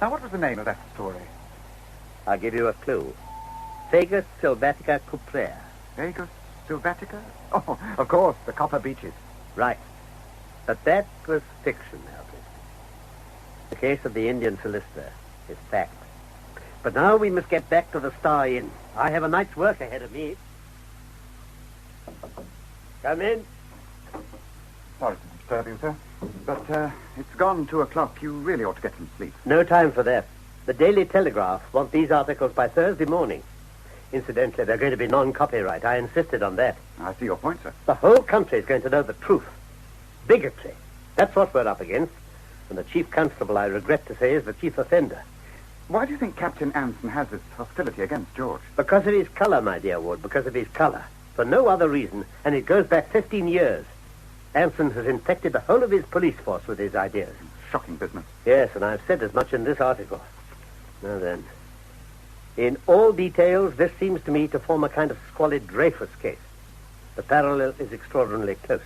Now, what was the name of that story? I'll give you a clue. Vegas Sylvatica Cuprea. Vegas Sylvatica? Oh, of course, the copper beaches. Right. But that was fiction, Alfred. The case of the Indian solicitor is fact. But now we must get back to the Star Inn. I have a night's work ahead of me. Come in. Sorry to disturb you, sir. But it's gone 2 o'clock. You really ought to get some sleep. No time for that. The Daily Telegraph want these articles by Thursday morning. Incidentally, they're going to be non-copyright. I insisted on that. I see your point, sir. The whole country is going to know the truth. Bigotry. That's what we're up against. And the chief constable, I regret to say, is the chief offender. Why do you think Captain Anson has this hostility against George? Because of his colour, my dear Wood, because of his colour. For no other reason, and it goes back 15 years. Anson has infected the whole of his police force with his ideas. Shocking business. Yes, and I've said as much in this article. Now then, in all details, this seems to me to form a kind of squalid Dreyfus case. The parallel is extraordinarily close.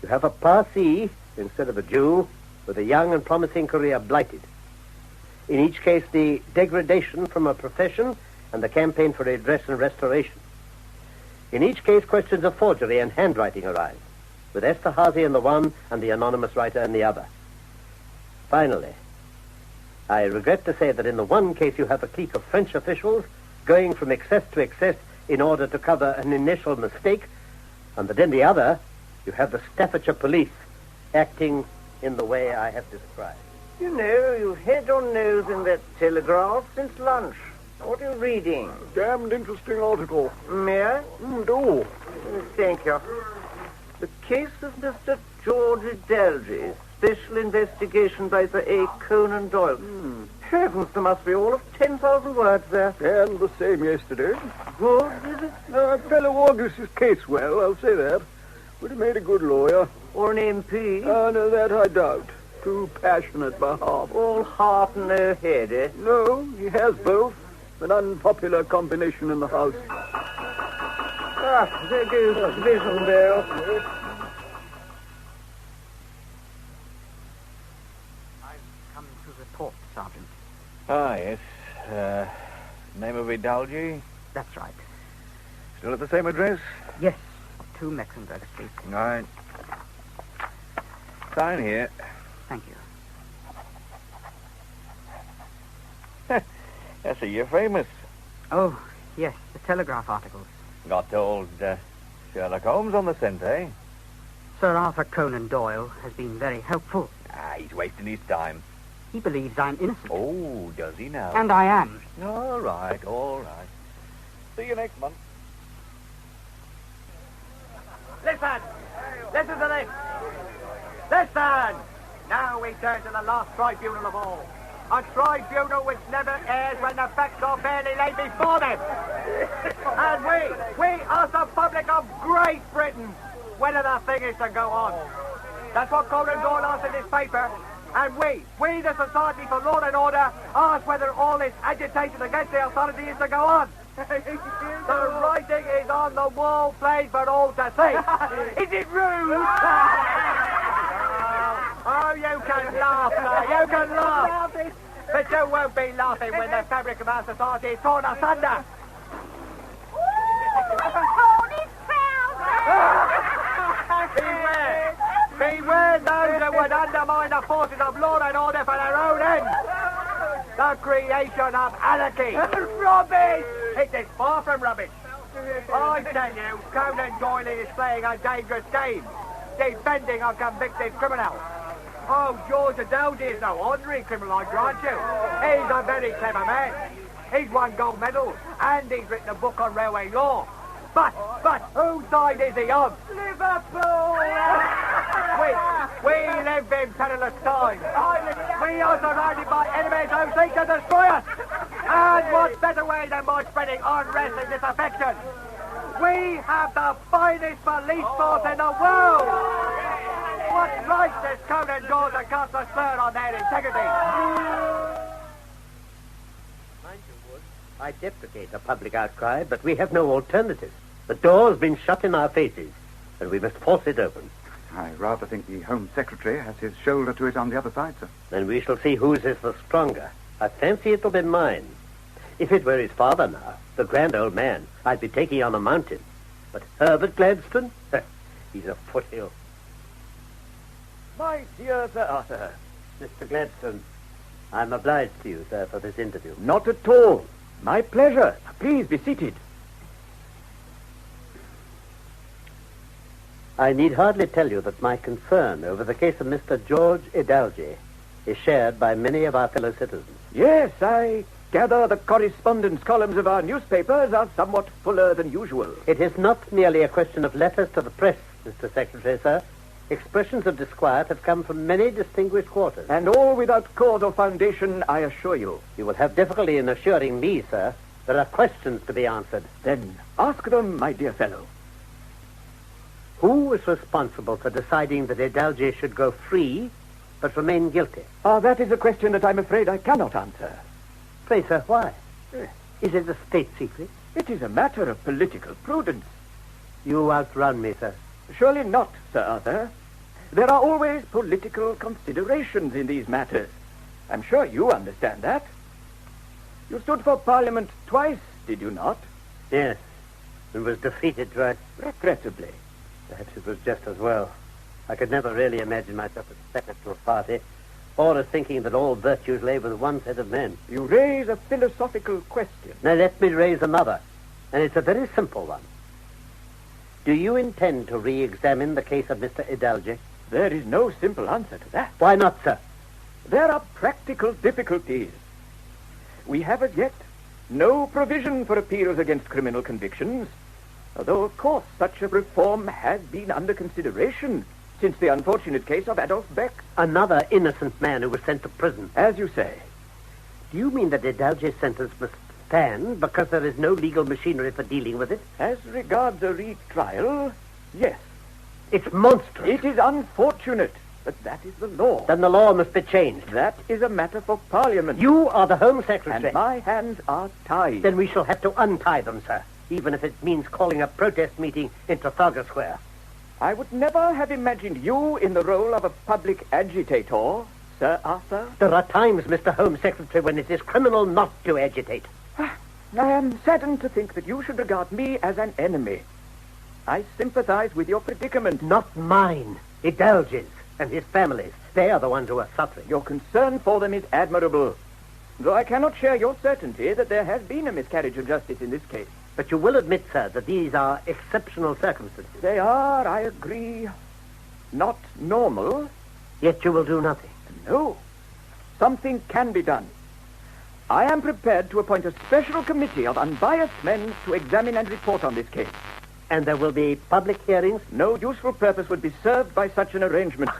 You have a Parsi instead of a Jew, with a young and promising career blighted. In each case, the degradation from a profession and the campaign for redress and restoration. In each case, questions of forgery and handwriting arise, with Esterhazy in the one and the anonymous writer in the other. Finally, I regret to say that in the one case you have a clique of French officials going from excess to excess in order to cover an initial mistake, and that in the other you have the Staffordshire police acting in the way I have described. You know, you've had your nose in that Telegraph since lunch. What are you reading? Damned interesting article. May I? Do. Thank you. The case of Mr. George Dalgy, special investigation by Sir A. Conan Doyle. Heavens, there must be all of 10,000 words there. And the same yesterday. Good, is it? Fellow Augustus case well, I'll say that. Would have made a good lawyer. Or an MP? No, that I doubt. Too passionate by half. All heart and no head, eh? No, he has both. An unpopular combination in the House. Ah, there goes the division bell. I've come to report, Sergeant. Ah, yes. Name of Idalgi? That's right. Still at the same address? Yes, 2 Mexenberg Street. All right. Sign here. Thank you. I see you're famous. Oh, yes, the Telegraph articles. Got old Sherlock Holmes on the scent, eh? Sir Arthur Conan Doyle has been very helpful. He's wasting his time. He believes I'm innocent. Oh, does he now? And I am. All right. See you next month. Listen to this. Listen! Now we turn to the last tribunal of all. A tribunal which never errs when the facts are fairly laid before them. And we as the public of Great Britain, whether the thing is to go on. That's what Conan Doyle asked in his paper. And we, the Society for Law and Order, ask whether all this agitation against the authority is to go on. The writing is on the wall, plain for all to see. Is it rude? Oh, you can laugh, sir. You can laugh. But you won't be laughing when the fabric of our society is torn asunder. Beware those who would undermine the forces of law and order for their own ends. The creation of anarchy. Rubbish! It is far from rubbish. I tell you, Conan Doyle is playing a dangerous game, defending a convicted criminal. Oh, George Adelgy is no ordinary criminal, I grant you. He's a very clever man. He's won gold medals, and he's written a book on railway law. But, whose side is he on? Liverpool! We live in perilous times. We are surrounded by enemies who seek to destroy us. And what better way than by spreading unrest and disaffection? We have the finest police force in the world. What right does Conan Doyle to cast a slur on their integrity? Mind you, Wood, I deprecate a public outcry, but we have no alternative. The door's been shut in our faces, and we must force it open. I rather think the Home Secretary has his shoulder to it on the other side, sir. Then we shall see whose is the stronger. I fancy it'll be mine. If it were his father now, the grand old man, I'd be taking on a mountain. But Herbert Gladstone? He's a foothill. My dear Sir Arthur. Mr. Gladstone, I'm obliged to you, sir, for this interview. Not at all. My pleasure. Please be seated. I need hardly tell you that my concern over the case of Mr. George Idalgi is shared by many of our fellow citizens. Yes, I gather the correspondence columns of our newspapers are somewhat fuller than usual. It is not merely a question of letters to the press, Mr. Secretary, sir. Expressions of disquiet have come from many distinguished quarters. And all without cause or foundation, I assure you. You will have difficulty in assuring me, sir. There are questions to be answered. Then ask them, my dear fellow. Who was responsible for deciding that Idalgi should go free, but remain guilty? That is a question that I'm afraid I cannot answer. Pray, sir, why? Is it a state secret? It is a matter of political prudence. You outrun me, sir. Surely not, Sir Arthur. There are always political considerations in these matters. I'm sure you understand that. You stood for Parliament twice, did you not? Yes, and was defeated twice. Regrettably. Perhaps it was just as well. I could never really imagine myself as second to a party, or as thinking that all virtues lay with one set of men. You raise a philosophical question. Now let me raise another, and it's a very simple one. Do you intend to re-examine the case of Mr. Idalgi? There is no simple answer to that. Why not, sir? There are practical difficulties. We have as yet no provision for appeals against criminal convictions, although, of course, such a reform has been under consideration since the unfortunate case of Adolf Beck. Another innocent man who was sent to prison. As you say. Do you mean that Idalgi's sentence must stand because there is no legal machinery for dealing with it? As regards a retrial, yes. It's monstrous. It is unfortunate, but that is the law. Then the law must be changed. That is a matter for Parliament. You are the Home Secretary. And my hands are tied. Then we shall have to untie them, sir, even if it means calling a protest meeting in Trafalgar Square. I would never have imagined you in the role of a public agitator Sir Arthur? There are times, Mr. Home Secretary, when it is criminal not to agitate. I am saddened to think that you should regard me as an enemy. I sympathize with your predicament. Not mine. Idalge's and his family's. They are the ones who are suffering. Your concern for them is admirable, though I cannot share your certainty that there has been a miscarriage of justice in this case. But you will admit, sir, that these are exceptional circumstances. They are, I agree, not normal. Yet you will do nothing. No. Something can be done. I am prepared to appoint a special committee of unbiased men to examine and report on this case. And there will be public hearings? No useful purpose would be served by such an arrangement.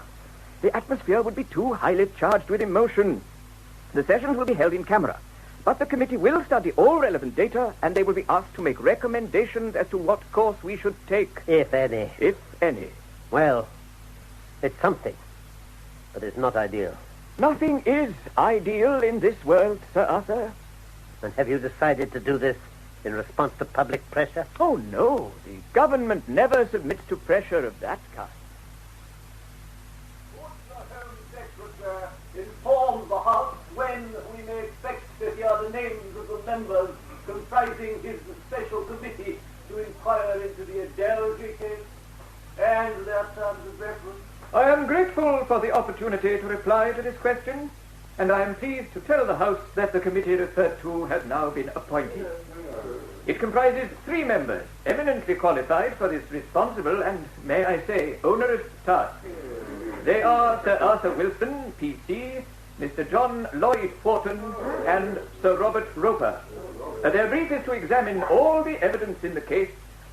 The atmosphere would be too highly charged with emotion. The sessions will be held in camera, but the committee will study all relevant data, and they will be asked to make recommendations as to what course we should take. If any. If any. Well, it's something, but it's not ideal. Nothing is ideal in this world, Sir Arthur. And have you decided to do this in response to public pressure? Oh, no. The government never submits to pressure of that kind. Inform the House when we may expect to hear the names of the members comprising his special committee to inquire into the Adelgy case and their terms of reference. I am grateful for the opportunity to reply to this question, and I am pleased to tell the House that the committee referred to has now been appointed. It comprises 3 members, eminently qualified for this responsible and, may I say, onerous task. They are Sir Arthur Wilson, P.C., Mr. John Lloyd Wharton, and Sir Robert Roper. Their brief is to examine all the evidence in the case,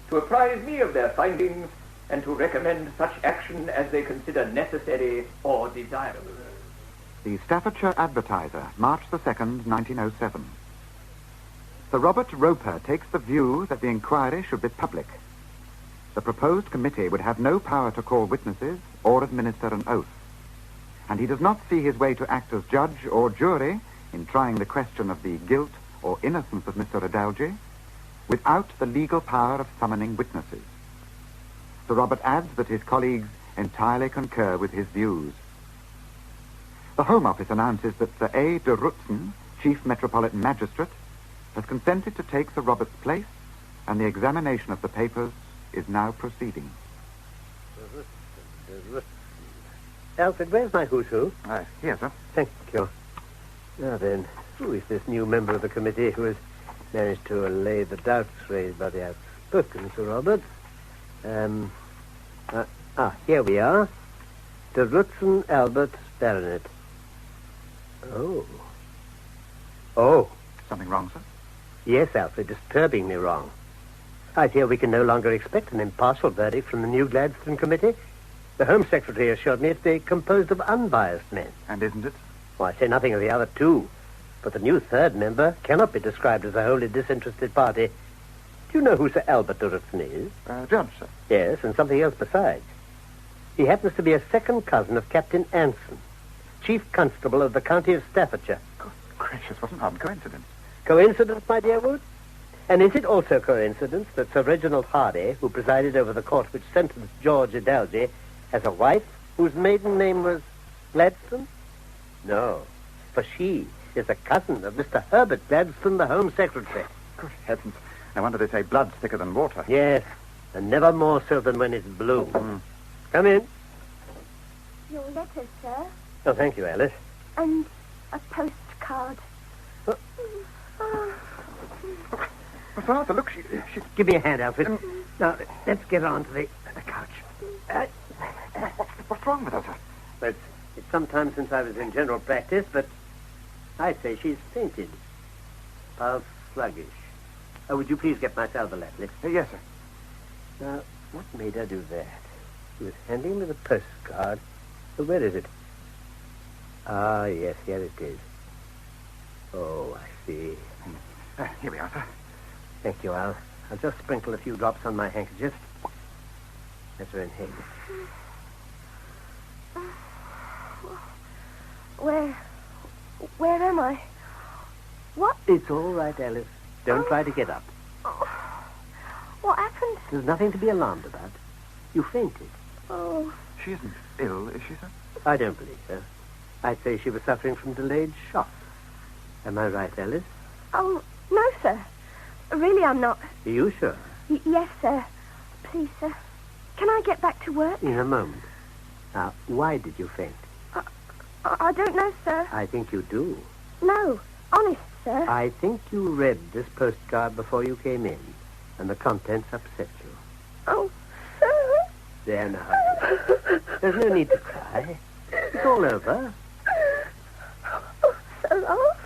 to apprise me of their findings, and to recommend such action as they consider necessary or desirable. The Staffordshire Advertiser, March the 2nd, 1907. Sir Robert Roper takes the view that the inquiry should be public. The proposed committee would have no power to call witnesses or administer an oath, and he does not see his way to act as judge or jury in trying the question of the guilt or innocence of Mr. Adelgy without the legal power of summoning witnesses. Sir Robert adds that his colleagues entirely concur with his views. The Home Office announces that Sir A. de Rutzen, Chief Metropolitan Magistrate, has consented to take Sir Robert's place, and the examination of the papers is now proceeding. Alfred, where's my who's who? Here, sir. Thank you. Now then, who is this new member of the committee who has managed to allay the doubts raised by the outspoken Sir Robert? Here we are. De Rutzen Albert, Baronet. Oh. Something wrong, sir? Yes, Alfred, disturbingly wrong. I fear we can no longer expect an impartial verdict from the new Gladstone Committee. The Home Secretary assured me it's composed of unbiased men. And isn't it? Well, I say nothing of the other 2, but the new 3rd member cannot be described as a wholly disinterested party. Do you know who Sir Albert de Rutzen is? Judge, sir. Yes, and something else besides. He happens to be a second cousin of Captain Anson, Chief Constable of the County of Staffordshire. Good gracious, what an odd coincidence. Coincidence, my dear Wood? And is it also coincidence that Sir Reginald Hardy, who presided over the court which sentenced George Adelgy, has a wife whose maiden name was Gladstone? No, for she is a cousin of Mr. Herbert Gladstone, the Home Secretary. Good heavens. I wonder they say blood's thicker than water. Yes, and never more so than when it's blue. Come in. Your letter, sir. Oh, thank you, Alice. And a postcard. Sir Arthur, look, she... Give me a hand, Alfred. Now, let's get on to the couch. What's wrong with her, sir? It's some time since I was in general practice, but I'd say she's fainted. Pulse sluggish. Oh, would you please get my salve lately? Yes, sir. Now, what made her do that? She was handing me the postcard. Oh, where is it? Ah, yes, here it is. Oh, I see. Here we are, sir. Thank you, Al. I'll just sprinkle a few drops on my handkerchief. That's her inhaler. Where am I? What? It's all right, Alice. Don't try to get up. What happened? There's nothing to be alarmed about. You fainted. Oh. She isn't ill, is she, sir? I don't believe so. I'd say she was suffering from delayed shock. Am I right, Alice? Oh, no, sir. Really, I'm not. Are you sure? Yes, sir. Please, sir. Can I get back to work? In a moment. Now, why did you faint? I don't know, sir. I think you do. No, honest, sir. I think you read this postcard before you came in, and the contents upset you. Oh, sir. There now. There's no need to cry. It's all over. Oh, Sir Ralph.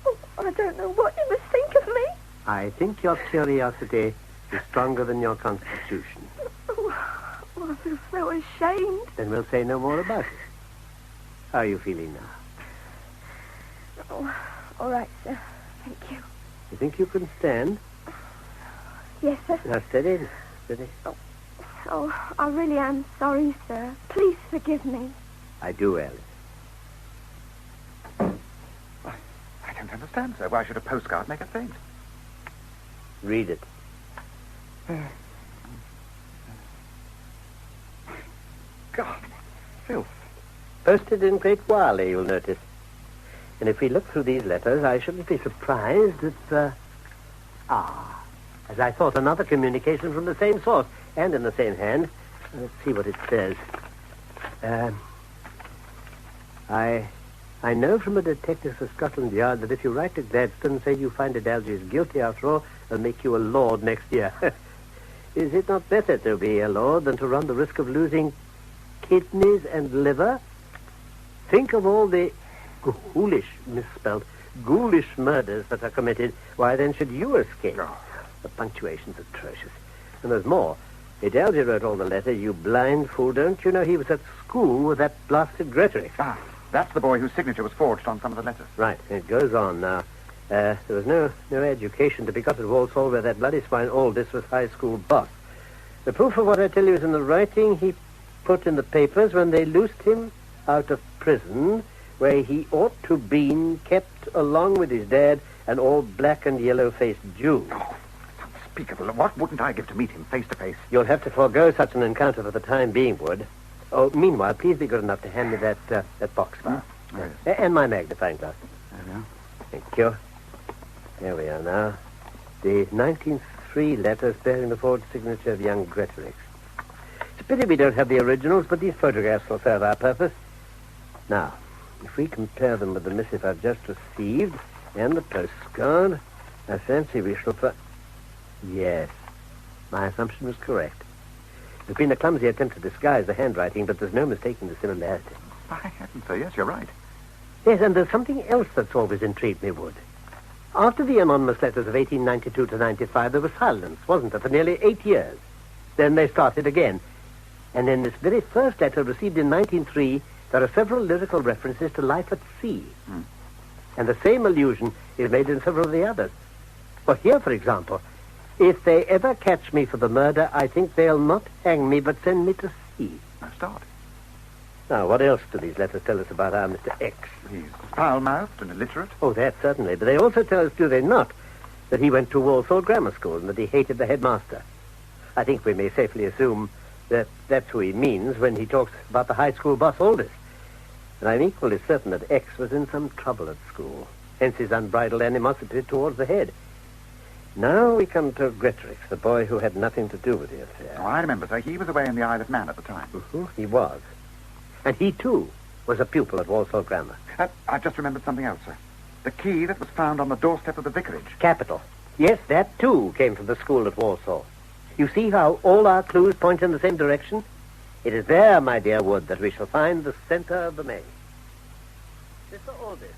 Oh, I don't know what you must think of me. I think your curiosity is stronger than your constitution. Oh, I feel so ashamed. Then we'll say no more about it. How are you feeling now? Oh, all right, sir. Thank you. You think you can stand? Yes, sir. Now, steady. Steady. Oh, I really am sorry, sir. Please forgive me. I do, Alice. I don't understand, sir. Why should a postcard make a faint? Read it. God, what filth. Posted in Great Wiley, you'll notice. And if we look through these letters, I shouldn't be surprised if, as I thought, another communication from the same source and in the same hand. Let's see what it says. I know from a detective of Scotland Yard that if you write to Gladstone and say you find Adalji is guilty after all, they'll make you a lord next year. Is it not better to be a lord than to run the risk of losing kidneys and liver? Think of all the ghoulish murders that are committed. Why then should you escape? Oh. The punctuation's atrocious. And there's more. Adalji wrote all the letter, you blind fool. Don't you know he was at school with that blasted Gretorick? Ah, that's the boy whose signature was forged on some of the letters. Right. It goes on now. There was no education to be got at Walsall where that bloody swine Aldous was high school boss. The proof of what I tell you is in the writing he put in the papers when they loosed him out of prison, where he ought to been kept along with his dad, an old black and yellow-faced Jew. Oh, unspeakable. What wouldn't I give to meet him face to face? You'll have to forego such an encounter for the time being, Wood. Oh, meanwhile, please be good enough to hand me that box file. Yes. And my magnifying glass. There we are. Thank you. There we are now. The 1903 letters bearing the forged signature of young Gretorick. It's a pity we don't have the originals, but these photographs will serve our purpose. Now, if we compare them with the missive I've just received and the postcard, I fancy we shall find... Yes, my assumption was correct. There's been a clumsy attempt to disguise the handwriting, but there's no mistaking the similarity. By heavens, sir, yes, you're right. Yes, and there's something else that's always intrigued me, Wood. After the anonymous letters of 1892 to 95, there was silence, wasn't there, for nearly 8 years. Then they started again. And in this very first letter received in 1903, there are several lyrical references to life at sea. And the same allusion is made in several of the others. Well, here, for example, if they ever catch me for the murder, I think they'll not hang me, but send me to sea. Now, start. Now, what else do these letters tell us about our Mr. X? He's foul-mouthed and illiterate. Oh, that certainly. But they also tell us, do they not, that he went to Walsall Grammar School and that he hated the headmaster. I think we may safely assume that that's who he means when he talks about the high school boss Aldous. And I'm equally certain that X was in some trouble at school, hence his unbridled animosity towards the head. Now we come to Gretorick, the boy who had nothing to do with the affair. Oh, I remember, sir. He was away in the Isle of Man at the time. He was. And he, too, was a pupil at Walsall Grammar. I've just remembered something else, sir. The key that was found on the doorstep of the vicarage. Capital. Yes, that, too, came from the school at Walsall. You see how all our clues point in the same direction? It is there, my dear Wood, that we shall find the center of the maze. Mr. Aldous,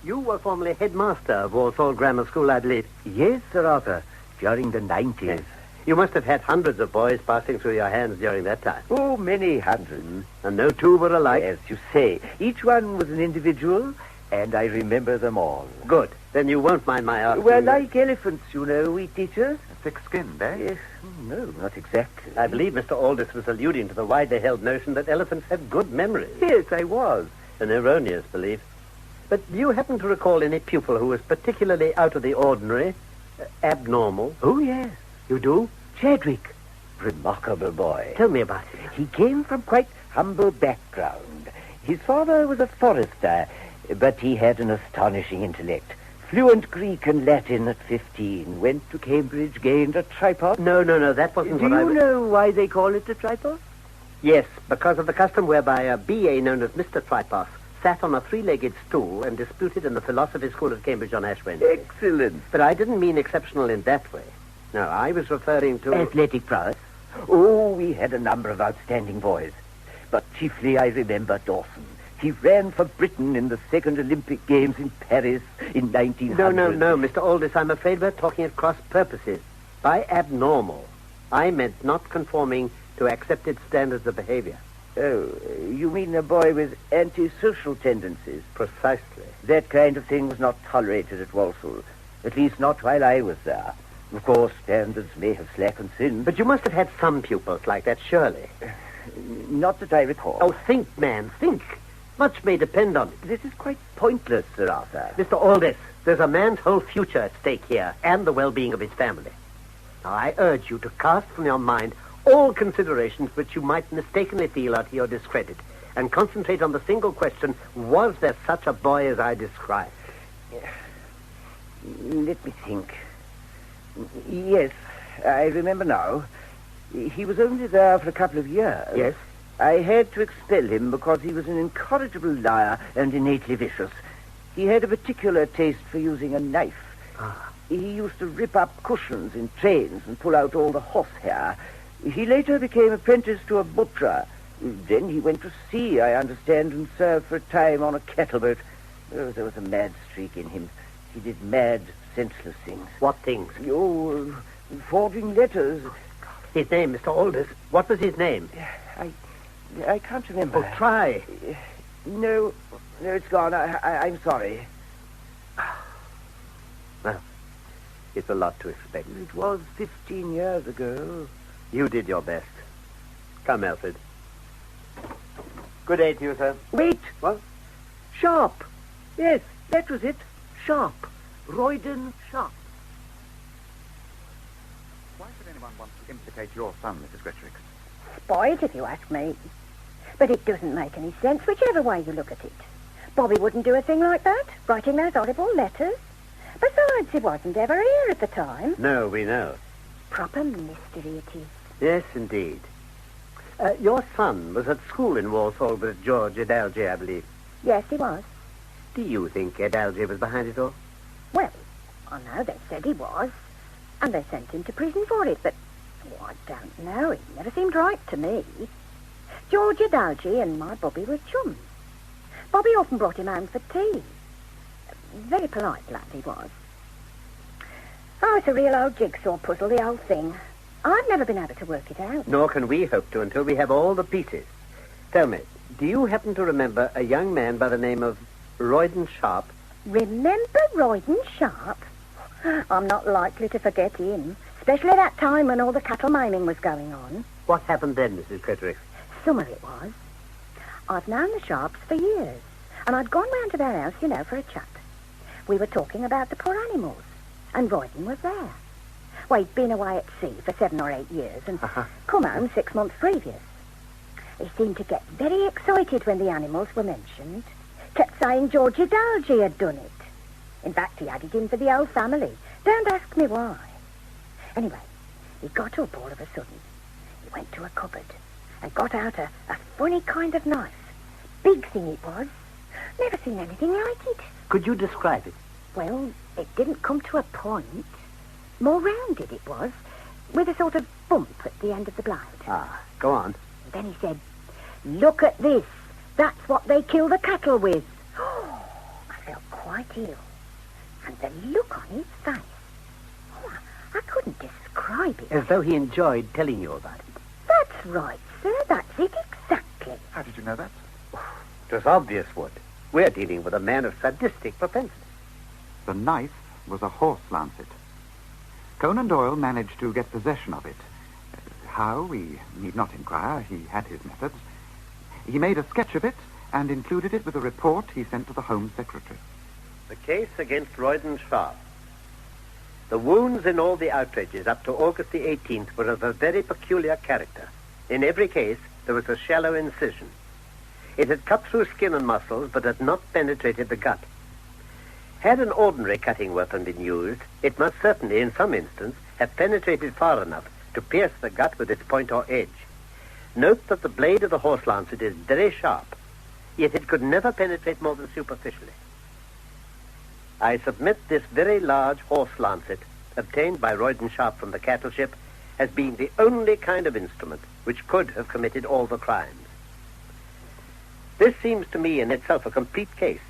you were formerly headmaster of Walsall Grammar School, I believe. Yes, Sir Arthur, during the 90s. Yes. You must have had hundreds of boys passing through your hands during that time. Oh, many hundreds. And no two were alike? As you say. Each one was an individual, and I remember them all. Good. Then you won't mind my asking. We're like elephants, you know, we teachers. Thick-skinned, eh? Yes. No, not exactly. I believe Mr. Aldous was alluding to the widely held notion that elephants have good memories. Yes, I was. An erroneous belief. But do you happen to recall any pupil who was particularly out of the ordinary, abnormal? Oh, yes. You do? Chadwick. Remarkable boy. Tell me about it. He came from quite humble background. His father was a forester, but he had an astonishing intellect. Fluent Greek and Latin at 15. Went to Cambridge, gained a tripod. No, that wasn't what I... Do you know why they call it a tripod? Yes, because of the custom whereby a B.A. known as Mr. Tripos sat on a three-legged stool and disputed in the philosophy school at Cambridge on Ash Wednesday. Excellent. But I didn't mean exceptional in that way. No, I was referring to... Athletic prowess? Oh, we had a number of outstanding boys. But chiefly I remember Dawson. He ran for Britain in the second Olympic Games in Paris in 1900. No, Mr. Aldous, I'm afraid we're talking at cross purposes. By abnormal, I meant not conforming to accepted standards of behavior. Oh, you mean a boy with antisocial tendencies? Precisely. That kind of thing was not tolerated at Walsall. At least not while I was there. Of course, standards may have slackened since. But you must have had some pupils like that, surely. Not that I recall. Oh, think, man, think. Much may depend on it. This is quite pointless, Sir Arthur. Mr. Aldous, there's a man's whole future at stake here, and the well-being of his family. Now, I urge you to cast from your mind all considerations which you might mistakenly feel are to your discredit, and concentrate on the single question, was there such a boy as I described? Let me think. Yes, I remember now. He was only there for a couple of years. Yes? I had to expel him because he was an incorrigible liar and innately vicious. He had a particular taste for using a knife. He used to rip up cushions in trains and pull out all the horsehair. He later became apprenticed to a butcher. Then he went to sea, I understand, and served for a time on a cattle boat. Oh, there was a mad streak in him. He did mad, senseless things. What things? Oh, forging letters. His name, Mr. Aldous. What was his name? I can't remember. Oh, try. No, it's gone. I'm sorry. Well, it's a lot to expect. It was 15 years ago. You did your best. Come, Alfred. Good day to you, sir. Wait. What? Sharp. Yes, that was it. Sharp. Royden Sharp. Why should anyone want to implicate your son, Mrs. Grettrick? Spoiled, if you ask me. But it doesn't make any sense, whichever way you look at it. Bobby wouldn't do a thing like that, writing those horrible letters. Besides, he wasn't ever here at the time. No, we know. Proper mystery it is. Yes, indeed. Your son was at school in Walsall with George Adalji, I believe. Yes, he was. Do you think Adalji was behind it all? Well, I know they said he was. And they sent him to prison for it, but... Oh, I don't know. It never seemed right to me. George Adalji and my Bobby were chums. Bobby often brought him home for tea. Very polite lad he was. Oh, it's a real old jigsaw puzzle, the whole thing. I've never been able to work it out. Nor can we hope to until we have all the pieces. Tell me, do you happen to remember a young man by the name of Royden Sharp? Remember Royden Sharp? I'm not likely to forget him, especially that time when all the cattle maiming was going on. What happened then, Mrs. Grettrick? Summer it was. I've known the Sharps for years, and I'd gone round to their house, for a chat. We were talking about the poor animals, and Royden was there. Well, he'd been away at sea for 7 or 8 years, and come home 6 months previous. He seemed to get very excited when the animals were mentioned. Kept saying George Adalji had done it. In fact, he had it in for the whole family. Don't ask me why. Anyway, he got up all of a sudden. He went to a cupboard and got out a funny kind of knife. Big thing it was. Never seen anything like it. Could you describe it? Well, it didn't come to a point. More rounded it was, with a sort of bump at the end of the blade. Go on. And then he said, "Look at this. That's what they kill the cattle with." Oh, I felt quite ill. And the look on his face. Oh, I couldn't describe it. As though he enjoyed telling you about it. That's right, sir. That's it exactly. How did you know that? It was obvious, Wood. We're dealing with a man of sadistic propensity. The knife was a horse lancet. Conan Doyle managed to get possession of it. How, we need not inquire. He had his methods. He made a sketch of it and included it with a report he sent to the Home Secretary. The case against Royden Sharp. The wounds in all the outrages up to August the 18th were of a very peculiar character. In every case, there was a shallow incision. It had cut through skin and muscles, but had not penetrated the gut. Had an ordinary cutting weapon been used, it must certainly, in some instance, have penetrated far enough to pierce the gut with its point or edge. Note that the blade of the horse lancet is very sharp, yet it could never penetrate more than superficially. I submit this very large horse lancet, obtained by Royden Sharp from the cattle ship, as being the only kind of instrument which could have committed all the crimes. This seems to me in itself a complete case,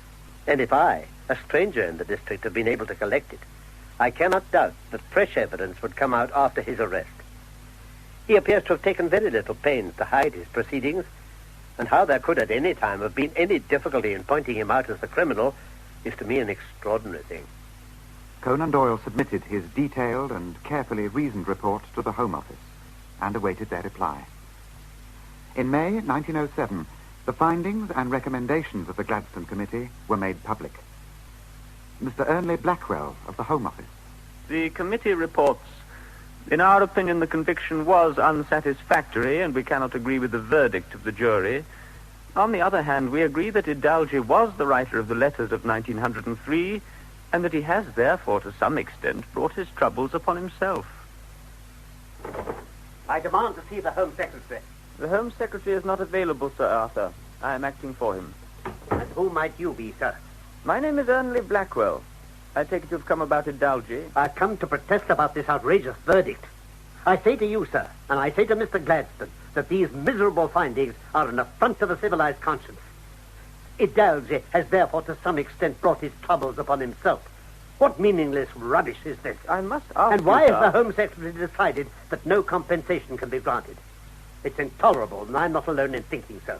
and if I, a stranger in the district, have been able to collect it, I cannot doubt that fresh evidence would come out after his arrest. He appears to have taken very little pains to hide his proceedings, and how there could at any time have been any difficulty in pointing him out as the criminal is to me an extraordinary thing. Conan Doyle submitted his detailed and carefully reasoned report to the Home Office and awaited their reply. In May 1907, the findings and recommendations of the Gladstone Committee were made public. Mr. Ernley Blackwell of the Home Office. The committee reports, in our opinion, the conviction was unsatisfactory, and we cannot agree with the verdict of the jury. On the other hand, we agree that Idalgi was the writer of the letters of 1903, and that he has, therefore, to some extent, brought his troubles upon himself. I demand to see the Home Secretary. The Home Secretary is not available, Sir Arthur. I am acting for him. And who might you be, sir? My name is Ernley Blackwell. I take it you've come about Idalgi. I've come to protest about this outrageous verdict. I say to you, sir, and I say to Mr. Gladstone, that these miserable findings are an affront to the civilized conscience. Idalgi has therefore to some extent brought his troubles upon himself. What meaningless rubbish is this? I must ask And why you, has the Home Secretary decided that no compensation can be granted? It's intolerable, and I'm not alone in thinking so.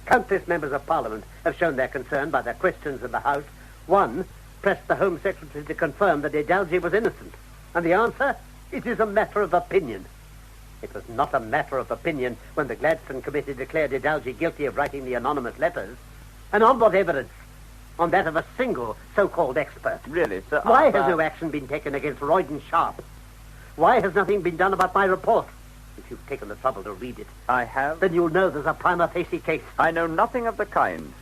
Countless members of Parliament have shown their concern by their questions in the House. One pressed the Home Secretary to confirm that Idalgi was innocent. And the answer? It is a matter of opinion. It was not a matter of opinion when the Gladstone Committee declared Idalgi guilty of writing the anonymous letters. And on what evidence? On that of a single so-called expert. Really, sir? Why has no action been taken against Royden Sharp? Why has nothing been done about my report? If you've taken the trouble to read it. I have. Then you'll know there's a prima facie case. I know nothing of the kind.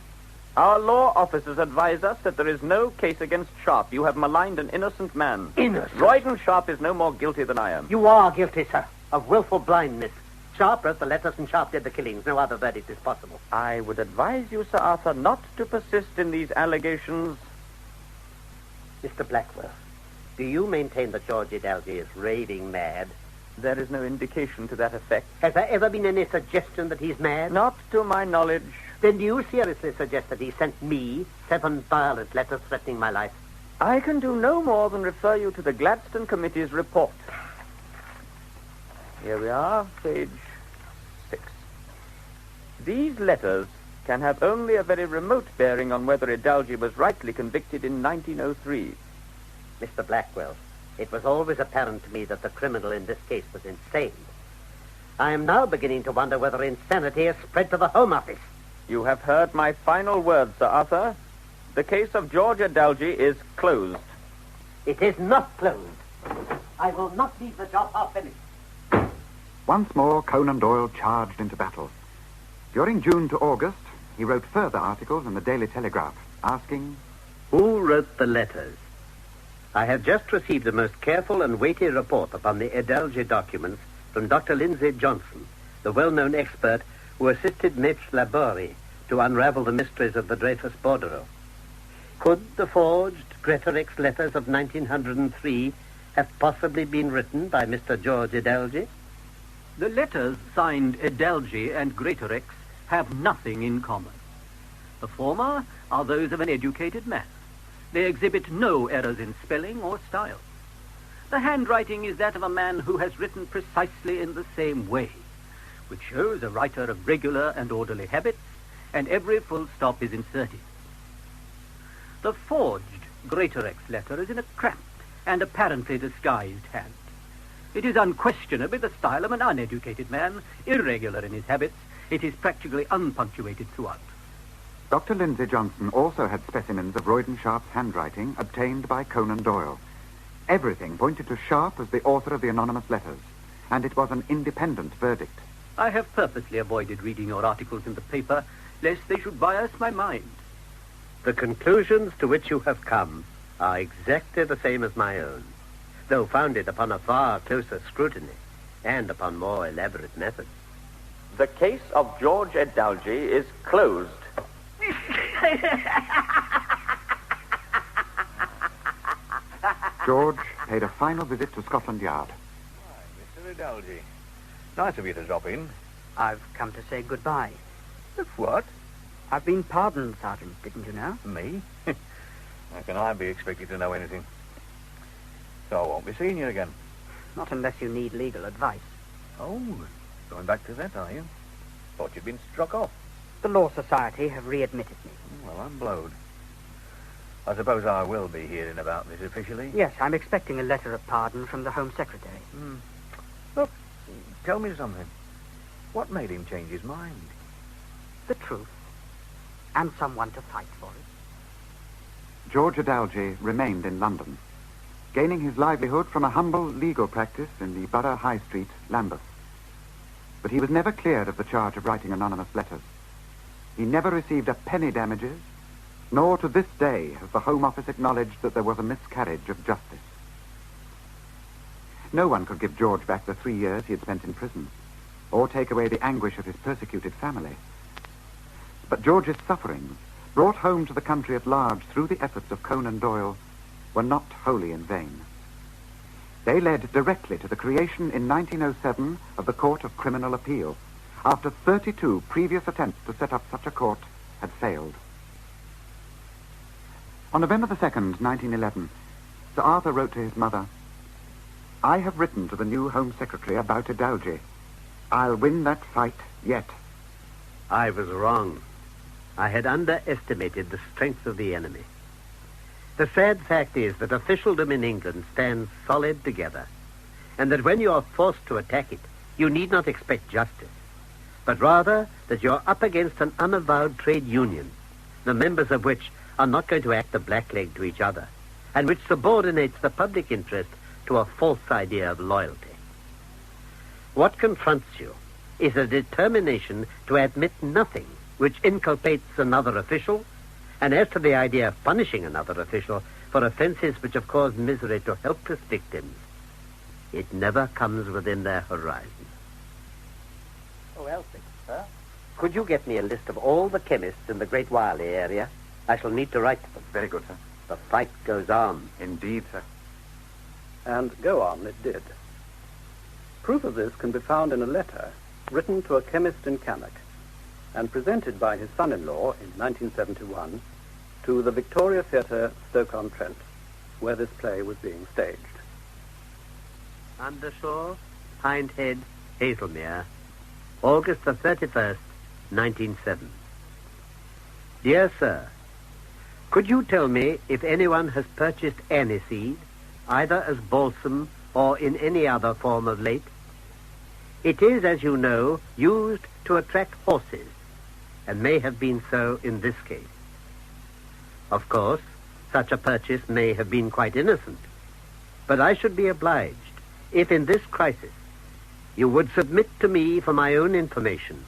Our law officers advise us that there is no case against Sharp. You have maligned an innocent man. Innocent? Royden Sharp is no more guilty than I am. You are guilty, sir, of willful blindness. Sharp wrote the letters and Sharp did the killings. No other verdict is possible. I would advise you, Sir Arthur, not to persist in these allegations. Mr. Blackwell, do you maintain that George Idalgi is raving mad? There is no indication to that effect. Has there ever been any suggestion that he's mad? Not to my knowledge. Then do you seriously suggest that he sent me 7 violent letters threatening my life? I can do no more than refer you to the Gladstone Committee's report. Here we are, page 6. These letters can have only a very remote bearing on whether Idalgi was rightly convicted in 1903. Mr. Blackwell, it was always apparent to me that the criminal in this case was insane. I am now beginning to wonder whether insanity has spread to the Home Office. You have heard my final words, Sir Arthur. The case of George Idalgi is closed. It is not closed. I will not leave the job half finished. Once more, Conan Doyle charged into battle. During June to August, he wrote further articles in the Daily Telegraph, asking, Who wrote the letters? I have just received a most careful and weighty report upon the Idalgi documents from Dr. Lindsay Johnson, the well-known expert who assisted Maitre Labori to unravel the mysteries of the Dreyfus bordereau. Could the forged Greatorex letters of 1903 have possibly been written by Mr. George Idalgi? The letters signed Idalgi and Greatorex have nothing in common. The former are those of an educated man. They exhibit no errors in spelling or style. The handwriting is that of a man who has written precisely in the same way, which shows a writer of regular and orderly habits, and every full stop is inserted. The forged Greatorex letter is in a cramped and apparently disguised hand. It is unquestionably the style of an uneducated man, irregular in his habits. It is practically unpunctuated throughout. Dr. Lindsay Johnson also had specimens of Royden Sharp's handwriting obtained by Conan Doyle. Everything pointed to Sharp as the author of the anonymous letters, and it was an independent verdict. I have purposely avoided reading your articles in the paper lest they should bias my mind. The conclusions to which you have come are exactly the same as my own, though founded upon a far closer scrutiny and upon more elaborate methods. The case of George Edalji is closed. George paid a final visit to Scotland Yard. Mr. Edalji, nice of you to drop in. I've come to say goodbye. What? I've been pardoned, Sergeant, didn't you know? Me? How can I be expected to know anything? So I won't be seeing you again. Not unless you need legal advice. Oh, going back to that, are you? Thought you'd been struck off. The Law Society have readmitted me. Well, I'm blowed. I suppose I will be hearing about this officially. Yes, I'm expecting a letter of pardon from the Home Secretary. Look, tell me something. What made him change his mind? The truth. And someone to fight for it. George Edalji remained in London, gaining his livelihood from a humble legal practice in the Borough High Street, Lambeth. But he was never cleared of the charge of writing anonymous letters. He never received a penny damages, nor to this day has the Home Office acknowledged that there was a miscarriage of justice. No one could give George back the 3 years he had spent in prison, or take away the anguish of his persecuted family. But George's sufferings, brought home to the country at large through the efforts of Conan Doyle, were not wholly in vain. They led directly to the creation in 1907 of the Court of Criminal Appeal, after 32 previous attempts to set up such a court had failed. On November the 2nd, 1911, Sir Arthur wrote to his mother, "I have written to the new Home Secretary about Edalji. I'll win that fight yet." I was wrong. I had underestimated the strength of the enemy. The sad fact is that officialdom in England stands solid together, and that when you are forced to attack it, you need not expect justice, but rather that you're up against an unavowed trade union, the members of which are not going to act the blackleg to each other, and which subordinates the public interest to a false idea of loyalty. What confronts you is a determination to admit nothing which inculpates another official, and as to the idea of punishing another official for offenses which have caused misery to helpless victims, it never comes within their horizon. Oh, Elsie, sir, could you get me a list of all the chemists in the Great Wiley area? I shall need to write to them. Very good, sir. The fight goes on. Indeed, sir. And go on it did. Proof of this can be found in a letter written to a chemist in Cannock and presented by his son-in-law in 1971 to the Victoria Theatre, Stoke-on-Trent, where this play was being staged. Undershore, Hindhead, Hazelmere, August the 31st, 1907. Dear Sir, could you tell me if anyone has purchased aniseed, either as balsam or in any other form of late? It is, as you know, used to attract horses, and may have been so in this case. Of course, such a purchase may have been quite innocent, but I should be obliged if in this crisis you would submit to me for my own information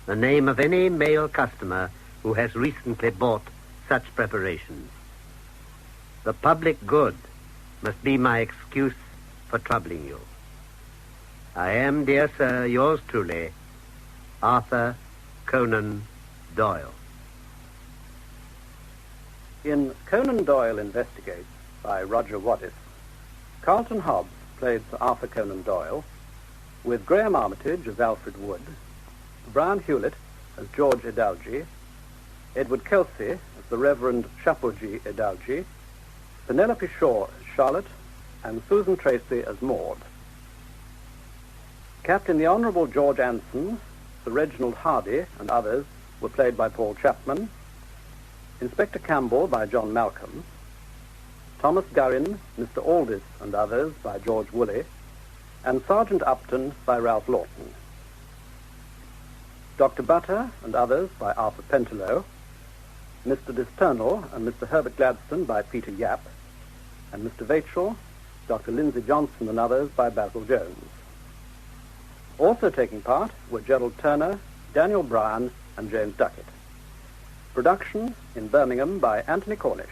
the name of any male customer who has recently bought such preparations. The public good must be my excuse for troubling you. I am, dear sir, yours truly, Arthur Conan Doyle. In Conan Doyle Investigates by Roger Waddis, Carlton Hobbs played Sir Arthur Conan Doyle, with Graham Armitage as Alfred Wood, Brian Hewlett as George Edalji, Edward Kelsey as the Reverend Shapoji Edalji, Penelope Shaw as Charlotte, and Susan Tracy as Maud. Captain the Honourable George Anson, Sir Reginald Hardy, and others were played by Paul Chapman, Inspector Campbell by John Malcolm, Thomas Gurin, Mr. Aldis, and others by George Woolley, and Sergeant Upton by Ralph Lawton. Dr. Butter and others by Arthur Pentelow, Mr. Disternal and Mr. Herbert Gladstone by Peter Yapp, and Mr. Vachel, Dr. Lindsay Johnson and others by Basil Jones. Also taking part were Gerald Turner, Daniel Bryan, and James Duckett. Production in Birmingham by Anthony Cornish.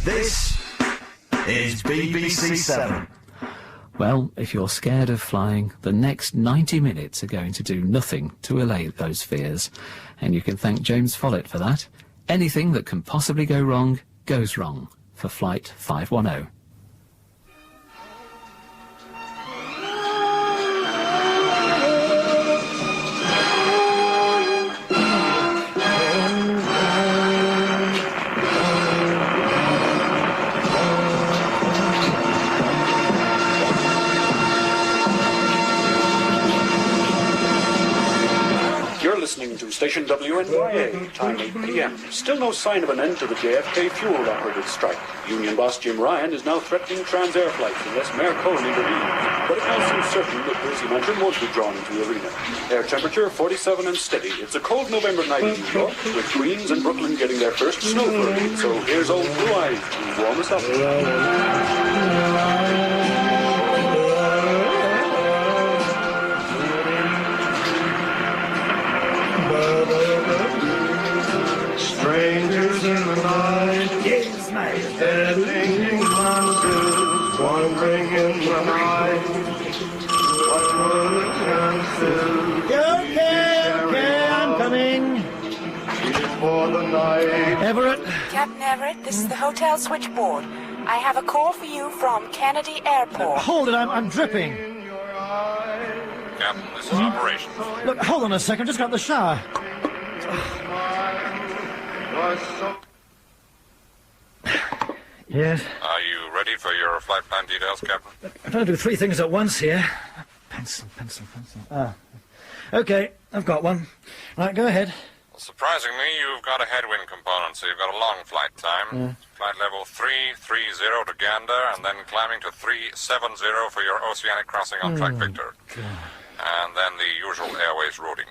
This is BBC 7. Well, if you're scared of flying, the next 90 minutes are going to do nothing to allay those fears. And you can thank James Follett for that. Anything that can possibly go wrong, goes wrong for Flight 510. Listening to station WNYA, time 8 p.m. Still no sign of an end to the JFK fuel operative strike. Union boss Jim Ryan is now threatening Transair flights unless Mayor Cohen intervenes. But it now seems certain that Percy Mansion won't be drawn into the arena. Air temperature 47 and steady. It's a cold November night in New York, with Queens and Brooklyn getting their first snow flurry. So here's old Blue Eyes to warm us up. Strangers in the night, yes, mate. Heading glances, wandering in the night. What will it come to? Okay, I'm coming. For the night. Everett? Captain Everett, this is the hotel switchboard. I have a call for you from Kennedy Airport. Hold it, I'm dripping. Captain, this is operations. Look, hold on a second, just got the shower. Yes? Are you ready for your flight plan details, Captain? I'm trying to do 3 things at once here. Pencil. OK, I've got one. Right, go ahead. Well, surprisingly, you've got a headwind component, so you've got a long flight time. Yeah. Flight level 330 to Gander, and then climbing to 370 for your oceanic crossing on track Victor. God. And then the usual airways routing.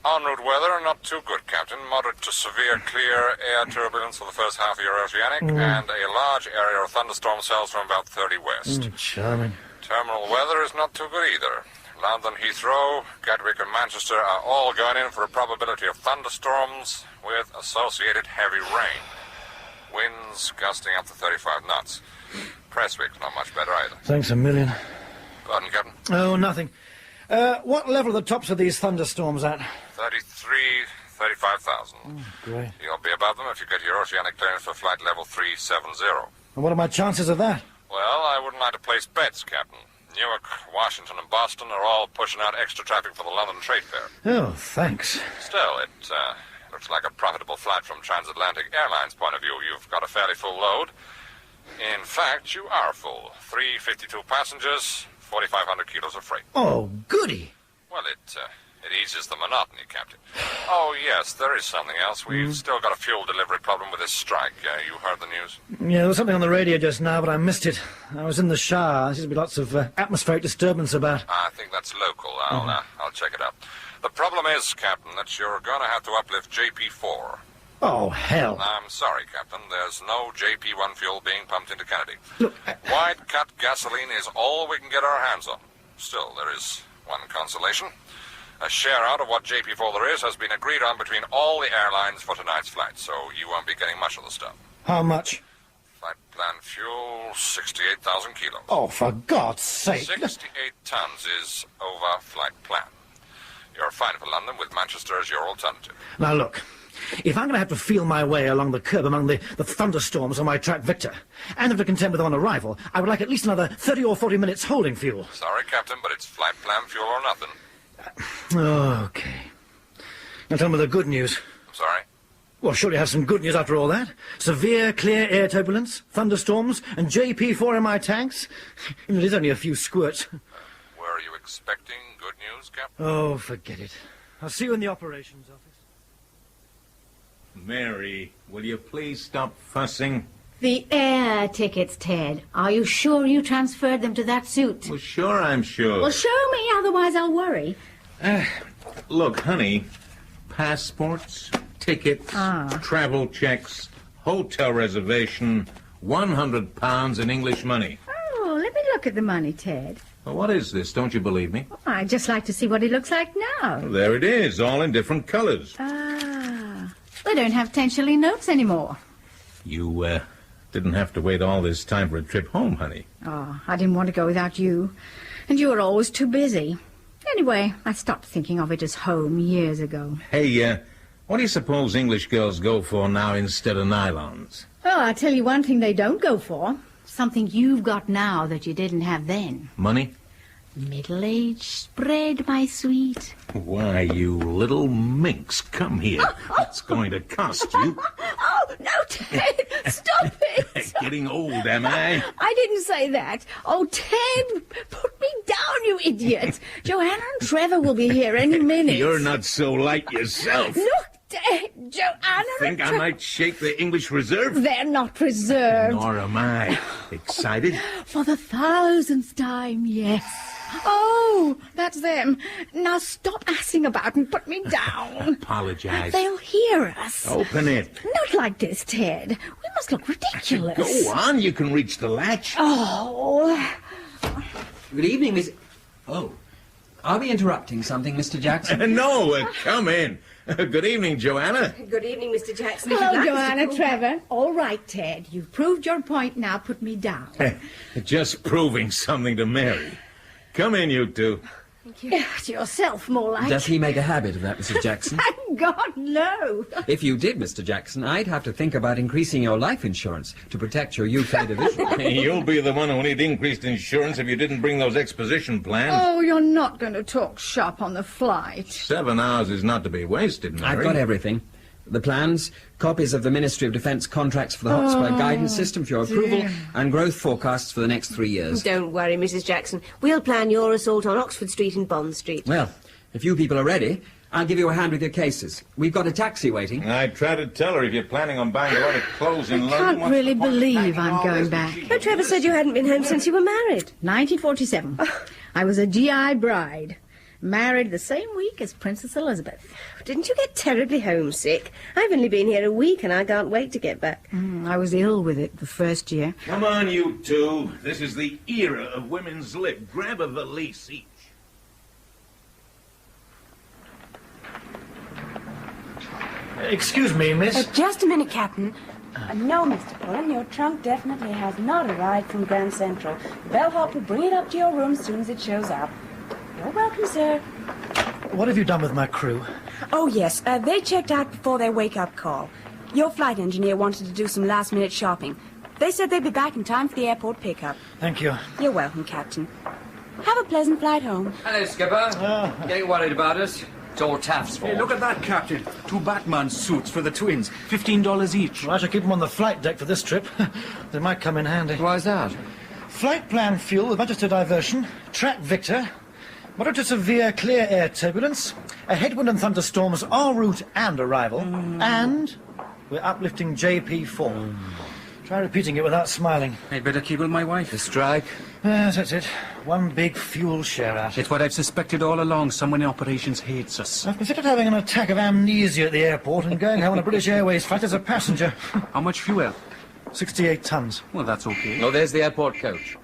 En route weather, not too good, Captain. Moderate to severe clear air turbulence for the first half of your oceanic, and a large area of thunderstorm cells from about 30 west. Charming. Terminal weather is not too good either. London, Heathrow, Gatwick and Manchester are all going in for a probability of thunderstorms with associated heavy rain. Winds gusting up to 35 knots. Prestwick's not much better either. Thanks a million. Pardon, Captain? Oh, nothing. What level are the tops of these thunderstorms at? 35,000. Great. You'll be above them if you get your oceanic clearance for flight level 370. And what are my chances of that? Well, I wouldn't like to place bets, Captain. Newark, Washington and Boston are all pushing out extra traffic for the London Trade Fair. Oh, thanks. Still, it looks like a profitable flight from Transatlantic Airlines' point of view. You've got a fairly full load. In fact, you are full. 352 passengers, 4,500 kilos of freight. Oh, goody. Well, it eases the monotony, Captain. Oh, yes, there is something else. We've still got a fuel delivery problem with this strike. You heard the news? Yeah, there was something on the radio just now, but I missed it. I was in the shower. There seems to be lots of atmospheric disturbance about. I think that's local. I'll check it out. The problem is, Captain, that you're going to have to uplift JP4. Oh, hell. I'm sorry, Captain. There's no JP1 fuel being pumped into Kennedy. Look, Wide-cut gasoline is all we can get our hands on. Still, there is one consolation. A share out of what JP4 there is has been agreed on between all the airlines for tonight's flight, so you won't be getting much of the stuff. How much? Flight plan fuel, 68,000 kilos. Oh, for God's sake. 68 tons is over flight plan. You're fine for London with Manchester as your alternative. Now, look. If I'm going to have to feel my way along the curb among the thunderstorms on my track Victor, and have to contend with on arrival, I would like at least another 30 or 40 minutes holding fuel. Sorry, Captain, but it's flight plan fuel or nothing. Okay. Now tell me the good news. I'm sorry? Well, surely you have some good news after all that. Severe, clear air turbulence, thunderstorms, and JP4 in my tanks. It is only a few squirts. Were you expecting good news, Captain? Oh, forget it. I'll see you in the operations office. Mary, will you please stop fussing? The air tickets, Ted. Are you sure you transferred them to that suit? Well, sure I'm sure. Well, show me, otherwise I'll worry. Look, honey, passports, tickets, travel checks, hotel reservation, £100 in English money. Oh, let me look at the money, Ted. Well, what is this? Don't you believe me? Oh, I'd just like to see what it looks like now. Well, there it is, all in different colors. Ah, they don't have 10-shilling notes anymore. You, didn't have to wait all this time for a trip home, honey. Oh, I didn't want to go without you. And you were always too busy. Anyway, I stopped thinking of it as home years ago. Hey, what do you suppose English girls go for now instead of nylons? Oh, I'll tell you one thing they don't go for. Something you've got now that you didn't have then. Money? Middle-aged spread, my sweet. Why, you little minx, come here. It's going to cost you. Oh, no, Ted, stop it. Getting old, am I? I didn't say that. Oh, Ted, put me down, you idiot. Joanna and Trevor will be here any minute. You're not so light yourself. Look, Ted, Joanna Think I might shake the English reserve? They're not reserved. Nor am I. Excited? For the 1000th time, yes. Oh, that's them. Now stop assing about and put me down. Apologize. They'll hear us. Open it. Not like this, Ted. We must look ridiculous. Go on, you can reach the latch. Oh. Good evening, Miss... Oh. Are we interrupting something, Mr. Jackson? No, come in. Good evening, Joanna. Good evening, Mr. Jackson. Hello, Joanna, Trevor. All right, Ted. You've proved your point. Now put me down. Just proving something to Mary. Come in, you two. Thank you. To yourself, more like. Does he make a habit of that, Mrs. Jackson? Thank God, no. If you did, Mr. Jackson, I'd have to think about increasing your life insurance to protect your UK division. You'll be the one who need increased insurance if you didn't bring those exposition plans. Oh, you're not going to talk shop on the flight. 7 hours is not to be wasted, Mary. I've got everything. The plans, copies of the Ministry of Defence contracts for the Hotspur guidance system for your approval, and growth forecasts for the next 3 years. Don't worry, Mrs. Jackson. We'll plan your assault on Oxford Street and Bond Street. Well, if you people are ready, I'll give you a hand with your cases. We've got a taxi waiting. I tried to tell her if you're planning on buying a lot of clothes in London... I can't really believe I'm going back. But Trevor said you hadn't been home since you were married. 1947. I was a GI bride. Married the same week as Princess Elizabeth. Didn't you get terribly homesick? I've only been here a week and I can't wait to get back. I was ill with it the first year. Come on, you two. This is the era of women's lip. Grab a valise each. Excuse me, miss. Just a minute, Captain. No, Mr. Pullen, your trunk definitely has not arrived from Grand Central. The bellhop will bring it up to your room as soon as it shows up. You're welcome, sir. What have you done with my crew? Oh, yes. They checked out before their wake-up call. Your flight engineer wanted to do some last-minute shopping. They said they'd be back in time for the airport pickup. Thank you. You're welcome, Captain. Have a pleasant flight home. Hello, Skipper. Getting worried about us? It's all Taft's fault. Hey, look at that, Captain. 2 Batman suits for the twins. $15 each. Well, I shall keep them on the flight deck for this trip. They might come in handy. Why's that? Flight plan fuel with register diversion, track Victor, moderate to severe clear air turbulence, a headwind and thunderstorms en route and arrival, and we're uplifting JP4. Try repeating it without smiling. I'd better cable my wife. The strike? Yes, that's it. One big fuel share-out. It's what I've suspected all along. Someone in operations hates us. I've considered having an attack of amnesia at the airport and going home on a British Airways flight as a passenger. How much fuel? 68 tons. Well, that's okay. Oh, there's the airport coach.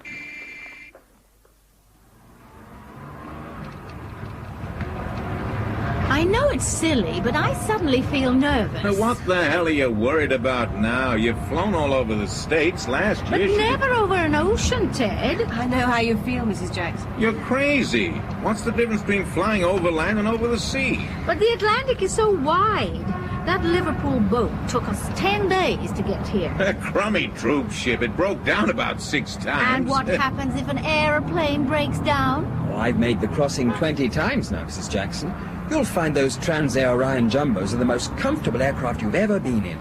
I know it's silly, but I suddenly feel nervous. What the hell are you worried about now? You've flown all over the States last But year. never over an ocean, Ted. I know how you feel, Mrs. Jackson. You're crazy. What's the difference between flying over land and over the sea? But the Atlantic is so wide. That Liverpool boat took us 10 days to get here. A crummy troop ship. It broke down about 6 times. And what happens if an aeroplane breaks down? Oh, I've made the crossing 20 times now, Mrs. Jackson. You'll find those Transair Orion Jumbos are the most comfortable aircraft you've ever been in.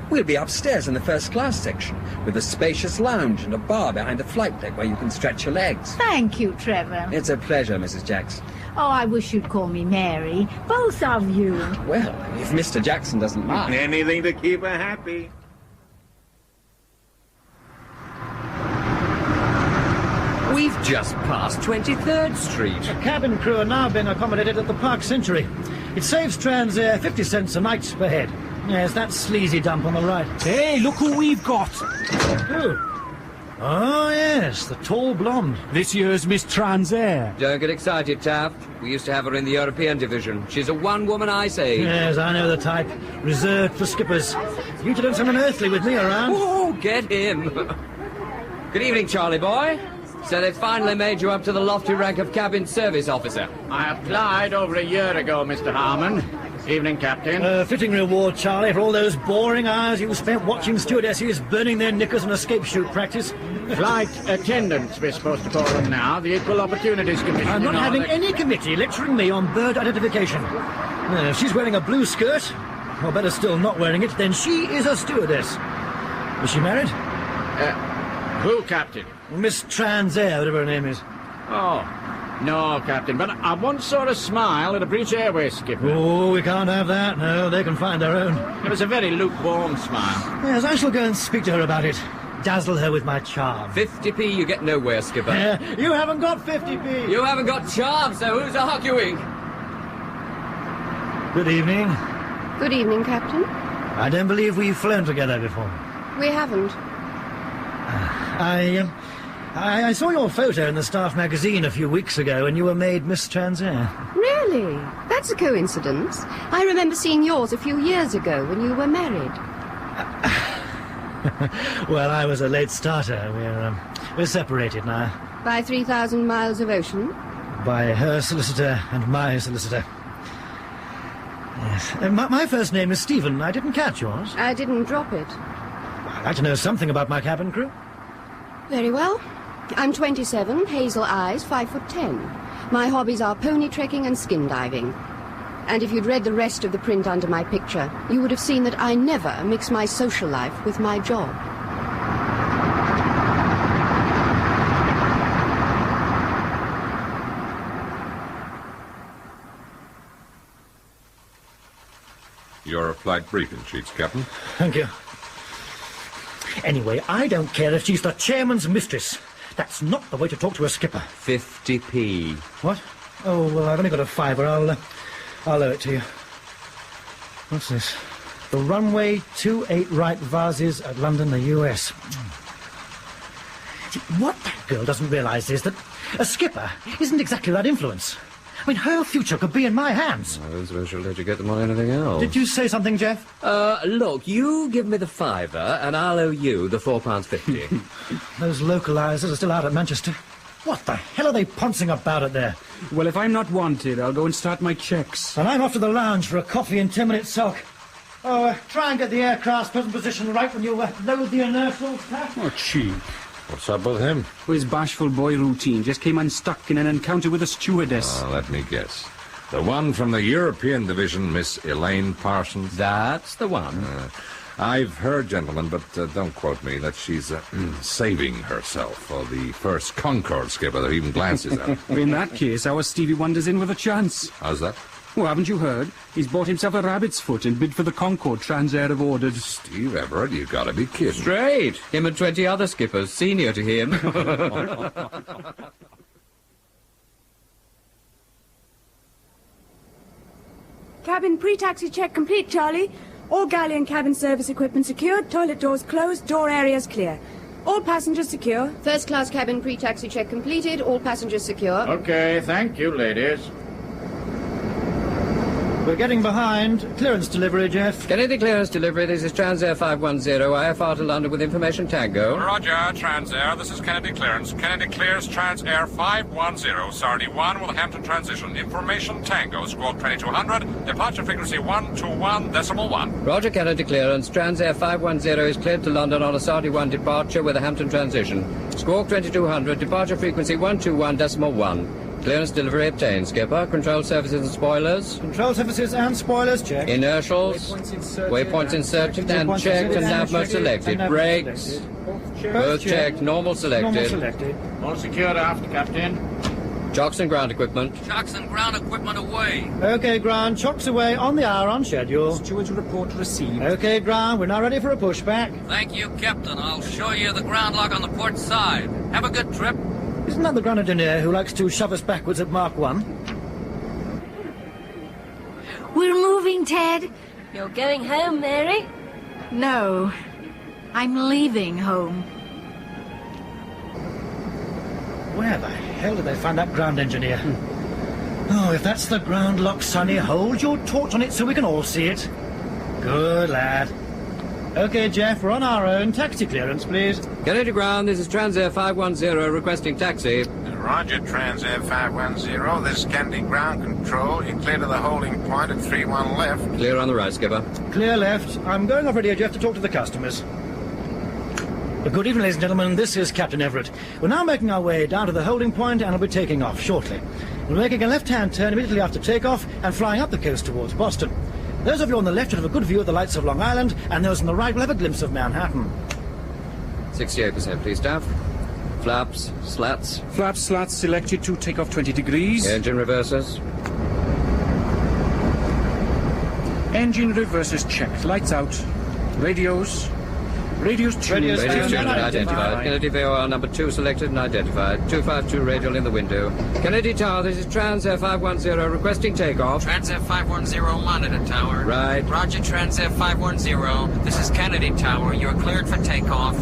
We'll be upstairs in the first class section, with a spacious lounge and a bar behind the flight deck where you can stretch your legs. Thank you, Trevor. It's a pleasure, Mrs. Jackson. Oh, I wish you'd call me Mary. Both of you. Well, if Mr. Jackson doesn't mind. Anything to keep her happy. We've just passed 23rd Street. The cabin crew are now being accommodated at the Park Century. It saves Transair 50 cents a night per head. Yes, that sleazy dump on the right. Hey, look who we've got. Who? Oh, yes, the tall blonde. This year's Miss Transair. Don't get excited, Taft. We used to have her in the European division. She's a one-woman ice age. Yes, I know the type. Reserved for skippers. You two don't sound unearthly with me around. Oh, get him. Good evening, Charlie boy. So they finally made you up to the lofty rank of cabin service officer. I applied over a year ago, Mr. Harmon. Evening, Captain. Fitting reward, Charlie, for all those boring hours you spent watching stewardesses burning their knickers on escape chute practice. Flight attendants, we're supposed to call them now. The Equal Opportunities Commission. I'm not having any committee lecturing me on bird identification. If she's wearing a blue skirt, or better still, not wearing it, then she is a stewardess. Is she married? Who, Captain? Miss Transair, whatever her name is. Oh, no, Captain, but I once saw a smile at a British Airways skipper. Oh, we can't have that. No, they can find their own. It was a very lukewarm smile. Yes, I shall go and speak to her about it. Dazzle her with my charm. 50p you get nowhere, skipper. You haven't got 50p. You haven't got charm, so who's arguing? Good evening. Good evening, Captain. I don't believe we've flown together before. We haven't. I saw your photo in the staff magazine a few weeks ago and you were made Miss Transair. Really? That's a coincidence. I remember seeing yours a few years ago when you were married. Well, I was a late starter. We're separated now. By 3,000 miles of ocean? By her solicitor and my solicitor. Yes. My first name is Stephen. I didn't catch yours. I didn't drop it. I'd like to know something about my cabin crew. Very well. I'm 27, hazel eyes, 5'10". My hobbies are pony trekking and skin diving. And if you'd read the rest of the print under my picture, you would have seen that I never mix my social life with my job. Your flight briefing sheets, Captain. Thank you. Anyway, I don't care if she's the chairman's mistress. That's not the way to talk to a skipper. 50p. What? Oh, well, I've only got a fiver. I'll owe it to you. What's this? The runway 28 right vases at London, the US. See, what that girl doesn't realise is that a skipper isn't exactly that influence. I mean, her future could be in my hands. I suppose she'll let you get them on anything else. Did you say something, Jeff? Look, you give me the fiver, and I'll owe you the £4.50. Those localisers are still out at Manchester. What the hell are they pouncing about at there? Well, if I'm not wanted, I'll go and start my checks. And I'm off to the lounge for a coffee and 10-minute sulk. Oh, try and get the aircraft's present position right when you load the inertials, Pat. Oh, cheek. What's up with him? His bashful boy routine just came unstuck in an encounter with a stewardess. Let me guess. The one from the European division, Miss Elaine Parsons? That's the one. I've heard, gentlemen, but don't quote me, that she's saving herself for the first Concorde skipper that even glances at her. In that case, our Stevie Wonder's in with a chance. How's that? Oh, haven't you heard? He's bought himself a rabbit's foot and bid for the Concorde Transair have ordered. Steve Everett, you gotta be kidding. Straight. Him and 20 other skippers, senior to him. Cabin pre-taxi check complete, Charlie. All galley and cabin service equipment secured, toilet doors closed, door areas clear. All passengers secure. First class cabin pre-taxi check completed, all passengers secure. Okay, thank you, ladies. We're getting behind. Clearance delivery, Jeff. Kennedy clearance delivery. This is Transair 510, IFR to London with information Tango. Roger, Transair. This is Kennedy clearance. Kennedy clears Transair 510, Sardi 1 with Hampton transition. Information Tango, squawk 2200, departure frequency 121.1. Roger, Kennedy clearance. Transair 510 is cleared to London on a Sardi 1 departure with a Hampton transition. Squawk 2200, departure frequency 121.1. Clearance delivery obtained, skipper. Control surfaces and spoilers. Control surfaces and spoilers checked. Inertials. Waypoints inserted and checked and nav mode selected. Brakes. Both checked. Normal selected. All secured aft, Captain. Chocks and ground equipment. Chocks and ground equipment away. OK, ground. Chocks away on the hour on schedule. Steward's report received. OK, ground. We're now ready for a pushback. Thank you, Captain. I'll show you the ground lock on the port side. Have a good trip. Isn't that the Grenadier who likes to shove us backwards at Mark 1? We're moving, Ted. You're going home, Mary? No, I'm leaving home. Where the hell did they find that ground engineer? Oh, if that's the ground lock, Sonny, hold your torch on it so we can all see it. Good lad. OK, Jeff, we're on our own. Taxi clearance, please. Kennedy Ground, this is Transair 510 requesting taxi. Roger, Transair 510. This is Kennedy Ground Control. You're clear to the holding point at 31 left. Clear on the right, Skipper. Clear left. I'm going off radio, Jeff, to talk to the customers. Good evening, ladies and gentlemen. This is Captain Everett. We're now making our way down to the holding point and we'll be taking off shortly. We're making a left-hand turn immediately after takeoff and flying up the coast towards Boston. Those of you on the left should have a good view of the lights of Long Island, and those on the right will have a glimpse of Manhattan. 68%, please, staff. Flaps, slats. Flaps, slats selected to take off 20 degrees. Engine reversers. Engine reversers checked. Lights out. Radios. Radios tuned. Radios tuned and identified. Kennedy VOR number 2 selected and identified. 252 radial in the window. Kennedy Tower, this is Transair 510 requesting takeoff. Transair 510 monitor tower. Right. Roger, Transair 510. This is Kennedy Tower. You're cleared for takeoff.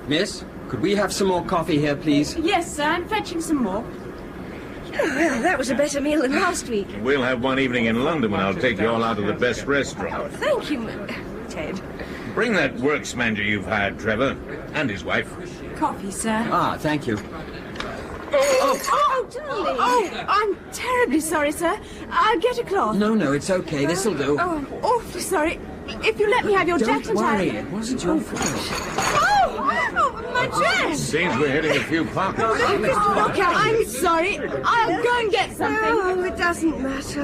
Miss, could we have some more coffee here, please? Yes, sir, I'm fetching some more. Oh, well, that was a better meal than last week. We'll have one evening in London when I'll take you all out of the best restaurant. Thank you, Ted. Bring that works manager you've hired, Trevor, and his wife. Coffee, sir. Ah, thank you. Oh, darling. Oh, I'm terribly sorry, sir. I'll get a cloth. No, it's okay. This'll do. Oh, I'm awfully sorry. If you let me have your jacket and tie... Don't worry. It wasn't your fault. Oh, my dress! Seems we're hitting a few pockets. Look, I'm sorry. I'll go and get something. Oh, it doesn't matter.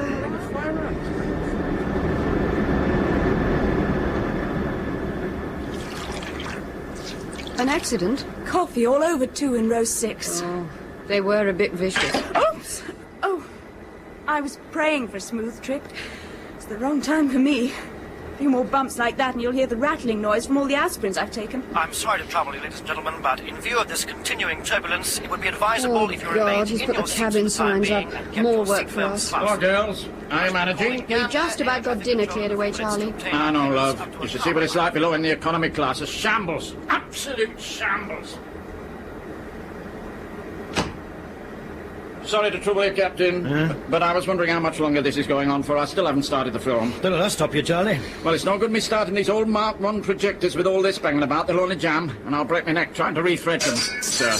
An accident? Coffee all over 2 in row 6. Oh, they were a bit vicious. Oops! Oh, I was praying for a smooth trip. It's the wrong time for me. A few more bumps like that and you'll hear the rattling noise from all the aspirins I've taken. I'm sorry to trouble you, ladies and gentlemen, but in view of this continuing turbulence, it would be advisable if you remained he's in put your the seats cabin for the time signs being up. and kept More your work seatbelts for us. fastened. Well, girls, I'm managing. We just about got dinner cleared away, Charlie. I know, love. You should see what it's like below in the economy class. A shambles. Absolute shambles. Sorry to trouble you, Captain, but I was wondering how much longer this is going on for. I still haven't started the film. Don't let us stop you, Charlie. Well, it's no good me starting these old Mark 1 projectors with all this banging about. They'll only jam, and I'll break my neck trying to rethread them. So,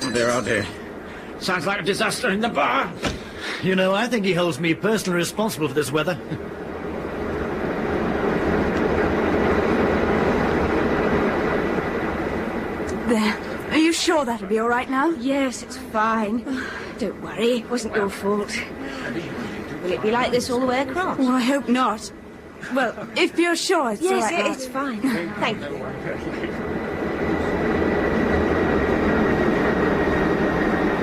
oh dear. Sounds like a disaster in the bar. You know, I think he holds me personally responsible for this weather. There. Are you sure that'll be all right now? Yes, it's fine. Don't worry, it wasn't your fault. Will it be like this all the way across? Oh, I hope not. Well, if you're sure it's all Yes, right. it's fine. Thank you.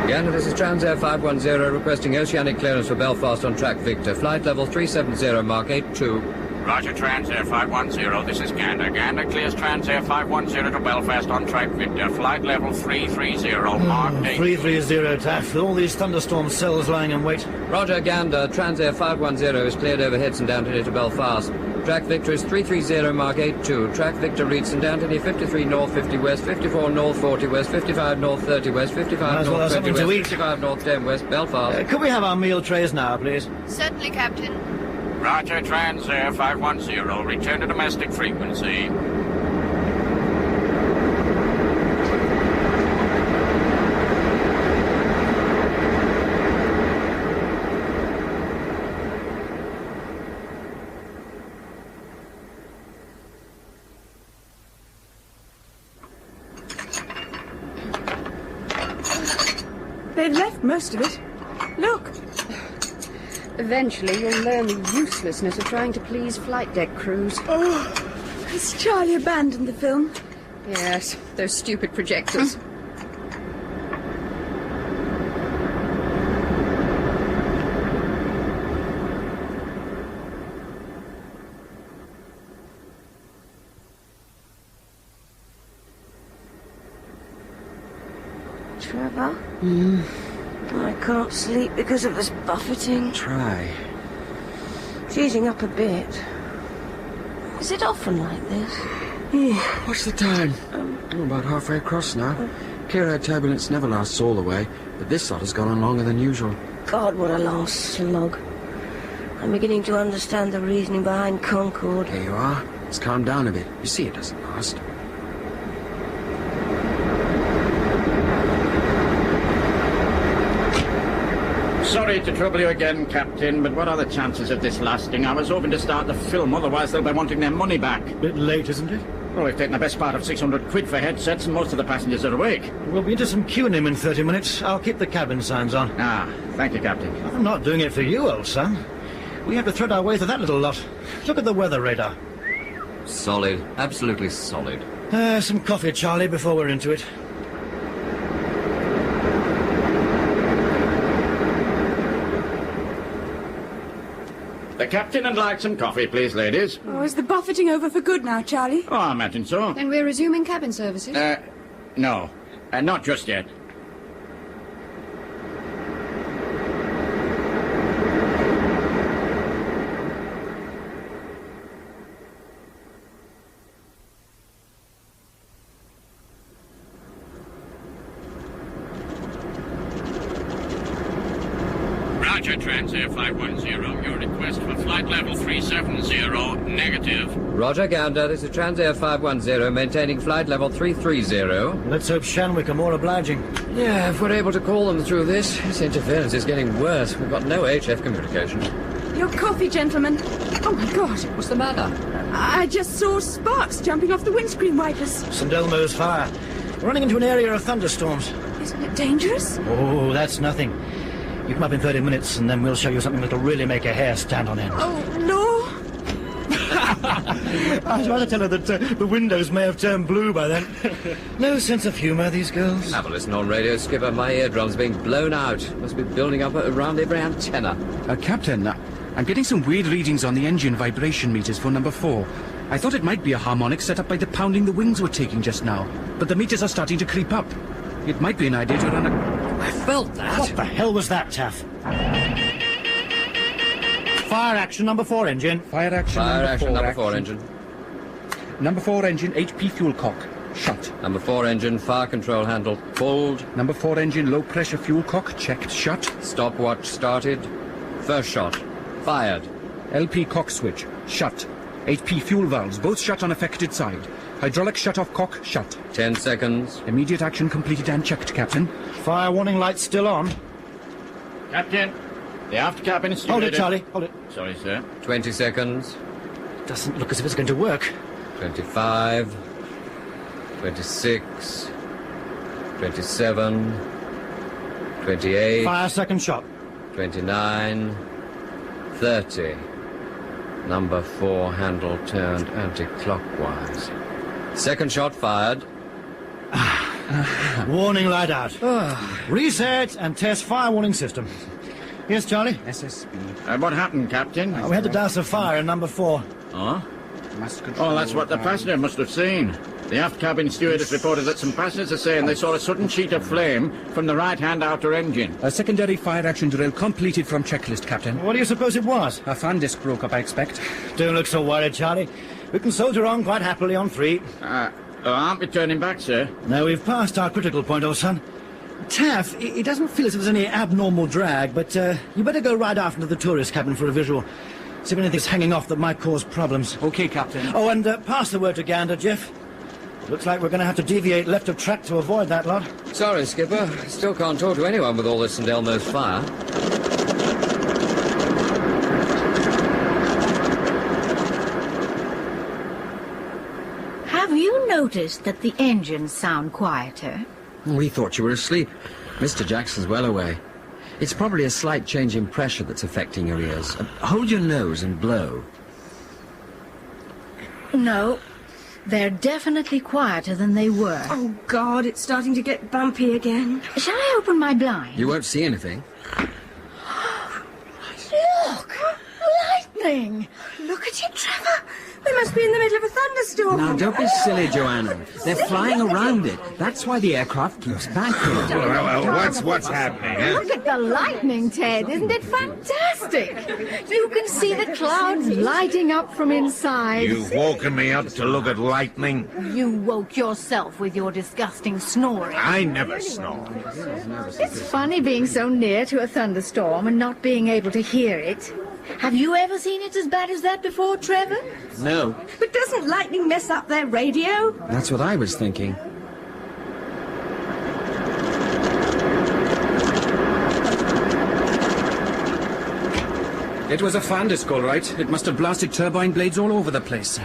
Gander, this is Transair 510 requesting oceanic clearance for Belfast on track Victor. Flight level 370, Mark 82. Roger, Transair 510. This is Gander. Gander clears Transair 510 to Belfast on track Victor. Flight level 330, Mark 8. 330, Taff. With all these thunderstorm cells lying in wait. Roger, Gander. Transair 510 is cleared over St Anthony to Belfast. Track Victor is 330, Mark 82. Track Victor reads St Anthony 53 north, 50 west, 54 north, 40 west, 55 north, 30 west, 55 north, 20 west, 55 north, 10 west, Belfast. Could we have our meal trays now, please? Certainly, Captain. Roger, Transair 510. Return to domestic frequency. They'd left most of it. Look. Eventually, you'll learn the uselessness of trying to please flight deck crews. Oh, has Charlie abandoned the film? Yes, those stupid projectors. Trevor? I can't sleep because of this buffeting. Try. It's easing up a bit. Is it often like this? What's the time? We're about halfway across now. Clear air turbulence never lasts all the way, but this lot has gone on longer than usual. God, what a long slog. I'm beginning to understand the reasoning behind Concord. Here you are. It's calmed down a bit. You see it doesn't last. Sorry to trouble you again, Captain, but what are the chances of this lasting? I was hoping to start the film, otherwise they'll be wanting their money back. Bit late, isn't it? Well, we've taken the best part of 600 quid for headsets and most of the passengers are awake. We'll be into some Q&M in 30 minutes. I'll keep the cabin signs on. Ah, thank you, Captain. I'm not doing it for you, old son. We have to thread our way through that little lot. Look at the weather radar. Solid. Absolutely solid. Some coffee, Charlie, before we're into it. The Captain would like some coffee, please, ladies. Oh, is the buffeting over for good now, Charlie? Oh, I imagine so. Then we're resuming cabin services? No. Not just yet. Roger, Transair 510. Your request for flight level 370, negative. Roger, Gander. This is Transair 510, maintaining flight level 330. Let's hope Shanwick are more obliging. Yeah, if we're able to call them through this. This interference is getting worse. We've got no HF communication. Your coffee, gentlemen. Oh, my God. What's the matter? I just saw sparks jumping off the windscreen wipers. St. Elmo's fire. We're running into an area of thunderstorms. Isn't it dangerous? Oh, that's nothing. You come up in 30 minutes, and then we'll show you something that'll really make a hair stand on end. Oh, no. I was about to tell her that the windows may have turned blue by then. No sense of humour, these girls. Have a listen on radio, Skipper. My eardrum's being blown out. Must be building up around every antenna. Captain, I'm getting some weird readings on the engine vibration meters for number 4. I thought it might be a harmonic set up by the pounding the wings were taking just now, but the meters are starting to creep up. It might be an idea to run a... I felt that. What the hell was that, Taff? Fire action, number 4 engine. Fire action, number 4 engine. Number 4 engine, HP fuel cock. Shut. Number 4 engine, fire control handle pulled. Number 4 engine, low pressure fuel cock checked. Shut. Stopwatch started. First shot. Fired. LP cock switch. Shut. HP fuel valves, both shut on affected side. Hydraulic shut-off cock, shut. 10 seconds. Immediate action completed and checked, Captain. Fire warning lights still on. Captain, the aft cabin is Hold it, Charlie, hold it. Sorry, sir. 20 seconds. Doesn't look as if it's going to work. 25. 26. 27. 28. Fire second shot. 29. 30. Number 4 handle turned anti-clockwise. Second shot fired. Warning light out. Reset and test fire warning system. Yes, Charlie? SSB. What happened, Captain? We had to douse a fire in number 4. Oh? Oh, that's what the passenger must have seen. The aft cabin steward has reported that some passengers are saying they saw a sudden sheet of flame from the right-hand outer engine. A secondary fire action drill completed from checklist, Captain. What do you suppose it was? A fan disc broke up, I expect. Don't look so worried, Charlie. We can soldier on quite happily on 3. Aren't we turning back, sir? No, we've passed our critical point, old son. Taff, it doesn't feel as if there's any abnormal drag, but you better go right aft into the tourist cabin for a visual. See if anything's hanging off that might cause problems. Okay, Captain. Oh, and pass the word to Gander, Jeff. Looks like we're going to have to deviate left of track to avoid that lot. Sorry, Skipper. Still can't talk to anyone with all this St. Elmo's fire. Have you noticed that the engines sound quieter? We thought you were asleep. Mr. Jackson's well away. It's probably a slight change in pressure that's affecting your ears. Hold your nose and blow. No, they're definitely quieter than they were. Oh, God, it's starting to get bumpy again. Shall I open my blind? You won't see anything. Look! Lightning! Look at it, Trevor. We must be in the middle of a thunderstorm. Now, don't be silly, Joanna. They're flying around it. That's why the aircraft keeps backing. Well, what's happening, eh? Look at the lightning, Ted. Isn't it fantastic? You can see the clouds lighting up from inside. You've woken me up to look at lightning. You woke yourself with your disgusting snoring. I never snore. It's funny being so near to a thunderstorm and not being able to hear it. Have you ever seen it as bad as that before, Trevor? No. But doesn't lightning mess up their radio? That's what I was thinking. It was a fan disc, all right. It must have blasted turbine blades all over the place.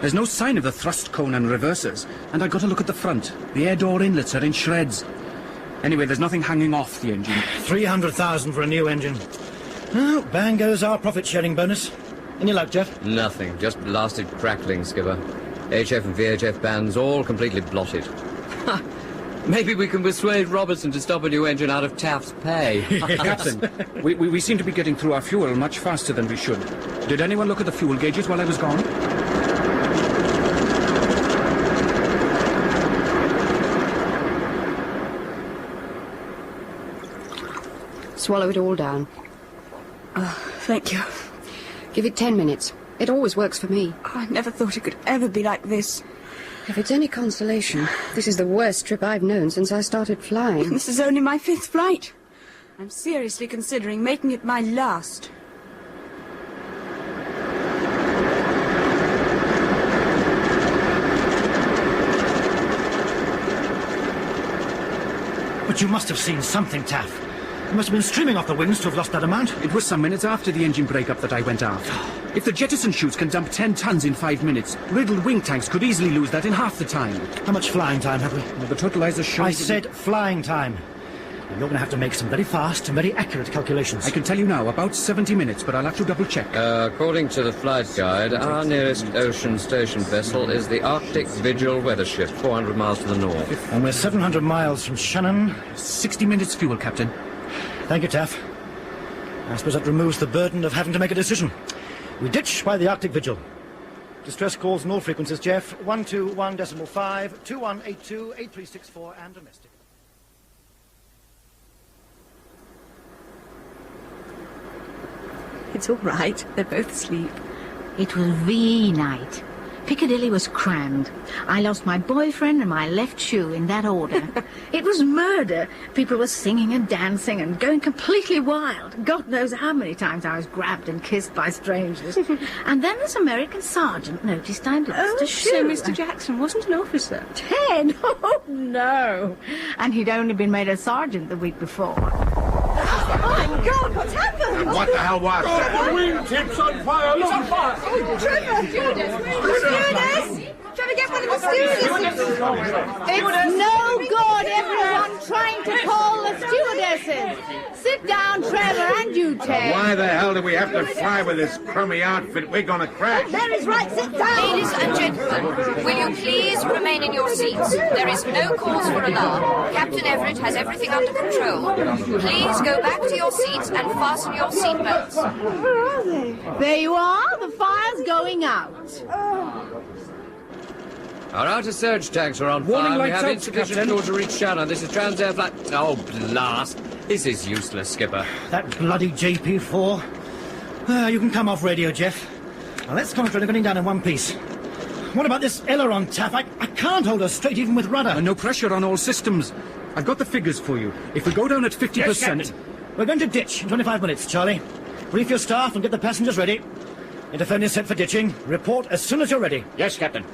There's no sign of the thrust cone and reversers, and I got a look at the front. The air door inlets are in shreds. Anyway, there's nothing hanging off the engine. 300,000 for a new engine. Oh, bang goes our profit-sharing bonus. Any luck, Jeff? Nothing, just blasted crackling, Skipper. HF and VHF bands all completely blotted. Maybe we can persuade Robertson to stop a new engine out of Taft's pay. Captain, we seem to be getting through our fuel much faster than we should. Did anyone look at the fuel gauges while I was gone? Swallow it all down. Oh, thank you. Give it 10 minutes. It always works for me. Oh, I never thought it could ever be like this. If it's any consolation, this is the worst trip I've known since I started flying. This is only my 5th flight. I'm seriously considering making it my last. But you must have seen something, Taff. You must have been streaming off the wings to have lost that amount. It was some minutes after the engine break-up that I went aft. If the jettison chutes can dump 10 tons in 5 minutes, riddled wing tanks could easily lose that in half the time. How much flying time have we? Well, the totalizer shows... I said flying time. You're going to have to make some very fast and very accurate calculations. I can tell you now, about 70 minutes, but I'll have to double-check. According to the flight guide, our nearest ocean station vessel is the Arctic Vigil weather ship, 400 miles to the north. And we're 700 miles from Shannon. 60 minutes fuel, Captain. Thank you, Taff. I suppose that removes the burden of having to make a decision. We ditch by the Arctic Vigil. Distress calls on all frequencies, Jeff. 121.5, 2182, 8364, and domestic. It's all right. They're both asleep. It was VE night. Piccadilly was crammed. I lost my boyfriend and my left shoe in that order. It was murder. People were singing and dancing and going completely wild. God knows how many times I was grabbed and kissed by strangers. And then this American sergeant noticed I'd lost a shoe. So Mr. Jackson wasn't an officer? Ted? Oh, no. And he'd only been made a sergeant the week before. Oh, my God, what's happened? What the hell was that? The wingtip's on fire! Look! On fire! Oh, Trevor! Stewardess! Trevor, get one of the stewardesses! It's no good, everyone trying to call the stewardesses. Sit down, Trevor, and you, Ted. Why the hell do we have to fly with this crummy outfit? We're gonna crash. Mary's right, sit down! Ladies and gentlemen, will you please remain in your seats? There is no cause for alarm. Captain Everett has everything under control. Please go back to your seats and fasten your seatbelts. Where are they? There you are. The fire's going out. Oh. Our outer surge tanks are on Warning fire. We lights have out, insufficient Captain. fuel to reach Shannon. This is Transair flight... Oh, blast. This is useless, Skipper. That bloody JP4. You can come off radio, Jeff. Now, let's concentrate on getting down in one piece. What about this aileron, Taff? I can't hold her straight even with rudder. No pressure on all systems. I've got the figures for you. If we go down at 50%... Yes, Captain. We're going to ditch in 25 minutes, Charlie. Brief your staff and get the passengers ready. Interphone is set for ditching. Report as soon as you're ready. Yes, Captain.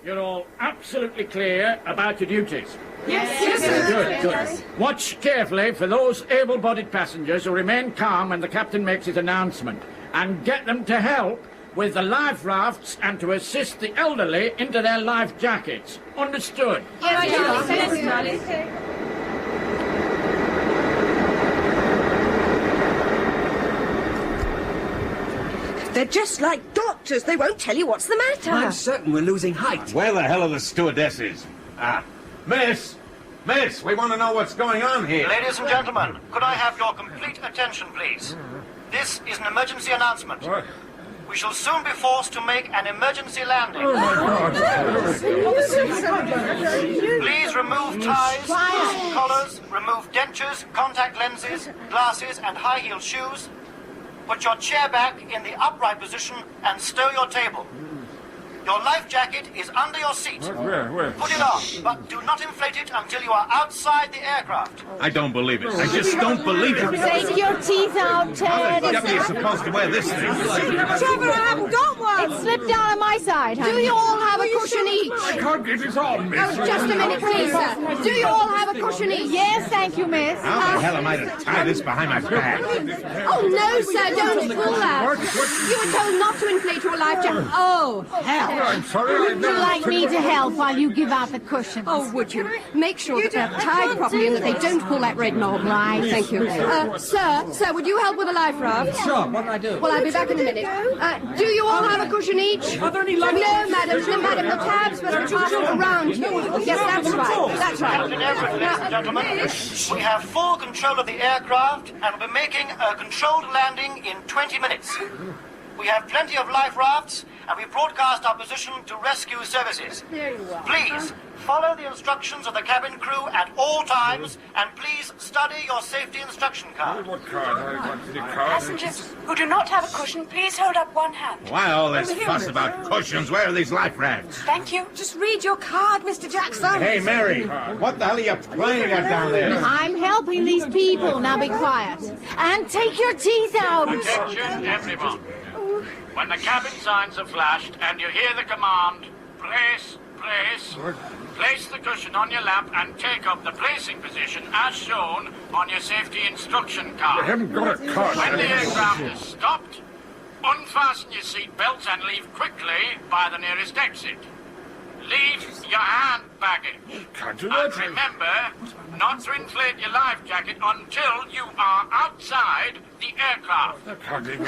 You're all absolutely clear about your duties. Good. Watch carefully for those able-bodied passengers who remain calm when the captain makes his announcement, and get them to help with the life rafts and to assist the elderly into their life jackets. Understood? Yes, Charlie. They're just like doctors. They won't tell you what's the matter. I'm certain we're losing height. Where the hell are the stewardesses? Miss, we want to know what's going on here. Ladies and gentlemen, could I have your complete attention, please? This is an emergency announcement. What? We shall soon be forced to make an emergency landing. Oh, my God. Please remove ties, collars, remove dentures, contact lenses, glasses, and high-heeled shoes. Put your chair back in the upright position and stow your table. Your life jacket is under your seat. Where? Put it on, but do not inflate it until you are outside the aircraft. I don't believe it. I just don't believe it. Take your teeth out, Ted. How the devil are you supposed to wear this thing? Trevor, I haven't got one. It slipped down on my side, honey. Do you all have a cushion each? I can't get this on, miss. Oh, just a minute, please, sir. Do you all have a cushion each? Yes, thank you, miss. How the hell am I to tie this behind my back? Oh, no, sir, don't pull that. You were told not to inflate your life jacket. Oh, hell. I'm sorry. Would you like me to help while you give out the cushions? Oh, would you? Make sure that they're tied properly and that they don't pull that red knob. Right. Thank you. Sir, would you help with the life raft? Sure, what do I do? Well, I'll be back in a minute. Do you all have a cushion each? Are there any life? No, madam, the tabs must be passed around you. Yes, that's right. That's right. Captain Everett, ladies and gentlemen, we have full control of the aircraft and will be making a controlled landing in 20 minutes. We have plenty of life rafts, and we broadcast our position to rescue services. There you are. Please follow the instructions of the cabin crew at all times, and please study your safety instruction card. What card? Passengers who do not have a cushion, please hold up one hand. Why all this fuss about cushions? Where are these life rafts? Thank you. Just read your card, Mr. Jackson. Hey, Mary, what the hell are you playing at down there? I'm helping these people. Now be quiet. And take your teeth out. Attention, everyone. When the cabin signs are flashed and you hear the command, place, place the cushion on your lap and take up the placing position as shown on your safety instruction card. I haven't got a card. When the aircraft is stopped, unfasten your seat belts and leave quickly by the nearest exit. Leave your hand baggage. Can't do that. And remember not to inflate your life jacket until you are outside the aircraft. I can't even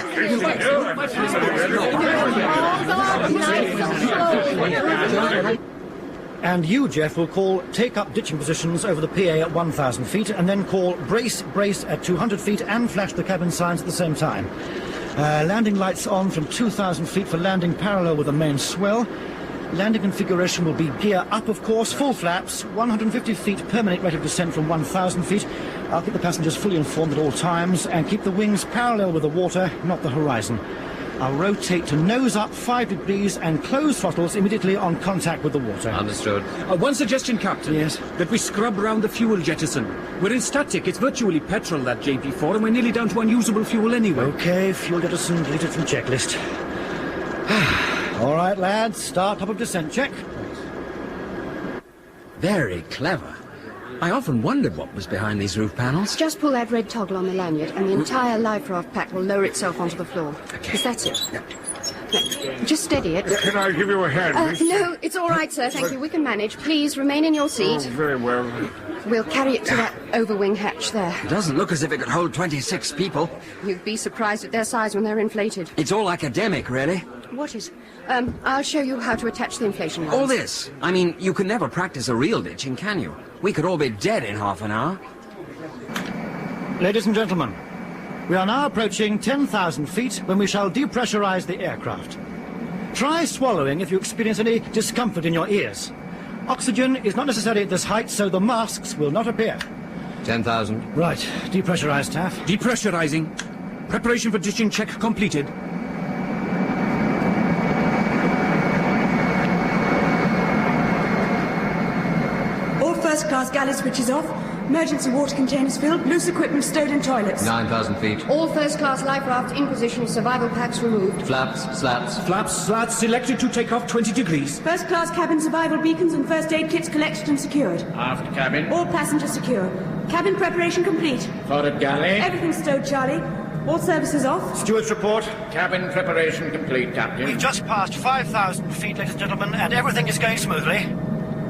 And you, Jeff, will call take-up ditching positions over the PA at 1,000 feet, and then call brace at 200 feet and flash the cabin signs at the same time. Landing lights on from 2,000 feet for landing parallel with the main swell. Landing configuration will be gear up, of course, full flaps, 150 feet permanent rate of descent from 1,000 feet. I'll keep the passengers fully informed at all times and keep the wings parallel with the water, not the horizon. I'll rotate to nose up 5 degrees and close throttles immediately on contact with the water. Understood. One suggestion, Captain. Yes? That we scrub round the fuel jettison. We're in static. It's virtually petrol, that JP4, and we're nearly down to unusable fuel anyway. Okay, fuel jettison deleted from checklist. All right, lads, start top of descent check. Very clever. I often wondered what was behind these roof panels. Just pull that red toggle on the lanyard and the entire life raft pack will lower itself onto the floor. Okay. Is that it? No. Just steady it. Can I give you a hand, miss? No, it's all right, sir. Thank you. We can manage. Please remain in your seat. Oh, very well. We'll carry it to that overwing hatch there. It doesn't look as if it could hold 26 people. You'd be surprised at their size when they're inflated. It's all academic, really. What is... I'll show you how to attach the inflation lines. All this? I mean, you can never practice a real ditching, can you? We could all be dead in half an hour. Ladies and gentlemen, we are now approaching 10,000 feet when we shall depressurize the aircraft. Try swallowing if you experience any discomfort in your ears. Oxygen is not necessary at this height, so the masks will not appear. 10,000. Right. Depressurize, Taff. Depressurizing. Preparation for ditching check completed. All first-class galley switches off. Emergency water containers filled, loose equipment stowed in toilets. 9,000 feet. All first-class life rafts in position, survival packs removed. Flaps, slats. Flaps, slats selected to take off 20 degrees. First-class cabin survival beacons and first aid kits collected and secured. Aft cabin. All passengers secure. Cabin preparation complete. Forward galley. Everything stowed, Charlie. All services off. Steward's report. Cabin preparation complete, Captain. We've just passed 5,000 feet, ladies and gentlemen, and everything is going smoothly.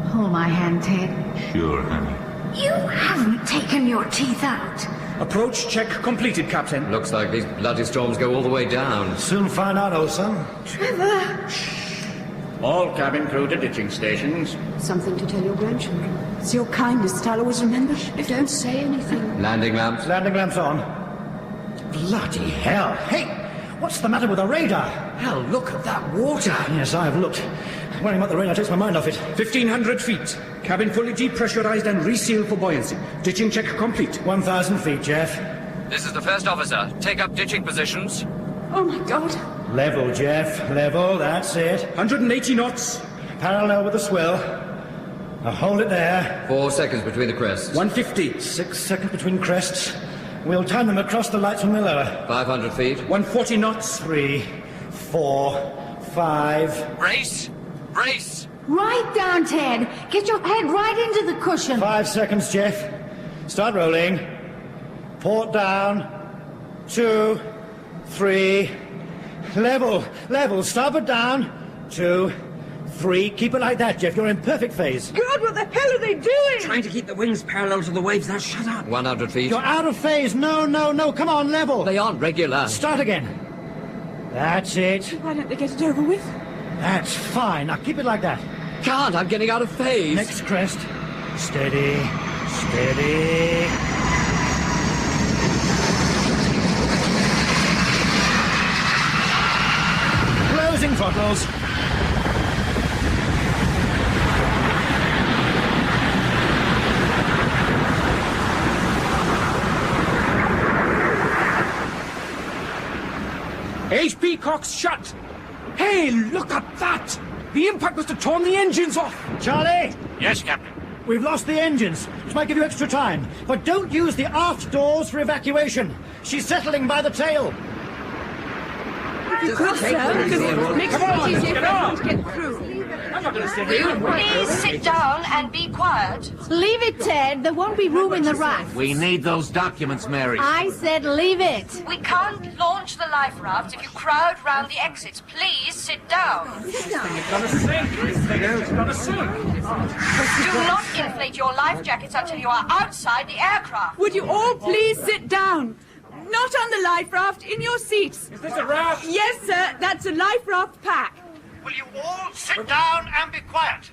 Hold my hand, Ted. Sure, honey. You haven't taken your teeth out. Approach check completed, Captain. Looks like these bloody storms go all the way down. Soon find out, old son. Trevor! All cabin crew to ditching stations. Something to tell your grandchildren. It's your kindness that I'll always remember. Don't say anything. Landing lamps. Landing lamps on. Bloody hell. Hey, what's the matter with the radar? Hell, look at that water. Yes, I've looked. Worrying about the radar takes my mind off it. 1,500 feet. Cabin fully depressurized and resealed for buoyancy. Ditching check complete. 1,000 feet, Jeff. This is the first officer. Take up ditching positions. Oh, my God. Level, Jeff. Level, that's it. 180 knots. Parallel with the swell. Now hold it there. 4 seconds between the crests. 150. 6 seconds between crests. We'll time them across the lights when we're lower. 500 feet. 140 knots. 3, 4, 5. Brace! Brace! Right down, Ted. Get your head right into the cushion. 5 seconds, Jeff. Start rolling. Port down. 2, 3. Level, level. Starboard down. 2, 3. Keep it like that, Jeff. You're in perfect phase. God, what the hell are they doing? Trying to keep the wings parallel to the waves. Now shut up. 100 feet. You're out of phase. No, no, no. Come on, level. They aren't regular. Start again. That's it. Why don't they get it over with? That's fine. Now keep it like that. Can't. I'm getting out of phase. Next crest. Steady. Steady. Closing throttles. HP cocks shut. Hey, look at that! The impact must have torn the engines off. Charlie! Yes, Captain. We've lost the engines, which might give you extra time. But don't use the aft doors for evacuation. She's settling by the tail. You could, sir, because it makes it easier for everyone to get through. I'm not going to sit Will here. you please sit down and be quiet? Leave it, Ted. There won't be room in the raft. We need those documents, Mary. I said leave it. We can't launch the life raft if you crowd round the exits. Please sit down. It's gonna sink. It's gonna sink. Do not inflate your life jackets until you are outside the aircraft. Would you all please sit down? Not on the life raft, in your seats. Is this a raft? Yes, sir, that's a life raft pack. Will you all sit down and be quiet?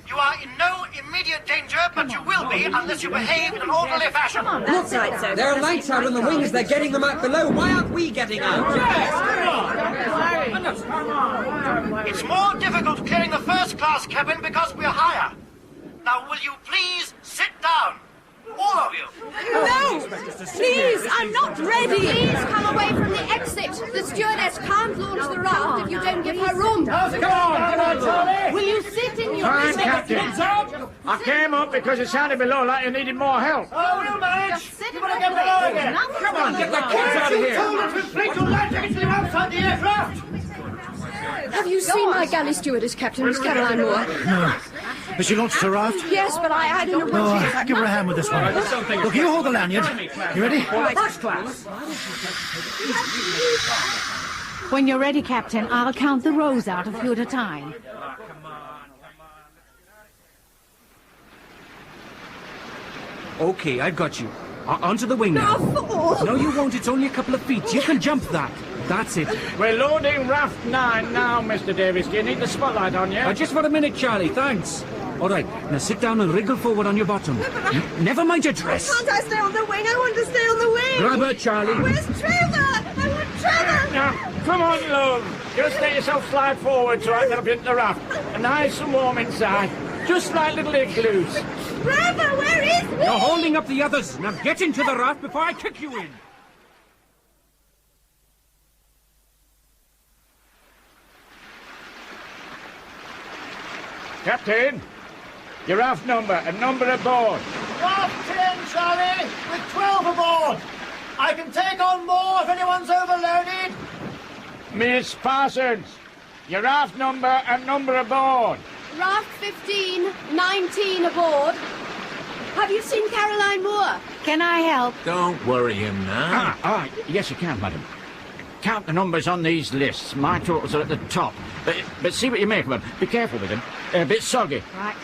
You are in no immediate danger, but you will be unless you behave in an orderly fashion. That's right, sir. There are lights out on the wings. They're getting them out below. Why aren't we getting out? It's more difficult clearing the first-class cabin because we're higher. Now, will you please sit down? All of you. No! Please, I'm not ready. Please come away from the exit. The stewardess can't launch the raft if you don't give her room. Come on, Charlie. Will you sit in your Fine, seat? Captain. I came up because it sounded below like you needed more help. Oh, we'll manage. Sit You in want to the get below again? Come on, get the kids out of here. Told her to inflate your life jackets till you're outside the aircraft. Have you seen my galley stewardess, Captain, Miss Caroline Moore? No. Has she launched the raft? Yes, but I don't know what she is. Give her a hand with this one. Look, you hold the lanyard. You ready? First class. When you're ready, Captain, I'll count the rows out a few at a time. Okay, I've got you. Onto the wing now. No, you won't. It's only a couple of feet. You can jump that. That's it. We're loading raft 9 now, Mr. Davis. Do you need the spotlight on you? Just for a minute, Charlie. Thanks. All right, now sit down and wriggle forward on your bottom. Never mind your dress. Can't I stay on the wing? I want to stay on the wing. Grab her, Charlie. Where's Trevor? I want Trevor. Now, come on, love. Just let yourself slide forward so I can get up into the raft. And nice and warm inside. Just like little igloos. Trevor, where is he? You're holding up the others. Now get into the raft before I kick you in. Captain, your raft number and number aboard. 1, Raft 10, Charlie, with 12 aboard. I can take on more if anyone's overloaded. Miss Parsons, your raft number and number aboard. Raft 15, 19 aboard. Have you seen Caroline Moore? Can I help? Don't worry him now. Yes, you can, madam. Count the numbers on these lists. My totals are at the top. But see what you make of them. Be careful with them. A bit soggy. Right.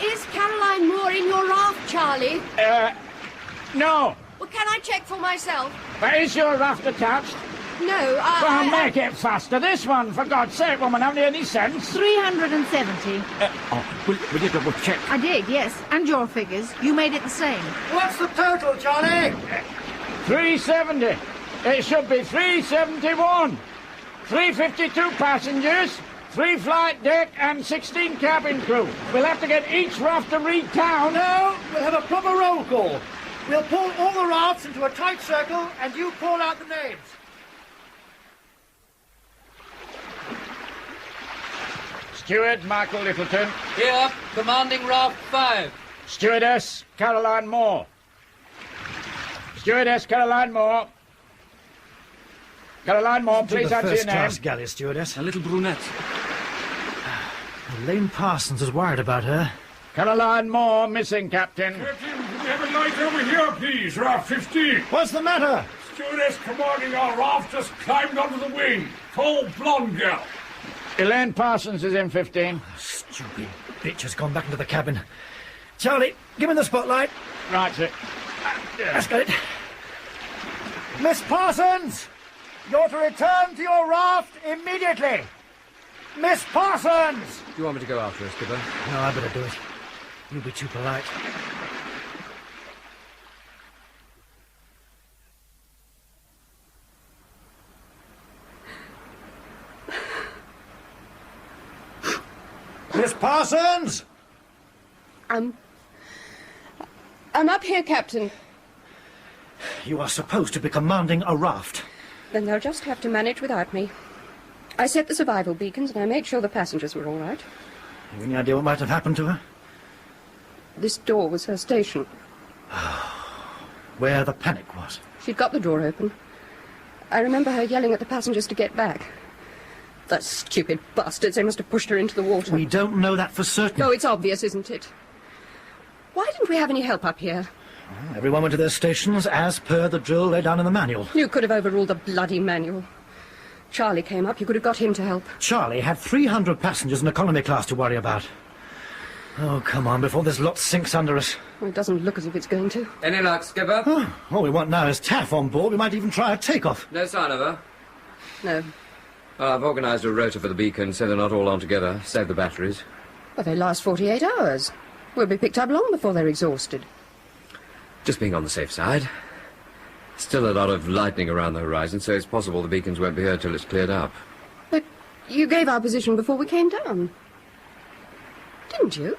Is Caroline Moore in your raft, Charlie? No. Well, can I check for myself? But is your raft attached? No, Well, make it faster. This one, for God's sake, woman. Haven't you any sense? 370. Will you double check? I did, yes. And your figures. You made it the same. What's the total, Charlie? 370. It should be 371. 352 passengers, 3 flight deck and 16 cabin crew. We'll have to get each raft to recount. No, we'll have a proper roll call. We'll pull all the rafts into a tight circle and you call out the names. Steward Michael Littleton. Here, commanding raft 5. Stewardess Caroline Moore. Stewardess Caroline Moore. Caroline Moore, please answer your name. First-class galley stewardess. A little brunette. Elaine Parsons is worried about her. Caroline Moore, missing, Captain. Captain, can we have a light over here, please? Raft 15. What's the matter? Stewardess commanding our raft just climbed onto the wing. Tall, blonde girl. Elaine Parsons is in 15. Stupid bitch has gone back into the cabin. Charlie, give me the spotlight. Right, sir. That's got it. Miss Parsons! You're to return to your raft immediately! Miss Parsons! Do you want me to go after her, Skipper? No, I better do it. You'll be too polite. Miss Parsons! I'm up here, Captain. You are supposed to be commanding a raft. Then they'll just have to manage without me. I set the survival beacons and I made sure the passengers were all right. Have you any idea what might have happened to her? This door was her station. Where the panic was. She'd got the door open. I remember her yelling at the passengers to get back. The stupid bastards, they must have pushed her into the water. We don't know that for certain. No, it's obvious, isn't it? Why didn't we have any help up here? Well, everyone went to their stations as per the drill laid down in the manual. You could have overruled the bloody manual. Charlie came up. You could have got him to help. Charlie had 300 passengers in economy class to worry about. Oh, come on, before this lot sinks under us. Well, it doesn't look as if it's going to. Any luck, Skipper? Oh, all we want now is Taff on board. We might even try a takeoff. No sign of her? No. Well, I've organised a rota for the beacon so they're not all on together. Save the batteries. Well, they last 48 hours. We'll be picked up long before they're exhausted. Just being on the safe side. Still a lot of lightning around the horizon, so it's possible the beacons won't be heard till it's cleared up. But you gave our position before we came down. Didn't you?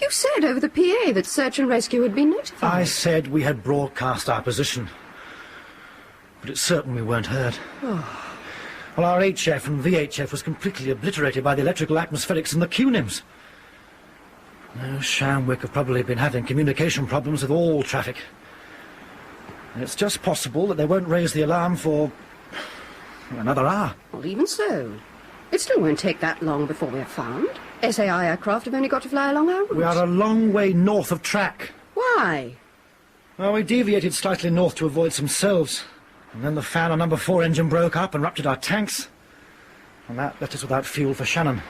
You said over the PA that search and rescue had been notified. I said we had broadcast our position. But it's certain we weren't heard. Oh. Well, our HF and VHF was completely obliterated by the electrical atmospherics and the QNIMs. No, Shamwick have probably been having communication problems with all traffic. And it's just possible that they won't raise the alarm for another hour. Well, even so. It still won't take that long before we're found. SAI aircraft have only got to fly along our route. We are a long way north of track. Why? Well, we deviated slightly north to avoid some selves. And then the fan on number 4 engine broke up and ruptured our tanks. And that left us without fuel for Shannon.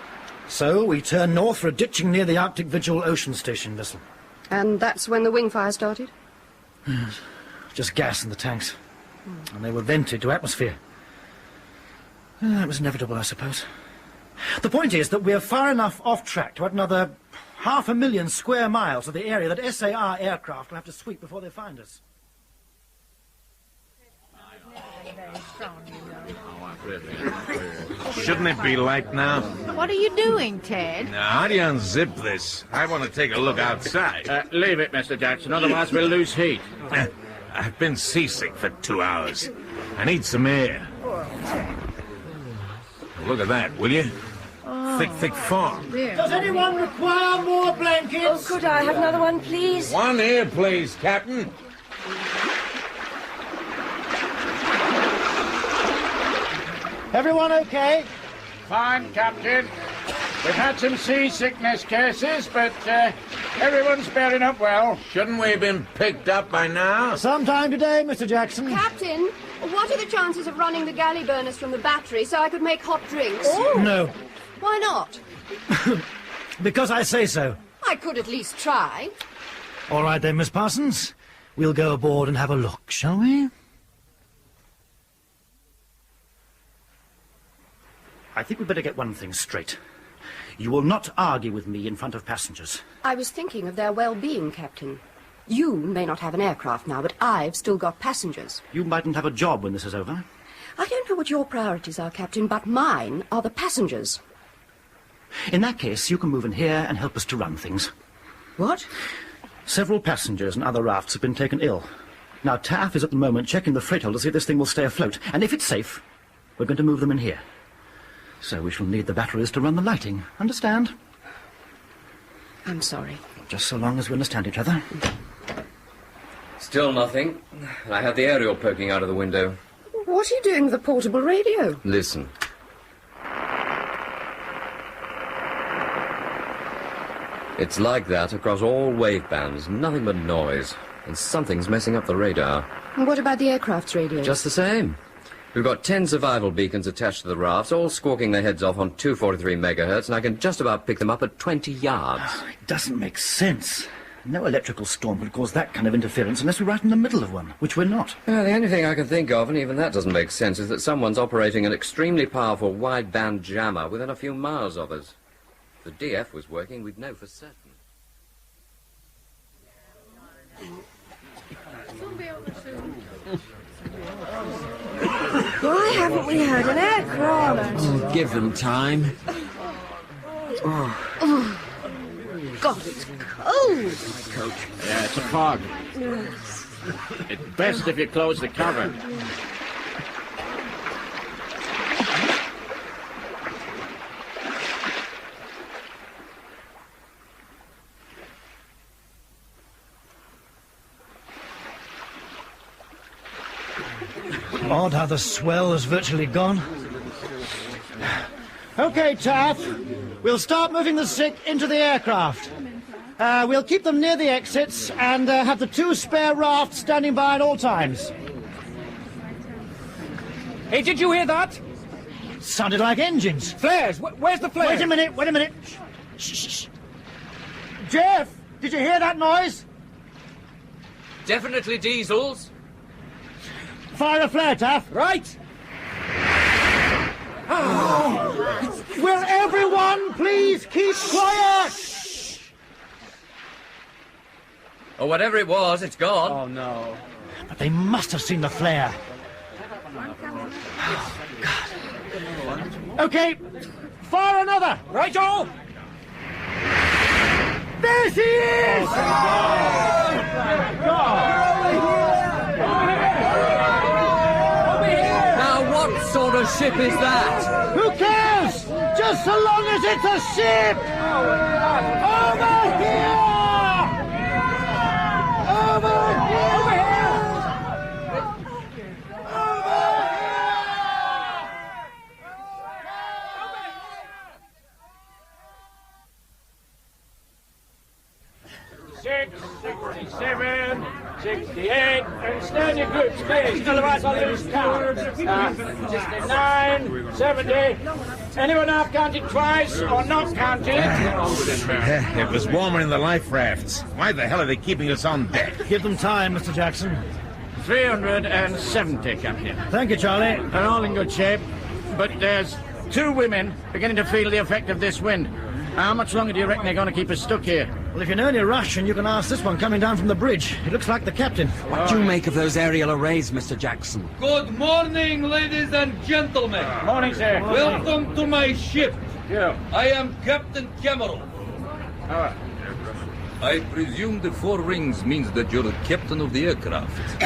So we turned north for a ditching near the Arctic Vigil Ocean Station vessel. And that's when the wing fire started? Just gas in the tanks. And they were vented to atmosphere. It was inevitable, I suppose. The point is that we're far enough off track to add another 500,000 square miles of the area that SAR aircraft will have to sweep before they find us. Shouldn't it be light now? What are you doing, Ted? Now, how do you unzip this? I want to take a look outside. Leave it, Mr. Jackson, otherwise we'll lose heat. I've been seasick for 2 hours. I need some air. Look at that, will you? Oh, thick fog. Does anyone require more blankets? Oh, could I have another one, please? One here, please, Captain. Everyone okay? Fine, Captain. We've had some seasickness cases, but everyone's bearing up well. Shouldn't we have been picked up by now? Sometime today, Mr. Jackson. Captain, what are the chances of running the galley burners from the battery so I could make hot drinks? No. Why not? Because I say so. I could at least try. All right then, Miss Parsons. We'll go aboard and have a look, shall we? I think we'd better get one thing straight. You will not argue with me in front of passengers. I was thinking of their well-being, Captain. You may not have an aircraft now, but I've still got passengers. You mightn't have a job when this is over. I don't know what your priorities are, Captain, but mine are the passengers. In that case, you can move in here and help us to run things. What? Several passengers and other rafts have been taken ill. Now, Taff is at the moment checking the freight hold to see if this thing will stay afloat. And if it's safe, we're going to move them in here. So we shall need the batteries to run the lighting. Understand? I'm sorry. Just so long as we understand each other. Still nothing. I had the aerial poking out of the window. What are you doing with the portable radio? Listen. It's like that across all wave bands. Nothing but noise. And something's messing up the radar. And what about the aircraft's radio? Just the same. We've got 10 survival beacons attached to the rafts, all squawking their heads off on 243 megahertz, and I can just about pick them up at 20 yards. It doesn't make sense. No electrical storm would cause that kind of interference unless we're right in the middle of one, which we're not. The only thing I can think of, and even that doesn't make sense, is that someone's operating an extremely powerful wideband jammer within a few miles of us. If the DF was working, we'd know for certain. Why haven't we had an aircraft? Oh, give them time. Oh, God, it's cold. Coach. Yeah, it's a fog. Yes. It's best if you close the cover. Odd how the swell has virtually gone. Okay, Taff. We'll start moving the sick into the aircraft. We'll keep them near the exits and have the 2 spare rafts standing by at all times. Hey, did you hear that? Sounded like engines. Flares! Where's the flare? Wait a minute. Shh. Jeff, did you hear that noise? Definitely diesels. Fire a flare, Taff. Right. Will everyone please keep quiet? Or whatever it was, it's gone. Oh, no. But they must have seen the flare. Oh, God. Okay, fire another. Right-o! There she is! Now, what sort of ship is that? Who cares? Just so long as it's a ship! Over here! Over here! Six, 67, 68, and stand your goods, please. Otherwise I'll lose count. 69, 70. Anyone half counted twice or not counted? It was warmer in the life rafts. Why the hell are they keeping us on deck? Give them time, Mr. Jackson. 370, Captain. Thank you, Charlie. They're all in good shape, but there's 2 women beginning to feel the effect of this wind. How much longer do you reckon they're going to keep us stuck here? Well, if you know any Russian, you can ask this one coming down from the bridge. It looks like the captain. What do you make of those aerial arrays, Mr. Jackson? Good morning, ladies and gentlemen. Morning, sir. Welcome to my ship. Yeah. I am Captain Cameron. I presume the 4 rings means that you're the captain of the aircraft.